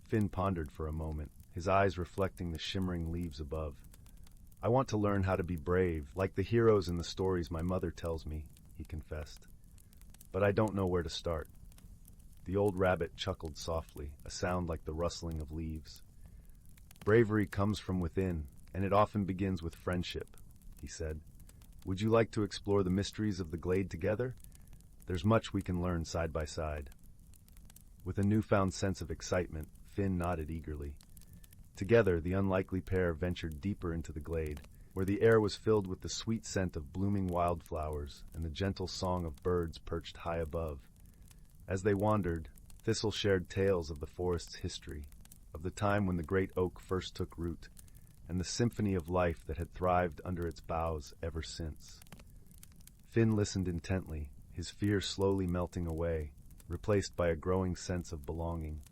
Finn pondered for a moment, his eyes reflecting the shimmering leaves above. "I want to learn how to be brave, like the heroes in the stories my mother tells me," he confessed. "But I don't know where to start." The old rabbit chuckled softly, a sound like the rustling of leaves. "Bravery comes from within, and it often begins with friendship," he said. "Would you like to explore the mysteries of the glade together? There's much we can learn side by side." With a newfound sense of excitement, Finn nodded eagerly. Together, the unlikely pair ventured deeper into the glade, where the air was filled with the sweet scent of blooming wildflowers and the gentle song of birds perched high above. As they wandered, Thistle shared tales of the forest's history, of the time when the great oak first took root, and the symphony of life that had thrived under its boughs ever since. Finn listened intently, his fear slowly melting away, replaced by a growing sense of belonging.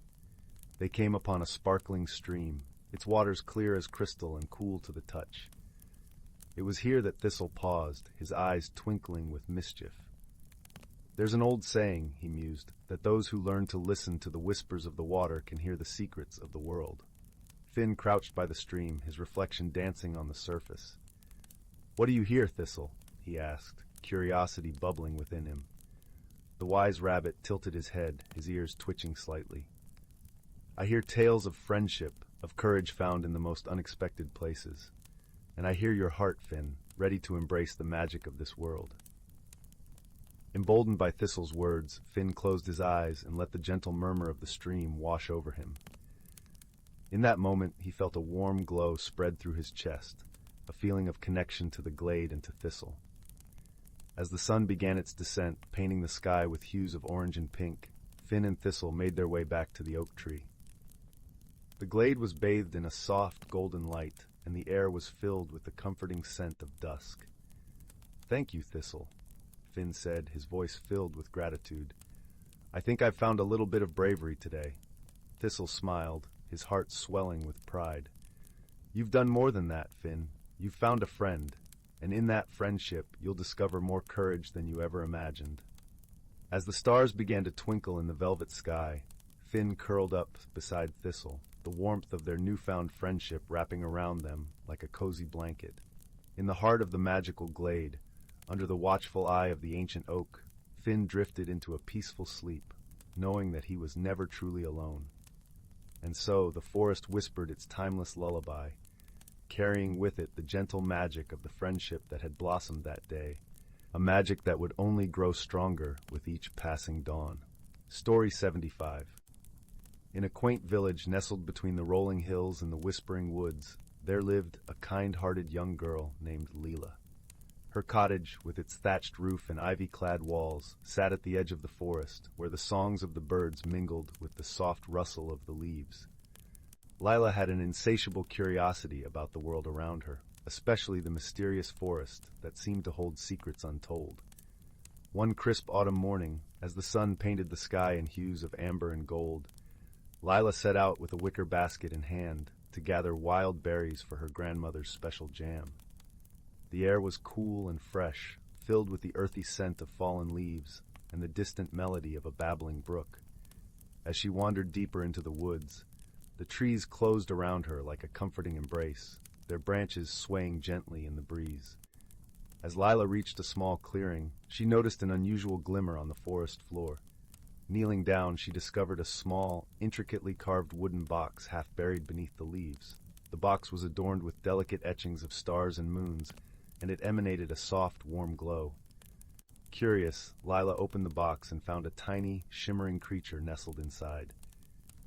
They came upon a sparkling stream, its waters clear as crystal and cool to the touch. It was here that Thistle paused, his eyes twinkling with mischief. "There's an old saying," he mused, "that those who learn to listen to the whispers of the water can hear the secrets of the world." Finn crouched by the stream, his reflection dancing on the surface. "What do you hear, Thistle?" he asked, curiosity bubbling within him. The wise rabbit tilted his head, his ears twitching slightly. "I hear tales of friendship, of courage found in the most unexpected places. And I hear your heart, Finn, ready to embrace the magic of this world." Emboldened by Thistle's words, Finn closed his eyes and let the gentle murmur of the stream wash over him. In that moment, he felt a warm glow spread through his chest, a feeling of connection to the glade and to Thistle. As the sun began its descent, painting the sky with hues of orange and pink, Finn and Thistle made their way back to the oak tree. The glade was bathed in a soft, golden light, and the air was filled with the comforting scent of dusk. "Thank you, Thistle," Finn said, his voice filled with gratitude. "I think I've found a little bit of bravery today." Thistle smiled, his heart swelling with pride. "You've done more than that, Finn. You've found a friend, and in that friendship you'll discover more courage than you ever imagined." As the stars began to twinkle in the velvet sky, Finn curled up beside Thistle, the warmth of their newfound friendship wrapping around them like a cozy blanket. In the heart of the magical glade, under the watchful eye of the ancient oak, Finn drifted into a peaceful sleep, knowing that he was never truly alone. And so the forest whispered its timeless lullaby, carrying with it the gentle magic of the friendship that had blossomed that day, a magic that would only grow stronger with each passing dawn. Story 75. In a quaint village nestled between the rolling hills and the whispering woods, there lived a kind-hearted young girl named Leela. Her cottage, with its thatched roof and ivy-clad walls, sat at the edge of the forest, where the songs of the birds mingled with the soft rustle of the leaves. Lila had an insatiable curiosity about the world around her, especially the mysterious forest that seemed to hold secrets untold. One crisp autumn morning, as the sun painted the sky in hues of amber and gold, Lila set out with a wicker basket in hand to gather wild berries for her grandmother's special jam. The air was cool and fresh, filled with the earthy scent of fallen leaves and the distant melody of a babbling brook. As she wandered deeper into the woods, the trees closed around her like a comforting embrace, their branches swaying gently in the breeze. As Lila reached a small clearing, she noticed an unusual glimmer on the forest floor. Kneeling down, she discovered a small, intricately carved wooden box half buried beneath the leaves. The box was adorned with delicate etchings of stars and moons, and it emanated a soft, warm glow. Curious, Lila opened the box and found a tiny, shimmering creature nestled inside.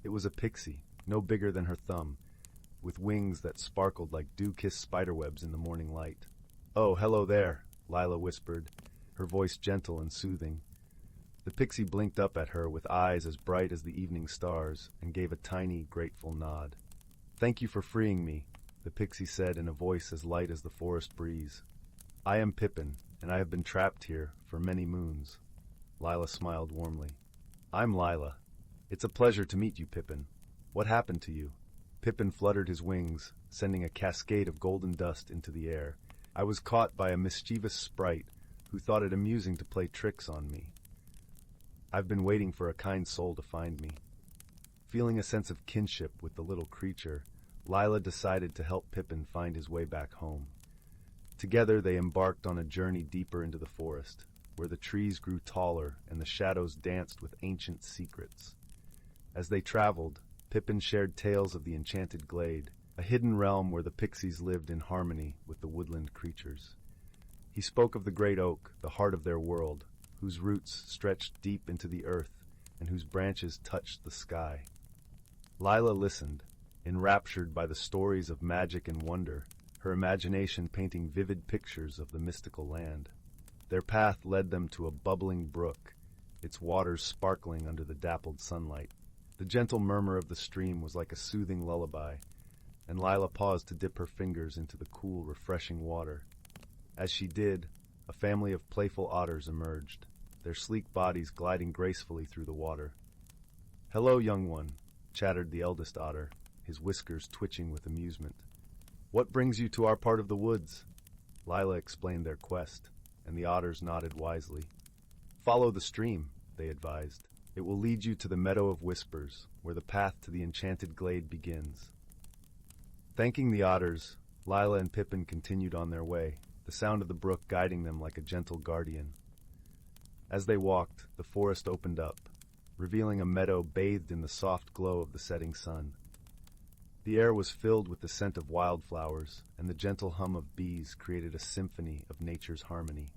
It was a pixie, no bigger than her thumb, with wings that sparkled like dew-kissed spiderwebs in the morning light. "Oh, hello there," Lila whispered, her voice gentle and soothing. The pixie blinked up at her with eyes as bright as the evening stars and gave a tiny, grateful nod. "Thank you for freeing me," the pixie said in a voice as light as the forest breeze. "I am Pippin, and I have been trapped here for many moons." Lila smiled warmly. "I'm Lila. It's a pleasure to meet you, Pippin. What happened to you?" Pippin fluttered his wings, sending a cascade of golden dust into the air. "I was caught by a mischievous sprite who thought it amusing to play tricks on me. I've been waiting for a kind soul to find me." Feeling a sense of kinship with the little creature, Lila decided to help Pippin find his way back home. Together they embarked on a journey deeper into the forest, where the trees grew taller and the shadows danced with ancient secrets. As they traveled, Pippin shared tales of the enchanted glade, a hidden realm where the pixies lived in harmony with the woodland creatures. He spoke of the great oak, the heart of their world, whose roots stretched deep into the earth and whose branches touched the sky. Lila listened, enraptured by the stories of magic and wonder, her imagination painting vivid pictures of the mystical land. Their path led them to a bubbling brook, its waters sparkling under the dappled sunlight. The gentle murmur of the stream was like a soothing lullaby, and Lila paused to dip her fingers into the cool, refreshing water. As she did, a family of playful otters emerged, their sleek bodies gliding gracefully through the water. "Hello, young one," chattered the eldest otter, his whiskers twitching with amusement. "What brings you to our part of the woods?" Lila explained their quest, and the otters nodded wisely. "Follow the stream," they advised. "It will lead you to the Meadow of Whispers, where the path to the enchanted glade begins." Thanking the otters, Lila and Pippin continued on their way, the sound of the brook guiding them like a gentle guardian. As they walked, the forest opened up, revealing a meadow bathed in the soft glow of the setting sun. The air was filled with the scent of wildflowers, and the gentle hum of bees created a symphony of nature's harmony.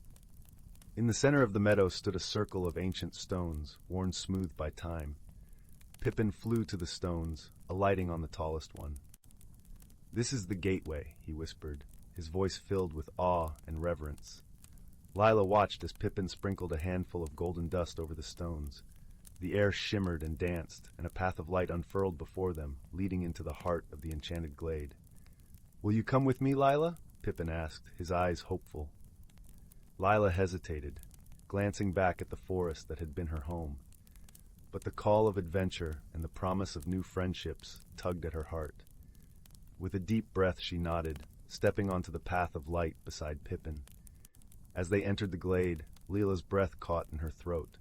In the center of the meadow stood a circle of ancient stones, worn smooth by time. Pippin flew to the stones, alighting on the tallest one. "This is the gateway," he whispered, his voice filled with awe and reverence. Lila watched as Pippin sprinkled a handful of golden dust over the stones. The air shimmered and danced, and a path of light unfurled before them, leading into the heart of the enchanted glade. "Will you come with me, Lila?" Pippin asked, his eyes hopeful. Lila hesitated, glancing back at the forest that had been her home. But the call of adventure and the promise of new friendships tugged at her heart. With a deep breath she nodded, stepping onto the path of light beside Pippin. As they entered the glade, Lila's breath caught in her throat.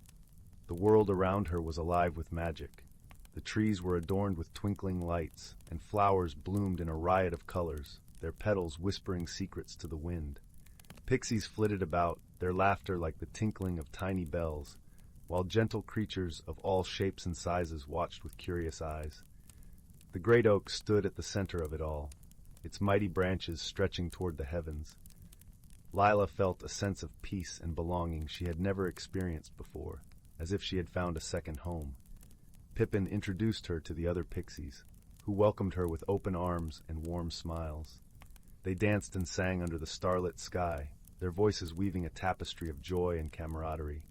The world around her was alive with magic. The trees were adorned with twinkling lights, and flowers bloomed in a riot of colors, their petals whispering secrets to the wind. Pixies flitted about, their laughter like the tinkling of tiny bells, while gentle creatures of all shapes and sizes watched with curious eyes. The great oak stood at the center of it all, its mighty branches stretching toward the heavens. Lila felt a sense of peace and belonging she had never experienced before, as if she had found a second home. Pippin introduced her to the other pixies, who welcomed her with open arms and warm smiles. They danced and sang under the starlit sky, their voices weaving a tapestry of joy and camaraderie.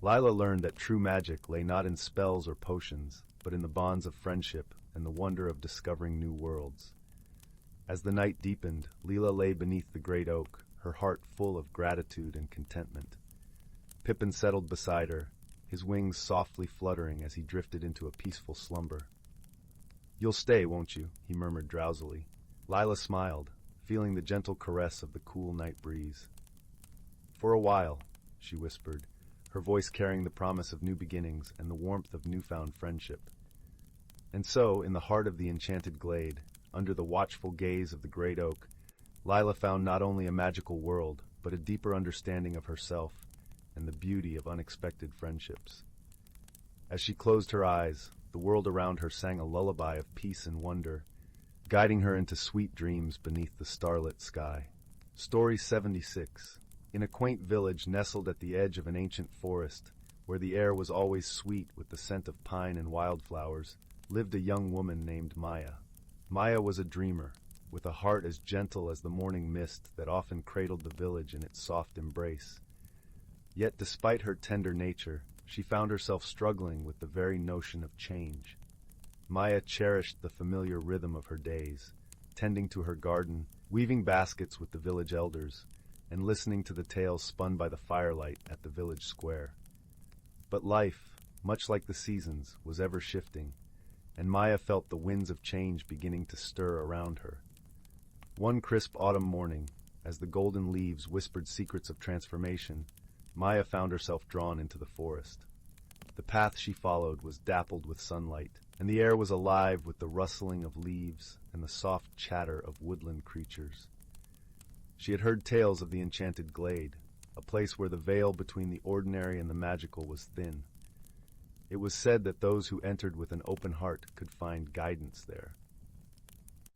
Lila learned that true magic lay not in spells or potions, but in the bonds of friendship and the wonder of discovering new worlds. As the night deepened, Lila lay beneath the great oak, her heart full of gratitude and contentment. Pippin settled beside her, his wings softly fluttering as he drifted into a peaceful slumber. "You'll stay, won't you?" he murmured drowsily. Lila smiled, feeling the gentle caress of the cool night breeze. "For a while," she whispered, her voice carrying the promise of new beginnings and the warmth of newfound friendship. And so, in the heart of the enchanted glade, under the watchful gaze of the great oak, Lila found not only a magical world, but a deeper understanding of herself and the beauty of unexpected friendships. As she closed her eyes, the world around her sang a lullaby of peace and wonder, guiding her into sweet dreams beneath the starlit sky. Story 76. In a quaint village nestled at the edge of an ancient forest, where the air was always sweet with the scent of pine and wildflowers, lived a young woman named Maya. Maya was a dreamer, with a heart as gentle as the morning mist that often cradled the village in its soft embrace. Yet despite her tender nature, she found herself struggling with the very notion of change. Maya cherished the familiar rhythm of her days, tending to her garden, weaving baskets with the village elders, and listening to the tales spun by the firelight at the village square. But life, much like the seasons, was ever shifting, and Maya felt the winds of change beginning to stir around her. One crisp autumn morning, as the golden leaves whispered secrets of transformation, Maya found herself drawn into the forest. The path she followed was dappled with sunlight, and the air was alive with the rustling of leaves and the soft chatter of woodland creatures. She had heard tales of the enchanted glade, a place where the veil between the ordinary and the magical was thin. It was said that those who entered with an open heart could find guidance there.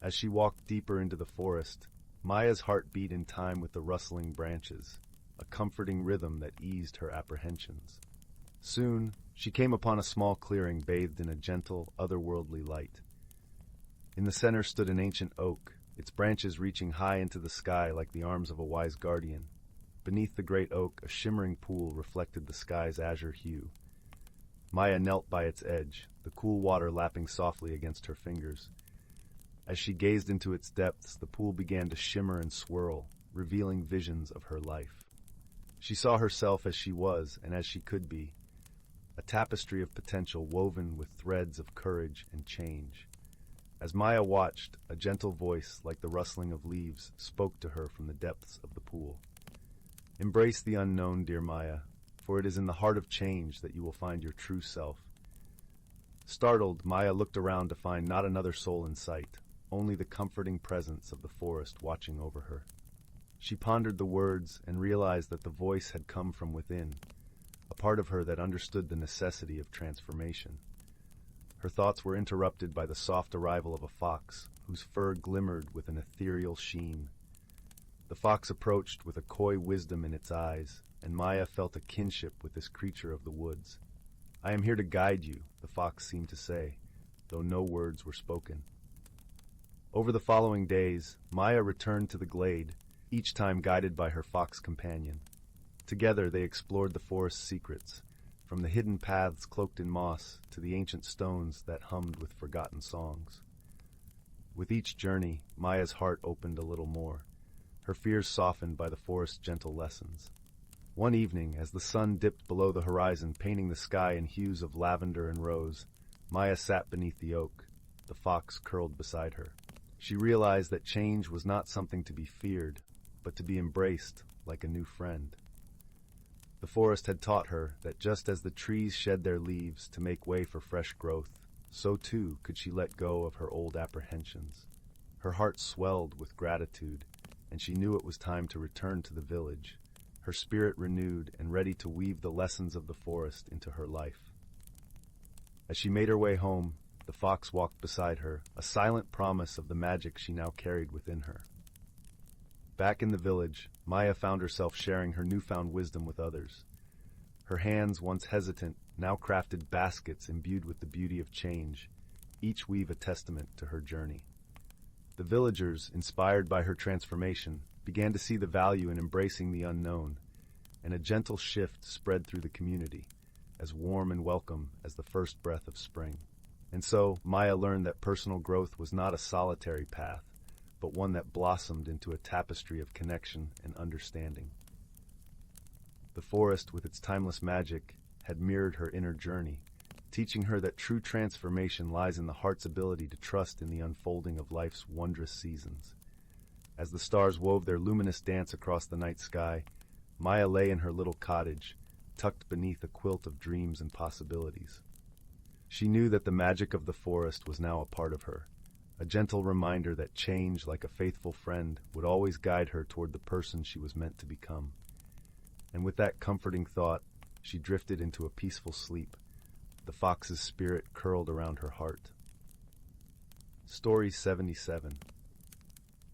As she walked deeper into the forest, Maya's heart beat in time with the rustling branches, a comforting rhythm that eased her apprehensions. Soon, she came upon a small clearing bathed in a gentle, otherworldly light. In the center stood an ancient oak, its branches reaching high into the sky like the arms of a wise guardian. Beneath the great oak, a shimmering pool reflected the sky's azure hue. Maya knelt by its edge, the cool water lapping softly against her fingers. As she gazed into its depths, the pool began to shimmer and swirl, revealing visions of her life. She saw herself as she was and as she could be, a tapestry of potential woven with threads of courage and change. As Maya watched, a gentle voice, like the rustling of leaves, spoke to her from the depths of the pool. "Embrace the unknown, dear Maya, for it is in the heart of change that you will find your true self." Startled, Maya looked around to find not another soul in sight, only the comforting presence of the forest watching over her. She pondered the words and realized that the voice had come from within, a part of her that understood the necessity of transformation. Her thoughts were interrupted by the soft arrival of a fox, whose fur glimmered with an ethereal sheen. The fox approached with a coy wisdom in its eyes, and Maya felt a kinship with this creature of the woods. "I am here to guide you," the fox seemed to say, though no words were spoken. Over the following days, Maya returned to the glade, each time guided by her fox companion. Together they explored the forest's secrets, from the hidden paths cloaked in moss to the ancient stones that hummed with forgotten songs. With each journey, Maya's heart opened a little more, her fears softened by the forest's gentle lessons. One evening, as the sun dipped below the horizon, painting the sky in hues of lavender and rose, Maya sat beneath the oak, the fox curled beside her. She realized that change was not something to be feared, but to be embraced like a new friend. The forest had taught her that just as the trees shed their leaves to make way for fresh growth, so too could she let go of her old apprehensions. Her heart swelled with gratitude, and she knew it was time to return to the village, her spirit renewed and ready to weave the lessons of the forest into her life. As she made her way home, the fox walked beside her, a silent promise of the magic she now carried within her. Back in the village, Maya found herself sharing her newfound wisdom with others. Her hands, once hesitant, now crafted baskets imbued with the beauty of change, each weave a testament to her journey. The villagers, inspired by her transformation, began to see the value in embracing the unknown, and a gentle shift spread through the community, as warm and welcome as the first breath of spring. And so, Maya learned that personal growth was not a solitary path, but one that blossomed into a tapestry of connection and understanding. The forest, with its timeless magic, had mirrored her inner journey, teaching her that true transformation lies in the heart's ability to trust in the unfolding of life's wondrous seasons. As the stars wove their luminous dance across the night sky, Maya lay in her little cottage, tucked beneath a quilt of dreams and possibilities. She knew that the magic of the forest was now a part of her, a gentle reminder that change, like a faithful friend, would always guide her toward the person she was meant to become. And with that comforting thought, she drifted into a peaceful sleep, the fox's spirit curled around her heart. Story 77.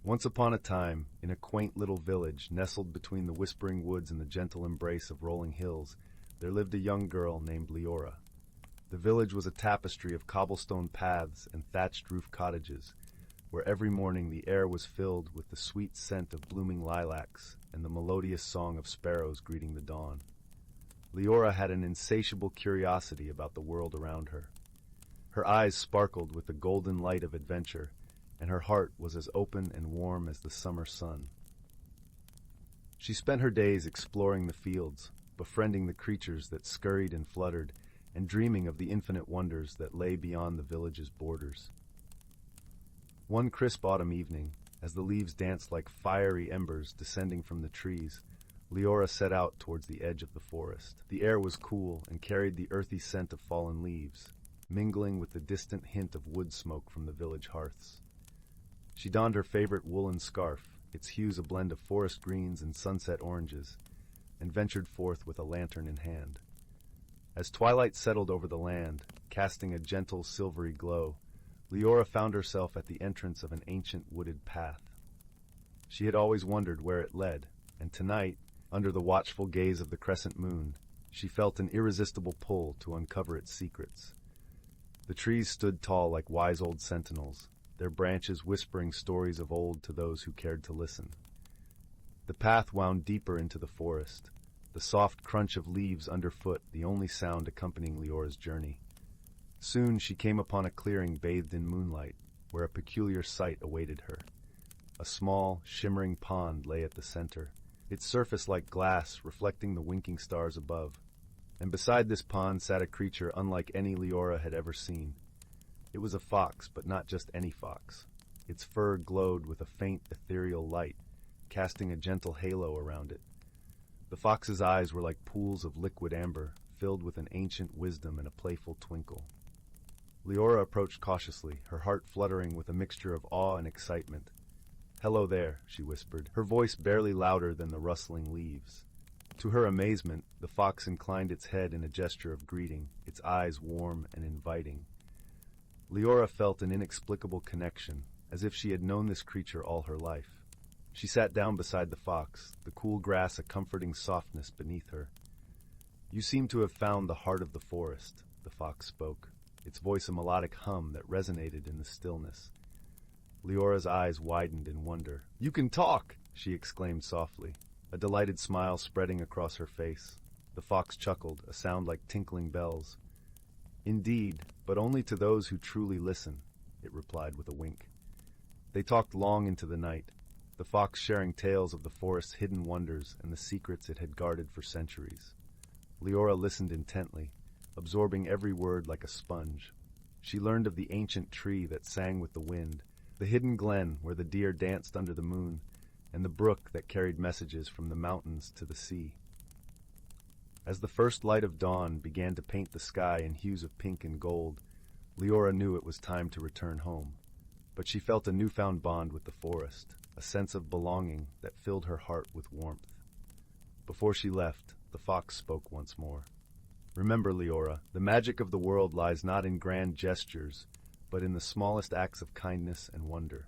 Once upon a time, in a quaint little village nestled between the whispering woods and the gentle embrace of rolling hills, there lived a young girl named Leora. The village was a tapestry of cobblestone paths and thatched-roof cottages, where every morning the air was filled with the sweet scent of blooming lilacs and the melodious song of sparrows greeting the dawn. Leora had an insatiable curiosity about the world around her. Her eyes sparkled with the golden light of adventure, and her heart was as open and warm as the summer sun. She spent her days exploring the fields, befriending the creatures that scurried and fluttered, and dreaming of the infinite wonders that lay beyond the village's borders. One crisp autumn evening, as the leaves danced like fiery embers descending from the trees, Leora set out towards the edge of the forest. The air was cool and carried the earthy scent of fallen leaves, mingling with the distant hint of wood smoke from the village hearths. She donned her favorite woolen scarf, its hues a blend of forest greens and sunset oranges, and ventured forth with a lantern in hand. As twilight settled over the land, casting a gentle silvery glow, Leora found herself at the entrance of an ancient wooded path. She had always wondered where it led, and tonight, under the watchful gaze of the crescent moon, she felt an irresistible pull to uncover its secrets. The trees stood tall like wise old sentinels, their branches whispering stories of old to those who cared to listen. The path wound deeper into the forest, the soft crunch of leaves underfoot the only sound accompanying Leora's journey. Soon she came upon a clearing bathed in moonlight, where a peculiar sight awaited her. A small, shimmering pond lay at the center, its surface like glass reflecting the winking stars above. And beside this pond sat a creature unlike any Leora had ever seen. It was a fox, but not just any fox. Its fur glowed with a faint, ethereal light, casting a gentle halo around it. The fox's eyes were like pools of liquid amber, filled with an ancient wisdom and a playful twinkle. Leora approached cautiously, her heart fluttering with a mixture of awe and excitement. "Hello there," she whispered, her voice barely louder than the rustling leaves. To her amazement, the fox inclined its head in a gesture of greeting, its eyes warm and inviting. Leora felt an inexplicable connection, as if she had known this creature all her life. She sat down beside the fox, the cool grass a comforting softness beneath her. "You seem to have found the heart of the forest," the fox spoke, its voice a melodic hum that resonated in the stillness. Leora's eyes widened in wonder. "You can talk!" she exclaimed softly, a delighted smile spreading across her face. The fox chuckled, a sound like tinkling bells. "Indeed, but only to those who truly listen," it replied with a wink. They talked long into the night, the fox sharing tales of the forest's hidden wonders and the secrets it had guarded for centuries. Leora listened intently, absorbing every word like a sponge. She learned of the ancient tree that sang with the wind, the hidden glen where the deer danced under the moon, and the brook that carried messages from the mountains to the sea. As the first light of dawn began to paint the sky in hues of pink and gold, Leora knew it was time to return home. But she felt a newfound bond with the forest, a sense of belonging that filled her heart with warmth. Before she left, the fox spoke once more. "Remember, Leora, the magic of the world lies not in grand gestures, but in the smallest acts of kindness and wonder.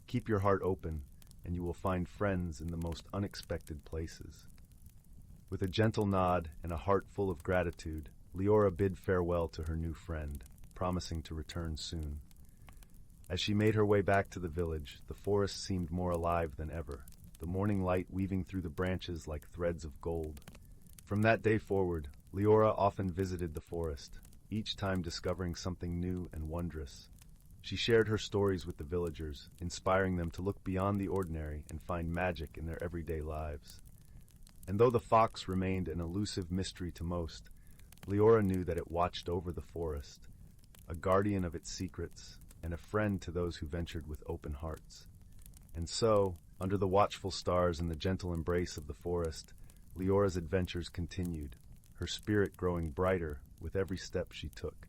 Keep your heart open, and you will find friends in the most unexpected places." With a gentle nod and a heart full of gratitude, Leora bid farewell to her new friend, promising to return soon. As she made her way back to the village, the forest seemed more alive than ever, the morning light weaving through the branches like threads of gold. From that day forward, Leora often visited the forest, each time discovering something new and wondrous. She shared her stories with the villagers, inspiring them to look beyond the ordinary and find magic in their everyday lives. And though the fox remained an elusive mystery to most, Leora knew that it watched over the forest, a guardian of its secrets, and a friend to those who ventured with open hearts. And so, under the watchful stars and the gentle embrace of the forest, Leora's adventures continued, her spirit growing brighter with every step she took.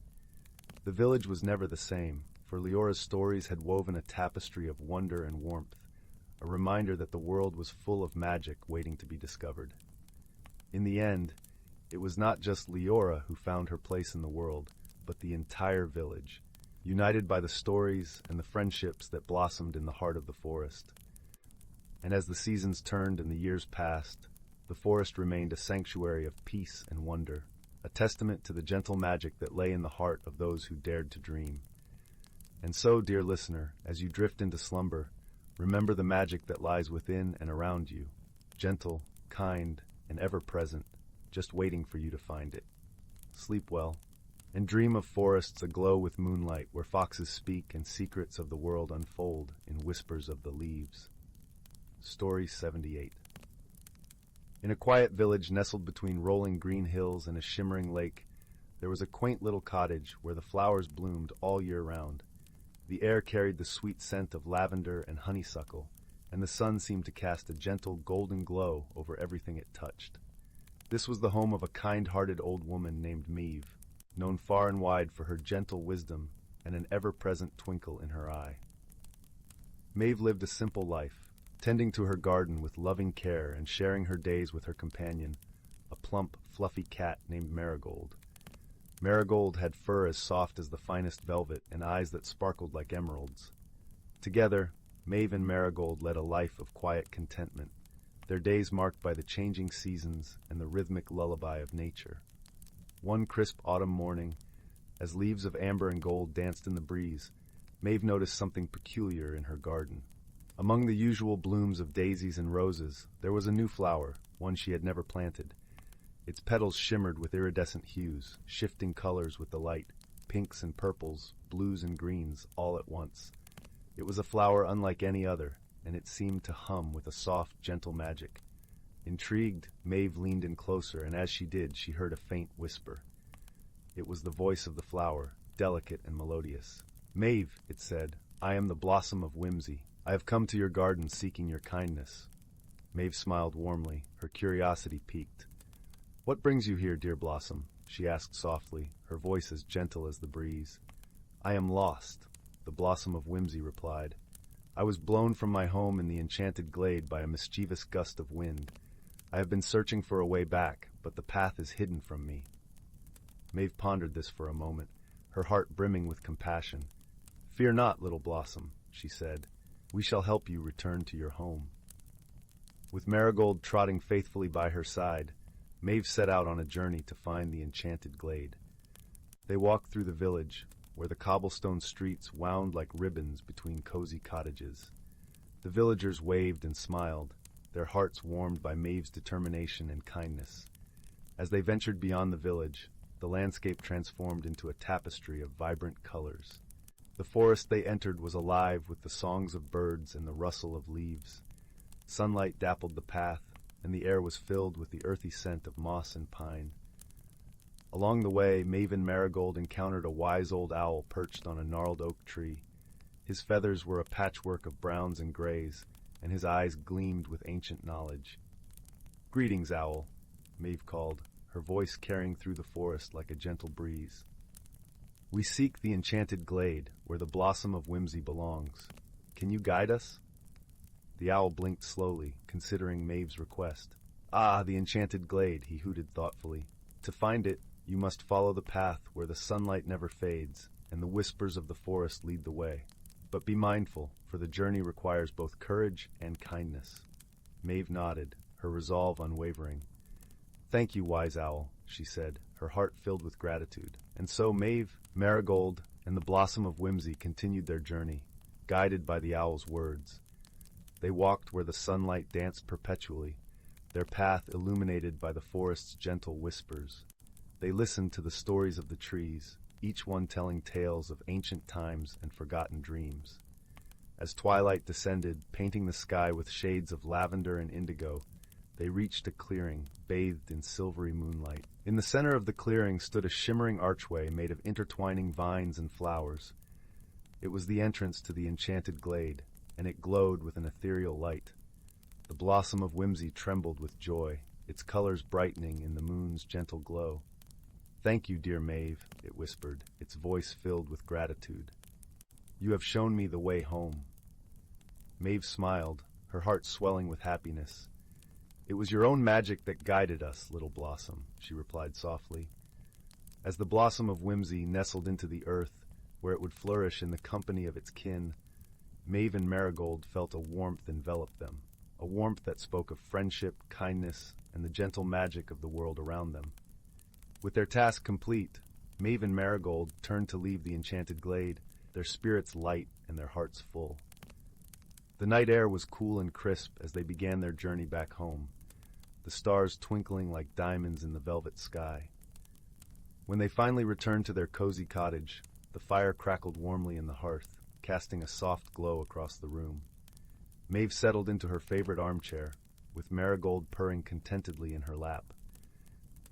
The village was never the same, for Leora's stories had woven a tapestry of wonder and warmth, a reminder that the world was full of magic waiting to be discovered. In the end, it was not just Leora who found her place in the world, but the entire village, united by the stories and the friendships that blossomed in the heart of the forest. And as the seasons turned and the years passed, the forest remained a sanctuary of peace and wonder, a testament to the gentle magic that lay in the heart of those who dared to dream. And so, dear listener, as you drift into slumber, remember the magic that lies within and around you, gentle, kind, and ever-present, just waiting for you to find it. Sleep well, and dream of forests aglow with moonlight where foxes speak and secrets of the world unfold in whispers of the leaves. Story 78. In a quiet village nestled between rolling green hills and a shimmering lake, there was a quaint little cottage where the flowers bloomed all year round. The air carried the sweet scent of lavender and honeysuckle, and the sun seemed to cast a gentle golden glow over everything it touched. This was the home of a kind-hearted old woman named Maeve, known far and wide for her gentle wisdom and an ever-present twinkle in her eye. Maeve lived a simple life, tending to her garden with loving care and sharing her days with her companion, a plump, fluffy cat named Marigold. Marigold had fur as soft as the finest velvet and eyes that sparkled like emeralds. Together, Maeve and Marigold led a life of quiet contentment, their days marked by the changing seasons and the rhythmic lullaby of nature. One crisp autumn morning, as leaves of amber and gold danced in the breeze, Maeve noticed something peculiar in her garden. Among the usual blooms of daisies and roses, there was a new flower, one she had never planted. Its petals shimmered with iridescent hues, shifting colors with the light, pinks and purples, blues and greens, all at once. It was a flower unlike any other, and it seemed to hum with a soft, gentle magic. Intrigued, Maeve leaned in closer, and as she did, she heard a faint whisper. It was the voice of the flower, delicate and melodious. "Maeve," it said, "I am the blossom of whimsy. I have come to your garden seeking your kindness." Maeve smiled warmly, her curiosity piqued. "What brings you here, dear blossom?" she asked softly, her voice as gentle as the breeze. "I am lost," the blossom of whimsy replied. "I was blown from my home in the enchanted glade by a mischievous gust of wind. I have been searching for a way back, but the path is hidden from me." Maeve pondered this for a moment, her heart brimming with compassion. "Fear not, little blossom," she said. "We shall help you return to your home." With Marigold trotting faithfully by her side, Maeve set out on a journey to find the enchanted glade. They walked through the village, where the cobblestone streets wound like ribbons between cozy cottages. The villagers waved and smiled, their hearts warmed by Maeve's determination and kindness. As they ventured beyond the village, the landscape transformed into a tapestry of vibrant colors. The forest they entered was alive with the songs of birds and the rustle of leaves. Sunlight dappled the path, and the air was filled with the earthy scent of moss and pine. Along the way, Maeve and Marigold encountered a wise old owl perched on a gnarled oak tree. His feathers were a patchwork of browns and grays, and his eyes gleamed with ancient knowledge. "Greetings, owl," Maeve called, her voice carrying through the forest like a gentle breeze. "We seek the enchanted glade, where the blossom of whimsy belongs. Can you guide us?" The owl blinked slowly, considering Maeve's request. "Ah, the enchanted glade," he hooted thoughtfully. "To find it, you must follow the path where the sunlight never fades, and the whispers of the forest lead the way. But be mindful, for the journey requires both courage and kindness." Maeve nodded, her resolve unwavering. "Thank you, wise owl," she said, her heart filled with gratitude. And so Maeve, Marigold, and the blossom of whimsy continued their journey, guided by the owl's words. They walked where the sunlight danced perpetually, their path illuminated by the forest's gentle whispers. They listened to the stories of the trees, each one telling tales of ancient times and forgotten dreams. As twilight descended, painting the sky with shades of lavender and indigo, they reached a clearing, bathed in silvery moonlight. In the center of the clearing stood a shimmering archway made of intertwining vines and flowers. It was the entrance to the enchanted glade, and it glowed with an ethereal light. The blossom of whimsy trembled with joy, its colors brightening in the moon's gentle glow. "Thank you, dear Maeve," it whispered, its voice filled with gratitude. "You have shown me the way home." Maeve smiled, her heart swelling with happiness. "It was your own magic that guided us, little blossom," she replied softly. As the blossom of whimsy nestled into the earth, where it would flourish in the company of its kin, Maeve and Marigold felt a warmth envelop them, a warmth that spoke of friendship, kindness, and the gentle magic of the world around them. With their task complete, Maeve and Marigold turned to leave the enchanted glade, their spirits light and their hearts full. The night air was cool and crisp as they began their journey back home, the stars twinkling like diamonds in the velvet sky. When they finally returned to their cozy cottage, the fire crackled warmly in the hearth, casting a soft glow across the room. Maeve settled into her favorite armchair, with Marigold purring contentedly in her lap.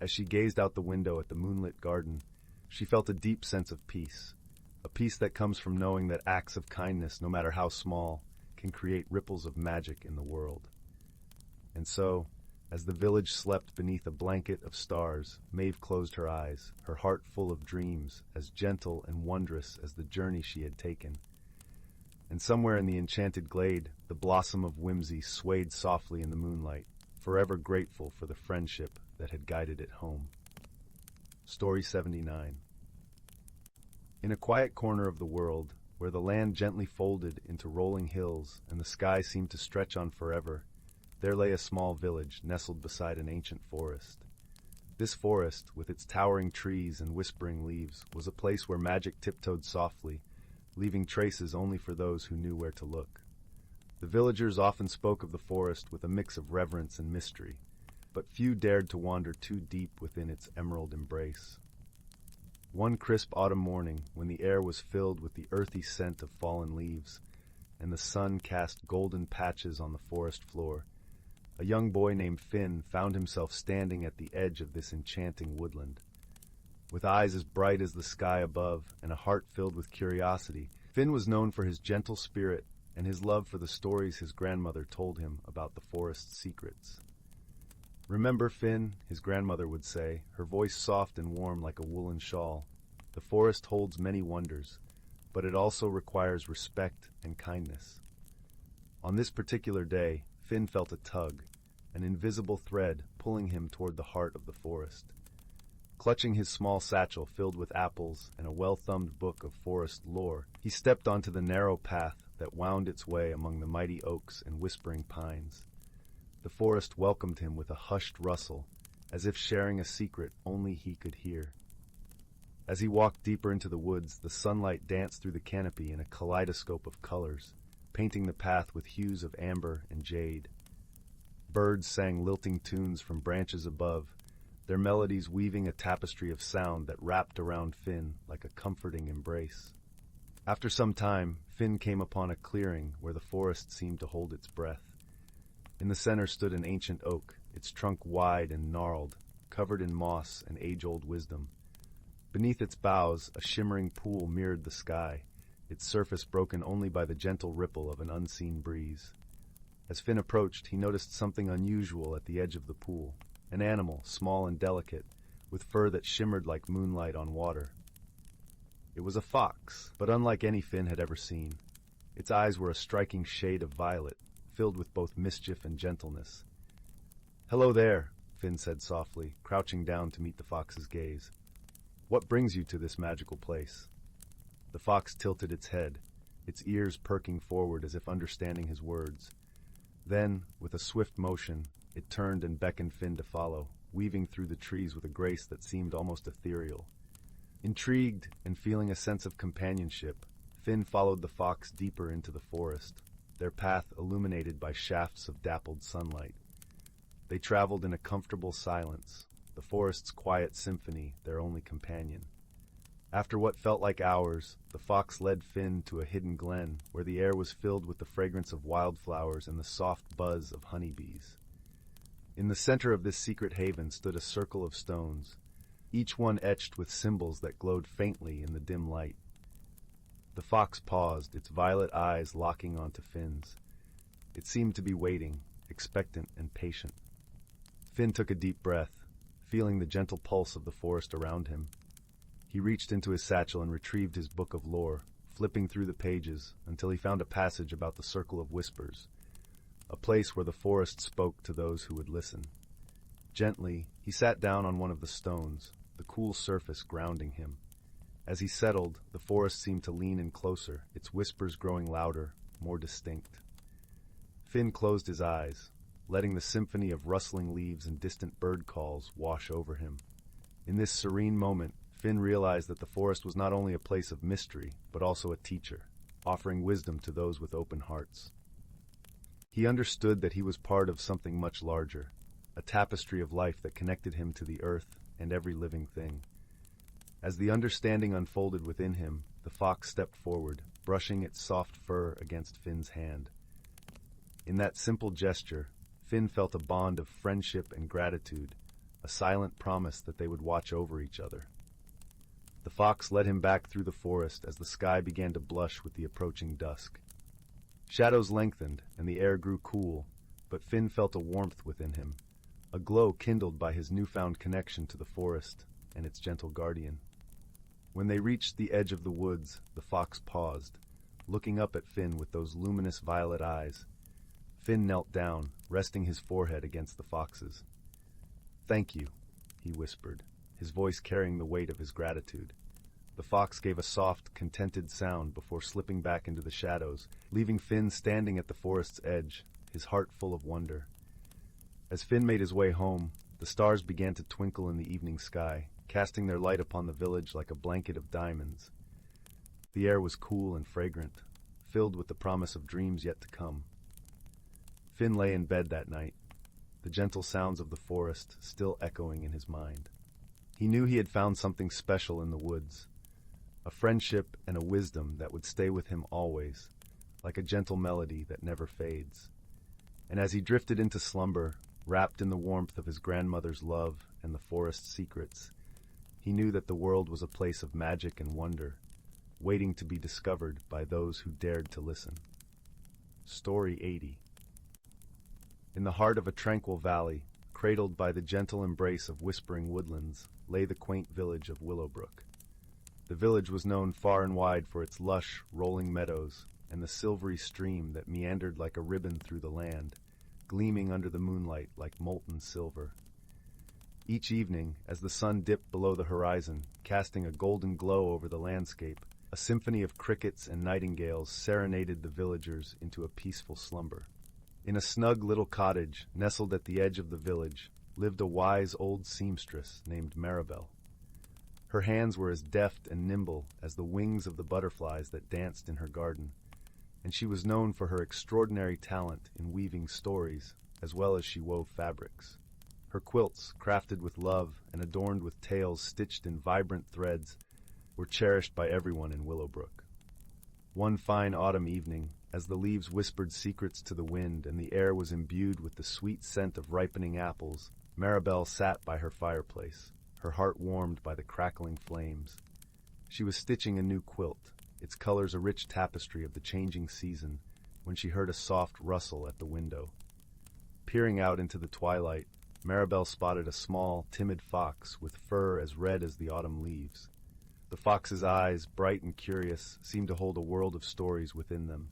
As she gazed out the window at the moonlit garden, she felt a deep sense of peace, a peace that comes from knowing that acts of kindness, no matter how small, can create ripples of magic in the world. And so, as the village slept beneath a blanket of stars, Maeve closed her eyes, her heart full of dreams, as gentle and wondrous as the journey she had taken. And somewhere in the enchanted glade, the blossom of whimsy swayed softly in the moonlight, forever grateful for the friendship that had guided it home. Story 79. In a quiet corner of the world, where the land gently folded into rolling hills and the sky seemed to stretch on forever, there lay a small village nestled beside an ancient forest. This forest, with its towering trees and whispering leaves, was a place where magic tiptoed softly, leaving traces only for those who knew where to look. The villagers often spoke of the forest with a mix of reverence and mystery, but few dared to wander too deep within its emerald embrace. One crisp autumn morning, when the air was filled with the earthy scent of fallen leaves, and the sun cast golden patches on the forest floor, a young boy named Finn found himself standing at the edge of this enchanting woodland. With eyes as bright as the sky above and a heart filled with curiosity, Finn was known for his gentle spirit and his love for the stories his grandmother told him about the forest's secrets. "Remember, Finn," his grandmother would say, her voice soft and warm like a woolen shawl, "the forest holds many wonders. but it also requires respect and kindness. On this particular day, Finn felt a tug, an invisible thread pulling him toward the heart of the forest. Clutching his small satchel filled with apples and a well-thumbed book of forest lore, he stepped onto the narrow path that wound its way among the mighty oaks and whispering pines. The forest welcomed him with a hushed rustle, as if sharing a secret only he could hear. As he walked deeper into the woods, the sunlight danced through the canopy in a kaleidoscope of colors, painting the path with hues of amber and jade. Birds sang lilting tunes from branches above, their melodies weaving a tapestry of sound that wrapped around Finn like a comforting embrace. After some time, Finn came upon a clearing where the forest seemed to hold its breath. In the center stood an ancient oak, its trunk wide and gnarled, covered in moss and age-old wisdom. Beneath its boughs, a shimmering pool mirrored the sky, its surface broken only by the gentle ripple of an unseen breeze. As Finn approached, he noticed something unusual at the edge of the pool, an animal, small and delicate, with fur that shimmered like moonlight on water. It was a fox, but unlike any Finn had ever seen. Its eyes were a striking shade of violet, filled with both mischief and gentleness. "Hello there," Finn said softly, crouching down to meet the fox's gaze. "What brings you to this magical place?" The fox tilted its head, its ears perking forward as if understanding his words. Then, with a swift motion, it turned and beckoned Finn to follow, weaving through the trees with a grace that seemed almost ethereal. Intrigued and feeling a sense of companionship, Finn followed the fox deeper into the forest, their path illuminated by shafts of dappled sunlight. They traveled in a comfortable silence, the forest's quiet symphony their only companion. After what felt like hours, the fox led Finn to a hidden glen where the air was filled with the fragrance of wildflowers and the soft buzz of honeybees. In the center of this secret haven stood a circle of stones, each one etched with symbols that glowed faintly in the dim light. The fox paused, its violet eyes locking onto Finn's. It seemed to be waiting, expectant and patient. Finn took a deep breath, feeling the gentle pulse of the forest around him. He reached into his satchel and retrieved his book of lore, flipping through the pages until he found a passage about the Circle of Whispers, a place where the forest spoke to those who would listen. Gently, he sat down on one of the stones, the cool surface grounding him. As he settled, the forest seemed to lean in closer, its whispers growing louder, more distinct. Finn closed his eyes, letting the symphony of rustling leaves and distant bird calls wash over him. In this serene moment, Finn realized that the forest was not only a place of mystery, but also a teacher, offering wisdom to those with open hearts. He understood that he was part of something much larger, a tapestry of life that connected him to the earth and every living thing. As the understanding unfolded within him, the fox stepped forward, brushing its soft fur against Finn's hand. In that simple gesture, Finn felt a bond of friendship and gratitude, a silent promise that they would watch over each other. The fox led him back through the forest as the sky began to blush with the approaching dusk. Shadows lengthened, and the air grew cool, but Finn felt a warmth within him, a glow kindled by his newfound connection to the forest and its gentle guardian. When they reached the edge of the woods, the fox paused, looking up at Finn with those luminous violet eyes. Finn knelt down, resting his forehead against the fox's. "Thank you," he whispered, his voice carrying the weight of his gratitude. The fox gave a soft, contented sound before slipping back into the shadows, leaving Finn standing at the forest's edge, his heart full of wonder. As Finn made his way home, the stars began to twinkle in the evening sky, casting their light upon the village like a blanket of diamonds. The air was cool and fragrant, filled with the promise of dreams yet to come. Finn lay in bed that night, the gentle sounds of the forest still echoing in his mind. He knew he had found something special in the woods, a friendship and a wisdom that would stay with him always, like a gentle melody that never fades. And as he drifted into slumber, wrapped in the warmth of his grandmother's love and the forest's secrets, he knew that the world was a place of magic and wonder, waiting to be discovered by those who dared to listen. Story 80. In the heart of a tranquil valley, cradled by the gentle embrace of whispering woodlands, lay the quaint village of Willowbrook. The village was known far and wide for its lush, rolling meadows and the silvery stream that meandered like a ribbon through the land, gleaming under the moonlight like molten silver. Each evening, as the sun dipped below the horizon, casting a golden glow over the landscape, a symphony of crickets and nightingales serenaded the villagers into a peaceful slumber. In a snug little cottage, nestled at the edge of the village, lived a wise old seamstress named Maribel. Her hands were as deft and nimble as the wings of the butterflies that danced in her garden, and she was known for her extraordinary talent in weaving stories, as well as she wove fabrics. Her quilts, crafted with love and adorned with tales stitched in vibrant threads, were cherished by everyone in Willowbrook. One fine autumn evening, as the leaves whispered secrets to the wind and the air was imbued with the sweet scent of ripening apples, Maribel sat by her fireplace, her heart warmed by the crackling flames. She was stitching a new quilt, its colors a rich tapestry of the changing season, when she heard a soft rustle at the window. Peering out into the twilight, Maribel spotted a small, timid fox with fur as red as the autumn leaves. The fox's eyes, bright and curious, seemed to hold a world of stories within them.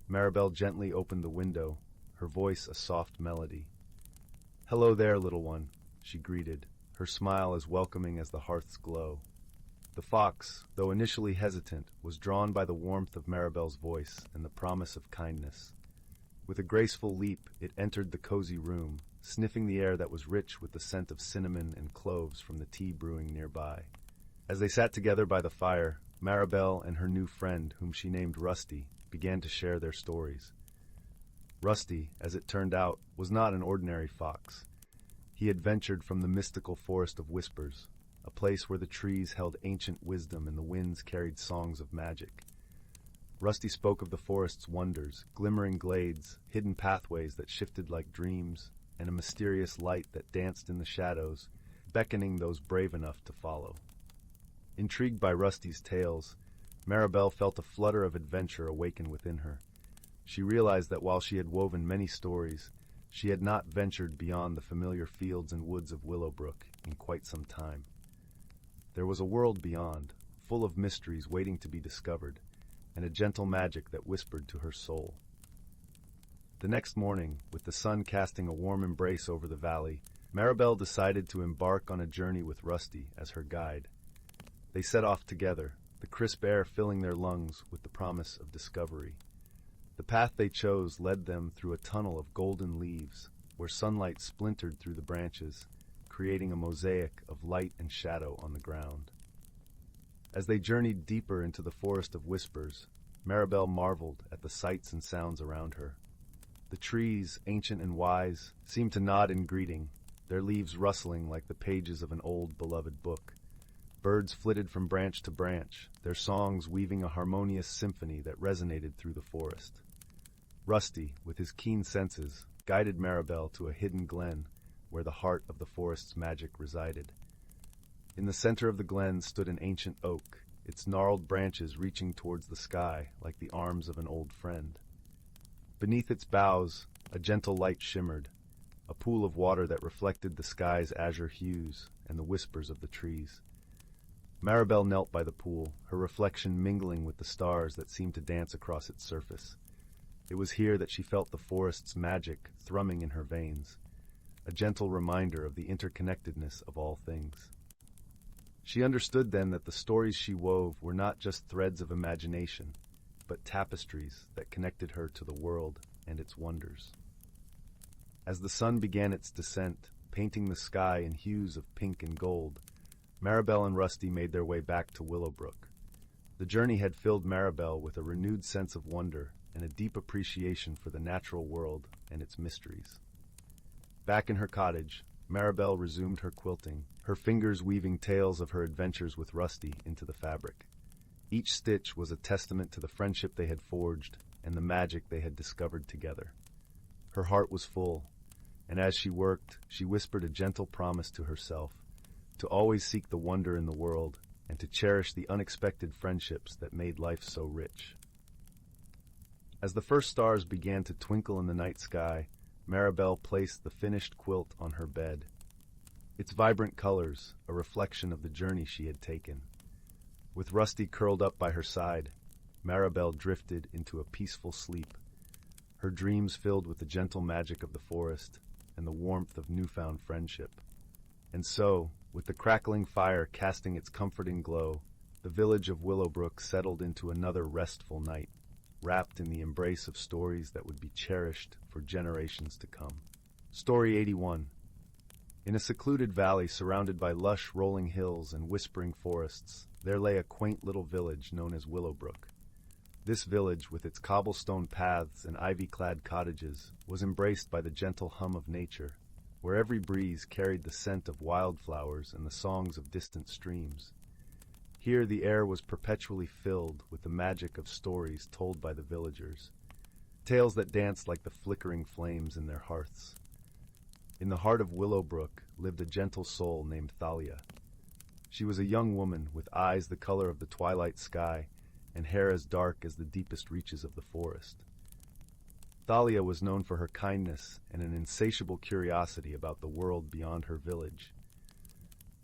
Maribel gently opened the window, her voice a soft melody. "Hello there, little one," she greeted, her smile as welcoming as the hearth's glow. The fox, though initially hesitant, was drawn by the warmth of Maribel's voice and the promise of kindness. With a graceful leap, it entered the cozy room, sniffing the air that was rich with the scent of cinnamon and cloves from the tea brewing nearby. As they sat together by the fire, Maribel and her new friend, whom she named Rusty, began to share their stories. Rusty, as it turned out, was not an ordinary fox. He had ventured from the mystical forest of whispers, a place where the trees held ancient wisdom and the winds carried songs of magic. Rusty spoke of the forest's wonders, glimmering glades, hidden pathways that shifted like dreams, and a mysterious light that danced in the shadows, beckoning those brave enough to follow. Intrigued by Rusty's tales, Maribel felt a flutter of adventure awaken within her. She realized that while she had woven many stories, she had not ventured beyond the familiar fields and woods of Willowbrook in quite some time. There was a world beyond, full of mysteries waiting to be discovered, and a gentle magic that whispered to her soul. The next morning, with the sun casting a warm embrace over the valley, Maribel decided to embark on a journey with Rusty as her guide. They set off together, the crisp air filling their lungs with the promise of discovery. The path they chose led them through a tunnel of golden leaves, where sunlight splintered through the branches, creating a mosaic of light and shadow on the ground. As they journeyed deeper into the forest of whispers, Maribel marveled at the sights and sounds around her. The trees, ancient and wise, seemed to nod in greeting, their leaves rustling like the pages of an old, beloved book. Birds flitted from branch to branch, their songs weaving a harmonious symphony that resonated through the forest. Rusty, with his keen senses, guided Maribel to a hidden glen where the heart of the forest's magic resided. In the center of the glen stood an ancient oak, its gnarled branches reaching towards the sky like the arms of an old friend. Beneath its boughs, a gentle light shimmered, a pool of water that reflected the sky's azure hues and the whispers of the trees. Maribel knelt by the pool, her reflection mingling with the stars that seemed to dance across its surface. It was here that she felt the forest's magic thrumming in her veins, a gentle reminder of the interconnectedness of all things. She understood then that the stories she wove were not just threads of imagination, but tapestries that connected her to the world and its wonders. As the sun began its descent, painting the sky in hues of pink and gold, Maribel and Rusty made their way back to Willowbrook. The journey had filled Maribel with a renewed sense of wonder and a deep appreciation for the natural world and its mysteries. Back in her cottage, Maribel resumed her quilting, her fingers weaving tales of her adventures with Rusty into the fabric. Each stitch was a testament to the friendship they had forged and the magic they had discovered together. Her heart was full, and as she worked, she whispered a gentle promise to herself to always seek the wonder in the world and to cherish the unexpected friendships that made life so rich. As the first stars began to twinkle in the night sky, Maribel placed the finished quilt on her bed. Its vibrant colors, a reflection of the journey she had taken. With Rusty curled up by her side, Maribel drifted into a peaceful sleep, her dreams filled with the gentle magic of the forest and the warmth of newfound friendship. And so, with the crackling fire casting its comforting glow, the village of Willowbrook settled into another restful night, wrapped in the embrace of stories that would be cherished for generations to come. Story 81. In a secluded valley surrounded by lush rolling hills and whispering forests, there lay a quaint little village known as Willowbrook. This village, with its cobblestone paths and ivy-clad cottages, was embraced by the gentle hum of nature, where every breeze carried the scent of wildflowers and the songs of distant streams. Here the air was perpetually filled with the magic of stories told by the villagers, tales that danced like the flickering flames in their hearths. In the heart of Willowbrook lived a gentle soul named Thalia. She was a young woman with eyes the color of the twilight sky and hair as dark as the deepest reaches of the forest. Thalia was known for her kindness and an insatiable curiosity about the world beyond her village.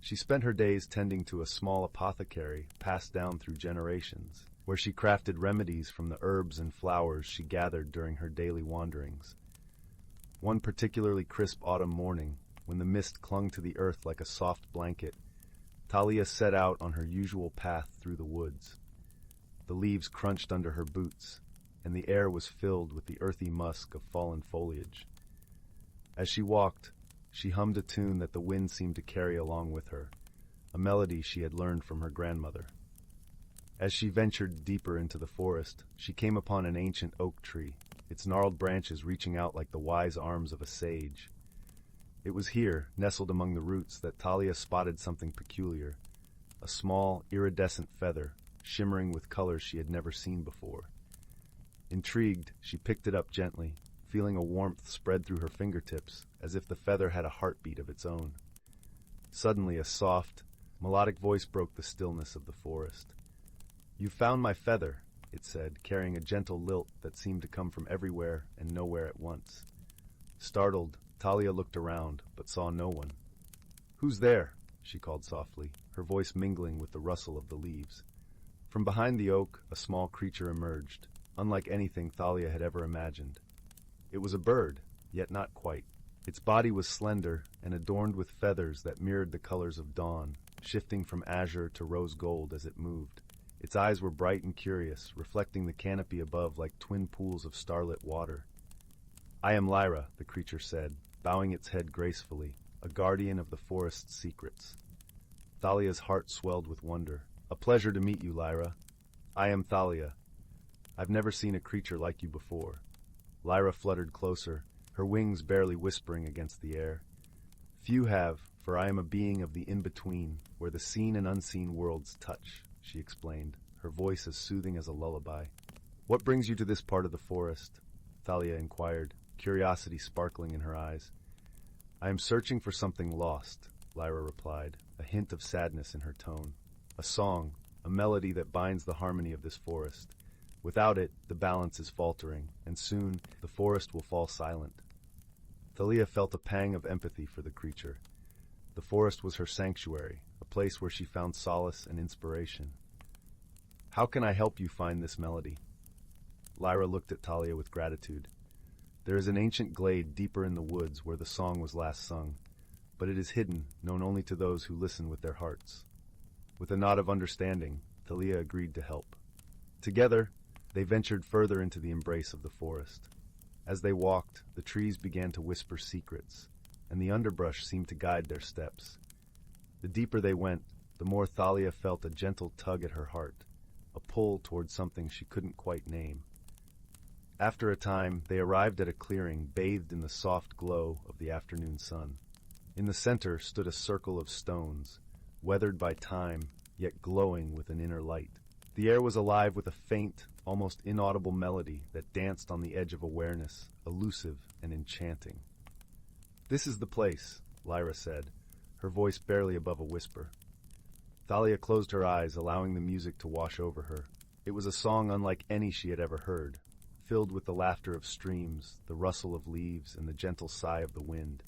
She spent her days tending to a small apothecary passed down through generations, where she crafted remedies from the herbs and flowers she gathered during her daily wanderings. One particularly crisp autumn morning, when the mist clung to the earth like a soft blanket, Thalia set out on her usual path through the woods. The leaves crunched under her boots, and the air was filled with the earthy musk of fallen foliage. As she walked, she hummed a tune that the wind seemed to carry along with her, a melody she had learned from her grandmother. As she ventured deeper into the forest, she came upon an ancient oak tree, its gnarled branches reaching out like the wise arms of a sage. It was here, nestled among the roots, that Thalia spotted something peculiar, a small, iridescent feather, shimmering with colors she had never seen before. Intrigued, she picked it up gently, feeling a warmth spread through her fingertips, as if the feather had a heartbeat of its own. Suddenly, a soft, melodic voice broke the stillness of the forest. "You found my feather," it said, carrying a gentle lilt that seemed to come from everywhere and nowhere at once. Startled, Thalia looked around, but saw no one. "Who's there?" she called softly, her voice mingling with the rustle of the leaves. From behind the oak, a small creature emerged, unlike anything Thalia had ever imagined. It was a bird, yet not quite. Its body was slender and adorned with feathers that mirrored the colors of dawn, shifting from azure to rose gold as it moved. Its eyes were bright and curious, reflecting the canopy above like twin pools of starlit water. "I am Lyra," the creature said, bowing its head gracefully, a guardian of the forest's secrets. Thalia's heart swelled with wonder. "A pleasure to meet you, Lyra. I am Thalia. I've never seen a creature like you before." Lyra fluttered closer, her wings barely whispering against the air. "Few have, for I am a being of the in-between, where the seen and unseen worlds touch," she explained, her voice as soothing as a lullaby. "What brings you to this part of the forest?" Thalia inquired, curiosity sparkling in her eyes. "I am searching for something lost," Lyra replied, a hint of sadness in her tone. "A song, a melody that binds the harmony of this forest. Without it, the balance is faltering, and soon the forest will fall silent." Thalia felt a pang of empathy for the creature. The forest was her sanctuary, a place where she found solace and inspiration. "How can I help you find this melody?" Lyra looked at Thalia with gratitude. "There is an ancient glade deeper in the woods where the song was last sung, but it is hidden, known only to those who listen with their hearts." With a nod of understanding, Thalia agreed to help. Together, they ventured further into the embrace of the forest. As they walked, the trees began to whisper secrets, and the underbrush seemed to guide their steps. The deeper they went, the more Thalia felt a gentle tug at her heart, a pull toward something she couldn't quite name. After a time, they arrived at a clearing bathed in the soft glow of the afternoon sun. In the center stood a circle of stones, weathered by time, yet glowing with an inner light. The air was alive with a faint, almost inaudible melody that danced on the edge of awareness, elusive and enchanting. "This is the place," Lyra said, her voice barely above a whisper. Thalia closed her eyes, allowing the music to wash over her. It was a song unlike any she had ever heard, filled with the laughter of streams, the rustle of leaves, and the gentle sigh of the wind.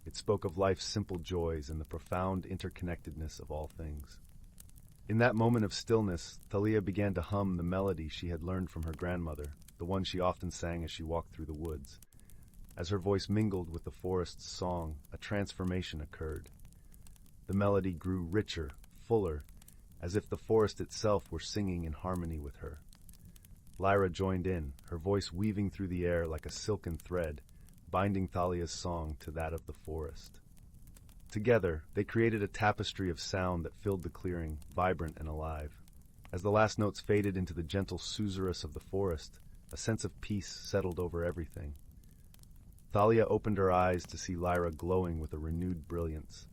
It spoke of life's simple joys and the profound interconnectedness of all things. In that moment of stillness, Thalia began to hum the melody she had learned from her grandmother, the one she often sang as she walked through the woods. As her voice mingled with the forest's song, a transformation occurred. The melody grew richer, fuller, as if the forest itself were singing in harmony with her. Lyra joined in, her voice weaving through the air like a silken thread, binding Thalia's song to that of the forest. Together, they created a tapestry of sound that filled the clearing, vibrant and alive. As the last notes faded into the gentle susurrus of the forest, a sense of peace settled over everything. Thalia opened her eyes to see Lyra glowing with a renewed brilliance,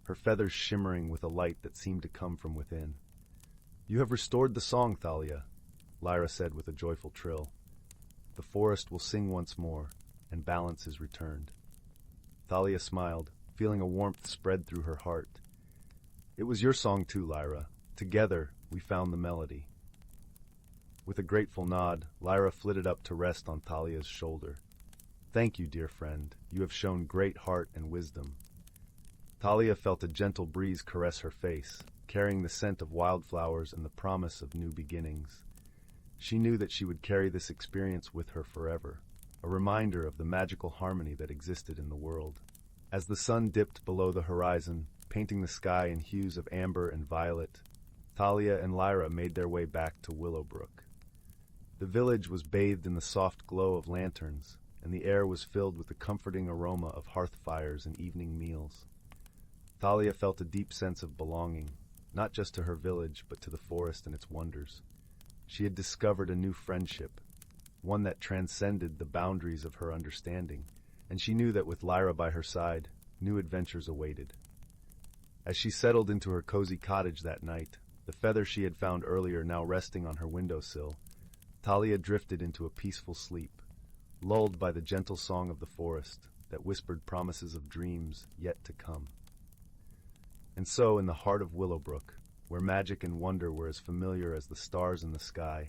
her feathers shimmering with a light that seemed to come from within. "You have restored the song, Thalia," Lyra said with a joyful trill. "The forest will sing once more, and balance is returned." Thalia smiled, feeling a warmth spread through her heart. "It was your song too, Lyra. Together, we found the melody." With a grateful nod, Lyra flitted up to rest on Thalia's shoulder. "Thank you, dear friend. You have shown great heart and wisdom." Thalia felt a gentle breeze caress her face, carrying the scent of wildflowers and the promise of new beginnings. She knew that she would carry this experience with her forever, a reminder of the magical harmony that existed in the world. As the sun dipped below the horizon, painting the sky in hues of amber and violet, Thalia and Lyra made their way back to Willowbrook. The village was bathed in the soft glow of lanterns, and the air was filled with the comforting aroma of hearth fires and evening meals. Thalia felt a deep sense of belonging, not just to her village, but to the forest and its wonders. She had discovered a new friendship, one that transcended the boundaries of her understanding, and she knew that with Lyra by her side, new adventures awaited. As she settled into her cozy cottage that night, the feather she had found earlier now resting on her windowsill, Thalia drifted into a peaceful sleep, lulled by the gentle song of the forest that whispered promises of dreams yet to come. And so, in the heart of Willowbrook, where magic and wonder were as familiar as the stars in the sky,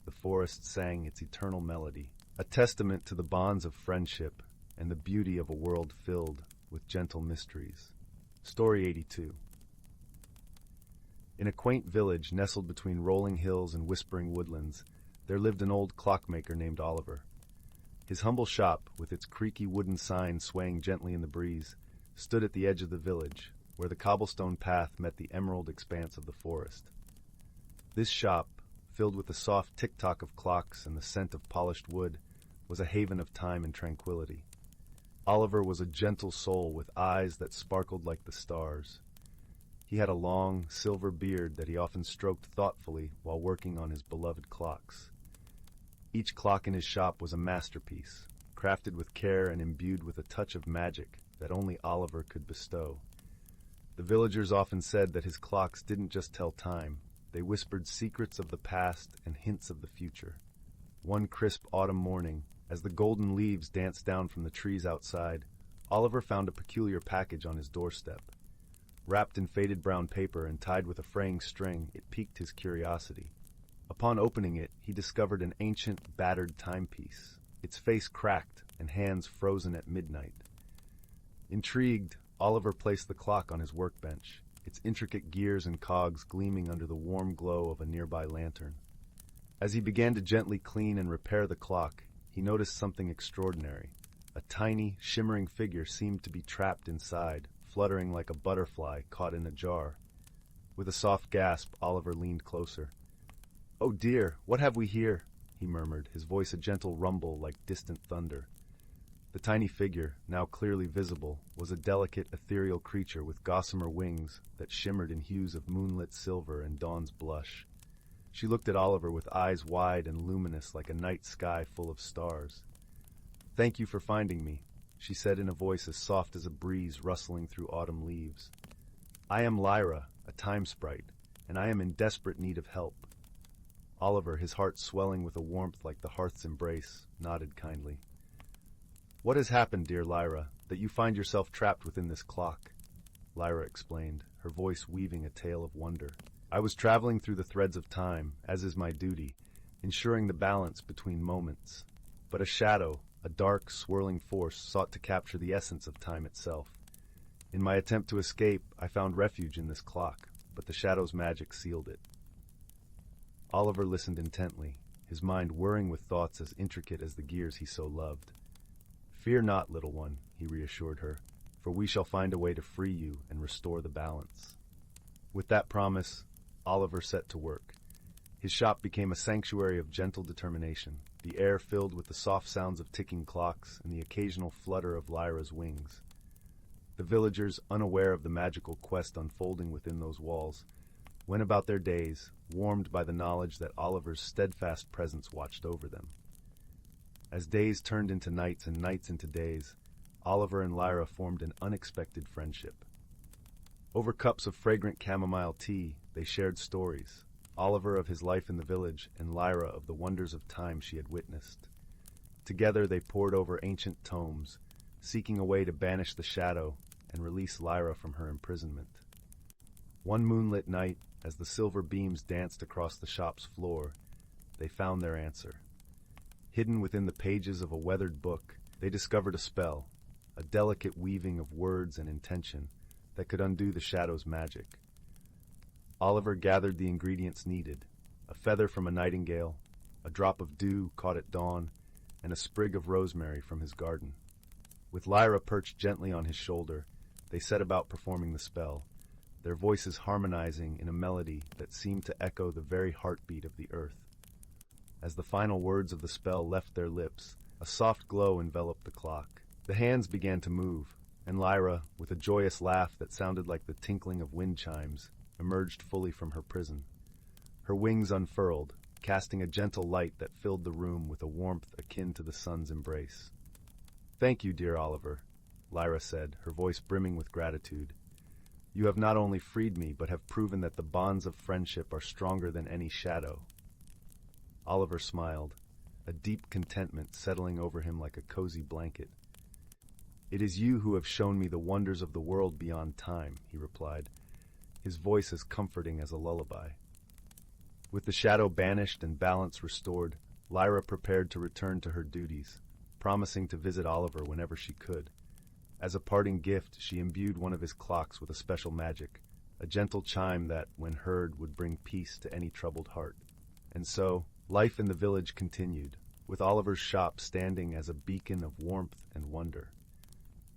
the forest sang its eternal melody, a testament to the bonds of friendship and the beauty of a world filled with gentle mysteries. Story 82. In a quaint village nestled between rolling hills and whispering woodlands, there lived an old clockmaker named Oliver. His humble shop, with its creaky wooden sign swaying gently in the breeze, stood at the edge of the village, where the cobblestone path met the emerald expanse of the forest. This shop, filled with the soft tick-tock of clocks and the scent of polished wood, was a haven of time and tranquility. Oliver was a gentle soul with eyes that sparkled like the stars. He had a long, silver beard that he often stroked thoughtfully while working on his beloved clocks. Each clock in his shop was a masterpiece, crafted with care and imbued with a touch of magic that only Oliver could bestow. The villagers often said that his clocks didn't just tell time, they whispered secrets of the past and hints of the future. One crisp autumn morning, as the golden leaves danced down from the trees outside, Oliver found a peculiar package on his doorstep. Wrapped in faded brown paper and tied with a fraying string, it piqued his curiosity. Upon opening it, he discovered an ancient, battered timepiece, its face cracked and hands frozen at midnight. Intrigued, Oliver placed the clock on his workbench, its intricate gears and cogs gleaming under the warm glow of a nearby lantern. As he began to gently clean and repair the clock, he noticed something extraordinary. A tiny, shimmering figure seemed to be trapped inside, fluttering like a butterfly caught in a jar. With a soft gasp, Oliver leaned closer. "Oh dear, what have we here?" he murmured, his voice a gentle rumble like distant thunder. The tiny figure, now clearly visible, was a delicate, ethereal creature with gossamer wings that shimmered in hues of moonlit silver and dawn's blush. She looked at Oliver with eyes wide and luminous like a night sky full of stars. "Thank you for finding me," she said in a voice as soft as a breeze rustling through autumn leaves. "I am Lyra, a time sprite, and I am in desperate need of help." Oliver, his heart swelling with a warmth like the hearth's embrace, nodded kindly. "What has happened, dear Lyra, that you find yourself trapped within this clock?" Lyra explained, her voice weaving a tale of wonder. "I was traveling through the threads of time, as is my duty, ensuring the balance between moments. But a shadow, a dark, swirling force, sought to capture the essence of time itself. In my attempt to escape, I found refuge in this clock, but the shadow's magic sealed it. Oliver listened intently, his mind whirring with thoughts as intricate as the gears he so loved. "Fear not, little one," he reassured her, "for we shall find a way to free you and restore the balance." With that promise, Oliver set to work. His shop became a sanctuary of gentle determination, the air filled with the soft sounds of ticking clocks and the occasional flutter of Lyra's wings. The villagers, unaware of the magical quest unfolding within those walls, went about their days, warmed by the knowledge that Oliver's steadfast presence watched over them. As days turned into nights and nights into days, Oliver and Lyra formed an unexpected friendship. Over cups of fragrant chamomile tea, they shared stories, Oliver of his life in the village and Lyra of the wonders of time she had witnessed. Together they pored over ancient tomes, seeking a way to banish the shadow and release Lyra from her imprisonment. One moonlit night, as the silver beams danced across the shop's floor, they found their answer. Hidden within the pages of a weathered book, they discovered a spell, a delicate weaving of words and intention that could undo the shadow's magic. Oliver gathered the ingredients needed, a feather from a nightingale, a drop of dew caught at dawn, and a sprig of rosemary from his garden. With Lyra perched gently on his shoulder, they set about performing the spell, their voices harmonizing in a melody that seemed to echo the very heartbeat of the earth. As the final words of the spell left their lips, a soft glow enveloped the clock. The hands began to move, and Lyra, with a joyous laugh that sounded like the tinkling of wind chimes, emerged fully from her prison. Her wings unfurled, casting a gentle light that filled the room with a warmth akin to the sun's embrace. "Thank you, dear Oliver," Lyra said, her voice brimming with gratitude. "You have not only freed me, but have proven that the bonds of friendship are stronger than any shadow." Oliver smiled, a deep contentment settling over him like a cozy blanket. "It is you who have shown me the wonders of the world beyond time," he replied, his voice as comforting as a lullaby. With the shadow banished and balance restored, Lyra prepared to return to her duties, promising to visit Oliver whenever she could. As a parting gift, she imbued one of his clocks with a special magic, a gentle chime that, when heard, would bring peace to any troubled heart. And so, life in the village continued, with Oliver's shop standing as a beacon of warmth and wonder.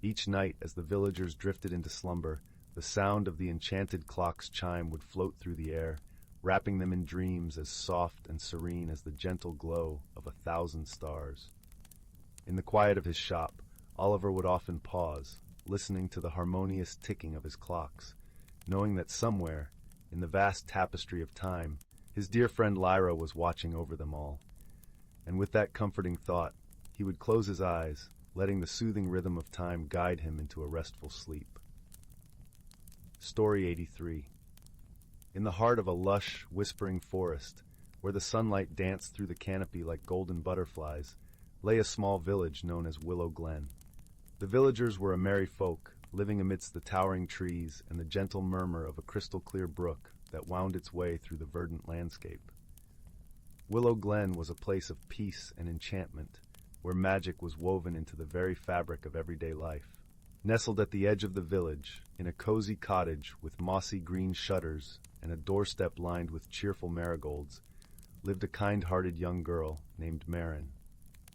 Each night, as the villagers drifted into slumber, the sound of the enchanted clock's chime would float through the air, wrapping them in dreams as soft and serene as the gentle glow of 1,000 stars. In the quiet of his shop, Oliver would often pause, listening to the harmonious ticking of his clocks, knowing that somewhere, in the vast tapestry of time, his dear friend Lyra was watching over them all. And with that comforting thought, he would close his eyes, letting the soothing rhythm of time guide him into a restful sleep. Story 83. In the heart of a lush, whispering forest, where the sunlight danced through the canopy like golden butterflies, lay a small village known as Willow Glen. The villagers were a merry folk, living amidst the towering trees and the gentle murmur of a crystal-clear brook that wound its way through the verdant landscape. Willow Glen was a place of peace and enchantment, where magic was woven into the very fabric of everyday life. Nestled at the edge of the village, in a cozy cottage with mossy green shutters and a doorstep lined with cheerful marigolds, lived a kind-hearted young girl named Marin.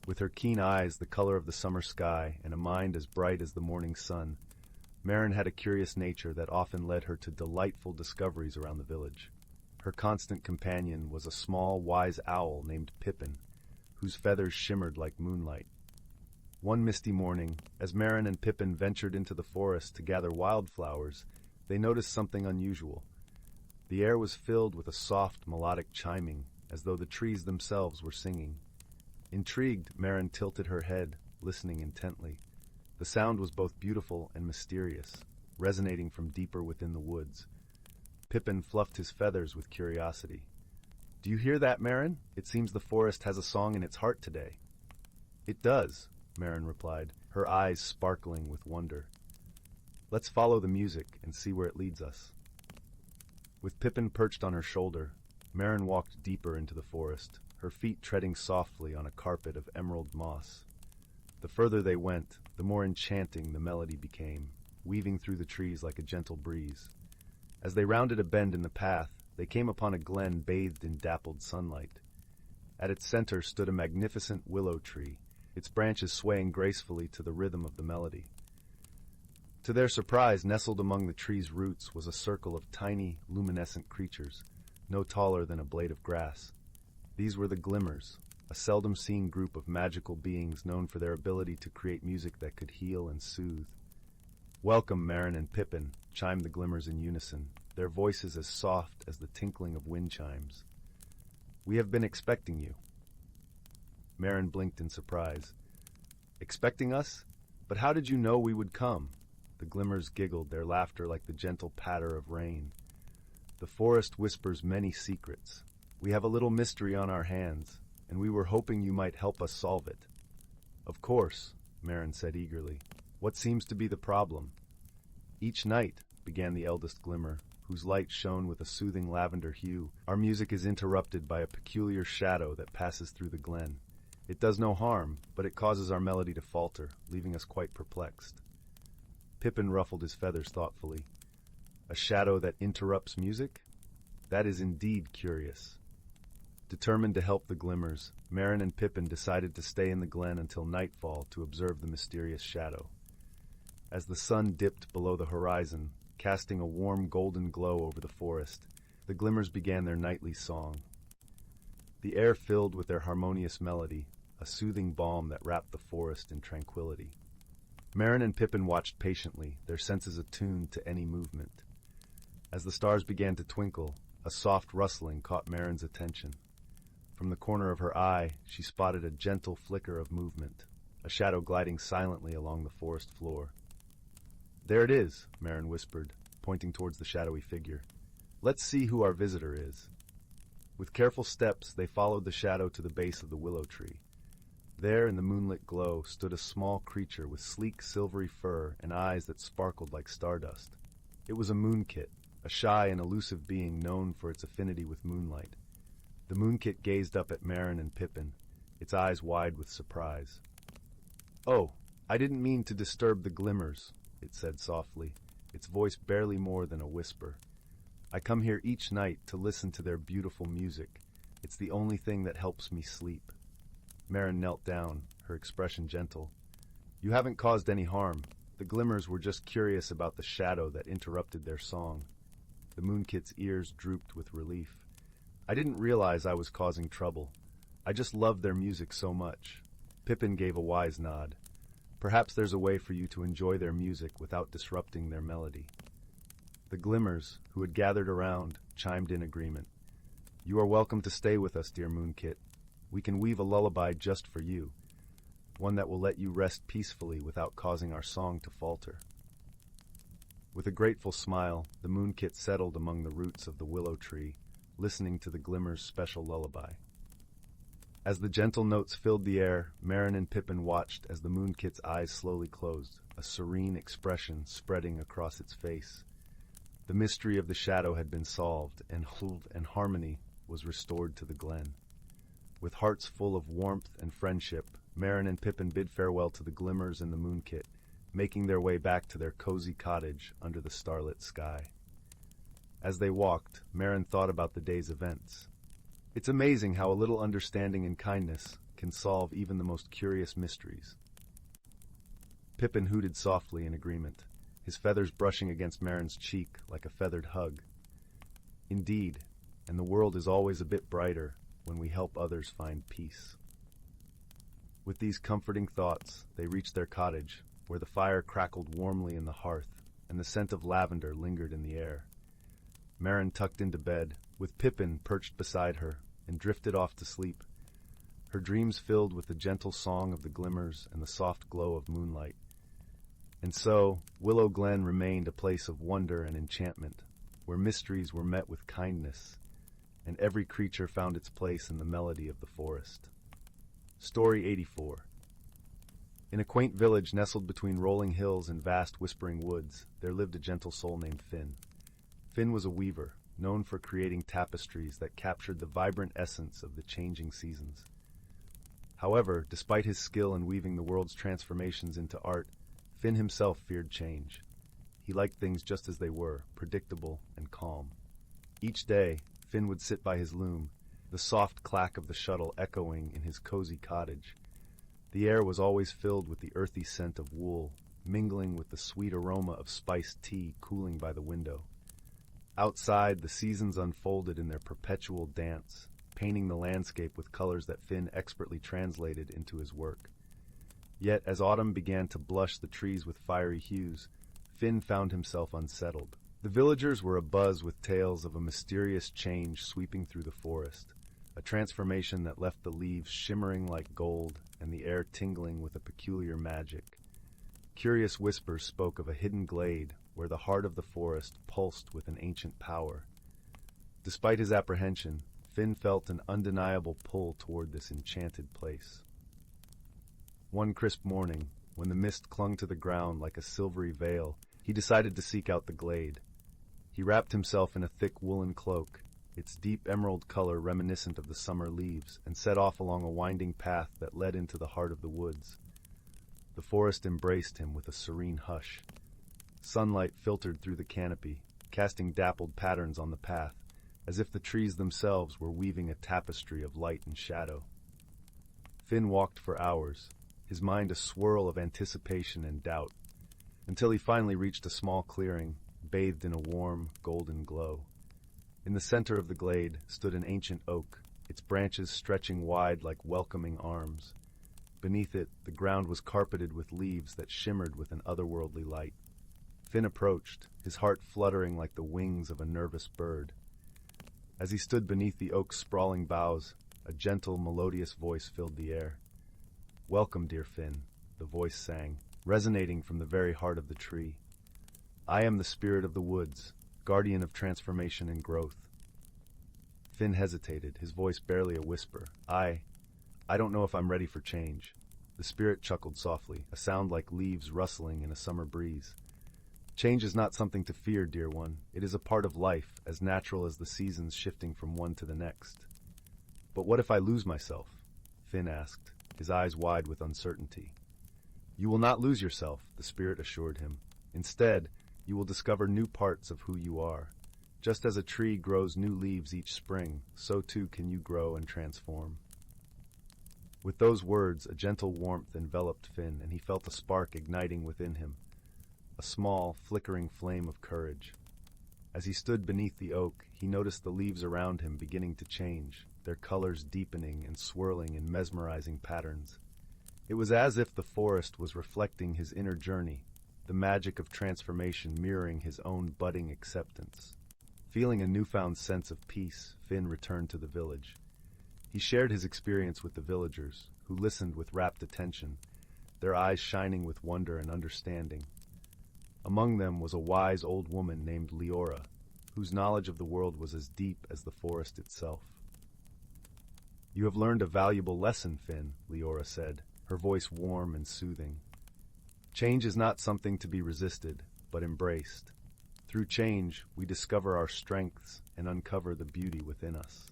With her keen eyes the color of the summer sky and a mind as bright as the morning sun, Marin had a curious nature that often led her to delightful discoveries around the village. Her constant companion was a small, wise owl named Pippin, whose feathers shimmered like moonlight. One misty morning, as Marin and Pippin ventured into the forest to gather wildflowers, they noticed something unusual. The air was filled with a soft, melodic chiming, as though the trees themselves were singing. Intrigued, Marin tilted her head, listening intently. The sound was both beautiful and mysterious, resonating from deeper within the woods. Pippin fluffed his feathers with curiosity. "Do you hear that, Marin? It seems the forest has a song in its heart today." "It does," Marin replied, her eyes sparkling with wonder. "Let's follow the music and see where it leads us." With Pippin perched on her shoulder, Marin walked deeper into the forest, her feet treading softly on a carpet of emerald moss. The further they went, the more enchanting the melody became, weaving through the trees like a gentle breeze. As they rounded a bend in the path, they came upon a glen bathed in dappled sunlight. At its center stood a magnificent willow tree, its branches swaying gracefully to the rhythm of the melody. To their surprise, nestled among the tree's roots was a circle of tiny, luminescent creatures, no taller than a blade of grass. These were the Glimmers, a seldom-seen group of magical beings known for their ability to create music that could heal and soothe. "Welcome, Merrin and Pippin," chimed the Glimmers in unison, their voices as soft as the tinkling of wind chimes. "We have been expecting you." Merrin blinked in surprise. "Expecting us? But how did you know we would come?" The Glimmers giggled, their laughter like the gentle patter of rain. "The forest whispers many secrets. We have a little mystery on our hands, and we were hoping you might help us solve it." "Of course," Merrin said eagerly. "What seems to be the problem?" "Each night," began the eldest Glimmer, whose light shone with a soothing lavender hue, "our music is interrupted by a peculiar shadow that passes through the glen. It does no harm, but it causes our melody to falter, leaving us quite perplexed." Pippin ruffled his feathers thoughtfully. "A shadow that interrupts music? That is indeed curious." Determined to help the Glimmers, Merrin and Pippin decided to stay in the glen until nightfall to observe the mysterious shadow. As the sun dipped below the horizon, casting a warm golden glow over the forest, the Glimmers began their nightly song. The air filled with their harmonious melody, a soothing balm that wrapped the forest in tranquility. Merrin and Pippin watched patiently, their senses attuned to any movement. As the stars began to twinkle, a soft rustling caught Merrin's attention. From the corner of her eye, she spotted a gentle flicker of movement, a shadow gliding silently along the forest floor. "There it is," Merrin whispered, pointing towards the shadowy figure. "Let's see who our visitor is." With careful steps, they followed the shadow to the base of the willow tree. There, in the moonlit glow, stood a small creature with sleek, silvery fur and eyes that sparkled like stardust. It was a moonkit, a shy and elusive being known for its affinity with moonlight. The moonkit gazed up at Merrin and Pippin, its eyes wide with surprise. "Oh, I didn't mean to disturb the Glimmers," it said softly, its voice barely more than a whisper. "I come here each night to listen to their beautiful music. It's the only thing that helps me sleep." Merrin knelt down, her expression gentle. "You haven't caused any harm. The Glimmers were just curious about the shadow that interrupted their song." The moonkit's ears drooped with relief. "I didn't realize I was causing trouble. I just loved their music so much." Pippin gave a wise nod. "Perhaps there's a way for you to enjoy their music without disrupting their melody." The Glimmers, who had gathered around, chimed in agreement. "You are welcome to stay with us, dear moonkit. We can weave a lullaby just for you, one that will let you rest peacefully without causing our song to falter." With a grateful smile, the moonkit settled among the roots of the willow tree, listening to the Glimmer's special lullaby. As the gentle notes filled the air, Merrin and Pippin watched as the moonkit's eyes slowly closed, a serene expression spreading across its face. The mystery of the shadow had been solved, and harmony was restored to the glen. With hearts full of warmth and friendship, Merrin and Pippin bid farewell to the Glimmers and the moonkit, making their way back to their cozy cottage under the starlit sky. As they walked, Merrin thought about the day's events. It's amazing how a little understanding and kindness can solve even the most curious mysteries. Pippin hooted softly in agreement, his feathers brushing against Merrin's cheek like a feathered hug. "Indeed, and the world is always a bit brighter when we help others find peace." With these comforting thoughts, they reached their cottage, where the fire crackled warmly in the hearth, and the scent of lavender lingered in the air. Merrin tucked into bed, with Pippin perched beside her, and drifted off to sleep, her dreams filled with the gentle song of the Glimmers and the soft glow of moonlight. And so, Willow Glen remained a place of wonder and enchantment, where mysteries were met with kindness, and every creature found its place in the melody of the forest. Story 84. In a quaint village nestled between rolling hills and vast whispering woods, there lived a gentle soul named Finn. Finn was a weaver, known for creating tapestries that captured the vibrant essence of the changing seasons. However, despite his skill in weaving the world's transformations into art, Finn himself feared change. he liked things just as they were, predictable and calm. Each day, Finn would sit by his loom, the soft clack of the shuttle echoing in his cozy cottage. The air was always filled with the earthy scent of wool, mingling with the sweet aroma of spiced tea cooling by the window. Outside, the seasons unfolded in their perpetual dance, painting the landscape with colors that Finn expertly translated into his work. Yet, as autumn began to blush the trees with fiery hues, Finn found himself unsettled. The villagers were abuzz with tales of a mysterious change sweeping through the forest, a transformation that left the leaves shimmering like gold and the air tingling with a peculiar magic. Curious whispers spoke of a hidden glade where the heart of the forest pulsed with an ancient power. Despite his apprehension, Finn felt an undeniable pull toward this enchanted place. One crisp morning, when the mist clung to the ground like a silvery veil, he decided to seek out the glade. He wrapped himself in a thick woolen cloak, its deep emerald color reminiscent of the summer leaves, and set off along a winding path that led into the heart of the woods. The forest embraced him with a serene hush. Sunlight filtered through the canopy, casting dappled patterns on the path, as if the trees themselves were weaving a tapestry of light and shadow. Finn walked for hours, his mind a swirl of anticipation and doubt, until he finally reached a small clearing, bathed in a warm, golden glow. In the center of the glade stood an ancient oak, its branches stretching wide like welcoming arms. Beneath it, the ground was carpeted with leaves that shimmered with an otherworldly light. Finn approached, his heart fluttering like the wings of a nervous bird. As he stood beneath the oak's sprawling boughs, a gentle, melodious voice filled the air. "Welcome, dear Finn," the voice sang, resonating from the very heart of the tree. "I am the spirit of the woods, guardian of transformation and growth." Finn hesitated, his voice barely a whisper. I don't know if I'm ready for change." The spirit chuckled softly, a sound like leaves rustling in a summer breeze. "Change is not something to fear, dear one. It is a part of life, as natural as the seasons shifting from one to the next." "But what if I lose myself?" Finn asked, his eyes wide with uncertainty. "You will not lose yourself," the spirit assured him. "Instead, you will discover new parts of who you are. Just as a tree grows new leaves each spring, so too can you grow and transform." With those words, a gentle warmth enveloped Finn, and he felt a spark igniting within him, a small, flickering flame of courage. As he stood beneath the oak, he noticed the leaves around him beginning to change, their colors deepening and swirling in mesmerizing patterns. It was as if the forest was reflecting his inner journey, the magic of transformation mirroring his own budding acceptance. Feeling a newfound sense of peace, Finn returned to the village. He shared his experience with the villagers, who listened with rapt attention, their eyes shining with wonder and understanding. Among them was a wise old woman named Leora, whose knowledge of the world was as deep as the forest itself. "You have learned a valuable lesson, Finn," Leora said, her voice warm and soothing. "Change is not something to be resisted, but embraced. Through change, we discover our strengths and uncover the beauty within us."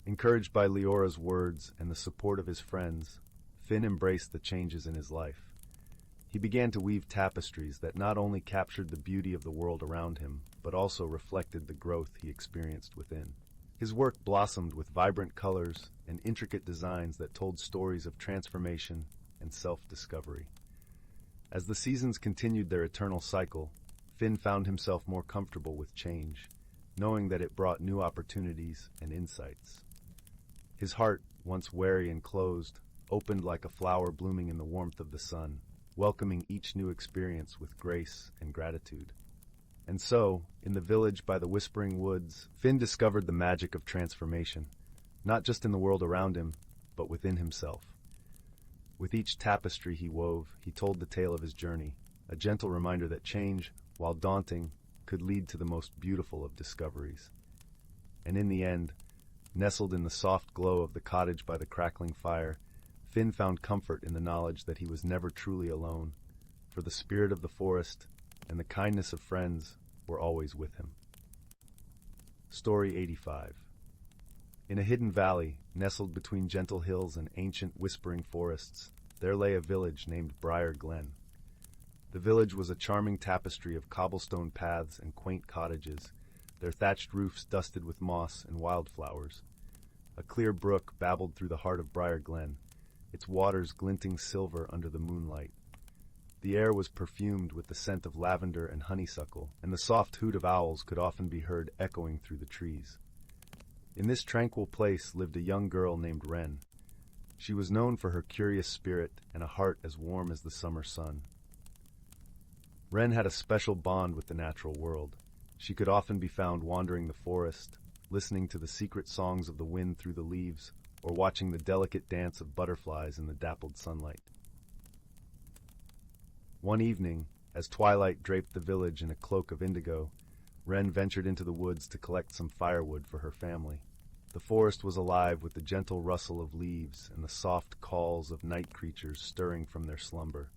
Encouraged by Leora's words and the support of his friends, Finn embraced the changes in his life. He began to weave tapestries that not only captured the beauty of the world around him, but also reflected the growth he experienced within. His work blossomed with vibrant colors and intricate designs that told stories of transformation and self-discovery. As the seasons continued their eternal cycle, Finn found himself more comfortable with change, knowing that it brought new opportunities and insights. His heart, once wary and closed, opened like a flower blooming in the warmth of the sun, welcoming each new experience with grace and gratitude. And so, in the village by the whispering woods, Finn discovered the magic of transformation, not just in the world around him, but within himself. With each tapestry he wove, he told the tale of his journey, a gentle reminder that change, while daunting, could lead to the most beautiful of discoveries. And in the end, nestled in the soft glow of the cottage by the crackling fire, Finn found comfort in the knowledge that he was never truly alone, for the spirit of the forest and the kindness of friends were always with him. Story 85. In a hidden valley, nestled between gentle hills and ancient whispering forests, there lay a village named Briar Glen. The village was a charming tapestry of cobblestone paths and quaint cottages, their thatched roofs dusted with moss and wildflowers. A clear brook babbled through the heart of Briar Glen, its waters glinting silver under the moonlight. The air was perfumed with the scent of lavender and honeysuckle, and the soft hoot of owls could often be heard echoing through the trees. In this tranquil place lived a young girl named Wren. She was known for her curious spirit and a heart as warm as the summer sun. Wren had a special bond with the natural world. She could often be found wandering the forest, listening to the secret songs of the wind through the leaves, or watching the delicate dance of butterflies in the dappled sunlight. One evening, as twilight draped the village in a cloak of indigo, Wren ventured into the woods to collect some firewood for her family. The forest was alive with the gentle rustle of leaves and the soft calls of night creatures stirring from their slumber.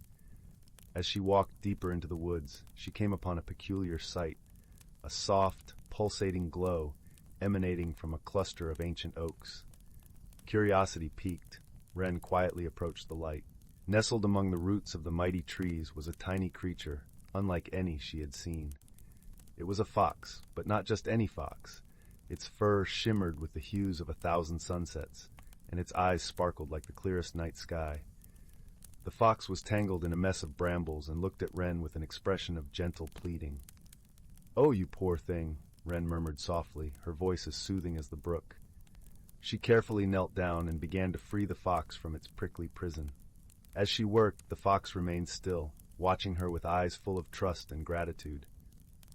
As she walked deeper into the woods, she came upon a peculiar sight, a soft, pulsating glow emanating from a cluster of ancient oaks. Curiosity piqued, Wren quietly approached the light. Nestled among the roots of the mighty trees was a tiny creature, unlike any she had seen. It was a fox, but not just any fox. Its fur shimmered with the hues of 1,000 sunsets, and its eyes sparkled like the clearest night sky. The fox was tangled in a mess of brambles and looked at Wren with an expression of gentle pleading. "Oh, you poor thing," Wren murmured softly, her voice as soothing as the brook. She carefully knelt down and began to free the fox from its prickly prison. As she worked, the fox remained still, watching her with eyes full of trust and gratitude.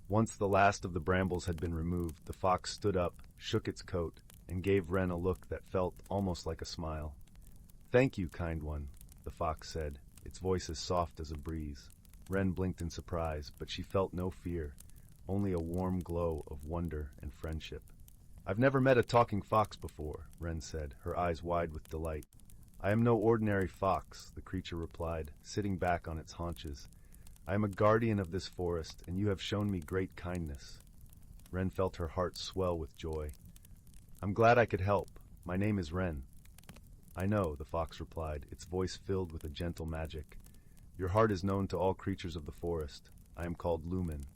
Once the last of the brambles had been removed, the fox stood up, shook its coat, and gave Wren a look that felt almost like a smile. "Thank you, kind one," the fox said, its voice as soft as a breeze. Wren blinked in surprise, but she felt no fear, only a warm glow of wonder and friendship. "I've never met a talking fox before," Wren said, her eyes wide with delight. "I am no ordinary fox," the creature replied, sitting back on its haunches. "I am a guardian of this forest, and you have shown me great kindness." Wren felt her heart swell with joy. "I'm glad I could help. My name is Wren." "I know," the fox replied, its voice filled with a gentle magic. "Your heart is known to all creatures of the forest. I am called Lumen."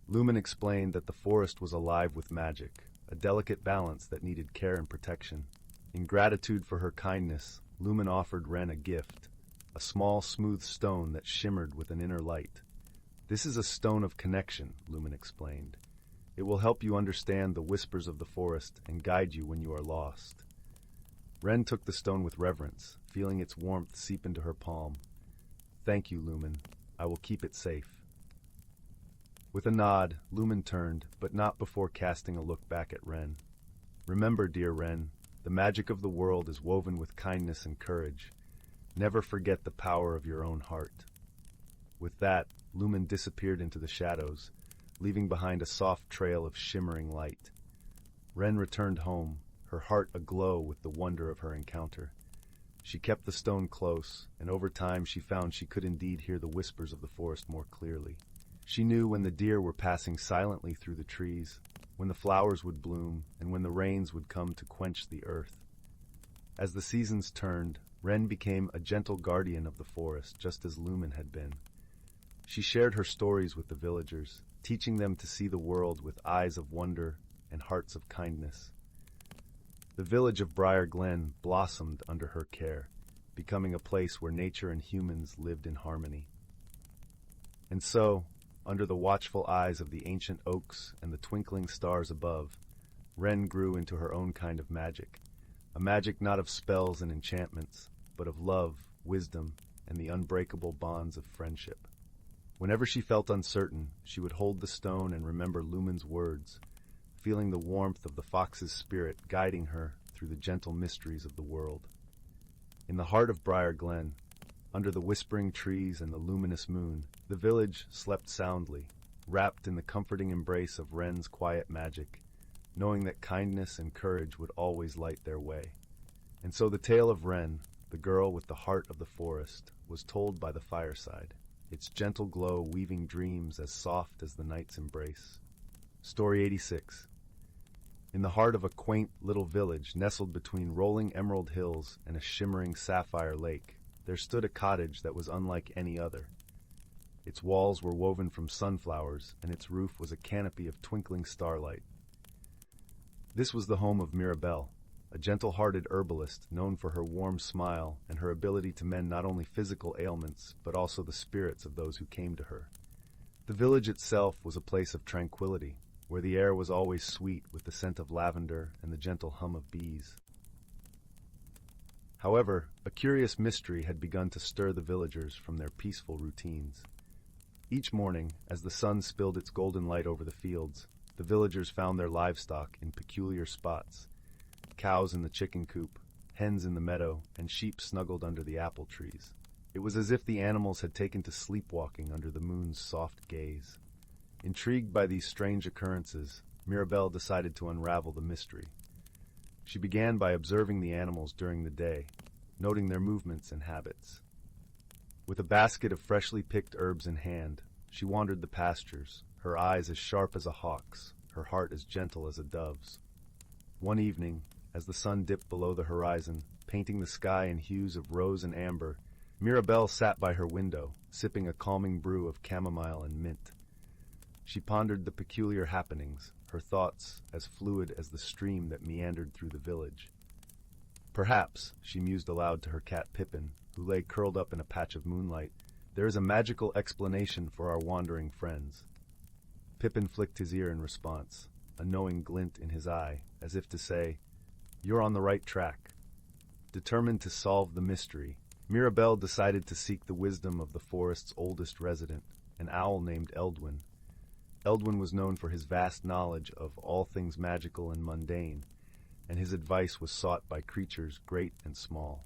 Lumen explained that the forest was alive with magic, a delicate balance that needed care and protection. In gratitude for her kindness, Lumen offered Wren a gift, a small, smooth stone that shimmered with an inner light. "This is a stone of connection," Lumen explained. "It will help you understand the whispers of the forest and guide you when you are lost." Wren took the stone with reverence, feeling its warmth seep into her palm. "Thank you, Lumen. I will keep it safe." With a nod, Lumen turned, but not before casting a look back at Wren. "Remember, dear Wren, the magic of the world is woven with kindness and courage. Never forget the power of your own heart." With that, Lumen disappeared into the shadows, leaving behind a soft trail of shimmering light. Wren returned home, her heart aglow with the wonder of her encounter. She kept the stone close, and over time she found she could indeed hear the whispers of the forest more clearly. She knew when the deer were passing silently through the trees, when the flowers would bloom, and when the rains would come to quench the earth. As the seasons turned, Wren became a gentle guardian of the forest, just as Lumen had been. She shared her stories with the villagers, teaching them to see the world with eyes of wonder and hearts of kindness. The village of Briar Glen blossomed under her care, becoming a place where nature and humans lived in harmony. And so, under the watchful eyes of the ancient oaks and the twinkling stars above, Wren grew into her own kind of magic, a magic not of spells and enchantments, but of love, wisdom, and the unbreakable bonds of friendship. Whenever she felt uncertain, she would hold the stone and remember Lumen's words, feeling the warmth of the fox's spirit guiding her through the gentle mysteries of the world. In the heart of Briar Glen, under the whispering trees and the luminous moon, the village slept soundly, wrapped in the comforting embrace of Wren's quiet magic, knowing that kindness and courage would always light their way. And so the tale of Wren, the girl with the heart of the forest, was told by the fireside, its gentle glow weaving dreams as soft as the night's embrace. Story 86. In the heart of a quaint little village nestled between rolling emerald hills and a shimmering sapphire lake, there stood a cottage that was unlike any other. Its walls were woven from sunflowers, and its roof was a canopy of twinkling starlight. This was the home of Mirabelle, a gentle-hearted herbalist known for her warm smile and her ability to mend not only physical ailments, but also the spirits of those who came to her. The village itself was a place of tranquility, where the air was always sweet with the scent of lavender and the gentle hum of bees. However, a curious mystery had begun to stir the villagers from their peaceful routines. Each morning, as the sun spilled its golden light over the fields, the villagers found their livestock in peculiar spots: cows in the chicken coop, hens in the meadow, and sheep snuggled under the apple trees. It was as if the animals had taken to sleepwalking under the moon's soft gaze. Intrigued by these strange occurrences, Mirabelle decided to unravel the mystery. She began by observing the animals during the day, noting their movements and habits. With a basket of freshly picked herbs in hand, she wandered the pastures, her eyes as sharp as a hawk's, her heart as gentle as a dove's. One evening, as the sun dipped below the horizon, painting the sky in hues of rose and amber, Mirabelle sat by her window, sipping a calming brew of chamomile and mint. She pondered the peculiar happenings, her thoughts as fluid as the stream that meandered through the village. Perhaps, she mused aloud to her cat Pippin, who lay curled up in a patch of moonlight, there is a magical explanation for our wandering friends. Pippin flicked his ear in response, a knowing glint in his eye, as if to say, "You're on the right track." Determined to solve the mystery, Mirabelle decided to seek the wisdom of the forest's oldest resident, an owl named Eldwin. Eldwin was known for his vast knowledge of all things magical and mundane, and his advice was sought by creatures great and small.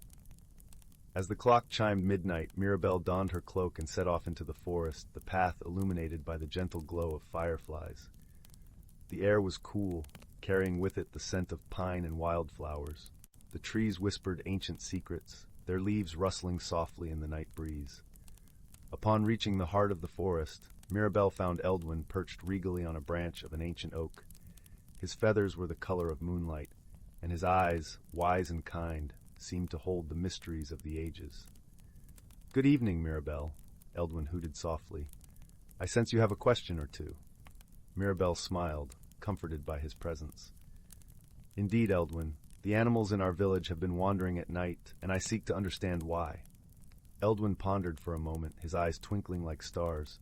As the clock chimed midnight, Mirabelle donned her cloak and set off into the forest, the path illuminated by the gentle glow of fireflies. The air was cool, carrying with it the scent of pine and wildflowers. The trees whispered ancient secrets, their leaves rustling softly in the night breeze. Upon reaching the heart of the forest, Mirabelle found Eldwin perched regally on a branch of an ancient oak. His feathers were the color of moonlight, and his eyes, wise and kind, seemed to hold the mysteries of the ages. "Good evening, Mirabelle," Eldwin hooted softly. "I sense you have a question or two." Mirabelle smiled, comforted by his presence. "Indeed, Eldwin, the animals in our village have been wandering at night, and I seek to understand why." Eldwin pondered for a moment, his eyes twinkling like stars.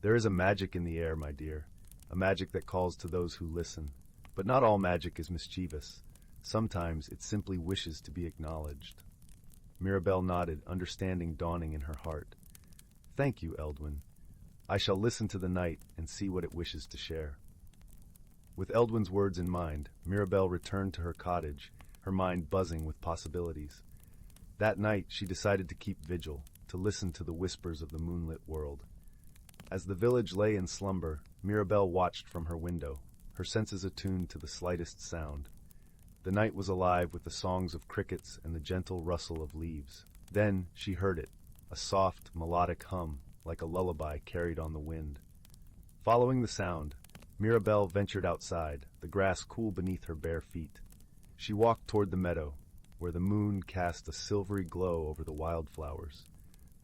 "There is a magic in the air, my dear, a magic that calls to those who listen. But not all magic is mischievous. Sometimes it simply wishes to be acknowledged." Mirabelle nodded, understanding dawning in her heart. "Thank you, Eldwin. I shall listen to the night and see what it wishes to share." With Eldwin's words in mind, Mirabelle returned to her cottage, her mind buzzing with possibilities. That night she decided to keep vigil, to listen to the whispers of the moonlit world. As the village lay in slumber, Mirabelle watched from her window, her senses attuned to the slightest sound. The night was alive with the songs of crickets and the gentle rustle of leaves. Then she heard it, a soft, melodic hum, like a lullaby carried on the wind. Following the sound, Mirabelle ventured outside, the grass cool beneath her bare feet. She walked toward the meadow, where the moon cast a silvery glow over the wildflowers.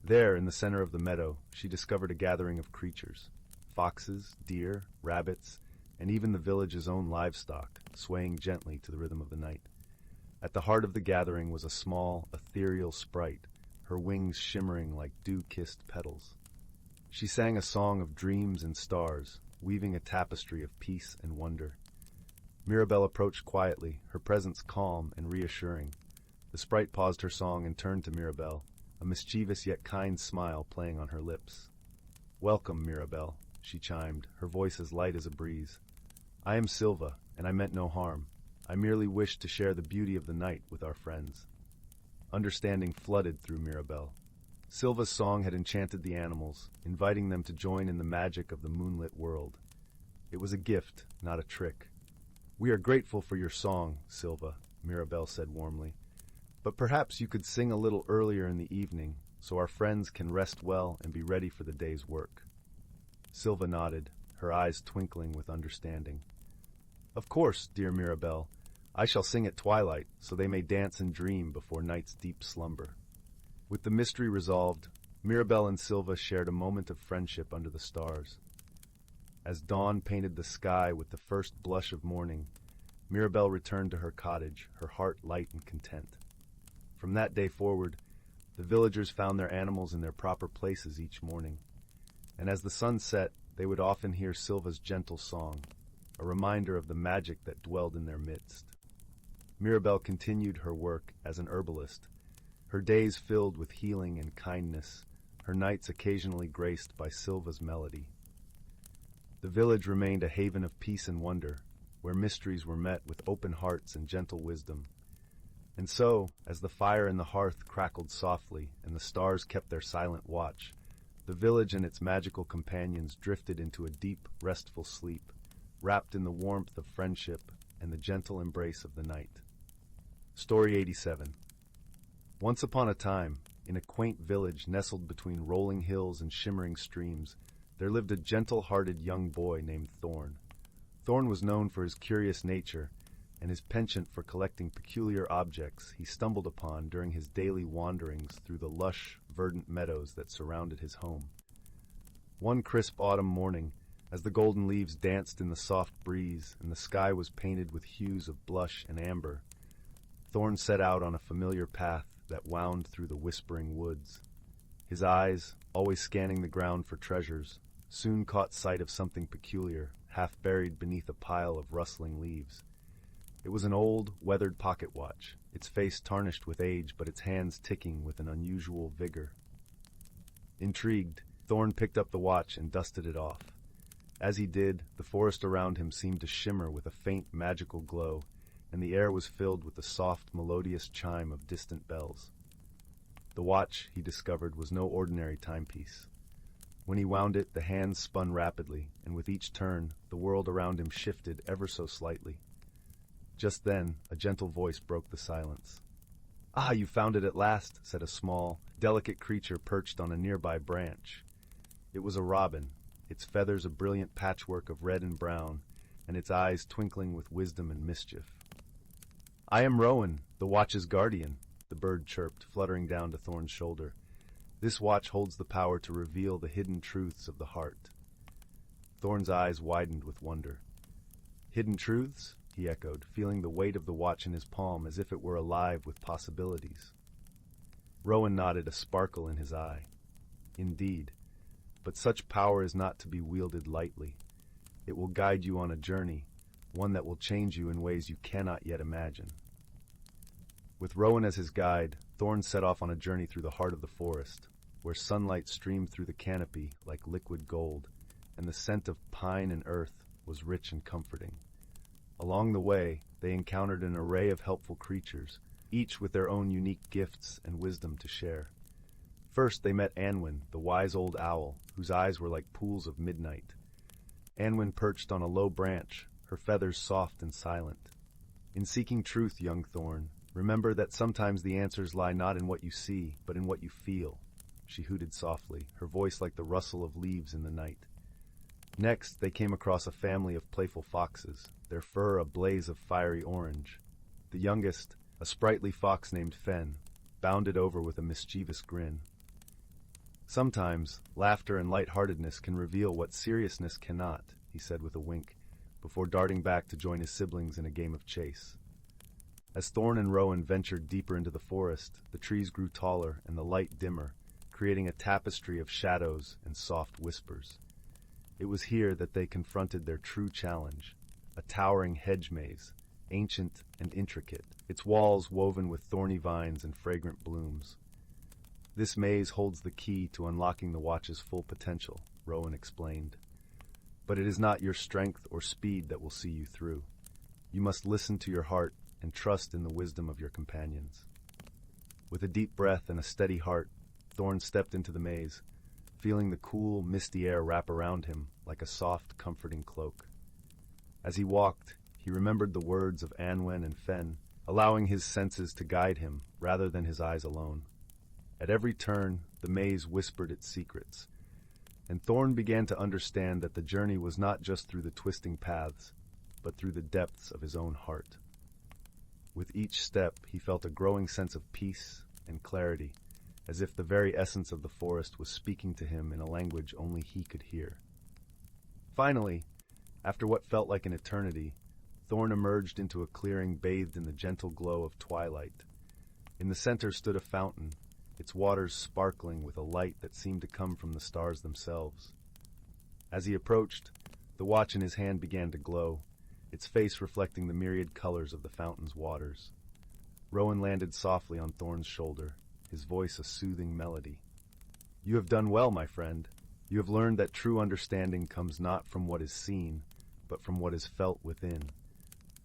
There, in the center of the meadow, she discovered a gathering of creatures: foxes, deer, rabbits, and even the village's own livestock, swaying gently to the rhythm of the night. At the heart of the gathering was a small, ethereal sprite, her wings shimmering like dew-kissed petals. She sang a song of dreams and stars, weaving a tapestry of peace and wonder. Mirabelle approached quietly, her presence calm and reassuring. The sprite paused her song and turned to Mirabelle, a mischievous yet kind smile playing on her lips. "Welcome, Mirabelle," she chimed, her voice as light as a breeze. "I am Silva, and I meant no harm. I merely wished to share the beauty of the night with our friends." Understanding flooded through Mirabelle. Silva's song had enchanted the animals, inviting them to join in the magic of the moonlit world. It was a gift, not a trick. "We are grateful for your song, Silva," Mirabelle said warmly. "But perhaps you could sing a little earlier in the evening, so our friends can rest well and be ready for the day's work." Silva nodded, her eyes twinkling with understanding. "Of course, dear Mirabelle. I shall sing at twilight, so they may dance and dream before night's deep slumber." With the mystery resolved, Mirabelle and Silva shared a moment of friendship under the stars. As dawn painted the sky with the first blush of morning, Mirabelle returned to her cottage, her heart light and content. From that day forward, the villagers found their animals in their proper places each morning, and as the sun set, they would often hear Silva's gentle song, a reminder of the magic that dwelled in their midst. Mirabelle continued her work as an herbalist, her days filled with healing and kindness, her nights occasionally graced by Silva's melody. The village remained a haven of peace and wonder, where mysteries were met with open hearts and gentle wisdom. And so, as the fire in the hearth crackled softly and the stars kept their silent watch, the village and its magical companions drifted into a deep, restful sleep, wrapped in the warmth of friendship and the gentle embrace of the night. Story 87. Once upon a time, in a quaint village nestled between rolling hills and shimmering streams, there lived a gentle-hearted young boy named Thorn. Thorn was known for his curious nature and his penchant for collecting peculiar objects he stumbled upon during his daily wanderings through the lush, verdant meadows that surrounded his home. One crisp autumn morning, as the golden leaves danced in the soft breeze and the sky was painted with hues of blush and amber, Thorn set out on a familiar path that wound through the whispering woods. His eyes, always scanning the ground for treasures, soon caught sight of something peculiar, half buried beneath a pile of rustling leaves. It was an old, weathered pocket watch, its face tarnished with age but its hands ticking with an unusual vigor. Intrigued, Thorn picked up the watch and dusted it off. As he did, the forest around him seemed to shimmer with a faint magical glow, and the air was filled with the soft, melodious chime of distant bells. The watch, he discovered, was no ordinary timepiece. When he wound it, the hands spun rapidly, and with each turn, the world around him shifted ever so slightly. Just then, a gentle voice broke the silence. "Ah, you found it at last," said a small, delicate creature perched on a nearby branch. It was a robin, its feathers a brilliant patchwork of red and brown, and its eyes twinkling with wisdom and mischief. "I am Rowan, the watch's guardian," the bird chirped, fluttering down to Thorn's shoulder. "This watch holds the power to reveal the hidden truths of the heart." Thorn's eyes widened with wonder. "Hidden truths?" he echoed, feeling the weight of the watch in his palm as if it were alive with possibilities. Rowan nodded, a sparkle in his eye. "Indeed. But such power is not to be wielded lightly. It will guide you on a journey, one that will change you in ways you cannot yet imagine." With Rowan as his guide, Thorn set off on a journey through the heart of the forest, where sunlight streamed through the canopy like liquid gold, and the scent of pine and earth was rich and comforting. Along the way, they encountered an array of helpful creatures, each with their own unique gifts and wisdom to share. First, they met Anwen, the wise old owl, whose eyes were like pools of midnight. Anwen perched on a low branch, her feathers soft and silent. "In seeking truth, young Thorn, remember that sometimes the answers lie not in what you see, but in what you feel," she hooted softly, her voice like the rustle of leaves in the night. Next, they came across a family of playful foxes, their fur a blaze of fiery orange. The youngest, a sprightly fox named Fen, bounded over with a mischievous grin. "Sometimes, laughter and lightheartedness can reveal what seriousness cannot," he said with a wink, before darting back to join his siblings in a game of chase. As Thorn and Rowan ventured deeper into the forest, the trees grew taller and the light dimmer, creating a tapestry of shadows and soft whispers. It was here that they confronted their true challenge, a towering hedge maze, ancient and intricate, its walls woven with thorny vines and fragrant blooms. "This maze holds the key to unlocking the watch's full potential," Rowan explained. "But it is not your strength or speed that will see you through. You must listen to your heart and trust in the wisdom of your companions." With a deep breath and a steady heart, Thorn stepped into the maze, feeling the cool, misty air wrap around him like a soft, comforting cloak. As he walked, he remembered the words of Anwen and Fen, allowing his senses to guide him rather than his eyes alone. At every turn, the maze whispered its secrets, and Thorn began to understand that the journey was not just through the twisting paths, but through the depths of his own heart. With each step, he felt a growing sense of peace and clarity, as if the very essence of the forest was speaking to him in a language only he could hear. Finally, after what felt like an eternity, Thorn emerged into a clearing bathed in the gentle glow of twilight. In the center stood a fountain, its waters sparkling with a light that seemed to come from the stars themselves. As he approached, the watch in his hand began to glow, its face reflecting the myriad colors of the fountain's waters. Rowan landed softly on Thorn's shoulder, his voice a soothing melody. "You have done well, my friend. You have learned that true understanding comes not from what is seen, but from what is felt within.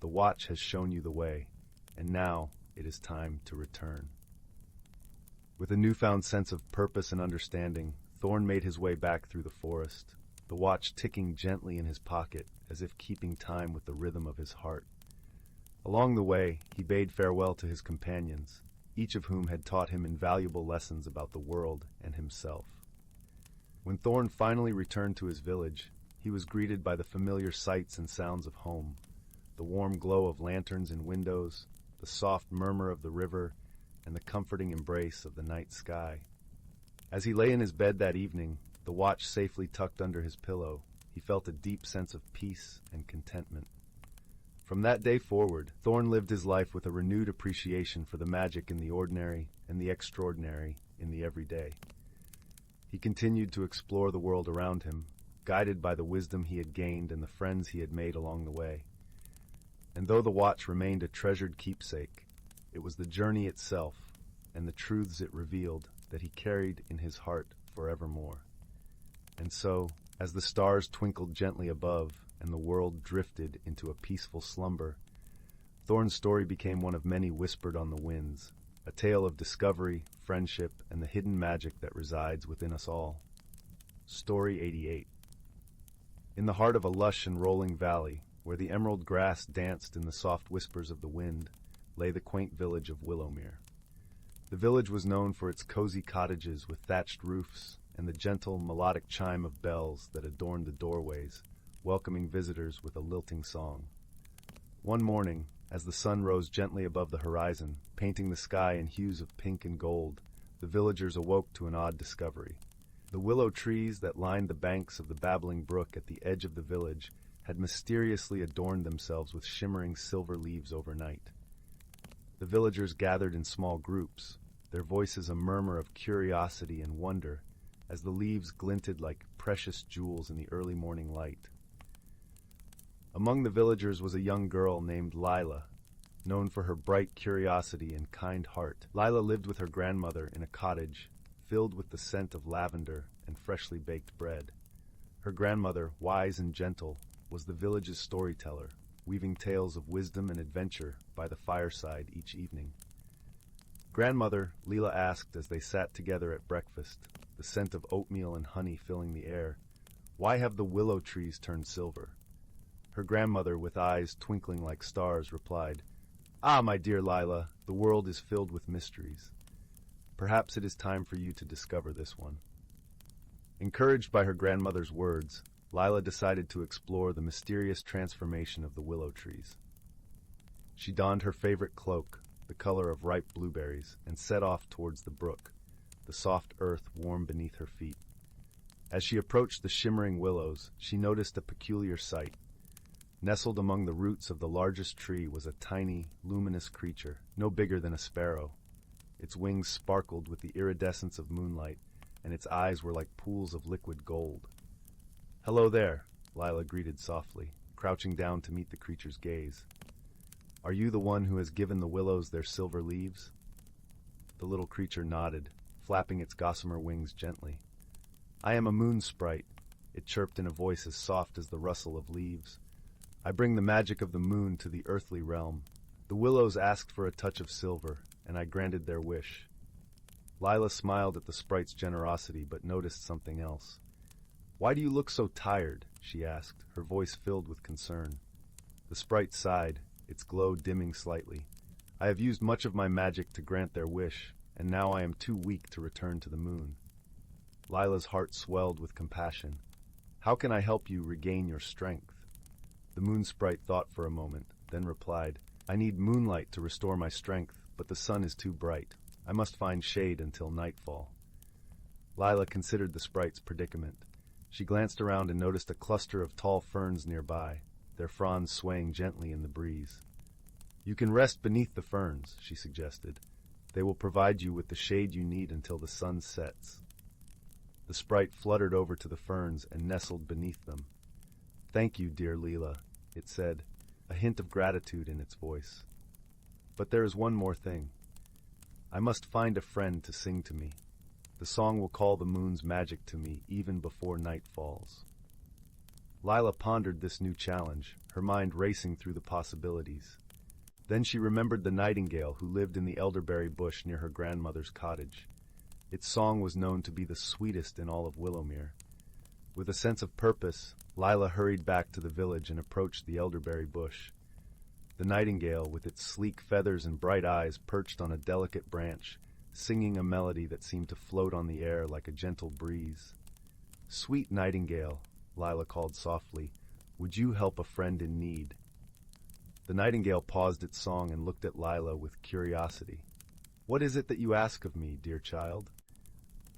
The watch has shown you the way, and now it is time to return." With a newfound sense of purpose and understanding, Thorn made his way back through the forest, the watch ticking gently in his pocket as if keeping time with the rhythm of his heart. Along the way, he bade farewell to his companions, each of whom had taught him invaluable lessons about the world and himself. When Thorn finally returned to his village, he was greeted by the familiar sights and sounds of home, the warm glow of lanterns in windows, the soft murmur of the river, and the comforting embrace of the night sky. As he lay in his bed that evening, the watch safely tucked under his pillow, he felt a deep sense of peace and contentment. From that day forward, Thorn lived his life with a renewed appreciation for the magic in the ordinary and the extraordinary in the everyday. He continued to explore the world around him, guided by the wisdom he had gained and the friends he had made along the way. And though the watch remained a treasured keepsake, it was the journey itself and the truths it revealed that he carried in his heart forevermore. And so, as the stars twinkled gently above and the world drifted into a peaceful slumber, Thorn's story became one of many whispered on the winds, a tale of discovery, friendship, and the hidden magic that resides within us all. Story 88. In the heart of a lush and rolling valley, where the emerald grass danced in the soft whispers of the wind, lay the quaint village of Willowmere. The village was known for its cozy cottages with thatched roofs and the gentle, melodic chime of bells that adorned the doorways, welcoming visitors with a lilting song. One morning, as the sun rose gently above the horizon, painting the sky in hues of pink and gold, the villagers awoke to an odd discovery. The willow trees that lined the banks of the babbling brook at the edge of the village had mysteriously adorned themselves with shimmering silver leaves overnight. The villagers gathered in small groups, their voices a murmur of curiosity and wonder, as the leaves glinted like precious jewels in the early morning light. Among the villagers was a young girl named Lila, known for her bright curiosity and kind heart. Lila lived with her grandmother in a cottage filled with the scent of lavender and freshly baked bread. Her grandmother, wise and gentle, was the village's storyteller, weaving tales of wisdom and adventure by the fireside each evening. "Grandmother," Lila asked as they sat together at breakfast, the scent of oatmeal and honey filling the air, "why have the willow trees turned silver?" Her grandmother, with eyes twinkling like stars, replied, "Ah, my dear Lila, the world is filled with mysteries. Perhaps it is time for you to discover this one." Encouraged by her grandmother's words, Lila decided to explore the mysterious transformation of the willow trees. She donned her favorite cloak, the color of ripe blueberries, and set off towards the brook, the soft earth warm beneath her feet. As she approached the shimmering willows, she noticed a peculiar sight. Nestled among the roots of the largest tree was a tiny, luminous creature, no bigger than a sparrow. Its wings sparkled with the iridescence of moonlight, and its eyes were like pools of liquid gold. "Hello there," Lila greeted softly, crouching down to meet the creature's gaze. "Are you the one who has given the willows their silver leaves?" The little creature nodded, flapping its gossamer wings gently. "I am a moon sprite," it chirped in a voice as soft as the rustle of leaves. "I bring the magic of the moon to the earthly realm. The willows asked for a touch of silver, and I granted their wish." Lila smiled at the sprite's generosity, but noticed something else. "Why do you look so tired?" she asked, her voice filled with concern. The sprite sighed, its glow dimming slightly. "I have used much of my magic to grant their wish, and now I am too weak to return to the moon." Lila's heart swelled with compassion. "How can I help you regain your strength?" The moon sprite thought for a moment, then replied, "I need moonlight to restore my strength, but the sun is too bright. I must find shade until nightfall. Lila considered the sprite's predicament. She glanced around and noticed a cluster of tall ferns nearby, their fronds swaying gently in the breeze. You can rest beneath the ferns, she suggested. They will provide you with the shade you need until the sun sets. The sprite fluttered over to the ferns and nestled beneath them. Thank you, dear Leela, it said, a hint of gratitude in its voice. But there is one more thing. I must find a friend to sing to me. The song will call the moon's magic to me even before night falls. Lila pondered this new challenge, her mind racing through the possibilities. Then she remembered the nightingale who lived in the elderberry bush near her grandmother's cottage. Its song was known to be the sweetest in all of Willowmere. With a sense of purpose, Lila hurried back to the village and approached the elderberry bush. The nightingale, with its sleek feathers and bright eyes perched on a delicate branch, singing a melody that seemed to float on the air like a gentle breeze. Sweet nightingale, Lila called softly, would you help a friend in need? The nightingale paused its song and looked at Lila with curiosity. What is it that you ask of me, dear child?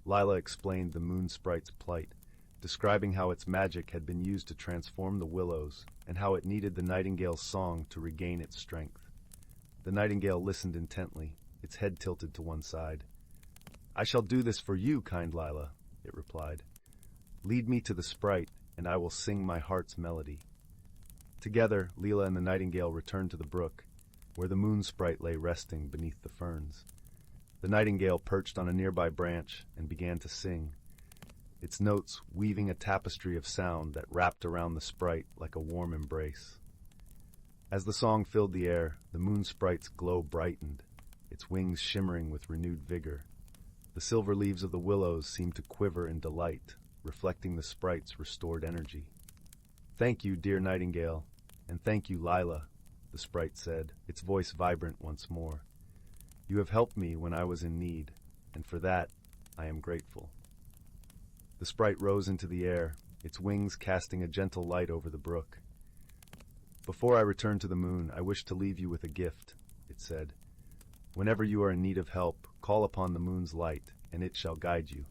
Lila explained the moon sprite's plight, describing how its magic had been used to transform the willows and how it needed the nightingale's song to regain its strength. The nightingale listened intently, its head tilted to one side. I shall do this for you, kind Lila, it replied. Lead me to the sprite, and I will sing my heart's melody. Together, Leela and the nightingale returned to the brook, where the moon sprite lay resting beneath the ferns. The nightingale perched on a nearby branch and began to sing, its notes weaving a tapestry of sound that wrapped around the sprite like a warm embrace. As the song filled the air, the moon sprite's glow brightened, its wings shimmering with renewed vigor. The silver leaves of the willows seemed to quiver in delight, reflecting the sprite's restored energy. Thank you, dear nightingale, and thank you, Lila, the sprite said, its voice vibrant once more. You have helped me when I was in need, and for that, I am grateful. The sprite rose into the air, its wings casting a gentle light over the brook. Before I return to the moon, I wish to leave you with a gift, it said. Whenever you are in need of help, call upon the moon's light, and it shall guide you.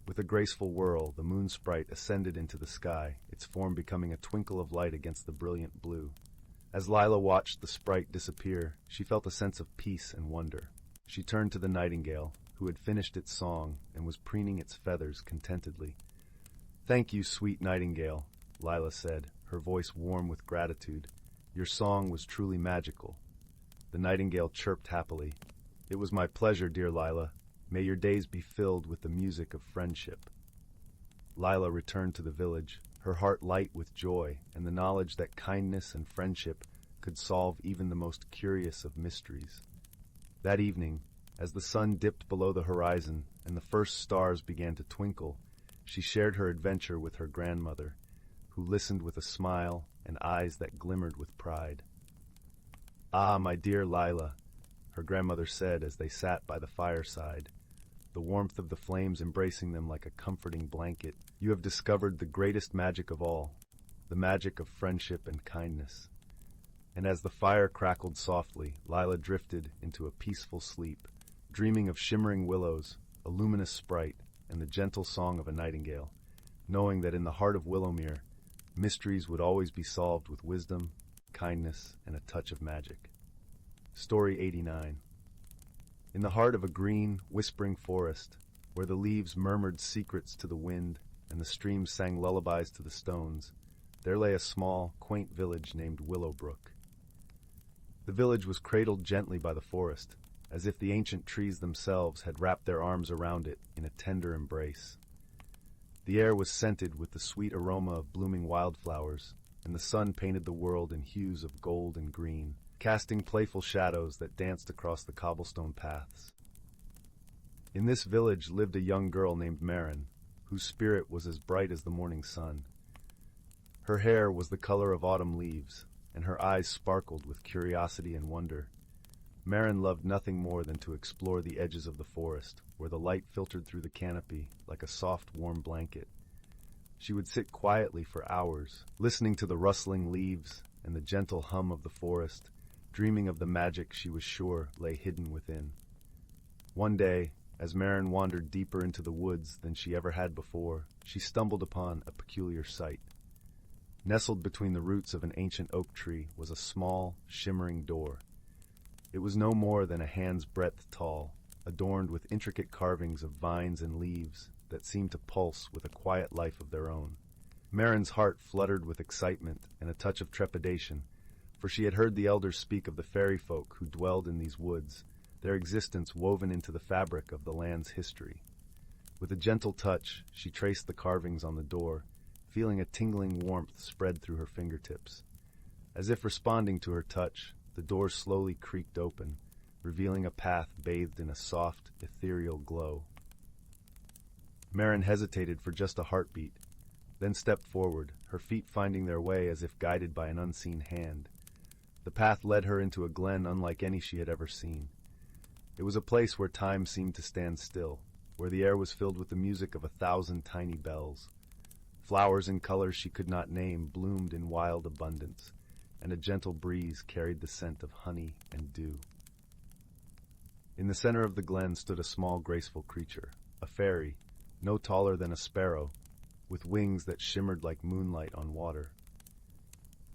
With a graceful whirl, the moon sprite ascended into the sky, its form becoming a twinkle of light against the brilliant blue. As Lila watched the sprite disappear, she felt a sense of peace and wonder. She turned to the nightingale, who had finished its song and was preening its feathers contentedly. Thank you, sweet nightingale, Lila said, her voice warm with gratitude. Your song was truly magical. The nightingale chirped happily. It was my pleasure, dear Lila. May your days be filled with the music of friendship. Lila returned to the village, her heart light with joy and the knowledge that kindness and friendship could solve even the most curious of mysteries. That evening, as the sun dipped below the horizon and the first stars began to twinkle, she shared her adventure with her grandmother, who listened with a smile and eyes that glimmered with pride. Ah, my dear Lila, her grandmother said as they sat by the fireside, the warmth of the flames embracing them like a comforting blanket. You have discovered the greatest magic of all, the magic of friendship and kindness. And as the fire crackled softly, Lila drifted into a peaceful sleep, dreaming of shimmering willows, a luminous sprite, and the gentle song of a nightingale, knowing that in the heart of Willowmere, mysteries would always be solved with wisdom, kindness, and a touch of magic. Story 89. In the heart of a green, whispering forest, where the leaves murmured secrets to the wind and the streams sang lullabies to the stones, there lay a small, quaint village named Willowbrook. The village was cradled gently by the forest, as if the ancient trees themselves had wrapped their arms around it in a tender embrace. The air was scented with the sweet aroma of blooming wildflowers, and the sun painted the world in hues of gold and green, casting playful shadows that danced across the cobblestone paths. In this village lived a young girl named Marin, whose spirit was as bright as the morning sun. Her hair was the color of autumn leaves, and her eyes sparkled with curiosity and wonder. Marin loved nothing more than to explore the edges of the forest, where the light filtered through the canopy like a soft, warm blanket. She would sit quietly for hours, listening to the rustling leaves and the gentle hum of the forest, dreaming of the magic she was sure lay hidden within. One day, as Marin wandered deeper into the woods than she ever had before, she stumbled upon a peculiar sight. Nestled between the roots of an ancient oak tree was a small, shimmering door. It was no more than a hand's breadth tall, adorned with intricate carvings of vines and leaves that seemed to pulse with a quiet life of their own. Marin's heart fluttered with excitement and a touch of trepidation, for she had heard the elders speak of the fairy folk who dwelled in these woods, their existence woven into the fabric of the land's history. With a gentle touch, she traced the carvings on the door, feeling a tingling warmth spread through her fingertips. As if responding to her touch, the door slowly creaked open, revealing a path bathed in a soft, ethereal glow. Marin hesitated for just a heartbeat, then stepped forward, her feet finding their way as if guided by an unseen hand. The path led her into a glen unlike any she had ever seen. It was a place where time seemed to stand still, where the air was filled with the music of 1,000 tiny bells. Flowers in colors she could not name bloomed in wild abundance, and a gentle breeze carried the scent of honey and dew. In the center of the glen stood a small, graceful creature, a fairy, no taller than a sparrow, with wings that shimmered like moonlight on water.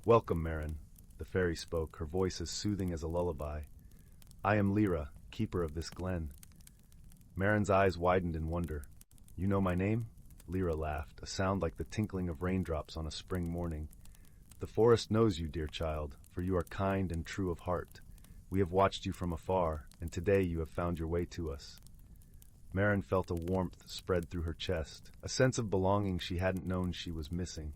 "Welcome, Marin," the fairy spoke, her voice as soothing as a lullaby. "I am Lyra, keeper of this glen." Marin's eyes widened in wonder. "You know my name?" Lyra laughed, a sound like the tinkling of raindrops on a spring morning. "The forest knows you, dear child, for you are kind and true of heart. We have watched you from afar, and today you have found your way to us." Marin felt a warmth spread through her chest, a sense of belonging she hadn't known she was missing.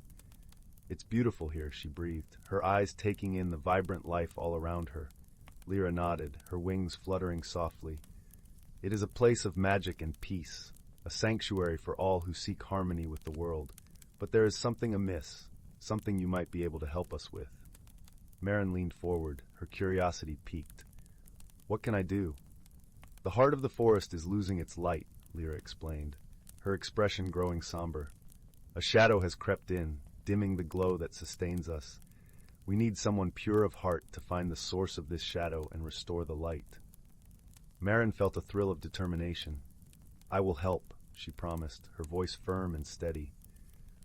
"It's beautiful here," she breathed, her eyes taking in the vibrant life all around her. Lyra nodded, her wings fluttering softly. "It is a place of magic and peace, a sanctuary for all who seek harmony with the world. But there is something amiss, something you might be able to help us with." Marin leaned forward, her curiosity piqued. "What can I do?" "The heart of the forest is losing its light," Lyra explained, her expression growing somber. "A shadow has crept in, dimming the glow that sustains us. We need someone pure of heart to find the source of this shadow and restore the light." Marin felt a thrill of determination. "I will help," she promised, her voice firm and steady.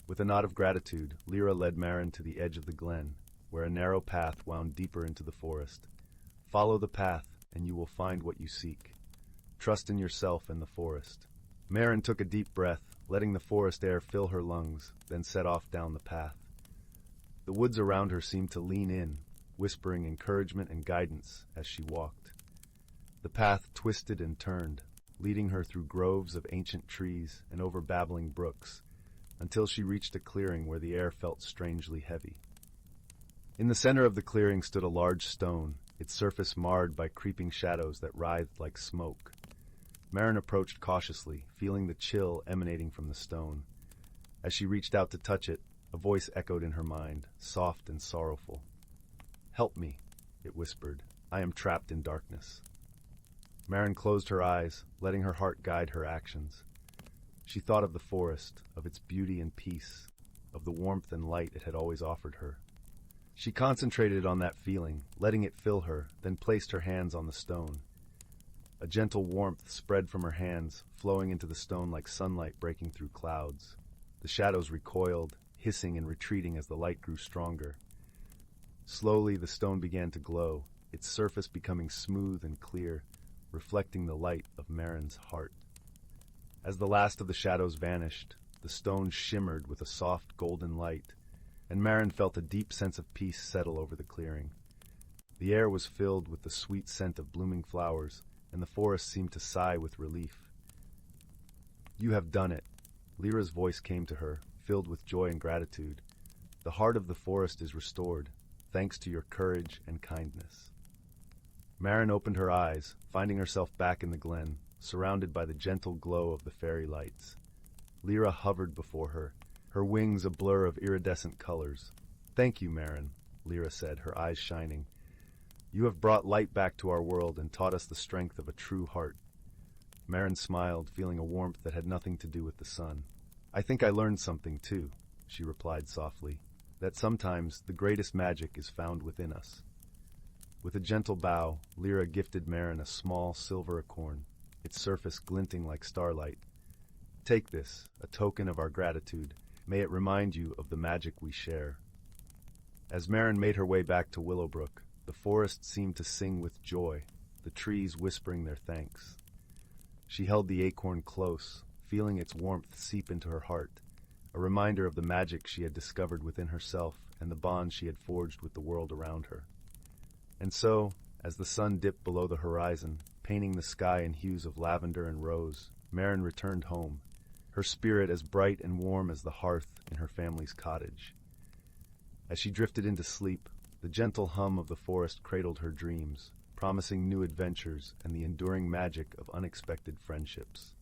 With a nod of gratitude, Lyra led Marin to the edge of the glen, where a narrow path wound deeper into the forest. "Follow the path, and you will find what you seek. Trust in yourself and the forest." Marin took a deep breath, letting the forest air fill her lungs, then set off down the path. The woods around her seemed to lean in, whispering encouragement and guidance as she walked. The path twisted and turned, leading her through groves of ancient trees and over babbling brooks, until she reached a clearing where the air felt strangely heavy. In the center of the clearing stood a large stone, its surface marred by creeping shadows that writhed like smoke. Marin approached cautiously, feeling the chill emanating from the stone. As she reached out to touch it, a voice echoed in her mind, soft and sorrowful. "Help me," it whispered. "I am trapped in darkness." Marin closed her eyes, letting her heart guide her actions. She thought of the forest, of its beauty and peace, of the warmth and light it had always offered her. She concentrated on that feeling, letting it fill her, then placed her hands on the stone. A gentle warmth spread from her hands, flowing into the stone like sunlight breaking through clouds. The shadows recoiled, hissing and retreating as the light grew stronger. Slowly, the stone began to glow, its surface becoming smooth and clear, reflecting the light of Marin's heart. As the last of the shadows vanished, the stone shimmered with a soft golden light, and Marin felt a deep sense of peace settle over the clearing. The air was filled with the sweet scent of blooming flowers, and the forest seemed to sigh with relief. "You have done it." Lyra's voice came to her, filled with joy and gratitude. "The heart of the forest is restored, thanks to your courage and kindness." Marin opened her eyes, finding herself back in the glen, surrounded by the gentle glow of the fairy lights. Lyra hovered before her, her wings a blur of iridescent colors. "Thank you, Marin," Lyra said, her eyes shining. "You have brought light back to our world and taught us the strength of a true heart." Marin smiled, feeling a warmth that had nothing to do with the sun. "I think I learned something, too," she replied softly, "that sometimes the greatest magic is found within us." With a gentle bow, Lyra gifted Marin a small silver acorn. its surface glinting like starlight. Take this, a token of our gratitude. May it remind you of the magic we share. As Marin made her way back to Willowbrook, the forest seemed to sing with joy, the trees whispering their thanks. She held the acorn close, feeling its warmth seep into her heart, a reminder of the magic she had discovered within herself and the bond she had forged with the world around her. And so, as the sun dipped below the horizon, painting the sky in hues of lavender and rose, Marin returned home, her spirit as bright and warm as the hearth in her family's cottage. As she drifted into sleep, the gentle hum of the forest cradled her dreams, promising new adventures and the enduring magic of unexpected friendships.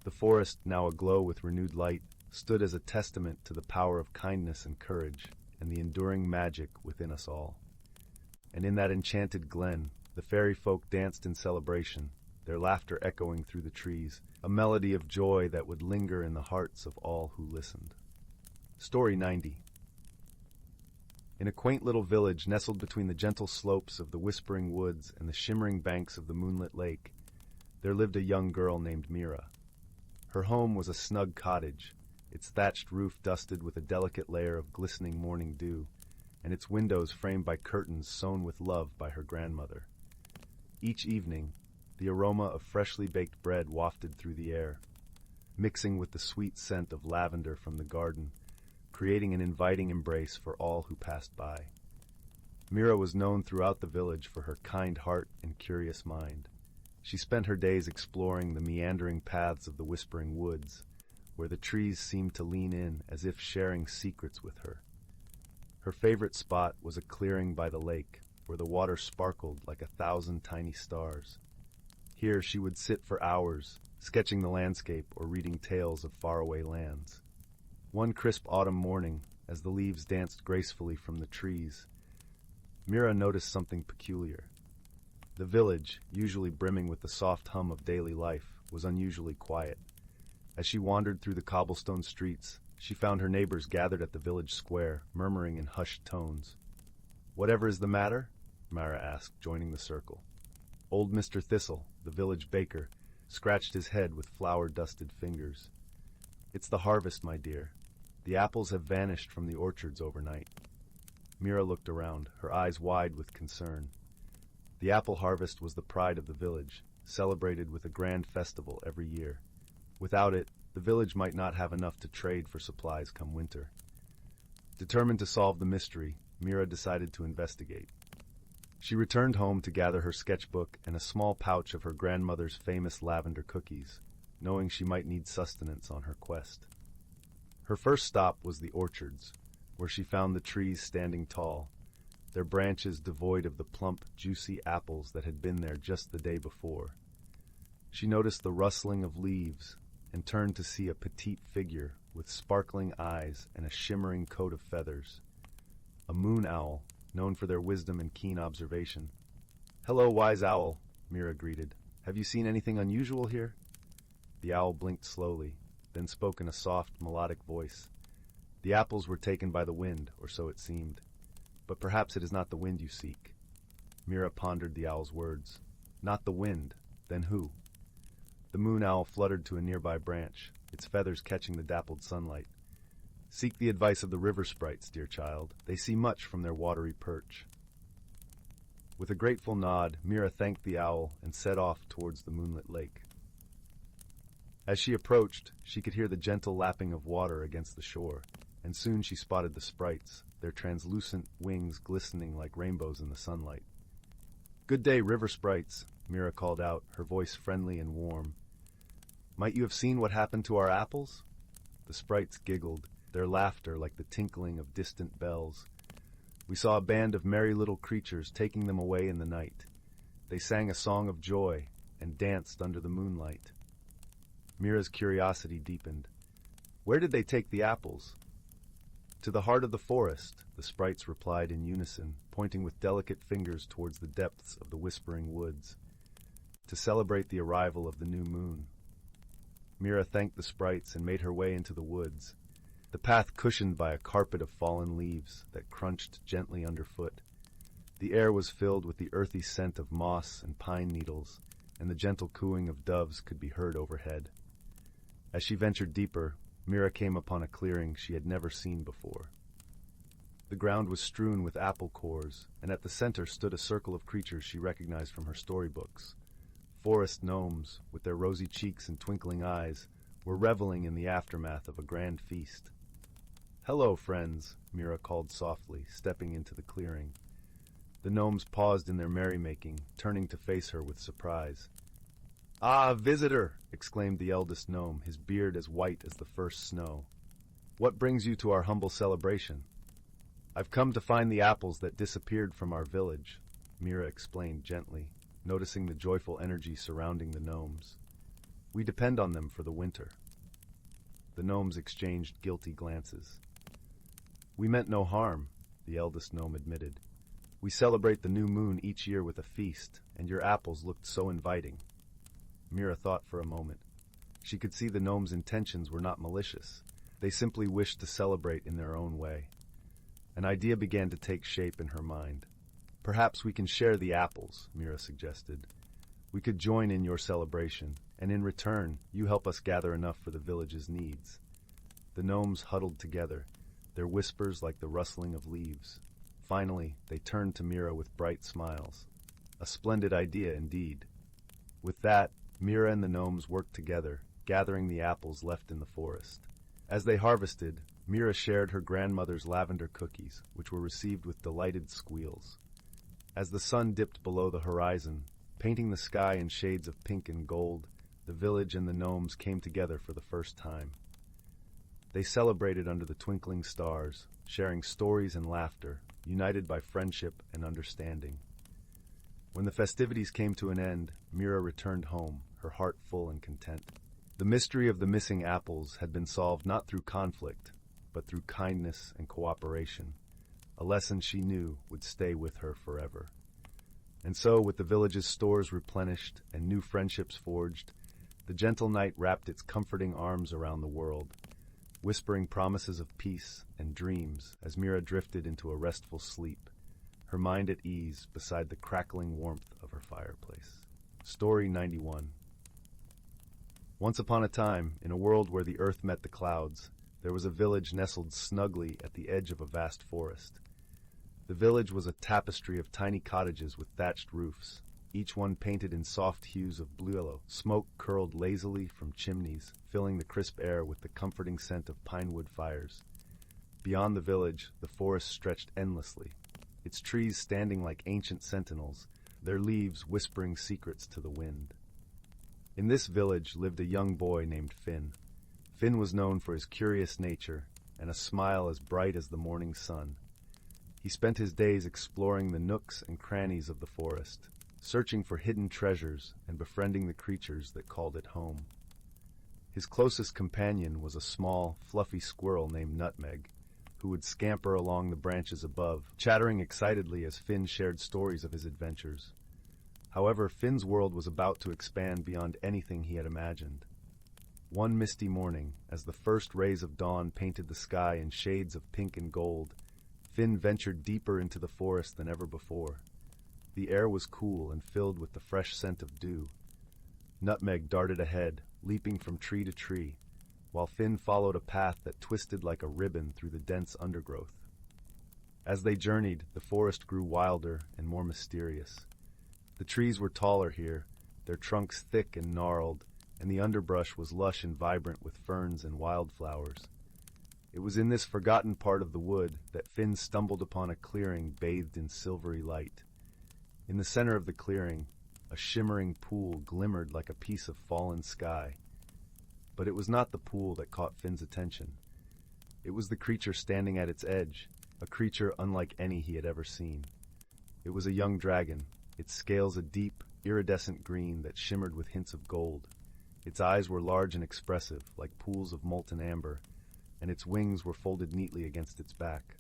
The forest, now aglow with renewed light, stood as a testament to the power of kindness and courage and the enduring magic within us all. And in that enchanted glen, the fairy folk danced in celebration, their laughter echoing through the trees, a melody of joy that would linger in the hearts of all who listened. Story 90. In a quaint little village nestled between the gentle slopes of the whispering woods and the shimmering banks of the moonlit lake, there lived a young girl named Mira. Her home was a snug cottage, its thatched roof dusted with a delicate layer of glistening morning dew, and its windows framed by curtains sewn with love by her grandmother. Each evening, the aroma of freshly baked bread wafted through the air, mixing with the sweet scent of lavender from the garden, creating an inviting embrace for all who passed by. Mira was known throughout the village for her kind heart and curious mind. She spent her days exploring the meandering paths of the whispering woods, where the trees seemed to lean in as if sharing secrets with her. Her favorite spot was a clearing by the lake, where the water sparkled like 1,000 tiny stars. Here she would sit for hours, sketching the landscape or reading tales of faraway lands. One crisp autumn morning, as the leaves danced gracefully from the trees, Mira noticed something peculiar. The village, usually brimming with the soft hum of daily life, was unusually quiet. As she wandered through the cobblestone streets, she found her neighbors gathered at the village square, murmuring in hushed tones. "Whatever is the matter?" Mira asked, joining the circle. Old Mr. Thistle, the village baker, scratched his head with flour-dusted fingers. "It's the harvest, my dear. The apples have vanished from the orchards overnight." Mira looked around, her eyes wide with concern. The apple harvest was the pride of the village, celebrated with a grand festival every year. Without it, the village might not have enough to trade for supplies come winter. Determined to solve the mystery, Mira decided to investigate. She returned home to gather her sketchbook and a small pouch of her grandmother's famous lavender cookies, knowing she might need sustenance on her quest. Her first stop was the orchards, where she found the trees standing tall, their branches devoid of the plump, juicy apples that had been there just the day before. She noticed the rustling of leaves and turned to see a petite figure with sparkling eyes and a shimmering coat of feathers. A moon owl, known for their wisdom and keen observation. "Hello, wise owl," Mira greeted. "Have you seen anything unusual here?" The owl blinked slowly, then spoke in a soft, melodic voice. "The apples were taken by the wind, or so it seemed. But perhaps it is not the wind you seek." Mira pondered the owl's words. "Not the wind. Then who?" The moon owl fluttered to a nearby branch, its feathers catching the dappled sunlight. "Seek the advice of the river sprites, dear child. They see much from their watery perch." With a grateful nod, Mira thanked the owl and set off towards the moonlit lake. As she approached, she could hear the gentle lapping of water against the shore, and soon she spotted the sprites, their translucent wings glistening like rainbows in the sunlight. "Good day, river sprites," Mira called out, her voice friendly and warm. "Might you have seen what happened to our apples?" The sprites giggled, their laughter like the tinkling of distant bells. "We saw a band of merry little creatures taking them away in the night. They sang a song of joy and danced under the moonlight." Mira's curiosity deepened. "Where did they take the apples?" "To the heart of the forest," the sprites replied in unison, pointing with delicate fingers towards the depths of the whispering woods, "to celebrate the arrival of the new moon." Mira thanked the sprites and made her way into the woods, the path cushioned by a carpet of fallen leaves that crunched gently underfoot. The air was filled with the earthy scent of moss and pine needles, and the gentle cooing of doves could be heard overhead. As she ventured deeper, Mira came upon a clearing she had never seen before. The ground was strewn with apple cores, and at the center stood a circle of creatures she recognized from her storybooks. Forest gnomes, with their rosy cheeks and twinkling eyes, were reveling in the aftermath of a grand feast. "Hello, friends," Mira called softly, stepping into the clearing. The gnomes paused in their merrymaking, turning to face her with surprise. "Ah, visitor!" exclaimed the eldest gnome, his beard as white as the first snow. "What brings you to our humble celebration?" "I've come to find the apples that disappeared from our village," Mira explained gently, noticing the joyful energy surrounding the gnomes. "We depend on them for the winter." The gnomes exchanged guilty glances. "We meant no harm," the eldest gnome admitted. "We celebrate the new moon each year with a feast, and your apples looked so inviting." Mira thought for a moment. She could see the gnomes' intentions were not malicious. They simply wished to celebrate in their own way. An idea began to take shape in her mind. "Perhaps we can share the apples," Mira suggested. "We could join in your celebration, and in return, you help us gather enough for the village's needs." The gnomes huddled together, their whispers like the rustling of leaves. Finally, they turned to Mira with bright smiles. A splendid idea indeed. With that, Mira and the gnomes worked together, gathering the apples left in the forest. As they harvested, Mira shared her grandmother's lavender cookies, which were received with delighted squeals. As the sun dipped below the horizon, painting the sky in shades of pink and gold, the village and the gnomes came together for the first time. They celebrated under the twinkling stars, sharing stories and laughter, united by friendship and understanding. When the festivities came to an end, Mira returned home, her heart full and content. The mystery of the missing apples had been solved not through conflict, but through kindness and cooperation, a lesson she knew would stay with her forever. And so, with the village's stores replenished and new friendships forged, the gentle night wrapped its comforting arms around the world, whispering promises of peace and dreams as Mira drifted into a restful sleep, her mind at ease beside the crackling warmth of her fireplace. Story 91. Once upon a time, in a world where the earth met the clouds, there was a village nestled snugly at the edge of a vast forest. The village was a tapestry of tiny cottages with thatched roofs, each one painted in soft hues of blue yellow. Smoke curled lazily from chimneys, filling the crisp air with the comforting scent of pinewood fires. Beyond the village, the forest stretched endlessly, its trees standing like ancient sentinels, their leaves whispering secrets to the wind. In this village lived a young boy named Finn. Finn was known for his curious nature and a smile as bright as the morning sun. He spent his days exploring the nooks and crannies of the forest, searching for hidden treasures and befriending the creatures that called it home. His closest companion was a small, fluffy squirrel named Nutmeg, who would scamper along the branches above, chattering excitedly as Finn shared stories of his adventures. However, Finn's world was about to expand beyond anything he had imagined. One misty morning, as the first rays of dawn painted the sky in shades of pink and gold, Finn ventured deeper into the forest than ever before. The air was cool and filled with the fresh scent of dew. Nutmeg darted ahead, leaping from tree to tree, while Finn followed a path that twisted like a ribbon through the dense undergrowth. As they journeyed, the forest grew wilder and more mysterious. The trees were taller here, their trunks thick and gnarled, and the underbrush was lush and vibrant with ferns and wildflowers. It was in this forgotten part of the wood that Finn stumbled upon a clearing bathed in silvery light. In the center of the clearing, a shimmering pool glimmered like a piece of fallen sky. But it was not the pool that caught Finn's attention. It was the creature standing at its edge, a creature unlike any he had ever seen. It was a young dragon, its scales a deep, iridescent green that shimmered with hints of gold. Its eyes were large and expressive, like pools of molten amber, and its wings were folded neatly against its back.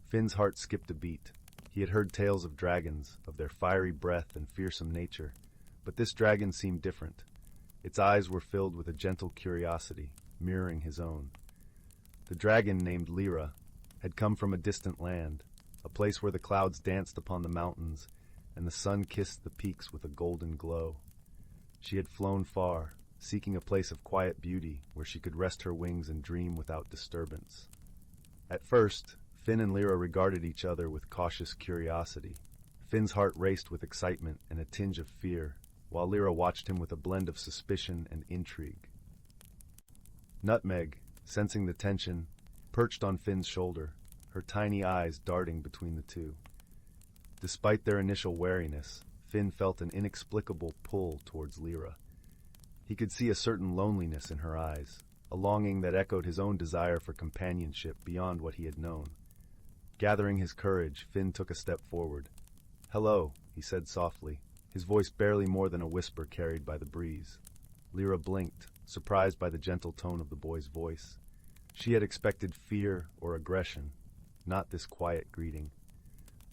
Finn's heart skipped a beat. He had heard tales of dragons, of their fiery breath and fearsome nature, but this dragon seemed different. Its eyes were filled with a gentle curiosity, mirroring his own. The dragon, named Lyra, had come from a distant land, a place where the clouds danced upon the mountains and the sun kissed the peaks with a golden glow. She had flown far, seeking a place of quiet beauty where she could rest her wings and dream without disturbance. At first, Finn and Lyra regarded each other with cautious curiosity. Finn's heart raced with excitement and a tinge of fear, while Lyra watched him with a blend of suspicion and intrigue. Nutmeg, sensing the tension, perched on Finn's shoulder, her tiny eyes darting between the two. Despite their initial wariness, Finn felt an inexplicable pull towards Lyra. He could see a certain loneliness in her eyes, a longing that echoed his own desire for companionship beyond what he had known. Gathering his courage, Finn took a step forward. "Hello," he said softly, his voice barely more than a whisper carried by the breeze. Lyra blinked, surprised by the gentle tone of the boy's voice. She had expected fear or aggression, not this quiet greeting.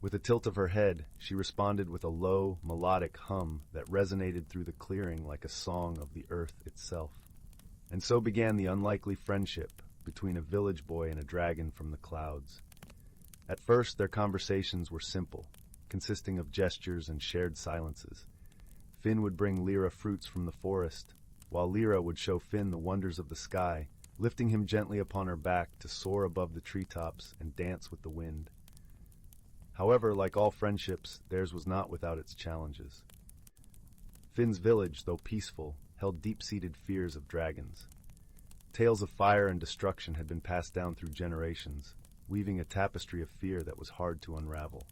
With a tilt of her head, she responded with a low, melodic hum that resonated through the clearing like a song of the earth itself. And so began the unlikely friendship between a village boy and a dragon from the clouds. At first, their conversations were simple, consisting of gestures and shared silences. Finn would bring Lyra fruits from the forest, while Lyra would show Finn the wonders of the sky, lifting him gently upon her back to soar above the treetops and dance with the wind. However, like all friendships, theirs was not without its challenges. Finn's village, though peaceful, held deep-seated fears of dragons. Tales of fire and destruction had been passed down through generations, weaving a tapestry of fear that was hard to unravel.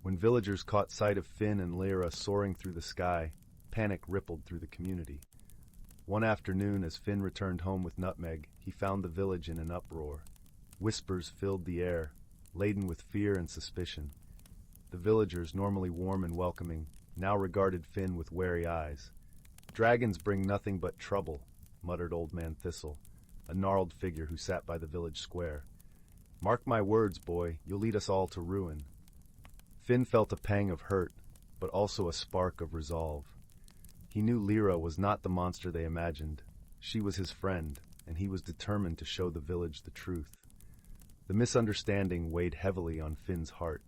When villagers caught sight of Finn and Lyra soaring through the sky, panic rippled through the community. One afternoon, as Finn returned home with Nutmeg, he found the village in an uproar. Whispers filled the air, laden with fear and suspicion. The villagers, normally warm and welcoming, now regarded Finn with wary eyes. "Dragons bring nothing but trouble," muttered Old Man Thistle, a gnarled figure who sat by the village square. "Mark my words, boy, you'll lead us all to ruin." Finn felt a pang of hurt, but also a spark of resolve. He knew Lyra was not the monster they imagined. She was his friend, and he was determined to show the village the truth. The misunderstanding weighed heavily on Finn's heart.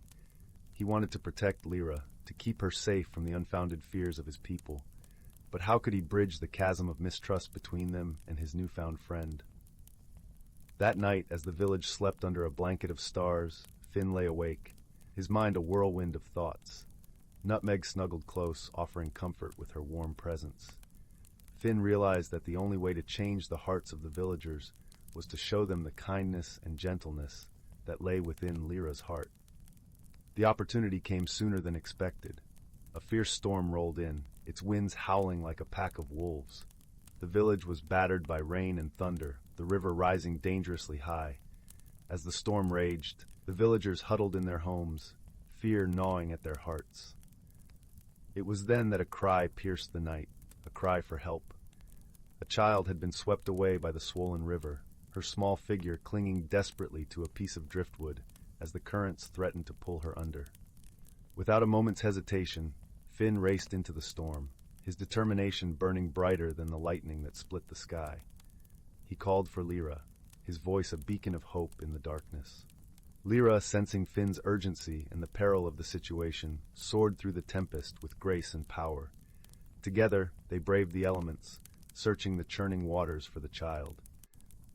He wanted to protect Lyra, to keep her safe from the unfounded fears of his people. But how could he bridge the chasm of mistrust between them and his newfound friend? That night, as the village slept under a blanket of stars, Finn lay awake, his mind a whirlwind of thoughts. Nutmeg snuggled close, offering comfort with her warm presence. Finn realized that the only way to change the hearts of the villagers was to show them the kindness and gentleness that lay within Lyra's heart. The opportunity came sooner than expected. A fierce storm rolled in, its winds howling like a pack of wolves. The village was battered by rain and thunder, the river rising dangerously high. As the storm raged, the villagers huddled in their homes, fear gnawing at their hearts. It was then that a cry pierced the night, a cry for help. A child had been swept away by the swollen river, her small figure clinging desperately to a piece of driftwood as the currents threatened to pull her under. Without a moment's hesitation, Finn raced into the storm, his determination burning brighter than the lightning that split the sky. He called for Lyra, his voice a beacon of hope in the darkness. Lyra, sensing Finn's urgency and the peril of the situation, soared through the tempest with grace and power. Together, they braved the elements, searching the churning waters for the child.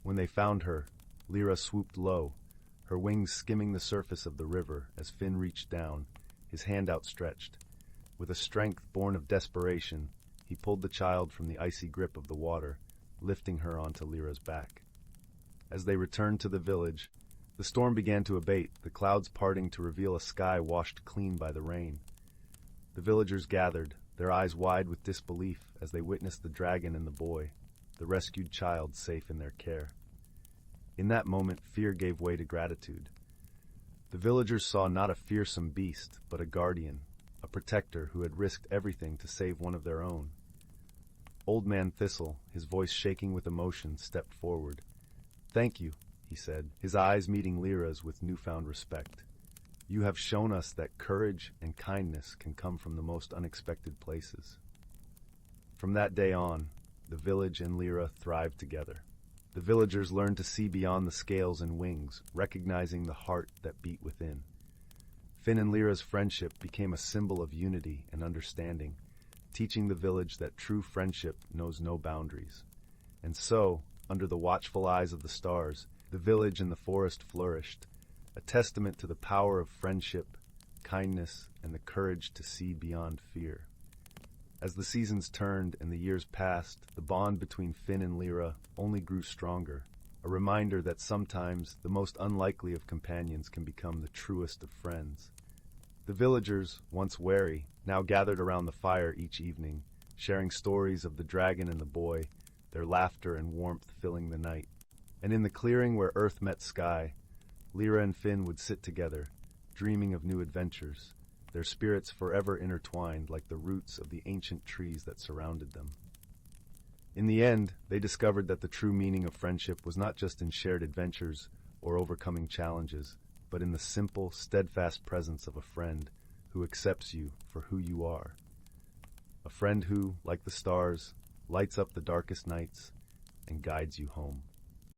When they found her, Lyra swooped low, her wings skimming the surface of the river as Finn reached down, his hand outstretched. With a strength born of desperation, he pulled the child from the icy grip of the water, lifting her onto Lyra's back. As they returned to the village, the storm began to abate, the clouds parting to reveal a sky washed clean by the rain. The villagers gathered, their eyes wide with disbelief as they witnessed the dragon and the boy, the rescued child safe in their care. In that moment, fear gave way to gratitude. The villagers saw not a fearsome beast, but a guardian, a protector who had risked everything to save one of their own. Old Man Thistle, his voice shaking with emotion, stepped forward. "Thank you," he said, his eyes meeting Lyra's with newfound respect. "You have shown us that courage and kindness can come from the most unexpected places." From that day on, the village and Lyra thrived together. The villagers learned to see beyond the scales and wings, recognizing the heart that beat within. Finn and Lyra's friendship became a symbol of unity and understanding, teaching the village that true friendship knows no boundaries. And so, under the watchful eyes of the stars, the village and the forest flourished, a testament to the power of friendship, kindness, and the courage to see beyond fear. As the seasons turned and the years passed, the bond between Finn and Lyra only grew stronger, a reminder that sometimes the most unlikely of companions can become the truest of friends. The villagers, once wary, now gathered around the fire each evening, sharing stories of the dragon and the boy, their laughter and warmth filling the night. And in the clearing where earth met sky, Lyra and Finn would sit together, dreaming of new adventures, their spirits forever intertwined like the roots of the ancient trees that surrounded them. In the end, they discovered that the true meaning of friendship was not just in shared adventures or overcoming challenges, but in the simple, steadfast presence of a friend who accepts you for who you are. A friend who, like the stars, lights up the darkest nights and guides you home.